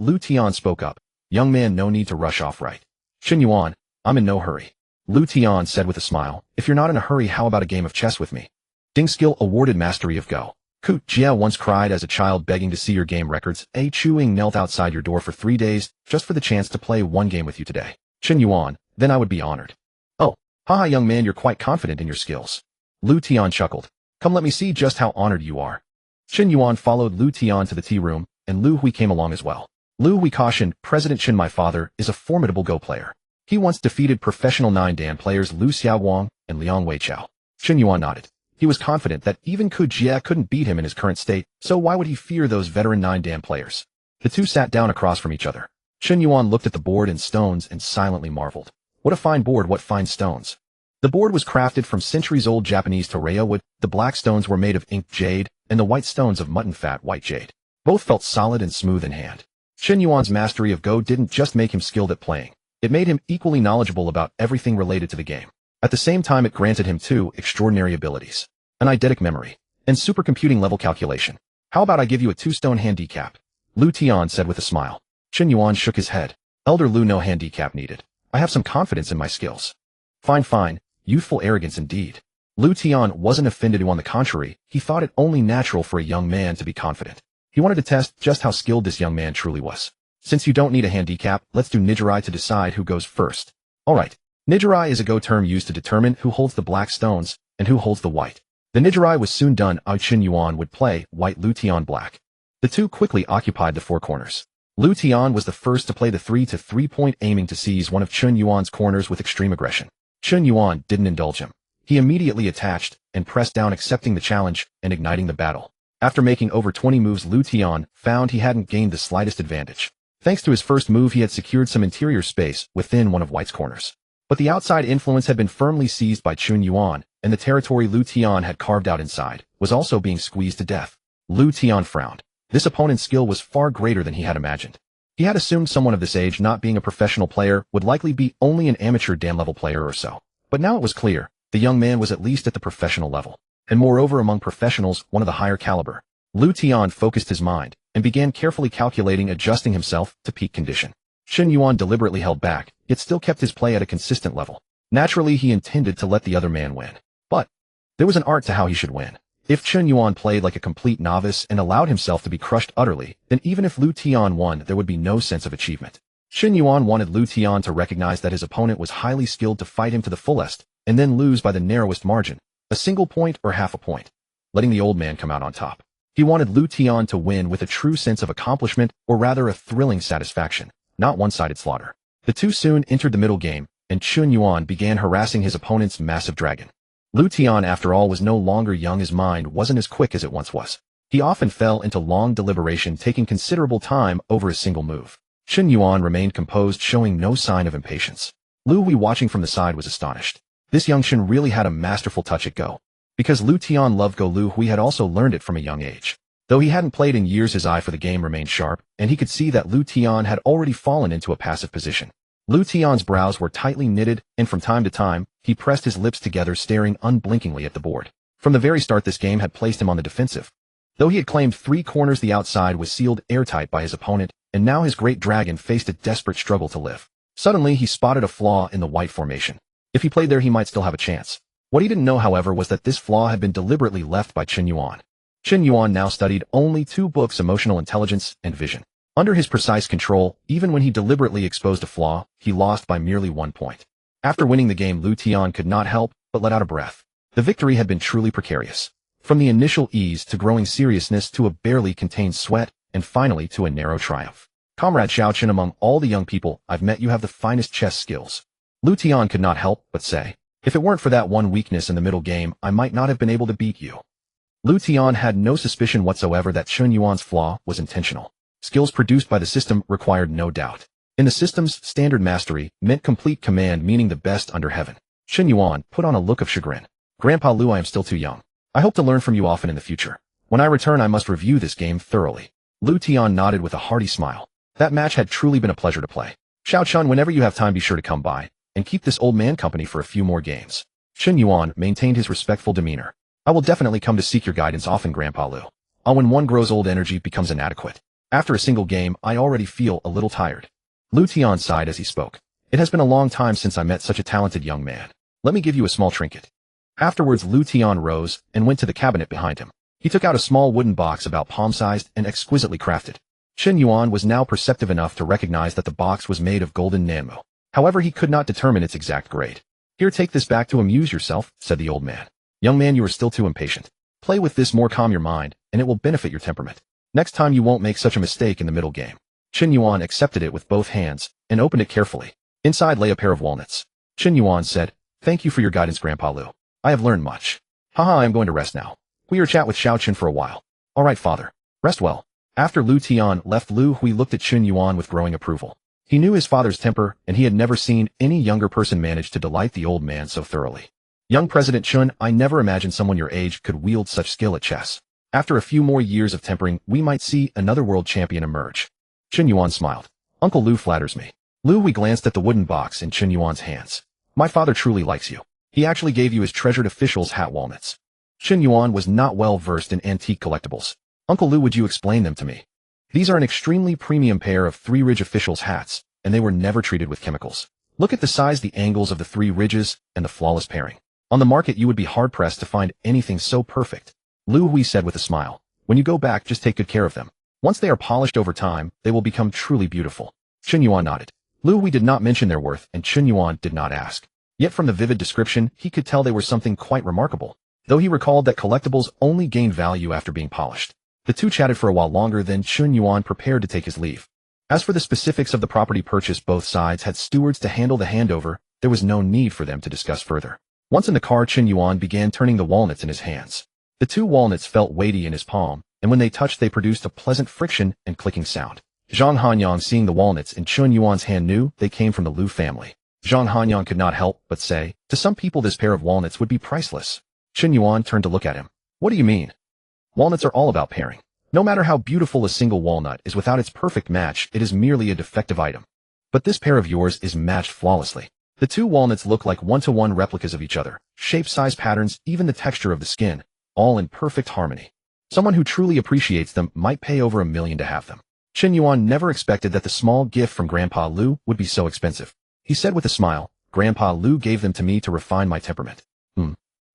Lu Tian spoke up. Young man, no need to rush off, right? Chen Yuan, I'm in no hurry. Lu Tian said with a smile, if you're not in a hurry, how about a game of chess with me? Ding skill awarded mastery of Go. Ku Jia once cried as a child begging to see your game records. A Chuing knelt outside your door for 3 days just for the chance to play one game with you today. Chen Yuan, then I would be honored. Oh, haha young man, you're quite confident in your skills. Lu Tian chuckled. Come let me see just how honored you are. Chen Yuan followed Lu Tian to the tea room, and Lu Hui came along as well. Lu Hui cautioned, President Chen, my father, is a formidable Go player. He once defeated professional 9-dan players Lu Xiaowang and Liang Weiqiao. Chen Yuan nodded. He was confident that even Ku Jia couldn't beat him in his current state, so why would he fear those veteran 9-dan players? The two sat down across from each other. Chen Yuan looked at the board and stones and silently marveled. What a fine board, what fine stones. The board was crafted from centuries-old Japanese Toreo wood. The black stones were made of inked jade, and the white stones of mutton fat white jade. Both felt solid and smooth in hand. Chen Yuan's mastery of Go didn't just make him skilled at playing. It made him equally knowledgeable about everything related to the game. At the same time, it granted him 2 extraordinary abilities. An eidetic memory, and supercomputing level calculation. How about I give you a 2-stone handicap? Lu Tian said with a smile. Chen Yuan shook his head. Elder Lu, no handicap needed. I have some confidence in my skills. Fine, fine. Youthful arrogance indeed. Lu Tian wasn't offended. On the contrary, he thought it only natural for a young man to be confident. He wanted to test just how skilled this young man truly was. Since you don't need a handicap, let's do Nijirai to decide who goes first. Alright. Nijirai is a Go term used to determine who holds the black stones and who holds the white. The Nijirai was soon done. Chen Yuan would play white, Lu Tian black. The two quickly occupied the 4 corners. Lu Tian was the first to play the 3-to-3-point, aiming to seize one of Chen Yuan's corners with extreme aggression. Chen Yuan didn't indulge him. He immediately attached and pressed down, accepting the challenge and igniting the battle. After making over 20 moves, Lu Tian found he hadn't gained the slightest advantage. Thanks to his first move, he had secured some interior space within one of White's corners. But the outside influence had been firmly seized by Chen Yuan, and the territory Lu Tian had carved out inside was also being squeezed to death. Lu Tian frowned. This opponent's skill was far greater than he had imagined. He had assumed someone of this age, not being a professional player, would likely be only an amateur Dan-level player or so. But now it was clear, the young man was at least at the professional level. And moreover, among professionals, one of the higher caliber. Lu Tian focused his mind, and began carefully calculating, adjusting himself to peak condition. Chen Yuan deliberately held back, yet still kept his play at a consistent level. Naturally, he intended to let the other man win. But there was an art to how he should win. If Chen Yuan played like a complete novice and allowed himself to be crushed utterly, then even if Lu Tian won, there would be no sense of achievement. Chen Yuan wanted Lu Tian to recognize that his opponent was highly skilled, to fight him to the fullest, and then lose by the narrowest margin, a single point or half a point, letting the old man come out on top. He wanted Lu Tian to win with a true sense of accomplishment, or rather a thrilling satisfaction, not one-sided slaughter. The two soon entered the middle game, and Chen Yuan began harassing his opponent's massive dragon. Lu Tian, after all, was no longer young. His mind wasn't as quick as it once was. He often fell into long deliberation, taking considerable time over a single move. Chen Yuan remained composed, showing no sign of impatience. Lu Hui, watching from the side, was astonished. This young Chen really had a masterful touch at Go. Because Lu Tian loved Go, Lu Hui had also learned it from a young age. Though he hadn't played in years, his eye for the game remained sharp, and he could see that Lu Tian had already fallen into a passive position. Lu Tian's brows were tightly knitted, and from time to time, he pressed his lips together, staring unblinkingly at the board. From the very start, this game had placed him on the defensive. Though he had claimed 3 corners, the outside was sealed airtight by his opponent, and now his great dragon faced a desperate struggle to live. Suddenly, he spotted a flaw in the white formation. If he played there, he might still have a chance. What he didn't know, however, was that this flaw had been deliberately left by Chen Yuan. Chen Yuan now studied only 2 books: Emotional Intelligence and Vision. Under his precise control, even when he deliberately exposed a flaw, he lost by merely 1 point. After winning the game, Lu Tian could not help but let out a breath. The victory had been truly precarious. From the initial ease to growing seriousness to a barely contained sweat, and finally to a narrow triumph. Comrade Xiao Chen, among all the young people I've met, you have the finest chess skills. Lu Tian could not help but say. If it weren't for that one weakness in the middle game, I might not have been able to beat you. Lu Tian had no suspicion whatsoever that Chen Yuan's flaw was intentional. Skills produced by the system required no doubt. In the system's standard, mastery meant complete command, meaning the best under heaven. Chen Yuan put on a look of chagrin. Grandpa Lu, I am still too young. I hope to learn from you often in the future. When I return, I must review this game thoroughly. Lu Tian nodded with a hearty smile. That match had truly been a pleasure to play. Xiao Chun, whenever you have time, be sure to come by and keep this old man company for a few more games. Chen Yuan maintained his respectful demeanor. I will definitely come to seek your guidance often, Grandpa Lu. When one grows old, energy becomes inadequate. After a single game, I already feel a little tired. Lu Tian sighed as he spoke. It has been a long time since I met such a talented young man. Let me give you a small trinket. Afterwards, Lu Tian rose and went to the cabinet behind him. He took out a small wooden box about palm-sized and exquisitely crafted. Chen Yuan was now perceptive enough to recognize that the box was made of golden nanmo. However, he could not determine its exact grade. Here, take this back to amuse yourself, said the old man. Young man, you are still too impatient. Play with this more, calm your mind, and it will benefit your temperament. Next time you won't make such a mistake in the middle game. Chen Yuan accepted it with both hands and opened it carefully. Inside lay a pair of walnuts. Chen Yuan said, Thank you for your guidance, Grandpa Lu. I have learned much. Haha, I am going to rest now. We will chat with Xiao Chen for a while. All right, father. Rest well. After Lu Tian left, Lu Hui looked at Chen Yuan with growing approval. He knew his father's temper, and he had never seen any younger person manage to delight the old man so thoroughly. Young President Chen, I never imagined someone your age could wield such skill at chess. After a few more years of tempering, we might see another world champion emerge. Chen Yuan smiled. Uncle Lu flatters me. Lu Hui glanced at the wooden box in Chen Yuan's hands. My father truly likes you. He actually gave you his treasured official's hat walnuts. Chen Yuan was not well versed in antique collectibles. Uncle Lu, would you explain them to me? These are an extremely premium pair of 3 ridge official's hats, and they were never treated with chemicals. Look at the size, the angles of the 3 ridges, and the flawless pairing. On the market, you would be hard-pressed to find anything so perfect. Lu Hui said with a smile. When you go back, just take good care of them. Once they are polished over time, they will become truly beautiful. Chen Yuan nodded. Lu Hui did not mention their worth, and Chen Yuan did not ask. Yet from the vivid description, he could tell they were something quite remarkable, though he recalled that collectibles only gain value after being polished. The two chatted for a while longer, then Chen Yuan prepared to take his leave. As for the specifics of the property purchase, both sides had stewards to handle the handover. There was no need for them to discuss further. Once in the car, Chen Yuan began turning the walnuts in his hands. The 2 walnuts felt weighty in his palm, and when they touched, they produced a pleasant friction and clicking sound. Zhang Hanyang, seeing the walnuts in Chen Yuan's hand, knew they came from the Lu family. Zhang Hanyang could not help but say, to some people this pair of walnuts would be priceless. Chen Yuan turned to look at him. What do you mean? Walnuts are all about pairing. No matter how beautiful a single walnut is, without its perfect match, it is merely a defective item. But this pair of yours is matched flawlessly. The 2 walnuts look like one-to-one replicas of each other, shape, size, patterns, even the texture of the skin, all in perfect harmony. Someone who truly appreciates them might pay over $1 million to have them. Chen Yuan never expected that the small gift from Grandpa Lu would be so expensive. He said with a smile, Grandpa Lu gave them to me to refine my temperament.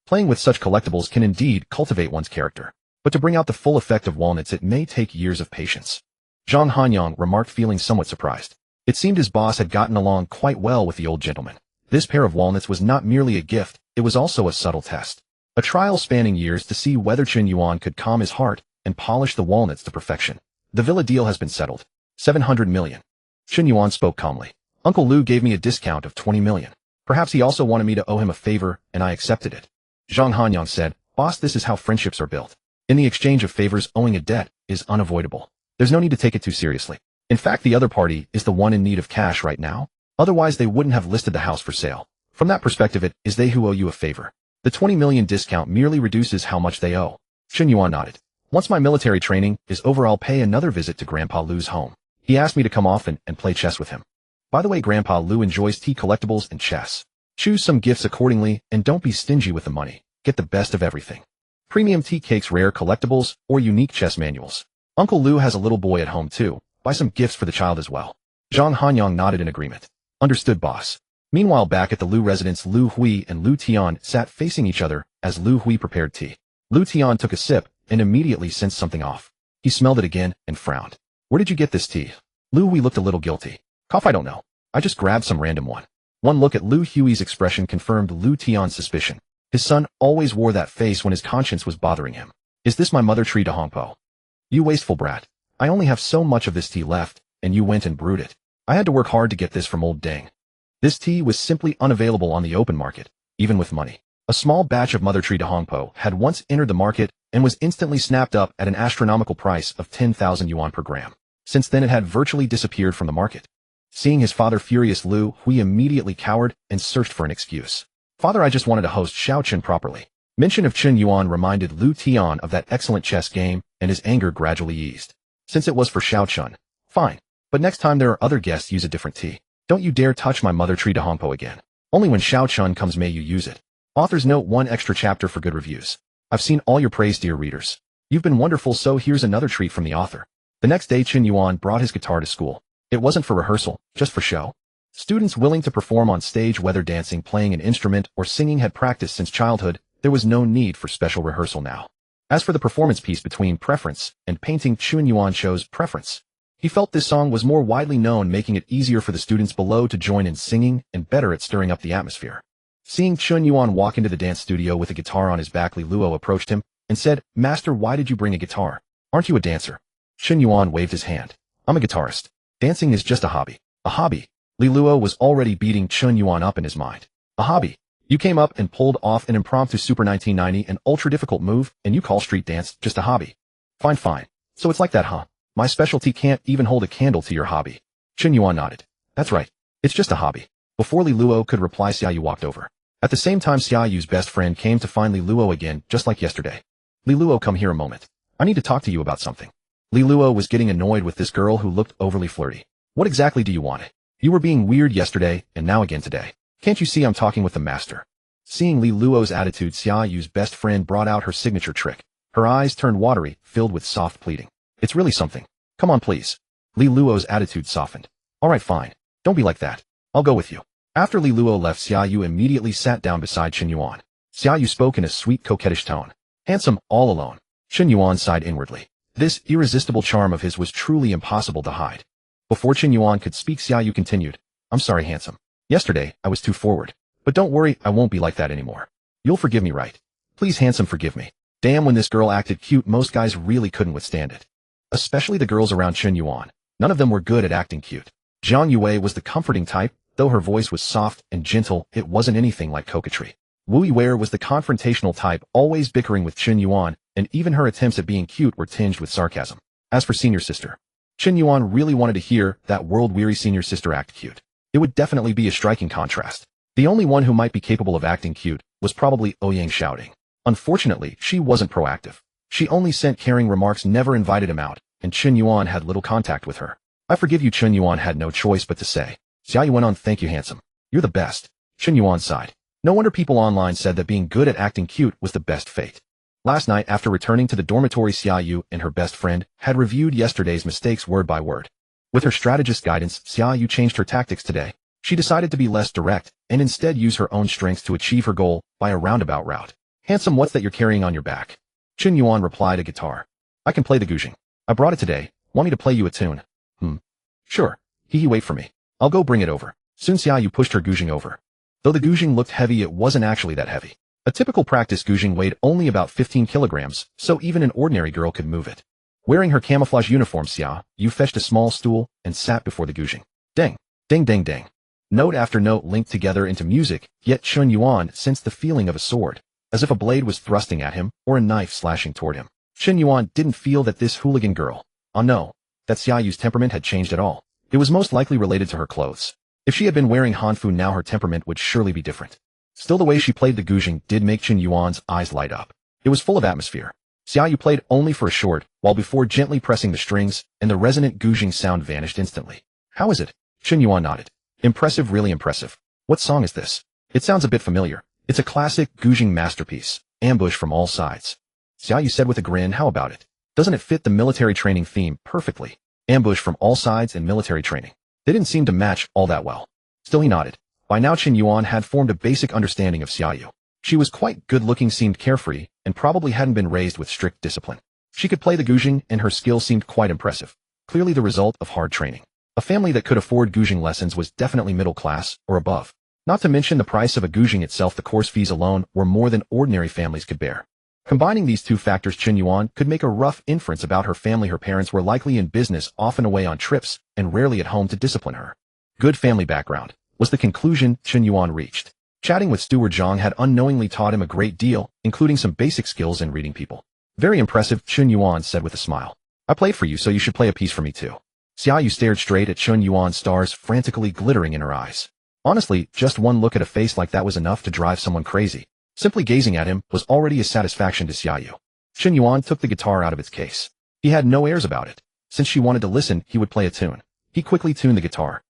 Playing with such collectibles can indeed cultivate one's character. But to bring out the full effect of walnuts, it may take years of patience. Zhang Hanyang remarked, feeling somewhat surprised. It seemed his boss had gotten along quite well with the old gentleman. This pair of walnuts was not merely a gift, it was also a subtle test. A trial spanning years to see whether Chen Yuan could calm his heart and polish the walnuts to perfection. The villa deal has been settled. 700 million. Chen Yuan spoke calmly. Uncle Lu gave me a discount of 20 million. Perhaps he also wanted me to owe him a favor, and I accepted it. Zhang Hanyang said, "Boss, this is how friendships are built. In the exchange of favors, owing a debt is unavoidable. There's no need to take it too seriously. In fact, the other party is the one in need of cash right now. Otherwise, they wouldn't have listed the house for sale. From that perspective, it is they who owe you a favor. The 20 million discount merely reduces how much they owe." Chen Yuan nodded. "Once my military training is over, I'll pay another visit to Grandpa Lu's home. He asked me to come often and play chess with him. By the way, Grandpa Lu enjoys tea, collectibles, and chess. Choose some gifts accordingly, and don't be stingy with the money. Get the best of everything. Premium tea cakes, rare collectibles, or unique chess manuals. Uncle Lu has a little boy at home too. Buy some gifts for the child as well." Zhang Hanyang nodded in agreement. "Understood, boss." Meanwhile, back at the Lu residence, Lu Hui and Lu Tian sat facing each other as Lu Hui prepared tea. Lu Tian took a sip and immediately sensed something off. He smelled it again and frowned. "Where did you get this tea?" Lu Hui looked a little guilty. "Cough, I don't know. I just grabbed some random one." One look at Lu Hui's expression confirmed Lu Tian's suspicion. His son always wore that face when his conscience was bothering him. "Is this my mother tree de Hongpo? You wasteful brat. I only have so much of this tea left, and you went and brewed it. I had to work hard to get this from old Deng." This tea was simply unavailable on the open market, even with money. A small batch of mother tree de Hongpo had once entered the market and was instantly snapped up at an astronomical price of 10,000 yuan per gram. Since then, it had virtually disappeared from the market. Seeing his father furious, Lu Hui immediately cowered and searched for an excuse. "Father, I just wanted to host Xiao Chen properly." Mention of Chen Yuan reminded Lu Tian of that excellent chess game, and his anger gradually eased. Since it was for Xiao Chen, fine. But next time there are other guests, use a different tea. Don't you dare touch my mother tree de Hongpo again. Only when Xiao Chen comes may you use it. Author's note: 1 extra chapter for good reviews. I've seen all your praise, dear readers. You've been wonderful, so here's another treat from the author. The next day, Chen Yuan brought his guitar to school. It wasn't for rehearsal, just for show. Students willing to perform on stage, whether dancing, playing an instrument, or singing, had practiced since childhood. There was no need for special rehearsal now. As for the performance piece between preference and painting, Chen Yuan chose preference. He felt this song was more widely known, making it easier for the students below to join in singing and better at stirring up the atmosphere. Seeing Chen Yuan walk into the dance studio with a guitar on his back, Li Luo approached him and said, "Master, why did you bring a guitar? Aren't you a dancer?" Chen Yuan waved his hand. "I'm a guitarist. Dancing is just a hobby." "A hobby?" Li Luo was already beating Chen Yuan up in his mind. "A hobby? You came up and pulled off an impromptu Super 1990, an ultra-difficult move, and you call street dance just a hobby? Fine, fine. So it's like that, huh? My specialty can't even hold a candle to your hobby." Chen Yuan nodded. "That's right. It's just a hobby." Before Li Luo could reply, Xia Yu walked over. At the same time, Xia Yu's best friend came to find Li Luo again, just like yesterday. "Li Luo, come here a moment. I need to talk to you about something." Li Luo was getting annoyed with this girl who looked overly flirty. "What exactly do you want? You were being weird yesterday, and now again today. Can't you see I'm talking with the master?" Seeing Li Luo's attitude, Xia Yu's best friend brought out her signature trick. Her eyes turned watery, filled with soft pleading. "It's really something. Come on, please." Li Luo's attitude softened. "All right, fine. Don't be like that. I'll go with you." After Li Luo left, Xia Yu immediately sat down beside Chen Yuan. Xia Yu spoke in a sweet, coquettish tone. "Handsome, all alone." Chen Yuan sighed inwardly. This irresistible charm of his was truly impossible to hide. Before Chen Yuan could speak, Xia Yu continued, "I'm sorry, handsome. Yesterday, I was too forward. But don't worry, I won't be like that anymore. You'll forgive me, right? Please, handsome, forgive me." Damn, when this girl acted cute, most guys really couldn't withstand it. Especially the girls around Chen Yuan. None of them were good at acting cute. Zhang Yue was the comforting type. Though her voice was soft and gentle, it wasn't anything like coquetry. Wu Yiwei was the confrontational type, always bickering with Chen Yuan, and even her attempts at being cute were tinged with sarcasm. As for senior sister, Chen Yuan really wanted to hear that world-weary senior sister act cute. It would definitely be a striking contrast. The only one who might be capable of acting cute was probably Ouyang Xiaoding. Unfortunately, she wasn't proactive. She only sent caring remarks, never invited him out, and Chen Yuan had little contact with her. "I forgive you." Chen Yuan had no choice but to say. Xia Yu went on, "Thank you, handsome. You're the best." Chen Yuan sighed. No wonder people online said that being good at acting cute was the best fate. Last night, after returning to the dormitory, Xia Yu and her best friend had reviewed yesterday's mistakes word by word. With her strategist guidance, Xia Yu changed her tactics today. She decided to be less direct and instead use her own strengths to achieve her goal by a roundabout route. "Handsome, what's that you're carrying on your back?" Chen Yuan replied, "A guitar. I can play the guzheng. I brought it today. Want me to play you a tune?" Sure. Wait for me. I'll go bring it over." Soon Xia Yu pushed her guzheng over. Though the guzheng looked heavy, it wasn't actually that heavy. A typical practice guzheng weighed only about 15 kilograms, so even an ordinary girl could move it. Wearing her camouflage uniform, Xia Yu fetched a small stool and sat before the guzheng. Dang, ding, ding, ding. Note after note linked together into music, yet Chen Yuan sensed the feeling of a sword. as if a blade was thrusting at him or a knife slashing toward him. Chen Yuan didn't feel that this hooligan girl, oh no, that Xiaoyu's temperament had changed at all. It was most likely related to her clothes. If she had been wearing hanfu now her temperament would surely be different. Still the way she played the guzheng did make Chen Yuan's eyes light up. It was full of atmosphere. Xiaoyu played only for a short, while before gently pressing the strings, and the resonant guzheng sound vanished instantly. How is it? Chen Yuan nodded. Impressive, really impressive. What song is this? It sounds a bit familiar. It's a classic guzheng masterpiece, Ambush from All Sides. Xiaoyu said with a grin, how about it? Doesn't it fit the military training theme perfectly? Ambush from all sides and military training. They didn't seem to match all that well. Still he nodded. By now Chen Yuan had formed a basic understanding of Xiaoyu. She was quite good-looking, seemed carefree, and probably hadn't been raised with strict discipline. She could play the guzheng and her skill seemed quite impressive. Clearly the result of hard training. A family that could afford guzheng lessons was definitely middle class or above. Not to mention the price of a guzheng itself, the course fees alone were more than ordinary families could bear. Combining these two factors, Chen Yuan could make a rough inference about her family. Her parents were likely in business, often away on trips, and rarely at home to discipline her. Good family background was the conclusion Chen Yuan reached. Chatting with Steward Zhang had unknowingly taught him a great deal, including some basic skills in reading people. Very impressive, Chen Yuan said with a smile. I played for you, so you should play a piece for me too. Xiaoyu stared straight at Chen Yuan, stars frantically glittering in her eyes. Honestly, just one look at a face like that was enough to drive someone crazy. Simply gazing at him was already a satisfaction to Xiaoyu. Chen Yuan took the guitar out of its case. He had no airs about it. Since she wanted to listen, he would play a tune. He quickly tuned the guitar.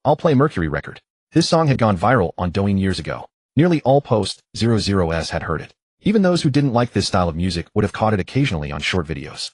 I'll play Mercury record. This song had gone viral on Douyin years ago. Nearly all post-00s had heard it. Even those who didn't like this style of music would have caught it occasionally on short videos.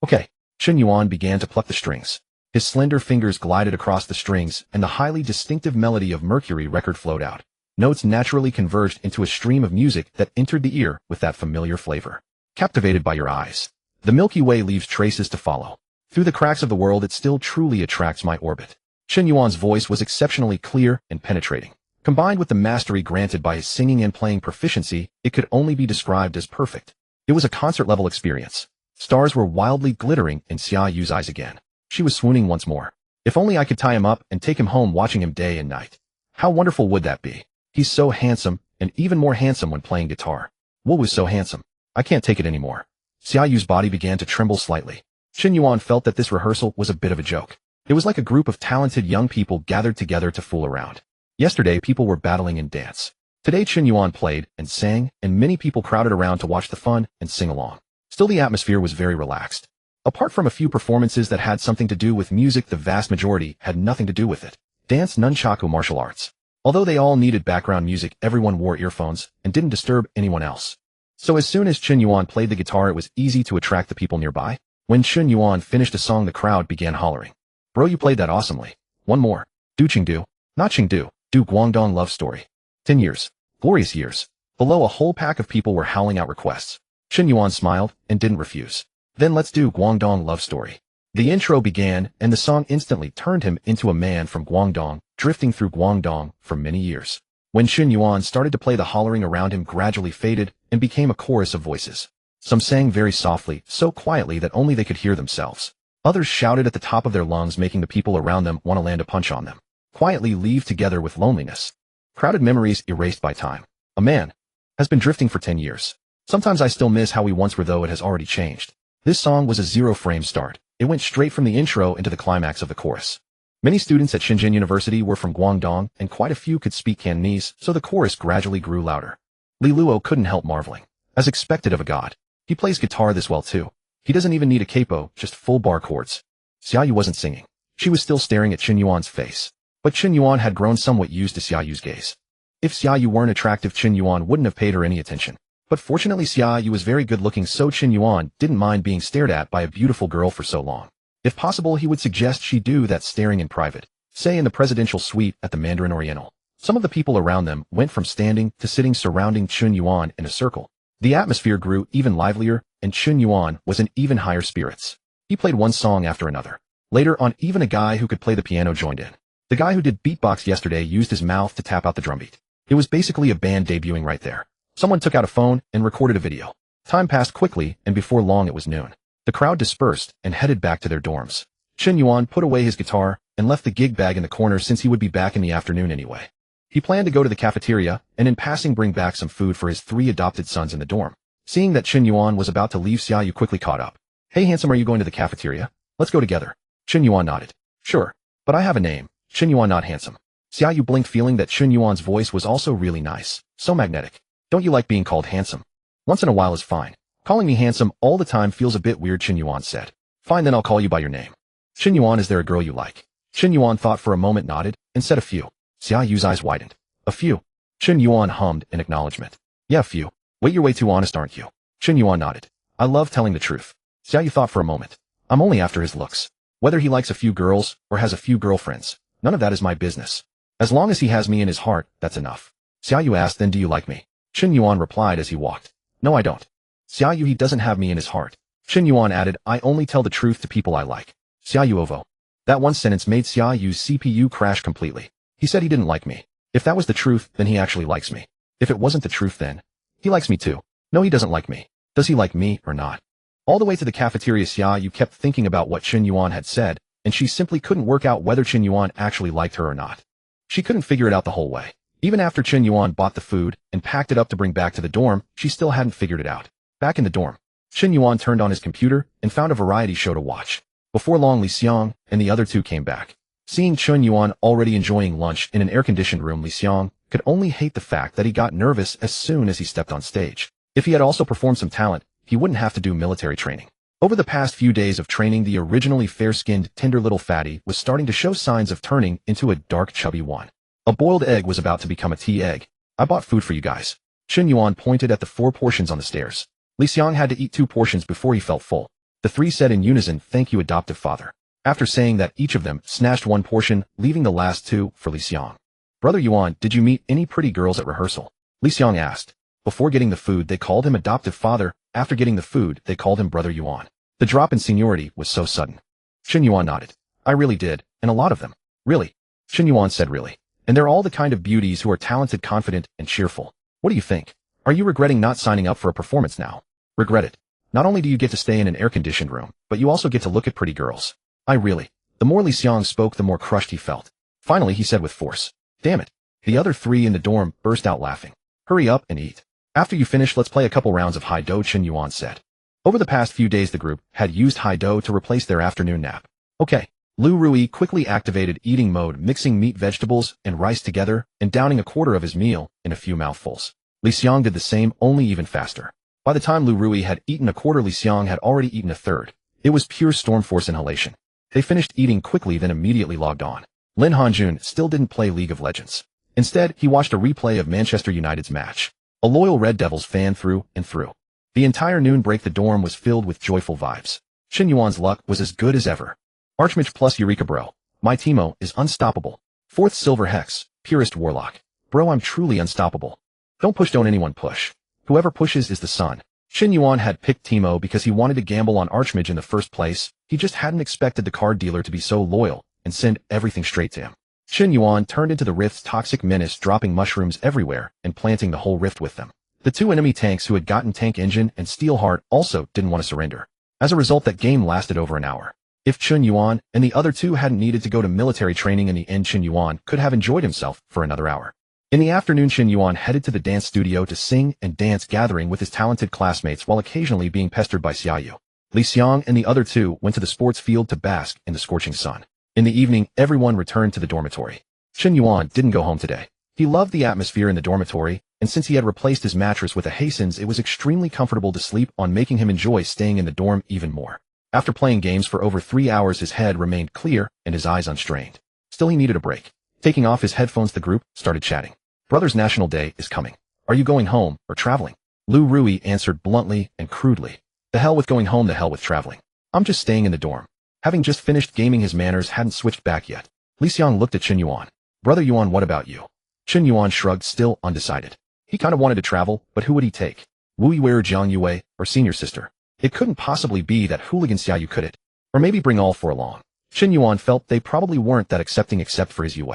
Okay. Chen Yuan began to pluck the strings. His slender fingers glided across the strings, and the highly distinctive melody of Mercury record flowed out. Notes naturally converged into a stream of music that entered the ear with that familiar flavor. Captivated by your eyes. The Milky Way leaves traces to follow. Through the cracks of the world it still truly attracts my orbit. Chen Yuan's voice was exceptionally clear and penetrating. Combined with the mastery granted by his singing and playing proficiency, it could only be described as perfect. It was a concert-level experience. Stars were wildly glittering in Xiaoyu's eyes again. She was swooning once more. If only I could tie him up and take him home, watching him day and night. How wonderful would that be? He's so handsome, and even more handsome when playing guitar. Wu was so handsome. I can't take it anymore. Xiaoyu's body began to tremble slightly. Chen Yuan felt that this rehearsal was a bit of a joke. It was like a group of talented young people gathered together to fool around. Yesterday people were battling in dance. Today Chen Yuan played and sang, and many people crowded around to watch the fun and sing along. Still the atmosphere was very relaxed. Apart from a few performances that had something to do with music, the vast majority had nothing to do with it. Dance, nunchaku, martial arts. Although they all needed background music, everyone wore earphones and didn't disturb anyone else. So as soon as Chen Yuan played the guitar, it was easy to attract the people nearby. When Chen Yuan finished a song, the crowd began hollering. Bro, you played that awesomely. One more. Do Chengdu. Not Chengdu. Do Guangdong Love Story. 10 years. Glorious years. Below, a whole pack of people were howling out requests. Chen Yuan smiled and didn't refuse. Then let's do Guangdong Love Story. The intro began, and the song instantly turned him into a man from Guangdong, drifting through Guangdong for many years. When Chen Yuan started to play, the hollering around him gradually faded and became a chorus of voices. Some sang very softly, so quietly that only they could hear themselves. Others shouted at the top of their lungs, making the people around them want to land a punch on them. Quietly leave together with loneliness. Crowded memories erased by time. A man has been drifting for 10 years. Sometimes I still miss how we once were, though it has already changed. This song was a zero-frame start. It went straight from the intro into the climax of the chorus. Many students at Shenzhen University were from Guangdong, and quite a few could speak Cantonese, so the chorus gradually grew louder. Li Luo couldn't help marveling. As expected of a god, he plays guitar this well too. He doesn't even need a capo, just full bar chords. Xiaoyu wasn't singing. She was still staring at Chen Yuan's face. But Chen Yuan had grown somewhat used to Xiaoyu's gaze. If Xiaoyu weren't attractive, Chen Yuan wouldn't have paid her any attention. But fortunately Xiaoyu was very good-looking, so Chen Yuan didn't mind being stared at by a beautiful girl for so long. If possible, he would suggest she do that staring in private, say in the presidential suite at the Mandarin Oriental. Some of the people around them went from standing to sitting, surrounding Chen Yuan in a circle. The atmosphere grew even livelier, and Chen Yuan was in even higher spirits. He played one song after another. Later on, even a guy who could play the piano joined in. The guy who did beatbox yesterday used his mouth to tap out the drumbeat. It was basically a band debuting right there. Someone took out a phone and recorded a video. Time passed quickly, and before long it was noon. The crowd dispersed and headed back to their dorms. Chen Yuan put away his guitar and left the gig bag in the corner, since he would be back in the afternoon anyway. He planned to go to the cafeteria and in passing bring back some food for his 3 adopted sons in the dorm. Seeing that Chen Yuan was about to leave, Xiaoyu quickly caught up. Hey handsome, are you going to the cafeteria? Let's go together. Chen Yuan nodded. Sure, but I have a name. Chen Yuan, not handsome. Xiaoyu blinked, feeling that Chen Yuan's voice was also really nice. So magnetic. Don't you like being called handsome? Once in a while is fine. Calling me handsome all the time feels a bit weird, Chen Yuan said. Fine, then I'll call you by your name. Chen Yuan, is there a girl you like? Chen Yuan thought for a moment, nodded, and said a few. Xiaoyu's eyes widened. A few. Chen Yuan hummed in acknowledgement. Yeah, a few. Wait, you're way too honest, aren't you? Chen Yuan nodded. I love telling the truth. Xiaoyu thought for a moment. I'm only after his looks. Whether he likes a few girls or has a few girlfriends, none of that is my business. As long as he has me in his heart, that's enough. Xiaoyu asked, then do you like me? Chen Yuan replied as he walked. No, I don't. Xiaoyu, he doesn't have me in his heart. Chen Yuan added, I only tell the truth to people I like. Xiaoyu ovo. That one sentence made Xiaoyu's CPU crash completely. He said he didn't like me. If that was the truth, then he actually likes me. If it wasn't the truth, then he likes me too. No, he doesn't like me. Does he like me or not? All the way to the cafeteria, Xiaoyu kept thinking about what Chen Yuan had said, and she simply couldn't work out whether Chen Yuan actually liked her or not. She couldn't figure it out the whole way. Even after Chen Yuan bought the food and packed it up to bring back to the dorm, she still hadn't figured it out. Back in the dorm, Chen Yuan turned on his computer and found a variety show to watch. Before long, Li Xiang and the other two came back. Seeing Chen Yuan already enjoying lunch in an air-conditioned room, Li Xiang could only hate the fact that he got nervous as soon as he stepped on stage. If he had also performed some talent, he wouldn't have to do military training. Over the past few days of training, the originally fair-skinned, tender little fatty was starting to show signs of turning into a dark, chubby one. A boiled egg was about to become a tea egg. I bought food for you guys. Chen Yuan pointed at the 4 portions on the stairs. Li Xiang had to eat 2 portions before he felt full. The 3 said in unison, thank you, adoptive father. After saying that, each of them snatched 1 portion, leaving the last 2 for Li Xiang. Brother Yuan, did you meet any pretty girls at rehearsal? Li Xiang asked. Before getting the food, they called him adoptive father. After getting the food, they called him Brother Yuan. The drop in seniority was so sudden. Chen Yuan nodded. I really did, and a lot of them. Really? Chen Yuan said really. And they're all the kind of beauties who are talented, confident, and cheerful. What do you think? Are you regretting not signing up for a performance now? Regret it. Not only do you get to stay in an air-conditioned room, but you also get to look at pretty girls. I really. The more Li Xiang spoke, the more crushed he felt. Finally, he said with force. Damn it. The other 3 in the dorm burst out laughing. Hurry up and eat. After you finish, let's play a couple rounds of Haido, Chen Yuan said. Over the past few days, the group had used Haido to replace their afternoon nap. Okay. Lu Rui quickly activated eating mode, mixing meat, vegetables, and rice together and downing a quarter of his meal in a few mouthfuls. Li Xiang did the same, only even faster. By the time Lu Rui had eaten a quarter, Li Xiang had already eaten a third. It was pure storm force inhalation. They finished eating quickly, then immediately logged on. Lin Hanjun still didn't play League of Legends. Instead, he watched a replay of Manchester United's match. A loyal Red Devils fan through and through. The entire noon break, the dorm was filled with joyful vibes. Chen Yuan's luck was as good as ever. Archmage plus Eureka bro. My Teemo is unstoppable. 4th Silver Hex, purest Warlock. Bro, I'm truly unstoppable. Don't push, don't anyone push. Whoever pushes is the sun. Chen Yuan had picked Teemo because he wanted to gamble on Archmage in the first place. He just hadn't expected the card dealer to be so loyal and send everything straight to him. Chen Yuan turned into the rift's toxic menace, dropping mushrooms everywhere and planting the whole rift with them. The 2 enemy tanks who had gotten Tank Engine and Steelheart also didn't want to surrender. As a result, that game lasted over an hour. If Chen Yuan and the other 2 hadn't needed to go to military training in the end, Chen Yuan could have enjoyed himself for another hour. In the afternoon, Chen Yuan headed to the dance studio to sing and dance, gathering with his talented classmates while occasionally being pestered by Xiaoyu. Li Xiang and the other 2 went to the sports field to bask in the scorching sun. In the evening, everyone returned to the dormitory. Chen Yuan didn't go home today. He loved the atmosphere in the dormitory, and since he had replaced his mattress with a Hason's, it was extremely comfortable to sleep on, making him enjoy staying in the dorm even more. After playing games for over 3 hours, his head remained clear and his eyes unstrained. Still, he needed a break. Taking off his headphones, the group started chatting. Brother's National Day is coming. Are you going home or traveling? Lu Rui answered bluntly and crudely. The hell with going home, the hell with traveling. I'm just staying in the dorm. Having just finished gaming, his manners hadn't switched back yet. Li Xiang looked at Chen Yuan. Brother Yuan, what about you? Chen Yuan shrugged, still undecided. He kind of wanted to travel, but who would he take? Wu Yue or Jiang Yue, or senior sister? It couldn't possibly be that hooligan Xiaoyu, could it? Or maybe bring all 4 along. Chen Yuan felt they probably weren't that accepting except for his Yue.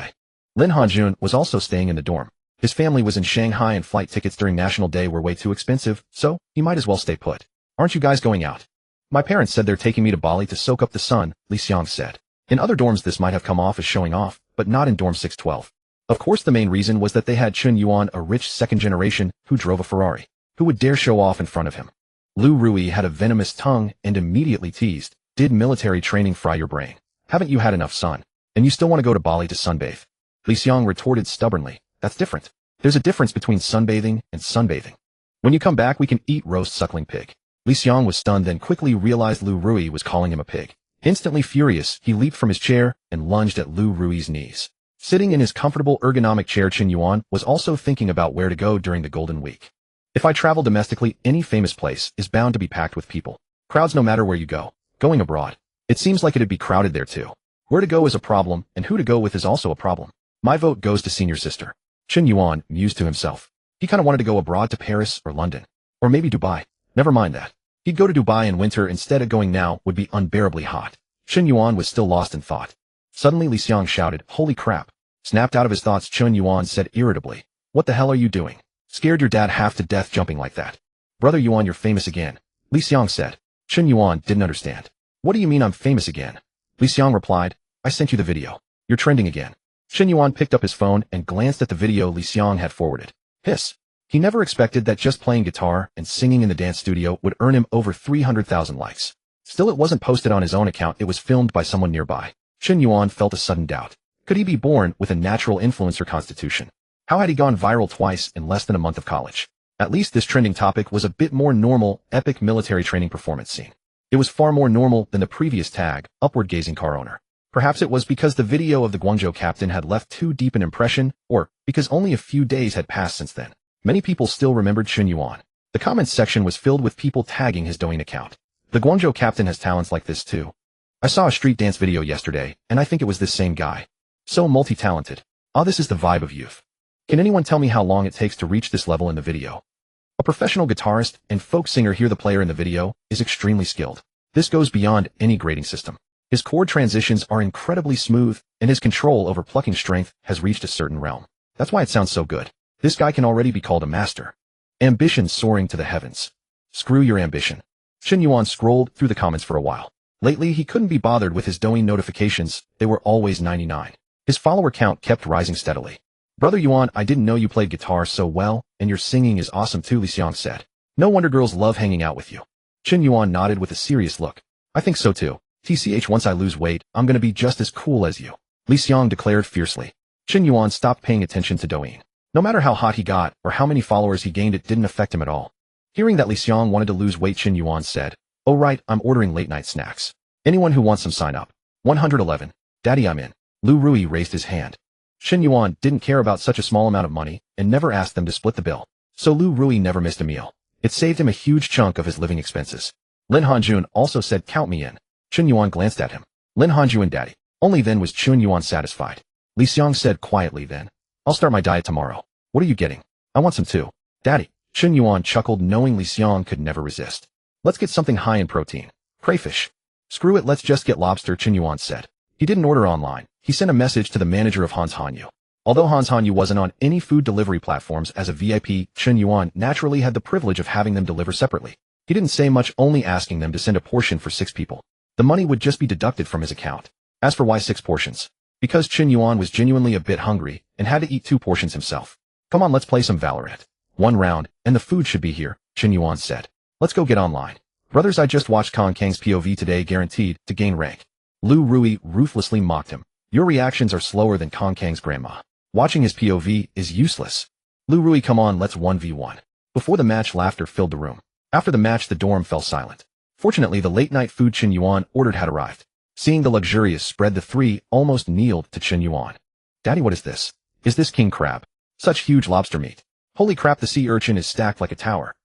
Lin Hanjun was also staying in the dorm. His family was in Shanghai and flight tickets during National Day were way too expensive, so he might as well stay put. Aren't you guys going out? My parents said they're taking me to Bali to soak up the sun, Li Xiang said. In other dorms this might have come off as showing off, but not in dorm 612. Of course, the main reason was that they had Chen Yuan, a rich second generation who drove a Ferrari. Who would dare show off in front of him? Lu Rui had a venomous tongue and immediately teased, "Did military training fry your brain? Haven't you had enough sun? And you still want to go to Bali to sunbathe?" Li Xiang retorted stubbornly, "That's different. There's a difference between sunbathing and sunbathing. When you come back, we can eat roast suckling pig." Li Xiang was stunned, then quickly realized Lu Rui was calling him a pig. Instantly furious, he leaped from his chair and lunged at Lu Rui's knees. Sitting in his comfortable ergonomic chair, Chen Yuan was also thinking about where to go during the Golden Week. "If I travel domestically, any famous place is bound to be packed with people. Crowds no matter where you go. Going abroad, it seems like it'd be crowded there too. Where to go is a problem, and who to go with is also a problem. My vote goes to senior sister." Chen Yuan mused to himself. He kinda wanted to go abroad to Paris or London. Or maybe Dubai. Never mind that. He'd go to Dubai in winter instead of going now would be unbearably hot. Chen Yuan was still lost in thought. Suddenly Li Xiang shouted, "Holy crap." Snapped out of his thoughts, Chen Yuan said irritably, "What the hell are you doing? Scared your dad half to death jumping like that?" "Brother Yuan, you're famous again," Li Xiang said. Chen Yuan didn't understand. "What do you mean I'm famous again?" Li Xiang replied, "I sent you the video. You're trending again." Chen Yuan picked up his phone and glanced at the video Li Xiang had forwarded. Hiss. He never expected that just playing guitar and singing in the dance studio would earn him over 300,000 likes. Still, it wasn't posted on his own account, it was filmed by someone nearby. Chen Yuan felt a sudden doubt. Could he be born with a natural influencer constitution? How had he gone viral twice in less than a month of college? At least this trending topic was a bit more normal, epic military training performance scene. It was far more normal than the previous tag, upward-gazing car owner. Perhaps it was because the video of the Guangzhou captain had left too deep an impression, or because only a few days had passed since then. Many people still remembered Chen Yuan. The comments section was filled with people tagging his Douyin account. The Guangzhou captain has talents like this too. I saw a street dance video yesterday, and I think it was this same guy. So multi-talented. Ah, this is the vibe of youth. Can anyone tell me how long it takes to reach this level in the video? A professional guitarist and folk singer here, the player in the video is extremely skilled. This goes beyond any grading system. His chord transitions are incredibly smooth, and his control over plucking strength has reached a certain realm. That's why it sounds so good. This guy can already be called a master. Ambition soaring to the heavens. Screw your ambition. Chen Yuan scrolled through the comments for a while. Lately, he couldn't be bothered with his Douyin notifications. They were always 99. His follower count kept rising steadily. "Brother Yuan, I didn't know you played guitar so well, and your singing is awesome too," Li Xiang said. "No wonder girls love hanging out with you." Chen Yuan nodded with a serious look. "I think so too. TCH, once I lose weight, I'm gonna be just as cool as you," Li Xiang declared fiercely. Chen Yuan stopped paying attention to Douyin. No matter how hot he got or how many followers he gained, it didn't affect him at all. Hearing that Li Xiang wanted to lose weight, Chen Yuan said, "Oh right, I'm ordering late-night snacks. Anyone who wants some sign up." 111. "Daddy, I'm in." Lu Rui raised his hand. Chen Yuan didn't care about such a small amount of money and never asked them to split the bill. So Lu Rui never missed a meal. It saved him a huge chunk of his living expenses. Lin Hanjun also said, "Count me in." Chen Yuan glanced at him. Lin Hanjun, "Daddy." Only then was Chen Yuan satisfied. Li Xiang said quietly then, "I'll start my diet tomorrow. What are you getting?" "I want some too." "Daddy." Chen Yuan chuckled, knowing Li Xiang could never resist. "Let's get something high in protein. Crayfish." "Screw it, let's just get lobster," Chen Yuan said. He didn't order online. He sent a message to the manager of Hans Hanyu. Although Hans Hanyu wasn't on any food delivery platforms as a VIP, Chen Yuan naturally had the privilege of having them deliver separately. He didn't say much, only asking them to send a portion for 6 people. The money would just be deducted from his account. As for why 6 portions? Because Chen Yuan was genuinely a bit hungry and had to eat 2 portions himself. "Come on, let's play some Valorant. 1 round, and the food should be here," Chen Yuan said. "Let's go get online." "Brothers, I just watched Kong Kang's POV today, guaranteed to gain rank." Lu Rui ruthlessly mocked him. "Your reactions are slower than Kong Kang's grandma. Watching his POV is useless." "Lu Rui, come on, let's 1v1. Before the match, laughter filled the room. After the match, the dorm fell silent. Fortunately, the late-night food Chen Yuan ordered had arrived. Seeing the luxurious spread, the 3 almost kneeled to Chen Yuan. "Daddy, what is this? Is this king crab? Such huge lobster meat. Holy crap, the sea urchin is stacked like a tower.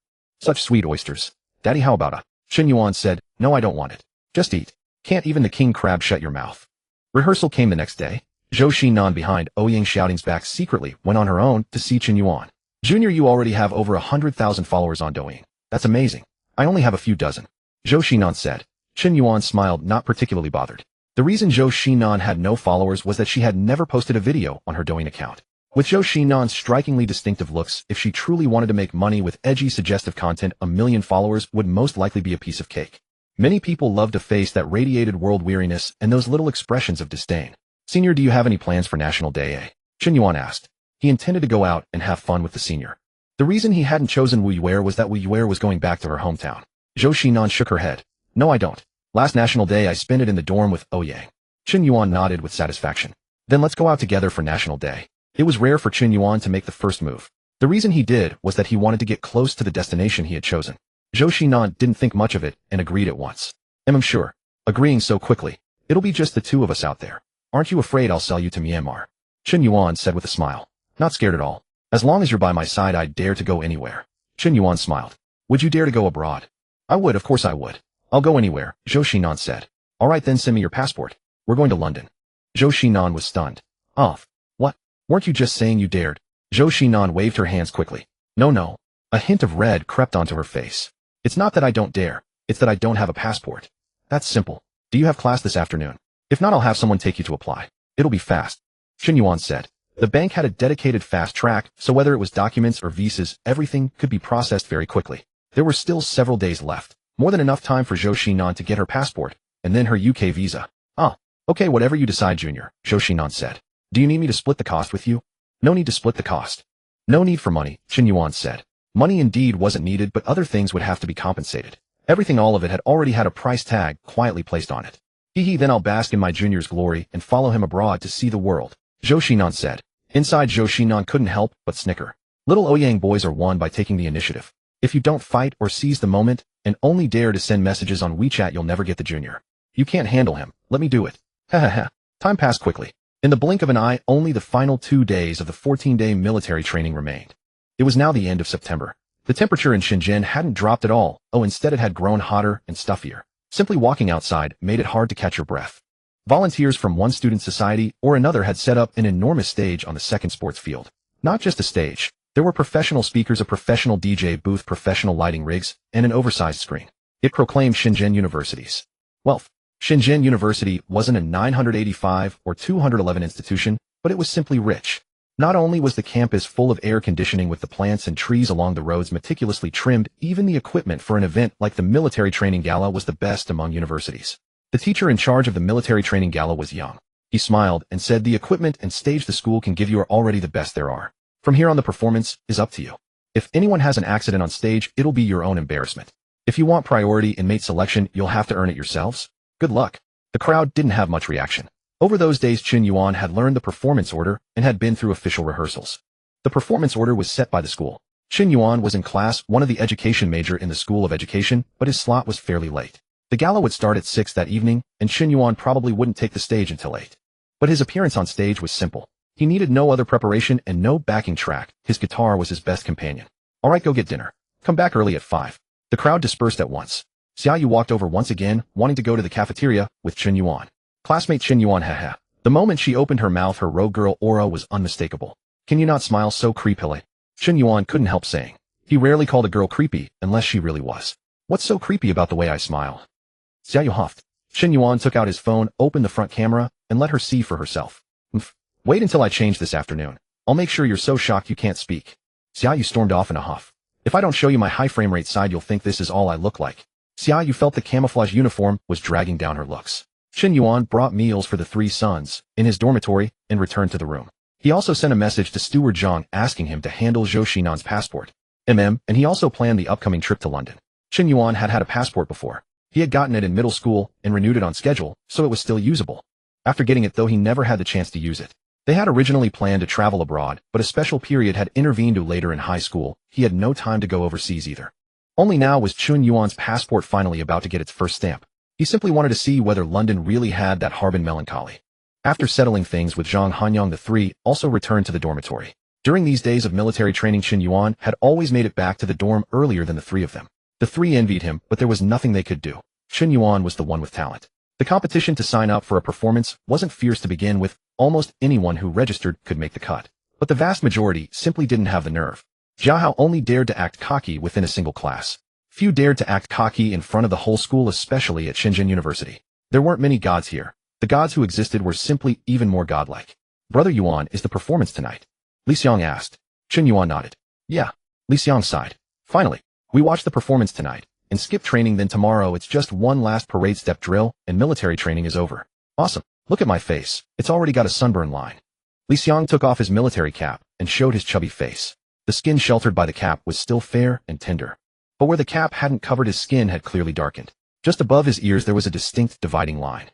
Such sweet oysters. Daddy, how about a..." Chen Yuan said, "No, I don't want it. Just eat. Can't even the king crab shut your mouth." Rehearsal came the next day. Zhou Xinan, behind Ouyang Xiaoting's back, secretly went on her own to see Chen Yuan. "Junior, you already have over 100,000 followers on Douyin. That's amazing. I only have a few dozen," Zhou Xinan said. Chen Yuan smiled, not particularly bothered. The reason Zhou Xinan had no followers was that she had never posted a video on her Douyin account. With Zhou Xinan's strikingly distinctive looks, if she truly wanted to make money with edgy, suggestive content, 1 million followers would most likely be a piece of cake. Many people loved a face that radiated world weariness and those little expressions of disdain. "Senior, do you have any plans for National Day, eh?" Chen Yuan asked. He intended to go out and have fun with the senior. The reason he hadn't chosen Wu Yuer was that Wu Yuer was going back to her hometown. Zhou Xinan shook her head. No, I don't. Last National Day I spent it in the dorm with Yang. Chen Yuan nodded with satisfaction. Then let's go out together for National Day. It was rare for Chen Yuan to make the first move. The reason he did was that he wanted to get close to the destination he had chosen. Zhou Xinan didn't think much of it and agreed at once. I'm sure. Agreeing so quickly. It'll be just the two of us out there. Aren't you afraid I'll sell you to Myanmar? Chen Yuan said with a smile. Not scared at all. As long as you're by my side, I'd dare to go anywhere. Chen Yuan smiled. Would you dare to go abroad? I would, of course I would. I'll go anywhere, Zhou Xinan said. All right then, send me your passport. We're going to London. Zhou Xinan was stunned. Oh, what? Weren't you just saying you dared? Zhou Xinan waved her hands quickly. No. A hint of red crept onto her face. It's not that I don't dare, it's that I don't have a passport. That's simple. Do you have class this afternoon? If not, I'll have someone take you to apply. It'll be fast. Chen Yuan said. The bank had a dedicated fast track, so whether it was documents or visas, everything could be processed very quickly. There were still several days left, more than enough time for Zhou Xinan to get her passport, and then her UK visa. Okay, whatever you decide, Junior, Zhou Xinan said. Do you need me to split the cost with you? No need to split the cost. No need for money, Chen Yuan said. Money indeed wasn't needed, but other things would have to be compensated. Everything, all of it, had already had a price tag quietly placed on it. Then I'll bask in my junior's glory and follow him abroad to see the world, Zhou Xinan said. Inside, Zhou Xinan couldn't help but snicker. Little Ouyang boys are won by taking the initiative. If you don't fight or seize the moment and only dare to send messages on WeChat, you'll never get the junior. You can't handle him. Let me do it. Time passed quickly. In the blink of an eye, only the final 2 days of the 14-day military training remained. It was now the end of September. The temperature in Shenzhen hadn't dropped at all. Instead it had grown hotter and stuffier. Simply walking outside made it hard to catch your breath. Volunteers from one student society or another had set up an enormous stage on the second sports field. Not just a stage. There were professional speakers, a professional DJ booth, professional lighting rigs, and an oversized screen. It proclaimed Shenzhen University's wealth. Shenzhen University wasn't a 985 or 211 institution, but it was simply rich. Not only was the campus full of air conditioning with the plants and trees along the roads meticulously trimmed, even the equipment for an event like the military training gala was the best among universities. The teacher in charge of the military training gala was young. He smiled and said, the equipment and stage the school can give you are already the best there are. From here on, the performance is up to you. If anyone has an accident on stage, it'll be your own embarrassment. If you want priority in mate selection, you'll have to earn it yourselves. Good luck. The crowd didn't have much reaction. Over those days, Chen Yuan had learned the performance order and had been through official rehearsals. The performance order was set by the school. Chen Yuan was in class 1 of the education major in the School of Education, but his slot was fairly late. The gala would start at 6 that evening, and Chen Yuan probably wouldn't take the stage until 8. But his appearance on stage was simple. He needed no other preparation and no backing track. His guitar was his best companion. All right, go get dinner. Come back early at 5. The crowd dispersed at once. Xiaoyu walked over once again, wanting to go to the cafeteria with Chen Yuan. Classmate Chen Yuan, haha. The moment she opened her mouth, her rogue girl aura was unmistakable. Can you not smile so creepily? Chen Yuan couldn't help saying. He rarely called a girl creepy unless she really was. What's so creepy about the way I smile? Xiaoyu huffed. Chen Yuan took out his phone, opened the front camera, and let her see for herself. Wait until I change this afternoon. I'll make sure you're so shocked you can't speak. Xiaoyu stormed off in a huff. If I don't show you my high frame rate side, you'll think this is all I look like. Xiaoyu felt the camouflage uniform was dragging down her looks. Chen Yuan brought meals for the 3 sons in his dormitory and returned to the room. He also sent a message to Steward Zhang asking him to handle Zhou Xinan's passport. and he also planned the upcoming trip to London. Chen Yuan had had a passport before. He had gotten it in middle school and renewed it on schedule, so it was still usable. After getting it, though, he never had the chance to use it. They had originally planned to travel abroad, but a special period had intervened later in high school. He had no time to go overseas either. Only now was Chen Yuan's passport finally about to get its first stamp. He simply wanted to see whether London really had that Harbin melancholy. After settling things with Zhang Hanyang, the three also returned to the dormitory. During these days of military training, Chen Yuan had always made it back to the dorm earlier than the three of them. The three envied him, but there was nothing they could do. Chen Yuan was the one with talent. The competition to sign up for a performance wasn't fierce to begin with. Almost anyone who registered could make the cut. But the vast majority simply didn't have the nerve. Zhao Hao only dared to act cocky within a single class. Few dared to act cocky in front of the whole school, especially at Shenzhen University. There weren't many gods here. The gods who existed were simply even more godlike. Brother Yuan, is the performance tonight? Li Xiang asked. Chen Yuan nodded. Yeah. Li Xiang sighed. Finally, we watched the performance tonight, and skip training, then tomorrow it's just one last parade step drill, and military training is over. Awesome. Look at my face. It's already got a sunburn line. Li Xiang took off his military cap and showed his chubby face. The skin sheltered by the cap was still fair and tender, but where the cap hadn't covered his skin had clearly darkened. Just above his ears there was a distinct dividing line.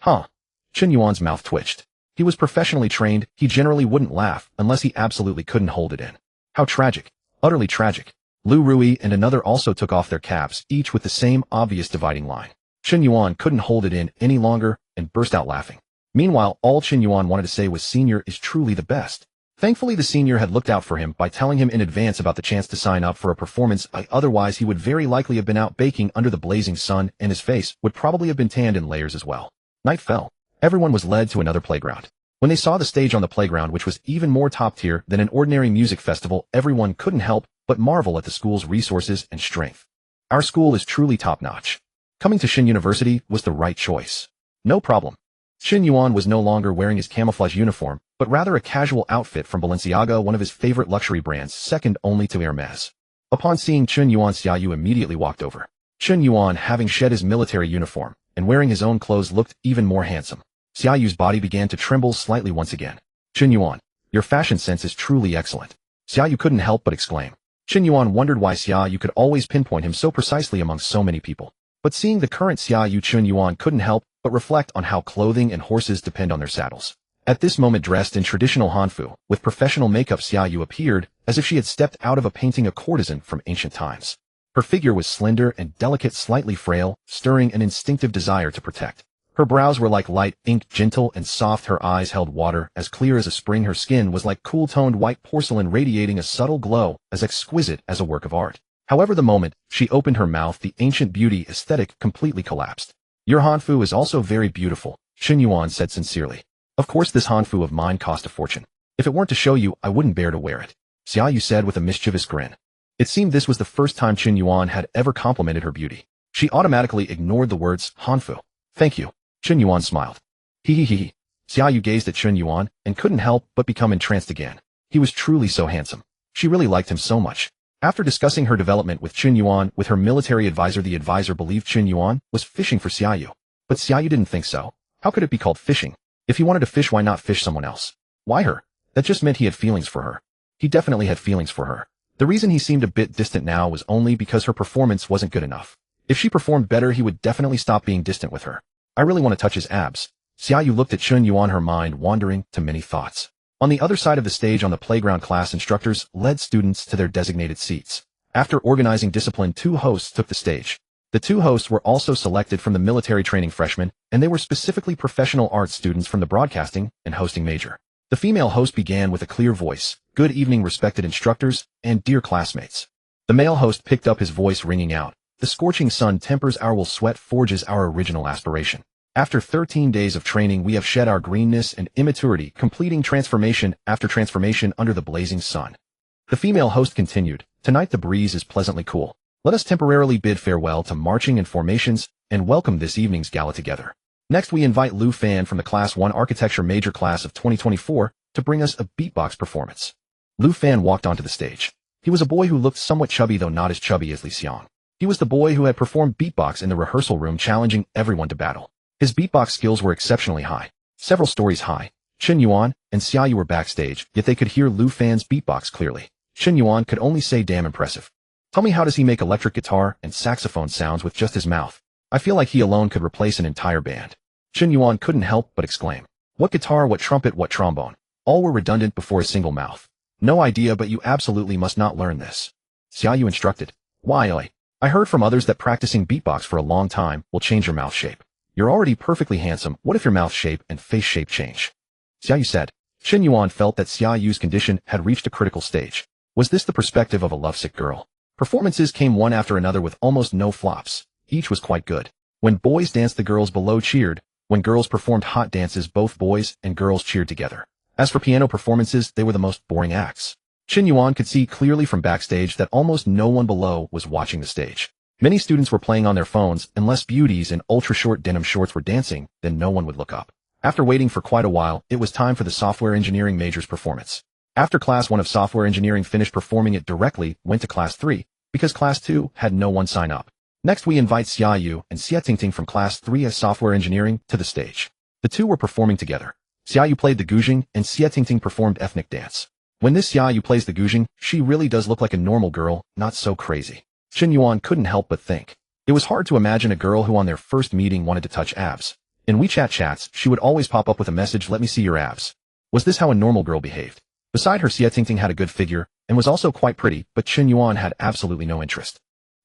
Huh. Chen Yuan's mouth twitched. He was professionally trained, he generally wouldn't laugh unless he absolutely couldn't hold it in. How tragic. Utterly tragic. Lu Rui and another also took off their caps, each with the same obvious dividing line. Chen Yuan couldn't hold it in any longer and burst out laughing. Meanwhile, all Chen Yuan wanted to say was senior is truly the best. Thankfully the senior had looked out for him by telling him in advance about the chance to sign up for a performance, otherwise he would very likely have been out baking under the blazing sun and his face would probably have been tanned in layers as well. Night fell. Everyone was led to another playground. When they saw the stage on the playground, which was even more top tier than an ordinary music festival, everyone couldn't help but marvel at the school's resources and strength. Our school is truly top-notch. Coming to Xin University was the right choice. No problem. Chen Yuan was no longer wearing his camouflage uniform, but rather a casual outfit from Balenciaga, one of his favorite luxury brands, second only to Hermes. Upon seeing Chen Yuan, Xiaoyu immediately walked over. Chen Yuan, having shed his military uniform and wearing his own clothes, looked even more handsome. Xiaoyu's body began to tremble slightly once again. Chen Yuan, your fashion sense is truly excellent. Xiaoyu couldn't help but exclaim. Chen Yuan wondered why Xiaoyu could always pinpoint him so precisely among so many people. But seeing the current Xiaoyu, Chen Yuan couldn't help but reflect on how clothing and horses depend on their saddles. At this moment, dressed in traditional Hanfu, with professional makeup, Xiaoyu appeared as if she had stepped out of a painting, a courtesan from ancient times. Her figure was slender and delicate, slightly frail, stirring an instinctive desire to protect. Her brows were like light ink, gentle and soft. Her eyes held water, as clear as a spring. Her skin was like cool-toned white porcelain, radiating a subtle glow, as exquisite as a work of art. However, the moment she opened her mouth, the ancient beauty aesthetic completely collapsed. Your Hanfu is also very beautiful, Chen Yuan said sincerely. Of course, this Hanfu of mine cost a fortune. If it weren't to show you, I wouldn't bear to wear it, Xiaoyu said with a mischievous grin. It seemed this was the first time Chen Yuan had ever complimented her beauty. She automatically ignored the words Hanfu. Thank you. Chen Yuan smiled. He. Xiaoyu gazed at Chen Yuan and couldn't help but become entranced again. He was truly so handsome. She really liked him so much. After discussing her development with Chen Yuan with her military advisor, the advisor believed Chen Yuan was fishing for Xiaoyu. But Xiaoyu didn't think so. How could it be called fishing? If he wanted to fish, why not fish someone else? Why her? That just meant he had feelings for her. He definitely had feelings for her. The reason he seemed a bit distant now was only because her performance wasn't good enough. If she performed better, he would definitely stop being distant with her. I really want to touch his abs. Xiaoyu looked at Chen Yuan, her mind wandering to many thoughts. On the other side of the stage on the playground, class instructors led students to their designated seats. After organizing discipline, 2 hosts took the stage. The 2 hosts were also selected from the military training freshmen, and they were specifically professional arts students from the broadcasting and hosting major. The female host began with a clear voice. Good evening, respected instructors and dear classmates. The male host picked up his voice, ringing out. The scorching sun tempers our will, sweat forges our original aspiration. After 13 days of training, we have shed our greenness and immaturity, completing transformation after transformation under the blazing sun. The female host continued. Tonight the breeze is pleasantly cool. Let us temporarily bid farewell to marching and formations and welcome this evening's gala together. Next, we invite Lu Fan from the Class 1 Architecture Major Class of 2024 to bring us a beatbox performance. Lu Fan walked onto the stage. He was a boy who looked somewhat chubby, though not as chubby as Li Xiang. He was the boy who had performed beatbox in the rehearsal room, challenging everyone to battle. His beatbox skills were exceptionally high, several stories high. Chen Yuan and Xiaoyu were backstage, yet they could hear Lu Fan's beatbox clearly. Chen Yuan could only say, damn impressive. Tell me, how does he make electric guitar and saxophone sounds with just his mouth? I feel like he alone could replace an entire band. Chen Yuan couldn't help but exclaim. What guitar, what trumpet, what trombone. All were redundant before a single mouth. No idea, but you absolutely must not learn this. Xiaoyu instructed. Why? I heard from others that practicing beatbox for a long time will change your mouth shape. You're already perfectly handsome. What if your mouth shape and face shape change? Xiaoyu said. Chen Yuan felt that Xiaoyu's condition had reached a critical stage. Was this the perspective of a lovesick girl? Performances came one after another with almost no flops. Each was quite good. When boys danced, the girls below cheered. When girls performed hot dances, both boys and girls cheered together. As for piano performances, they were the most boring acts. Chen Yuan could see clearly from backstage that almost no one below was watching the stage. Many students were playing on their phones, unless beauties in ultra-short denim shorts were dancing, then no one would look up. After waiting for quite a while, it was time for the software engineering major's performance. After Class 1 of Software Engineering finished performing, it directly went to Class 3, because Class 2 had no one sign up. Next, we invite Xiaoyu and Xie Tingting from Class 3 of Software Engineering to the stage. The two were performing together. Xiaoyu played the guzheng, and Xie Tingting performed ethnic dance. When this Xiaoyu plays the guzheng, she really does look like a normal girl, not so crazy. Chen Yuan couldn't help but think. It was hard to imagine a girl who on their first meeting wanted to touch abs. In WeChat chats, she would always pop up with a message, "Let me see your abs." Was this how a normal girl behaved? Beside her, Xie Tingting had a good figure, and was also quite pretty, but Chen Yuan had absolutely no interest.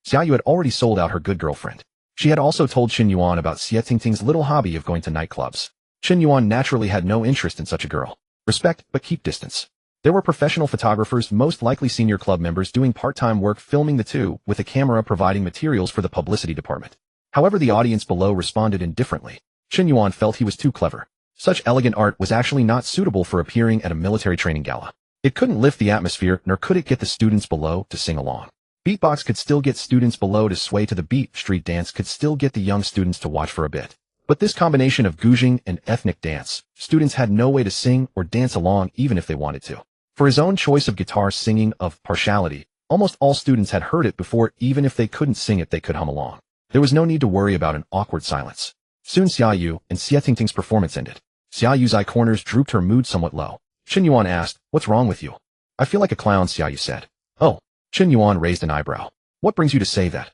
Xiaoyu had already sold out her good girlfriend. She had also told Chen Yuan about Xie Tingting's little hobby of going to nightclubs. Chen Yuan naturally had no interest in such a girl. Respect, but keep distance. There were professional photographers, most likely senior club members, doing part-time work filming the two, with a camera providing materials for the publicity department. However, the audience below responded indifferently. Chen Yuan felt he was too clever. Such elegant art was actually not suitable for appearing at a military training gala. It couldn't lift the atmosphere, nor could it get the students below to sing along. Beatbox could still get students below to sway to the beat, street dance could still get the young students to watch for a bit. But this combination of guzheng and ethnic dance, students had no way to sing or dance along even if they wanted to. For his own choice of guitar singing of partiality, almost all students had heard it before. Even if they couldn't sing it, they could hum along. There was no need to worry about an awkward silence. Soon Xiaoyu and Xie Tingting's performance ended. Xiaoyu's eye corners drooped, her mood somewhat low. Chen Yuan asked, "What's wrong with you?" "I feel like a clown," Xiaoyu said. "Oh." Chen Yuan raised an eyebrow. "What brings you to say that?"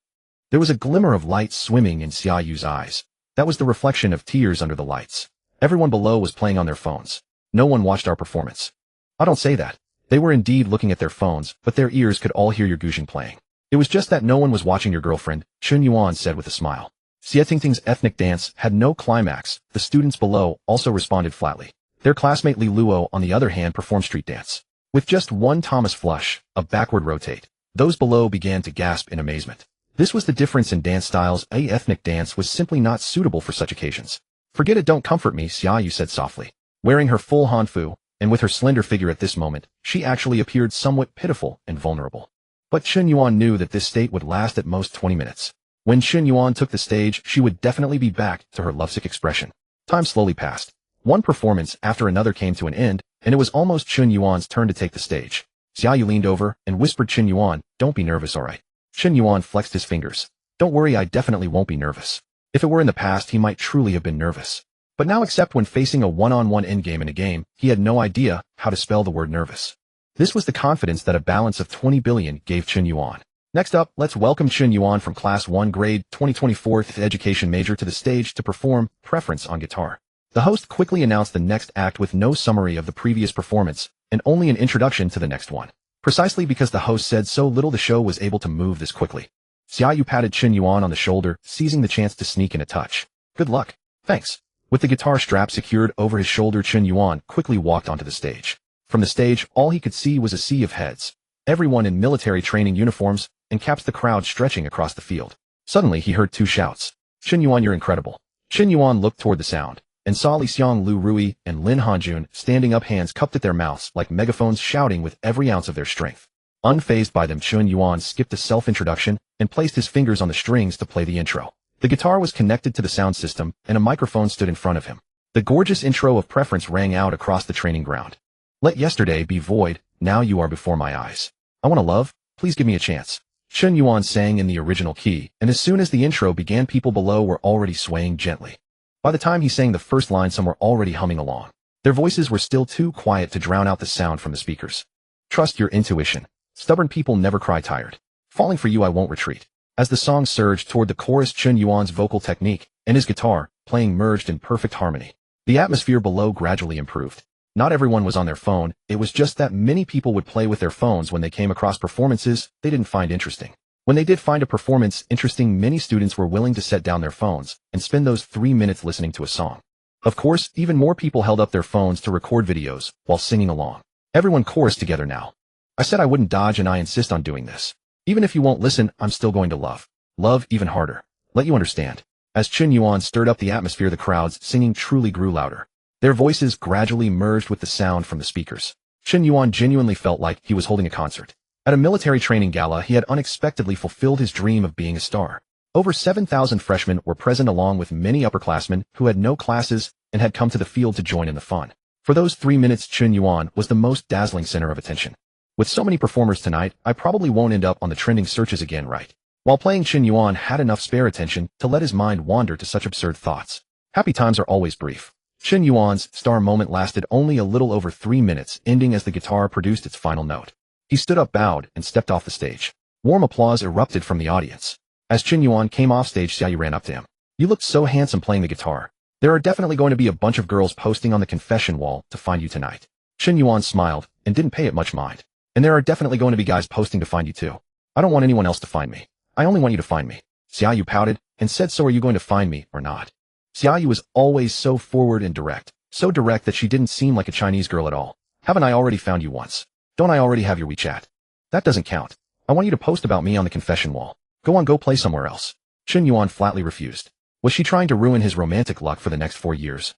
There was a glimmer of light swimming in Xiaoyu's eyes. That was the reflection of tears under the lights. Everyone below was playing on their phones. No one watched our performance. "I don't say that." They were indeed looking at their phones, but their ears could all hear your guzheng playing. "It was just that no one was watching your girlfriend," Chen Yuan said with a smile. Xie Tingting's ethnic dance had no climax. The students below also responded flatly. Their classmate Li Luo, on the other hand, performed street dance. With just one Thomas flush, a backward rotate, those below began to gasp in amazement. This was the difference in dance styles. A ethnic dance was simply not suitable for such occasions. "Forget it, don't comfort me," Xiaoyu said softly. Wearing her full hanfu, and with her slender figure at this moment, she actually appeared somewhat pitiful and vulnerable. But Chen Yuan knew that this state would last at most 20 minutes. When Chen Yuan took the stage, she would definitely be back to her lovesick expression. Time slowly passed. One performance after another came to an end, and it was almost Chen Yuan's turn to take the stage. Xiaoyu leaned over and whispered, "Chen Yuan, don't be nervous, alright?" Chen Yuan flexed his fingers. "Don't worry, I definitely won't be nervous." If it were in the past, he might truly have been nervous. But now, except when facing a one-on-one endgame in a game, he had no idea how to spell the word nervous. This was the confidence that a balance of 20 billion gave Chen Yuan. Next up, let's welcome Chen Yuan from Class 1 Grade 2024 Education Major to the stage to perform Preference on guitar. The host quickly announced the next act with no summary of the previous performance, and only an introduction to the next one. Precisely because the host said so little, the show was able to move this quickly. Xiaoyu patted Chen Yuan on the shoulder, seizing the chance to sneak in a touch. "Good luck." "Thanks." With the guitar strap secured over his shoulder, Chen Yuan quickly walked onto the stage. From the stage, all he could see was a sea of heads. Everyone in military training uniforms, and caps, the crowd stretching across the field. Suddenly he heard two shouts. "Chen Yuan, you're incredible." Chen Yuan looked toward the sound, and saw Li Xiang, Lu Rui, and Lin Hanjun standing up, hands cupped at their mouths like megaphones, shouting with every ounce of their strength. Unfazed by them, Chen Yuan skipped a self-introduction and placed his fingers on the strings to play the intro. The guitar was connected to the sound system, and a microphone stood in front of him. The gorgeous intro of Preference rang out across the training ground. "Let yesterday be void, now you are before my eyes. I want to love, please give me a chance." Chen Yuan sang in the original key, and as soon as the intro began, people below were already swaying gently. By the time he sang the first line, some were already humming along. Their voices were still too quiet to drown out the sound from the speakers. "Trust your intuition. Stubborn people never cry tired. Falling for you, I won't retreat." As the song surged toward the chorus, Chen Yuan's vocal technique and his guitar playing merged in perfect harmony. The atmosphere below gradually improved. Not everyone was on their phone. It was just that many people would play with their phones when they came across performances they didn't find interesting. When they did find a performance interesting, many students were willing to set down their phones and spend those 3 minutes listening to a song. Of course, even more people held up their phones to record videos while singing along. Everyone chorused together now. "I said I wouldn't dodge, and I insist on doing this. Even if you won't listen, I'm still going to love. Love even harder. Let you understand." As Chen Yuan stirred up the atmosphere, the crowd's singing truly grew louder. Their voices gradually merged with the sound from the speakers. Chen Yuan genuinely felt like he was holding a concert. At a military training gala, he had unexpectedly fulfilled his dream of being a star. Over 7,000 freshmen were present, along with many upperclassmen who had no classes and had come to the field to join in the fun. For those 3 minutes, Chen Yuan was the most dazzling center of attention. "With so many performers tonight, I probably won't end up on the trending searches again, right?" While playing, Chen Yuan had enough spare attention to let his mind wander to such absurd thoughts. Happy times are always brief. Chen Yuan's star moment lasted only a little over 3 minutes, ending as the guitar produced its final note. He stood up, bowed, and stepped off the stage. Warm applause erupted from the audience. As Chen Yuan came off stage, Xiaoyu ran up to him. "You looked so handsome playing the guitar. There are definitely going to be a bunch of girls posting on the confession wall to find you tonight." Chen Yuan smiled and didn't pay it much mind. "And there are definitely going to be guys posting to find you too. I don't want anyone else to find me. I only want you to find me." Xiaoyu pouted and said, "So are you going to find me or not?" Xiaoyu was always so forward and direct, so direct that she didn't seem like a Chinese girl at all. "Haven't I already found you once? Don't I already have your WeChat? That doesn't count. I want you to post about me on the confession wall. Go play somewhere else." Chen Yuan flatly refused. Was she trying to ruin his romantic luck for the next 4 years?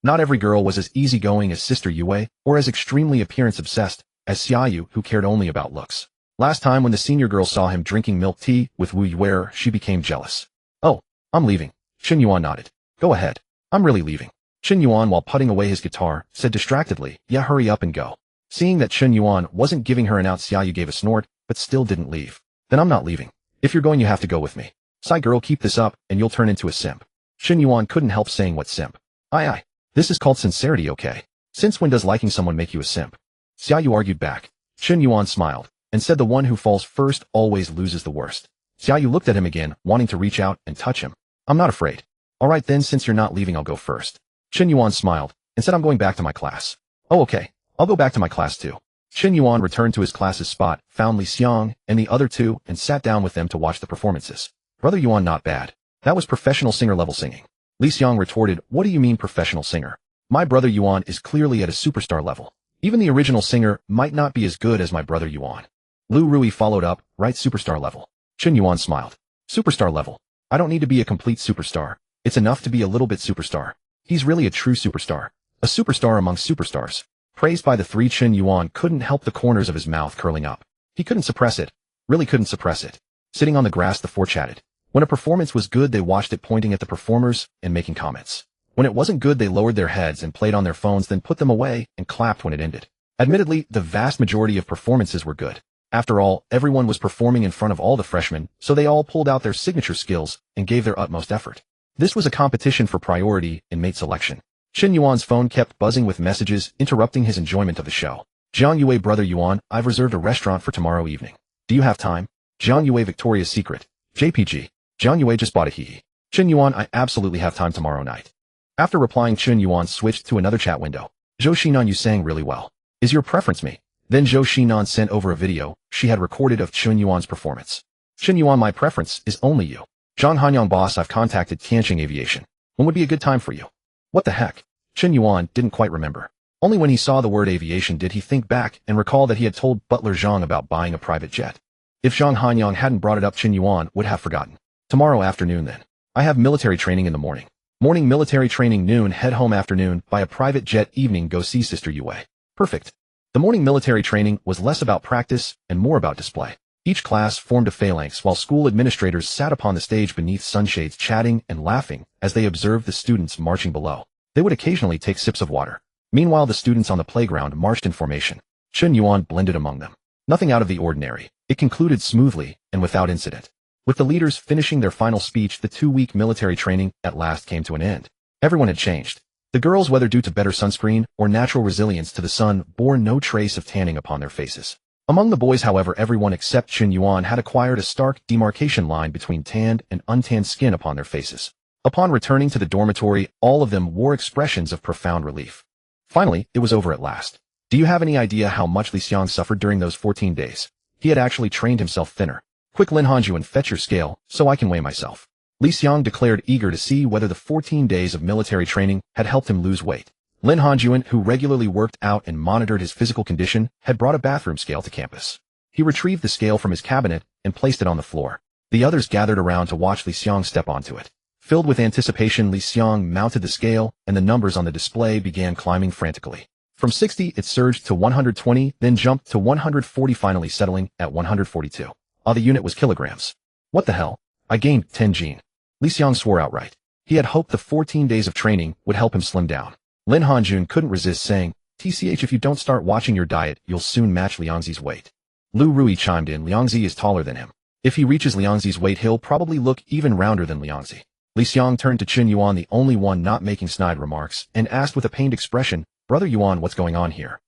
Not every girl was as easygoing as Sister Yue, or as extremely appearance-obsessed as Xiaoyu, who cared only about looks. Last time when the senior girl saw him drinking milk tea with Wu Yue, she became jealous. "Oh, I'm leaving." Chen Yuan nodded. "Go ahead. I'm really leaving." Chen Yuan, while putting away his guitar, said distractedly, "Yeah, hurry up and go." Seeing that Chen Yuan wasn't giving her an out, Xiaoyu gave a snort, but still didn't leave. "Then I'm not leaving. If you're going, you have to go with me. Side girl, keep this up, and you'll turn into a simp." Chen Yuan couldn't help saying, "What simp? Aye. This is called sincerity, okay? Since when does liking someone make you a simp?" Xiaoyu argued back. Chen Yuan smiled and said, "The one who falls first always loses the worst." Xiaoyu looked at him again, wanting to reach out and touch him. "I'm not afraid." "All right then, since you're not leaving, I'll go first." Chen Yuan smiled and said, "I'm going back to my class." "Oh, okay. I'll go back to my class too." Chen Yuan returned to his class's spot, found Li Xiang and the other two, and sat down with them to watch the performances. "Brother Yuan, not bad. That was professional singer level singing." Li Xiang retorted, "What do you mean professional singer? My brother Yuan is clearly at a superstar level. Even the original singer might not be as good as my brother Yuan." Lu Rui followed up, "Right, superstar level." Chen Yuan smiled. "Superstar level. I don't need to be a complete superstar. It's enough to be a little bit superstar. He's really a true superstar. A superstar among superstars." Praised by the three, Chen Yuan couldn't help the corners of his mouth curling up. He couldn't suppress it. Really couldn't suppress it. Sitting on the grass, the four chatted. When a performance was good, they watched it, pointing at the performers and making comments. When it wasn't good, they lowered their heads and played on their phones, then put them away and clapped when it ended. Admittedly, the vast majority of performances were good. After all, everyone was performing in front of all the freshmen, so they all pulled out their signature skills and gave their utmost effort. This was a competition for priority in mate selection. Chen Yuan's phone kept buzzing with messages, interrupting his enjoyment of the show. "Jiang Yue, brother Yuan, I've reserved a restaurant for tomorrow evening. Do you have time?" Jiang Yue, Victoria's Secret. JPG. Jiang Yue just bought a hee. Chen Yuan, I absolutely have time tomorrow night. After replying, Chen Yuan switched to another chat window. "Zhou Xinan, you sang really well. Is your preference me?" Then Zhou Xinan sent over a video she had recorded of Chen Yuan's performance. "Chen Yuan, my preference is only you. Zhang Hanyang, boss, I've contacted Tianqing Aviation. When would be a good time for you?" What the heck? Chen Yuan didn't quite remember. Only when he saw the word aviation did he think back and recall that he had told Butler Zhang about buying a private jet. If Zhang Hanyang hadn't brought it up, Chen Yuan would have forgotten. "Tomorrow afternoon then. I have military training in the morning. Morning military training, noon head home, afternoon buy a private jet, evening go see Sister Yue." Perfect. The morning military training was less about practice and more about display. Each class formed a phalanx while school administrators sat upon the stage beneath sunshades, chatting and laughing as they observed the students marching below. They would occasionally take sips of water. Meanwhile, the students on the playground marched in formation. Chen Yuan blended among them. Nothing out of the ordinary. It concluded smoothly and without incident. With the leaders finishing their final speech, the 2-week military training at last came to an end. Everyone had changed. The girls, whether due to better sunscreen or natural resilience to the sun, bore no trace of tanning upon their faces. Among the boys, however, everyone except Chen Yuan had acquired a stark demarcation line between tanned and untanned skin upon their faces. Upon returning to the dormitory, all of them wore expressions of profound relief. Finally, it was over at last. Do you have any idea how much Li Xiang suffered during those 14 days? He had actually trained himself thinner. "Quick, Lin Hanju, and fetch your scale, so I can weigh myself." Li Xiang declared, eager to see whether the 14 days of military training had helped him lose weight. Lin Hanjuan, who regularly worked out and monitored his physical condition, had brought a bathroom scale to campus. He retrieved the scale from his cabinet and placed it on the floor. The others gathered around to watch Li Xiang step onto it. Filled with anticipation, Li Xiang mounted the scale, and the numbers on the display began climbing frantically. From 60, it surged to 120, then jumped to 140, finally settling at 142. The unit was kilograms. What the hell? I gained 10 gene. Li Xiang swore outright. He had hoped the 14 days of training would help him slim down. Lin Hanjun couldn't resist saying, "TCH, if you don't start watching your diet, you'll soon match Liangzi's weight." Lu Rui chimed in, "Liangzi is taller than him. If he reaches Liangzi's weight, he'll probably look even rounder than Liangzi." Li Xiang turned to Chen Yuan, the only one not making snide remarks, and asked with a pained expression, "Brother Yuan, what's going on here?"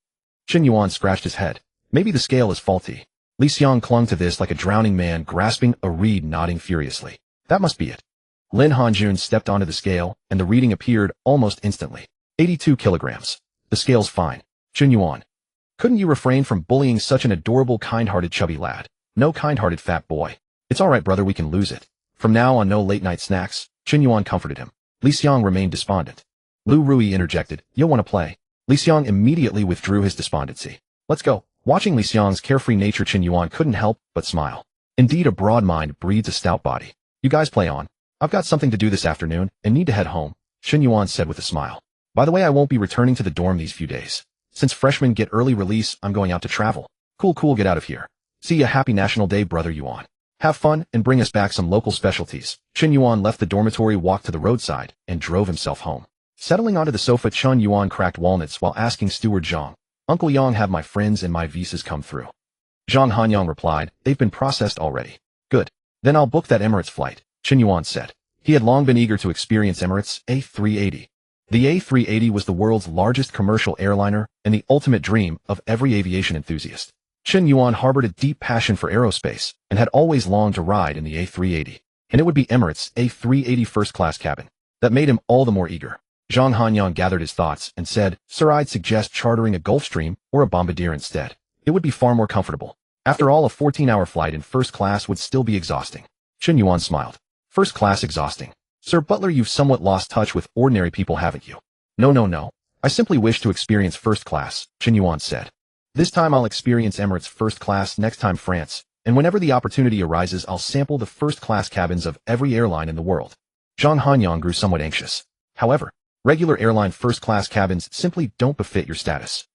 Chen Yuan scratched his head. Maybe the scale is faulty. Li Xiang clung to this like a drowning man grasping a reed, nodding furiously. That must be it. Lin Hanjun stepped onto the scale, and the reading appeared almost instantly. 82 kilograms. The scale's fine. Chen Yuan. Couldn't you refrain from bullying such an adorable, kind-hearted chubby lad? No kind-hearted fat boy. It's all right, brother, we can lose it. From now on, no late-night snacks. Chen Yuan comforted him. Li Xiang remained despondent. Lu Rui interjected, "You'll want to play." Li Xiang immediately withdrew his despondency. "Let's go." Watching Li Xiang's carefree nature, Chen Yuan couldn't help but smile. Indeed, a broad mind breeds a stout body. "You guys play on. I've got something to do this afternoon and need to head home," Chen Yuan said with a smile. "By the way, I won't be returning to the dorm these few days. Since freshmen get early release, I'm going out to travel." Cool, get out of here. "See ya, happy National Day, brother Yuan. Have fun and bring us back some local specialties." Chen Yuan left the dormitory, walked to the roadside, and drove himself home. Settling onto the sofa, Chen Yuan cracked walnuts while asking steward Zhang, "Uncle Yang, have my friends and my visas come through?" Zhang Hanyang replied, "They've been processed already." "Good. Then I'll book that Emirates flight," Chen Yuan said. He had long been eager to experience Emirates A380. The A380 was the world's largest commercial airliner and the ultimate dream of every aviation enthusiast. Chen Yuan harbored a deep passion for aerospace and had always longed to ride in the A380. And it would be Emirates' A380 first-class cabin that made him all the more eager. Zhang Hanyang gathered his thoughts and said, "Sir, I'd suggest chartering a Gulfstream or a Bombardier instead. It would be far more comfortable. After all, a 14-hour flight in first class would still be exhausting." Chen Yuan smiled. "First class exhausting? Sir Butler, you've somewhat lost touch with ordinary people, haven't you?" No. I simply wish to experience first class," Chen Yuan said. "This time I'll experience Emirates first class, next time France, and whenever the opportunity arises, I'll sample the first-class cabins of every airline in the world." Zhang Hanyang grew somewhat anxious. However, regular airline first-class cabins simply don't befit your status.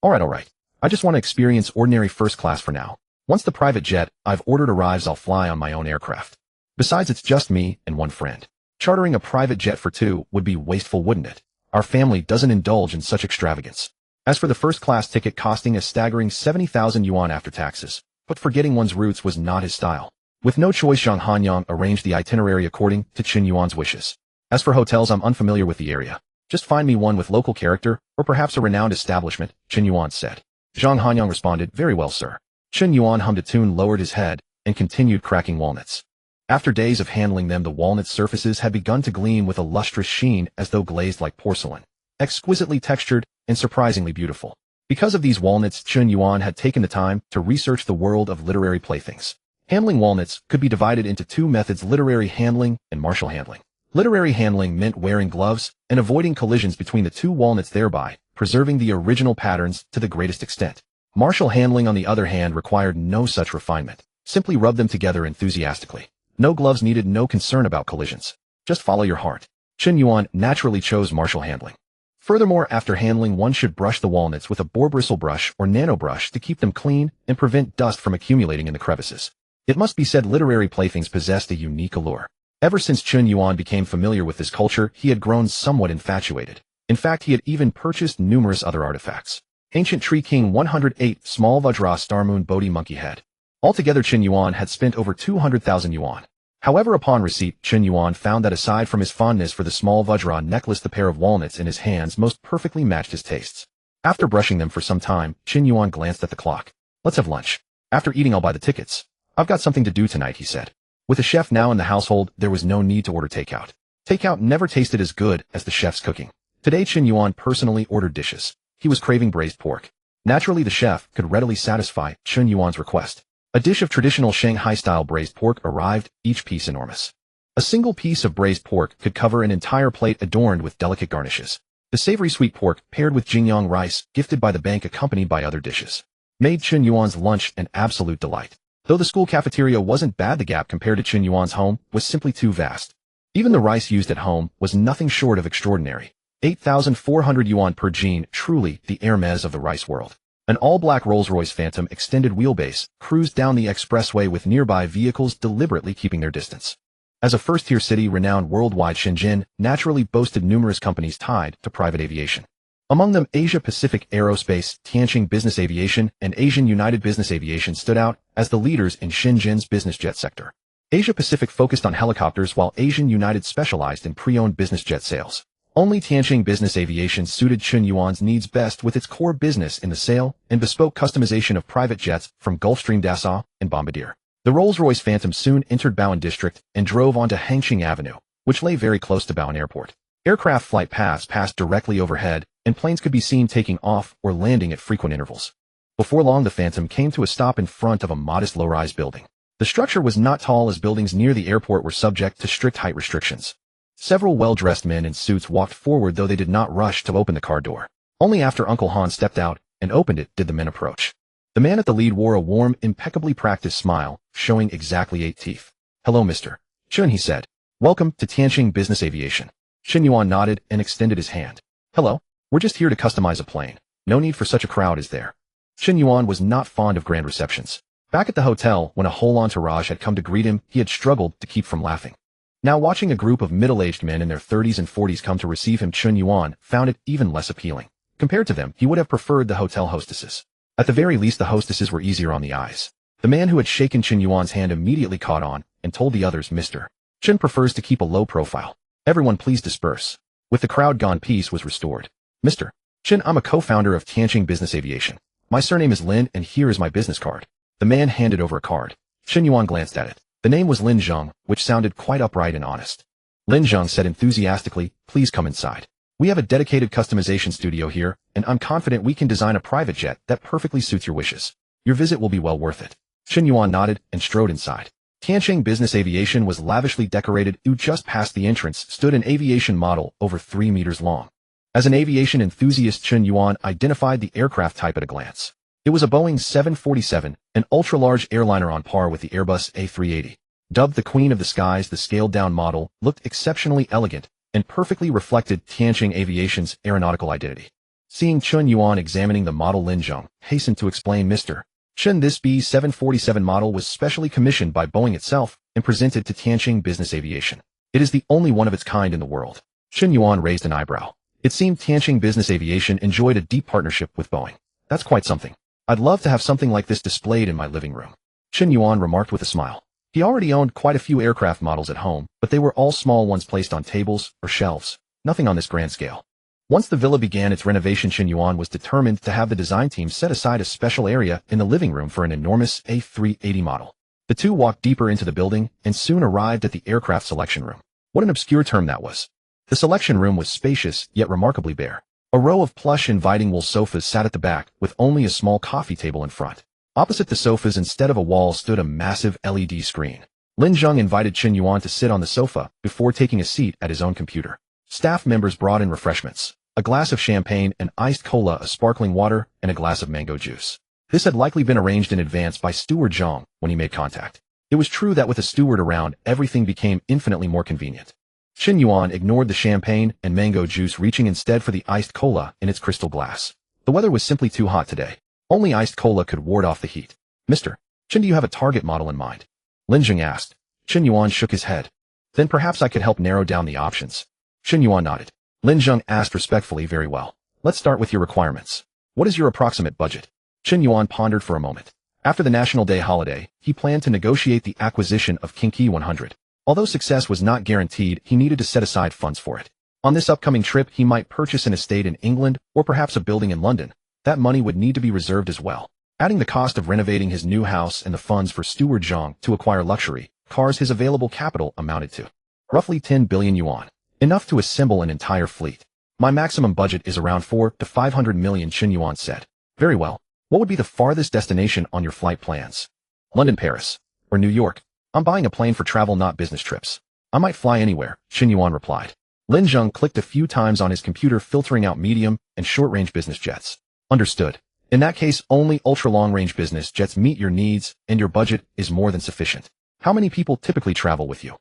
All right. I just want to experience ordinary first class for now. Once the private jet I've ordered arrives, I'll fly on my own aircraft. Besides, it's just me and one friend. Chartering a private jet for two would be wasteful, wouldn't it? Our family doesn't indulge in such extravagance. As for the first-class ticket costing a staggering 70,000 yuan after taxes, but forgetting one's roots was not his style. With no choice, Zhang Hanyang arranged the itinerary according to Chen Yuan's wishes. "As for hotels, I'm unfamiliar with the area. Just find me one with local character, or perhaps a renowned establishment," Chen Yuan said. Zhang Hanyang responded, "Very well, sir." Chen Yuan hummed a tune, lowered his head, and continued cracking walnuts. After days of handling them, the walnut surfaces had begun to gleam with a lustrous sheen as though glazed like porcelain. Exquisitely textured and surprisingly beautiful. Because of these walnuts, Chen Yuan had taken the time to research the world of literary playthings. Handling walnuts could be divided into two methods: literary handling and martial handling. Literary handling meant wearing gloves and avoiding collisions between the two walnuts, thereby preserving the original patterns to the greatest extent. Martial handling, on the other hand, required no such refinement. Simply rub them together enthusiastically. No gloves needed, no concern about collisions. Just follow your heart. Chen Yuan naturally chose martial handling. Furthermore, after handling, one should brush the walnuts with a boar bristle brush or nano brush to keep them clean and prevent dust from accumulating in the crevices. It must be said, literary playthings possessed a unique allure. Ever since Chen Yuan became familiar with this culture, he had grown somewhat infatuated. In fact, he had even purchased numerous other artifacts. Ancient Tree King 108, Small Vajra Star Moon Bodhi Monkey Head. Altogether, Chen Yuan had spent over 200,000 yuan. However, upon receipt, Chen Yuan found that aside from his fondness for the small Vajra necklace, the pair of walnuts in his hands most perfectly matched his tastes. After brushing them for some time, Chen Yuan glanced at the clock. "Let's have lunch. After eating, I'll buy the tickets. I've got something to do tonight," he said. With a chef now in the household, there was no need to order takeout. Takeout never tasted as good as the chef's cooking. Today, Chen Yuan personally ordered dishes. He was craving braised pork. Naturally, the chef could readily satisfy Chen Yuan's request. A dish of traditional Shanghai-style braised pork arrived, each piece enormous. A single piece of braised pork could cover an entire plate adorned with delicate garnishes. The savory sweet pork, paired with Jingyang rice, gifted by the bank accompanied by other dishes, made Chen Yuan's lunch an absolute delight. Though the school cafeteria wasn't bad, the gap compared to Chen Yuan's home was simply too vast. Even the rice used at home was nothing short of extraordinary. 8,400 yuan per jean, truly the Hermes of the rice world. An all-black Rolls-Royce Phantom extended wheelbase cruised down the expressway with nearby vehicles deliberately keeping their distance. As a first-tier city renowned worldwide, Shenzhen naturally boasted numerous companies tied to private aviation. Among them, Asia Pacific Aerospace, Tianjin Business Aviation, and Asian United Business Aviation stood out as the leaders in Shenzhen's business jet sector. Asia Pacific focused on helicopters while Asian United specialized in pre-owned business jet sales. Only Tianjin Business Aviation suited Chen Yuan's needs best with its core business in the sale and bespoke customization of private jets from Gulfstream Dassault and Bombardier. The Rolls-Royce Phantom soon entered Bowen District and drove onto Hangqing Avenue, which lay very close to Bowen Airport. Aircraft flight paths passed directly overhead, and planes could be seen taking off or landing at frequent intervals. Before long, the Phantom came to a stop in front of a modest low-rise building. The structure was not tall, as buildings near the airport were subject to strict height restrictions. Several well-dressed men in suits walked forward, though they did not rush to open the car door. Only after Uncle Han stepped out and opened it did the men approach. The man at the lead wore a warm, impeccably practiced smile, showing exactly 8 teeth. "Hello, Mr. Chen," he said. "Welcome to Tianjin Business Aviation." Chen Yuan nodded and extended his hand. "Hello. We're just here to customize a plane. No need for such a crowd, is there?" Chen Yuan was not fond of grand receptions. Back at the hotel, when a whole entourage had come to greet him, he had struggled to keep from laughing. Now, watching a group of middle-aged men in their 30s and 40s come to receive him, Chen Yuan found it even less appealing. Compared to them, he would have preferred the hotel hostesses. At the very least, the hostesses were easier on the eyes. The man who had shaken Chen Yuan's hand immediately caught on and told the others, "Mr. Chen prefers to keep a low profile. Everyone please disperse." With the crowd gone, peace was restored. "Mr. Chen, I'm a co-founder of Tianjin Business Aviation. My surname is Lin, and here is my business card." The man handed over a card. Chen Yuan glanced at it. The name was Lin Zheng, which sounded quite upright and honest. Lin Zheng said enthusiastically, "Please come inside. We have a dedicated customization studio here, and I'm confident we can design a private jet that perfectly suits your wishes. Your visit will be well worth it." Chen Yuan nodded and strode inside. Tianjin Business Aviation was lavishly decorated. Just past the entrance stood an aviation model over 3 meters long. As an aviation enthusiast, Chen Yuan identified the aircraft type at a glance. It was a Boeing 747, an ultra-large airliner on par with the Airbus A380. Dubbed the Queen of the Skies, the scaled-down model looked exceptionally elegant and perfectly reflected Tianjin Aviation's aeronautical identity. Seeing Chen Yuan examining the model, Lin Zheng hastened to explain, "Mr. Chen, this B747 model was specially commissioned by Boeing itself and presented to Tianjin Business Aviation. It is the only one of its kind in the world." Chen Yuan raised an eyebrow. It seemed Tianjin Business Aviation enjoyed a deep partnership with Boeing. "That's quite something. I'd love to have something like this displayed in my living room," Chen Yuan remarked with a smile. He already owned quite a few aircraft models at home, but they were all small ones placed on tables or shelves, nothing on this grand scale. Once the villa began its renovation, Chen Yuan was determined to have the design team set aside a special area in the living room for an enormous A380 model. The two walked deeper into the building and soon arrived at the aircraft selection room. What an obscure term that was. The selection room was spacious, yet remarkably bare. A row of plush, inviting wool sofas sat at the back, with only a small coffee table in front. Opposite the sofas, instead of a wall, stood a massive LED screen. Lin Zheng invited Chen Yuan to sit on the sofa before taking a seat at his own computer. Staff members brought in refreshments: a glass of champagne, an iced cola, a sparkling water, and a glass of mango juice. This had likely been arranged in advance by Steward Zhang when he made contact. It was true that with a steward around, everything became infinitely more convenient. Chen Yuan ignored the champagne and mango juice, reaching instead for the iced cola in its crystal glass. The weather was simply too hot today. Only iced cola could ward off the heat. "Mr. Chen, do you have a target model in mind?" Lin Zheng asked. Chen Yuan shook his head. "Then perhaps I could help narrow down the options." Chen Yuan nodded. Lin Zheng asked respectfully, "Very well. Let's start with your requirements. What is your approximate budget?" Chen Yuan pondered for a moment. After the National Day holiday, he planned to negotiate the acquisition of Kinki 100. Although success was not guaranteed, he needed to set aside funds for it. On this upcoming trip, he might purchase an estate in England or perhaps a building in London. That money would need to be reserved as well. Adding the cost of renovating his new house and the funds for Steward Zhang to acquire luxury cars, his available capital amounted to roughly 10 billion yuan, enough to assemble an entire fleet. "My maximum budget is around 4 to 500 million, Chen Yuan said. "Very well. What would be the farthest destination on your flight plans?" "London, Paris, or New York. I'm buying a plane for travel, not business trips." "I might fly anywhere," Chen Yuan replied. Lin Zheng clicked a few times on his computer, filtering out medium and short-range business jets. "Understood. In that case, only ultra-long-range business jets meet your needs, and your budget is more than sufficient. How many people typically travel with you?"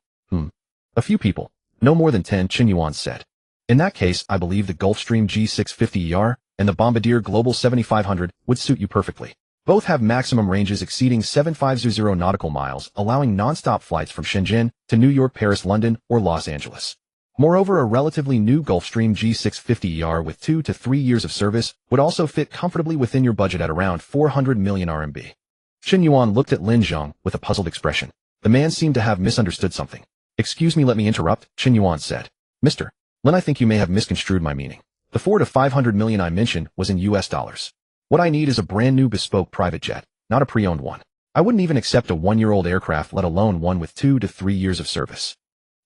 "A few people. No more than 10, Chen Yuan said. "In that case, I believe the Gulfstream G650ER and the Bombardier Global 7500 would suit you perfectly. Both have maximum ranges exceeding 750 nautical miles, allowing non-stop flights from Shenzhen to New York, Paris, London, or Los Angeles. Moreover, a relatively new Gulfstream G650ER with 2 to 3 years of service would also fit comfortably within your budget at around 400 million RMB. Chen Yuan looked at Lin Zheng with a puzzled expression. The man seemed to have misunderstood something. Excuse me, let me interrupt, Chen Yuan said. Mr. Lin, I think you may have misconstrued my meaning. The 4 to 500 million I mentioned was in US dollars. What I need is a brand new bespoke private jet, not a pre-owned one. I wouldn't even accept a 1-year-old aircraft, let alone one with 2 to 3 years of service.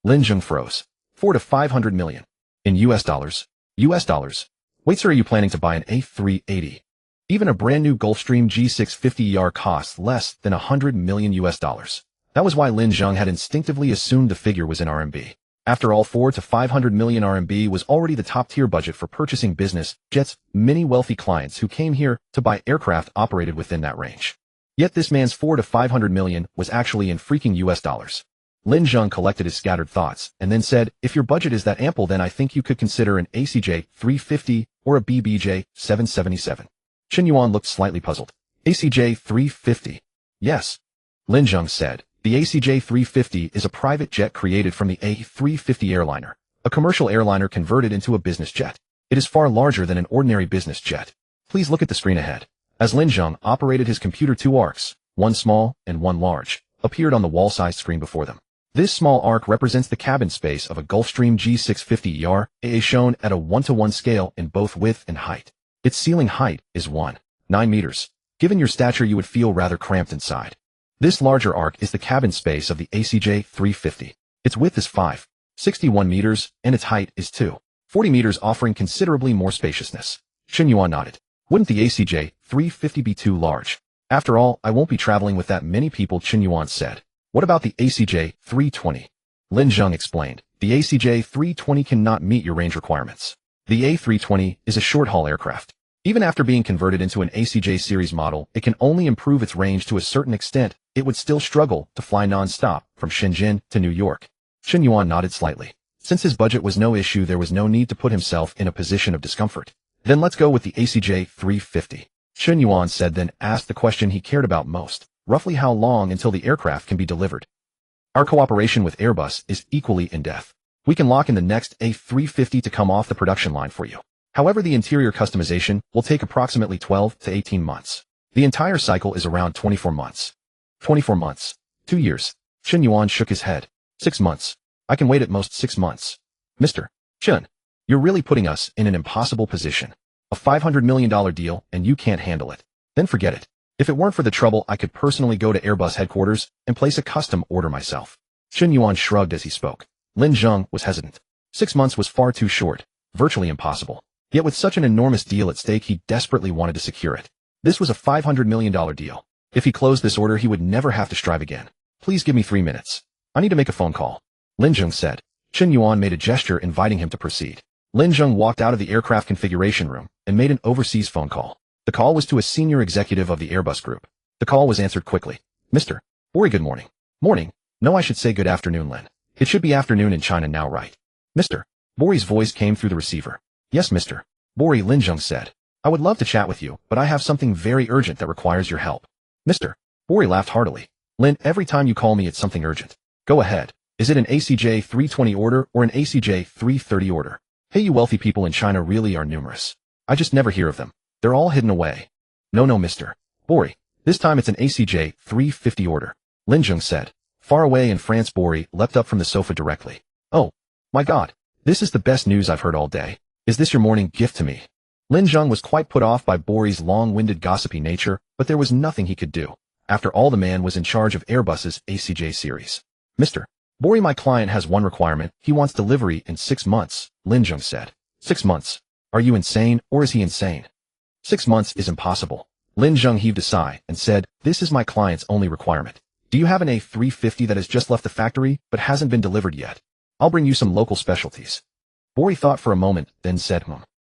Lin Zheng froze. 4 to 500 million. In US dollars? US dollars? Wait, sir, are you planning to buy an A380? Even a brand new Gulfstream G650ER costs less than 100 million US dollars. That was why Lin Zheng had instinctively assumed the figure was in RMB. After all, 4 to 500 million RMB was already the top-tier budget for purchasing business jets, many wealthy clients who came here to buy aircraft operated within that range. Yet this man's 4 to 500 million was actually in freaking US dollars. Lin Zheng collected his scattered thoughts and then said, if your budget is that ample, then I think you could consider an ACJ 350 or a BBJ 777. Chen Yuan looked slightly puzzled. ACJ 350. Yes. Lin Zheng said. The ACJ 350 is a private jet created from the A350 airliner, a commercial airliner converted into a business jet. It is far larger than an ordinary business jet. Please look at the screen ahead. As Lin Zheng operated his computer, 2 arcs, one small and one large, appeared on the wall-sized screen before them. This small arc represents the cabin space of a Gulfstream G650ER, shown at a 1-to-1 scale in both width and height. Its ceiling height is 1.9 meters. Given your stature, you would feel rather cramped inside. This larger arc is the cabin space of the ACJ 350. Its width is 5.61 meters, and its height is 2.40 meters, offering considerably more spaciousness. Chen Yuan nodded. Wouldn't the ACJ 350 be too large? After all, I won't be traveling with that many people, Chen Yuan said. What about the ACJ 320? Lin Zheng explained. The ACJ 320 cannot meet your range requirements. The A320 is a short-haul aircraft. Even after being converted into an ACJ series model, it can only improve its range to a certain extent. It would still struggle to fly non-stop from Shenzhen to New York. Chen Yuan nodded slightly. Since his budget was no issue, there was no need to put himself in a position of discomfort. Then let's go with the ACJ 350. Chen Yuan said, then asked the question he cared about most. Roughly how long until the aircraft can be delivered? Our cooperation with Airbus is equally in depth. We can lock in the next A350 to come off the production line for you. However, the interior customization will take approximately 12 to 18 months. The entire cycle is around 24 months. 24 months. 2 years. Chen Yuan shook his head. 6 months. I can wait at most 6 months. Mr. Chen, you're really putting us in an impossible position. A $500 million deal and you can't handle it. Then forget it. If it weren't for the trouble, I could personally go to Airbus headquarters and place a custom order myself. Chen Yuan shrugged as he spoke. Lin Zheng was hesitant. 6 months was far too short. Virtually impossible. Yet with such an enormous deal at stake, he desperately wanted to secure it. This was a $500 million deal. If he closed this order, he would never have to strive again. Please give me 3 minutes. I need to make a phone call. Lin Zheng said. Chen Yuan made a gesture inviting him to proceed. Lin Zheng walked out of the aircraft configuration room and made an overseas phone call. The call was to a senior executive of the Airbus group. The call was answered quickly. Mr. Bori, good morning. Morning. No, I should say good afternoon, Lin. It should be afternoon in China now, right? Mr. Bori's voice came through the receiver. Yes, Mr. Bori, Lin Zheng said. I would love to chat with you, but I have something very urgent that requires your help. Mr. Bori laughed heartily. Lin, every time you call me, it's something urgent. Go ahead. Is it an ACJ 320 order or an ACJ 330 order? Hey, you wealthy people in China really are numerous. I just never hear of them. They're all hidden away. No, Mr. Bori. This time it's an ACJ 350 order. Lin Zheng said. Far away in France, Bori leapt up from the sofa directly. Oh, my God. This is the best news I've heard all day. Is this your morning gift to me? Lin Zheng was quite put off by Bori's long-winded gossipy nature, but there was nothing he could do. After all, the man was in charge of Airbus's ACJ series. Mr. Bori, my client has one requirement. He wants delivery in 6 months, Lin Zheng said. 6 months? Are you insane, or is he insane? 6 months is impossible. Lin Zheng heaved a sigh and said, this is my client's only requirement. Do you have an A350 that has just left the factory but hasn't been delivered yet? I'll bring you some local specialties. Bori thought for a moment, then said,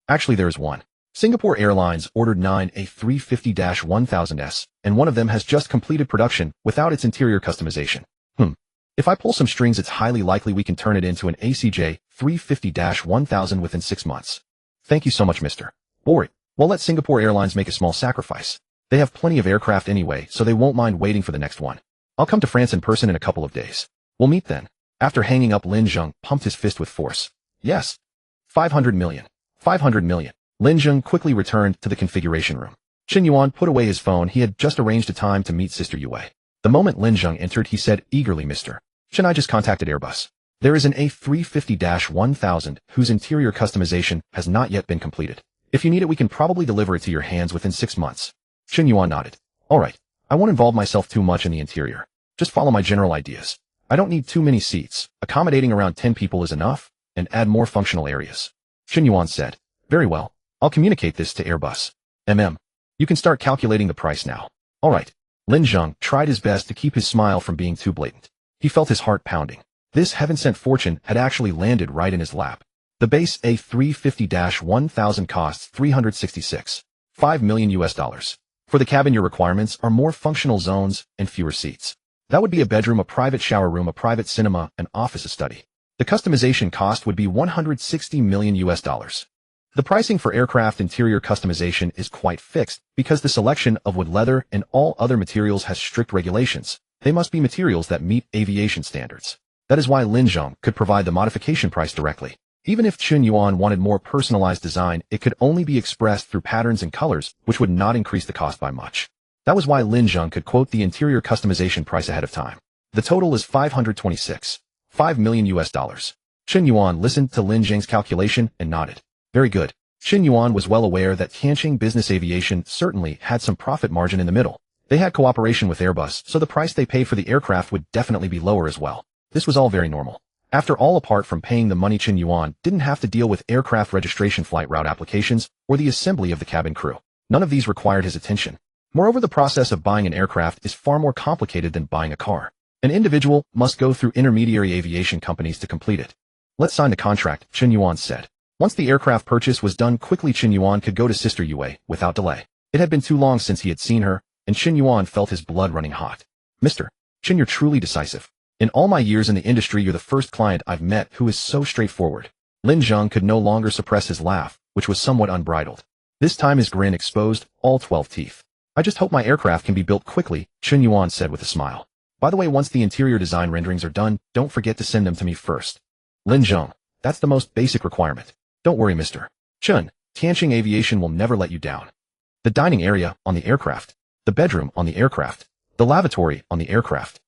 Actually, there is one. Singapore Airlines ordered 9 A350-1000s, and one of them has just completed production without its interior customization. If I pull some strings, it's highly likely we can turn it into an ACJ 350-1000 within 6 months. Thank you so much, Mr. Bori. Well, let Singapore Airlines make a small sacrifice. They have plenty of aircraft anyway, so they won't mind waiting for the next one. I'll come to France in person in a couple of days. We'll meet then. After hanging up, Lin Zheng pumped his fist with force. Yes. 500 million. 500 million. Lin Zheng quickly returned to the configuration room. Chen Yuan put away his phone. He had just arranged a time to meet Sister Yue. The moment Lin Zheng entered, he said eagerly, Mr. Chen, I just contacted Airbus. There is an A350-1000 whose interior customization has not yet been completed. If you need it, we can probably deliver it to your hands within 6 months. Chen Yuan nodded. All right. I won't involve myself too much in the interior. Just follow my general ideas. I don't need too many seats. Accommodating around 10 people is enough, and add more functional areas. Chen Yuan said. Very well. I'll communicate this to Airbus. You can start calculating the price now. All right. Lin Zheng tried his best to keep his smile from being too blatant. He felt his heart pounding. This heaven-sent fortune had actually landed right in his lap. The base A350-1000 costs $366.5 million. For the cabin, your requirements are more functional zones and fewer seats. That would be a bedroom, a private shower room, a private cinema, an office, a study. The customization cost would be $160 million. The pricing for aircraft interior customization is quite fixed because the selection of wood, leather, and all other materials has strict regulations. They must be materials that meet aviation standards. That is why Lin Zheng could provide the modification price directly. Even if Chen Yuan wanted more personalized design, it could only be expressed through patterns and colors, which would not increase the cost by much. That was why Lin Zheng could quote the interior customization price ahead of time. The total is $526.5 million. Chen Yuan listened to Lin Zheng's calculation and nodded. Very good. Chen Yuan was well aware that Tianqing Business Aviation certainly had some profit margin in the middle. They had cooperation with Airbus, so the price they paid for the aircraft would definitely be lower as well. This was all very normal. After all, apart from paying the money, Chen Yuan didn't have to deal with aircraft registration, flight route applications, or the assembly of the cabin crew. None of these required his attention. Moreover, the process of buying an aircraft is far more complicated than buying a car. An individual must go through intermediary aviation companies to complete it. Let's sign the contract, Chen Yuan said. Once the aircraft purchase was done quickly, Chen Yuan could go to Sister Yue without delay. It had been too long since he had seen her, and Chen Yuan felt his blood running hot. Mr. Chen, you're truly decisive. In all my years in the industry, you're the first client I've met who is so straightforward. Lin Zheng could no longer suppress his laugh, which was somewhat unbridled. This time his grin exposed all 12 teeth. I just hope my aircraft can be built quickly, Chen Yuan said with a smile. By the way, once the interior design renderings are done, don't forget to send them to me first. Lin Zheng, that's the most basic requirement. Don't worry, Mr. Chen, Tianqing Aviation will never let you down. The dining area on the aircraft. The bedroom on the aircraft. The lavatory on the aircraft.